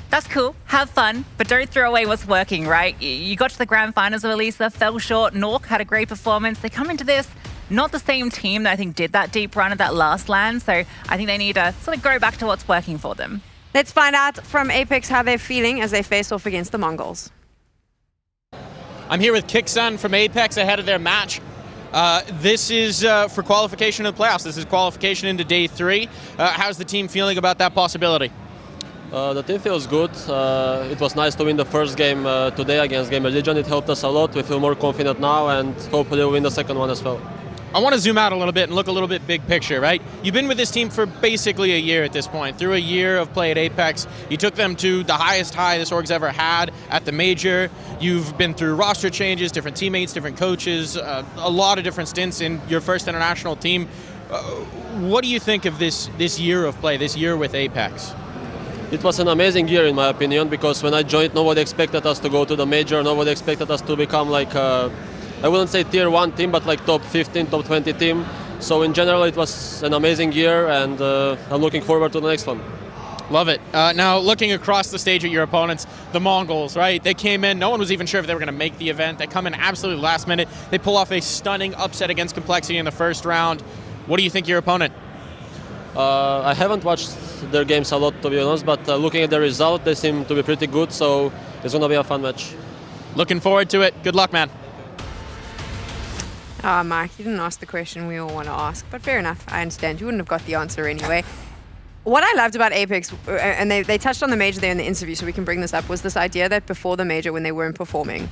That's cool, have fun, but don't throw away what's working, right? You got to the grand finals of Elisa, fell short. Nork had a great performance. They come into this, not the same team that I think did that deep run at that last LAN, so I think they need to sort of go back to what's working for them. Let's find out from Apex how they're feeling as they face off against the Mongols. I'm here with Kixon from Apex ahead of their match. This is for qualification to the playoffs. This is qualification into day 3. How's the team feeling about that possibility? The team feels good. It was nice to win the first game today against GamerLegion. It helped us a lot. We feel more confident now, and hopefully we'll win the second one as well. I want to zoom out a little bit and look a little bit big picture, right? You've been with this team for basically a year at this point. Through a year of play at Apex, you took them to the highest high this org's ever had at the major. You've been through roster changes, different teammates, different coaches, a lot of different stints in your first international team. What do you think of this year of play, this year with Apex? It was an amazing year in my opinion, because when I joined, nobody expected us to go to the major. Nobody expected us to become like, I wouldn't say tier 1 team, but like top 15, top 20 team. So in general, it was an amazing year, and I'm looking forward to the next one. Love it. Now, looking across the stage at your opponents, the Mongols, right? They came in, no one was even sure if they were going to make the event. They come in absolutely last minute. They pull off a stunning upset against Complexity in the first round. What do you think of your opponent? I haven't watched their games a lot, to be honest, but looking at the result, they seem to be pretty good, so it's going to be a fun match. Looking forward to it. Good luck, man. Mark, you didn't ask the question we all want to ask, but fair enough. I understand. You wouldn't have got the answer anyway. What I loved about Apex, and they touched on the major there in the interview, so we can bring this up, was this idea that before the major, when they weren't performing,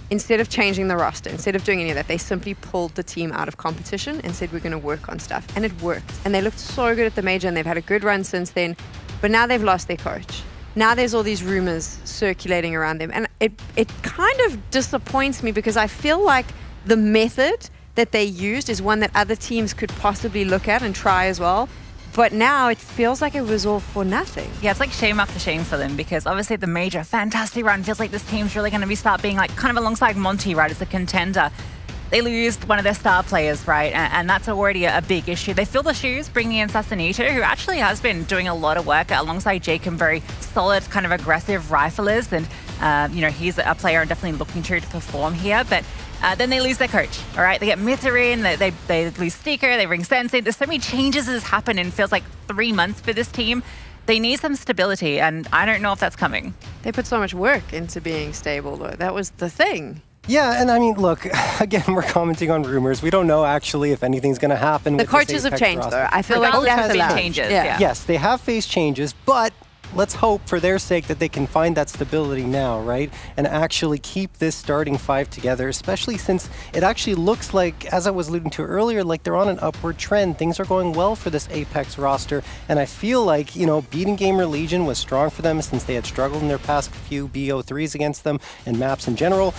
instead of changing the roster, instead of doing any of that, they simply pulled the team out of competition and said, we're going to work on stuff. And it worked. And they looked so good at the major, and they've had a good run since then. But now they've lost their coach. Now there's all these rumors circulating around them. And it kind of disappoints me, because I feel like the method that they used is one that other teams could possibly look at and try as well. But now it feels like it was all for nothing. Yeah, it's like shame after shame for them, because obviously the major, fantastic run, feels like this team's really going to start being like kind of alongside Monte, right, as a contender. They lose one of their star players, right, and that's already a big issue. They fill the shoes, bringing in Sassanito, who actually has been doing a lot of work alongside Jacob, very solid, kind of aggressive riflers, and you know, he's a player I'm definitely looking to perform here, but then they lose their coach, all right? They get Mither in, they lose Sticker, they bring Sensei. There's so many changes that has happened in feels like 3 months for this team. They need some stability, and I don't know if that's coming. They put so much work into being stable, though. That was the thing. Yeah, and I mean, look, again, we're commenting on rumors. We don't know actually if anything's going to happen. The coaches have changed, though. I feel like that's been changes. Yeah. Yes, they have faced changes, but let's hope for their sake that they can find that stability now, right? And actually keep this starting 5 together, especially since it actually looks like, as I was alluding to earlier, like they're on an upward trend. Things are going well for this Apex roster, and I feel like, you know, beating GamerLegion was strong for them since they had struggled in their past few BO3s against them and maps in general.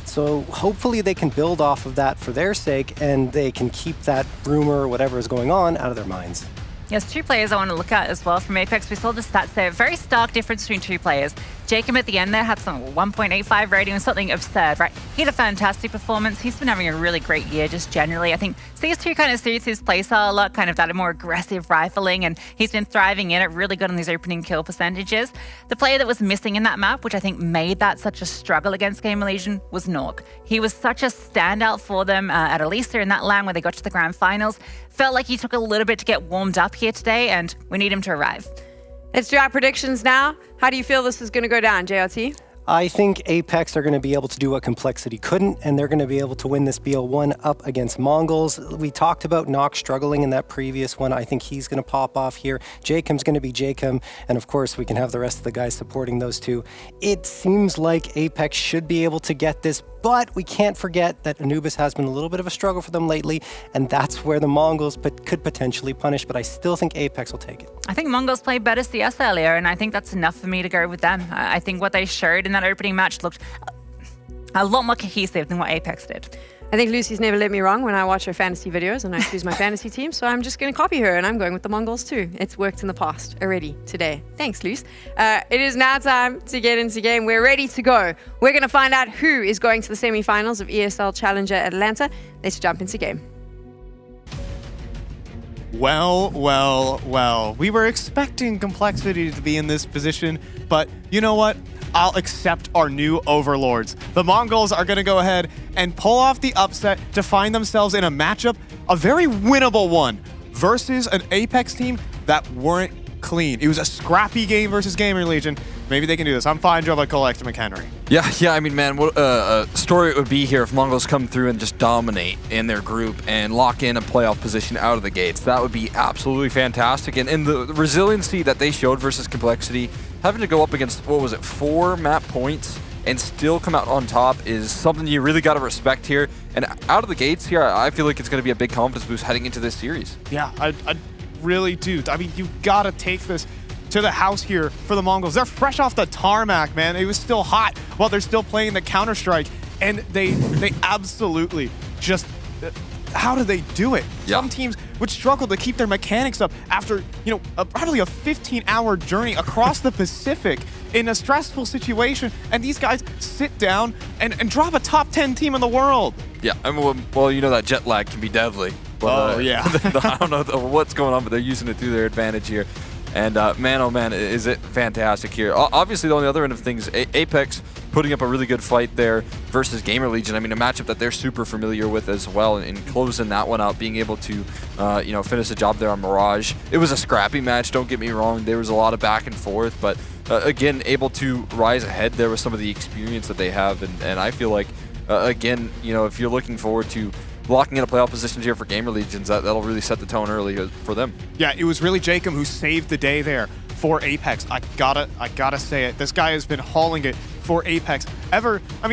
So hopefully they can build off of that for their sake, and they can keep that rumor or whatever is going on out of their minds. Yes, 2 players I want to look at as well from Apex. We saw the stats there. Very stark difference between 2 players. Jacob at the end there had some 1.85 rating and something absurd, right? He had a fantastic performance. He's been having a really great year just generally. I think CS2 kind of suits his playstyle a lot, kind of that more aggressive rifling, and he's been thriving in it, really good on these opening kill percentages. The player that was missing in that map, which I think made that such a struggle against GamerLegion, was Nork. He was such a standout for them at Elisa in that LAN where they got to the grand finals. Felt like he took a little bit to get warmed up here today, and we need him to arrive. Let's do our predictions now. How do you feel this is going to go down, JRT? I think Apex are going to be able to do what Complexity couldn't, and they're going to be able to win this BO1 up against Mongols. We talked about Nox struggling in that previous one. I think he's going to pop off here. Jacob's going to be Jacob, and of course we can have the rest of the guys supporting those two. It seems like Apex should be able to get this But we can't forget that Anubis has been a little bit of a struggle for them lately, and that's where the Mongols could potentially punish, but I still think Apex will take it. I think Mongols played better CS earlier, and I think that's enough for me to go with them. I think what they showed in that opening match looked a lot more cohesive than what Apex did. I think Lucy's never let me wrong when I watch her fantasy videos and I choose my fantasy team, so I'm just going to copy her and I'm going with the Mongols too. It's worked in the past already today. Thanks, Luce. It is now time to get into game. We're ready to go. We're going to find out who is going to the semifinals of ESL Challenger Atlanta. Let's jump into game. Well, well, well. We were expecting Complexity to be in this position, but you know what? I'll accept our new overlords. The Mongols are going to go ahead and pull off the upset to find themselves in a matchup, a very winnable one, versus an Apex team that weren't clean. It was a scrappy game versus GamerLegion. Maybe they can do this. I'm fine, Joe, but collect McHenry. Yeah, I mean, man, what a story it would be here if Mongols come through and just dominate in their group and lock in a playoff position out of the gates. That would be absolutely fantastic. And the resiliency that they showed versus Complexity, having to go up against, what was it, 4 map points and still come out on top is something you really got to respect here. And out of the gates here, I feel like it's going to be a big confidence boost heading into this series. Yeah, I really do. I mean, you've got to take this to the house here for the Mongols. They're fresh off the tarmac, man. It was still hot while they're still playing the Counter-Strike, and they absolutely just... how do they do it? Yeah. Some teams would struggle to keep their mechanics up after, probably a 15-hour journey across the Pacific in a stressful situation, and these guys sit down and drop a top 10 team in the world. Yeah, I mean, well, you know that jet lag can be deadly. But, yeah. I don't know what's going on, but they're using it to their advantage here. And man, oh man, is it fantastic here. Obviously, on the other end of things, Apex putting up a really good fight there versus GamerLegion. I mean, a matchup that they're super familiar with as well, and closing that one out, being able to, finish the job there on Mirage. It was a scrappy match, don't get me wrong. There was a lot of back and forth, but again, able to rise ahead there with some of the experience that they have. And I feel like, again, if you're looking forward to locking in a playoff position here for GamerLegions, that'll really set the tone early for them. Yeah, it was really Jacob who saved the day there for Apex. I gotta say it. This guy has been hauling it for Apex.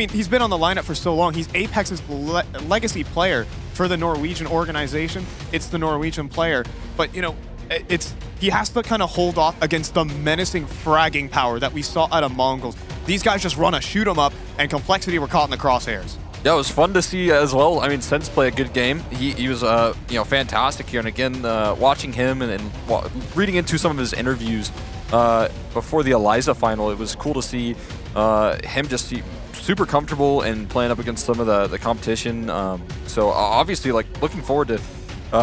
He's been on the lineup for so long. He's Apex's legacy player for the Norwegian organization. It's the Norwegian player, but he has to kind of hold off against the menacing fragging power that we saw out of Mongols. These guys just run a shoot 'em up, and Complexity were caught in the crosshairs. Yeah, it was fun to see as well. I mean, Sense play a good game. He was, fantastic here. And again, watching him and reading into some of his interviews before the Eliza final, it was cool to see him just super comfortable and playing up against some of the competition. So obviously, looking forward to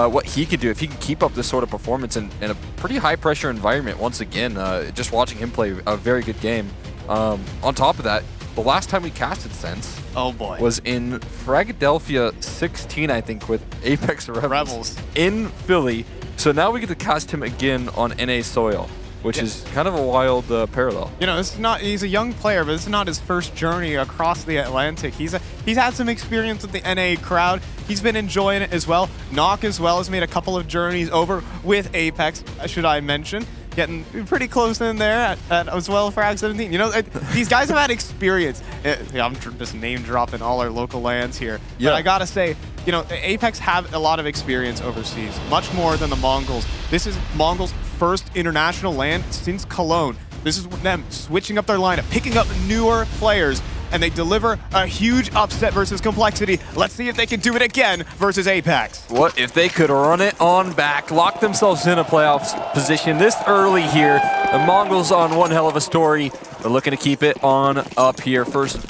what he could do if he can keep up this sort of performance in a pretty high-pressure environment. Once again, just watching him play a very good game. On top of that, the last time we casted Sense was in Philadelphia 16, I think, with Apex Rebels in Philly. So now we get to cast him again on NA soil, which is kind of a wild parallel. He's a young player, but this is not his first journey across the Atlantic. He's had some experience with the NA crowd. He's been enjoying it as well. Knock as well has made a couple of journeys over with Apex, should I mention. Getting pretty close in there at as well, Frag 17. These guys have had experience. I'm just name dropping all our local lands here. Yeah. But I gotta say, Apex have a lot of experience overseas, much more than the Mongols. This is Mongols' first international land since Cologne. This is them switching up their lineup, picking up newer players, and they deliver a huge upset versus Complexity. Let's see if they can do it again versus Apex. What if they could run it on back, lock themselves in a playoff position this early here? The Mongols on one hell of a story. They're looking to keep it on up here. First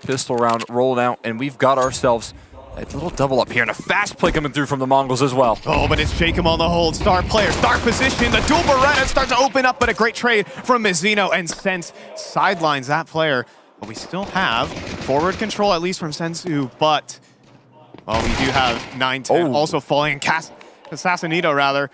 pistol round rolling out, and we've got ourselves a little double up here, and a fast play coming through from the Mongols as well. Oh, but it's Jacob on the hold. Star player, star position. The dual Beretta starts to open up, but a great trade from Mizzino, and Sense sidelines that player. But we still have forward control, at least from Sensu, but, well, we do have 9-10 also falling. Assassinito, rather,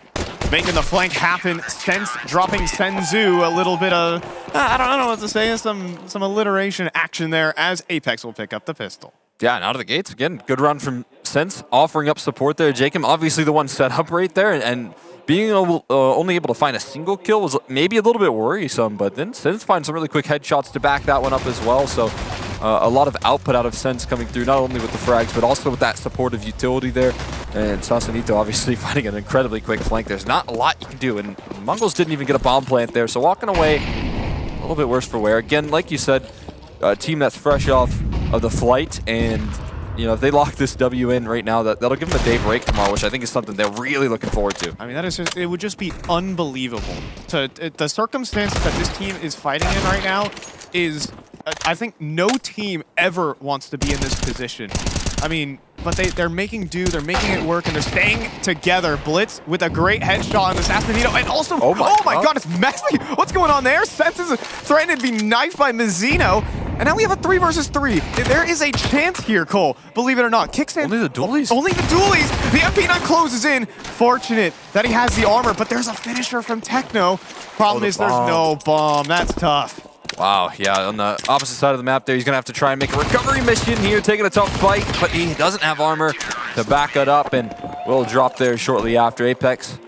making the flank happen. Sense dropping Senzu. A little bit of, I don't know what to say, some alliteration action there as Apex will pick up the pistol. Yeah, and out of the gates, again, good run from Sense, offering up support there. Jacob, obviously the one set up right there, and being only able to find a single kill was maybe a little bit worrisome, but then Sense finds some really quick headshots to back that one up as well. So a lot of output out of Sense coming through, not only with the frags, but also with that supportive utility there. And Sasanito obviously finding an incredibly quick flank. There's not a lot you can do, and Mongols didn't even get a bomb plant there, so walking away a little bit worse for wear. Again, like you said, a team that's fresh off of the flight, and you know, if they lock this W in right now, that'll give them a day break tomorrow, which I think is something they're really looking forward to. I mean, that is just, it would just be unbelievable. The circumstances that this team is fighting in right now is, I think no team ever wants to be in this position. I mean, but they're making do, they're making it work, and they're staying together. Blitz with a great headshot on the Assassinito, and also, oh my god, it's messy. What's going on there? Sense is threatening to be knifed by Mizzino, and now we have a 3 versus 3. There is a chance here, Cole, believe it or not. Kicks in. Only the dualies. Only the dualies. The MP9 closes in. Fortunate that he has the armor, but there's a finisher from Techno. Problem is there's no bomb. That's tough. Wow, yeah, on the opposite side of the map there, he's going to have to try and make a recovery mission here, taking a tough fight, but he doesn't have armor to back it up, and will drop there shortly after. Apex,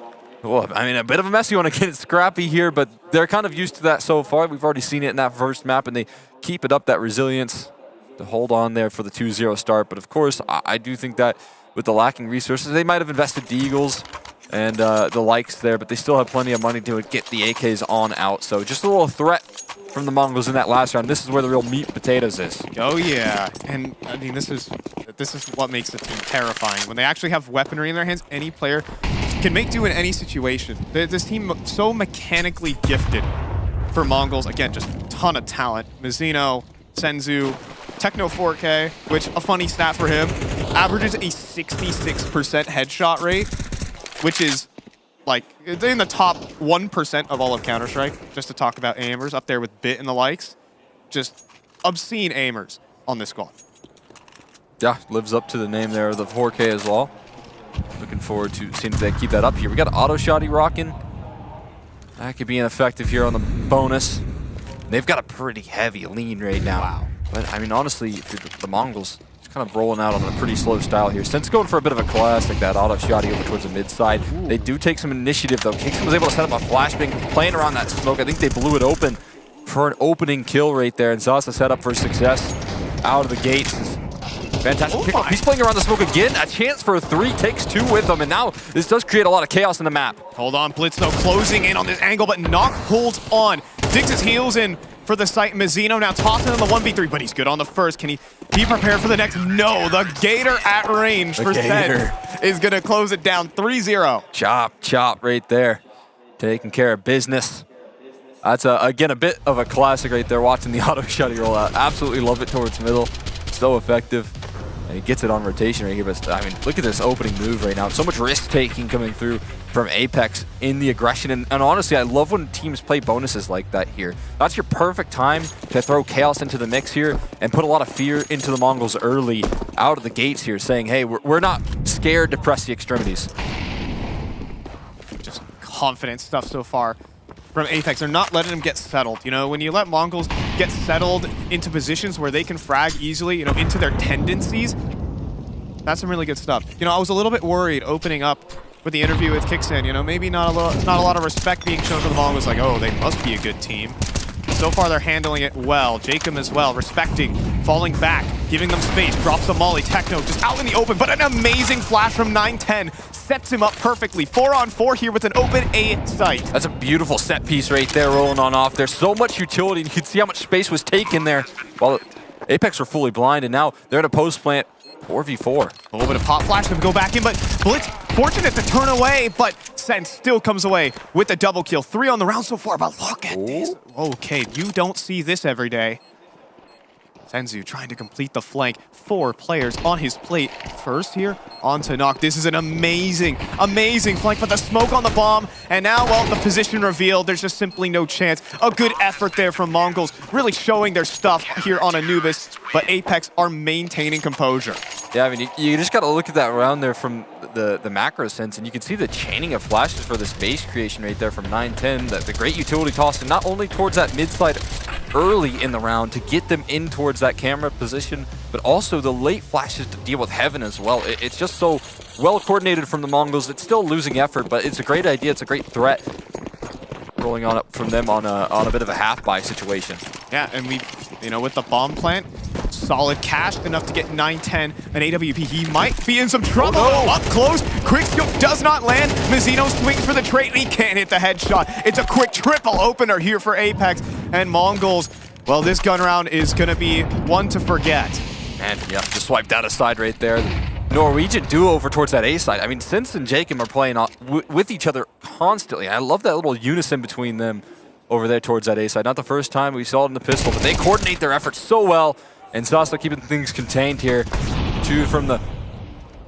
well, I mean, a bit of a messy one again. It's scrappy here, but they're kind of used to that so far. We've already seen it in that first map, and they keep it up, that resilience to hold on there for the 2-0 start. But of course, I do think that with the lacking resources, they might have invested the Eagles and the likes there, but they still have plenty of money to get the AKs on out. So just a little threat from the Mongols in that last round. This is where the real meat and potatoes is. Oh yeah, and I mean this is what makes the team terrifying. When they actually have weaponry in their hands, any player can make do in any situation. This team so mechanically gifted for Mongols. Again, just a ton of talent. Mizzino, Senzu, Techno 4K, which a funny stat for him, averages a 66% headshot rate, which is like in the top 1% of all of Counter-Strike, just to talk about aimers, up there with Bit and the likes. Just obscene aimers on this squad. Yeah, lives up to the name there of the 4K as well. Looking forward to seeing if they keep that up here. We got auto shotty rocking. That could be ineffective here on the bonus. They've got a pretty heavy lean right now. Wow. But I mean, honestly, the Mongols kind of rolling out on a pretty slow style here. Sense going for a bit of a classic, that auto shotty over towards the mid side. Ooh. They do take some initiative though. Kingston was able to set up a flashbang, playing around that smoke. I think they blew it open for an opening kill right there, and Zaza set up for success out of the gates. Fantastic kickoff. He's playing around the smoke again. A chance for a 3, takes 2 with him, and now this does create a lot of chaos in the map. Hold on, Blitz though, closing in on this angle, but Nock holds on. Digs his heels in for the site. Mizzino now tossing on the 1v3, but he's good on the first. Can he be prepared for the next? No, the Gator at range for Sen is going to close it down 3-0. Chop right there. Taking care of business. That's, again, a bit of a classic right there, watching the auto shotty roll out. Absolutely love it towards middle. So effective. And he gets it on rotation right here, but I mean, look at this opening move right now. So much risk-taking coming through from Apex in the aggression. And honestly, I love when teams play bonuses like that here. That's your perfect time to throw chaos into the mix here and put a lot of fear into the Mongols early out of the gates here, saying, hey, we're not scared to press the extremities. Just confident stuff so far from Apex. They're not letting them get settled. You know, when you let Mongols get settled into positions where they can frag easily, you know, into their tendencies, that's some really good stuff. You know, I was a little bit worried opening up with the interview with Kixin. You know, maybe not a lot of respect being shown to the Mongols, like, oh, they must be a good team. So far, they're handling it well. Jacob as well, respecting, falling back, giving them space, drops the molly. Techno just out in the open, but an amazing flash from 910 sets him up perfectly. 4-on-4 here with an open A site. That's a beautiful set piece right there, rolling on off. There's so much utility, and you can see how much space was taken there. While Apex were fully blind, and now they're in a post plant 4v4. A little bit of pop flash to go back in, but Blitz fortunate to turn away, but Sense still comes away with the double kill. 3 on the round so far, but look at this. Okay, you don't see this every day. Senzu trying to complete the flank. 4 players on his plate. First here, on to Nock. This is an amazing, amazing flank, but the smoke on the bomb, and now, well, the position revealed, there's just simply no chance. A good effort there from Mongols, really showing their stuff here on Anubis, but Apex are maintaining composure. Yeah, I mean, you just got to look at that round there from the macro sense, and you can see the chaining of flashes for this base creation right there from 910. The great utility toss, and not only towards that mid side early in the round to get them in towards that camera position, but also the late flashes to deal with Heaven as well. It's just so well coordinated from the Mongols. It's still losing effort, but it's a great idea. It's a great threat rolling on up from them on a bit of a half-buy situation. Yeah, and we, you know, with the bomb plant, solid cash, enough to get 9-10 an AWP. He might be in some trouble. Up close, quick scope does not land. Mizzino swings for the trade, and he can't hit the headshot. It's a quick triple opener here for Apex, and Mongols, well, this gun round is gonna be one to forget. And yeah, just swiped out a side right there. Norwegian duo over towards that A side. I mean, Sins and Jacob are playing with each other constantly. I love that little unison between them over there towards that A side. Not the first time we saw it in the pistol, but they coordinate their efforts so well. And Sasa keeping things contained here. 2 from the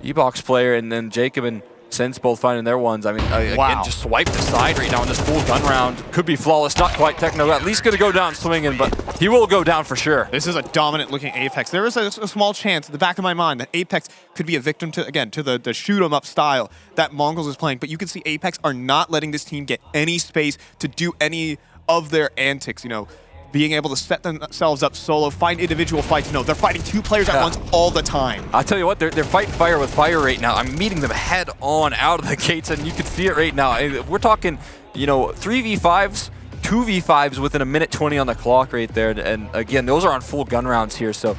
E-Box player, and then Jacob and Sins both finding their ones. I mean, again, just swiped aside right now in this full gun round. Could be flawless, not quite Techno. At least gonna go down swinging, but he will go down for sure. This is a dominant looking Apex. There is a small chance in the back of my mind that Apex could be a victim to, again, to the shoot 'em up style that Mongols is playing. But you can see Apex are not letting this team get any space to do any of their antics, you know, being able to set themselves up solo, find individual fights. No, they're fighting 2 players at once all the time. I'll tell you what, they're fighting fire with fire right now. I'm meeting them head on out of the gates, and you can see it right now. We're talking, you know, 3v5s, 2v5s within 1:20 on the clock right there. And again, those are on full gun rounds here, so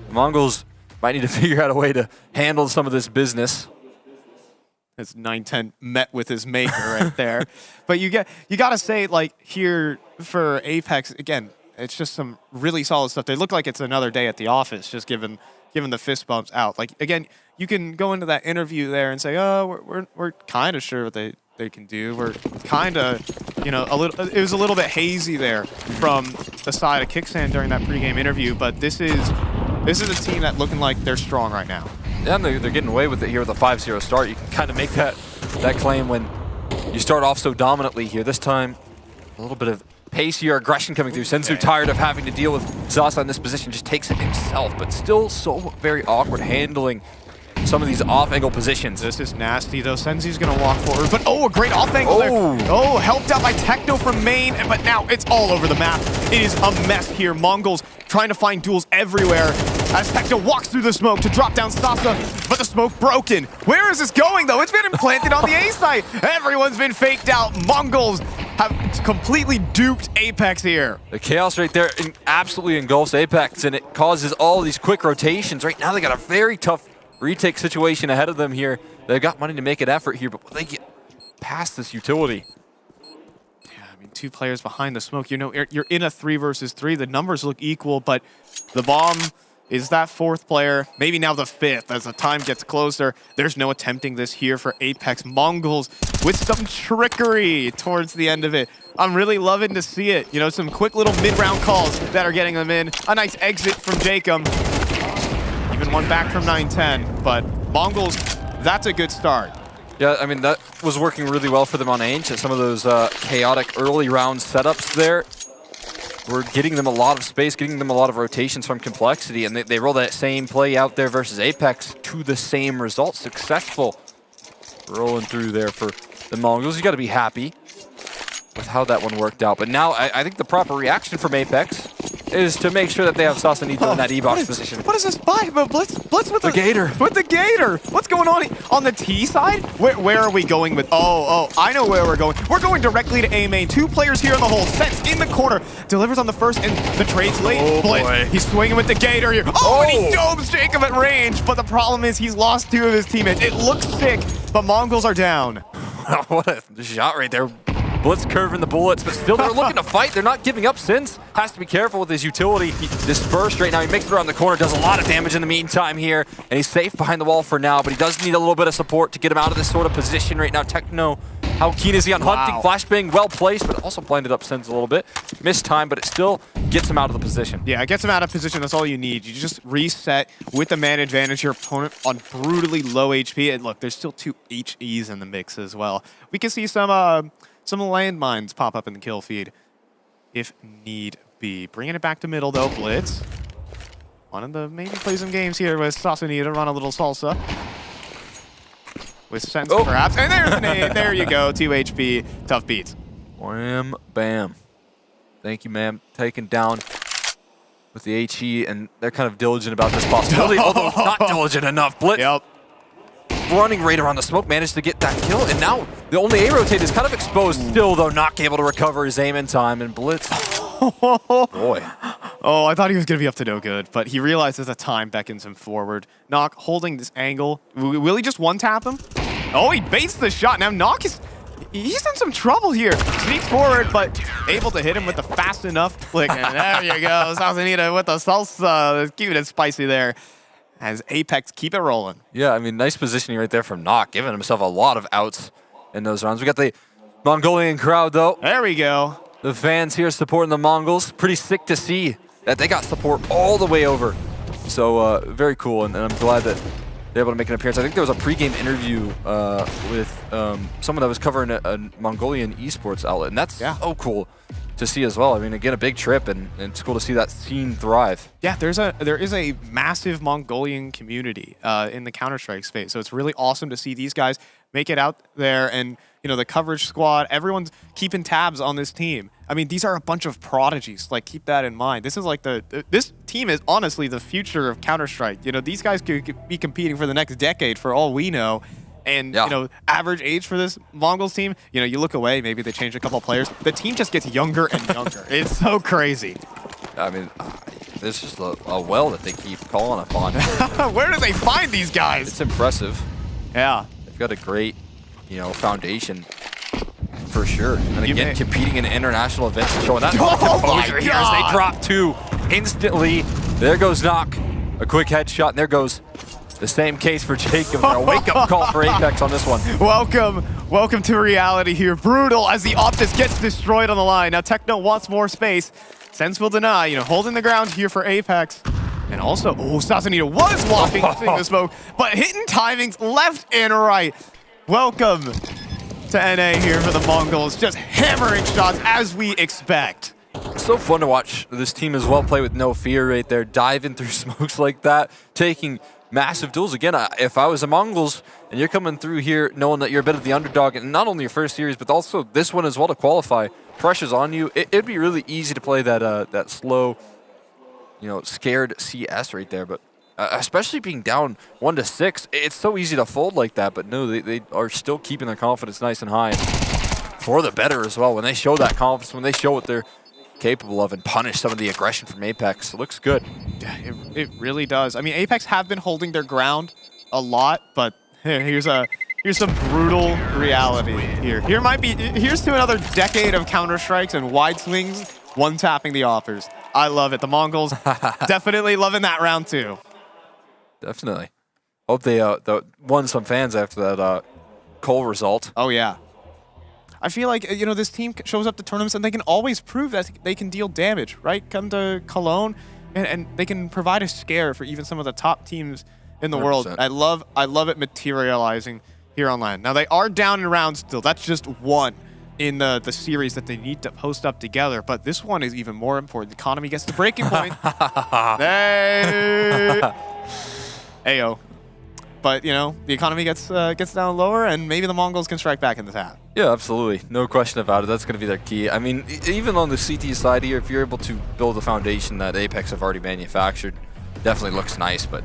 the Mongols might need to figure out a way to handle some of this business. It's 9-10 met with his maker right there. But you gotta say, like, here for Apex, again, it's just some really solid stuff. They look like it's another day at the office, just given the fist bumps out. Like, again, you can go into that interview there and say, oh, we're kind of sure what they can do. We're kind of, you know, it was a little bit hazy there from the side of Kickstand during that pregame interview. But this is a team that looking like they're strong right now. Yeah, and they're getting away with it here with a 5-0 start. You can kind of make that claim when you start off so dominantly here. This time, a little bit of pacier aggression coming through. Senzu, tired of having to deal with Zaza in this position, just takes it himself, but still so very awkward handling some of these off-angle positions. This is nasty, though. Senzu's going to walk forward, but a great off-angle there. Oh, helped out by Techno from main, but now it's all over the map. It is a mess here. Mongols trying to find duels everywhere as Techno walks through the smoke to drop down Sasa, but the smoke broken. Where is this going, though? It's been implanted on the A site. Everyone's been faked out. Mongols have completely duped Apex here. The chaos right there absolutely engulfs Apex, and it causes all these quick rotations. Right now, they got a very tough retake situation ahead of them here. They've got money to make an effort here, but will they get past this utility? Yeah, I mean, 2 players behind the smoke. You know, you're in a 3 versus 3. The numbers look equal, but the bomb is that 4th player, maybe now the 5th. As the time gets closer, there's no attempting this here for Apex. Mongols with some trickery towards the end of it. I'm really loving to see it. You know, some quick little mid-round calls that are getting them in. A nice exit from Jacob. Even one back from 9-10, but Mongols, that's a good start. Yeah, I mean, that was working really well for them on Ancient. Some of those chaotic early round setups there were getting them a lot of space, getting them a lot of rotations from Complexity, and they roll that same play out there versus Apex to the same result. Successful rolling through there for the Mongols. You got to be happy with how that one worked out. But now I think the proper reaction from Apex is to make sure that they have Sasanito in that E-box position. What is this buy? Blitz with the Gator. With the Gator. What's going on the T side? Where are we going with? Oh, I know where we're going. We're going directly to A main. 2 players here in the hole. Sense in the corner. Delivers on the first, and the trade's late. Oh, Blitz. boy. He's swinging with the Gator here. Oh, and he domes Jacob at range. But the problem is he's lost 2 of his teammates. It looks sick, but Mongols are down. What a shot right there. Blitz curving the bullets, but still they're looking to fight. They're not giving up. Sins has to be careful with his utility. This burst right now, he makes it around the corner, does a lot of damage in the meantime here, and he's safe behind the wall for now, but he does need a little bit of support to get him out of this sort of position right now. Techno, how keen is he on hunting? Flashbang well placed, but also blinded up Sins a little bit. Missed time, but it still gets him out of the position. Yeah, it gets him out of position. That's all you need. You just reset with the man advantage. Your opponent on brutally low HP, and look, there's still 2 HEs in the mix as well. We can see some landmines pop up in the kill feed if need be. Bringing it back to middle, though. Blitz. Wanted to maybe play some games here with Sasanita, run a little salsa. With Sense, perhaps. And there's an 8. There you go. 2 HP. Tough beats. Wham, bam. Thank you, ma'am. Taken down with the HE, and they're kind of diligent about this possibility, although not diligent enough. Blitz. Running right around the smoke, managed to get that kill, and now the only A rotate is kind of exposed, still though not able to recover his aim in time, and Blitz, boy. Oh, I thought he was going to be up to no good, but he realizes the time beckons him forward. Nock holding this angle. Will he just one-tap him? Oh, he baits the shot. Now Nock is... He's in some trouble here. Sneaks forward, but able to hit him with the fast enough flick. And there you go. Sausanita with the salsa. Keeping it spicy there. As Apex keep it rolling. Yeah, I mean, nice positioning right there from Nock, giving himself a lot of outs in those rounds. We got the Mongolian crowd, though. There we go. The fans here supporting the Mongols. Pretty sick to see that they got support all the way over. So very cool, and I'm glad that they're able to make an appearance. I think there was a pregame interview with someone that was covering a Mongolian esports outlet, and that's so cool to see as well. I mean, again, a big trip, and it's cool to see that scene thrive. Yeah, there is a massive Mongolian community in the Counter-Strike space, so it's really awesome to see these guys make it out there, and the coverage squad, everyone's keeping tabs on this team. I mean, these are a bunch of prodigies. Like, keep that in mind. This is like this team is honestly the future of Counter-Strike. These guys could be competing for the next decade for all we know. And, average age for this Mongols team, you look away, maybe they change a couple of players. The team just gets younger and younger. It's so crazy. I mean, there's just a well that they keep calling upon. Where do they find these guys? It's impressive. Yeah. They've got a great, foundation for sure. And again, competing in international events and showing that composure here as they drop 2 instantly. There goes Nock. A quick headshot, and there goes the same case for Jacob. A wake-up call for Apex on this one. Welcome to reality here. Brutal as the Optus gets destroyed on the line. Now Techno wants more space. Sense will deny, holding the ground here for Apex. And also, Sausanita was walking through the smoke, but hitting timings left and right. Welcome to NA here for the Mongols, just hammering shots as we expect. It's so fun to watch this team as well play with no fear right there, diving through smokes like that, taking massive duels. Again, if I was the Mongols and you're coming through here knowing that you're a bit of the underdog, and not only your first series, but also this one as well to qualify, pressure's on you, it'd be really easy to play that slow, scared CS right there. But especially being down 1-6, it's so easy to fold like that. But no, they are still keeping their confidence nice and high. For the better as well, when they show that confidence, when they show what they're capable of and punish some of the aggression from Apex. It looks good. Yeah, it really does. I mean, Apex have been holding their ground a lot, but here's some brutal reality here. Here's to another decade of Counter-Strikes and wide swings, one-tapping the offers. I love it. The Mongols definitely loving that round too. Definitely. Hope they won some fans after that Cole result. Oh yeah. I feel like, this team shows up to tournaments and they can always prove that they can deal damage, right? Come to Cologne and they can provide a scare for even some of the top teams in the 100%. World. I love it materializing here on LAN. Now, they are down in rounds still. That's just one in the series that they need to post up together. But this one is even more important. The economy gets the breaking point. Ayo. But, the economy gets down lower, and maybe the Mongols can strike back in the tap. Yeah, absolutely. No question about it. That's going to be their key. I mean, even on the CT side here, if you're able to build a foundation that Apex have already manufactured, definitely looks nice. But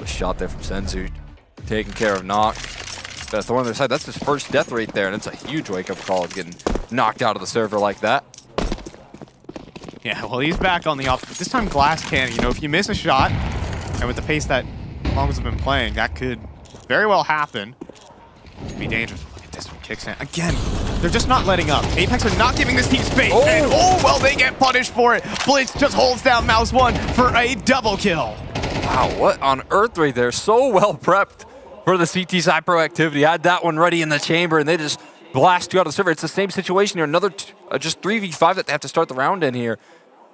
a shot there from Senzu, taking care of Nock. Got a throw on their side. That's his first death rate there, and it's a huge wake-up call getting knocked out of the server like that. Yeah, well, he's back on the opposite. This time glass cannon. If you miss a shot, and with the pace that Mongols have been playing, that could very well happen. It'd be dangerous. Look at this one, kicks in. Again, they're just not letting up. Apex are not giving this team space. And well, they get punished for it. Blitz just holds down Mouse 1 for a double kill. Wow, what on earth right there? So well prepped for the CT side proactivity. Had that one ready in the chamber, and they just blast you out of the server. It's the same situation here. Another just 3v5 that they have to start the round in here.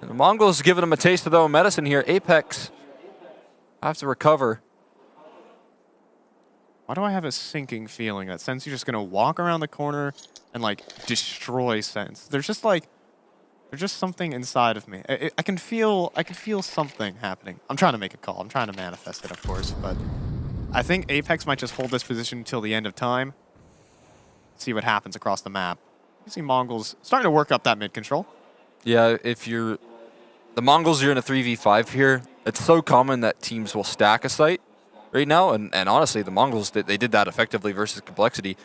And the Mongols giving them a taste of their own medicine here. Apex have to recover. Why do I have a sinking feeling that Sense you're just gonna walk around the corner and destroy Sense? There's just something inside of me. I can feel something happening. I'm trying to make a call. I'm trying to manifest it, of course, but I think Apex might just hold this position until the end of time. See what happens across the map. You see Mongols starting to work up that mid control. Yeah, if you're the Mongols, you're in a 3v5 here. It's so common that teams will stack a site right now, and honestly, the Mongols, they did that effectively versus Complexity.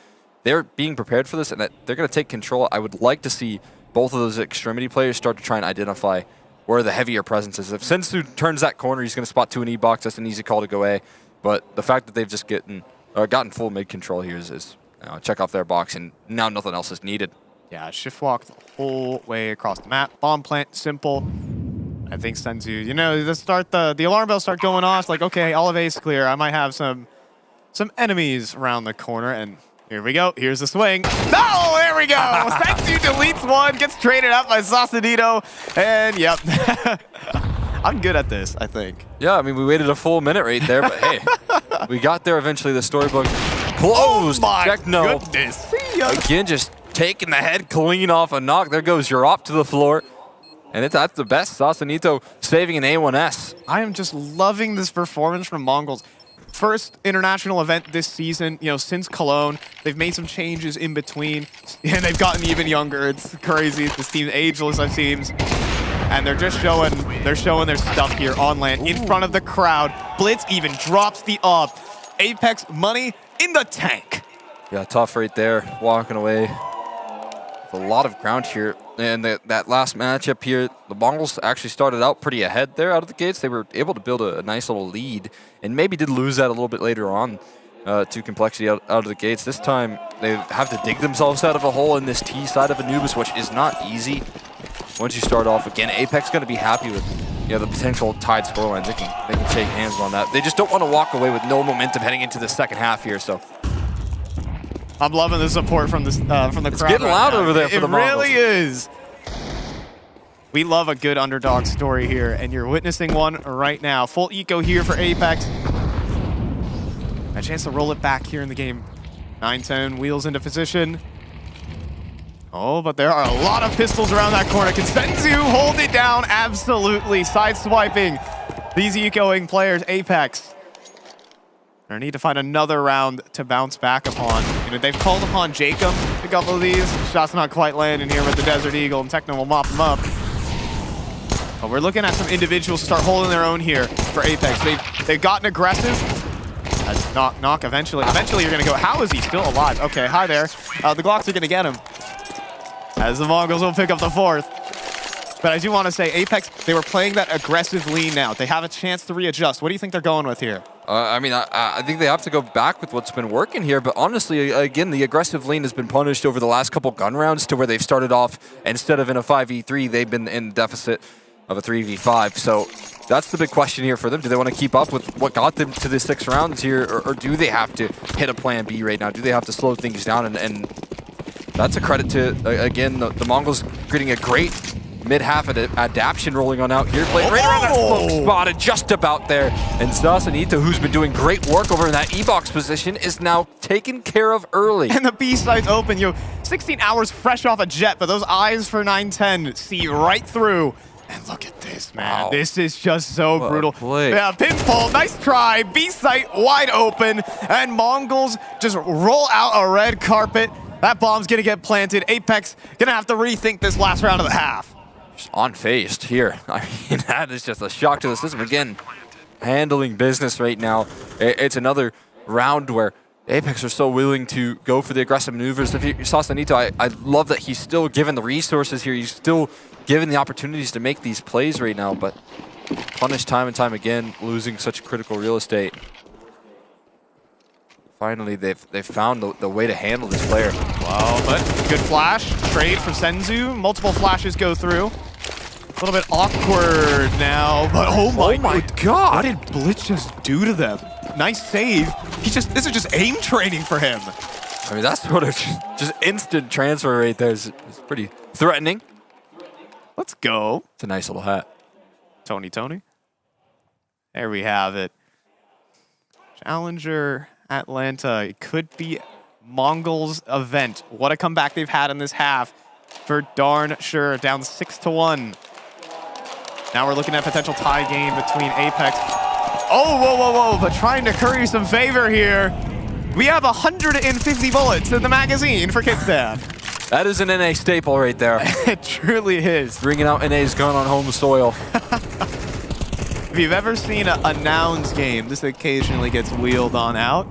They're being prepared for this, and that they're going to take control. I would like to see both of those extremity players start to try and identify where the heavier presence is. If Senzu turns that corner, he's going to spot 2 in E-box. That's an easy call to go A. But the fact that they've just gotten full mid control here is check off their box, and now nothing else is needed. Yeah, shift walk the whole way across the map. Bomb plant, simple. I think Senzu, the alarm bells start going off. It's like, okay, all of A's clear. I might have some enemies around the corner, and here we go. Here's the swing. No, there we go. Senzu deletes one, gets traded up by Sausalito, and yep. I'm good at this, I think. Yeah, I mean, we waited a full minute right there, but hey, we got there eventually. The storybook closed. Oh my Techno. goodness. See ya. Again, just taking the head clean off a knock. There goes Europ to the floor. And that's the best. Sausalito saving an A1S. I am just loving this performance from Mongols. First international event this season, since Cologne. They've made some changes in between, and they've gotten even younger. It's crazy. This team's ageless, it seems. And they're just showing their stuff here on land in front of the crowd. Blitz even drops the up. Apex money in the tank. Yeah, tough right there, walking away. With a lot of ground here. And that last matchup here, the Mongols actually started out pretty ahead there out of the gates. They were able to build a nice little lead, and maybe did lose that a little bit later on to Complexity out of the gates. This time, they have to dig themselves out of a hole in this T side of Anubis, which is not easy. Once you start off again, Apex going to be happy with the potential tied scorelines. They can shake hands on that. They just don't want to walk away with no momentum heading into the second half here. So I'm loving the support from the crowd. It's getting loud over there for the Mongols. It really is. We love a good underdog story here, and you're witnessing one right now. Full eco here for Apex. A chance to roll it back here in the game. 9-10 wheels into position. Oh, but there are a lot of pistols around that corner. Can Senzu hold it down? Absolutely. Sideswiping these ecoing players. Apex. They need to find another round to bounce back upon. They've called upon Jacob a couple of these. Shots not quite landing here with the Desert Eagle, and Techno will mop them up. But we're looking at some individuals start holding their own here for Apex. They've gotten aggressive. As knock eventually you're gonna go, how is he still alive? Okay, hi there. The Glocks are gonna get him. As the Mongols will pick up the fourth. But I do want to say, Apex, they were playing that aggressive lean now. They have a chance to readjust. What do you think they're going with here? I think they have to go back with what's been working here. But honestly, again, the aggressive lean has been punished over the last couple gun rounds to where they've started off, instead of in a 5v3, they've been in deficit of a 3v5. So that's the big question here for them. Do they want to keep up with what got them to the 6 rounds here, or do they have to hit a plan B right now? Do they have to slow things down? And that's a credit to, again, the Mongols creating a great mid-half adaption rolling on out here. Playing right around that smoke spotted, just about there. And Sausalito, who's been doing great work over in that E-box position, is now taken care of early. And the B side's open. 16 hours fresh off a jet, but those eyes for 9-10 see right through. And look at this, man. Wow. This is just so brutal. Yeah, pinfall, nice try. B site wide open, and Mongols just roll out a red carpet. That bomb's gonna get planted. Apex gonna have to rethink this last round of the half. Just unfazed here. I mean, that is just a shock to the system. Again, handling business right now. It's another round where Apex are so willing to go for the aggressive maneuvers. If you saw Sausalito, I love that he's still given the resources here. He's still given the opportunities to make these plays right now, but punished time and time again, losing such critical real estate. Finally, they've found the way to handle this player. Wow, but good flash. Trade for Senzu. Multiple flashes go through. A little bit awkward now, but oh my god. What did Blitz just do to them? Nice save. This is just aim training for him. I mean, that's sort of just instant transfer right there. It's pretty threatening. Let's go. It's a nice little hat. Tony. There we have it. Challenger Atlanta. It could be Mongols' event. What a comeback they've had in this half. For darn sure. Down 6-1. Now we're looking at potential tie game between Apex. Oh, whoa. But trying to curry some favor here. We have 150 bullets in the magazine for Kickstand. That is an NA staple right there. It truly is. Bringing out NA's gun on home soil. If you've ever seen a Nouns game, this occasionally gets wheeled on out.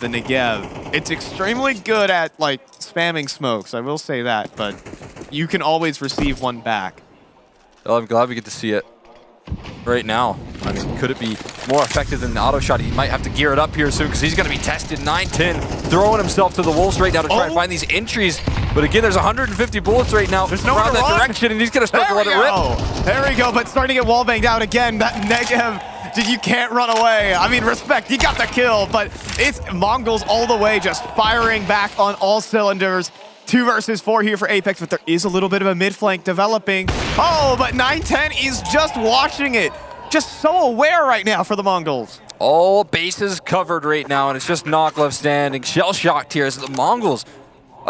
The Negev. It's extremely good at, spamming smokes, I will say that, but you can always receive one back. Well, I'm glad we get to see it right now. I mean, could it be more effective than the auto shot? He might have to gear it up here soon because he's going to be tested. 9-10, throwing himself to the wolves right now to try and find these entries. But again, there's 150 bullets right now around that direction, and he's going to start to let it rip. There we go, but starting to get wall banged out again. That negative, you can't run away. I mean, respect, you got the kill, but it's Mongols all the way, just firing back on all cylinders. 2 versus 4 here for Apex, but there is a little bit of a mid flank developing. Oh, but 9-10 is just watching it. Just so aware right now for the Mongols. All bases covered right now, and it's just Knocklev standing shell-shocked here as the Mongols,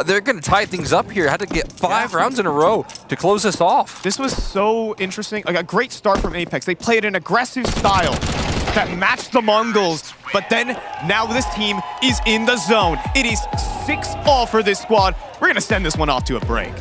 they're going to tie things up here. Had to get 5 rounds in a row to close this off. This was so interesting. Like a great start from Apex. They played an aggressive style that matched the Mongols, but then now this team is in the zone. It is 6-all for this squad. We're going to send this one off to a break.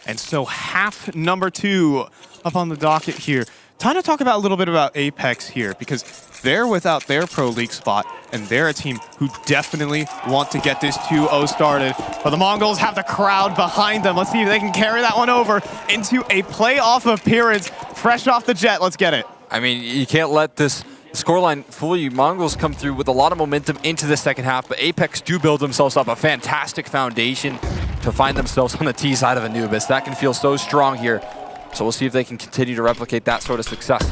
And so half number 2 up on the docket here. Time to talk about a little bit about Apex here, because they're without their Pro League spot, and they're a team who definitely want to get this 2-0 started. But the Mongols have the crowd behind them. Let's see if they can carry that one over into a playoff appearance fresh off the jet. Let's get it. I mean, you can't let this scoreline fool you. Mongols come through with a lot of momentum into the second half, but Apex do build themselves up a fantastic foundation to find themselves on the T side of Anubis. That can feel so strong here. So we'll see if they can continue to replicate that sort of success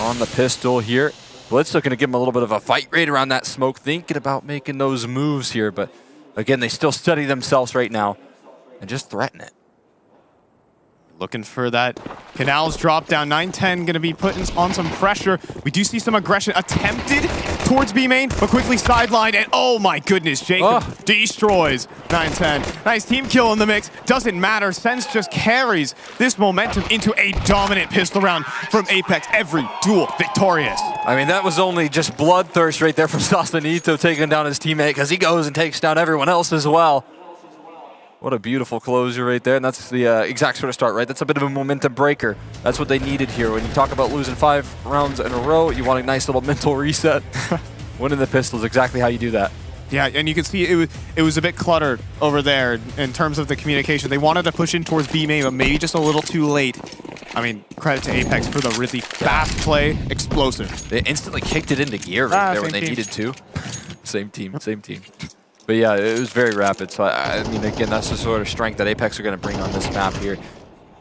on the pistol here. Blitz looking to give him a little bit of a fight rate around that smoke, thinking about making those moves here. But again, they still study themselves right now and just threaten it. Looking for that Canals drop down. 9-10 going to be putting on some pressure. We do see some aggression attempted towards B main, but quickly sidelined. And oh my goodness, Jacob destroys 9-10. Nice team kill in the mix. Doesn't matter. Sense just carries this momentum into a dominant pistol round from Apex. Every duel victorious. I mean, that was only just bloodthirst right there from Sasanito taking down his teammate, because he goes and takes down everyone else as well. What a beautiful closure right there, and that's the exact sort of start, right? That's a bit of a momentum breaker. That's what they needed here. When you talk about losing 5 rounds in a row, you want a nice little mental reset. Winning the pistol is exactly how you do that. Yeah, and you can see it was a bit cluttered over there in terms of the communication. They wanted to push in towards B main, but maybe just a little too late. I mean, credit to Apex for the really fast play, explosive. They instantly kicked it into gear right there when they needed to. Same team, same team. But yeah, it was very rapid. So, I mean, again, that's the sort of strength that Apex are going to bring on this map here.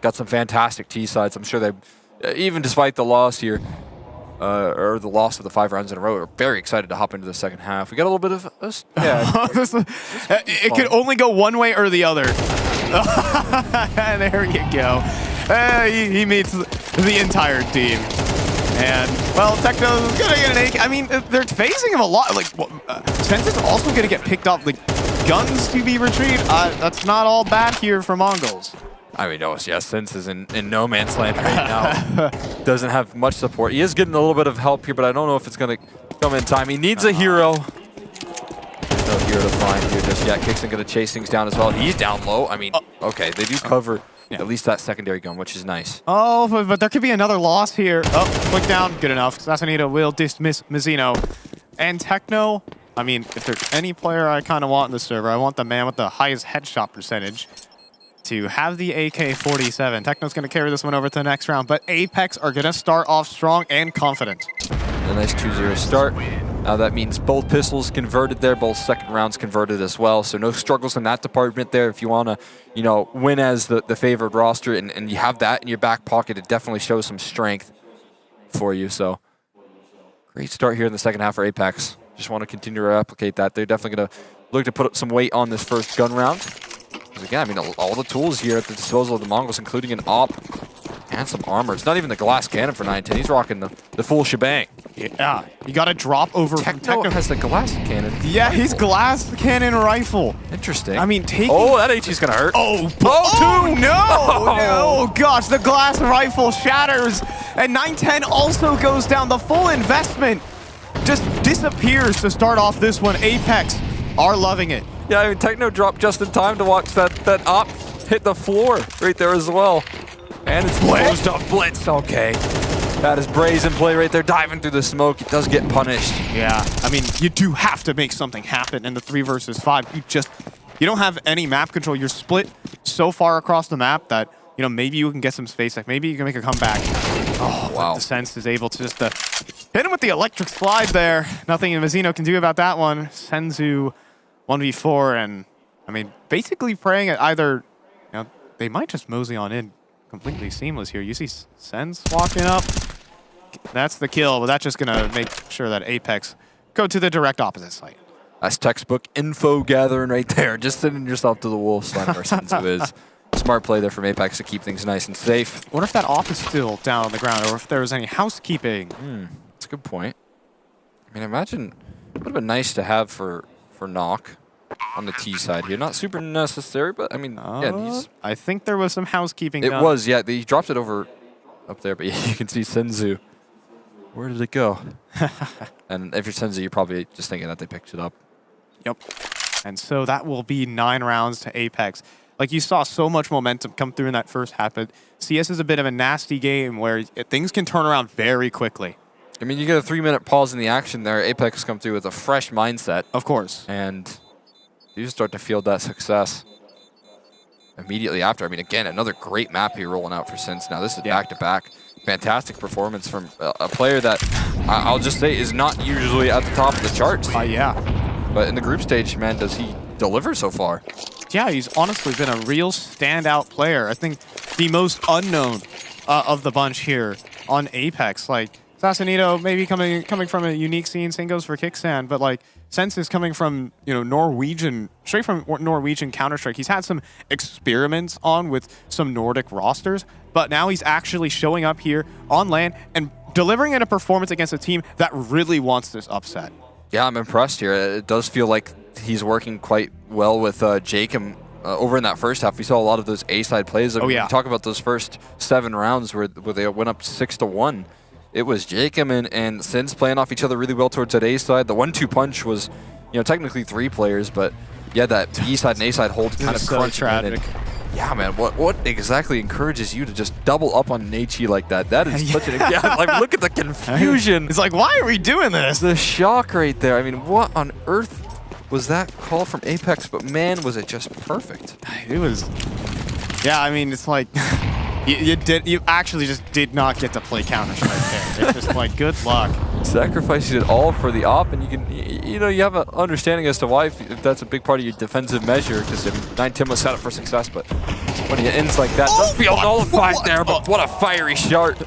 Got some fantastic T-sides. I'm sure they, even despite the loss here, or the loss of the 5 rounds in a row, are very excited to hop into the second half. We got a little bit of, it could only go one way or the other. There you go. He meets the entire team. And, well, Techno's going to get an AK. I mean, they're phasing him a lot. Like, Sense is also going to get picked up. Like, guns to be retrieved. That's not all bad here for Mongols. I mean, yeah, Sense is in no man's land right now. Doesn't have much support. He is getting a little bit of help here, but I don't know if it's going to come in time. He needs a hero. There's no hero to find here just yet. Kixon going to chase things down as well. He's down low. I mean, okay, they do cover at least that secondary gun, which is nice. Oh, but there could be another loss here. Oh, click down. Good enough. Assassinito will dismiss Mizzino. And Techno, I mean, if there's any player I kind of want in the server, I want the man with the highest headshot percentage to have the AK-47. Techno's going to carry this one over to the next round, but Apex are going to start off strong and confident. A nice 2-0 start. Now that means both pistols converted there, both second rounds converted as well, so no struggles in that department there. If you want to, you know, win as the favored roster and you have that in your back pocket, it definitely shows some strength for you. So great start here in the second half for Apex. Just want to continue to replicate that. They're definitely going to look to put some weight on this first gun round. Because again, I mean, all the tools here at the disposal of the Mongols, including an AWP and some armor. It's not even the glass cannon for 9-10. He's rocking the full shebang. Yeah, you got to drop over from Techno. Has the glass cannon. Yeah, he's glass cannon rifle. Interesting. I mean, taking... Oh, that HE's going to hurt. Oh, no! Oh, gosh, the glass rifle shatters. And 9-10 also goes down. The full investment just disappears to start off this one. Apex are loving it. Yeah, I mean, Techno dropped just in time to watch that op hit the floor right there as well. And it's closed up Blitz. Okay. That is brazen play right there, diving through the smoke. It does get punished. Yeah, I mean, you do have to make something happen in the 3 versus 5. You don't have any map control. You're split so far across the map that, you know, maybe you can get some space. Like, maybe you can make a comeback. Oh, wow. The Sense is able to just hit him with the electric slide there. Nothing Mizzino can do about that one. Senzu 1v4, and, I mean, basically praying at either, you know, they might just mosey on in. Completely seamless here. You see Sense walking up. That's the kill, but that's just going to make sure that Apex go to the direct opposite site. That's textbook info gathering right there. Just sending yourself to the wolves, like where Senzu is. Smart play there from Apex to keep things nice and safe. What if that op is still down on the ground, or if there was any housekeeping? That's a good point. I mean, imagine it would have been nice to have for Knock on the T side here. Not super necessary, but I mean, yeah, I think there was some housekeeping. It was, yeah. He dropped it over up there, but yeah, you can see Senzu. Where did it go? And if you're Senzu, you're probably just thinking that they picked it up. Yep. And so that will be 9 rounds to Apex. Like, you saw so much momentum come through in that first half, but CS is a bit of a nasty game where things can turn around very quickly. I mean, you get a 3-minute pause in the action there. Apex come through with a fresh mindset. Of course. And you start to feel that success immediately after. I mean, again, another great map here rolling out for Sense. Now, this is back-to-back. Fantastic performance from a player that I'll just say is not usually at the top of the charts. Yeah. But in the group stage, man, does he deliver so far? Yeah, he's honestly been a real standout player. I think the most unknown of the bunch here on Apex. Like, Sassanito maybe coming from a unique scene. Same goes for Kickstand, but like Sense is coming from Norwegian, straight from Norwegian Counter-Strike. He's had some experiments with some Nordic rosters, but now he's actually showing up here on LAN and delivering in a performance against a team that really wants this upset. Yeah, I'm impressed here. It does feel like he's working quite well with Jacob. Over in that first half, we saw a lot of those A-side plays. Oh, yeah. We talk about those first 7 rounds where they went up 6-1. It was Jacob and Sins playing off each other really well towards that A-side. The 1-2 punch was, technically 3 players, but yeah, that B-side and A-side hold kind of so crunching tragic. Yeah, man, what exactly encourages you to just double up on an HE like that? That is such an... Yeah, like, look at the confusion. It's like, why are we doing this? The shock right there. I mean, what on earth was that call from Apex? But man, was it just perfect. It was... Yeah, I mean, it's like... You actually just did not get to play Counter-Strike there. It's just like, good luck. Sacrificed it all for the op, and you can, you have an understanding as to why, if that's a big part of your defensive measure, because 9-10 was set up for success, but when it ends like that, does feel nullified there, but what a fiery shot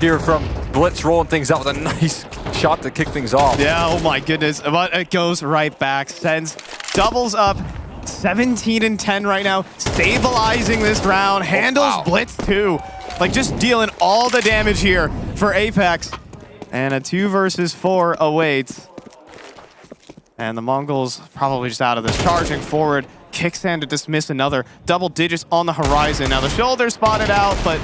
here from Blitz, rolling things out with a nice shot to kick things off. Yeah, oh my goodness, but it goes right back. Sends doubles up. 17-10 right now, stabilizing this round, handles Blitz too. Like, just dealing all the damage here for Apex. And a 2 versus 4 awaits. And the Mongols probably just out of this. Charging forward, Kickstand to dismiss another. Double digits on the horizon. Now the shoulder spotted out, but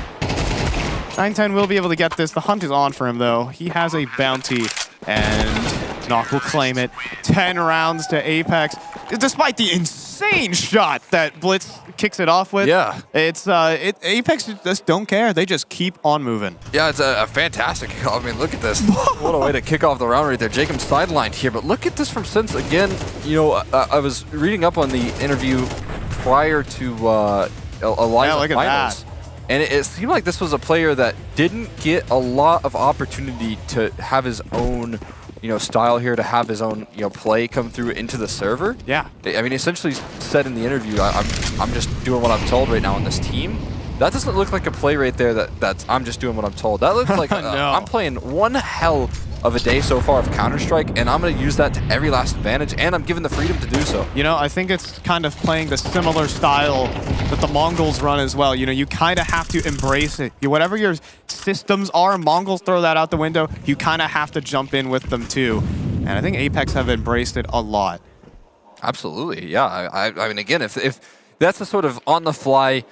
9-10 will be able to get this. The hunt is on for him though. He has a bounty, and Knock will claim it. 10 rounds to Apex. Despite the insane shot that Blitz kicks it off with, yeah, it's Apex just don't care. They just keep on moving. Yeah, it's a fantastic call. I mean, look at this. What a way to kick off the round right there. Jacob's sidelined here, but look at this from Sense again. I was reading up on the interview prior to Eliza look at Finals, that. and it seemed like this was a player that didn't get a lot of opportunity to have his own style here, to have his own, play come through into the server. Yeah. I mean, essentially said in the interview, I'm just doing what I'm told right now on this team. That doesn't look like a play right there that's I'm just doing what I'm told. That looks like I'm playing one hell of a day so far of Counter-Strike, and I'm going to use that to every last advantage, and I'm given the freedom to do so. I think it's kind of playing the similar style that the Mongols run as well. You kind of have to embrace it. Whatever your systems are, Mongols throw that out the window. You kind of have to jump in with them too. And I think Apex have embraced it a lot. Absolutely, yeah. I mean, again, if that's the sort of on-the-fly,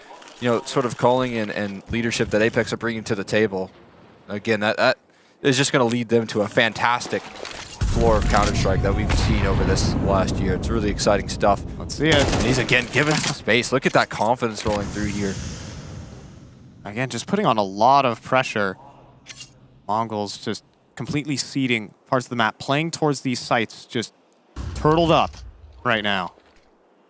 sort of calling and leadership that Apex are bringing to the table, again, that is just going to lead them to a fantastic floor of Counter-Strike that we've seen over this last year. It's really exciting stuff. Let's see it. And he's again given some space. Look at that confidence rolling through here. Again, just putting on a lot of pressure. Mongols just completely ceding parts of the map, playing towards these sites, just turtled up right now.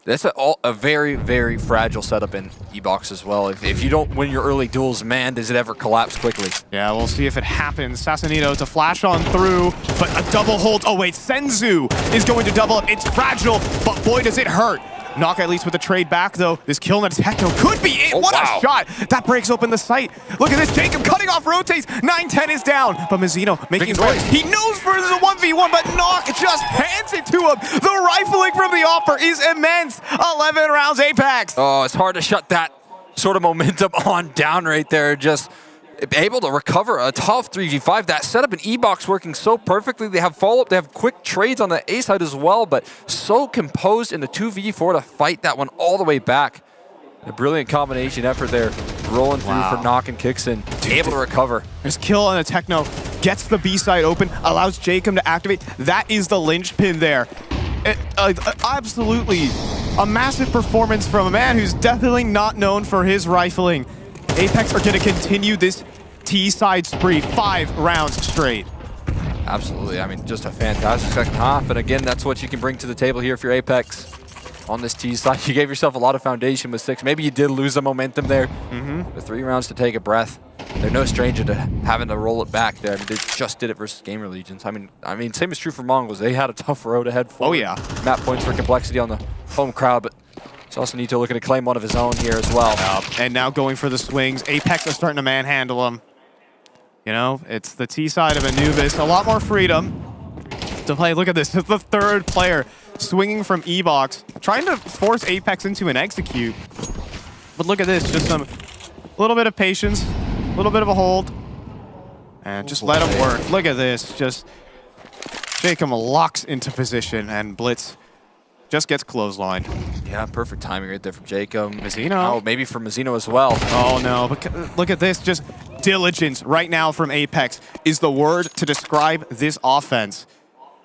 That's a very, very fragile setup in E-Box as well. If you don't win your early duels, man, does it ever collapse quickly. Yeah, we'll see if it happens. Sassanito to flash on through, but a double hold. Oh, wait, Senzu is going to double up. It's fragile, but boy, does it hurt. Knock at least with a trade back, though. This kill on Techno could be it. What a shot. That breaks open the site. Look at this. Jacob cutting off rotates. 9-10 is down. But Mazzino making noise. He knows for the 1v1, but Knock just hands it to him. The rifling from the offer is immense. 11 rounds Apex. Oh, it's hard to shut that sort of momentum on down right there. Just able to recover a tough 3v5. That setup in E-Box working so perfectly. They have follow-up. They have quick trades on the A side as well, but so composed in the 2v4 to fight that one all the way back. A brilliant combination effort there. Rolling through for Knock and Kickson. Able to recover. His kill on the Techno gets the B side open, allows Jacob to activate. That is the linchpin there. Absolutely a massive performance from a man who's definitely not known for his rifling. Apex are going to continue this T-side spree 5 rounds straight. Absolutely. I mean, just a fantastic second half. And again, that's what you can bring to the table here if you're Apex on this T-side. You gave yourself a lot of foundation with 6. Maybe you did lose the momentum there. The 3 rounds to take a breath. They're no stranger to having to roll it back there. I mean, they just did it versus GamerLegions. I mean, same is true for Mongols. They had a tough road ahead for map points for complexity on the home crowd, but Sassanito looking to claim one of his own here as well. And now going for the swings. Apex are starting to manhandle him. You know, it's the T side of Anubis. A lot more freedom to play. Look at this. It's the third player swinging from E-Box, trying to force Apex into an execute. But look at this. Just some little bit of patience, a little bit of a hold, and just let him work. Look at this. Just Jacob locks into position, and Blitz just gets clotheslined. Yeah, perfect timing right there from Jacob. Mizzino. Oh, maybe from Mizzino as well. Oh, no. But look at this. Just diligence right now from Apex is the word to describe this offense.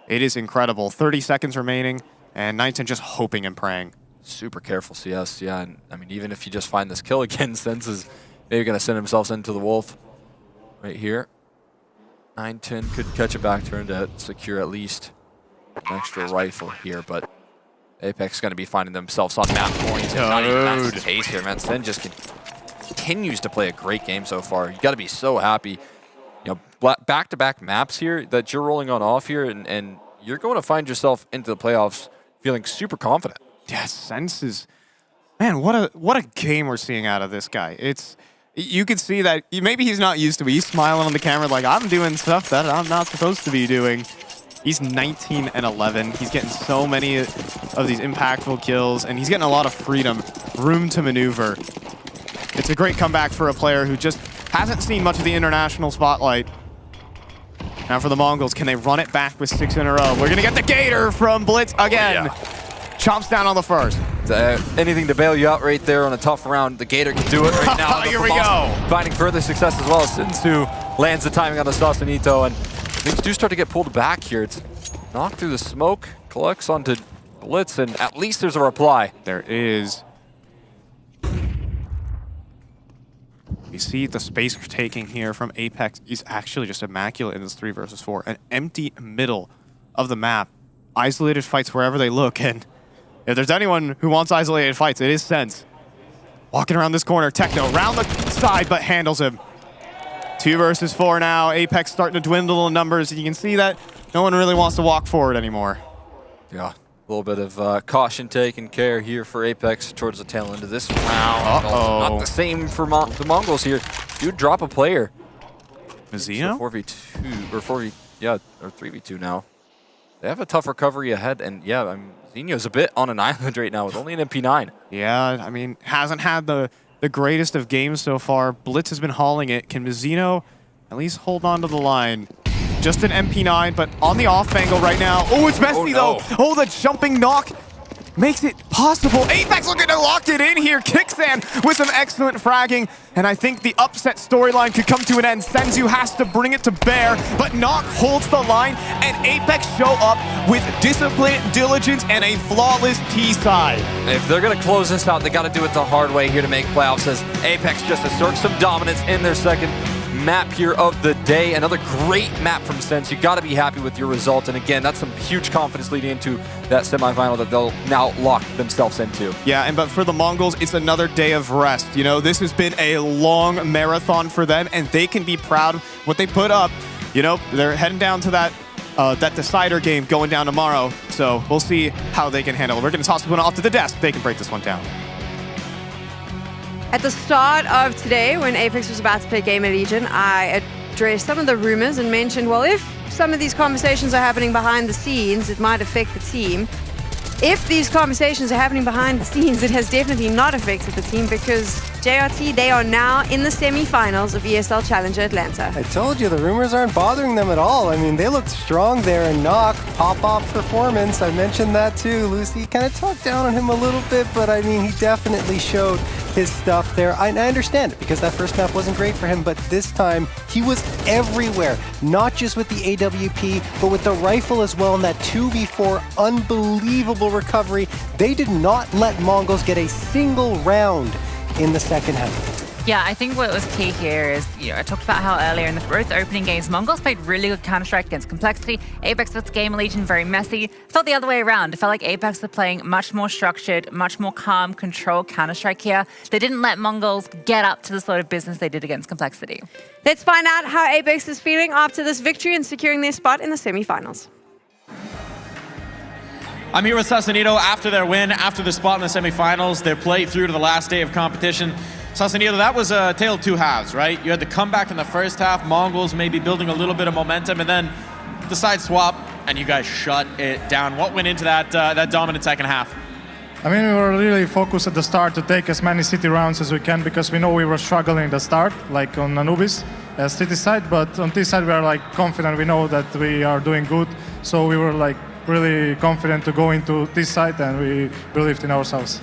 It is incredible. 30 seconds remaining, and 910 just hoping and praying. Super careful, CS. Yeah, and I mean, even if you just find this kill again, Sense is maybe going to send himself into the Wolf right here. 910 could catch a back turn to secure at least an extra rifle here, but Apex is going to be finding themselves on map points. Not even that's the case here, man. Sen just continues to play a great game so far. You got to be so happy. You know, back-to-back maps here that you're rolling on off here, and you're going to find yourself into the playoffs feeling super confident. Yeah, Sense is, man, what a game we're seeing out of this guy. It's, you could see that maybe he's not used to it. He's smiling on the camera like, I'm doing stuff that I'm not supposed to be doing. He's 19 and 11. He's getting so many of these impactful kills, and he's getting a lot of freedom, room to maneuver. It's a great comeback for a player who just hasn't seen much of the international spotlight. Now for the Mongols, can they run it back with 6 in a row? We're going to get the Gator from Blitz again. Oh, yeah. Chomps down on the first. Anything to bail you out right there on a tough round. The Gator can do it right now. Here we go. Finding further success as well. Sinsu lands the timing on the Sausanito, and things do start to get pulled back here. It's knocked through the smoke, collects onto Blitz, and at least there's a reply. There is. You see the space we're taking here from Apex is actually just immaculate in this 3 versus 4. An empty middle of the map. Isolated fights wherever they look, and if there's anyone who wants isolated fights, it is Sense. Walking around this corner, Techno round the side, but handles him. 2 versus 4 now. Apex starting to dwindle in numbers, and you can see that no one really wants to walk forward anymore. Yeah, a little bit of caution taken care here for Apex towards the tail end of this round. Not the same for the Mongols here. Do drop a player. Mizzino? 4v2, or 4v, yeah, or 3v2 now. They have a tough recovery ahead, and yeah, Zinho's a bit on an island right now with only an MP9. Yeah, I mean, hasn't had the greatest of games so far. Blitz has been hauling it. Can Mizzino at least hold on to the line? Just an MP9, but on the off angle right now. Oh, it's Bestia though. Oh, the jumping knock makes it possible. Apex looking to lock it in here. Kicksan with some excellent fragging. And I think the upset storyline could come to an end. Senzu has to bring it to bear, but Knock holds the line, and Apex show up with discipline, diligence, and a flawless T-side. If they're going to close this out, they got to do it the hard way here to make playoffs, as Apex just asserts some dominance in their second map here of the day. Another great map from Sense. You got to be happy with your result, and again, that's some huge confidence leading into that semifinal that they'll now lock themselves into. Yeah, but for the Mongols, it's another day of rest. You know, this has been a long marathon for them, and they can be proud of what they put up. You know, they're heading down to that decider game going down tomorrow, so we'll see how they can handle it. We're going to toss this one off to the desk. They can break this one down. At the start of today, when Apex was about to play GamerLegion, I addressed some of the rumors and mentioned, well, if some of these conversations are happening behind the scenes, it might affect the team. If these conversations are happening behind the scenes, it has definitely not affected the team, because JRT, they are now in the semifinals of ESL Challenger Atlanta. I told you, the rumors aren't bothering them at all. I mean, they looked strong there, and Knock, pop-off performance, I mentioned that too. Lucy kind of talked down on him a little bit, but I mean, he definitely showed his stuff there. I understand it, because that first map wasn't great for him, but this time, he was everywhere. Not just with the AWP, but with the rifle as well, and that 2v4 unbelievable recovery. They did not let Mongols get a single round in the second half. Yeah, I think what was key here is, I talked about how earlier in the both opening games, Mongols played really good Counter-Strike against Complexity. Apex with GamerLegion very messy. Felt the other way around. It felt like Apex were playing much more structured, much more calm, controlled Counter-Strike here. They didn't let Mongols get up to the sort of business they did against Complexity. Let's find out how Apex is feeling after this victory and securing their spot in the semifinals. I'm here with Sausanito after their win, after the spot in the semifinals, their play through to the last day of competition. Sassanito, that was a tale of two halves, right? You had the comeback in the first half, Mongols maybe building a little bit of momentum, and then the side swap, and you guys shut it down. What went into that dominant second half? I mean, we were really focused at the start to take as many city rounds as we can because we know we were struggling at the start, like on Anubis, city side, but on this side we are like confident, we know that we are doing good, so we were like really confident to go into this side and we believed in ourselves.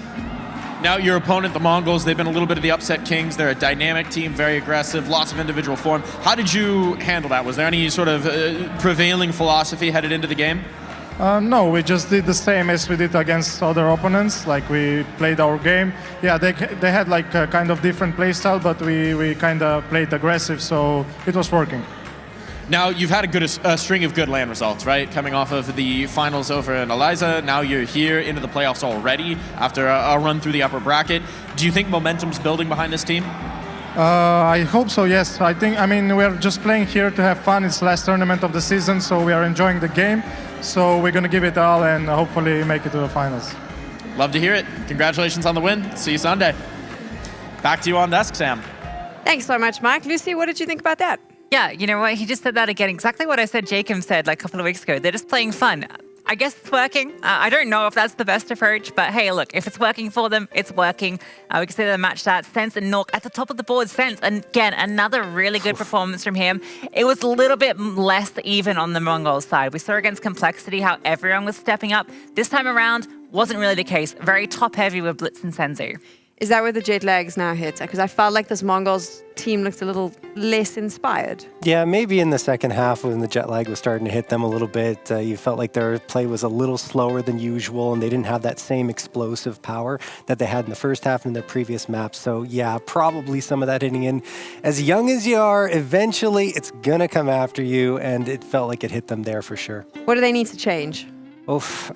Now your opponent, the Mongols, they've been a little bit of the upset kings. They're a dynamic team, very aggressive, lots of individual form. How did you handle that? Was there any sort of prevailing philosophy headed into the game? No, we just did the same as we did against other opponents. Like we played our game. Yeah, they had like a kind of different play style, but we kind of played aggressive, so it was working. Now, you've had a string of good LAN results, right? Coming off of the finals over in Eliza, now you're here into the playoffs already after a run through the upper bracket. Do you think momentum's building behind this team? I hope so, yes. I mean, we're just playing here to have fun. It's the last tournament of the season, so we are enjoying the game. So we're going to give it all and hopefully make it to the finals. Love to hear it. Congratulations on the win. See you Sunday. Back to you on desk, Sam. Thanks so much, Mike. Lucy, what did you think about that? Yeah, you know what? He just said that again. Exactly what I said Jacob said like a couple of weeks ago. They're just playing fun. I guess it's working. I don't know if that's the best approach, but hey, look, if it's working for them, it's working. We can see the match stats. Sense and Nork at the top of the board. Sense, and again, another really good performance from him. It was a little bit less even on the Mongols side. We saw against Complexity how everyone was stepping up. This time around, wasn't really the case. Very top heavy with Blitz and Senzu. Is that where the jet lags now hit? Because I felt like this Mongols team looked a little less inspired. Yeah, maybe in the second half when the jet lag was starting to hit them a little bit, you felt like their play was a little slower than usual and they didn't have that same explosive power that they had in the first half in their previous maps. So yeah, probably some of that hitting in. As young as you are, eventually it's gonna come after you, and it felt like it hit them there for sure. What do they need to change?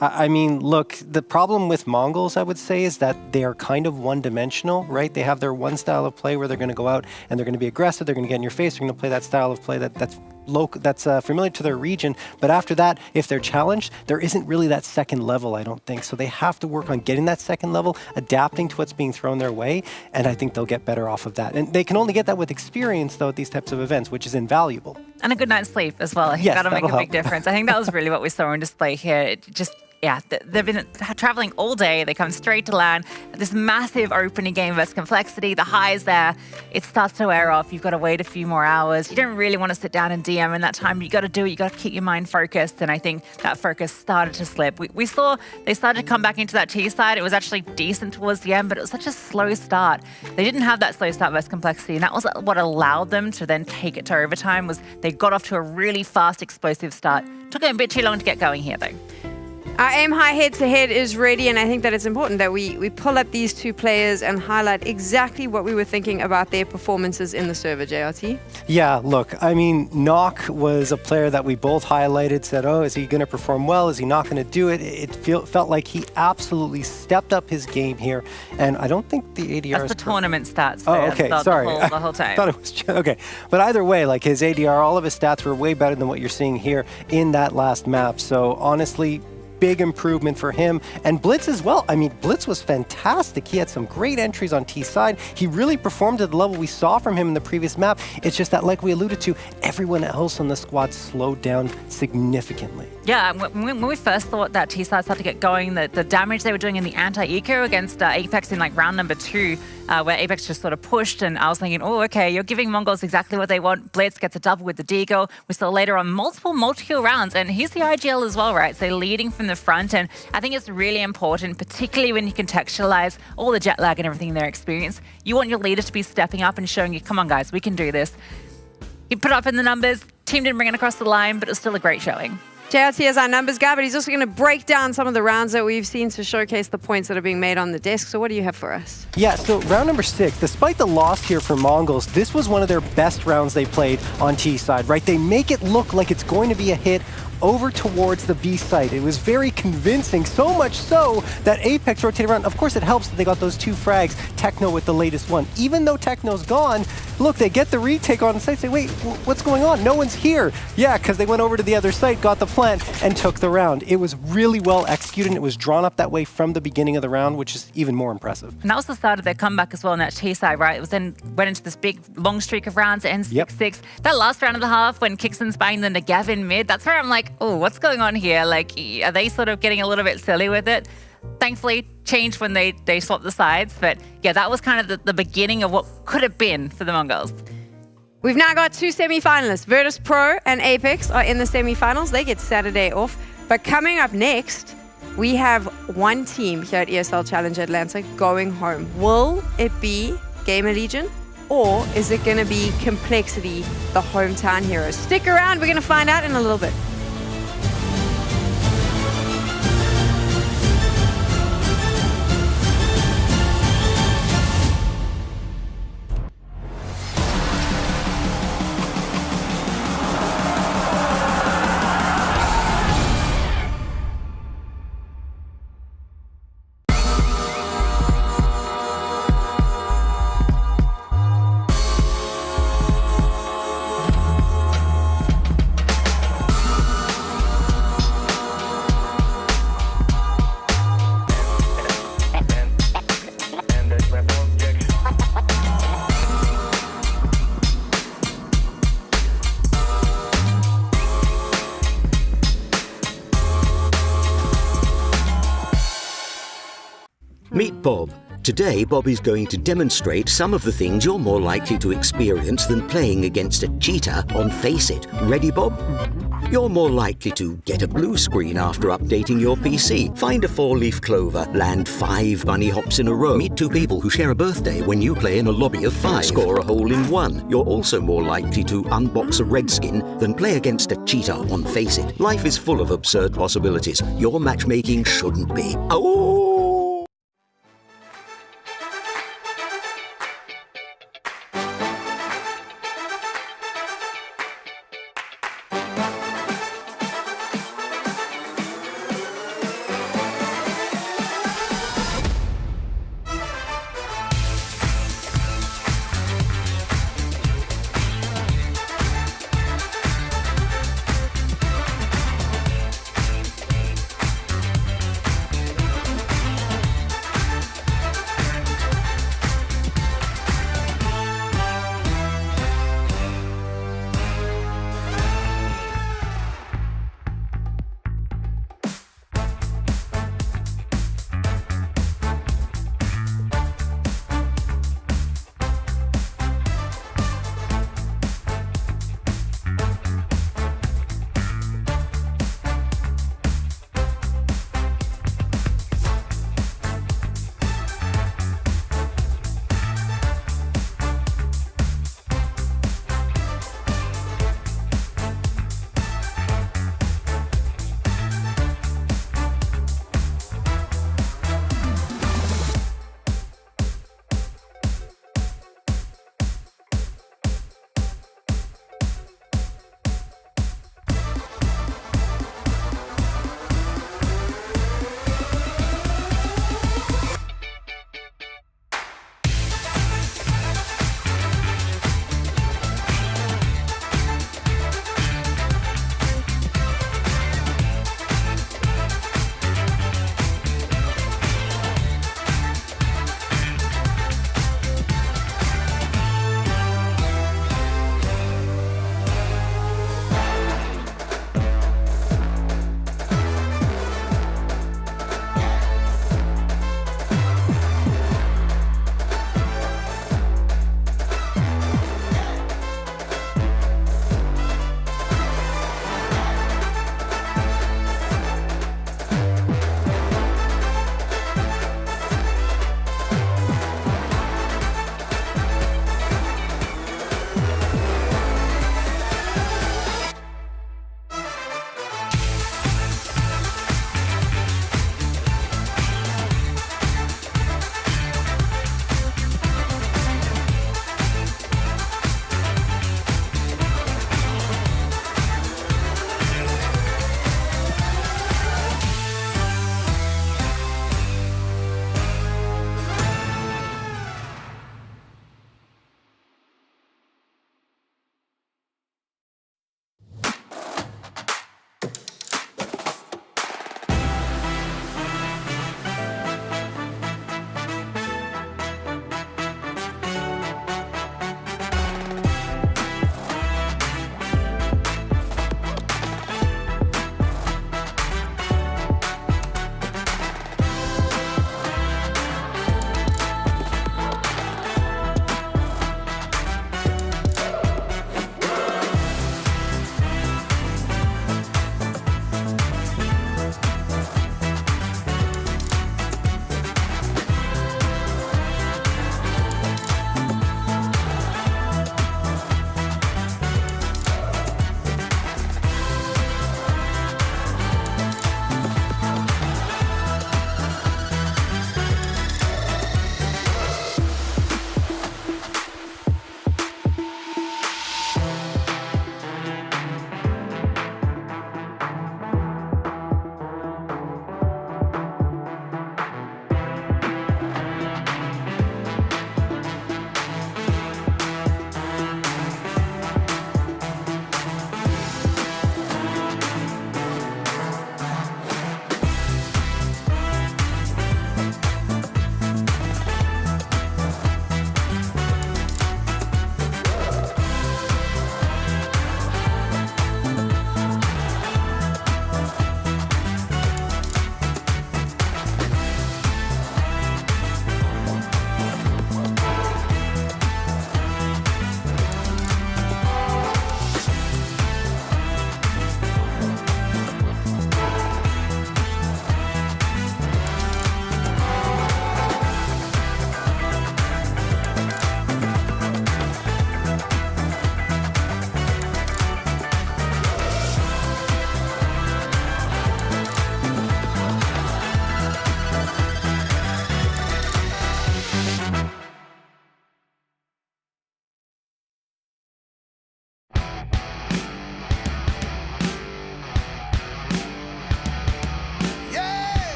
I mean, look, the problem with Mongols, I would say, is that they are kind of one-dimensional, right? They have their one style of play where they're going to go out and they're going to be aggressive, they're going to get in your face, they're going to play that style of play that's local, that's familiar to their region. But after that, if they're challenged, there isn't really that second level, I don't think. So they have to work on getting that second level, adapting to what's being thrown their way, and I think they'll get better off of that. And they can only get that with experience, though, at these types of events, which is invaluable. And a good night's sleep as well. I think that'll make a big difference. I think that was really what we saw on display here. It just, yeah, they've been traveling all day. They come straight to LAN. This massive opening game versus Complexity. The highs there, it starts to wear off. You've got to wait a few more hours. You don't really want to sit down and DM in that time. You got to do it. You got to keep your mind focused. And I think that focus started to slip. We saw they started to come back into that T side. It was actually decent towards the end, but it was such a slow start. They didn't have that slow start versus Complexity, and that was what allowed them to then take it to overtime. Was they got off to a really fast, explosive start. Took them a bit too long to get going here, though. Our aim high head-to-head is ready, and I think that it's important that we pull up these two players and highlight exactly what we were thinking about their performances in the server, JRT. Yeah, look, I mean, Nock was a player that we both highlighted, said, oh, is he going to perform well? Is he not going to do it? It felt like he absolutely stepped up his game here, and I don't think the ADR That's the tournament stats. Oh, okay, sorry. The whole time. I thought it was, okay. But either way, like his ADR, all of his stats were way better than what you're seeing here in that last map. So honestly, big improvement for him. And Blitz as well. I mean, Blitz was fantastic. He had some great entries on T side. He really performed at the level we saw from him in the previous map. It's just that, like we alluded to, everyone else on the squad slowed down significantly. Yeah, when we first thought that T-side started to get going, the damage they were doing in the anti-eco against Apex in like round number 2, where Apex just sort of pushed, and I was thinking, oh, okay, you're giving Mongols exactly what they want. Blitz gets a double with the Deagle. We saw later on multiple multi-kill rounds, and he's the IGL as well, right? So leading from the front, and I think it's really important, particularly when you contextualize all the jet lag and everything in their experience. You want your leader to be stepping up and showing you, come on guys, we can do this. He put up in the numbers, team didn't bring it across the line, but it was still a great showing. JRT is our numbers guy, but he's also going to break down some of the rounds that we've seen to showcase the points that are being made on the desk. So what do you have for us? Yeah, so round number 6, despite the loss here for Mongols, this was one of their best rounds they played on T side, right? They make it look like it's going to be a hit over towards the B site. It was very convincing, so much so that Apex rotated around. Of course, it helps that they got those 2 frags, Techno with the latest one. Even though Techno's gone, look, they get the retake on site, say, wait, what's going on? No one's here. Yeah, because they went over to the other site, got the plant, and took the round. It was really well executed, and it was drawn up that way from the beginning of the round, which is even more impressive. And that was the start of their comeback as well on that T side, right? It was then went into this big long streak of rounds, it ends 6-6. That last round and a half when Kixon's buying them to Gavin mid, that's where I'm like, oh, what's going on here? Like, are they sort of getting a little bit silly with it? Thankfully, changed when they swapped the sides. But yeah, that was kind of the beginning of what could have been for the Mongols. We've now got two semi-finalists. Virtus.Pro and Apex are in the semi-finals. They get Saturday off. But coming up next, we have one team here at ESL Challenger Atlanta going home. Will it be GamerLegion, or is it going to be Complexity, the hometown heroes? Stick around. We're going to find out in a little bit. Meet Bob. Today, Bob is going to demonstrate some of the things you're more likely to experience than playing against a cheater on Face It. Ready, Bob? You're more likely to get a blue screen after updating your PC, find a 4-leaf clover, land 5 bunny hops in a row, meet 2 people who share a birthday when you play in a lobby of 5, score a hole in 1. You're also more likely to unbox a redskin than play against a cheater on Face It. Life is full of absurd possibilities. Your matchmaking shouldn't be. Oh!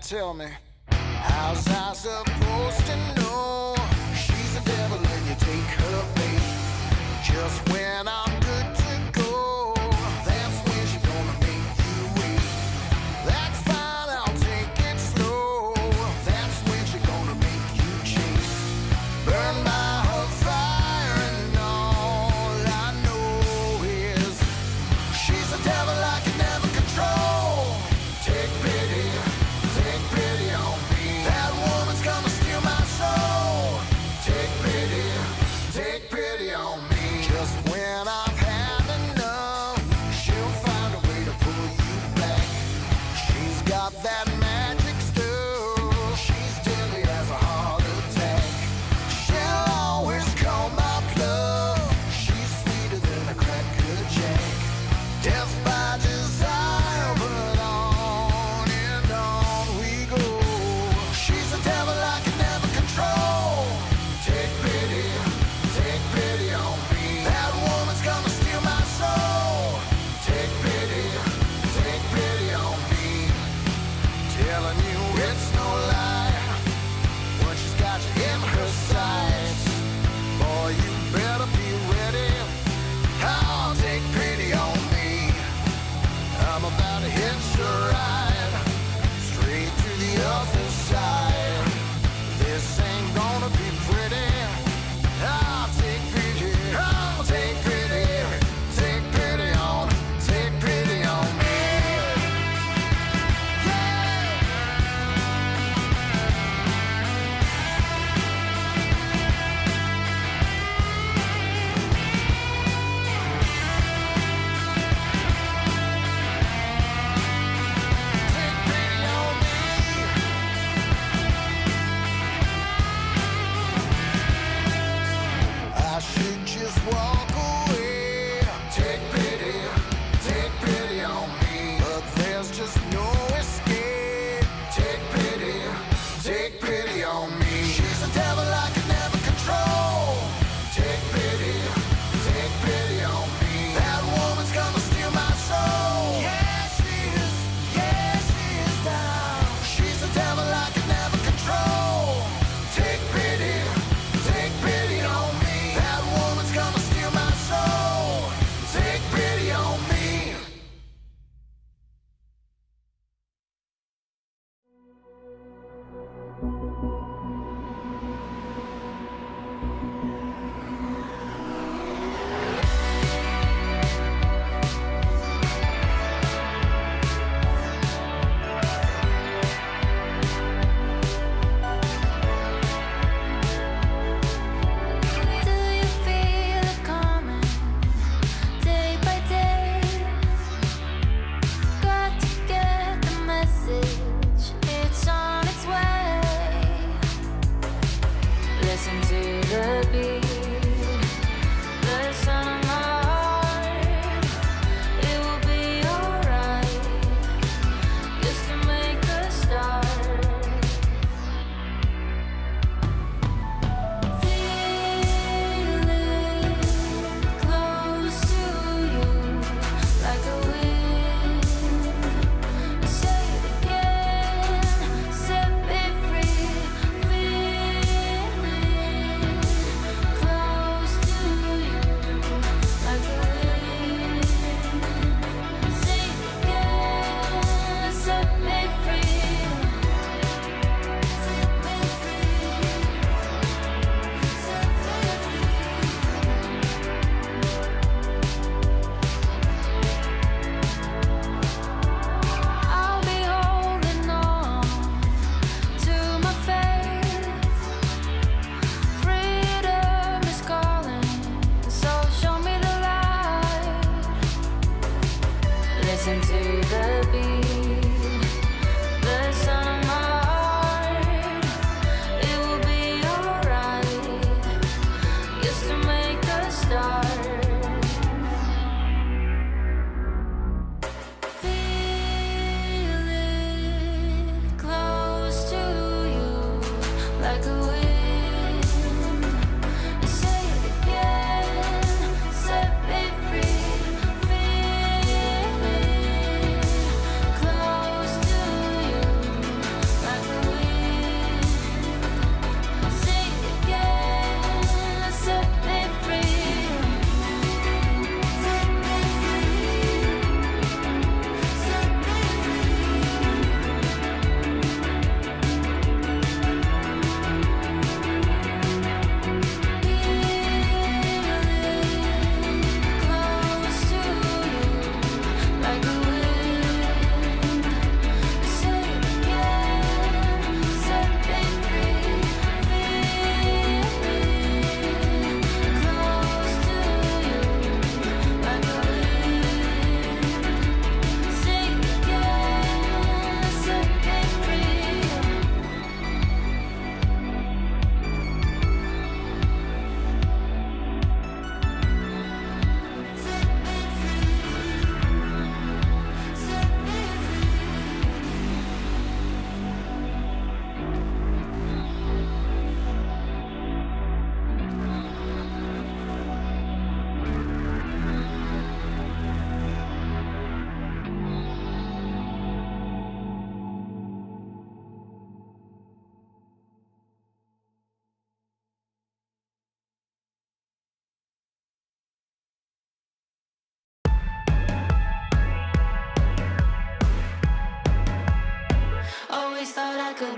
tell me, how's I supposed to know she's a devil and you take her bait? Just when I'm good to go, that's when she's gonna make you wait. That's fine, I'll take it slow. That's when she's gonna make you chase. Burn by her fire and all I know is she's a devil I can never control. Take pity on me. That woman's gonna steal my soul. Take pity on me. Just when I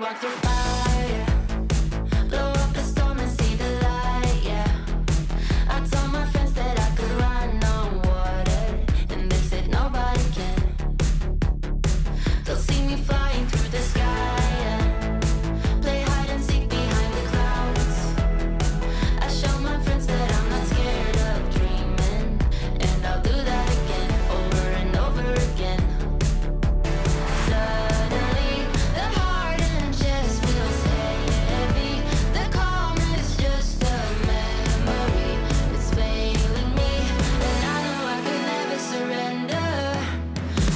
walk through fire. Blow up the storm and see the light, yeah. I told my friends that I could run on water, and they said nobody can. They'll see me flying through the sky, yeah. Play hide and seek behind the clouds. I show my friends that I'm not scared of dreaming, and I'll do that again, over and over again. Suddenly, the heart and chest feels heavy. The calm is just a memory. It's failing me, and I know I could never surrender.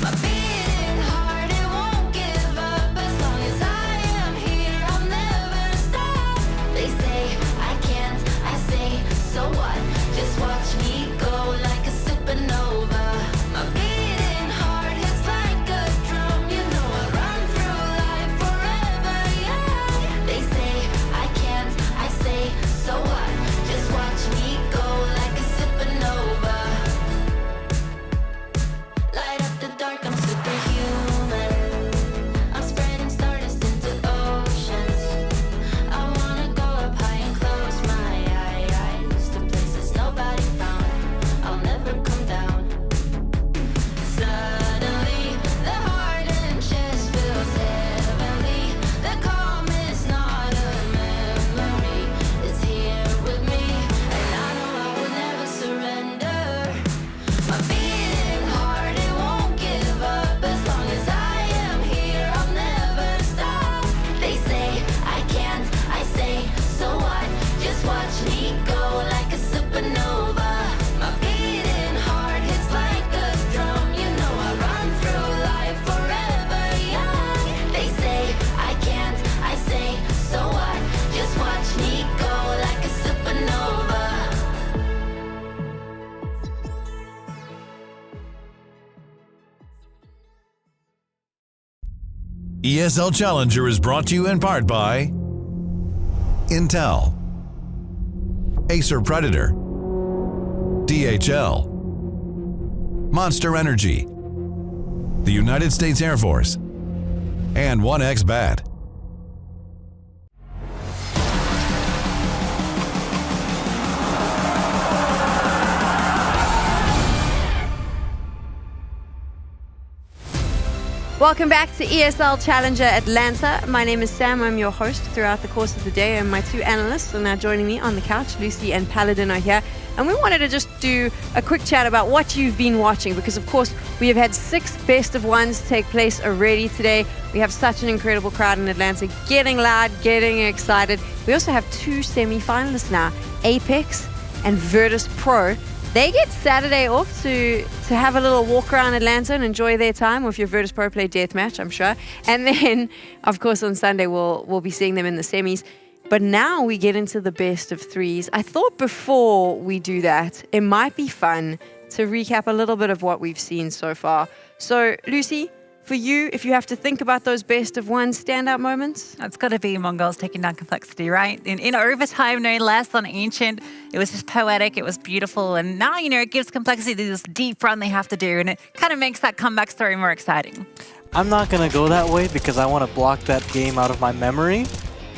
My beating heart, it won't give up. As long as I am here, I'll never stop. They say I can't, I say, so what? Just watch me go like a supernova. My beating heart is like a drum. You know I run through life forever, yeah. They say I can't, I say, so what? Just watch me go like a supernova. Light up the dark, I'm superhuman. I'm spreading stardust into oceans. I wanna go up high and close my eyes to places nobody found. I'll never come down. Suddenly, the heart and chest feels heavenly. The calm is not a memory. It's here with me, and I know I will never surrender. My beating heart, it won't give up. As long as I am here, I'll never stop. They say I can't, I say, so what? Just watch me go like a supernova. My beating heart hits like a drum. You know I run through life forever young. They say I can't, I say, so what? Just watch me go like a supernova. ESL Challenger is brought to you in part by Intel, Acer Predator, DHL, Monster Energy, the United States Air Force, and 1xBet. Welcome back to ESL Challenger Atlanta. My name is Sam. I'm your host throughout the course of the day, and my two analysts are now joining me on the couch. Lucy and Paladin are here, and we wanted to just do a quick chat about what you've been watching, because of course we have had 6 best of ones take place already today. We have such an incredible crowd in Atlanta, getting loud, getting excited. We also have 2 semi-finalists now, Apex and Virtus.Pro. They get Saturday off to have a little walk around Atlanta and enjoy their time with your Virtus.Pro play deathmatch, I'm sure. And then, of course, on Sunday we'll be seeing them in the semis. But now we get into the best of 3s. I thought before we do that, it might be fun to recap a little bit of what we've seen so far. So, Lucy, for you, if you have to think about those best of 1 standout moments? It's got to be Mongols taking down Complexity, right? In overtime, no less, on Ancient. It was just poetic, it was beautiful, and now, it gives Complexity this deep run they have to do, and it kind of makes that comeback story more exciting. I'm not going to go that way because I want to block that game out of my memory.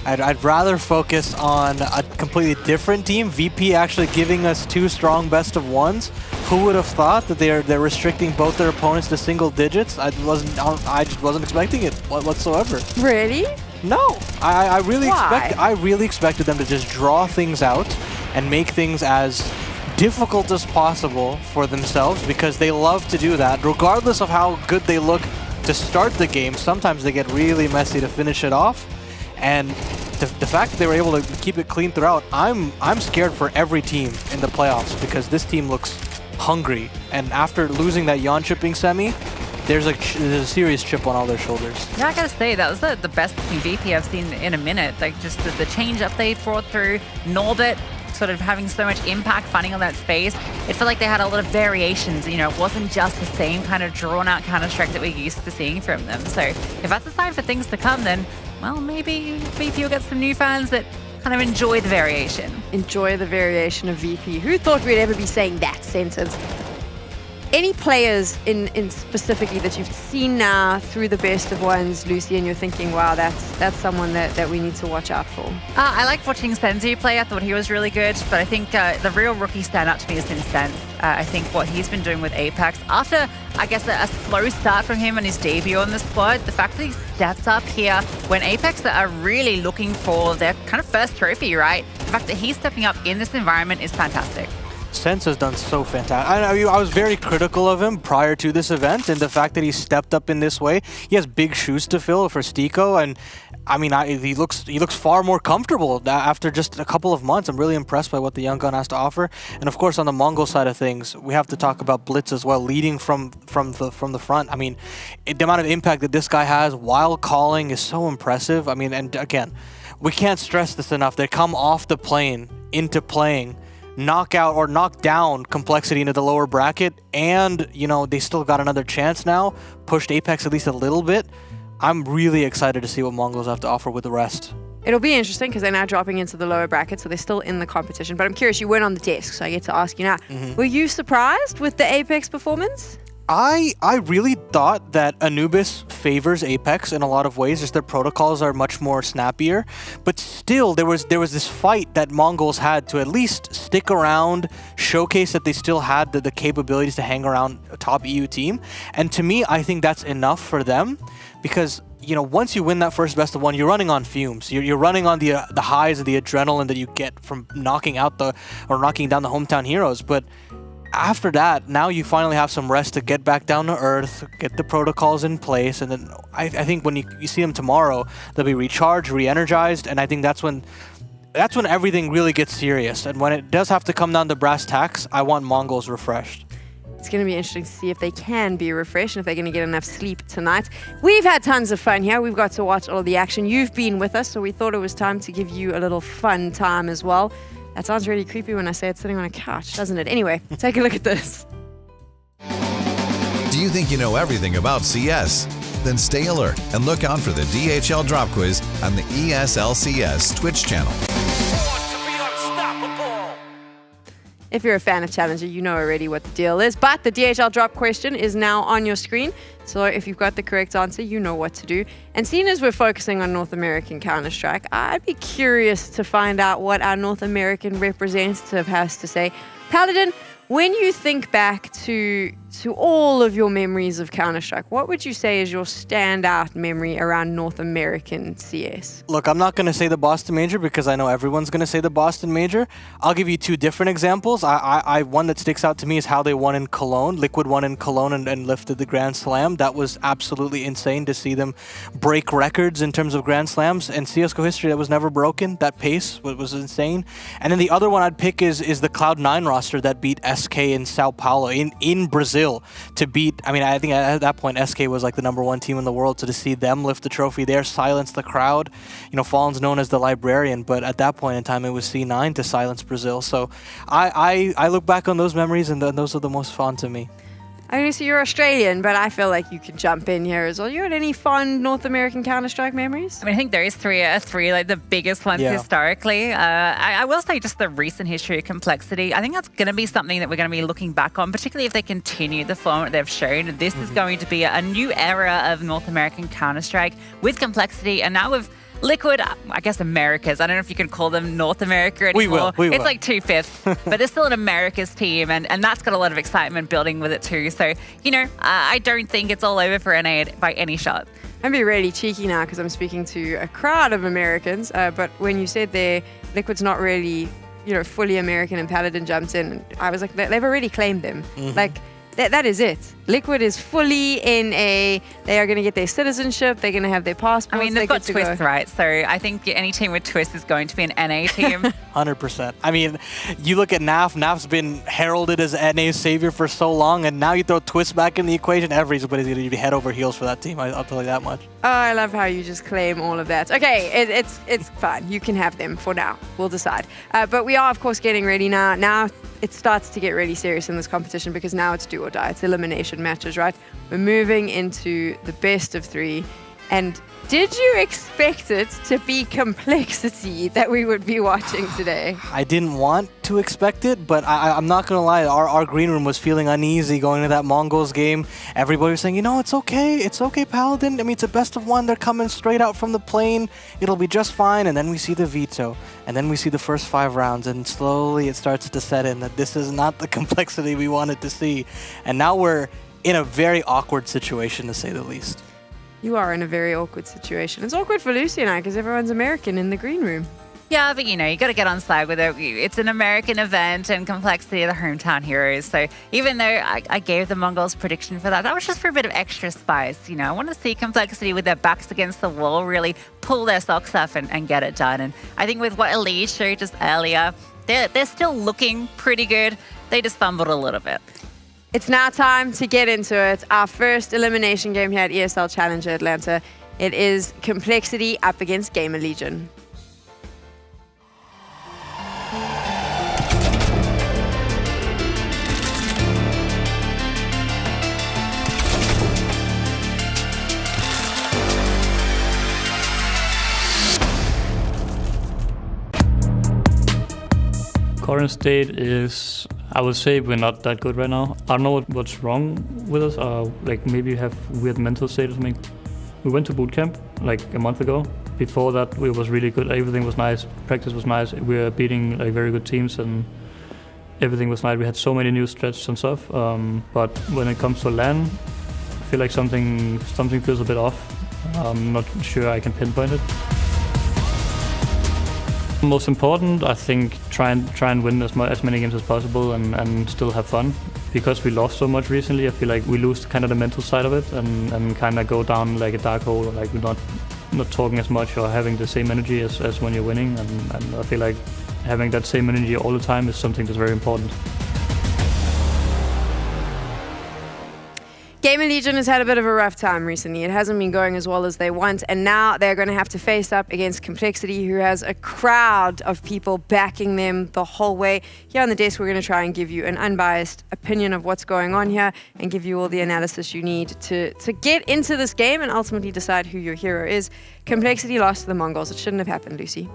I'd rather focus on a completely different team. VP actually giving us 2 strong best of 1s. Who would have thought that they're restricting both their opponents to single digits? I just wasn't expecting it whatsoever. Really? No, I really expected them to just draw things out and make things as difficult as possible for themselves, because they love to do that. Regardless of how good they look to start the game, sometimes they get really messy to finish it off. And the fact that they were able to keep it clean throughout, I'm scared for every team in the playoffs, because this team looks hungry. And after losing that Yon chipping semi, there's a serious chip on all their shoulders. Yeah, I gotta say, that was the best looking VP I've seen in a minute. Like, just the change up they brought through, Norbit sort of having so much impact, finding all that space. It felt like they had a lot of variations, it wasn't just the same kind of drawn-out Counter-Strike that we're used to seeing from them. So if that's a sign for things to come, then, well, maybe VP will get some new fans that kind of enjoy the variation. Enjoy the variation of VP. Who thought we'd ever be saying that sentence? Any players in specifically that you've seen now through the best of ones, Lucy, and you're thinking, wow, that's someone that we need to watch out for? I like watching Senzu play. I thought he was really good, but I think the real rookie standout to me has been Sense. I think what he's been doing with Apex, after, I guess, a slow start from him and his debut on the squad, the fact that he steps up here when Apex are really looking for their kind of first trophy, right? The fact that he's stepping up in this environment is fantastic. Sense has done so fantastic. I was very critical of him prior to this event, and the fact that he stepped up in this way, he has big shoes to fill for Stiko, and I mean, he looks far more comfortable after just a couple of months. I'm really impressed by what the young gun has to offer, and of course on the Mongol side of things, we have to talk about Blitz as well, leading from the front. I mean, the amount of impact that this guy has while calling is so impressive. I mean, and again, we can't stress this enough. They come off the plane into playing, knock out or knock down Complexity into the lower bracket, and you know, they still got another chance now, pushed Apex at least a little bit. I'm really excited to see what Mongols have to offer with the rest. It'll be interesting because they're now dropping into the lower bracket, so they're still in the competition. But I'm curious, you weren't on the desk, so I get to ask you now. Were you surprised with the Apex performance? I really thought that Anubis favors Apex in a lot of ways, just their protocols are much more snappier, but still there was this fight that Mongols had to at least stick around, showcase that they still had the capabilities to hang around a top EU team, and to me I think that's enough for them, because you know, once you win that first best of one, you're running on fumes. You're running on the highs of the adrenaline that you get from knocking down the hometown heroes, but after that, now you finally have some rest to get back down to earth, get the protocols in place, and then I think when you see them tomorrow, they'll be recharged, re-energized, and I think that's when everything really gets serious. And when it does have to come down to brass tacks, I want Mongols refreshed. It's going to be interesting to see if they can be refreshed and if they're going to get enough sleep tonight. We've had tons of fun here. We've got to watch all of the action. You've been with us, so we thought it was time to give you a little fun time as well. That sounds really creepy when I say it's sitting on a couch, doesn't it? Anyway, take a look at this. Do you think you know everything about CS? Then stay alert and look out for the DHL Drop Quiz on the ESL CS Twitch channel. If you're a fan of Challenger, you know already what the deal is, but the DHL drop question is now on your screen. So if you've got the correct answer, you know what to do. And seeing as we're focusing on North American Counter-Strike, I'd be curious to find out what our North American representative has to say. Paladin, when you think back to all of your memories of Counter-Strike, what would you say is your standout memory around North American CS? Look, I'm not going to say the Boston Major because I know everyone's going to say the Boston Major. I'll give you two different examples. One that sticks out to me is how they won in Cologne. Liquid won in Cologne and lifted the Grand Slam. That was absolutely insane to see them break records in terms of Grand Slams. And CSGO history, that was never broken. That pace was insane. And then the other one I'd pick is the Cloud9 roster that beat SK in Sao Paulo, in Brazil. To beat, I mean, I think at that point SK was like the #1 team in the world, so to see them lift the trophy there, silence the crowd. You know, Fallen's known as the librarian, but at that point in time it was C9 to silence Brazil. So I look back on those memories and those are the most fun to me. I mean, so you're Australian, but I feel like you can jump in here as well. You had any fun North American Counter-Strike memories? I mean, I think there is three, like the biggest ones historically. I will say just the recent history of Complexity. I think that's going to be something that we're going to be looking back on, particularly if they continue the form that they've shown. This is going to be a new era of North American Counter-Strike with Complexity, and now with Liquid, I guess Americas. I don't know if you can call them North America anymore. We will. It's like 2/5, but it's still an America's team, and that's got a lot of excitement building with it too. So, you know, I don't think it's all over for NA by any shot. I'm being really cheeky now because I'm speaking to a crowd of Americans, but when you said there, Liquid's not really, you know, fully American and Paladin jumped in, I was like, they've already claimed them. Like, that is it. Liquid is fully NA. They are going to get their citizenship. They're going to have their passports. I mean, they've got Twist, right? So I think any team with Twist is going to be an NA team. 100%. I mean, you look at NAF. NAF's been heralded as NA's savior for so long, and now you throw Twist back in the equation, everybody's going to be head over heels for that team. I'll tell you that much. Oh, I love how you just claim all of that. Okay, it's fine. You can have them for now. We'll decide. But we are, of course, getting ready now. Now it starts to get really serious in this competition because now it's do or die. It's elimination matches, right? We're moving into the best of 3. And did you expect it to be complexity that we would be watching today? I didn't want to expect it, but I'm not going to lie. Our green room was feeling uneasy going into that Mongols game. Everybody was saying, you know, it's okay, Paladin. I mean, it's a best of one. They're coming straight out from the plane. It'll be just fine. And then we see the veto. And then we see the first 5 rounds. And slowly it starts to set in that this is not the complexity we wanted to see. And now we're in a very awkward situation, to say the least. You are in a very awkward situation. It's awkward for Lucy and I because everyone's American in the green room. Yeah, but you know, you got to get on side with it. It's an American event and complexity of the hometown heroes. So even though I gave the Mongols prediction for that was just for a bit of extra spice. You know, I want to see complexity with their backs against the wall really pull their socks off and get it done. And I think with what Elise showed just earlier, they're still looking pretty good. They just fumbled a little bit. It's now time to get into it. Our first elimination game here at ESL Challenger Atlanta. It is Complexity up against GamerLegion. Current state is, I would say we're not that good right now. I don't know what's wrong with us, like maybe we have weird mental state or something. We went to boot camp like a month ago. Before that, it was really good. Everything was nice. Practice was nice. We were beating like very good teams and everything was nice. We had so many new stretches and stuff. But when it comes to LAN, I feel like something feels a bit off. I'm not sure I can pinpoint it. Most important, I think, try and win as many games as possible and still have fun. Because we lost so much recently, I feel like we lose kind of the mental side of it and kind of go down like a dark hole, like we're not talking as much or having the same energy as when you're winning. And I feel like having that same energy all the time is something that's very important. GamerLegion has had a bit of a rough time recently. It hasn't been going as well as they want, and now they're going to have to face up against Complexity, who has a crowd of people backing them the whole way. Here on the desk, we're going to try and give you an unbiased opinion of what's going on here and give you all the analysis you need to get into this game and ultimately decide who your hero is. Complexity lost to the Mongols. It shouldn't have happened, Lucy.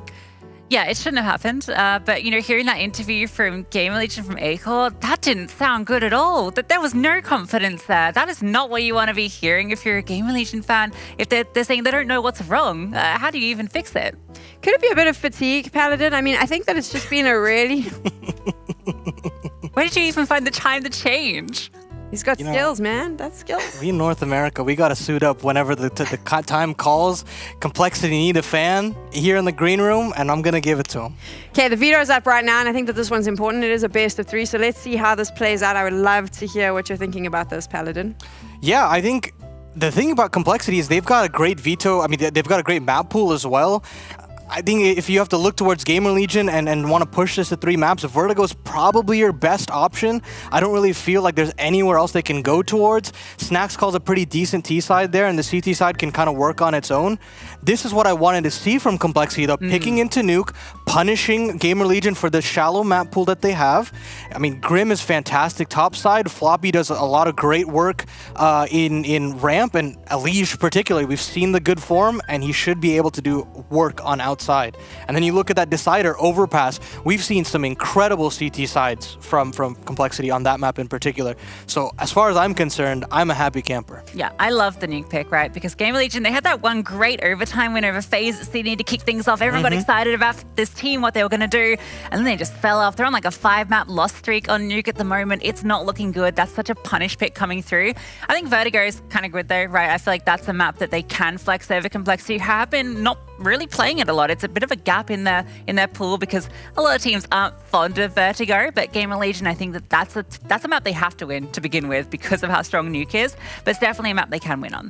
Yeah, it shouldn't have happened. But, you know, hearing that interview from GamerLegion from Acor, that didn't sound good at all. That there was no confidence there. That is not what you want to be hearing if you're a GamerLegion fan. If they're saying they don't know what's wrong, how do you even fix it? Could it be a bit of fatigue, Paladin? I mean, I think that it's just been a really... Where did you even find the time to change? He's got skills, man. That's skills. We in North America, we got to suit up whenever the time calls. Complexity need a fan here in the green room, and I'm going to give it to him. Okay, the veto's up right now, and I think that this one's important. It is a best of 3, so let's see how this plays out. I would love to hear what you're thinking about this, Paladin. Yeah, I think the thing about Complexity is they've got a great veto. I mean, they've got a great map pool as well. I think if you have to look towards GamerLegion and want to push this to 3 maps, Vertigo's probably your best option. I don't really feel like there's anywhere else they can go towards. Snacks calls a pretty decent T side there, and the CT side can kind of work on its own. This is what I wanted to see from Complexity, though. Picking into Nuke, punishing GamerLegion for the shallow map pool that they have. I mean, Grim is fantastic top side. Floppy does a lot of great work in ramp, and Elige particularly. We've seen the good form, and he should be able to do work on outside. And then you look at that decider, Overpass. We've seen some incredible CT sides from Complexity on that map in particular. So as far as I'm concerned, I'm a happy camper. Yeah, I love the nuke pick, right? Because GamerLegion, they had that one great overtime win over FaZe at Sydney to kick things off. Everyone got excited about this team, what they were going to do. And then they just fell off. They're on like a 5-map loss streak on nuke at the moment. It's not looking good. That's such a punish pick coming through. I think Vertigo is kind of good though, right? I feel like that's a map that they can flex over Complexity. Have been not really playing it a lot. It's a bit of a gap in their pool because a lot of teams aren't fond of Vertigo, but GamerLegion, I think that's a map they have to win to begin with because of how strong Nuke is, but it's definitely a map they can win on.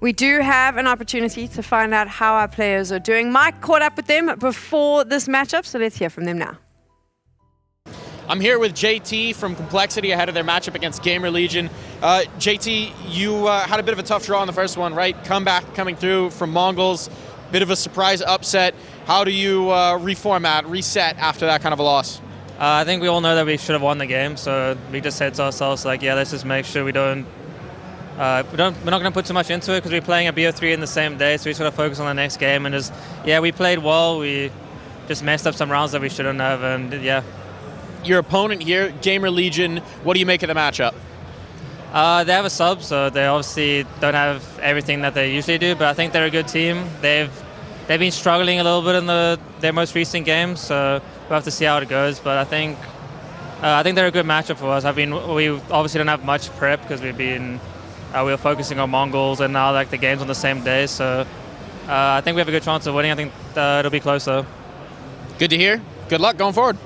We do have an opportunity to find out how our players are doing. Mike caught up with them before this matchup, so let's hear from them now. I'm here with JT from Complexity ahead of their matchup against GamerLegion. JT, you had a bit of a tough draw in the first one, right? Comeback coming through from Mongols. Bit of a surprise upset. How do you reformat, reset after that kind of a loss? I think we all know that we should have won the game, so we just said to ourselves, like, yeah, let's just make sure we don't we're not going to put too much into it because we're playing a BO3 in the same day, so we just got to focus on the next game and just, we played well. We just messed up some rounds that we shouldn't have, and Your opponent here, GamerLegion, what do you make of the matchup? They have a sub, so they obviously don't have everything that they usually do, but I think they're a good team. They've been struggling a little bit in their most recent games, so we'll have to see how it goes. But I think they're a good matchup for us. We obviously don't have much prep because we were focusing on Mongols, and now the game's on the same day. So I think we have a good chance of winning. I think it'll be close though. Good to hear. Good luck going forward.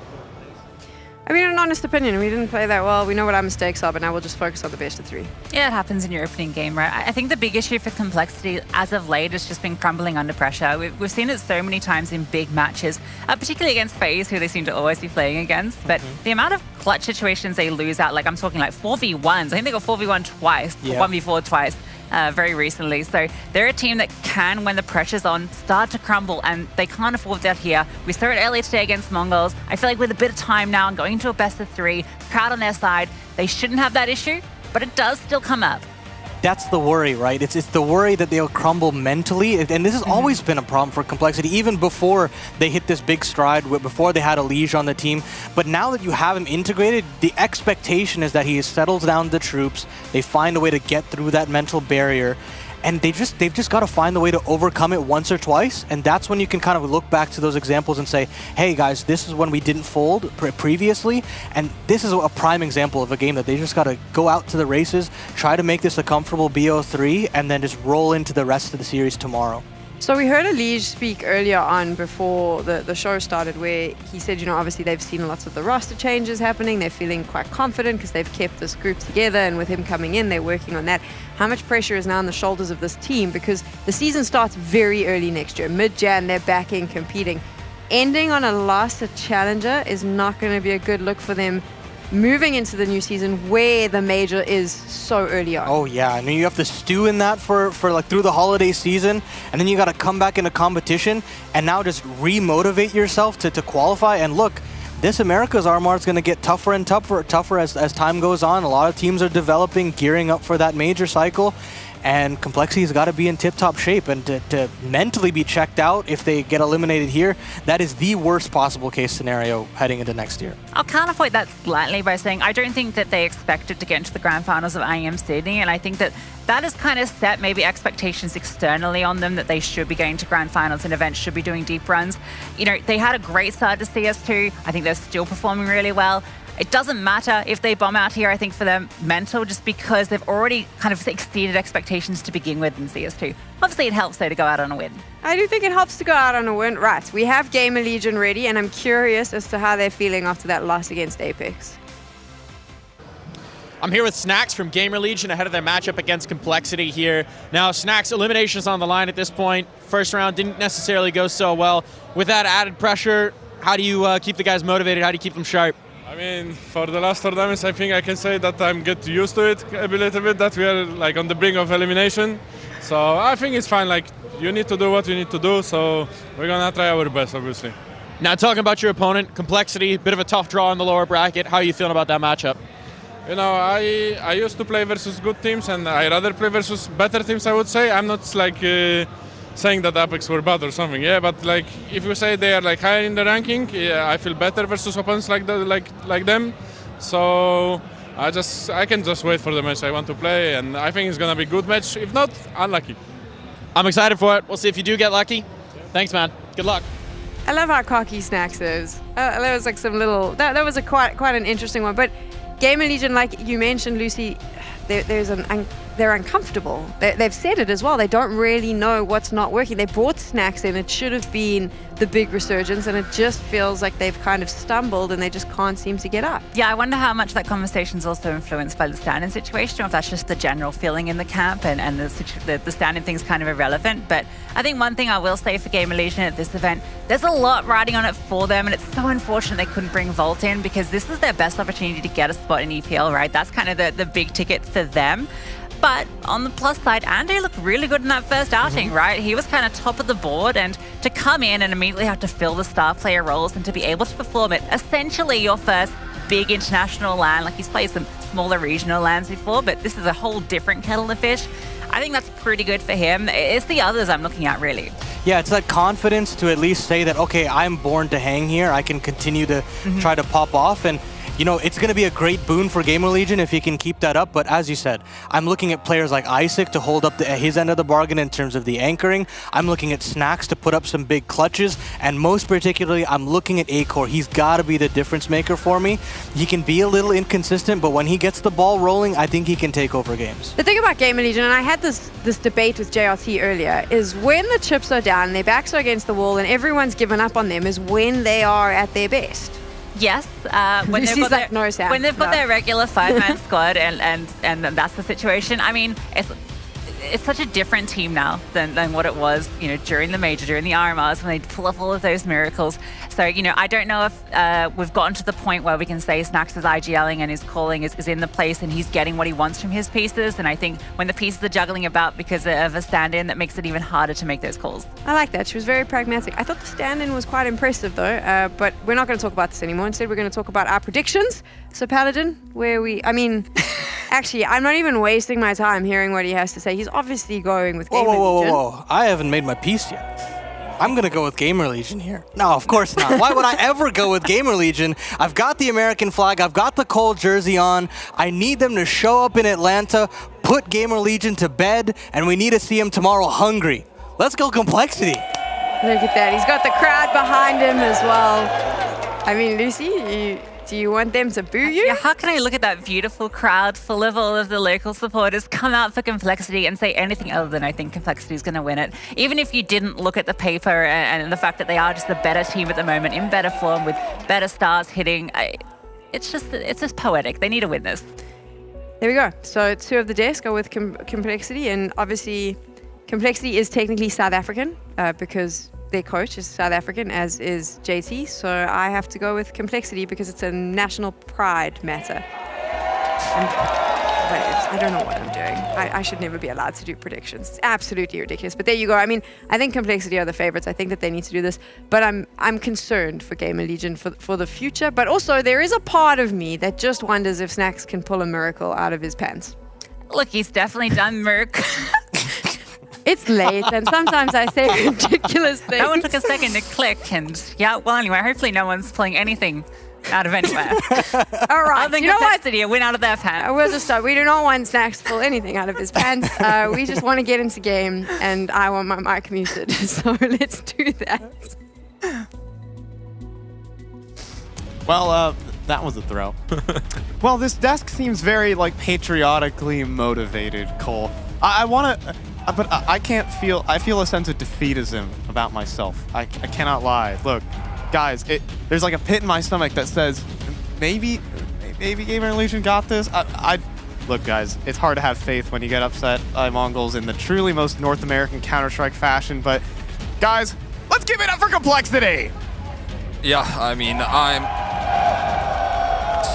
I mean, an honest opinion, we didn't play that well. We know what our mistakes are, but now we'll just focus on the best of 3. Yeah, it happens in your opening game, right? I think the big issue for Complexity as of late has just been crumbling under pressure. We've seen it so many times in big matches, particularly against FaZe, who they seem to always be playing against. But the amount of clutch situations they lose out, I'm talking 4v1s. I think they got 4v1 twice, 1v4 twice. Very recently. So they're a team that can, when the pressure's on, start to crumble, and they can't afford that here. We saw it earlier today against Mongols. I feel like with a bit of time now and going into a best of 3, crowd on their side, they shouldn't have that issue, but it does still come up. That's the worry, right? It's the worry that they'll crumble mentally, and this has always been a problem for Complexity, even before they hit this big stride, before they had a Liege on the team. But now that you have him integrated, the expectation is that he settles down the troops, they find a way to get through that mental barrier, and they've just got to find the way to overcome it once or twice, and that's when you can kind of look back to those examples and say, hey guys, this is when we didn't fold previously, and this is a prime example of a game that they just got to go out to the races, try to make this a comfortable BO3, and then just roll into the rest of the series tomorrow. So we heard a Liege speak earlier on before the show started, where he said, obviously they've seen lots of the roster changes happening. They're feeling quite confident because they've kept this group together, and with him coming in, they're working on that. How much pressure is now on the shoulders of this team? Because the season starts very early next year. Mid-Jan, they're back in competing. Ending on a loss at Challenger is not going to be a good look for them moving into the new season where the major is so early on. Oh yeah, I mean, you have to stew in that for through the holiday season, and then you got to come back into competition and now just re-motivate yourself to qualify. And look, this America's Armor is going to get tougher and tougher as time goes on. A lot of teams are developing, gearing up for that major cycle. And Complexity's got to be in tip-top shape, and to mentally be checked out if they get eliminated here, that is the worst possible case scenario heading into next year. I'll counterpoint that slightly by saying I don't think that they expected to get into the grand finals of IEM Sydney, and I think that has kind of set maybe expectations externally on them that they should be going to grand finals and events should be doing deep runs. They had a great start to CS2. I think they're still performing really well. It doesn't matter if they bomb out here, I think, for them mental, just because they've already kind of exceeded expectations to begin with in CS2. Obviously, it helps, though, to go out on a win. I do think it helps to go out on a win. Right, we have GamerLegion ready, and I'm curious as to how they're feeling after that loss against Apex. I'm here with Snacks from GamerLegion ahead of their matchup against Complexity here. Now, Snacks, elimination's on the line at this point. First round didn't necessarily go so well. With that added pressure, how do you keep the guys motivated? How do you keep them sharp? I mean, for the last tournaments, I think I can say that I'm get used to it a little bit, that we are on the brink of elimination. So I think it's fine. You need to do what you need to do, so we're going to try our best, obviously. Now, talking about your opponent, Complexity, bit of a tough draw in the lower bracket. How are you feeling about that matchup? I used to play versus good teams, and I rather play versus better teams, I would say. I'm not saying that Apex were bad or something, but if you say they are higher in the ranking, I feel better versus opponents like them. So I can just wait for the match I want to play, and I think it's gonna be a good match. If not, unlucky. I'm excited for it. We'll see if you do get lucky. Thanks, man. Good luck. I love how cocky Snacks is. That was that was quite an interesting one. But GamerLegion, like you mentioned, Lucy, they're uncomfortable. They've said it as well. They don't really know what's not working. They brought Snacks in. It should have been the big resurgence, and it just feels like they've kind of stumbled and they just can't seem to get up. Yeah, I wonder how much that conversation is also influenced by the stand-in situation, or if that's just the general feeling in the camp and the stand-in thing's kind of irrelevant. But I think one thing I will say for GamerLegion at this event, there's a lot riding on it for them, and it's so unfortunate they couldn't bring Volt in, because this is their best opportunity to get a spot in EPL, right? That's kind of the big ticket for them. But on the plus side, Andy looked really good in that first outing, right? He was kind of top of the board, and to come in and immediately have to fill the star player roles and to be able to perform it, essentially your first big international LAN, like he's played some smaller regional lands before, but this is a whole different kettle of fish. I think that's pretty good for him. It's the others I'm looking at, really. Yeah, it's that confidence to at least say that, okay, I'm born to hang here. I can continue to try to pop off. And, you know, it's going to be a great boon for GamerLegion if he can keep that up. But as you said, I'm looking at players like Isaac to hold up his end of the bargain in terms of the anchoring. I'm looking at Snacks to put up some big clutches. And most particularly, I'm looking at Acor. He's got to be the difference maker for me. He can be a little inconsistent, but when he gets the ball rolling, I think he can take over games. The thing about GamerLegion, and I had this debate with JRT earlier, is when the chips are down, their backs are against the wall, and everyone's given up on them, is when they are at their best. Yes, when they've got their regular 5-man squad, and that's the situation. I mean, it's such a different team now than what it was, you know, during the major, during the RMRs, when they pull off all of those miracles. So, you know, I don't know if we've gotten to the point where we can say Snacks' IGLing and his calling is in the place and he's getting what he wants from his pieces. And I think when the pieces are juggling about because of a stand-in, that makes it even harder to make those calls. I like that. She was very pragmatic. I thought the stand-in was quite impressive, though. But we're not going to talk about this anymore. Instead, we're going to talk about our predictions. So, Paladin, actually, I'm not even wasting my time hearing what he has to say. He's obviously going with GamerLegion. Whoa. I haven't made my piece yet. I'm going to go with GamerLegion here. No, of course not. Why would I ever go with GamerLegion? I've got the American flag. I've got the Cole jersey on. I need them to show up in Atlanta, put GamerLegion to bed, and we need to see him tomorrow hungry. Let's go Complexity. Look at that. He's got the crowd behind him as well. I mean, Lucy, do you want them to boo you? Yeah, how can I look at that beautiful crowd full of all of the local supporters come out for Complexity and say anything other than I think Complexity is going to win it? Even if you didn't look at the paper and the fact that they are just the better team at the moment, in better form, with better stars hitting, it's just poetic. They need to win this. There we go. So 2 of the desk are with Complexity, and obviously Complexity is technically South African because their coach is South African, as is JT, so I have to go with Complexity because it's a national pride matter. I don't know what I'm doing. I should never be allowed to do predictions. It's absolutely ridiculous. But there you go. I mean, I think Complexity are the favorites. I think that they need to do this. But I'm concerned for GamerLegion for the future. But also, there is a part of me that just wonders if Snacks can pull a miracle out of his pants. Look, he's definitely done Merc. It's late, and sometimes I say ridiculous things. That one took a second to click, and yeah, well, anyway, hopefully no one's pulling anything out of anywhere. All right, I think you know what? a win out of their pants. We'll just start. We do not want Snacks to pull anything out of his pants. We just want to get into game, and I want my mic muted, so let's do that. Well, that was a throw. Well, this desk seems very, patriotically motivated, Cole. I want to... But I can't feel... I feel a sense of defeatism about myself. I cannot lie. Look, guys, there's like a pit in my stomach that says, maybe GamerLegion got this. Look, guys, it's hard to have faith when you get upset by Mongols in the truly most North American Counter-Strike fashion, but guys, let's give it up for Complexity! Yeah, I mean, I'm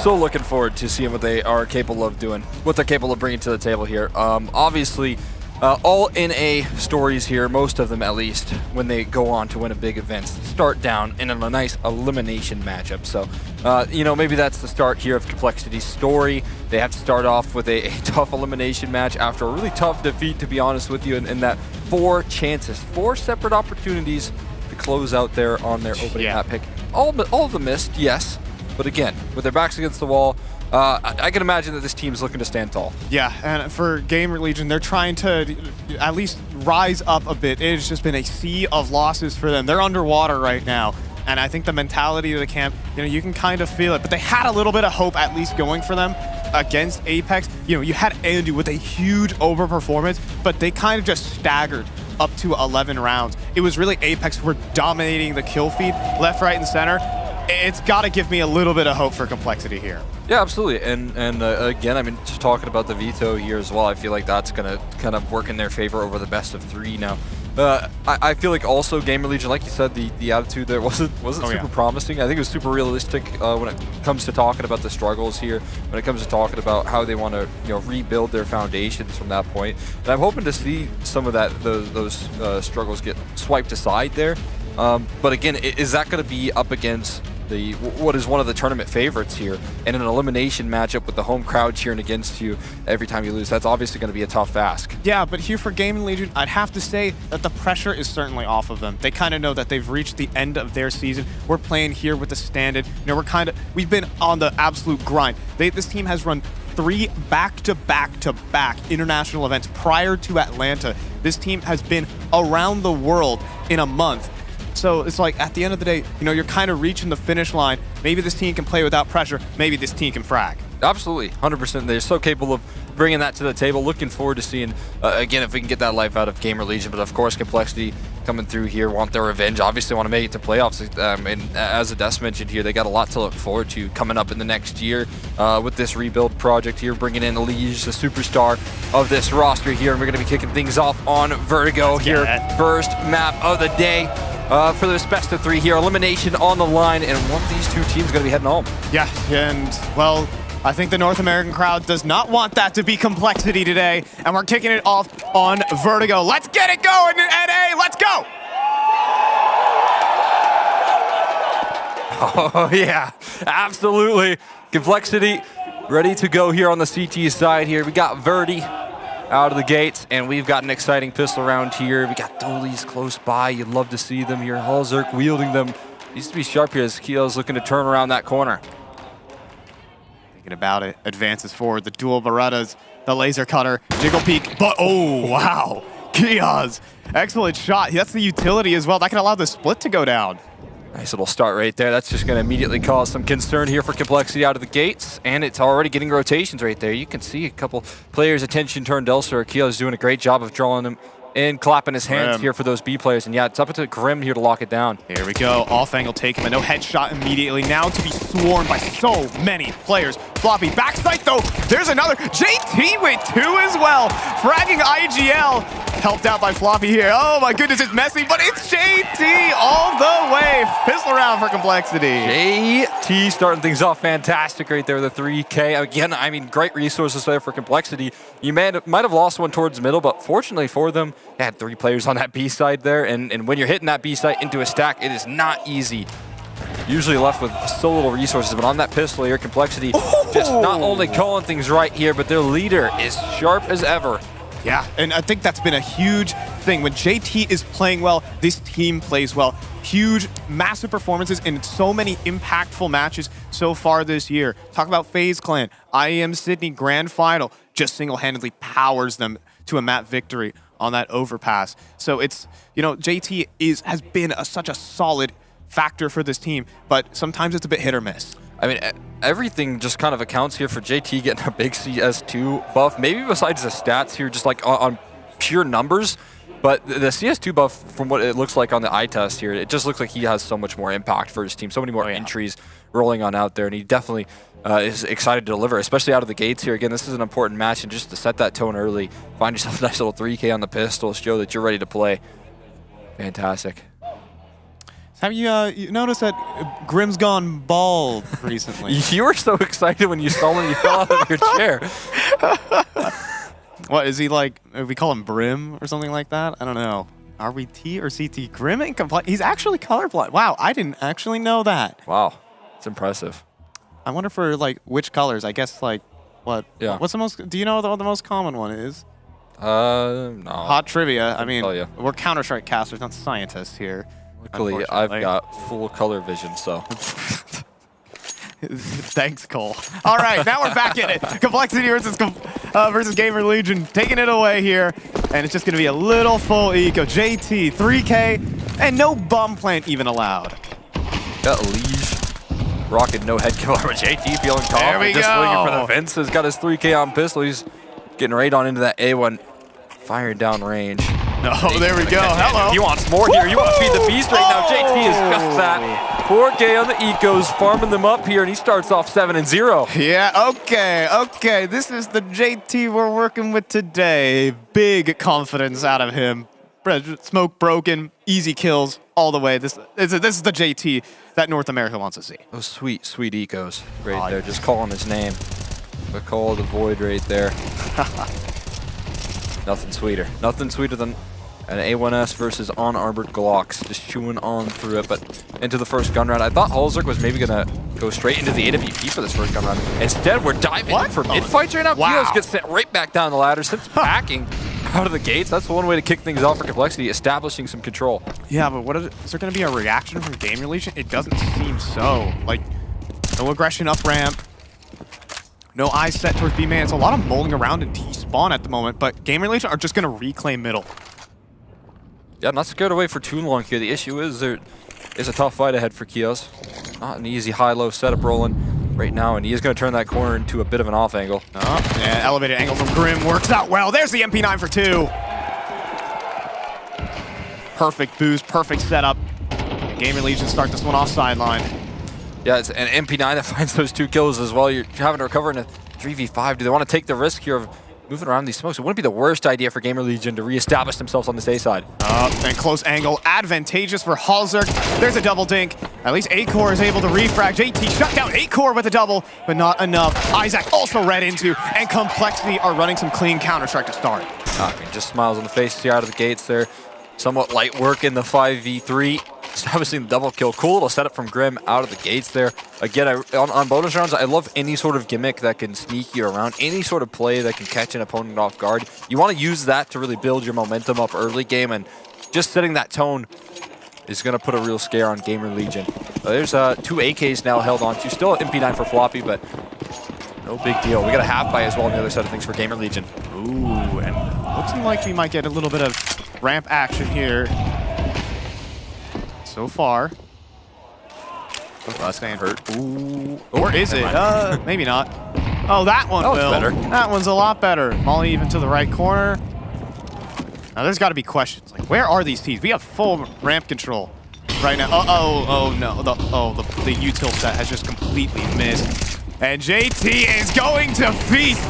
so looking forward to seeing what they are capable of doing, what they're capable of bringing to the table here. Obviously, all NA stories here, most of them at least, when they go on to win a big event, start down in a nice elimination matchup. So, maybe that's the start here of Complexity's story. They have to start off with a tough elimination match after a really tough defeat, to be honest with you, in that 4 separate opportunities to close out there on their opening map pick. All of them missed, yes, but again, with their backs against the wall, I can imagine that this team's looking to stand tall. Yeah, and for GamerLegion, they're trying to at least rise up a bit. It has just been a sea of losses for them. They're underwater right now, and I think the mentality of the camp, you can kind of feel it, but they had a little bit of hope at least going for them against Apex. You had Andy with a huge overperformance, but they kind of just staggered up to 11 rounds. It was really Apex who were dominating the kill feed left, right, and center. It's got to give me a little bit of hope for Complexity here. Yeah, absolutely. And again, I mean, just talking about the veto here as well, I feel like that's going to kind of work in their favor over the best of 3 now. I feel like also GamerLegion, like you said, the attitude there wasn't super promising. I think it was super realistic when it comes to talking about the struggles here, when it comes to talking about how they want to rebuild their foundations from that point. And I'm hoping to see some of those struggles get swiped aside there. But again, is that going to be up against what is one of the tournament favorites here, and an elimination matchup with the home crowd cheering against you every time you lose. That's obviously going to be a tough ask. Yeah, but here for GamerLegion, I'd have to say that the pressure is certainly off of them. They kind of know that they've reached the end of their season. We're playing here with the standard. You know, we've been on the absolute grind. This team has run 3 back-to-back-to-back international events prior to Atlanta. This team has been around the world in a month. So it's like, at the end of the day, you know, you're kind of reaching the finish line. Maybe this team can play without pressure. Maybe this team can frag. Absolutely, 100%. They're so capable of bringing that to the table. Looking forward to seeing, again, if we can get that life out of GamerLegion. But of course, Complexity coming through here, want their revenge. Obviously want to make it to playoffs. And as Ades mentioned here, they got a lot to look forward to coming up in the next year with this rebuild project here, bringing in Lige, the superstar of this roster here. And we're going to be kicking things off on Vertigo here. First map of the day. For this best of 3 here, elimination on the line, and one of these 2 teams going to be heading home. Yeah, and well, I think the North American crowd does not want that to be Complexity today, and we're kicking it off on Vertigo. Let's get it going, NA, let's go! Oh yeah, absolutely. Complexity ready to go here on the CT side here. We got Verdi out of the gates, and we've got an exciting pistol round here. We got Dolies close by. You'd love to see them here. Halzerk wielding them. Needs to be sharp here as Keo's looking to turn around that corner. Thinking about it, advances forward, the dual Berettas, the laser cutter, jiggle peek, but oh, wow. Keo's excellent shot. That's the utility as well. That can allow the split to go down. Nice little start right there. That's just going to immediately cause some concern here for Complexity out of the gates, and it's already getting rotations right there. You can see a couple players' attention turned elsewhere. Keo's doing a great job of drawing them in, clapping his hands here for those B players, and yeah, it's up to Grim here to lock it down. Here we go, off angle taken, but no headshot immediately. Now to be swarmed by so many players. Floppy backside though, there's another. JT with 2 as well. Fragging IGL, helped out by Floppy here. Oh my goodness, it's messy, but it's JT all the way. Pistol round for Complexity. JT starting things off fantastic right there with a 3K. Again, I mean, great resources there for Complexity. You might have lost one towards the middle, but fortunately for them, they had 3 players on that B side there, and when you're hitting that B side into a stack, it is not easy. Usually left with so little resources, but on that pistol here, Complexity just not only calling things right here, but their leader is sharp as ever. Yeah, and I think that's been a huge thing. When JT is playing well, this team plays well. Huge, massive performances in so many impactful matches so far this year. Talk about FaZe Clan, IEM Sydney Grand Final, just single-handedly powers them to a map victory on that overpass. So it's, you know, JT has been such a solid factor for this team, but sometimes it's a bit hit or miss. I mean, everything just kind of accounts here for JT getting a big CS2 buff, maybe besides the stats here, just like on pure numbers. But the CS2 buff, from what it looks like on the eye test here, it just looks like he has so much more impact for his team, so many more entries rolling on out there, and he definitely is excited to deliver, especially out of the gates here. Again, this is an important match, and just to set that tone early, find yourself a nice little 3K on the pistol, show that you're ready to play. Fantastic. Have you noticed that Grim's gone bald recently? You were so excited when you saw him, you fell out of your chair. What, is he like, we call him Brim or something like that? I don't know. Are we T or CT? Grim ain't complain. He's actually colorblind. Wow, I didn't actually know that. Wow, it's impressive. I wonder for like which colors. I guess like what? Yeah. What's the most? Do you know what the most common one is? No. Hot trivia. I mean, tell you. we're Counter-Strike casters, not scientists here. Luckily, I've got full color vision, so. Thanks, Cole. All right, now we're back in it. Complexity versus GamerLegion, taking it away here. And it's just going to be a little full eco. JT, 3K, and no bomb plant even allowed. Got Lige rocking no head killer, but JT feeling confident, just swinging for the fences. Got his 3K on pistol. He's getting right on into that A1, firing down range. Oh, there we go. Hello. He wants more here. You want to feed the beast right now. JT is just that. 4K on the ecos, farming them up here, and he starts off 7-0. Yeah, okay. This is the JT we're working with today. Big confidence out of him. Smoke broken, easy kills all the way. This is the JT that North America wants to see. Those sweet, sweet ecos right there, just calling his name. The call of the void right there. Nothing sweeter. Nothing sweeter than An A1S versus unarmored Glocks, just chewing on through it, but into the first gun round. I thought Halzerk was maybe gonna go straight into the AWP for this first gun round. Instead, we're diving in for mid-fights right now. Wow. Kios gets sent right back down the ladder, since packing out of the gates. That's one way to kick things off for Complexity, establishing some control. Yeah, but is there gonna be a reaction from GamerLegion? It doesn't seem so. Like, no aggression up ramp. No eyes set towards B-man. It's a lot of mulling around in T-spawn at the moment, but GamerLegion are just gonna reclaim middle. Yeah, not scared away for too long here. The issue is there is a tough fight ahead for Kios. Not an easy high-low setup rolling right now, and he is going to turn that corner into a bit of an off angle. Yeah, elevated angle from Grim works out well. There's the MP9 for 2. Perfect boost, perfect setup. And GamerLegion start this one off sideline. Yeah, it's an MP9 that finds those 2 kills as well. You're having to recover in a 3v5. Do they want to take the risk here of moving around these smokes? It wouldn't be the worst idea for GamerLegion to reestablish themselves on this A side. And close angle, advantageous for Halzerk. There's a double dink. At least A-Core is able to refrag. JT shut down A-Core with a double, but not enough. Isaac also read into, and Complexity are running some clean Counter-Strike to start. Just smiles on the face here out of the gates there. Somewhat light work in the 5v3. Establishing the double kill. Cool little setup from Grim out of the gates there. Again, on bonus rounds, I love any sort of gimmick that can sneak you around, any sort of play that can catch an opponent off guard. You want to use that to really build your momentum up early game, and just setting that tone is going to put a real scare on GamerLegion. There's 2 AKs now held on to. Still an MP9 for Floppy, but no big deal. We got a half buy as well on the other side of things for GamerLegion. Ooh, and looking like we might get a little bit of ramp action here. So far. Oh, that's gonna hurt. Ooh. Or is it? Maybe not. Oh, that one That was will. better. That one's a lot better. Molly even to the right corner. Now there's got to be questions. Like, where are these teams? We have full ramp control right now. Oh no. The util set has just completely missed. And JT is going to feast.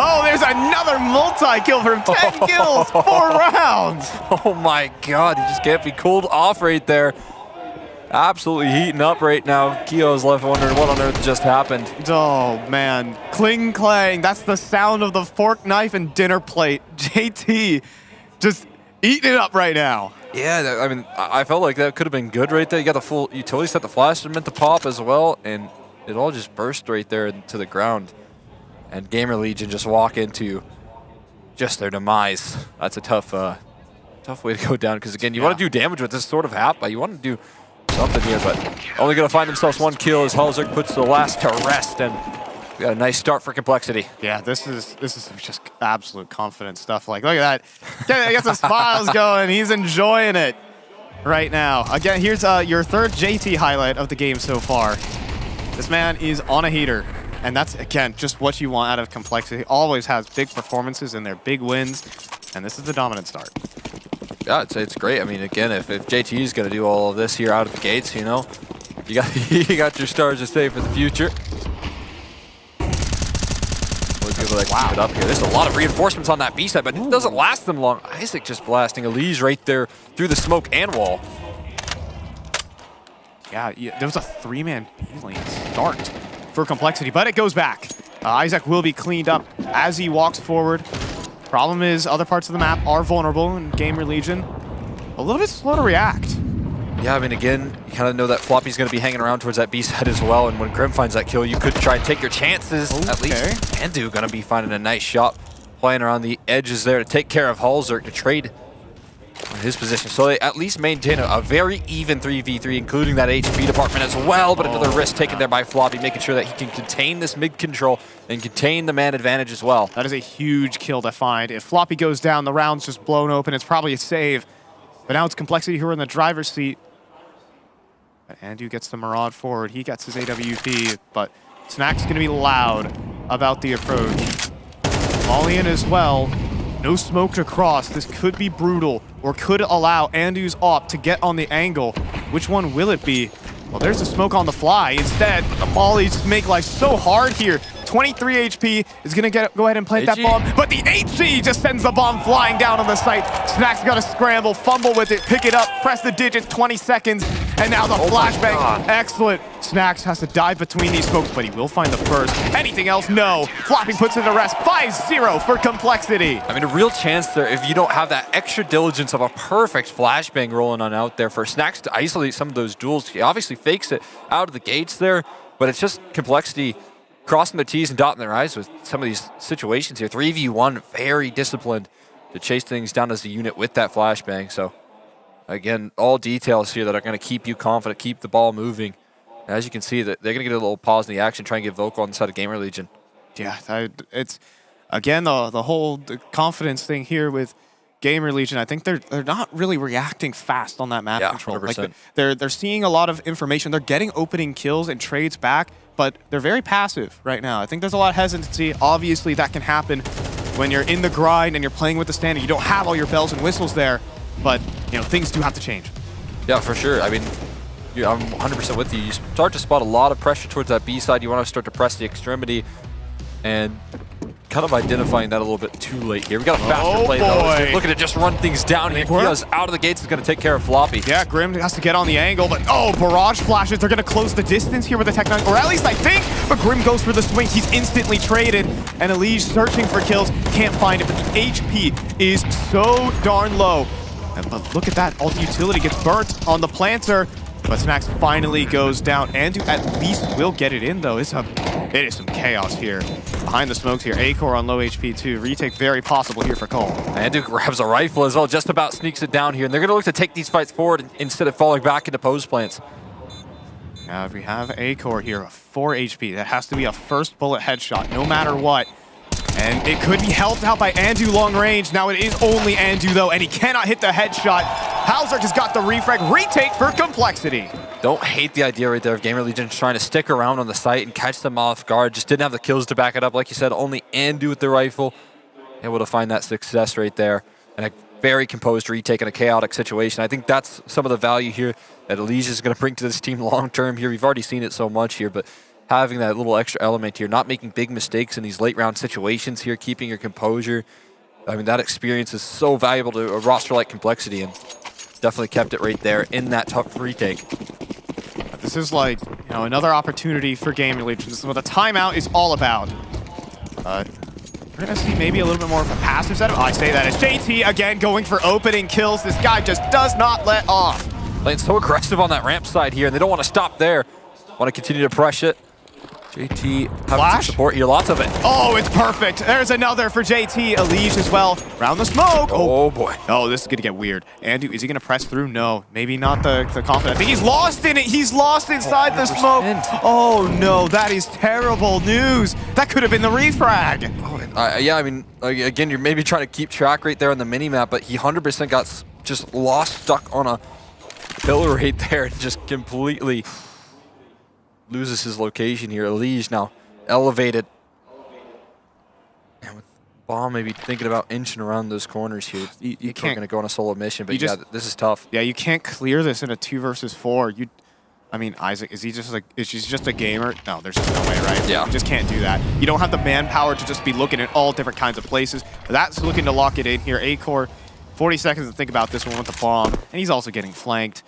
Oh, there's another multi-kill from 10 kills, 4 rounds. Oh my god, he just can't be cooled off right there. Absolutely heating up right now. Kio's left wondering what on earth just happened. Oh man, cling clang. That's the sound of the fork, knife, and dinner plate. JT just eating it up right now. Yeah, I mean, I felt like that could have been good right there. You got the full utility set, the flash meant to pop as well, and it all just burst right there to the ground. And GamerLegion just walk into just their demise. That's a tough way to go down, because again, you want to do damage with this sort of half, but you want to do something here, but only going to find themselves 1 kill as Halzerk puts the last to rest, and we got a nice start for Complexity. Yeah, this is just absolute confident stuff. Like, look at that. Get some smiles going. He's enjoying it right now. Again, here's your 3rd JT highlight of the game so far. This man is on a heater. And that's, again, just what you want out of Complexity. Always has big performances and their big wins. And this is the dominant start. Yeah, it's great. I mean, again, if JT is going to do all of this here out of the gates, you know, you got your stars to save for the future. We'll be able to keep it up here. There's a lot of reinforcements on that B side, but it doesn't last them long. Isaac just blasting Elise right there through the smoke and wall. Yeah, there was a 3-man B-lane start for Complexity, but it goes back. Isaac will be cleaned up as he walks forward. Problem is, other parts of the map are vulnerable, and GamerLegion a little bit slow to react. Yeah, I mean, again, you kind of know that Floppy's going to be hanging around towards that B side as well, and when Grim finds that kill, you could try and take your chances. Okay. At least Andu going to be finding a nice shot, playing around the edges there to take care of Halzerk to trade on his position. So they at least maintain a very even 3v3, including that HP department as well, but another risk taken there by Floppy, making sure that he can contain this mid control and contain the man advantage as well. That is a huge kill to find. If Floppy goes down, the round's just blown open. It's probably a save. But now it's Complexity who are in the driver's seat. Andu gets the Maraude forward. He gets his AWP, but Snack's going to be loud about the approach. Molly in as well. No smoke to cross. This could be brutal, or could allow Andu's op to get on the angle. Which one will it be? Well, there's the smoke on the fly. Instead, the Mollies just make life so hard here. 23 HP is going to go ahead and plant that bomb, but the HG just sends the bomb flying down on the site. Snack's got to scramble, fumble with it, pick it up, press the digits, 20 seconds, And now the Oh my flashbang. God. Excellent. Snacks has to dive between these folks, but he will find the first. Anything else? No. Flopping puts it to rest. 5-0 for Complexity. I mean, a real chance there if you don't have that extra diligence of a perfect flashbang rolling on out there for Snacks to isolate some of those duels. He obviously fakes it out of the gates there, but it's just Complexity crossing their T's and dotting their I's with some of these situations here. 3v1, very disciplined to chase things down as a unit with that flashbang. So, again, all details here that are going to keep you confident, keep the ball moving. As you can see, that they're going to get a little pause in the action, try and get vocal on the side of GamerLegion. Yeah, it's, again, the whole confidence thing here with GamerLegion. I think they're not really reacting fast on that map control. 100%. Like they're seeing a lot of information. They're getting opening kills and trades back, but they're very passive right now. I think there's a lot of hesitancy. Obviously, that can happen when you're in the grind and you're playing with the standard. You don't have all your bells and whistles there, but things do have to change. Yeah, for sure. I mean, I'm 100% with you. You start to spot a lot of pressure towards that B side. You want to start to press the extremity, and kind of identifying that a little bit too late here. We got a faster play though. Looking to just run things down here. Kia's out of the gates is going to take care of Floppy. Yeah, Grim has to get on the angle, but barrage flashes. They're going to close the distance here with the Tech 9, or at least I think, but Grim goes for the swing. He's instantly traded, and Elige searching for kills, can't find it, but the HP is so darn low. But look at that, all the utility gets burnt on the planter, but Snacks finally goes down. Andu at least will get it in though. It is some chaos here. Behind the smokes here, Acor on low HP too. Retake very possible here for Cole. Andu grabs a rifle as well, just about sneaks it down here, and they're going to look to take these fights forward instead of falling back into post plants. Now if we have Acor here, a 4 HP, that has to be a first bullet headshot, no matter what. And it could be helped out by Andu long range. Now it is only Andu though, and he cannot hit the headshot. Hauser just got the refrag. Retake for Complexity. Don't hate the idea right there of GamerLegion trying to stick around on the site and catch them off guard. Just didn't have the kills to back it up. Like you said, only Andu with the rifle. Able to find that success right there. And a very composed retake in a chaotic situation. I think that's some of the value here that Elige is going to bring to this team long term here. We've already seen it so much here, but having that little extra element here, not making big mistakes in these late round situations here, keeping your composure. I mean, that experience is so valuable to a roster like Complexity, and definitely kept it right there in that tough retake. This is like, another opportunity for GamerLegion. This is what the timeout is all about. We're going to see maybe a little bit more of a passive setup. I say that as JT again going for opening kills. This guy just does not let off. Playing so aggressive on that ramp side here, and they don't want to stop there. Want to continue to press it. JT having some support here, lots of it. Oh, it's perfect. There's another for JT. Elige as well. Round the smoke. Oh boy. Oh, this is going to get weird. Andu, is he going to press through? No. Maybe not the confidence. I think he's lost in it. He's lost inside the smoke. Oh no, that is terrible news. That could have been the refrag. Yeah, I mean, again, you're maybe trying to keep track right there on the mini-map, but he 100% got just lost, stuck on a pillar right there, and just completely loses his location here. Elige now elevated. And with Bomb maybe thinking about inching around those corners here. You can't going to go on a solo mission, but yeah, this is tough. Yeah, you can't clear this in a 2 versus 4. I mean, Isaac, is he just a gamer? No, there's just no way, right? Yeah. You just can't do that. You don't have the manpower to just be looking at all different kinds of places. But that's looking to lock it in here. Acor, 40 seconds to think about this one with the bomb. And he's also getting flanked.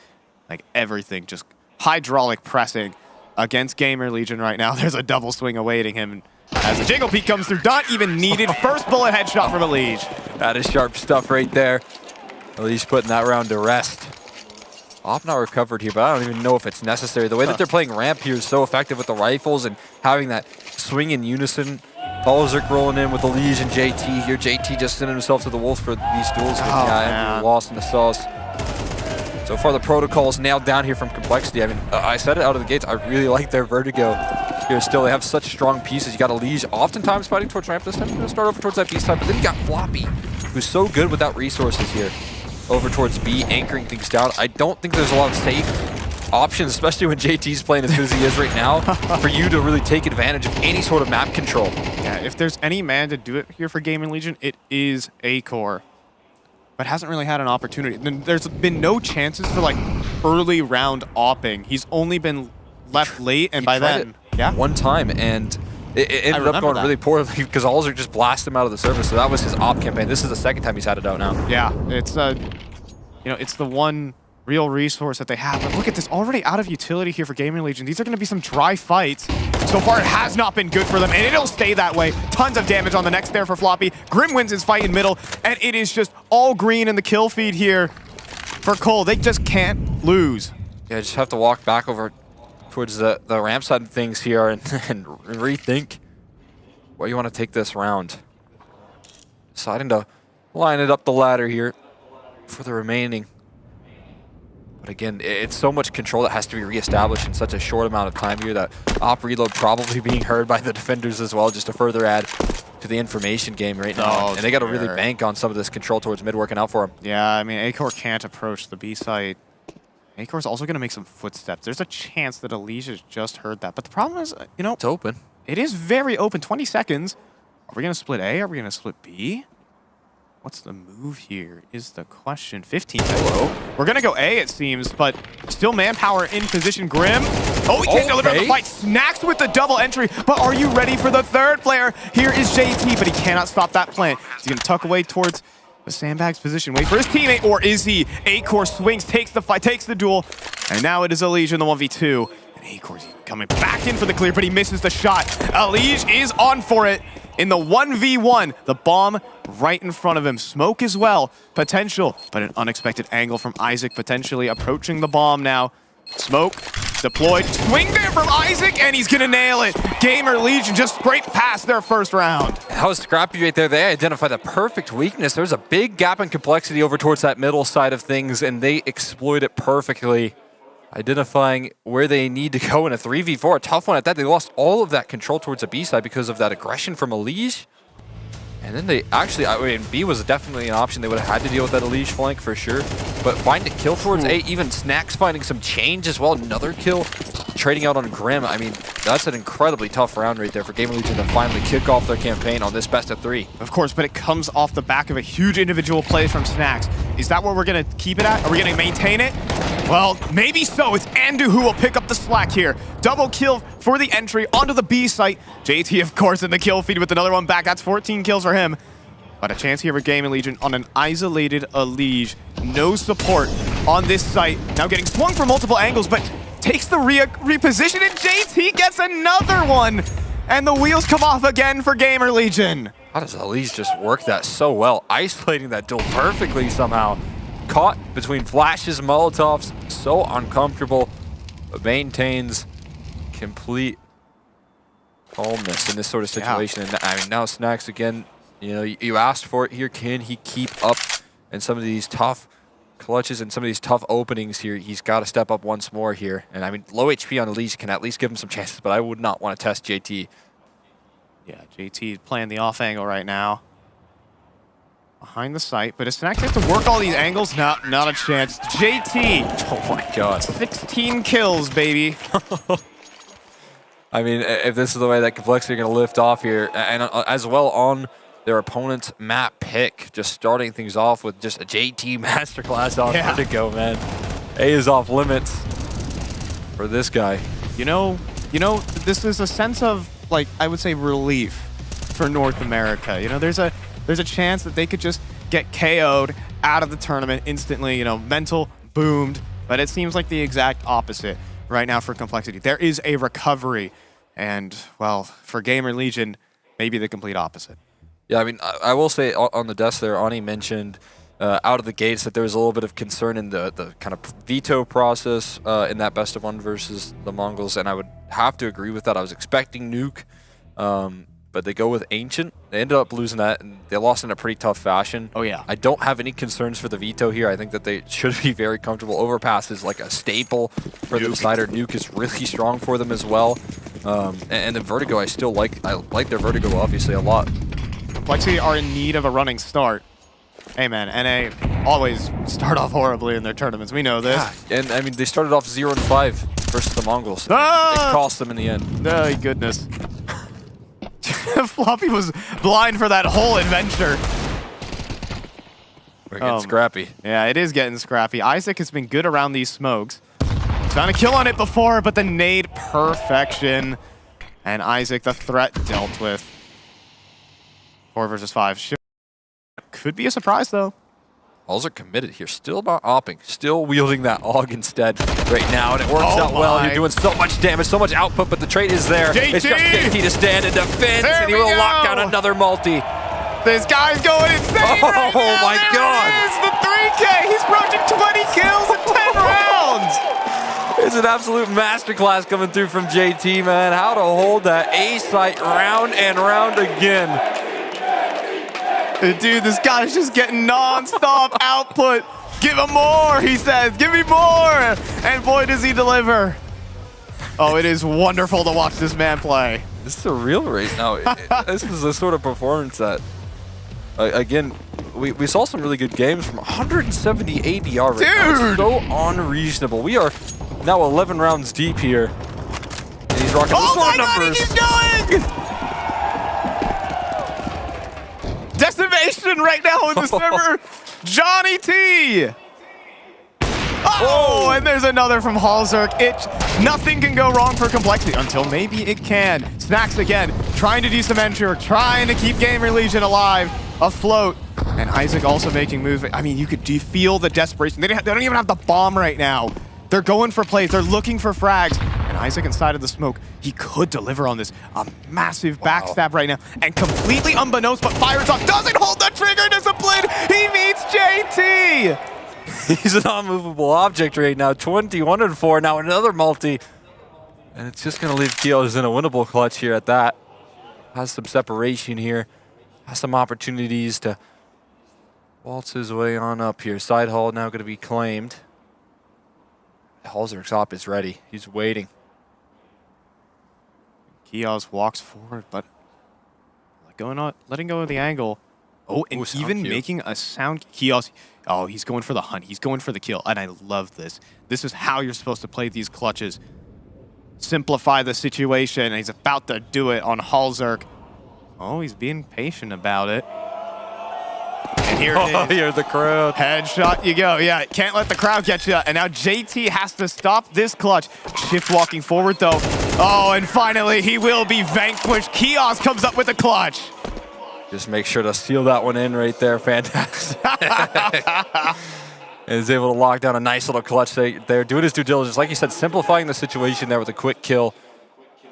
Like everything, just hydraulic pressing against GamerLegion right now. There's a double swing awaiting him. As the Jiggle Peek comes through, not even needed. First bullet headshot from Elige. That is sharp stuff right there. Elige putting that round to rest. Op not recovered here, but I don't even know if it's necessary. The way that they're playing ramp here is so effective with the rifles and having that swing in unison. Balzerk rolling in with Elige and JT here. JT just sending himself to the wolf for these duels. Yeah, lost in the sauce. So far, the protocol's nailed down here from Complexity. I mean, I said it out of the gates. I really like their vertigo here still. They have such strong pieces. You got Elige oftentimes fighting towards ramp this time. He's going to start over towards that B side, but then you got Floppy, who's so good without resources here. Over towards B, anchoring things down. I don't think there's a lot of safe options, especially when JT's playing as good as he is right now, for you to really take advantage of any sort of map control. Yeah, if there's any man to do it here for GamerLegion, it is Acor. But hasn't really had an opportunity. There's been no chances for like early round opping. He's only been left late, and by then, one time, and it ended up going really poorly because Alzer just blasted him out of the service. So that was his op campaign. This is the second time he's had it out now. Yeah, it's it's the one real resource that they have. But look at this, already out of utility here for GamerLegion. These are going to be some dry fights. So far, it has not been good for them, and it'll stay that way. Tons of damage on the next there for Floppy. Grim wins his fight in middle, and it is just all green in the kill feed here for Cole. They just can't lose. Yeah, just have to walk back over towards the ramp side of things here and rethink where you want to take this round. Deciding to line it up the ladder here for the remaining. But again, it's so much control that has to be reestablished in such a short amount of time here that op reload probably being heard by the defenders as well, just to further add to the information game right now. And they got to really bank on some of this control towards mid working out for them. Yeah, I mean, Acor can't approach the B site. Acor's also going to make some footsteps. There's a chance that Alicia's just heard that. But the problem is, you know, it's open. It is very open. 20 seconds. Are we going to split A? Are we going to split B? What's the move here is the question. 15 below. We're going to go A, it seems, but still manpower in position. Grim. Oh, he can't deliver the fight. Snacks with the double entry, but are you ready for the third player? Here is JT, but he cannot stop that plant. He's going to tuck away towards the sandbags position. Wait for his teammate, or is he? Acor swings, takes the fight, takes the duel, and now it is Elige in the 1v2. And Acor's coming back in for the clear, but he misses the shot. Elige is on for it in the 1v1. The bomb right in front of him. Smoke as well. Potential, but an unexpected angle from Isaac, potentially approaching the bomb now. Smoke deployed. Swing there from Isaac, and he's going to nail it. GamerLegion just scraped past their first round. That was scrappy right there. They identified the perfect weakness. There's a big gap in complexity over towards that middle side of things, and they exploit it perfectly, identifying where they need to go in a 3v4. A tough one at that. They lost all of that control towards the B side because of that aggression from Elige. And then they actually, I mean, B was definitely an option. They would have had to deal with that Elige flank for sure. But finding a kill towards A, even Snacks finding some change as well. Another kill, trading out on Grim. I mean, that's an incredibly tough round right there for GamerLegion to finally kick off their campaign on this best of 3. Of course, but it comes off the back of a huge individual play from Snacks. Is that where we're going to keep it at? Are we going to maintain it? Well, maybe so. It's Andu who will pick up the slack here. Double kill for the entry onto the B site. JT, of course, in the kill feed with another one back. That's 14 kills for him. But a chance here for GamerLegion on an isolated Elige. No support on this site. Now getting swung from multiple angles, but takes the reposition, and JT gets another one. And the wheels come off again for GamerLegion. How does Elige just work that so well? Isolating that duel perfectly somehow. Caught between flashes and Molotovs. So uncomfortable, but maintains complete calmness in this sort of situation. And I mean, now Snacks again, you know, you asked for it here. Can he keep up in some of these tough clutches and some of these tough openings here? He's got to step up once more here. And I mean, low HP on Elige can at least give him some chances, but I would not want to test JT. Yeah, JT playing the off angle right now. Behind the site, but is Snacks have to work all these angles? No, not a chance. JT! Oh my god. 16 kills, baby. I mean, if this is the way that complexity are going to lift off here, and as well on their opponent's map pick, just starting things off with just a JT masterclass on Vertigo, man. A is off limits for this guy. You know, this is a sense of, like, I would say relief for North America. You know, there's a chance that they could just get KO'd out of the tournament instantly. You know, mental boomed, but it seems like the exact opposite right now for complexity. There is a recovery, and, well, for GamerLegion, maybe the complete opposite. Yeah, I mean, I will say on the desk there, Ani mentioned out of the gates that there was a little bit of concern in the kind of veto process in that best of 1 versus the Mongols, and I would have to agree with that. I was expecting Nuke, but they go with Ancient. They ended up losing that, and they lost in a pretty tough fashion. Oh, yeah. I don't have any concerns for the veto here. I think that they should be very comfortable. Overpass is like a staple for the decider. Nuke is really strong for them as well. And the Vertigo, I like their Vertigo, obviously, a lot. Complexity are in need of a running start. Hey, man, NA always start off horribly in their tournaments. We know this. Yeah. And, I mean, they started off 0-5 versus the Mongols. It cost them in the end. Oh, goodness. Floppy was blind for that whole adventure. We're getting scrappy. Yeah, it is getting scrappy. Isaac has been good around these smokes. Found a kill on it before, but the nade perfection. And Isaac, the threat dealt with. 4 versus 5. Could be a surprise, though. Halls are committed here, still not opping, still wielding that AUG instead right now, and it works out well. You're doing so much damage, so much output, but the trade is there. JT! It's just JT to stand in defense, and he will lock down another multi. This guy's going insane right now. Oh my God. It is the 3K. He's approaching 20 kills in 10 rounds. It's an absolute masterclass coming through from JT, man. How to hold that A site round and round again. Dude, this guy's just getting non-stop output. Give him more, he says. Give me more. And boy, does he deliver. Oh, it is wonderful to watch this man play. This is a real race now. This is the sort of performance that, again, we saw some really good games from 170 ADR right now. So unreasonable. We are now 11 rounds deep here. And he's rocking the score numbers. He keeps going! Decimation right now in the server. Johnny T. Oh, and there's another from Halzerk. Nothing can go wrong for Complexity until maybe it can. Snacks again, trying to do some entry, trying to keep GamerLegion alive, afloat. And Isaac also making moves. I mean, do you feel the desperation? They don't even have the bomb right now. They're going for plays. They're looking for frags. And Isaac inside of the smoke, he could deliver on this. A massive backstab right now. And completely unbeknownst, but Firetalk doesn't hold the trigger discipline. He meets JT. He's an unmovable object right now. 21-4. Now another multi. And it's just going to leave Kios in a winnable clutch here at that. Has some separation here. Has some opportunities to waltz his way on up here. Side hall now going to be claimed. Halzerk's op is ready. He's waiting. Kios walks forward, but letting go of the angle. Oh, and even making a sound. Kios, oh, he's going for the hunt. He's going for the kill, and I love this. This is how you're supposed to play these clutches. Simplify the situation, and he's about to do it on Halzerk. Oh, he's being patient about it. And here it is. Oh, here's the crowd. Headshot you go. Yeah, can't let the crowd get you. And now JT has to stop this clutch. Shift walking forward, though. Oh, and finally, he will be vanquished. Kios comes up with the clutch. Just make sure to seal that one in right there. Fantastic. And is able to lock down a nice little clutch there. Doing his due diligence. Like you said, simplifying the situation there with a quick kill.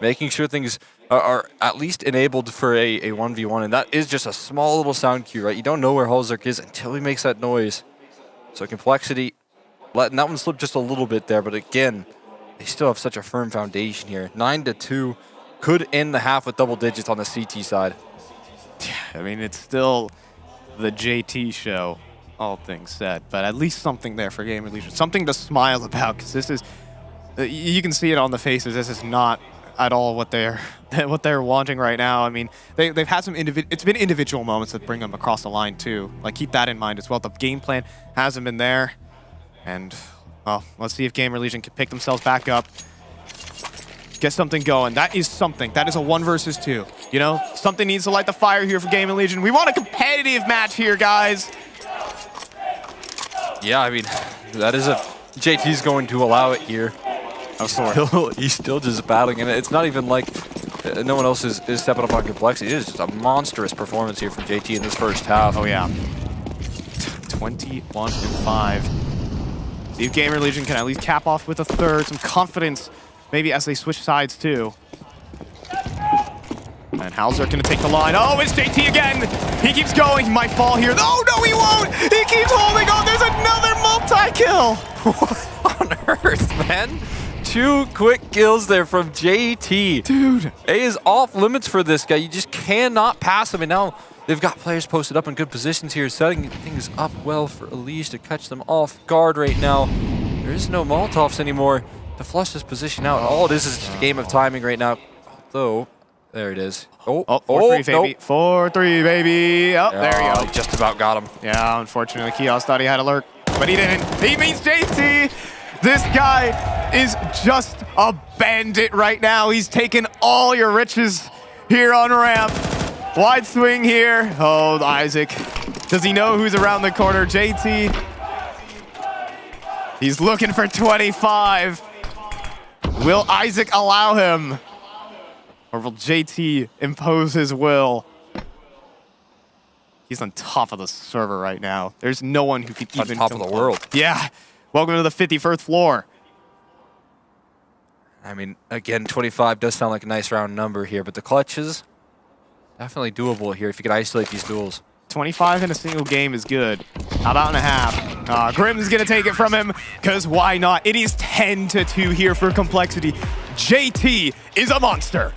Making sure things are at least enabled for a 1v1. And that is just a small little sound cue, right? You don't know where Halzerk is until he makes that noise. So Complexity letting that one slip just a little bit there. But again, they still have such a firm foundation here. 9-2 could end the half with double digits on the CT side. I mean, it's still the JT show, all things said. But at least something there for GamerLegion. Something to smile about, because this is, you can see it on the faces. This is not at all what they're wanting right now. I mean, they've had some it's been individual moments that bring them across the line too. Like, keep that in mind as well. The game plan hasn't been there, and well, let's see if GamerLegion can pick themselves back up, get something going. That is something. That is a 1 versus 2. You know, something needs to light the fire here for GamerLegion. We want a competitive match here, guys. Yeah, I mean, that is JT's going to allow it here. He's still just battling, and it's not even like no one else is stepping up on Complexity. It is just a monstrous performance here from JT in this first half. Oh, yeah. 21-5. See if GamerLegion can at least cap off with a third. Some confidence, maybe as they switch sides, too. And Halzerk going to take the line. Oh, it's JT again. He keeps going. He might fall here. No, he won't. He keeps holding on. There's another multi-kill. What on earth, man? 2 quick kills there from JT. Dude. A is off limits for this guy. You just cannot pass him. And now they've got players posted up in good positions here, setting things up well for Elise to catch them off guard right now. There is no Molotovs anymore to flush this position out. All it is just a game of timing right now. Although, there it is. 4-3, baby. 4-3, baby. Oh, yeah, there you go. He just about got him. Yeah, unfortunately, Kios thought he had a lurk, but he didn't. He means JT. This guy is just a bandit right now. He's taken all your riches here on ramp. Wide swing here. Oh, Isaac. Does he know who's around the corner? JT. He's looking for 25. Will Isaac allow him? Or will JT impose his will? He's on top of the server right now. There's no one who could even... On top of the world. Yeah. Welcome to the 51st floor. I mean, again, 25 does sound like a nice round number here, but the clutches, definitely doable here if you could isolate these duels. 25 in a single game is good. How about in a half? Grim's gonna take it from him, because why not? It is 10-2 here for Complexity. JT is a monster.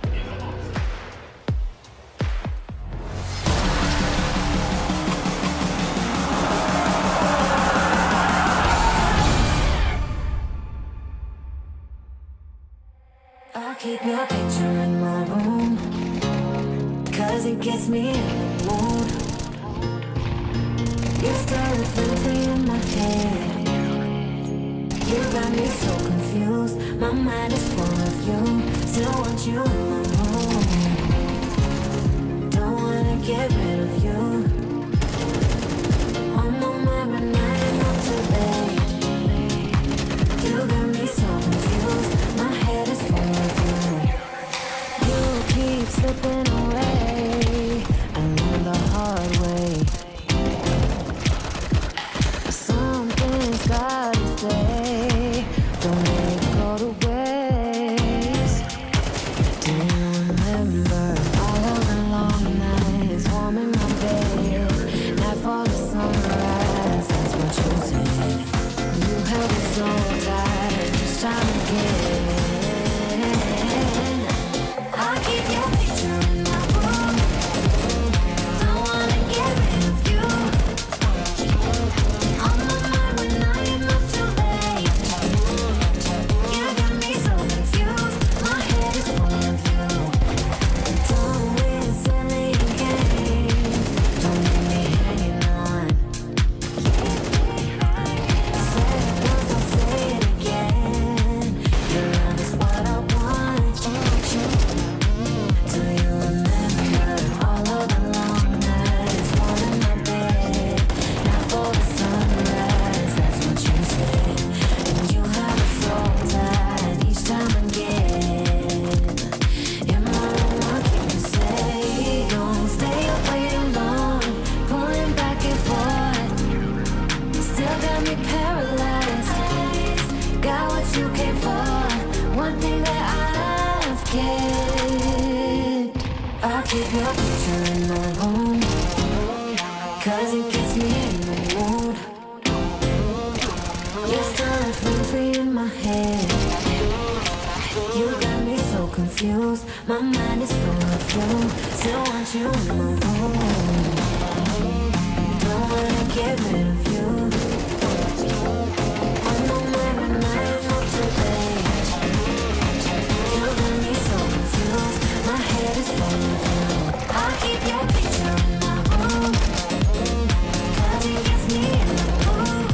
I'll keep your picture in my room, cause it gets me in the mood. You're still the fancy in my head. You got me so confused, my mind is full of you. Still want you in my room, don't wanna get rid of you. On my mind right now, not too late. You got me so confused, my head is full of you. You keep slipping away, I learned the hard way. Something's gotta stay, don't let it go to waste. Do you remember all of the long nights, warm in my bed, nightfall to sunrise, that's what you said. You held me so tight, just time again. I'll keep your picture in my room, don't wanna get rid of you. On my mind when I am not too late. You got me so confused, my head is full of you. Don't win silly games, don't leave me hanging on. Say it once, I'll say it again. Your love is what I want. Do you remember all of the long nights, warm in my bed, not for the sunrise, that's what you said. And you have it so tight each time again. In my room, I'll keep you safe. Don't stay up way too long, pulling back and forth. Still got me paralyzed. Got what you came for. One thing that I've kept. I'll keep your picture in my room, cause it gets me in the mood. You're still a free in my head. You got me so confused, my mind is full of you. Still want you in my room, don't wanna get rid of you. On my mind when I am not too late. You got me so confused, my head is full of you. I'll keep your picture in my room, cause it gets me in the mood.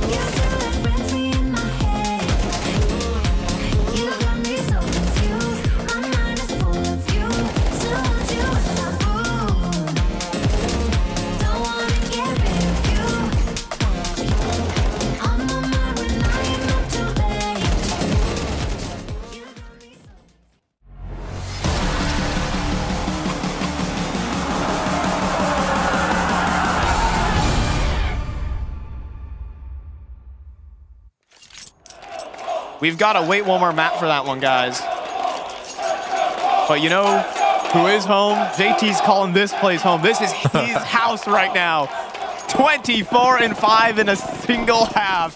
You still have frenzy in my head. You got me so confused, my mind is full of you. Still want you in my room, don't wanna get rid of you. On my mind when I am not too late. You got me so... We've got to wait one more map for that one, guys. But you know who is home? JT's calling this place home. This is his house right now. 24-5 in a single half.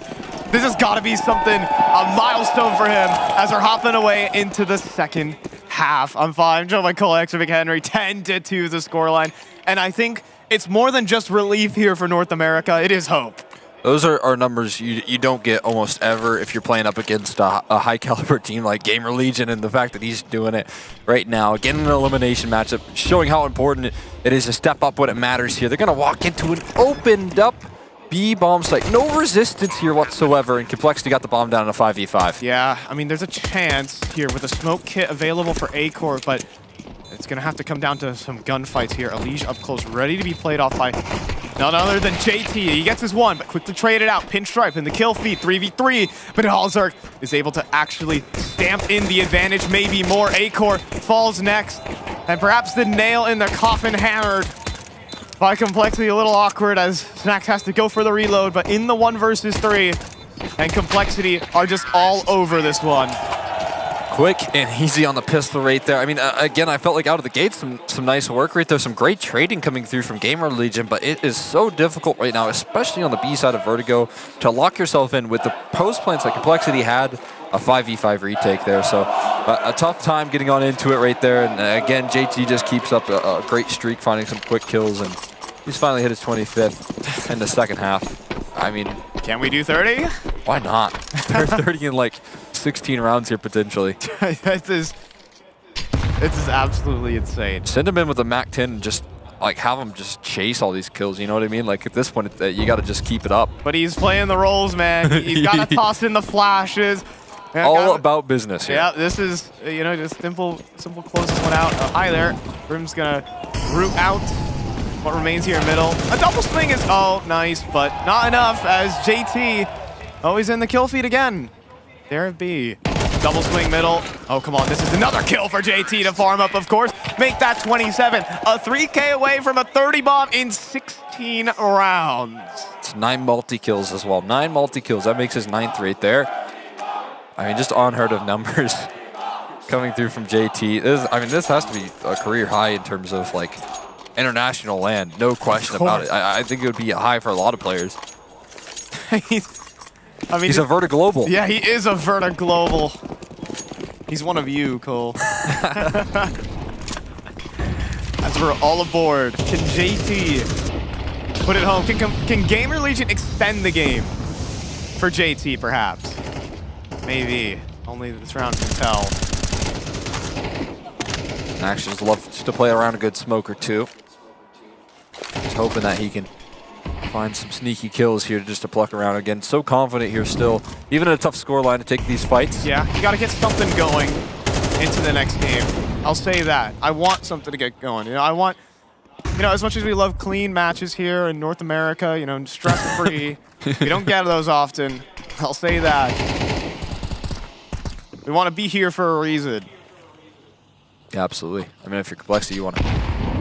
This has got to be something, a milestone for him as they're hopping away into the second half. I'm fine. Joe Michael, X McHenry, 10-2 the scoreline. And I think it's more than just relief here for North America. It is hope. Those are numbers you don't get almost ever if you're playing up against a high caliber team like GamerLegion, and the fact that he's doing it right now, getting an elimination matchup, showing how important it is to step up when it matters here. They're going to walk into an opened up B bomb site. No resistance here whatsoever, and Complexity got the bomb down in a 5v5. Yeah, I mean, there's a chance here with a smoke kit available for A-Core, but it's going to have to come down to some gunfights here. Elige up close, ready to be played off by None other than JT. He gets his one, but quickly traded out. Pinstripe in the kill feed, 3v3. But Halzark is able to actually stamp in the advantage, maybe more. Acor falls next. And perhaps the nail in the coffin hammered by Complexity. A little awkward as Snacks has to go for the reload, but in the 1 versus 3. And Complexity are just all over this one. Quick and easy on the pistol right there. I mean, again, I felt like out of the gate, some nice work right there. Some great trading coming through from GamerLegion, but it is so difficult right now, especially on the B side of Vertigo, to lock yourself in with the post plants that Complexity had. A 5v5 retake there, so a tough time getting on into it right there. And again, JT just keeps up a great streak, finding some quick kills, and he's finally hit his 25th in the second half. I mean, can we do 30? Why not? 30 in like 16 rounds here potentially. This is absolutely insane. Send him in with a MAC-10 and just like have him just chase all these kills, you know what I mean? Like at this point, you got to just keep it up. But he's playing the roles, man. He's got to toss in the flashes. Yeah, all about business here. Yeah, this is, you know, just simple close this one out. Hi there. Grim's gonna root out what remains here in middle. A double swing is, oh, nice, but not enough as JT always in the kill feed again. There it be. Double swing middle. Oh, come on, this is another kill for JT to farm up, of course. Make that 27. A 3K away from a 30 bomb in 16 rounds. It's 9 multi-kills as well. 9 multi-kills, that makes his 9th right there. I mean, just unheard of numbers coming through from JT. This has to be a career high in terms of like international land, no question about it. I think it would be a high for a lot of players. He's a Vertiglobal. Yeah, he is a Vertiglobal. He's one of you, Cole. As we're all aboard, can JT put it home? Can GamerLegion extend the game for JT, perhaps? Maybe. Only this round can tell. Actions loves to play around a good smoke or two. Just hoping that he can find some sneaky kills here just to pluck around again. So confident here still, even in a tough scoreline to take these fights. Yeah, you got to get something going into the next game. I'll say that. I want something to get going. You know, I want, you know, as much as we love clean matches here in North America, you know, stress-free, we don't get those often. I'll say that. We want to be here for a reason. Yeah, absolutely. I mean, if you're Complexity, you want to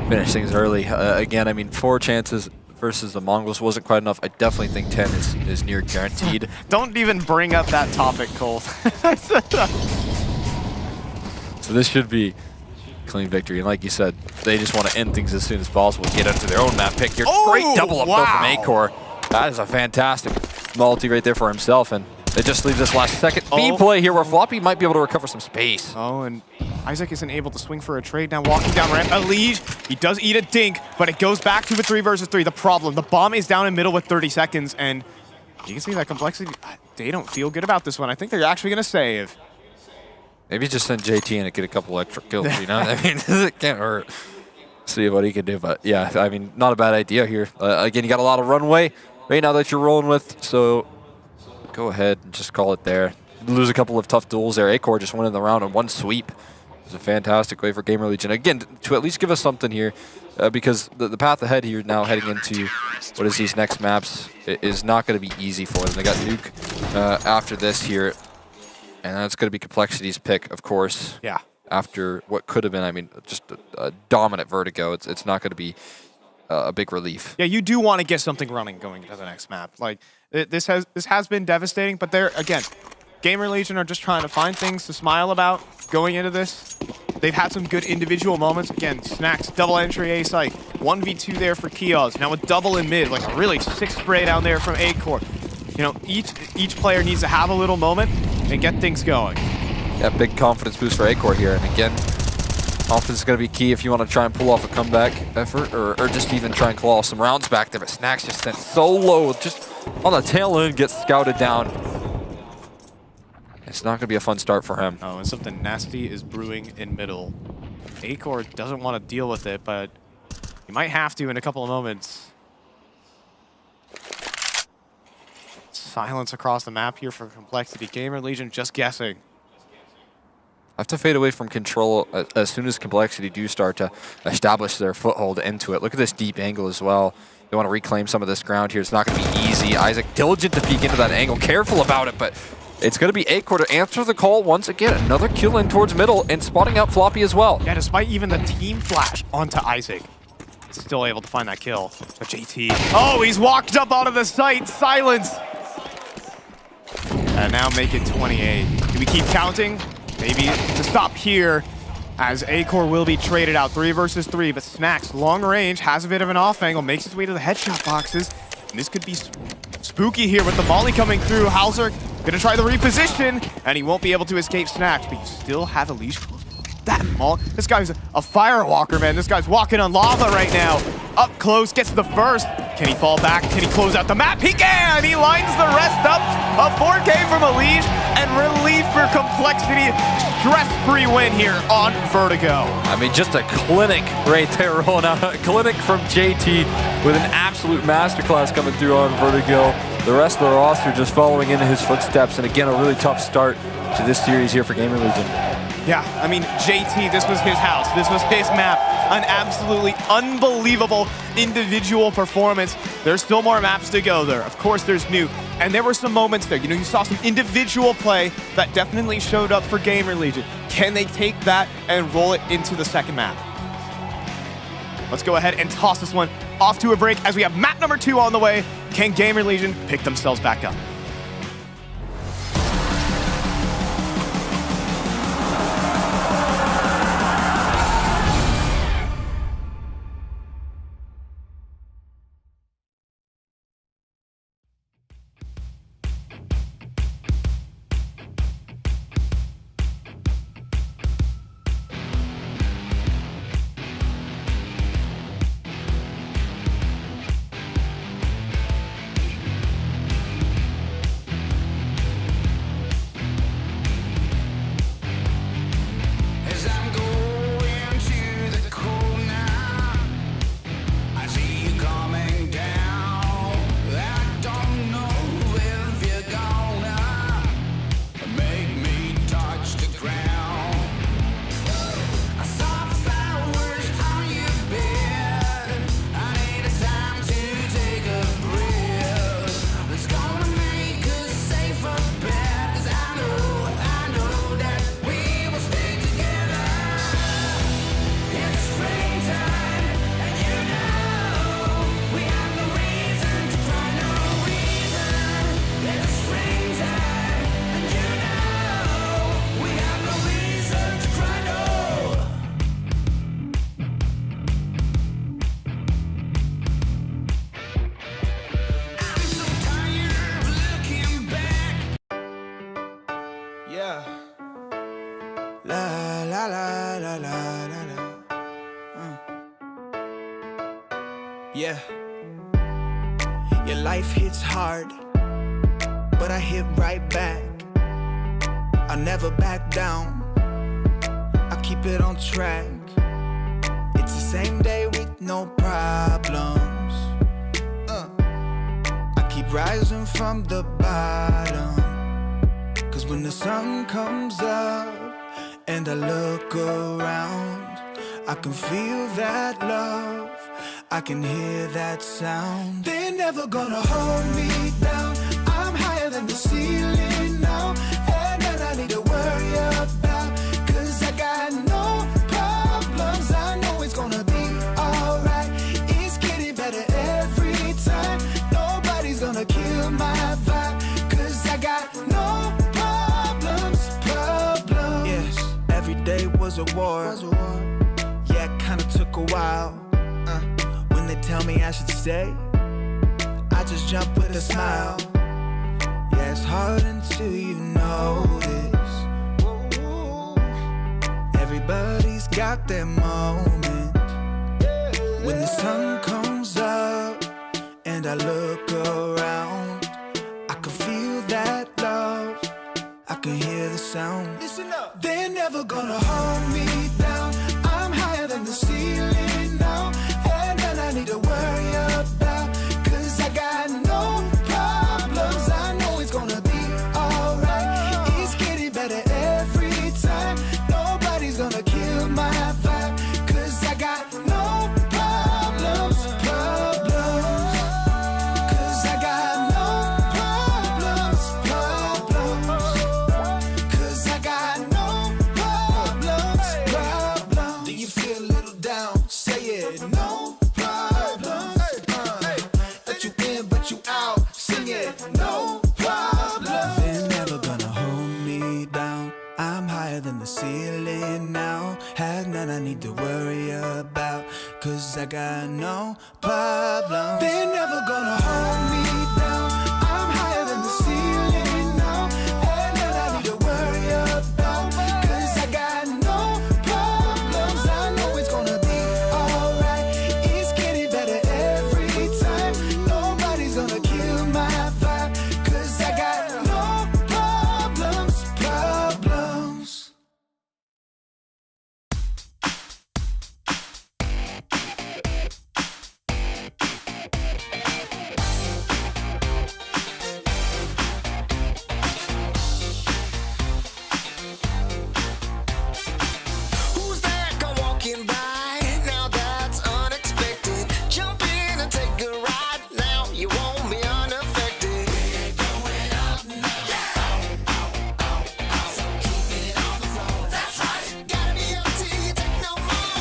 finish things early. Again, I mean, 4 chances versus the Mongols wasn't quite enough. I definitely think 10 is near guaranteed. Don't even bring up that topic, Cole. So this should be a clean victory. And like you said, they just want to end things as soon as possible, get into their own map pick here. Oh, great double up though from wow. Acor. That is a fantastic multi right there for himself. And it just leaves this last second B play here where Floppy might be able to recover some space. Oh, and Isaac isn't able to swing for a trade now, walking down ramp. Elige, he does eat a dink, but it goes back to a 3 versus 3. The problem, the bomb is down in middle with 30 seconds, and you can see that Complexity, they don't feel good about this one. I think they're actually going to save. Maybe just send JT in and get a couple extra kills, you know? I mean, it can't hurt. See what he can do, but yeah, I mean, not a bad idea here. Again, you got a lot of runway right now that you're rolling with, so go ahead and just call it there. Lose a couple of tough duels there. Acor just winning the round on 1 sweep. It's a fantastic way for GamerLegion. Again, to at least give us something here, because the path ahead here now heading into what is these next maps is not going to be easy for them. They got Nuke after this here, and that's going to be Complexity's pick, of course. Yeah. After what could have been, I mean, just a dominant Vertigo. It's not going to be a big relief. Yeah, you do want to get something running going into the next map. Like, this has been devastating, but they're, again, GamerLegion are just trying to find things to smile about going into this. They've had some good individual moments. Again, Snacks, double entry A site, 1v2 there for Kiosk. Now a double in mid, like a really sick spray down there from Acor. You know, each player needs to have a little moment and get things going. Yeah, big confidence boost for Acor here. And again, confidence is going to be key if you want to try and pull off a comeback effort or just even try and claw some rounds back there. But Snacks just sent so low, just on the tail end, gets scouted down. It's not going to be a fun start for him. Oh, and something nasty is brewing in middle. Acor doesn't want to deal with it, but he might have to in a couple of moments. Silence across the map here for Complexity. GamerLegion just guessing. I have to fade away from control as soon as Complexity do start to establish their foothold into it. Look at this deep angle as well. They want to reclaim some of this ground here. It's not going to be easy. Isaac diligent to peek into that angle, careful about it, but it's going to be Acor to answer the call once again. Another kill in towards middle and spotting out Floppy as well. Yeah, despite even the team flash onto Isaac, still able to find that kill. But JT, oh, he's walked up out of the site. Silence. And now make it 28. Do we keep counting? Maybe to stop here, as Acor will be traded out 3 versus 3, but Snacks, long range, has a bit of an off angle, makes his way to the headshot boxes. And this could be spooky here with the molly coming through. Hauser gonna try the reposition, and he won't be able to escape Snacks, but you still have a leash. That mall, this guy's a firewalker, man. This guy's walking on lava right now. Up close, gets the first. Can he fall back? Can he close out the map? He can! He lines the rest up. A 4K from Elise and relief for complexity. Stress-free win here on Vertigo. I mean, just a clinic right there rolling out. A clinic from JT with an absolute masterclass coming through on Vertigo. The rest of the roster just following in his footsteps. And again, a really tough start to this series here for GamerLegion. Yeah, I mean, JT, this was his house. This was his map. An absolutely unbelievable individual performance. There's still more maps to go there. Of course, there's Nuke. And there were some moments there. You know, you saw some individual play that definitely showed up for GamerLegion. Can they take that and roll it into the second map? Let's go ahead and toss this one off to a break as we have map number 2 on the way. Can GamerLegion pick themselves back up? Yeah. Your life hits hard, but I hit right back. I never back down, I keep it on track. It's the same day with no problems. I keep rising from the bottom, 'cause when the sun comes up and I look around, I can feel that love, I can hear that sound. They're never gonna hold me down, I'm higher than the ceiling now. And then I need to worry about, 'cause I got no problems. I know it's gonna be alright, it's getting better every time. Nobody's gonna kill my vibe, 'cause I got no problems. Yes, every day was a war. Yeah, it kinda took a while. When they tell me I should stay, I just jump with a smile. Yeah, it's hard until you notice. Everybody's got their moment. When the sun comes up and I look around, I can feel that love, I can hear the sound. Listen up. They're never gonna hold me down, I'm higher than the ceiling now. And then I need to worry about, 'cause I got no problems. I know it's gonna be alright, it's getting better every time. Nobody's gonna kill my vibe, 'cause I got no problems. take a ride now. You won't be unaffected. We're going up now. So keep it on the floor. That's right. Gotta be up till you take no more.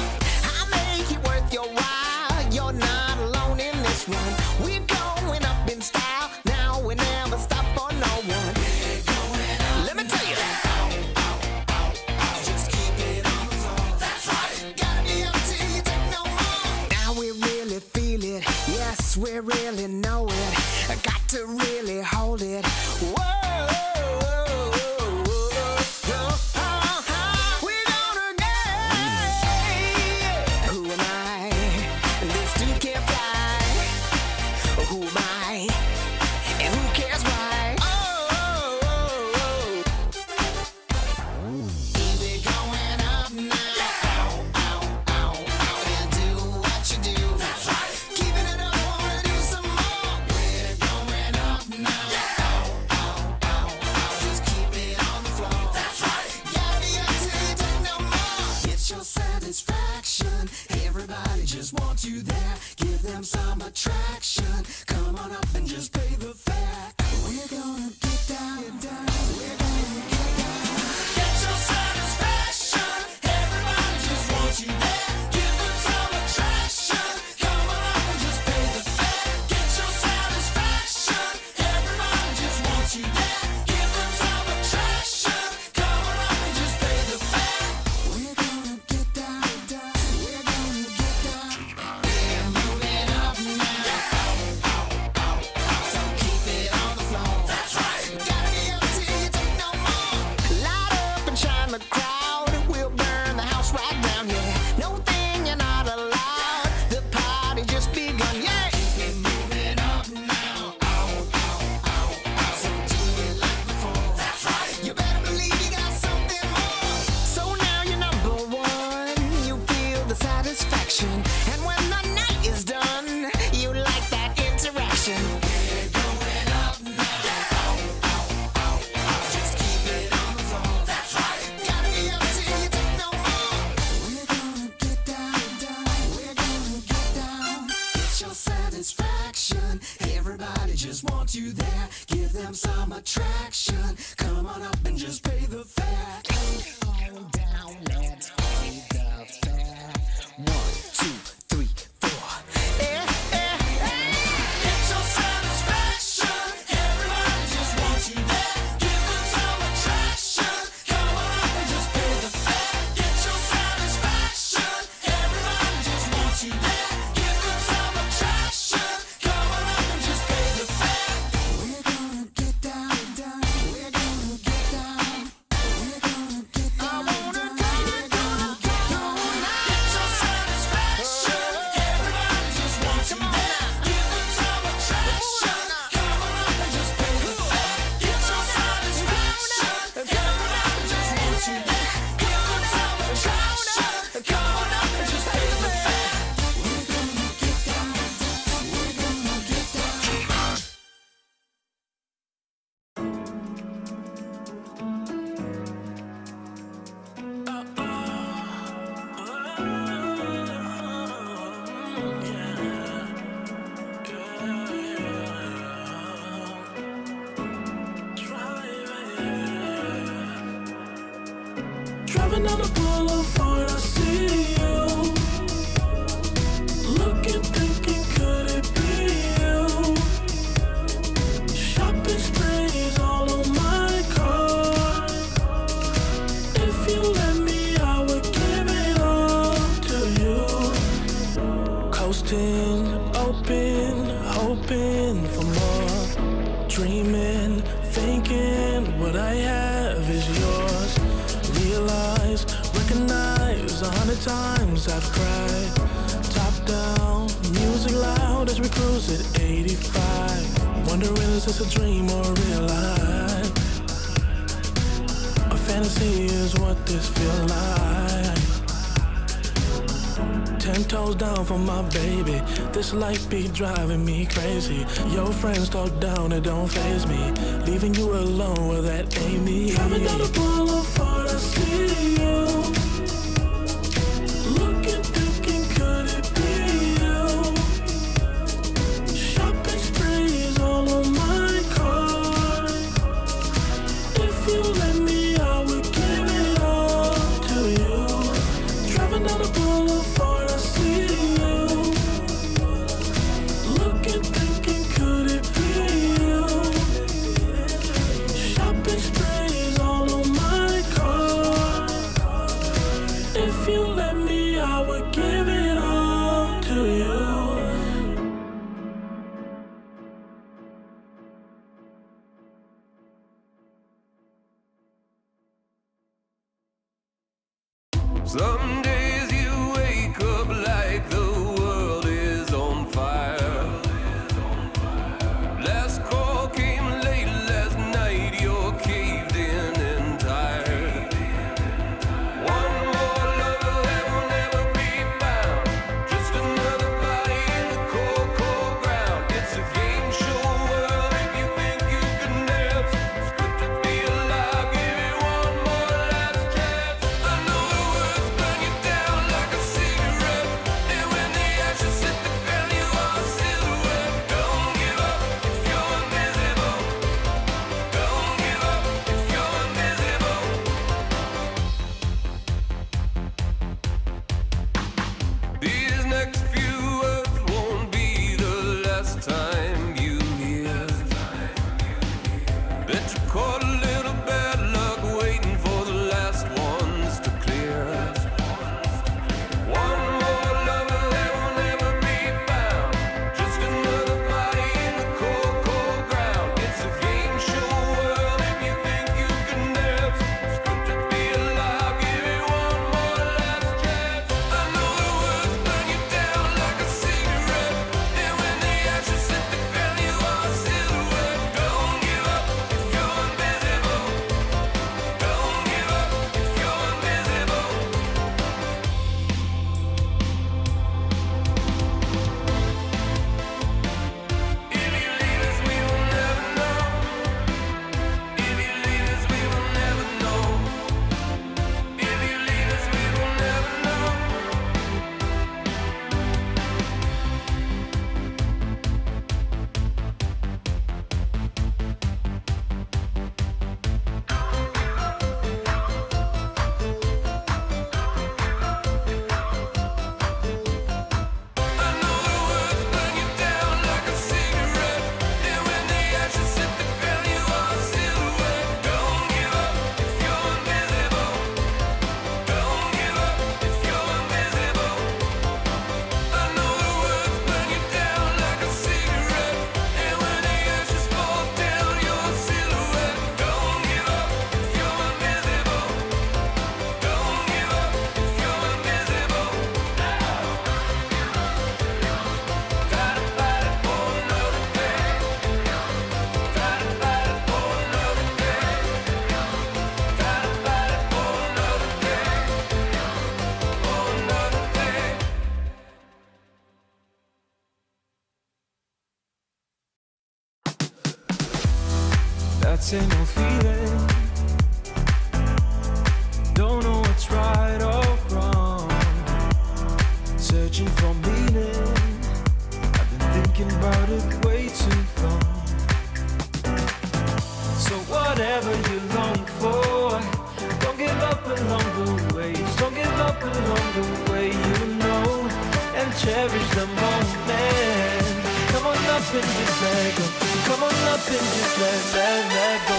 I'll make it worth your while. You're not alone in this one. We're going up in style. Now we never stop for no one. We're going up. Let me tell you. Just keep it on the floor. That's right. Gotta be up till you take no more. Now we really feel it. Yes, we really know it. I got to really hold it. Whoa. We're gonna get. Who am I? This dude can't fly. Who am I? And who cares why? We're going up now. And do what you do. That's right. Keeping it up, wanna do some more. We're going up now. Just keep it on the floor. That's right. Gotta be up till you take no more. Get your satisfaction. Everybody just wants you there. Give them some attraction. Come on up and just pay the fare. We're gonna get down. We're gonna get down. Get your satisfaction. Everybody just wants you there. Give them some attraction. Come on up and just pay the fare. Get your satisfaction. Everybody just wants you there. Give them some attraction. Come on up and just pay the fare. We're gonna get down. We're gonna get down. We're moving up now. So keep it on the floor. That's right. Gotta be up till you take no more. Light up and shine the crowd. We'll burn the house right down, yeah. No thing you're not allowed. The party just begun, yeah. Keep it moving up now. So do it like before. That's right. You better believe you got something more. So now you're number one. You feel the satisfaction. And when the night is done, you like that interaction. We're going up now. Just keep it on the floor. That's right. Gotta be up till you take no more. We're gonna get down. We're gonna get down. Get your satisfaction. Everybody just wants you there. Give them some attraction. Come on up and just pay the fare. Come on down, let's pay the fare. 1, 2, 3, 4. Get your satisfaction. Everybody just wants you there. Give them some attraction. Come on up and just pay the fare. Get your satisfaction. Everybody just wants you there. Give them some attraction. Come on up and just pay the fare. We're gonna get down. We're gonna get down. We're gonna get down. I wanna get down. Get your satisfaction. Everybody just wants you there. Give them some attraction. Come on up and just pay the fare. Get your satisfaction. Everybody just wants you there. Give them some attraction. Come on up and just pay the fare. We're gonna get down. We're gonna get down. Driving down the boulevard, I see you. Looking, thinking, could it be you? Shopping sprees all on my car. If you let me, I would give it all to you. Coasting, open, hoping for more. Dreaming, thinking what I have is yours. Realize, recognize 100 times I've cried. Top down, music loud as we cruise at 85. Wondering is this a dream or real life? A fantasy is what this feels like. 10 toes down for my baby. This life be driving me crazy. Your friends talk down, it don't faze me. Leaving you alone, well that ain't me. Driving down the boulevard, I see you. Looking, thinking, could it be you? Some days you wake up like the world is on fire. Last call came late last night, you're caved in and tired. One more lover that will never be found, just another body in the cold, cold ground. It's a game show world if you think you can dance. It's good to be alive, give it one more last chance. I know the words burn you down like a cigarette, and when the ashes hit the ground you are a silhouette. Don't give up if you're invisible. Don't give up if you're invisible. These next few words won't be the last time you hear that you caught a little bad luck waiting for the last ones to clear. One more lover that will never be found, just another body in the cold, cold ground. It's a game show world if you think you can dance. It's good to be alive, give it one more last chance. I know the words burn you down like a cigarette, and when the ashes hit the ground you are a silhouette. Don't give up if you're invisible. Don't give up if you're invisible. If you leave us, we will never know. If you leave us, we will never know. If you leave us, we will never know. I know the words burn you down like a cigarette, and when the ashes hit the ground you are a silhouette. Don't give up if you're invisible. Don't give up if you're invisible. I know the words burn you down like a cigarette, and when the ashes fall down you're a silhouette. Don't give up if you're invisible. Don't give up if you're invisible. Gotta fight it for another day. Gotta fight it for another day. Gotta fight it for another day. For another day. That same old feeling. Don't know what's right or wrong. Searching for meaning. I've been thinking about it way too long. So whatever you long for, don't give up along the way. Don't give up along the way, you know, and cherish the moment. Come on up and just let go. Come on up and just let go.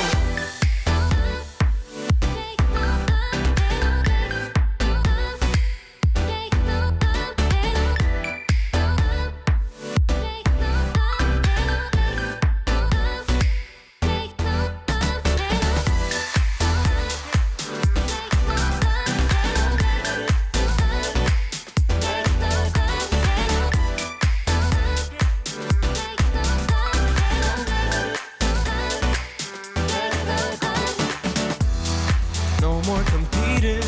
No more competing.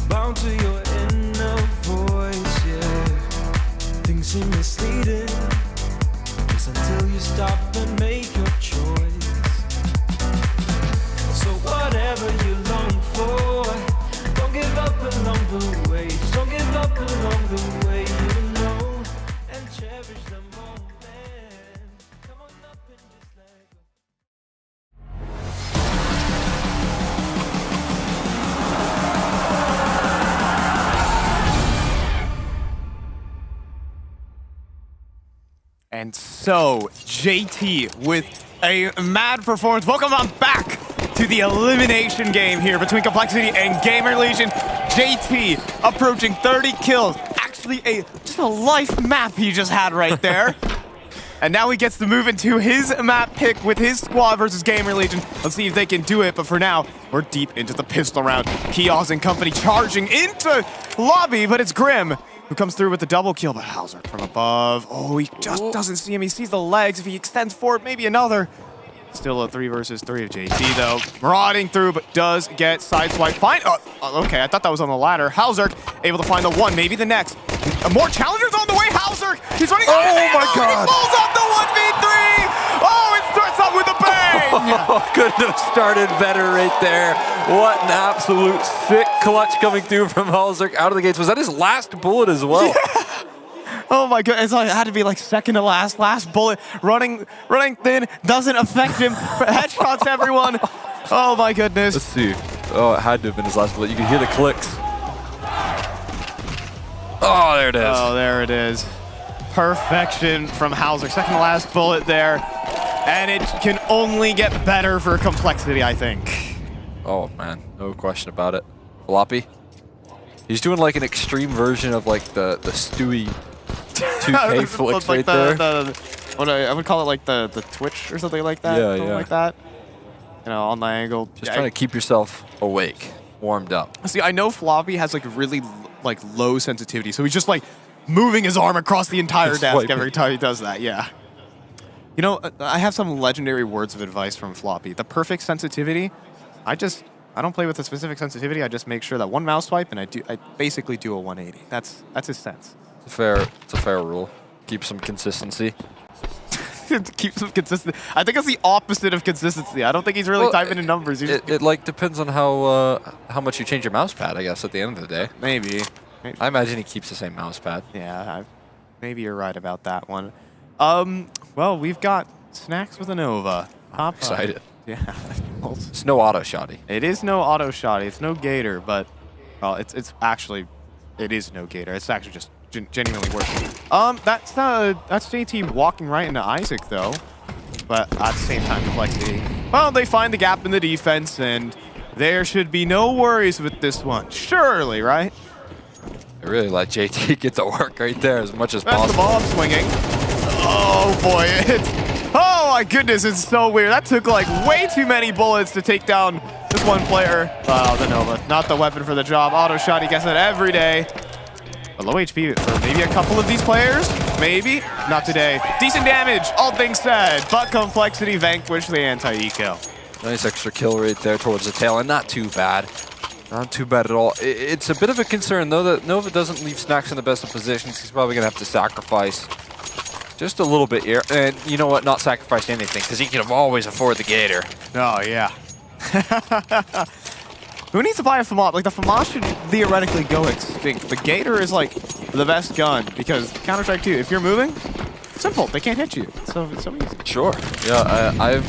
Bound to your inner voice, yeah. Things seem misleading, just until you stop and make your choice. So whatever you long for, don't give up along the way. Don't give up along the way, you know, and cherish the moment. Come on up and just let go. And so, JT with a mad performance. Welcome on back to the elimination game here between Complexity and GamerLegion. JT approaching 30 kills. Actually, just a life map he just had right there. And now he gets to move into his map pick with his squad versus GamerLegion. Let's see if they can do it. But for now, we're deep into the pistol round. Kios and company charging into lobby, but it's Grim who comes through with the double kill. But Hauser from above. Oh, he just doesn't see him. He sees the legs. If he extends forward, maybe another. Still a 3 versus 3 of JT, though. Marauding through, but does get sideswiped. Fine. Oh, okay, I thought that was on the ladder. Hauser able to find the one, maybe the next. More challengers on the way. Hauser, he's running. Oh my God. He pulls off the 1v3. Oh, it starts off with a bang. Couldn't have started better right there. What an absolute sick clutch coming through from Hauser out of the gates. Was that his last bullet as well? Yeah. Oh my goodness, it had to be like second to last bullet. Running thin, doesn't affect him. Headshots everyone. Oh my goodness. Let's see. Oh, it had to have been his last bullet. You can hear the clicks. Oh, there it is. Oh, there it is. Perfection from Hauser. Second to last bullet there. And it can only get better for Complexity, I think. Oh man, no question about it. Floppy. He's doing like an extreme version of like the Stewie 2K flicks like right there. What I would call it like the Twitch or something like that. Yeah, something yeah. like that. You know, on the angle. Just trying to keep yourself awake, warmed up. See, I know Floppy has like really like low sensitivity, so he's just like moving his arm across the entire desk every time he does that. Yeah. You know, I have some legendary words of advice from Floppy. The perfect sensitivity. I don't play with a specific sensitivity. I just make sure that one mouse swipe and I basically do a 180. That's his sense. It's a fair rule. Keep some consistency. Keep some consistency. I think it's the opposite of consistency. I don't think he's really typing in numbers. It like depends on how much you change your mouse pad, I guess, at the end of the day. Maybe. I imagine he keeps the same mouse pad. Yeah, maybe you're right about that one. Well, we've got Snacks with a Nova. I'm excited. Yeah. It's no auto shotty. It is no auto shotty. It's no Gator, but well, it's actually it is no Gator. It's actually just genuinely working. That's JT walking right into Isaac though, but at the same time, Complexity. Well, they find the gap in the defense, and there should be no worries with this one. Surely, right? I really let JT get to work right there as much as That's possible. the ball swinging. Oh boy, oh my goodness, it's so weird. That took like way too many bullets to take down this one player. Oh, the Nova, not the weapon for the job. Auto shot, he gets it every day. A low HP for maybe a couple of these players. Maybe, not today. Decent damage, all things said, but Complexity vanquished the anti-eco. Nice extra kill right there towards the tail, and not too bad. Not too bad at all. It's a bit of a concern, though, that Nova doesn't leave Snacks in the best of positions. He's probably going to have to sacrifice just a little bit here. And you know what? Not sacrifice anything, because he can always afford the Gator. Oh, yeah. Who needs to buy a FAMAS? Like, the FAMAS should theoretically go extinct. The Gator is, like, the best gun, because Counter-Strike 2, if you're moving, simple. They can't hit you. So it's so easy. Sure. Yeah, I'm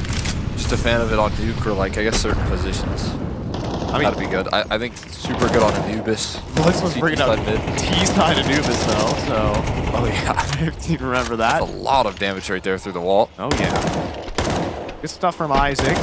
just a fan of it on Nuke, or, like, I guess certain positions. I mean, that'd be good. I think it's super good on Anubis. Blitz was bringing up T-side Anubis, though, so... Oh, yeah. You remember that? That's a lot of damage right there through the wall. Oh, yeah. Good stuff from Isaac.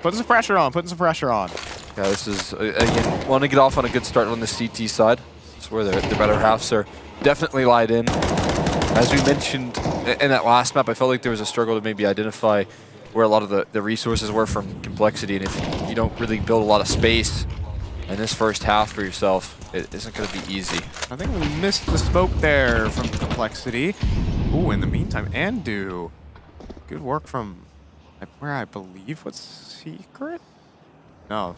Putting some pressure on, Yeah, this is, again, want to get off on a good start on the CT side. That's where their better halves are definitely lied in. As we mentioned in that last map, I felt like there was a struggle to maybe identify where a lot of the resources were from Complexity, and if you don't really build a lot of space in this first half for yourself, it isn't going to be easy. I think we missed the smoke there from Complexity. Ooh, in the meantime, Andu. Good work from where I believe was Secret? No.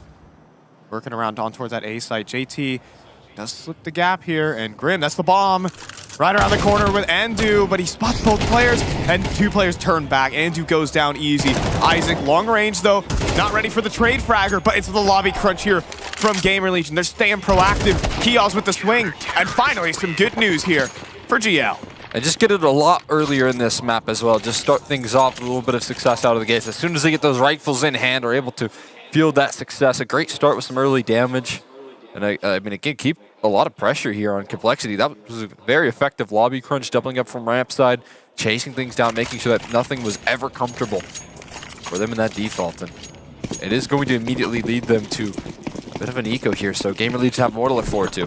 Working around on towards that A site. JT does slip the gap here, and Grim, that's the bomb. Right around the corner with Andu, but he spots both players, and two players turn back. Andu goes down easy. Isaac, long range though, not ready for the trade fragger, but it's the lobby crunch here from GamerLegion. They're staying proactive. Kios with the swing, and finally some good news here for GL. And just get it a lot earlier in this map as well. Just start things off with a little bit of success out of the gates. As soon as they get those rifles in hand, are able to field that success. A great start with some early damage. And I mean, it can keep a lot of pressure here on Complexity. That was a very effective lobby crunch, doubling up from ramp side, chasing things down, making sure that nothing was ever comfortable for them in that default. And it is going to immediately lead them to a bit of an eco here, so GamerLegion have more to look forward to.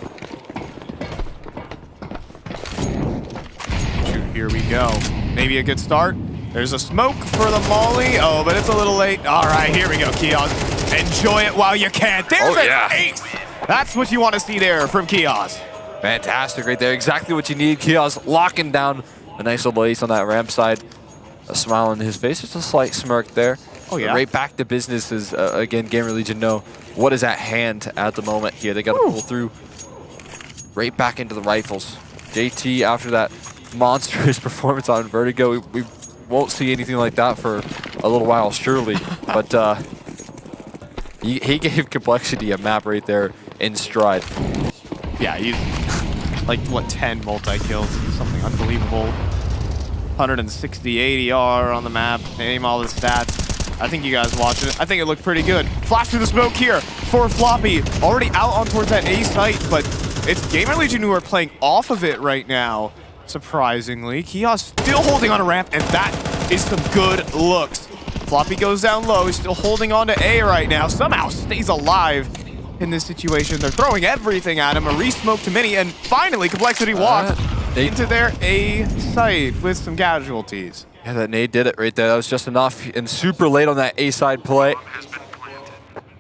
Here we go. maybe a good start. There's a smoke for the molly. Oh, but it's a little late. All right, here we go, Kios. Enjoy it while you can. There's an ace. That's what you want to see there from Kios. Fantastic right there. Exactly what you need. Kios locking down a nice little ace on that ramp side. A smile on his face. Just a slight smirk there. Oh, yeah. But right back to business as, again, GamerLegion know what is at hand at the moment here. They got to pull through right back into the rifles. JT, after that monstrous performance on Vertigo, we won't see anything like that for a little while, surely. But he gave Complexity a map right there in stride. Yeah, he's like, what, 10 multi-kills, something unbelievable. 160 ADR on the map, name all the stats. I think you guys watched it. I think it looked pretty good. Flash through the smoke here for Floppy. Already out on towards that A site, but it's GamerLegion who are playing off of it right now, surprisingly. Kios still holding on a ramp, and that is some good looks. Floppy goes down low. He's still holding on to A right now. Somehow stays alive in this situation. They're throwing everything at him. A re-smoke to Mini, and finally Complexity walked into their A site with some casualties. Yeah, that nade did it right there. That was just enough, and super late on that A side play.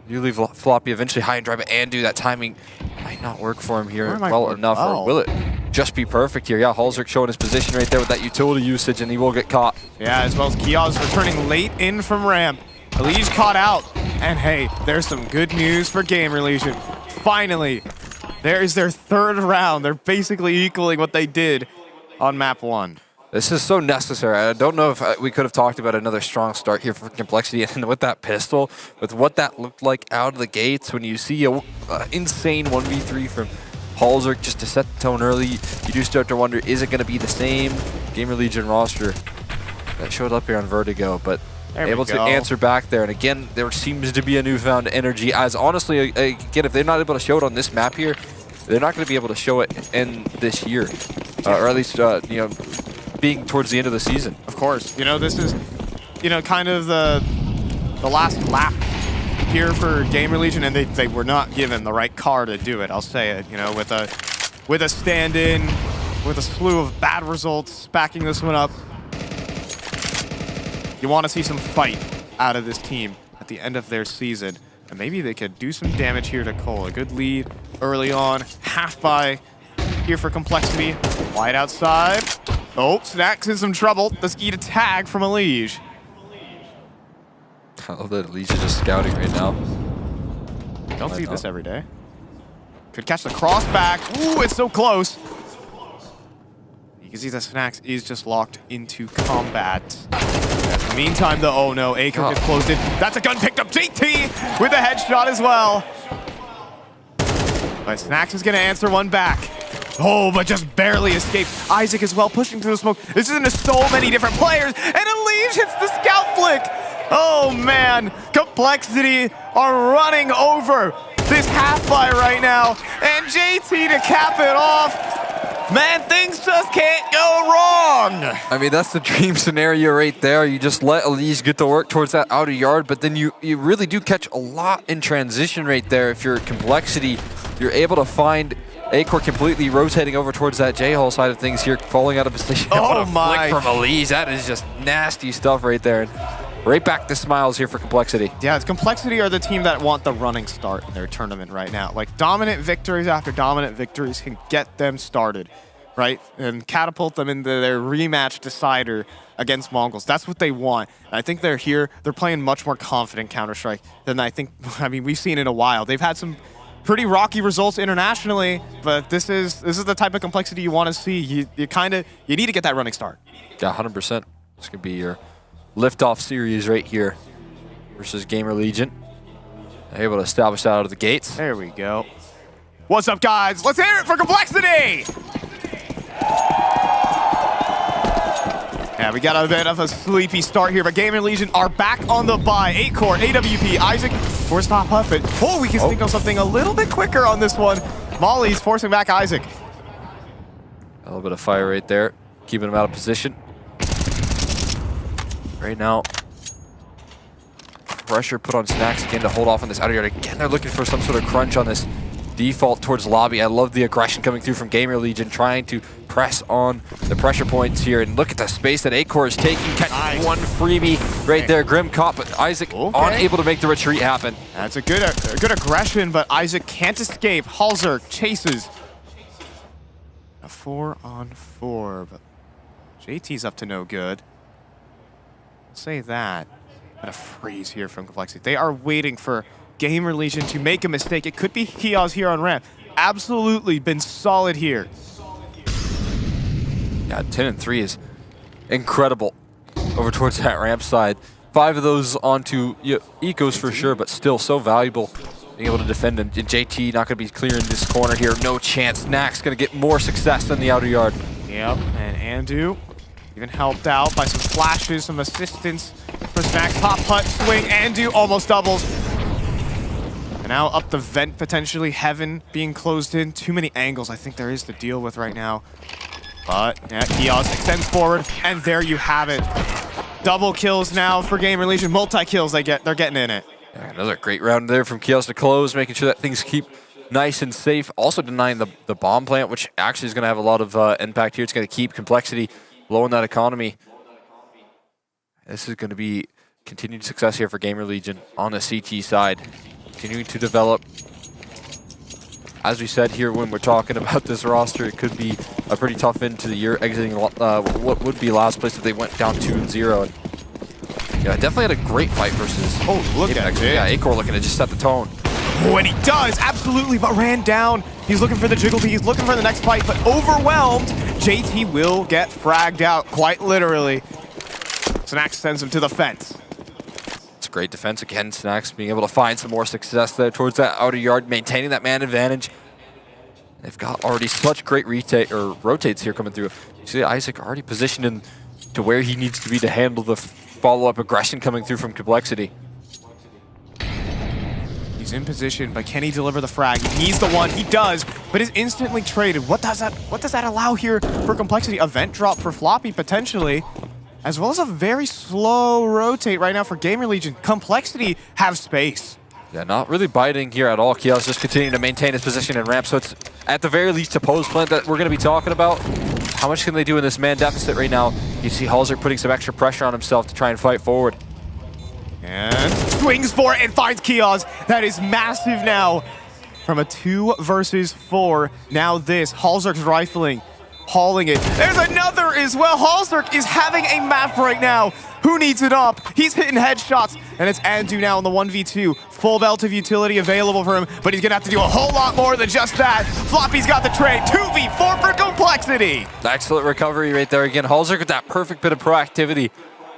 You leave Floppy eventually high and drive it and do that timing. Might not work for him here well enough, or will it just be perfect here? Yeah, Halzerk showing his position right there with that utility usage, and he will get caught. Yeah, as well as Kios returning late in from ramp. Elige caught out, and hey, there's some good news for GamerLegion. Finally, there is their third round. They're basically equaling what they did on map 1. This is so necessary. I don't know if we could have talked about another strong start here for Complexity, and with that pistol, with what that looked like out of the gates, when you see a insane 1v3 from Halzerk just to set the tone early, you do start to wonder, is it going to be the same GamerLegion roster that showed up here on Vertigo? But able to answer back there, and again, there seems to be a newfound energy, as honestly, again, if they're not able to show it on this map here, they're not going to be able to show it in this year, or at least, you know, being towards the end of the season. Of course. You know, this is, you know, kind of the last lap here for GamerLegion, and they were not given the right car to do it, I'll say it. You know, with a stand-in, with a slew of bad results, backing this one up. You want to see some fight out of this team at the end of their season. And maybe they could do some damage here to Cole. A good lead early on. Half by here for Complexity. Wide outside. Oh, Snacks in some trouble. Let's eat a tag from Elige. I love that Elige is just scouting right now. Don't see this every day. Could catch the cross back. Ooh, it's so close. You can see that Snacks is just locked into combat. In the meantime, though, oh no, Acre gets closed in. That's a gun picked up. JT with a headshot as well. But Snacks is going to answer one back. Oh, but just barely escaped. Isaac as well, pushing through the smoke. This is into so many different players, and Elige hits the scout flick. Oh man, Complexity are running over this half-buy right now, and JT to cap it off. Man, things just can't go wrong. I mean, that's the dream scenario right there. You just let Elige get to work towards that outer yard, but then you really do catch a lot in transition right there. If you're Complexity, you're able to find Acor completely rotating over towards that J-hole side of things here, falling out of position. Oh, what a my. flick from Elige. That is just nasty stuff right there. And right back to smiles here for Complexity. Yeah, it's Complexity are the team that want the running start in their tournament right now. Like, dominant victories after dominant victories can get them started, right? And catapult them into their rematch decider against Mongols. That's what they want. And I think they're here. They're playing much more confident Counter-Strike than I mean, we've seen in a while. They've had some pretty rocky results internationally, but this is the type of Complexity you want to see. You need to get that running start. Yeah, 100%. This could be your liftoff series right here versus GamerLegion. Able to establish that out of the gates. There we go. What's up, guys? Let's hear it for Complexity! Yeah, we got a bit of a sleepy start here, but GamerLegion are back on the bye. 8-core, AWP, Isaac, force stop up, but we can signal something a little bit quicker on this one. Molly's forcing back Isaac. A little bit of fire right there, keeping him out of position. Right now, pressure put on Snacks again to hold off on this outer yard. Again, they're looking for some sort of crunch on this default towards lobby. I love the aggression coming through from GamerLegion, trying to press on the pressure points here. And look at the space that Acor is taking. Catching one freebie right there. Grim caught, but Isaac unable to make the retreat happen. That's a good aggression, but Isaac can't escape. Halzer chases. A 4-on-4, but JT's up to no good. I'll say that. But a freeze here from Complexity. They are waiting for GamerLegion to make a mistake. It could be Kiaz here on ramp. Absolutely been solid here. Yeah, 10 and 3 is incredible over towards that ramp side. 5 of those onto Ecos for sure, but still so valuable being able to defend. And JT not going to be clearing this corner here. No chance. Nax going to get more success than the outer yard. Yep, and Andu even helped out by some flashes, some assistance for Snack. Top hut swing. Andu almost doubles. And now up the vent potentially. Heaven being closed in. Too many angles I think there is to deal with right now. But yeah, Kiaz extends forward, and there you have it. Double kills now for GamerLegion. Multi-kills they're getting in it. Yeah, another great round there from Kiaz to close, making sure that things keep nice and safe. Also denying the bomb plant, which actually is going to have a lot of impact here. It's going to keep Complexity low in that economy. This is going to be continued success here for GamerLegion on the CT side. Continuing to develop. As we said here when we're talking about this roster, it could be a pretty tough end to the year, exiting what would be last place if they went down 2-0. And yeah, definitely had a great fight versus look Apex. at it. Yeah, Acor looking to just set the tone. Oh, and he does, absolutely, but ran down. He's looking for the jiggle beat, he's looking for the next fight, but overwhelmed. JT will get fragged out, quite literally. Snax sends him to the fence. It's great defense again. Snax being able to find some more success there towards that outer yard, maintaining that man advantage. They've got already such great rotates here coming through. You see Isaac already positioned in to where he needs to be to handle the follow-up aggression coming through from Complexity. He's in position, but can he deliver the frag? He needs the one, he does, but is instantly traded. What does that allow here for Complexity? A vent drop for Floppy, potentially, as well as a very slow rotate right now for GamerLegion. Complexity have space. Yeah, not really biting here at all. Kiaz just continuing to maintain his position and ramp, so it's at the very least a pose plant that we're going to be talking about. How much can they do in this man deficit right now? You see Halzer putting some extra pressure on himself to try and fight forward. And swings for it and finds Kiaz. That is massive now. From a 2 versus 4, now this. Halzer's rifling, hauling it. There's another as well. Halzer is having a map right now. Who needs it up? He's hitting headshots, and it's Andu now in the 1v2. Full belt of utility available for him, but he's gonna have to do a whole lot more than just that. Floppy's got the trade. 2v4 for Complexity. Excellent recovery right there again. Halzer with that perfect bit of proactivity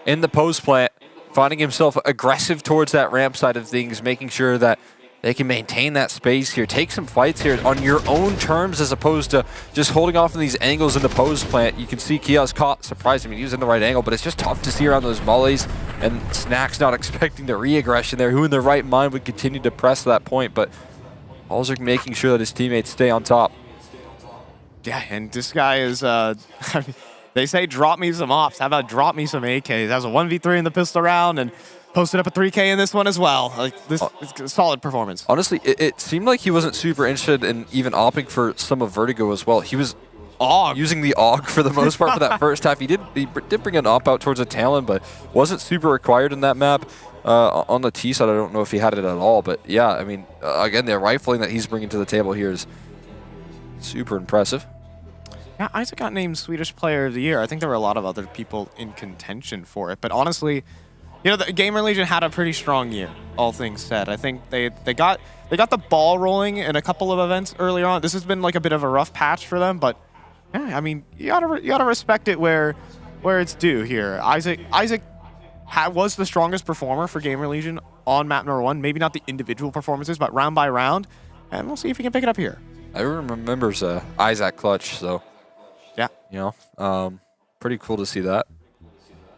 in the post plant, finding himself aggressive towards that ramp side of things, making sure that they can maintain that space here. Take some fights here on your own terms as opposed to just holding off on these angles in the pose plant. You can see Kiaz caught, surprised him, he was in the right angle, but it's just tough to see around those mollies, and Snack's not expecting the re-aggression there. Who in their right mind would continue to press that point, but Halzer making sure that his teammates stay on top. Yeah, and this guy is, they say drop me some ops. How about drop me some AKs? That was a 1v3 in the pistol round, and posted up a 3K in this one as well. Like, this is a solid performance. Honestly, it seemed like he wasn't super interested in even opping for some of Vertigo as well. He was using the AUG for the most part for that first half. He did bring an op out towards a Talon, but wasn't super required in that map. On the T side, I don't know if he had it at all, but yeah, I mean, again, the rifling that he's bringing to the table here is super impressive. Yeah, Isaac got named Swedish Player of the Year. I think there were a lot of other people in contention for it, but honestly, you know, the GamerLegion had a pretty strong year, all things said. I think they got the ball rolling in a couple of events earlier on. This has been like a bit of a rough patch for them, but yeah, I mean, you gotta respect it where it's due here. Isaac was the strongest performer for GamerLegion on map number 1. Maybe not the individual performances, but round by round, and we'll see if he can pick it up here. Everyone remembers Isaac Clutch, so yeah, you know, pretty cool to see that.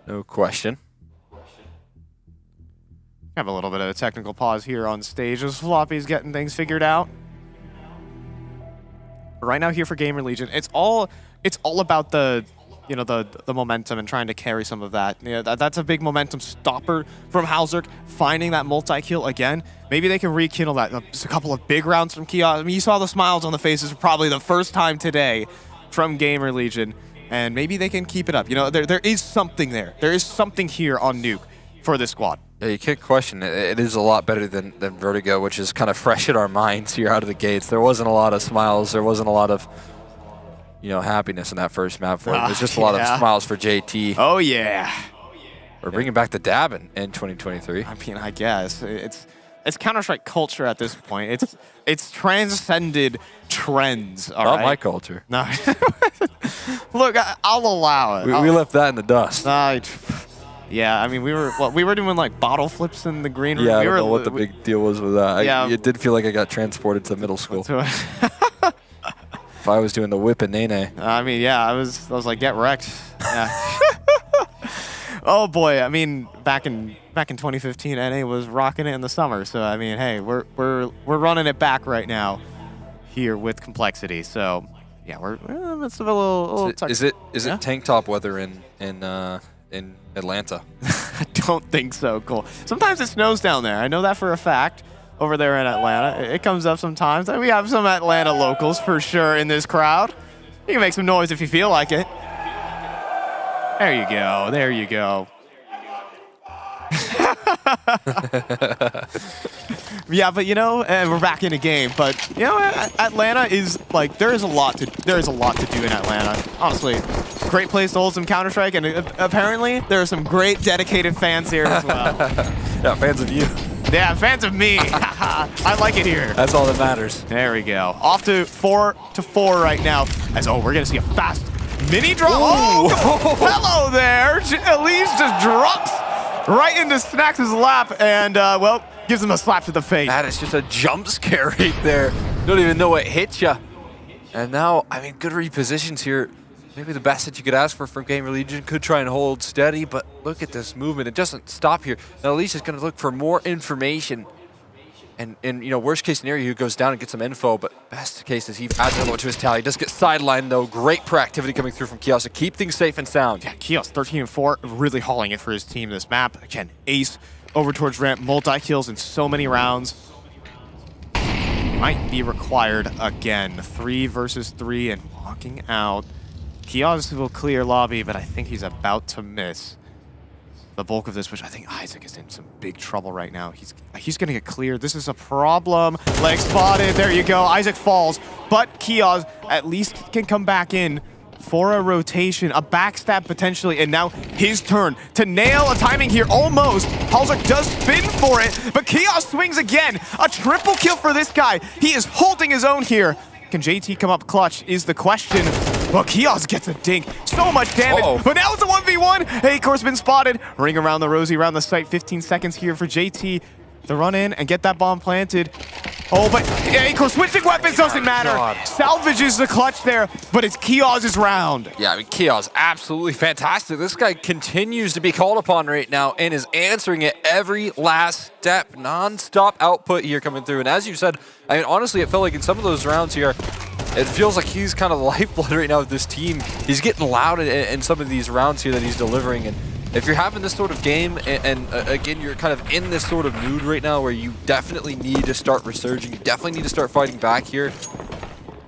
No question. Have a little bit of a technical pause here on stage as Floppy's getting things figured out. But right now here for GamerLegion, it's all about the momentum and trying to carry some of that. Yeah, that's a big momentum stopper from Halzer, finding that multi-kill again. Maybe they can rekindle that. Just a couple of big rounds from Kiaz. I mean, you saw the smiles on the faces for probably the first time today from GamerLegion, and maybe they can keep it up. You know, there is something there. There is something here on Nuke for this squad. Yeah, you can't question it. It is a lot better than Vertigo, which is kind of fresh in our minds here out of the gates. There wasn't a lot of smiles. There wasn't a lot of, you know, happiness in that first map for him. It was just a lot of smiles for JT. Oh, yeah. We're bringing back the dab in 2023. I mean, I guess. It's Counter-Strike culture at this point. It's transcended trends, all right? Not my culture. No. Look, I'll allow it. We left that in the dust. Yeah, I mean, we were doing like bottle flips in the green room. Yeah, I don't know what the big deal was with that. Yeah. It did feel like I got transported to middle school. If I was doing the whip and nene. I mean, yeah, I was like, get wrecked. Yeah. Oh boy, I mean, back in 2015, NA was rocking it in the summer. So I mean, hey, we're running it back right now here with Complexity. So yeah, we're it's a little. Is it tank top weather in Atlanta? I don't think so. Cool. Sometimes it snows down there. I know that for a fact. Over there in Atlanta, it comes up sometimes. And we have some Atlanta locals for sure in this crowd. You can make some noise if you feel like it. There you go. There you go. Yeah, but you know, and we're back in a game. But you know, Atlanta is like there is a lot to do in Atlanta. Honestly, great place to hold some Counter-Strike, and apparently there are some great dedicated fans here as well. Yeah, fans of you. Yeah, fans of me. I like it here. That's all that matters. There we go. Off to 4-4 right now. As we're gonna see a fast mini drop. Oh, hello there. Elise just drops right into Snacks' lap and well, gives him a slap to the face. That is just a jump scare right there. Don't even know what hit you. And now, I mean, good repositions here. Maybe the best that you could ask for from GamerLegion. Could try and hold steady, but look at this movement. It doesn't stop here. Now, Alicia's going to look for more information. And you know, worst case scenario, he goes down and gets some info, but best case is he adds a little to his tally. He does get sidelined, though. Great proactivity coming through from Kios to keep things safe and sound. Yeah, Kios 13-4, really hauling it for his team this map. Again, ace over towards ramp, multi-kills in so many rounds. Might be required again. 3 versus 3 and walking out. Kios will clear lobby, but I think he's about to miss the bulk of this, which I think Isaac is in some big trouble right now. He's going to get cleared. This is a problem. Leg spotted. There you go. Isaac falls, but Kios at least can come back in for a rotation, a backstab potentially, and now his turn to nail a timing here almost. Halzak does spin for it, but Kios swings again. A triple kill for this guy. He is holding his own here. Can JT come up clutch is the question. Well, Kios gets a dink. So much damage. But now it's a 1v1. Acor's been spotted. Ring around the rosy, around the site. 15 seconds here for JT to run in and get that bomb planted. Oh, but Acor switching weapons doesn't matter. Salvages the clutch there, but it's Kios' round. Yeah, I mean, Kios, absolutely fantastic. This guy continues to be called upon right now and is answering it every last step. Non-stop output here coming through. And as you said, I mean, honestly, it felt like in some of those rounds here, it feels like he's kind of the lifeblood right now with this team. He's getting loud in some of these rounds here that he's delivering. And if you're having this sort of game, and again, you're kind of in this sort of mood right now where you definitely need to start resurging, you definitely need to start fighting back here,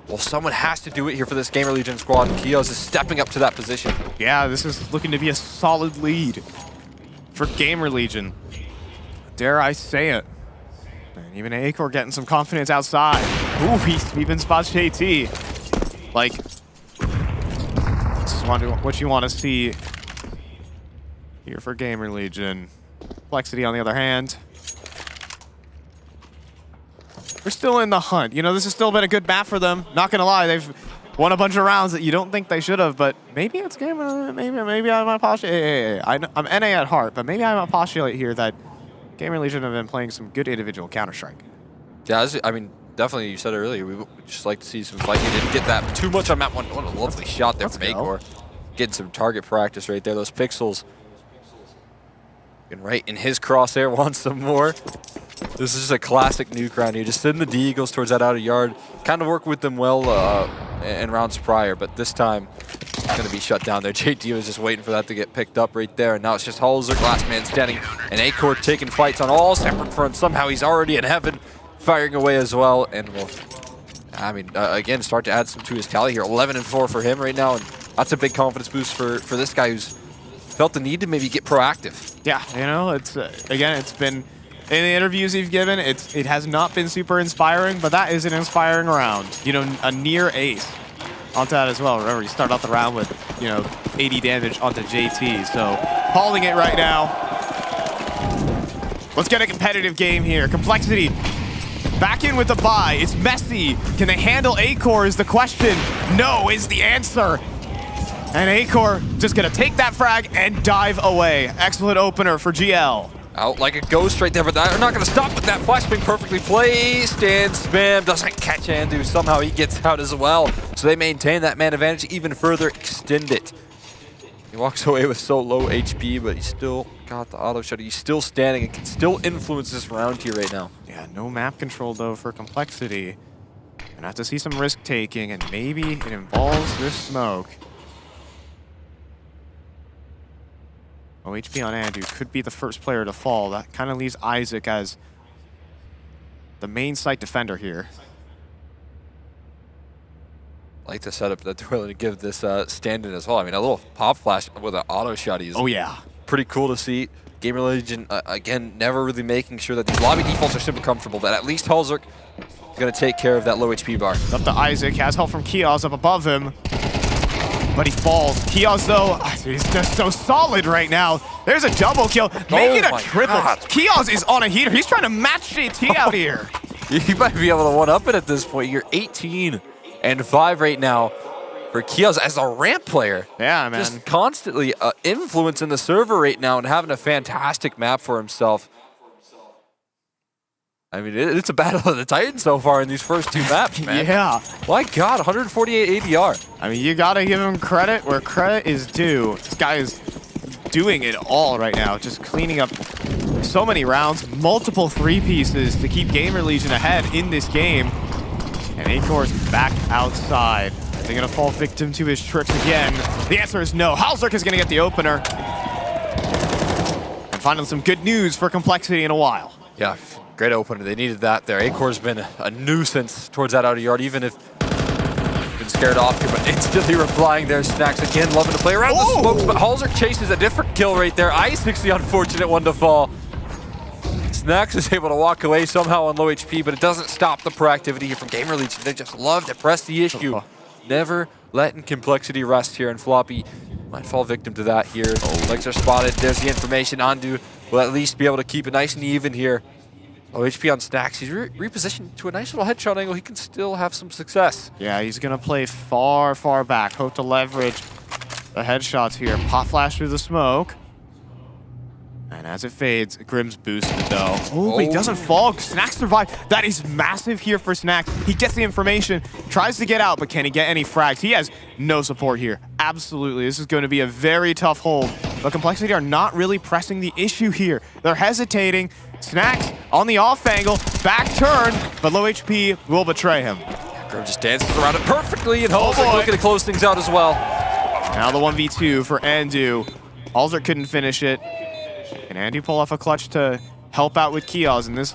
well, someone has to do it here for this GamerLegion squad, and Kios is stepping up to that position. Yeah, this is looking to be a solid lead for GamerLegion. Dare I say it. And even Acor getting some confidence outside. Ooh, he even spots JT. Like, this is what you want to see here for GamerLegion. Complexity, on the other hand, they're still in the hunt. You know, this has still been a good map for them. Not gonna lie, they've won a bunch of rounds that you don't think they should have, but maybe it's game. Maybe I might postulate. I'm NA at heart, but maybe I might postulate here that GamerLegion have been playing some good individual Counter-Strike. Yeah, I mean, definitely, you said it earlier, we would just like to see some fighting. Didn't get that too much on map one. What a lovely shot there from Acor. Getting some target practice right there. Those pixels right in his crosshair. Wants some more. This is just a classic nuke round here. Just send the D-Eagles towards that outer yard. Kind of worked with them well in rounds prior, but this time it's going to be shut down there. JT was just waiting for that to get picked up right there, and now it's just Halzer, Glassman standing, and Acor taking fights on all separate fronts. Somehow he's already in heaven, firing away as well, and well, I mean, again, start to add some to his tally here. 11-4 for him right now, and that's a big confidence boost for this guy who's felt the need to maybe get proactive. Yeah, you know, it's again, it's been in the interviews he's given, it has not been super inspiring, but that is an inspiring round. You know, a near ace onto that as well. Remember, you start off the round with, you know, 80 damage onto JT, so calling it right now. Let's get a competitive game here. Complexity back in with the buy. It's messy. Can they handle Acor is the question. No is the answer. And Acor just gonna take that frag and dive away. Excellent opener for GL. Out like a ghost right there, but they're not gonna stop with that flashbang perfectly placed, and Spam doesn't catch Andu. Somehow he gets out as well. So they maintain that man advantage, even further extend it. He walks away with so low HP, but he's still got the auto shot. He's still standing and can still influence this round here right now. Yeah, no map control though for Complexity. Gonna have to see some risk taking, and maybe it involves this smoke. Oh, HP on Andu could be the first player to fall. That kind of leaves Isaac as the main site defender here. Like the setup that they're willing to give this stand-in as well. I mean, a little pop flash with an auto shot is pretty cool to see. GamerLegion, again, never really making sure that these lobby defaults are super comfortable, but at least Halzerk is going to take care of that low HP bar. Up to Isaac, has help from Kiosk up above him, but he falls. Kiosk, though, he's just so solid right now. There's a double kill, make it a triple. Kiosk is on a heater. He's trying to match JT out here. You might be able to one-up it at this point. You're 18-5 right now for Kiosk as a ramp player. Yeah, man. Just constantly influencing the server right now and having a fantastic map for himself. I mean, it's a battle of the Titans so far in these first two maps, man. Yeah. My God, 148 ADR. I mean, you gotta give him credit where credit is due. This guy is doing it all right now, just cleaning up so many rounds, multiple three pieces to keep GamerLegion ahead in this game. And Acor's back outside. Are they gonna fall victim to his tricks again? The answer is no. Halzerk is gonna get the opener. And finally, some good news for Complexity in a while. Yeah, great opener. They needed that there. Acor's been a nuisance towards that outer yard, even if been scared off here, but instantly replying there. Snacks again, loving to play around the smokes, but Halzerk chases a different kill right there. Isaac's the unfortunate one to fall. Snacks is able to walk away somehow on low HP, but it doesn't stop the proactivity here from GamerLegion. They just love to press the issue. Never letting Complexity rest here, and Floppy might fall victim to that here. Legs are spotted. There's the information. Andu will at least be able to keep it nice and even here. Low HP on Snacks. He's repositioned to a nice little headshot angle. He can still have some success. Yeah, he's going to play far, far back. Hope to leverage the headshots here. Pop flash through the smoke. And as it fades, Grim's boosted though. Oh, but he doesn't fall. Snacks survive. That is massive here for Snacks. He gets the information, tries to get out, but can he get any frags? He has no support here. Absolutely. This is going to be a very tough hold. But Complexity are not really pressing the issue here. They're hesitating. Snacks on the off angle, back turn, but low HP will betray him. Grim just dances around it perfectly, and Halzerk looking to close things out as well. Now the 1v2 for Andu. Halzerk couldn't finish it. And Andu pull off a clutch to help out with Kiosk in this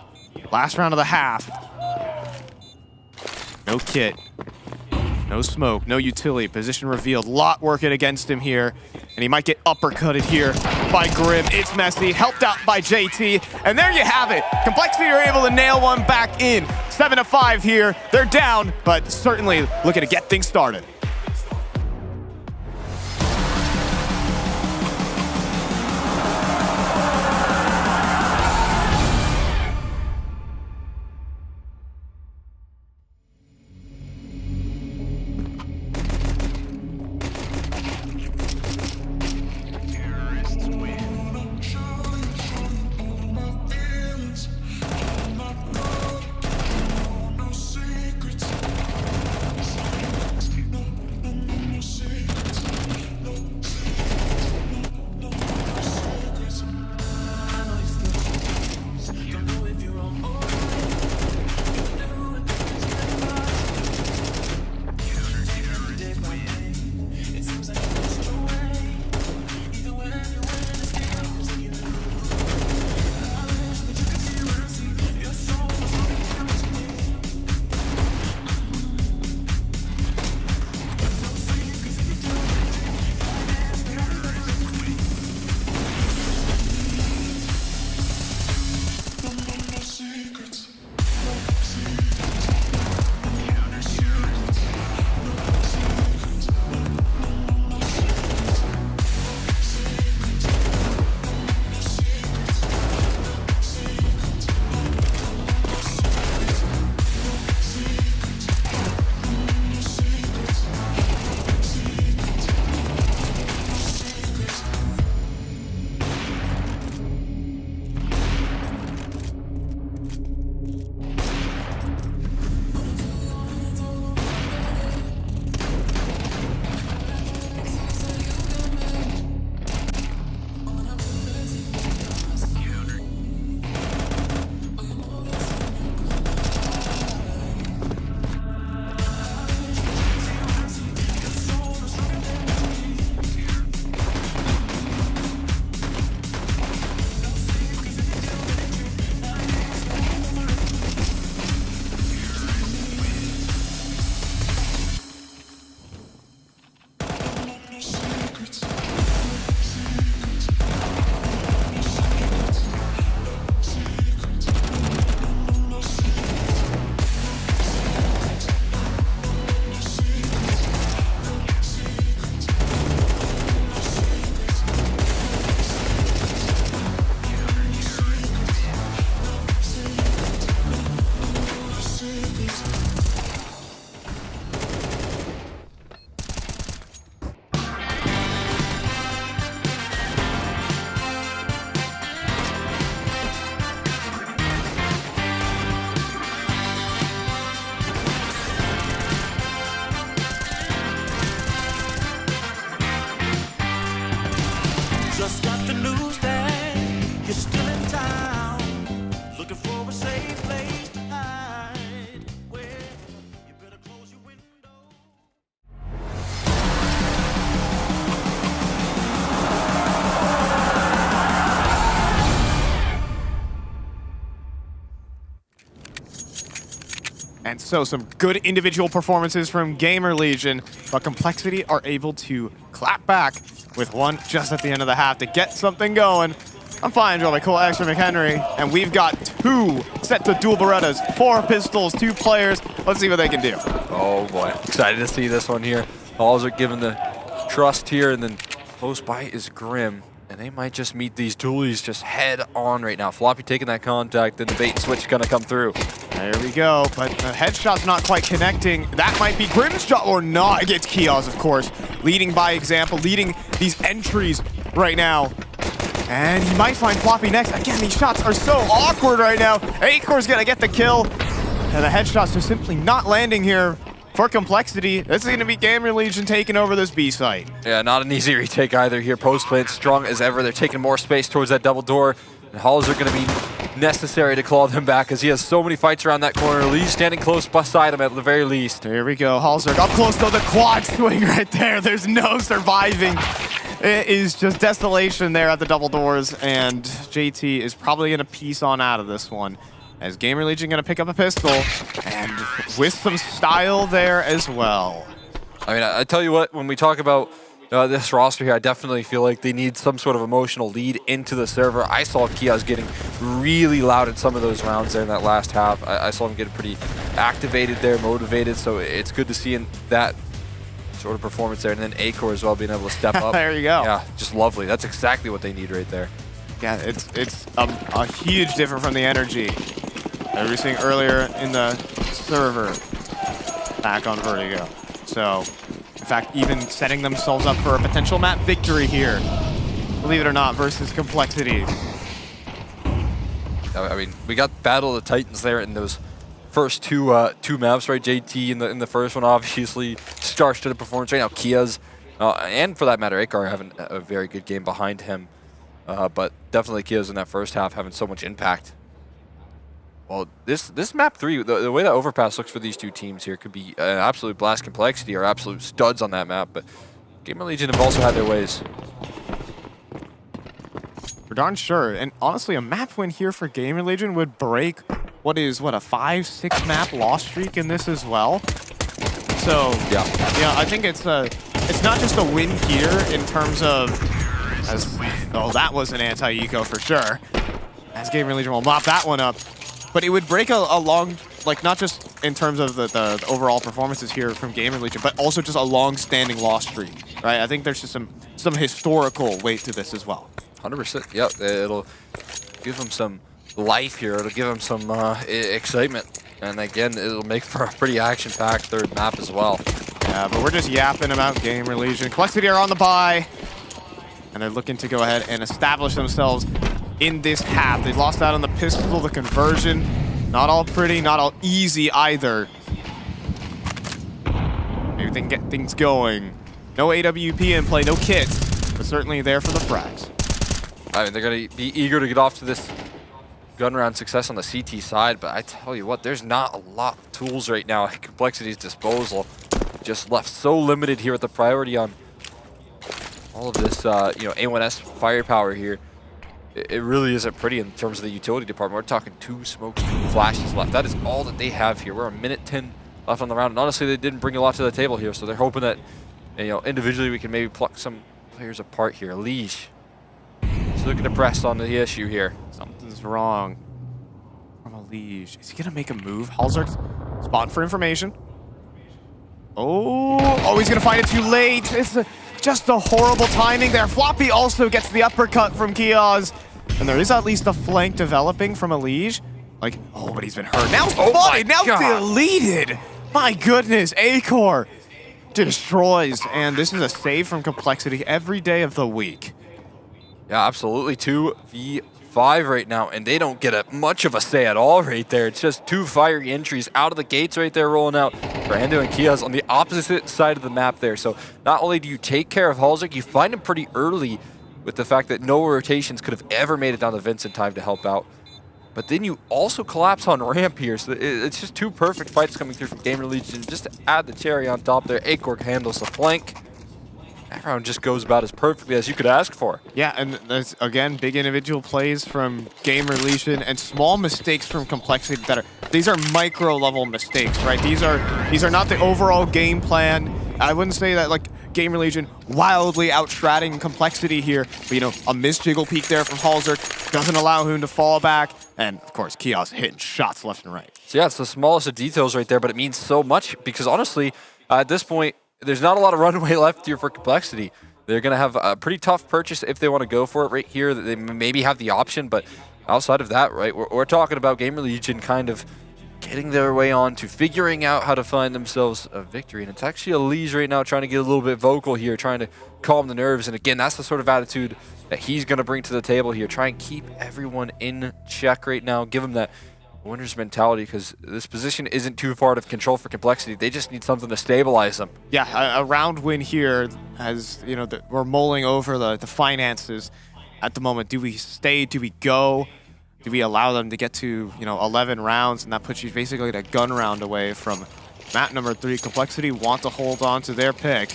last round of the half. No kit, no smoke, no utility, position revealed. Lot working against him here, and he might get uppercutted here by Grim. It's messy, helped out by JT, and there you have it. Complexity are able to nail one back in. 7-5 here, they're down, but certainly looking to get things started. And so some good individual performances from GamerLegion, but Complexity are able to clap back with one just at the end of the half to get something going. I'm fine, Joe by Cole Extra McHenry, and we've got 2 set to dual Berettas, 4 pistols, 2 players. Let's see what they can do. Oh boy, excited to see this one here. Balls are given the trust here, and then close by is Grim, and they might just meet these dualies just head on right now. Floppy taking that contact, then the bait and switch gonna come through. There we go, but the headshot's not quite connecting. That might be Grim's shot or not. It gets Kios, of course, leading by example, leading these entries right now. And he might find Floppy next. Again, these shots are so awkward right now. Acor's gonna get the kill. And the headshots are simply not landing here for Complexity. This is gonna be GamerLegion taking over this B site. Yeah, not an easy retake either here. Post plant strong as ever. They're taking more space towards that double door. And Halls are gonna be necessary to claw them back as he has so many fights around that corner. Lee's standing close beside him at the very least. Here we go, Halsberg up close to the quad swing right there. There's no surviving. It is just desolation there at the double doors, and JT is probably gonna piece on out of this one. As GamerLegion gonna pick up a pistol, and with some style there as well. I mean, I tell you what, when we talk about this roster here, I definitely feel like they need some sort of emotional lead into the server. I saw Kiaz getting really loud at some of those rounds there in that last half. I saw him getting pretty activated there, motivated, so it's good to see in that sort of performance there. And then Acor as well being able to step up. There you go. Yeah, just lovely. That's exactly what they need right there. Yeah, it's a huge difference from the energy that we were seeing earlier in the server back on Vertigo. So, in fact, even setting themselves up for a potential map victory here, believe it or not, versus Complexity. I mean, we got Battle of the Titans there in those first two maps, right? JT in the first one, obviously, star-studded performance right now. Kiaz, and for that matter, Akar having a very good game behind him. But definitely Kiaz in that first half having so much impact. Well, this map 3, the way that overpass looks for these two teams here could be an absolute blast. Complexity or absolute studs on that map, but GamerLegion have also had their ways. For darn sure, and honestly, a map win here for GamerLegion would break what a 5-6 map loss streak in this as well. So yeah, I think it's not just a win here in terms of that was an anti-eco for sure. As GamerLegion will mop that one up. But it would break a long, like not just in terms of the overall performances here from GamerLegion, but also just a long-standing loss streak, right? I think there's just some historical weight to this as well. 100%. Yep, it'll give them some life here. It'll give them some excitement, and again, it'll make for a pretty action-packed third map as well. Yeah, but we're just yapping about GamerLegion. Complexity are on the bye, and they're looking to go ahead and establish themselves in this half. They lost out on the pistol, the conversion. Not all pretty, not all easy either. Maybe they can get things going. No AWP in play, no kits, but certainly there for the frags. I mean, they're going to be eager to get off to this gun round success on the CT side, but I tell you what, there's not a lot of tools right now at Complexity's disposal. Just left so limited here with the priority on all of this, A1S firepower here. It really isn't pretty in terms of the utility department. We're talking 2 smokes, 2 flashes left. That is all that they have here. We're a minute 10 left on the round. And honestly, they didn't bring a lot to the table here, so they're hoping that, individually we can maybe pluck some players apart here. Leash. He's looking to press on the issue here. Something's wrong from a Liege. Is he going to make a move? Halzard's spotting for information. Oh, he's going to find it too late. It's just a horrible timing there. Floppy also gets the uppercut from Kiaz. And there is at least a flank developing from a Liege. But he's been hurt. Now spotted, now deleted. My goodness, Acor destroys. And this is a save from Complexity every day of the week. Yeah, absolutely. 2v5 right now, and they don't get much of a say at all right there. It's just 2 fiery entries out of the gates right there rolling out. Brando and Kiaz on the opposite side of the map there. So not only do you take care of Halsik, you find him pretty early with the fact that no rotations could have ever made it down the vents in time to help out. But then you also collapse on ramp here. So it's just 2 perfect fights coming through from GamerLegion. Just to add the cherry on top there, Acor handles the flank. That round just goes about as perfectly as you could ask for. Yeah, and there's, again, big individual plays from GamerLegion and small mistakes from Complexity that these are micro-level mistakes, right? These are not the overall game plan. I wouldn't say that, like, GamerLegion wildly outstratting Complexity here, but, you know, a missed jiggle peek there from Halzerk doesn't allow him to fall back, and, of course, Kios hitting shots left and right. So yeah, it's the smallest of details right there, but it means so much because, honestly, at this point, there's not a lot of runway left here for Complexity. They're going to have a pretty tough purchase if they want to go for it right here. They maybe have the option, but outside of that, right, we're talking about GamerLegion kind of getting their way on to figuring out how to find themselves a victory. And it's actually Elise right now trying to get a little bit vocal here, trying to calm the nerves. And again, that's the sort of attitude that he's going to bring to the table here. Try and keep everyone in check right now. Give them that winner's mentality, because this position isn't too far out of control for Complexity. They just need something to stabilize them. Yeah, a round win here, as you know, we're mulling over the finances at the moment. Do we stay? Do we go? Do we allow them to get to, you know, 11 rounds, and that puts you basically a gun round away from map number 3. Complexity want to hold on to their pick,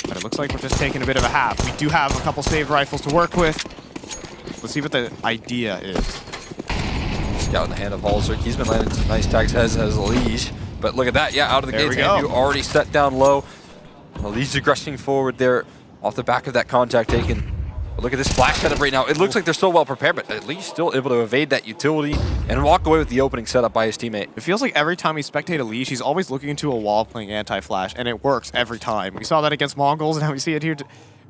but it looks like we're just taking a bit of a half. We do have a couple saved rifles to work with. Let's see what the idea is. Out in the hand of Halzerk. He's been landing some nice tags, as has Elige. But look at that, yeah, out of the gates, Andrew already set down low. Elige aggressing forward there off the back of that contact taken. But look at this flash setup right now. It looks like they're so well prepared, but Elige still able to evade that utility and walk away with the opening setup by his teammate. It feels like every time we spectate Elige, he's always looking into a wall playing anti-flash, and it works every time. We saw that against Mongols, and now we see it here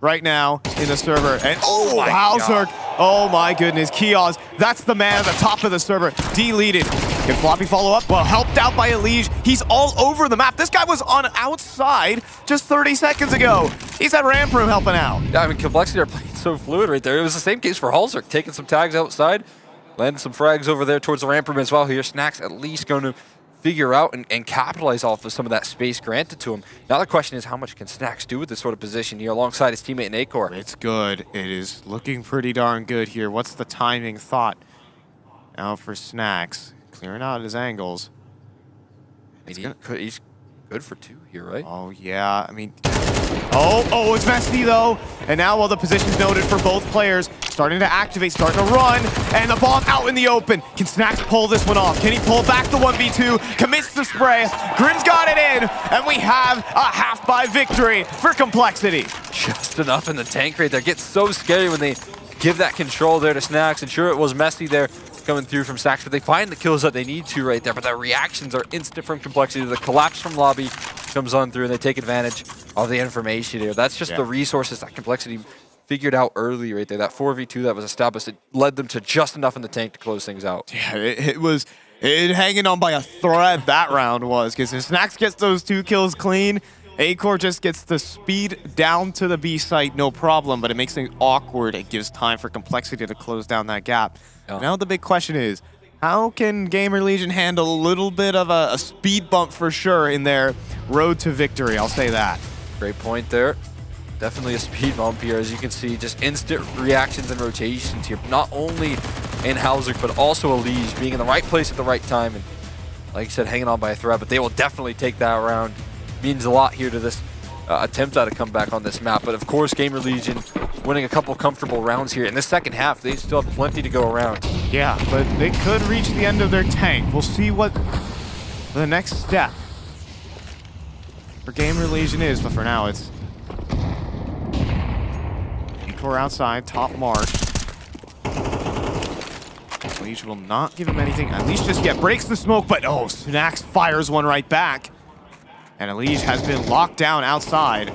right now in the server. And oh, Halzerk! Oh my goodness, Kios, that's the man at the top of the server, deleted. Can Floppy follow up? Well, helped out by Elige. He's all over the map. This guy was on outside just 30 seconds ago. He's at ramp room helping out. Yeah, I mean, Complexity are playing so fluid right there. It was the same case for Halzerk, taking some tags outside, landing some frags over there towards the ramp room as well here. Snacks at least going to figure out and capitalize off of some of that space granted to him. Now the question is, how much can Snacks do with this sort of position here alongside his teammate in Acor? It's good. It is looking pretty darn good here. What's the timing thought now for Snacks? Clearing out his angles. He's good for 2 here, right? Oh, yeah. I mean, oh, it's messy, though. And now, while the position's noted for both players, starting to activate, starting to run, and the bomb out in the open. Can Snacks pull this one off? Can he pull back the 1v2? Commits the spray. Grim's got it in, and we have a half-by victory for Complexity. Just enough in the tank right there. Gets so scary when they give that control there to Snacks. And sure, it was messy there coming through from Snacks, but they find the kills that they need to right there. But the reactions are instant from Complexity. The collapse from lobby comes on through, and they take advantage of the information here. That's just the resources that Complexity figured out early right there. That 4v2 that was established, it led them to just enough in the tank to close things out. Yeah, it was hanging on by a thread, that round was, because if Snacks gets those 2 kills clean, Acor just gets the speed down to the B site, no problem, but it makes things awkward. It gives time for Complexity to close down that gap. Now the big question is, how can GamerLegion handle a little bit of a speed bump for sure in their road to victory? I'll say that. Great point there. Definitely a speed bump here, as you can see, just instant reactions and rotations here. Not only in Halzerk, but also Elige being in the right place at the right time. And like I said, hanging on by a thread, but they will definitely take that round. Means a lot here to this attempt at a comeback on this map. But of course, GamerLegion winning a couple comfortable rounds here. In the second half, they still have plenty to go around. Yeah, but they could reach the end of their tank. We'll see what the next step for GamerLegion is, but for now, it's Acor outside, top mark. Elige will not give him anything. Elige just breaks the smoke, but oh, Snacks fires one right back. And Elige has been locked down outside.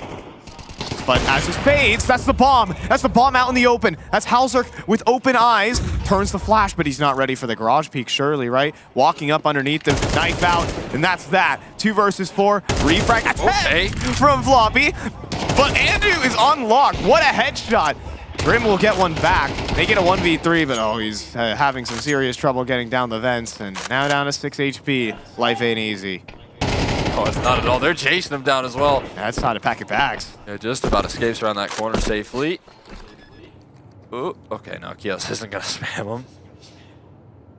But as it fades, that's the bomb. That's the bomb out in the open. That's Halzerk with open eyes. Turns the flash, but he's not ready for the garage peek, surely, right? Walking up underneath the knife out, and that's that. 2 versus 4. Refrag attack from Floppy. But Andrew is unlocked. What a headshot. Grim will get one back. They get a 1v3, but oh, he's having some serious trouble getting down the vents. And now down to 6 HP. Life ain't easy. Oh, it's not at all. They're chasing him down as well. That's not a pack of bags. They're just about escapes around that corner safely. Ooh, okay, now Kios isn't going to spam him.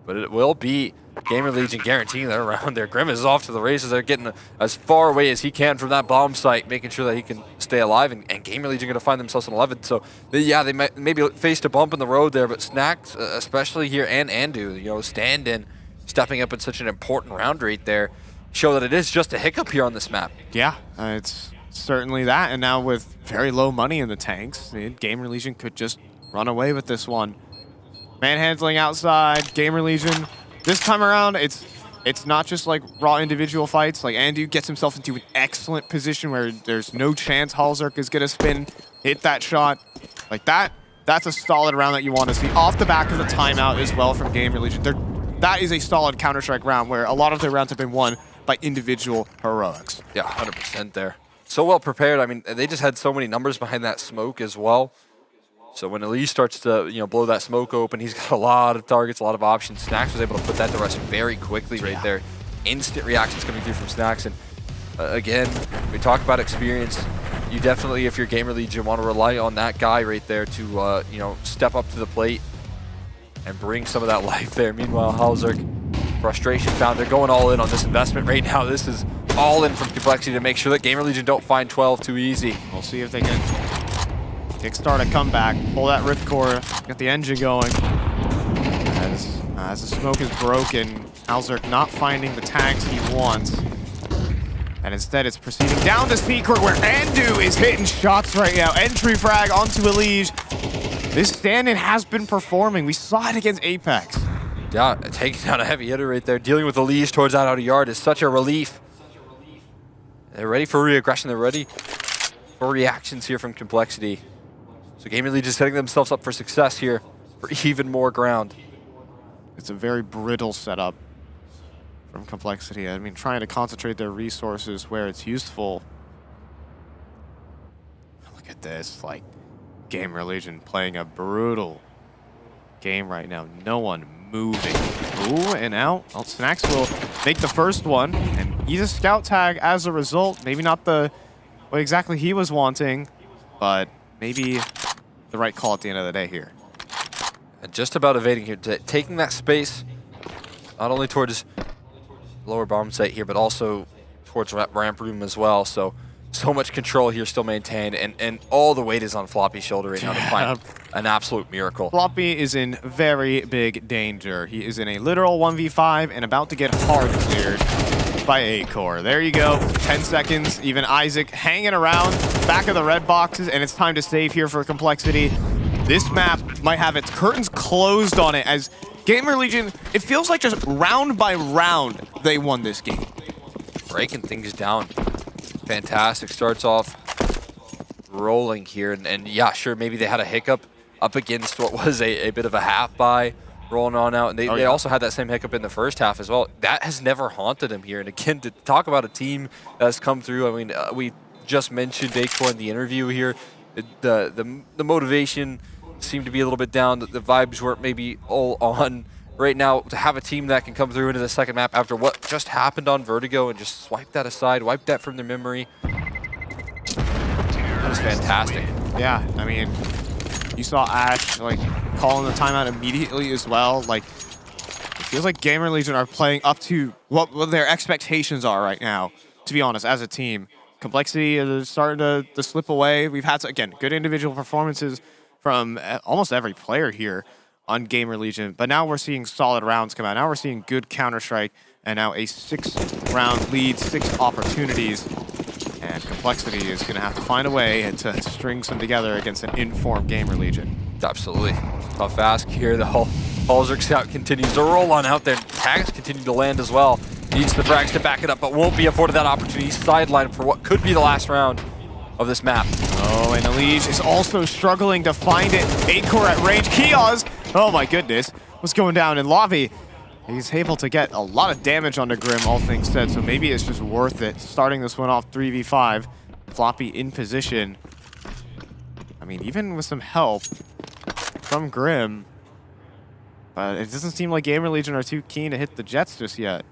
but it will be GamerLegion guaranteeing that round there. Grim is off to the races. They're getting as far away as he can from that bomb site, making sure that he can stay alive, and GamerLegion going to find themselves in 11. So, they might maybe faced a bump in the road there, but Snacks, especially here, and Andu, stand-in, stepping up in such an important round right there, show that it is just a hiccup here on this map. Yeah, it's certainly that, and now with very low money in the tanks, GamerLegion could just run away with this one. Manhandling outside, GamerLegion. This time around, it's not just like raw individual fights. Like Andu gets himself into an excellent position where there's no chance Halzerk is gonna spin, hit that shot. Like that's a solid round that you want to see off the back of the timeout as well from GamerLegion. That is a solid Counter-Strike round where a lot of their rounds have been won by individual heroics. Yeah, 100% there. So well prepared. I mean, they just had so many numbers behind that smoke as well. So when Elise starts to, blow that smoke open, he's got a lot of targets, a lot of options. Snacks was able to put that to rest very quickly right there. Instant reactions coming through from Snacks. And again, we talk about experience. You definitely, if you're GamerLegion, want to rely on that guy right there to, step up to the plate and bring some of that life there. Meanwhile, Halzerk, frustration found. They're going all in on this investment right now. This is all in from Complexity to make sure that GamerLegion don't find 12 too easy. We'll see if they can kickstart a comeback, pull that ripcore, get the engine going. As the smoke is broken, Halzerk not finding the tags he wants. And instead it's proceeding down to Secret where Andu is hitting shots right now. Entry frag onto Elige. This stand-in has been performing. We saw it against Apex. Yeah, taking down a heavy hitter right there. Dealing with Elige towards that outer yard is such a relief. They're ready for re-aggression. They're ready for reactions here from Complexity. So GamerLegion is setting themselves up for success here for even more ground. It's a very brittle setup from Complexity. I mean, trying to concentrate their resources where it's useful. Look at this, like, GamerLegion playing a brutal game right now. No one moving. Ooh, and out. Well, Snacks will make the first one, and he's a scout tag as a result. Maybe not what exactly he was wanting, but maybe the right call at the end of the day here. And just about evading here, taking that space, not only towards lower bomb site here, but also towards ramp room as well. So much control here still maintained, and all the weight is on Floppy's shoulder right now to find an absolute miracle. Floppy is in very big danger. He is in a literal 1v5 and about to get hard cleared by A-Core. There you go, 10 seconds. Even Isaac hanging around back of the red boxes, and it's time to save here for Complexity. This map might have its curtains closed on it as GamerLegion, it feels like just round by round they won this game. Breaking things down. Fantastic. Starts off rolling here, and yeah, sure, maybe they had a hiccup up against what was a bit of a half buy rolling on out, and they also had that same hiccup in the first half as well. That has never haunted them here, and again, to talk about a team that's come through, I mean, we just mentioned A-Core in the interview here. The motivation seemed to be a little bit down. The vibes weren't maybe all on. Right now, to have a team that can come through into the second map after what just happened on Vertigo and just swipe that aside, wipe that from their memory, that was fantastic. Yeah, I mean, you saw Ash like calling the timeout immediately as well. Like, it feels like GamerLegion are playing up to what their expectations are right now, to be honest, as a team. Complexity is starting to slip away. We've had, again, good individual performances from almost every player here on GamerLegion, but now we're seeing solid rounds come out. Now we're seeing good Counter-Strike, and now a 6-round lead, 6 opportunities. And Complexity is going to have to find a way to string some together against an informed GamerLegion. Absolutely. Tough ask here. The Halzerk scout continues to roll on out there. Tags continue to land as well. Needs the frags to back it up, but won't be afforded that opportunity. Sidelined for what could be the last round of this map. Oh, and Elige is also struggling to find it. A-Core at range. Kiosk, oh my goodness, what's going down in lobby? He's able to get a lot of damage onto Grim, all things said, so maybe it's just worth it. Starting this one off 3v5. Floppy in position. I mean, even with some help from Grim, but it doesn't seem like GamerLegion are too keen to hit the Jets just yet.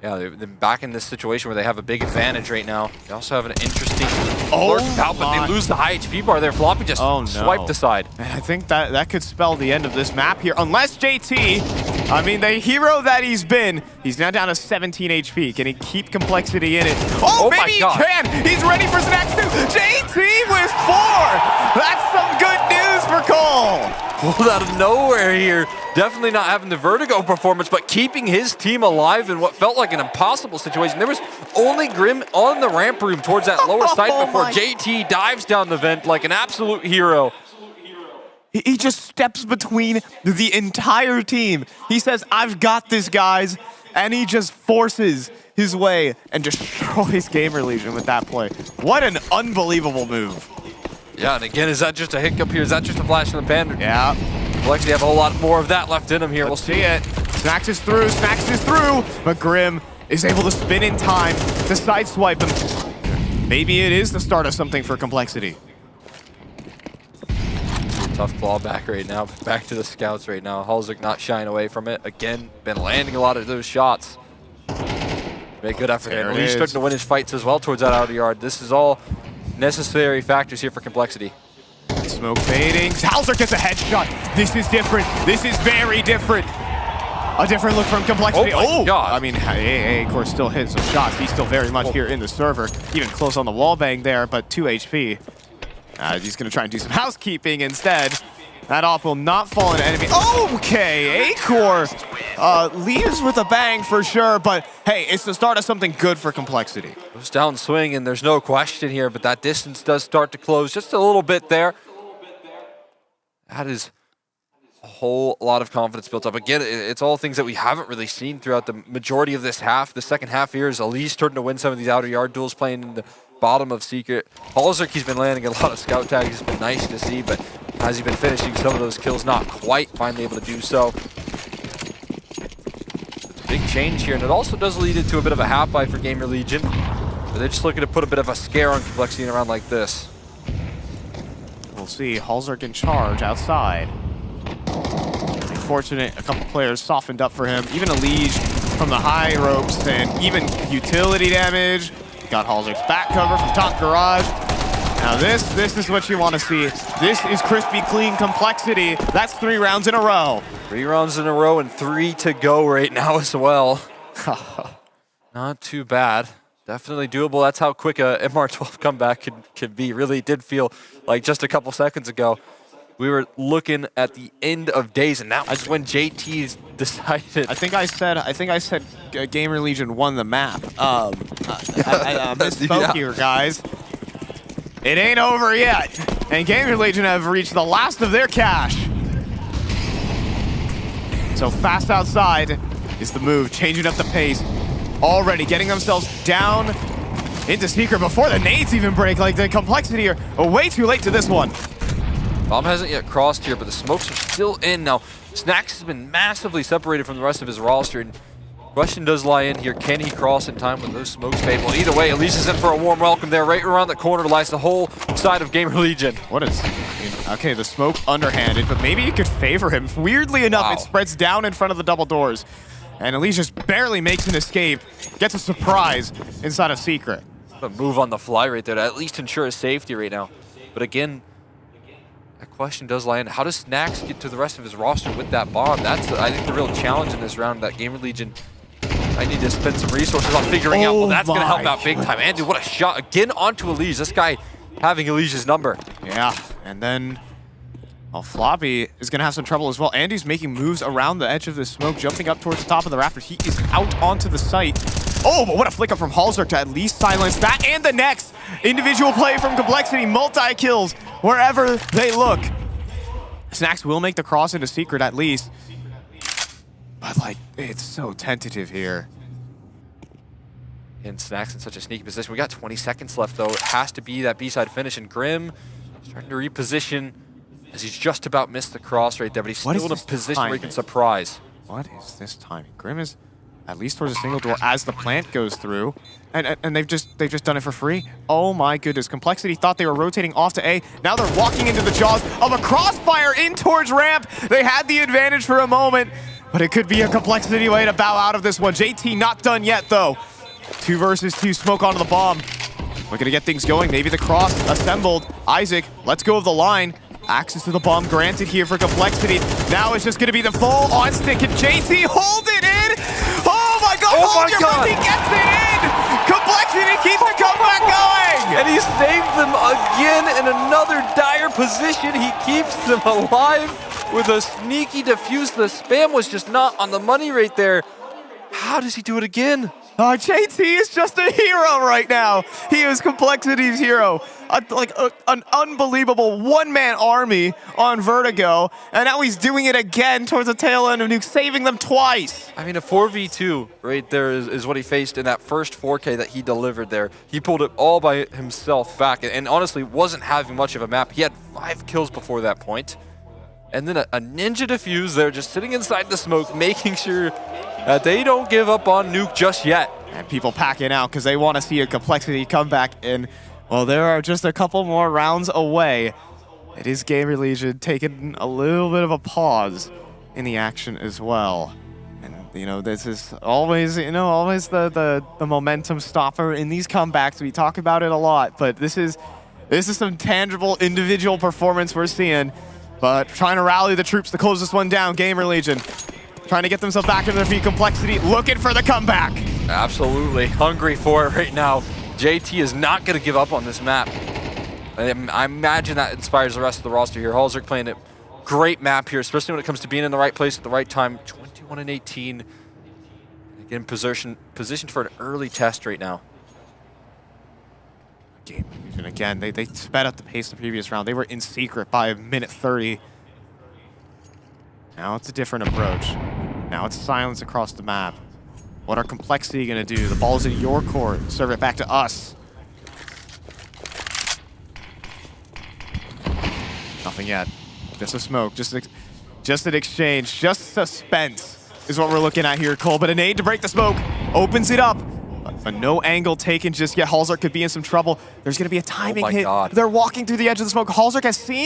Yeah, they're back in this situation where they have a big advantage right now. They also have an interesting lurked out, but they lose the high HP bar there. Floppy just swiped aside. And I think that could spell the end of this map here. Unless JT, I mean, the hero that he's been, he's now down to 17 HP. Can he keep Complexity in it? Oh, maybe he can! He's ready for Snacks too! JT with 4! That's some good news for Cole! Pulled out of nowhere here. Definitely not having the Vertigo performance, but keeping his team alive in what felt like an impossible situation. There was only Grim on the ramp room towards that lower side before JT dives down the vent like an absolute hero. He just steps between the entire team. He says, I've got this, guys. And he just forces his way and destroys GamerLegion with that play. What an unbelievable move. Yeah, and again, is that just a hiccup here? Is that just a flash in the pan? Yeah. Complexity have a whole lot more of that left in him here. We'll see it. Snacks is through, but Grim is able to spin in time to sideswipe him. Maybe it is the start of something for Complexity. Tough claw back right now. Back to the scouts right now. Halsik not shying away from it. Again, been landing a lot of those shots. Make good effort there. He's starting to win his fights as well towards that outer yard. This is all necessary factors here for Complexity. Smoke fading. Halsik gets a headshot. This is different. This is very different. A different look from Complexity. Oh my God. I mean, AA, of course, still hitting some shots. He's still very much here in the server. Even close on the wall bang there, but 2 HP. He's going to try and do some housekeeping instead. That op will not fall into enemy. Okay, Acor leaves with a bang for sure, but hey, it's the start of something good for Complexity. Goes down swing, and there's no question here, but that distance does start to close just a little bit there. That is a whole lot of confidence built up. Again, it's all things that we haven't really seen throughout the majority of this half. The second half here is Elise starting to win some of these outer yard duels, playing in the bottom of Secret. Halsik, he's been landing a lot of scout tags. It's been nice to see, but has he been finishing some of those kills? Not quite finally able to do so. It's a big change here, and it also does lead into a bit of a half-buy for GamerLegion. But they're just looking to put a bit of a scare on Complexity in a round like this. We'll see. Halsik in charge outside. Unfortunate, a couple players softened up for him. Even Elise from the high ropes and even utility damage. Got Halsik's back cover from top garage. Now this is what you want to see. This is crispy clean Complexity. That's 3 rounds in a row. 3 rounds in a row and 3 to go right now as well. Not too bad. Definitely doable. That's how quick a MR12 comeback can be. Really did feel like just a couple seconds ago we were looking at the end of days, and that's when JT decided. I think I said GamerLegion won the map. I misspoke here, guys. It ain't over yet, and GamerLegion have reached the last of their cash. So fast outside is the move, changing up the pace. Already getting themselves down into Secret before the nades even break. Like, the Complexity are way too late to this one. Bomb hasn't yet crossed here, but the smokes are still in. Now, Snacks has been massively separated from the rest of his roster, and question does lie in here. Can he cross in time when those smokes fade? Well, either way, Elise is in for a warm welcome there. Right around the corner lies the whole side of GamerLegion. What is... Okay, the smoke underhanded, but maybe it could favor him. Weirdly enough, it spreads down in front of the double doors. And Elise just barely makes an escape, gets a surprise inside of Secret. A move on the fly right there to at least ensure his safety right now. But again, that question does lie in. How does Snacks get to the rest of his roster with that bomb? That's, I think, the real challenge in this round that GamerLegion, I need to spend some resources on figuring out. Well, that's going to help out big time. Andy, what a shot. Again onto Elise. This guy having Elise's number. Yeah, and then... Well, Floppy is going to have some trouble as well. Andy's making moves around the edge of the smoke, jumping up towards the top of the rafters. He is out onto the site. Oh, but what a flick up from Halsik to at least silence that and the next individual play from Complexity. Multi-kills wherever they look. Snacks will make the cross into Secret at least. But, like, it's so tentative here. And Snacks in such a sneaky position. We got 20 seconds left, though. It has to be that B-side finish. And Grim starting to reposition as he's just about missed the cross right there, but he's still in a position where he can surprise. What is this timing? Grim is at least towards a single door as the plant goes through, and they've just done it for free. Oh my goodness! Complexity thought they were rotating off to A. Now they're walking into the jaws of a crossfire in towards ramp. They had the advantage for a moment, but it could be a Complexity way to bow out of this one. JT not done yet though. 2 versus 2, smoke onto the bomb. Looking to get things going. Maybe the cross assembled. Isaac, let's go of the line. Access to the bomb granted here for Complexity. Now it's just going to be the full on stick, and JT hold it in. Oh my god, hold your breath, he gets it in. Complexity keeps the comeback going. And he saved them again in another dire position. He keeps them alive with a sneaky defuse. The spam was just not on the money right there. How does he do it again? JT is just a hero right now. He is Complexity's hero. An unbelievable one-man army on Vertigo, and now he's doing it again towards the tail end of Nuke, saving them twice. I mean, a 4v2 right there is what he faced in that first 4K that he delivered there. He pulled it all by himself back, and honestly wasn't having much of a map. He had 5 kills before that point. And then a ninja defuse there, just sitting inside the smoke, making sure that they don't give up on Nuke just yet. And people packing out because they want to see a Complexity comeback. And, well, there are just a couple more rounds away. It is GamerLegion taking a little bit of a pause in the action as well. And, you know, this is always, always the momentum stopper in these comebacks. We talk about it a lot, but this is some tangible individual performance we're seeing. But trying to rally the troops to close this one down, GamerLegion. Trying to get themselves back on their feet. Complexity looking for the comeback. Absolutely hungry for it right now. JT is not going to give up on this map. I imagine that inspires the rest of the roster here. Halzerk playing a great map here, especially when it comes to being in the right place at the right time. 21-18. Again, positioned for an early test right now. GamerLegion again, they sped up the pace the previous round. They were in secret by a minute 30. Now it's a different approach. Now it's silence across the map. What are Complexity going to do? The ball's in your court. Serve it back to us. Nothing yet. Just a smoke. Just an exchange. Just suspense is what we're looking at here, Cole. But a nade to break the smoke. Opens it up. But no angle taken just yet. Halzerk could be in some trouble. There's going to be a timing hit. God. They're walking through the edge of the smoke. Halzerk has seen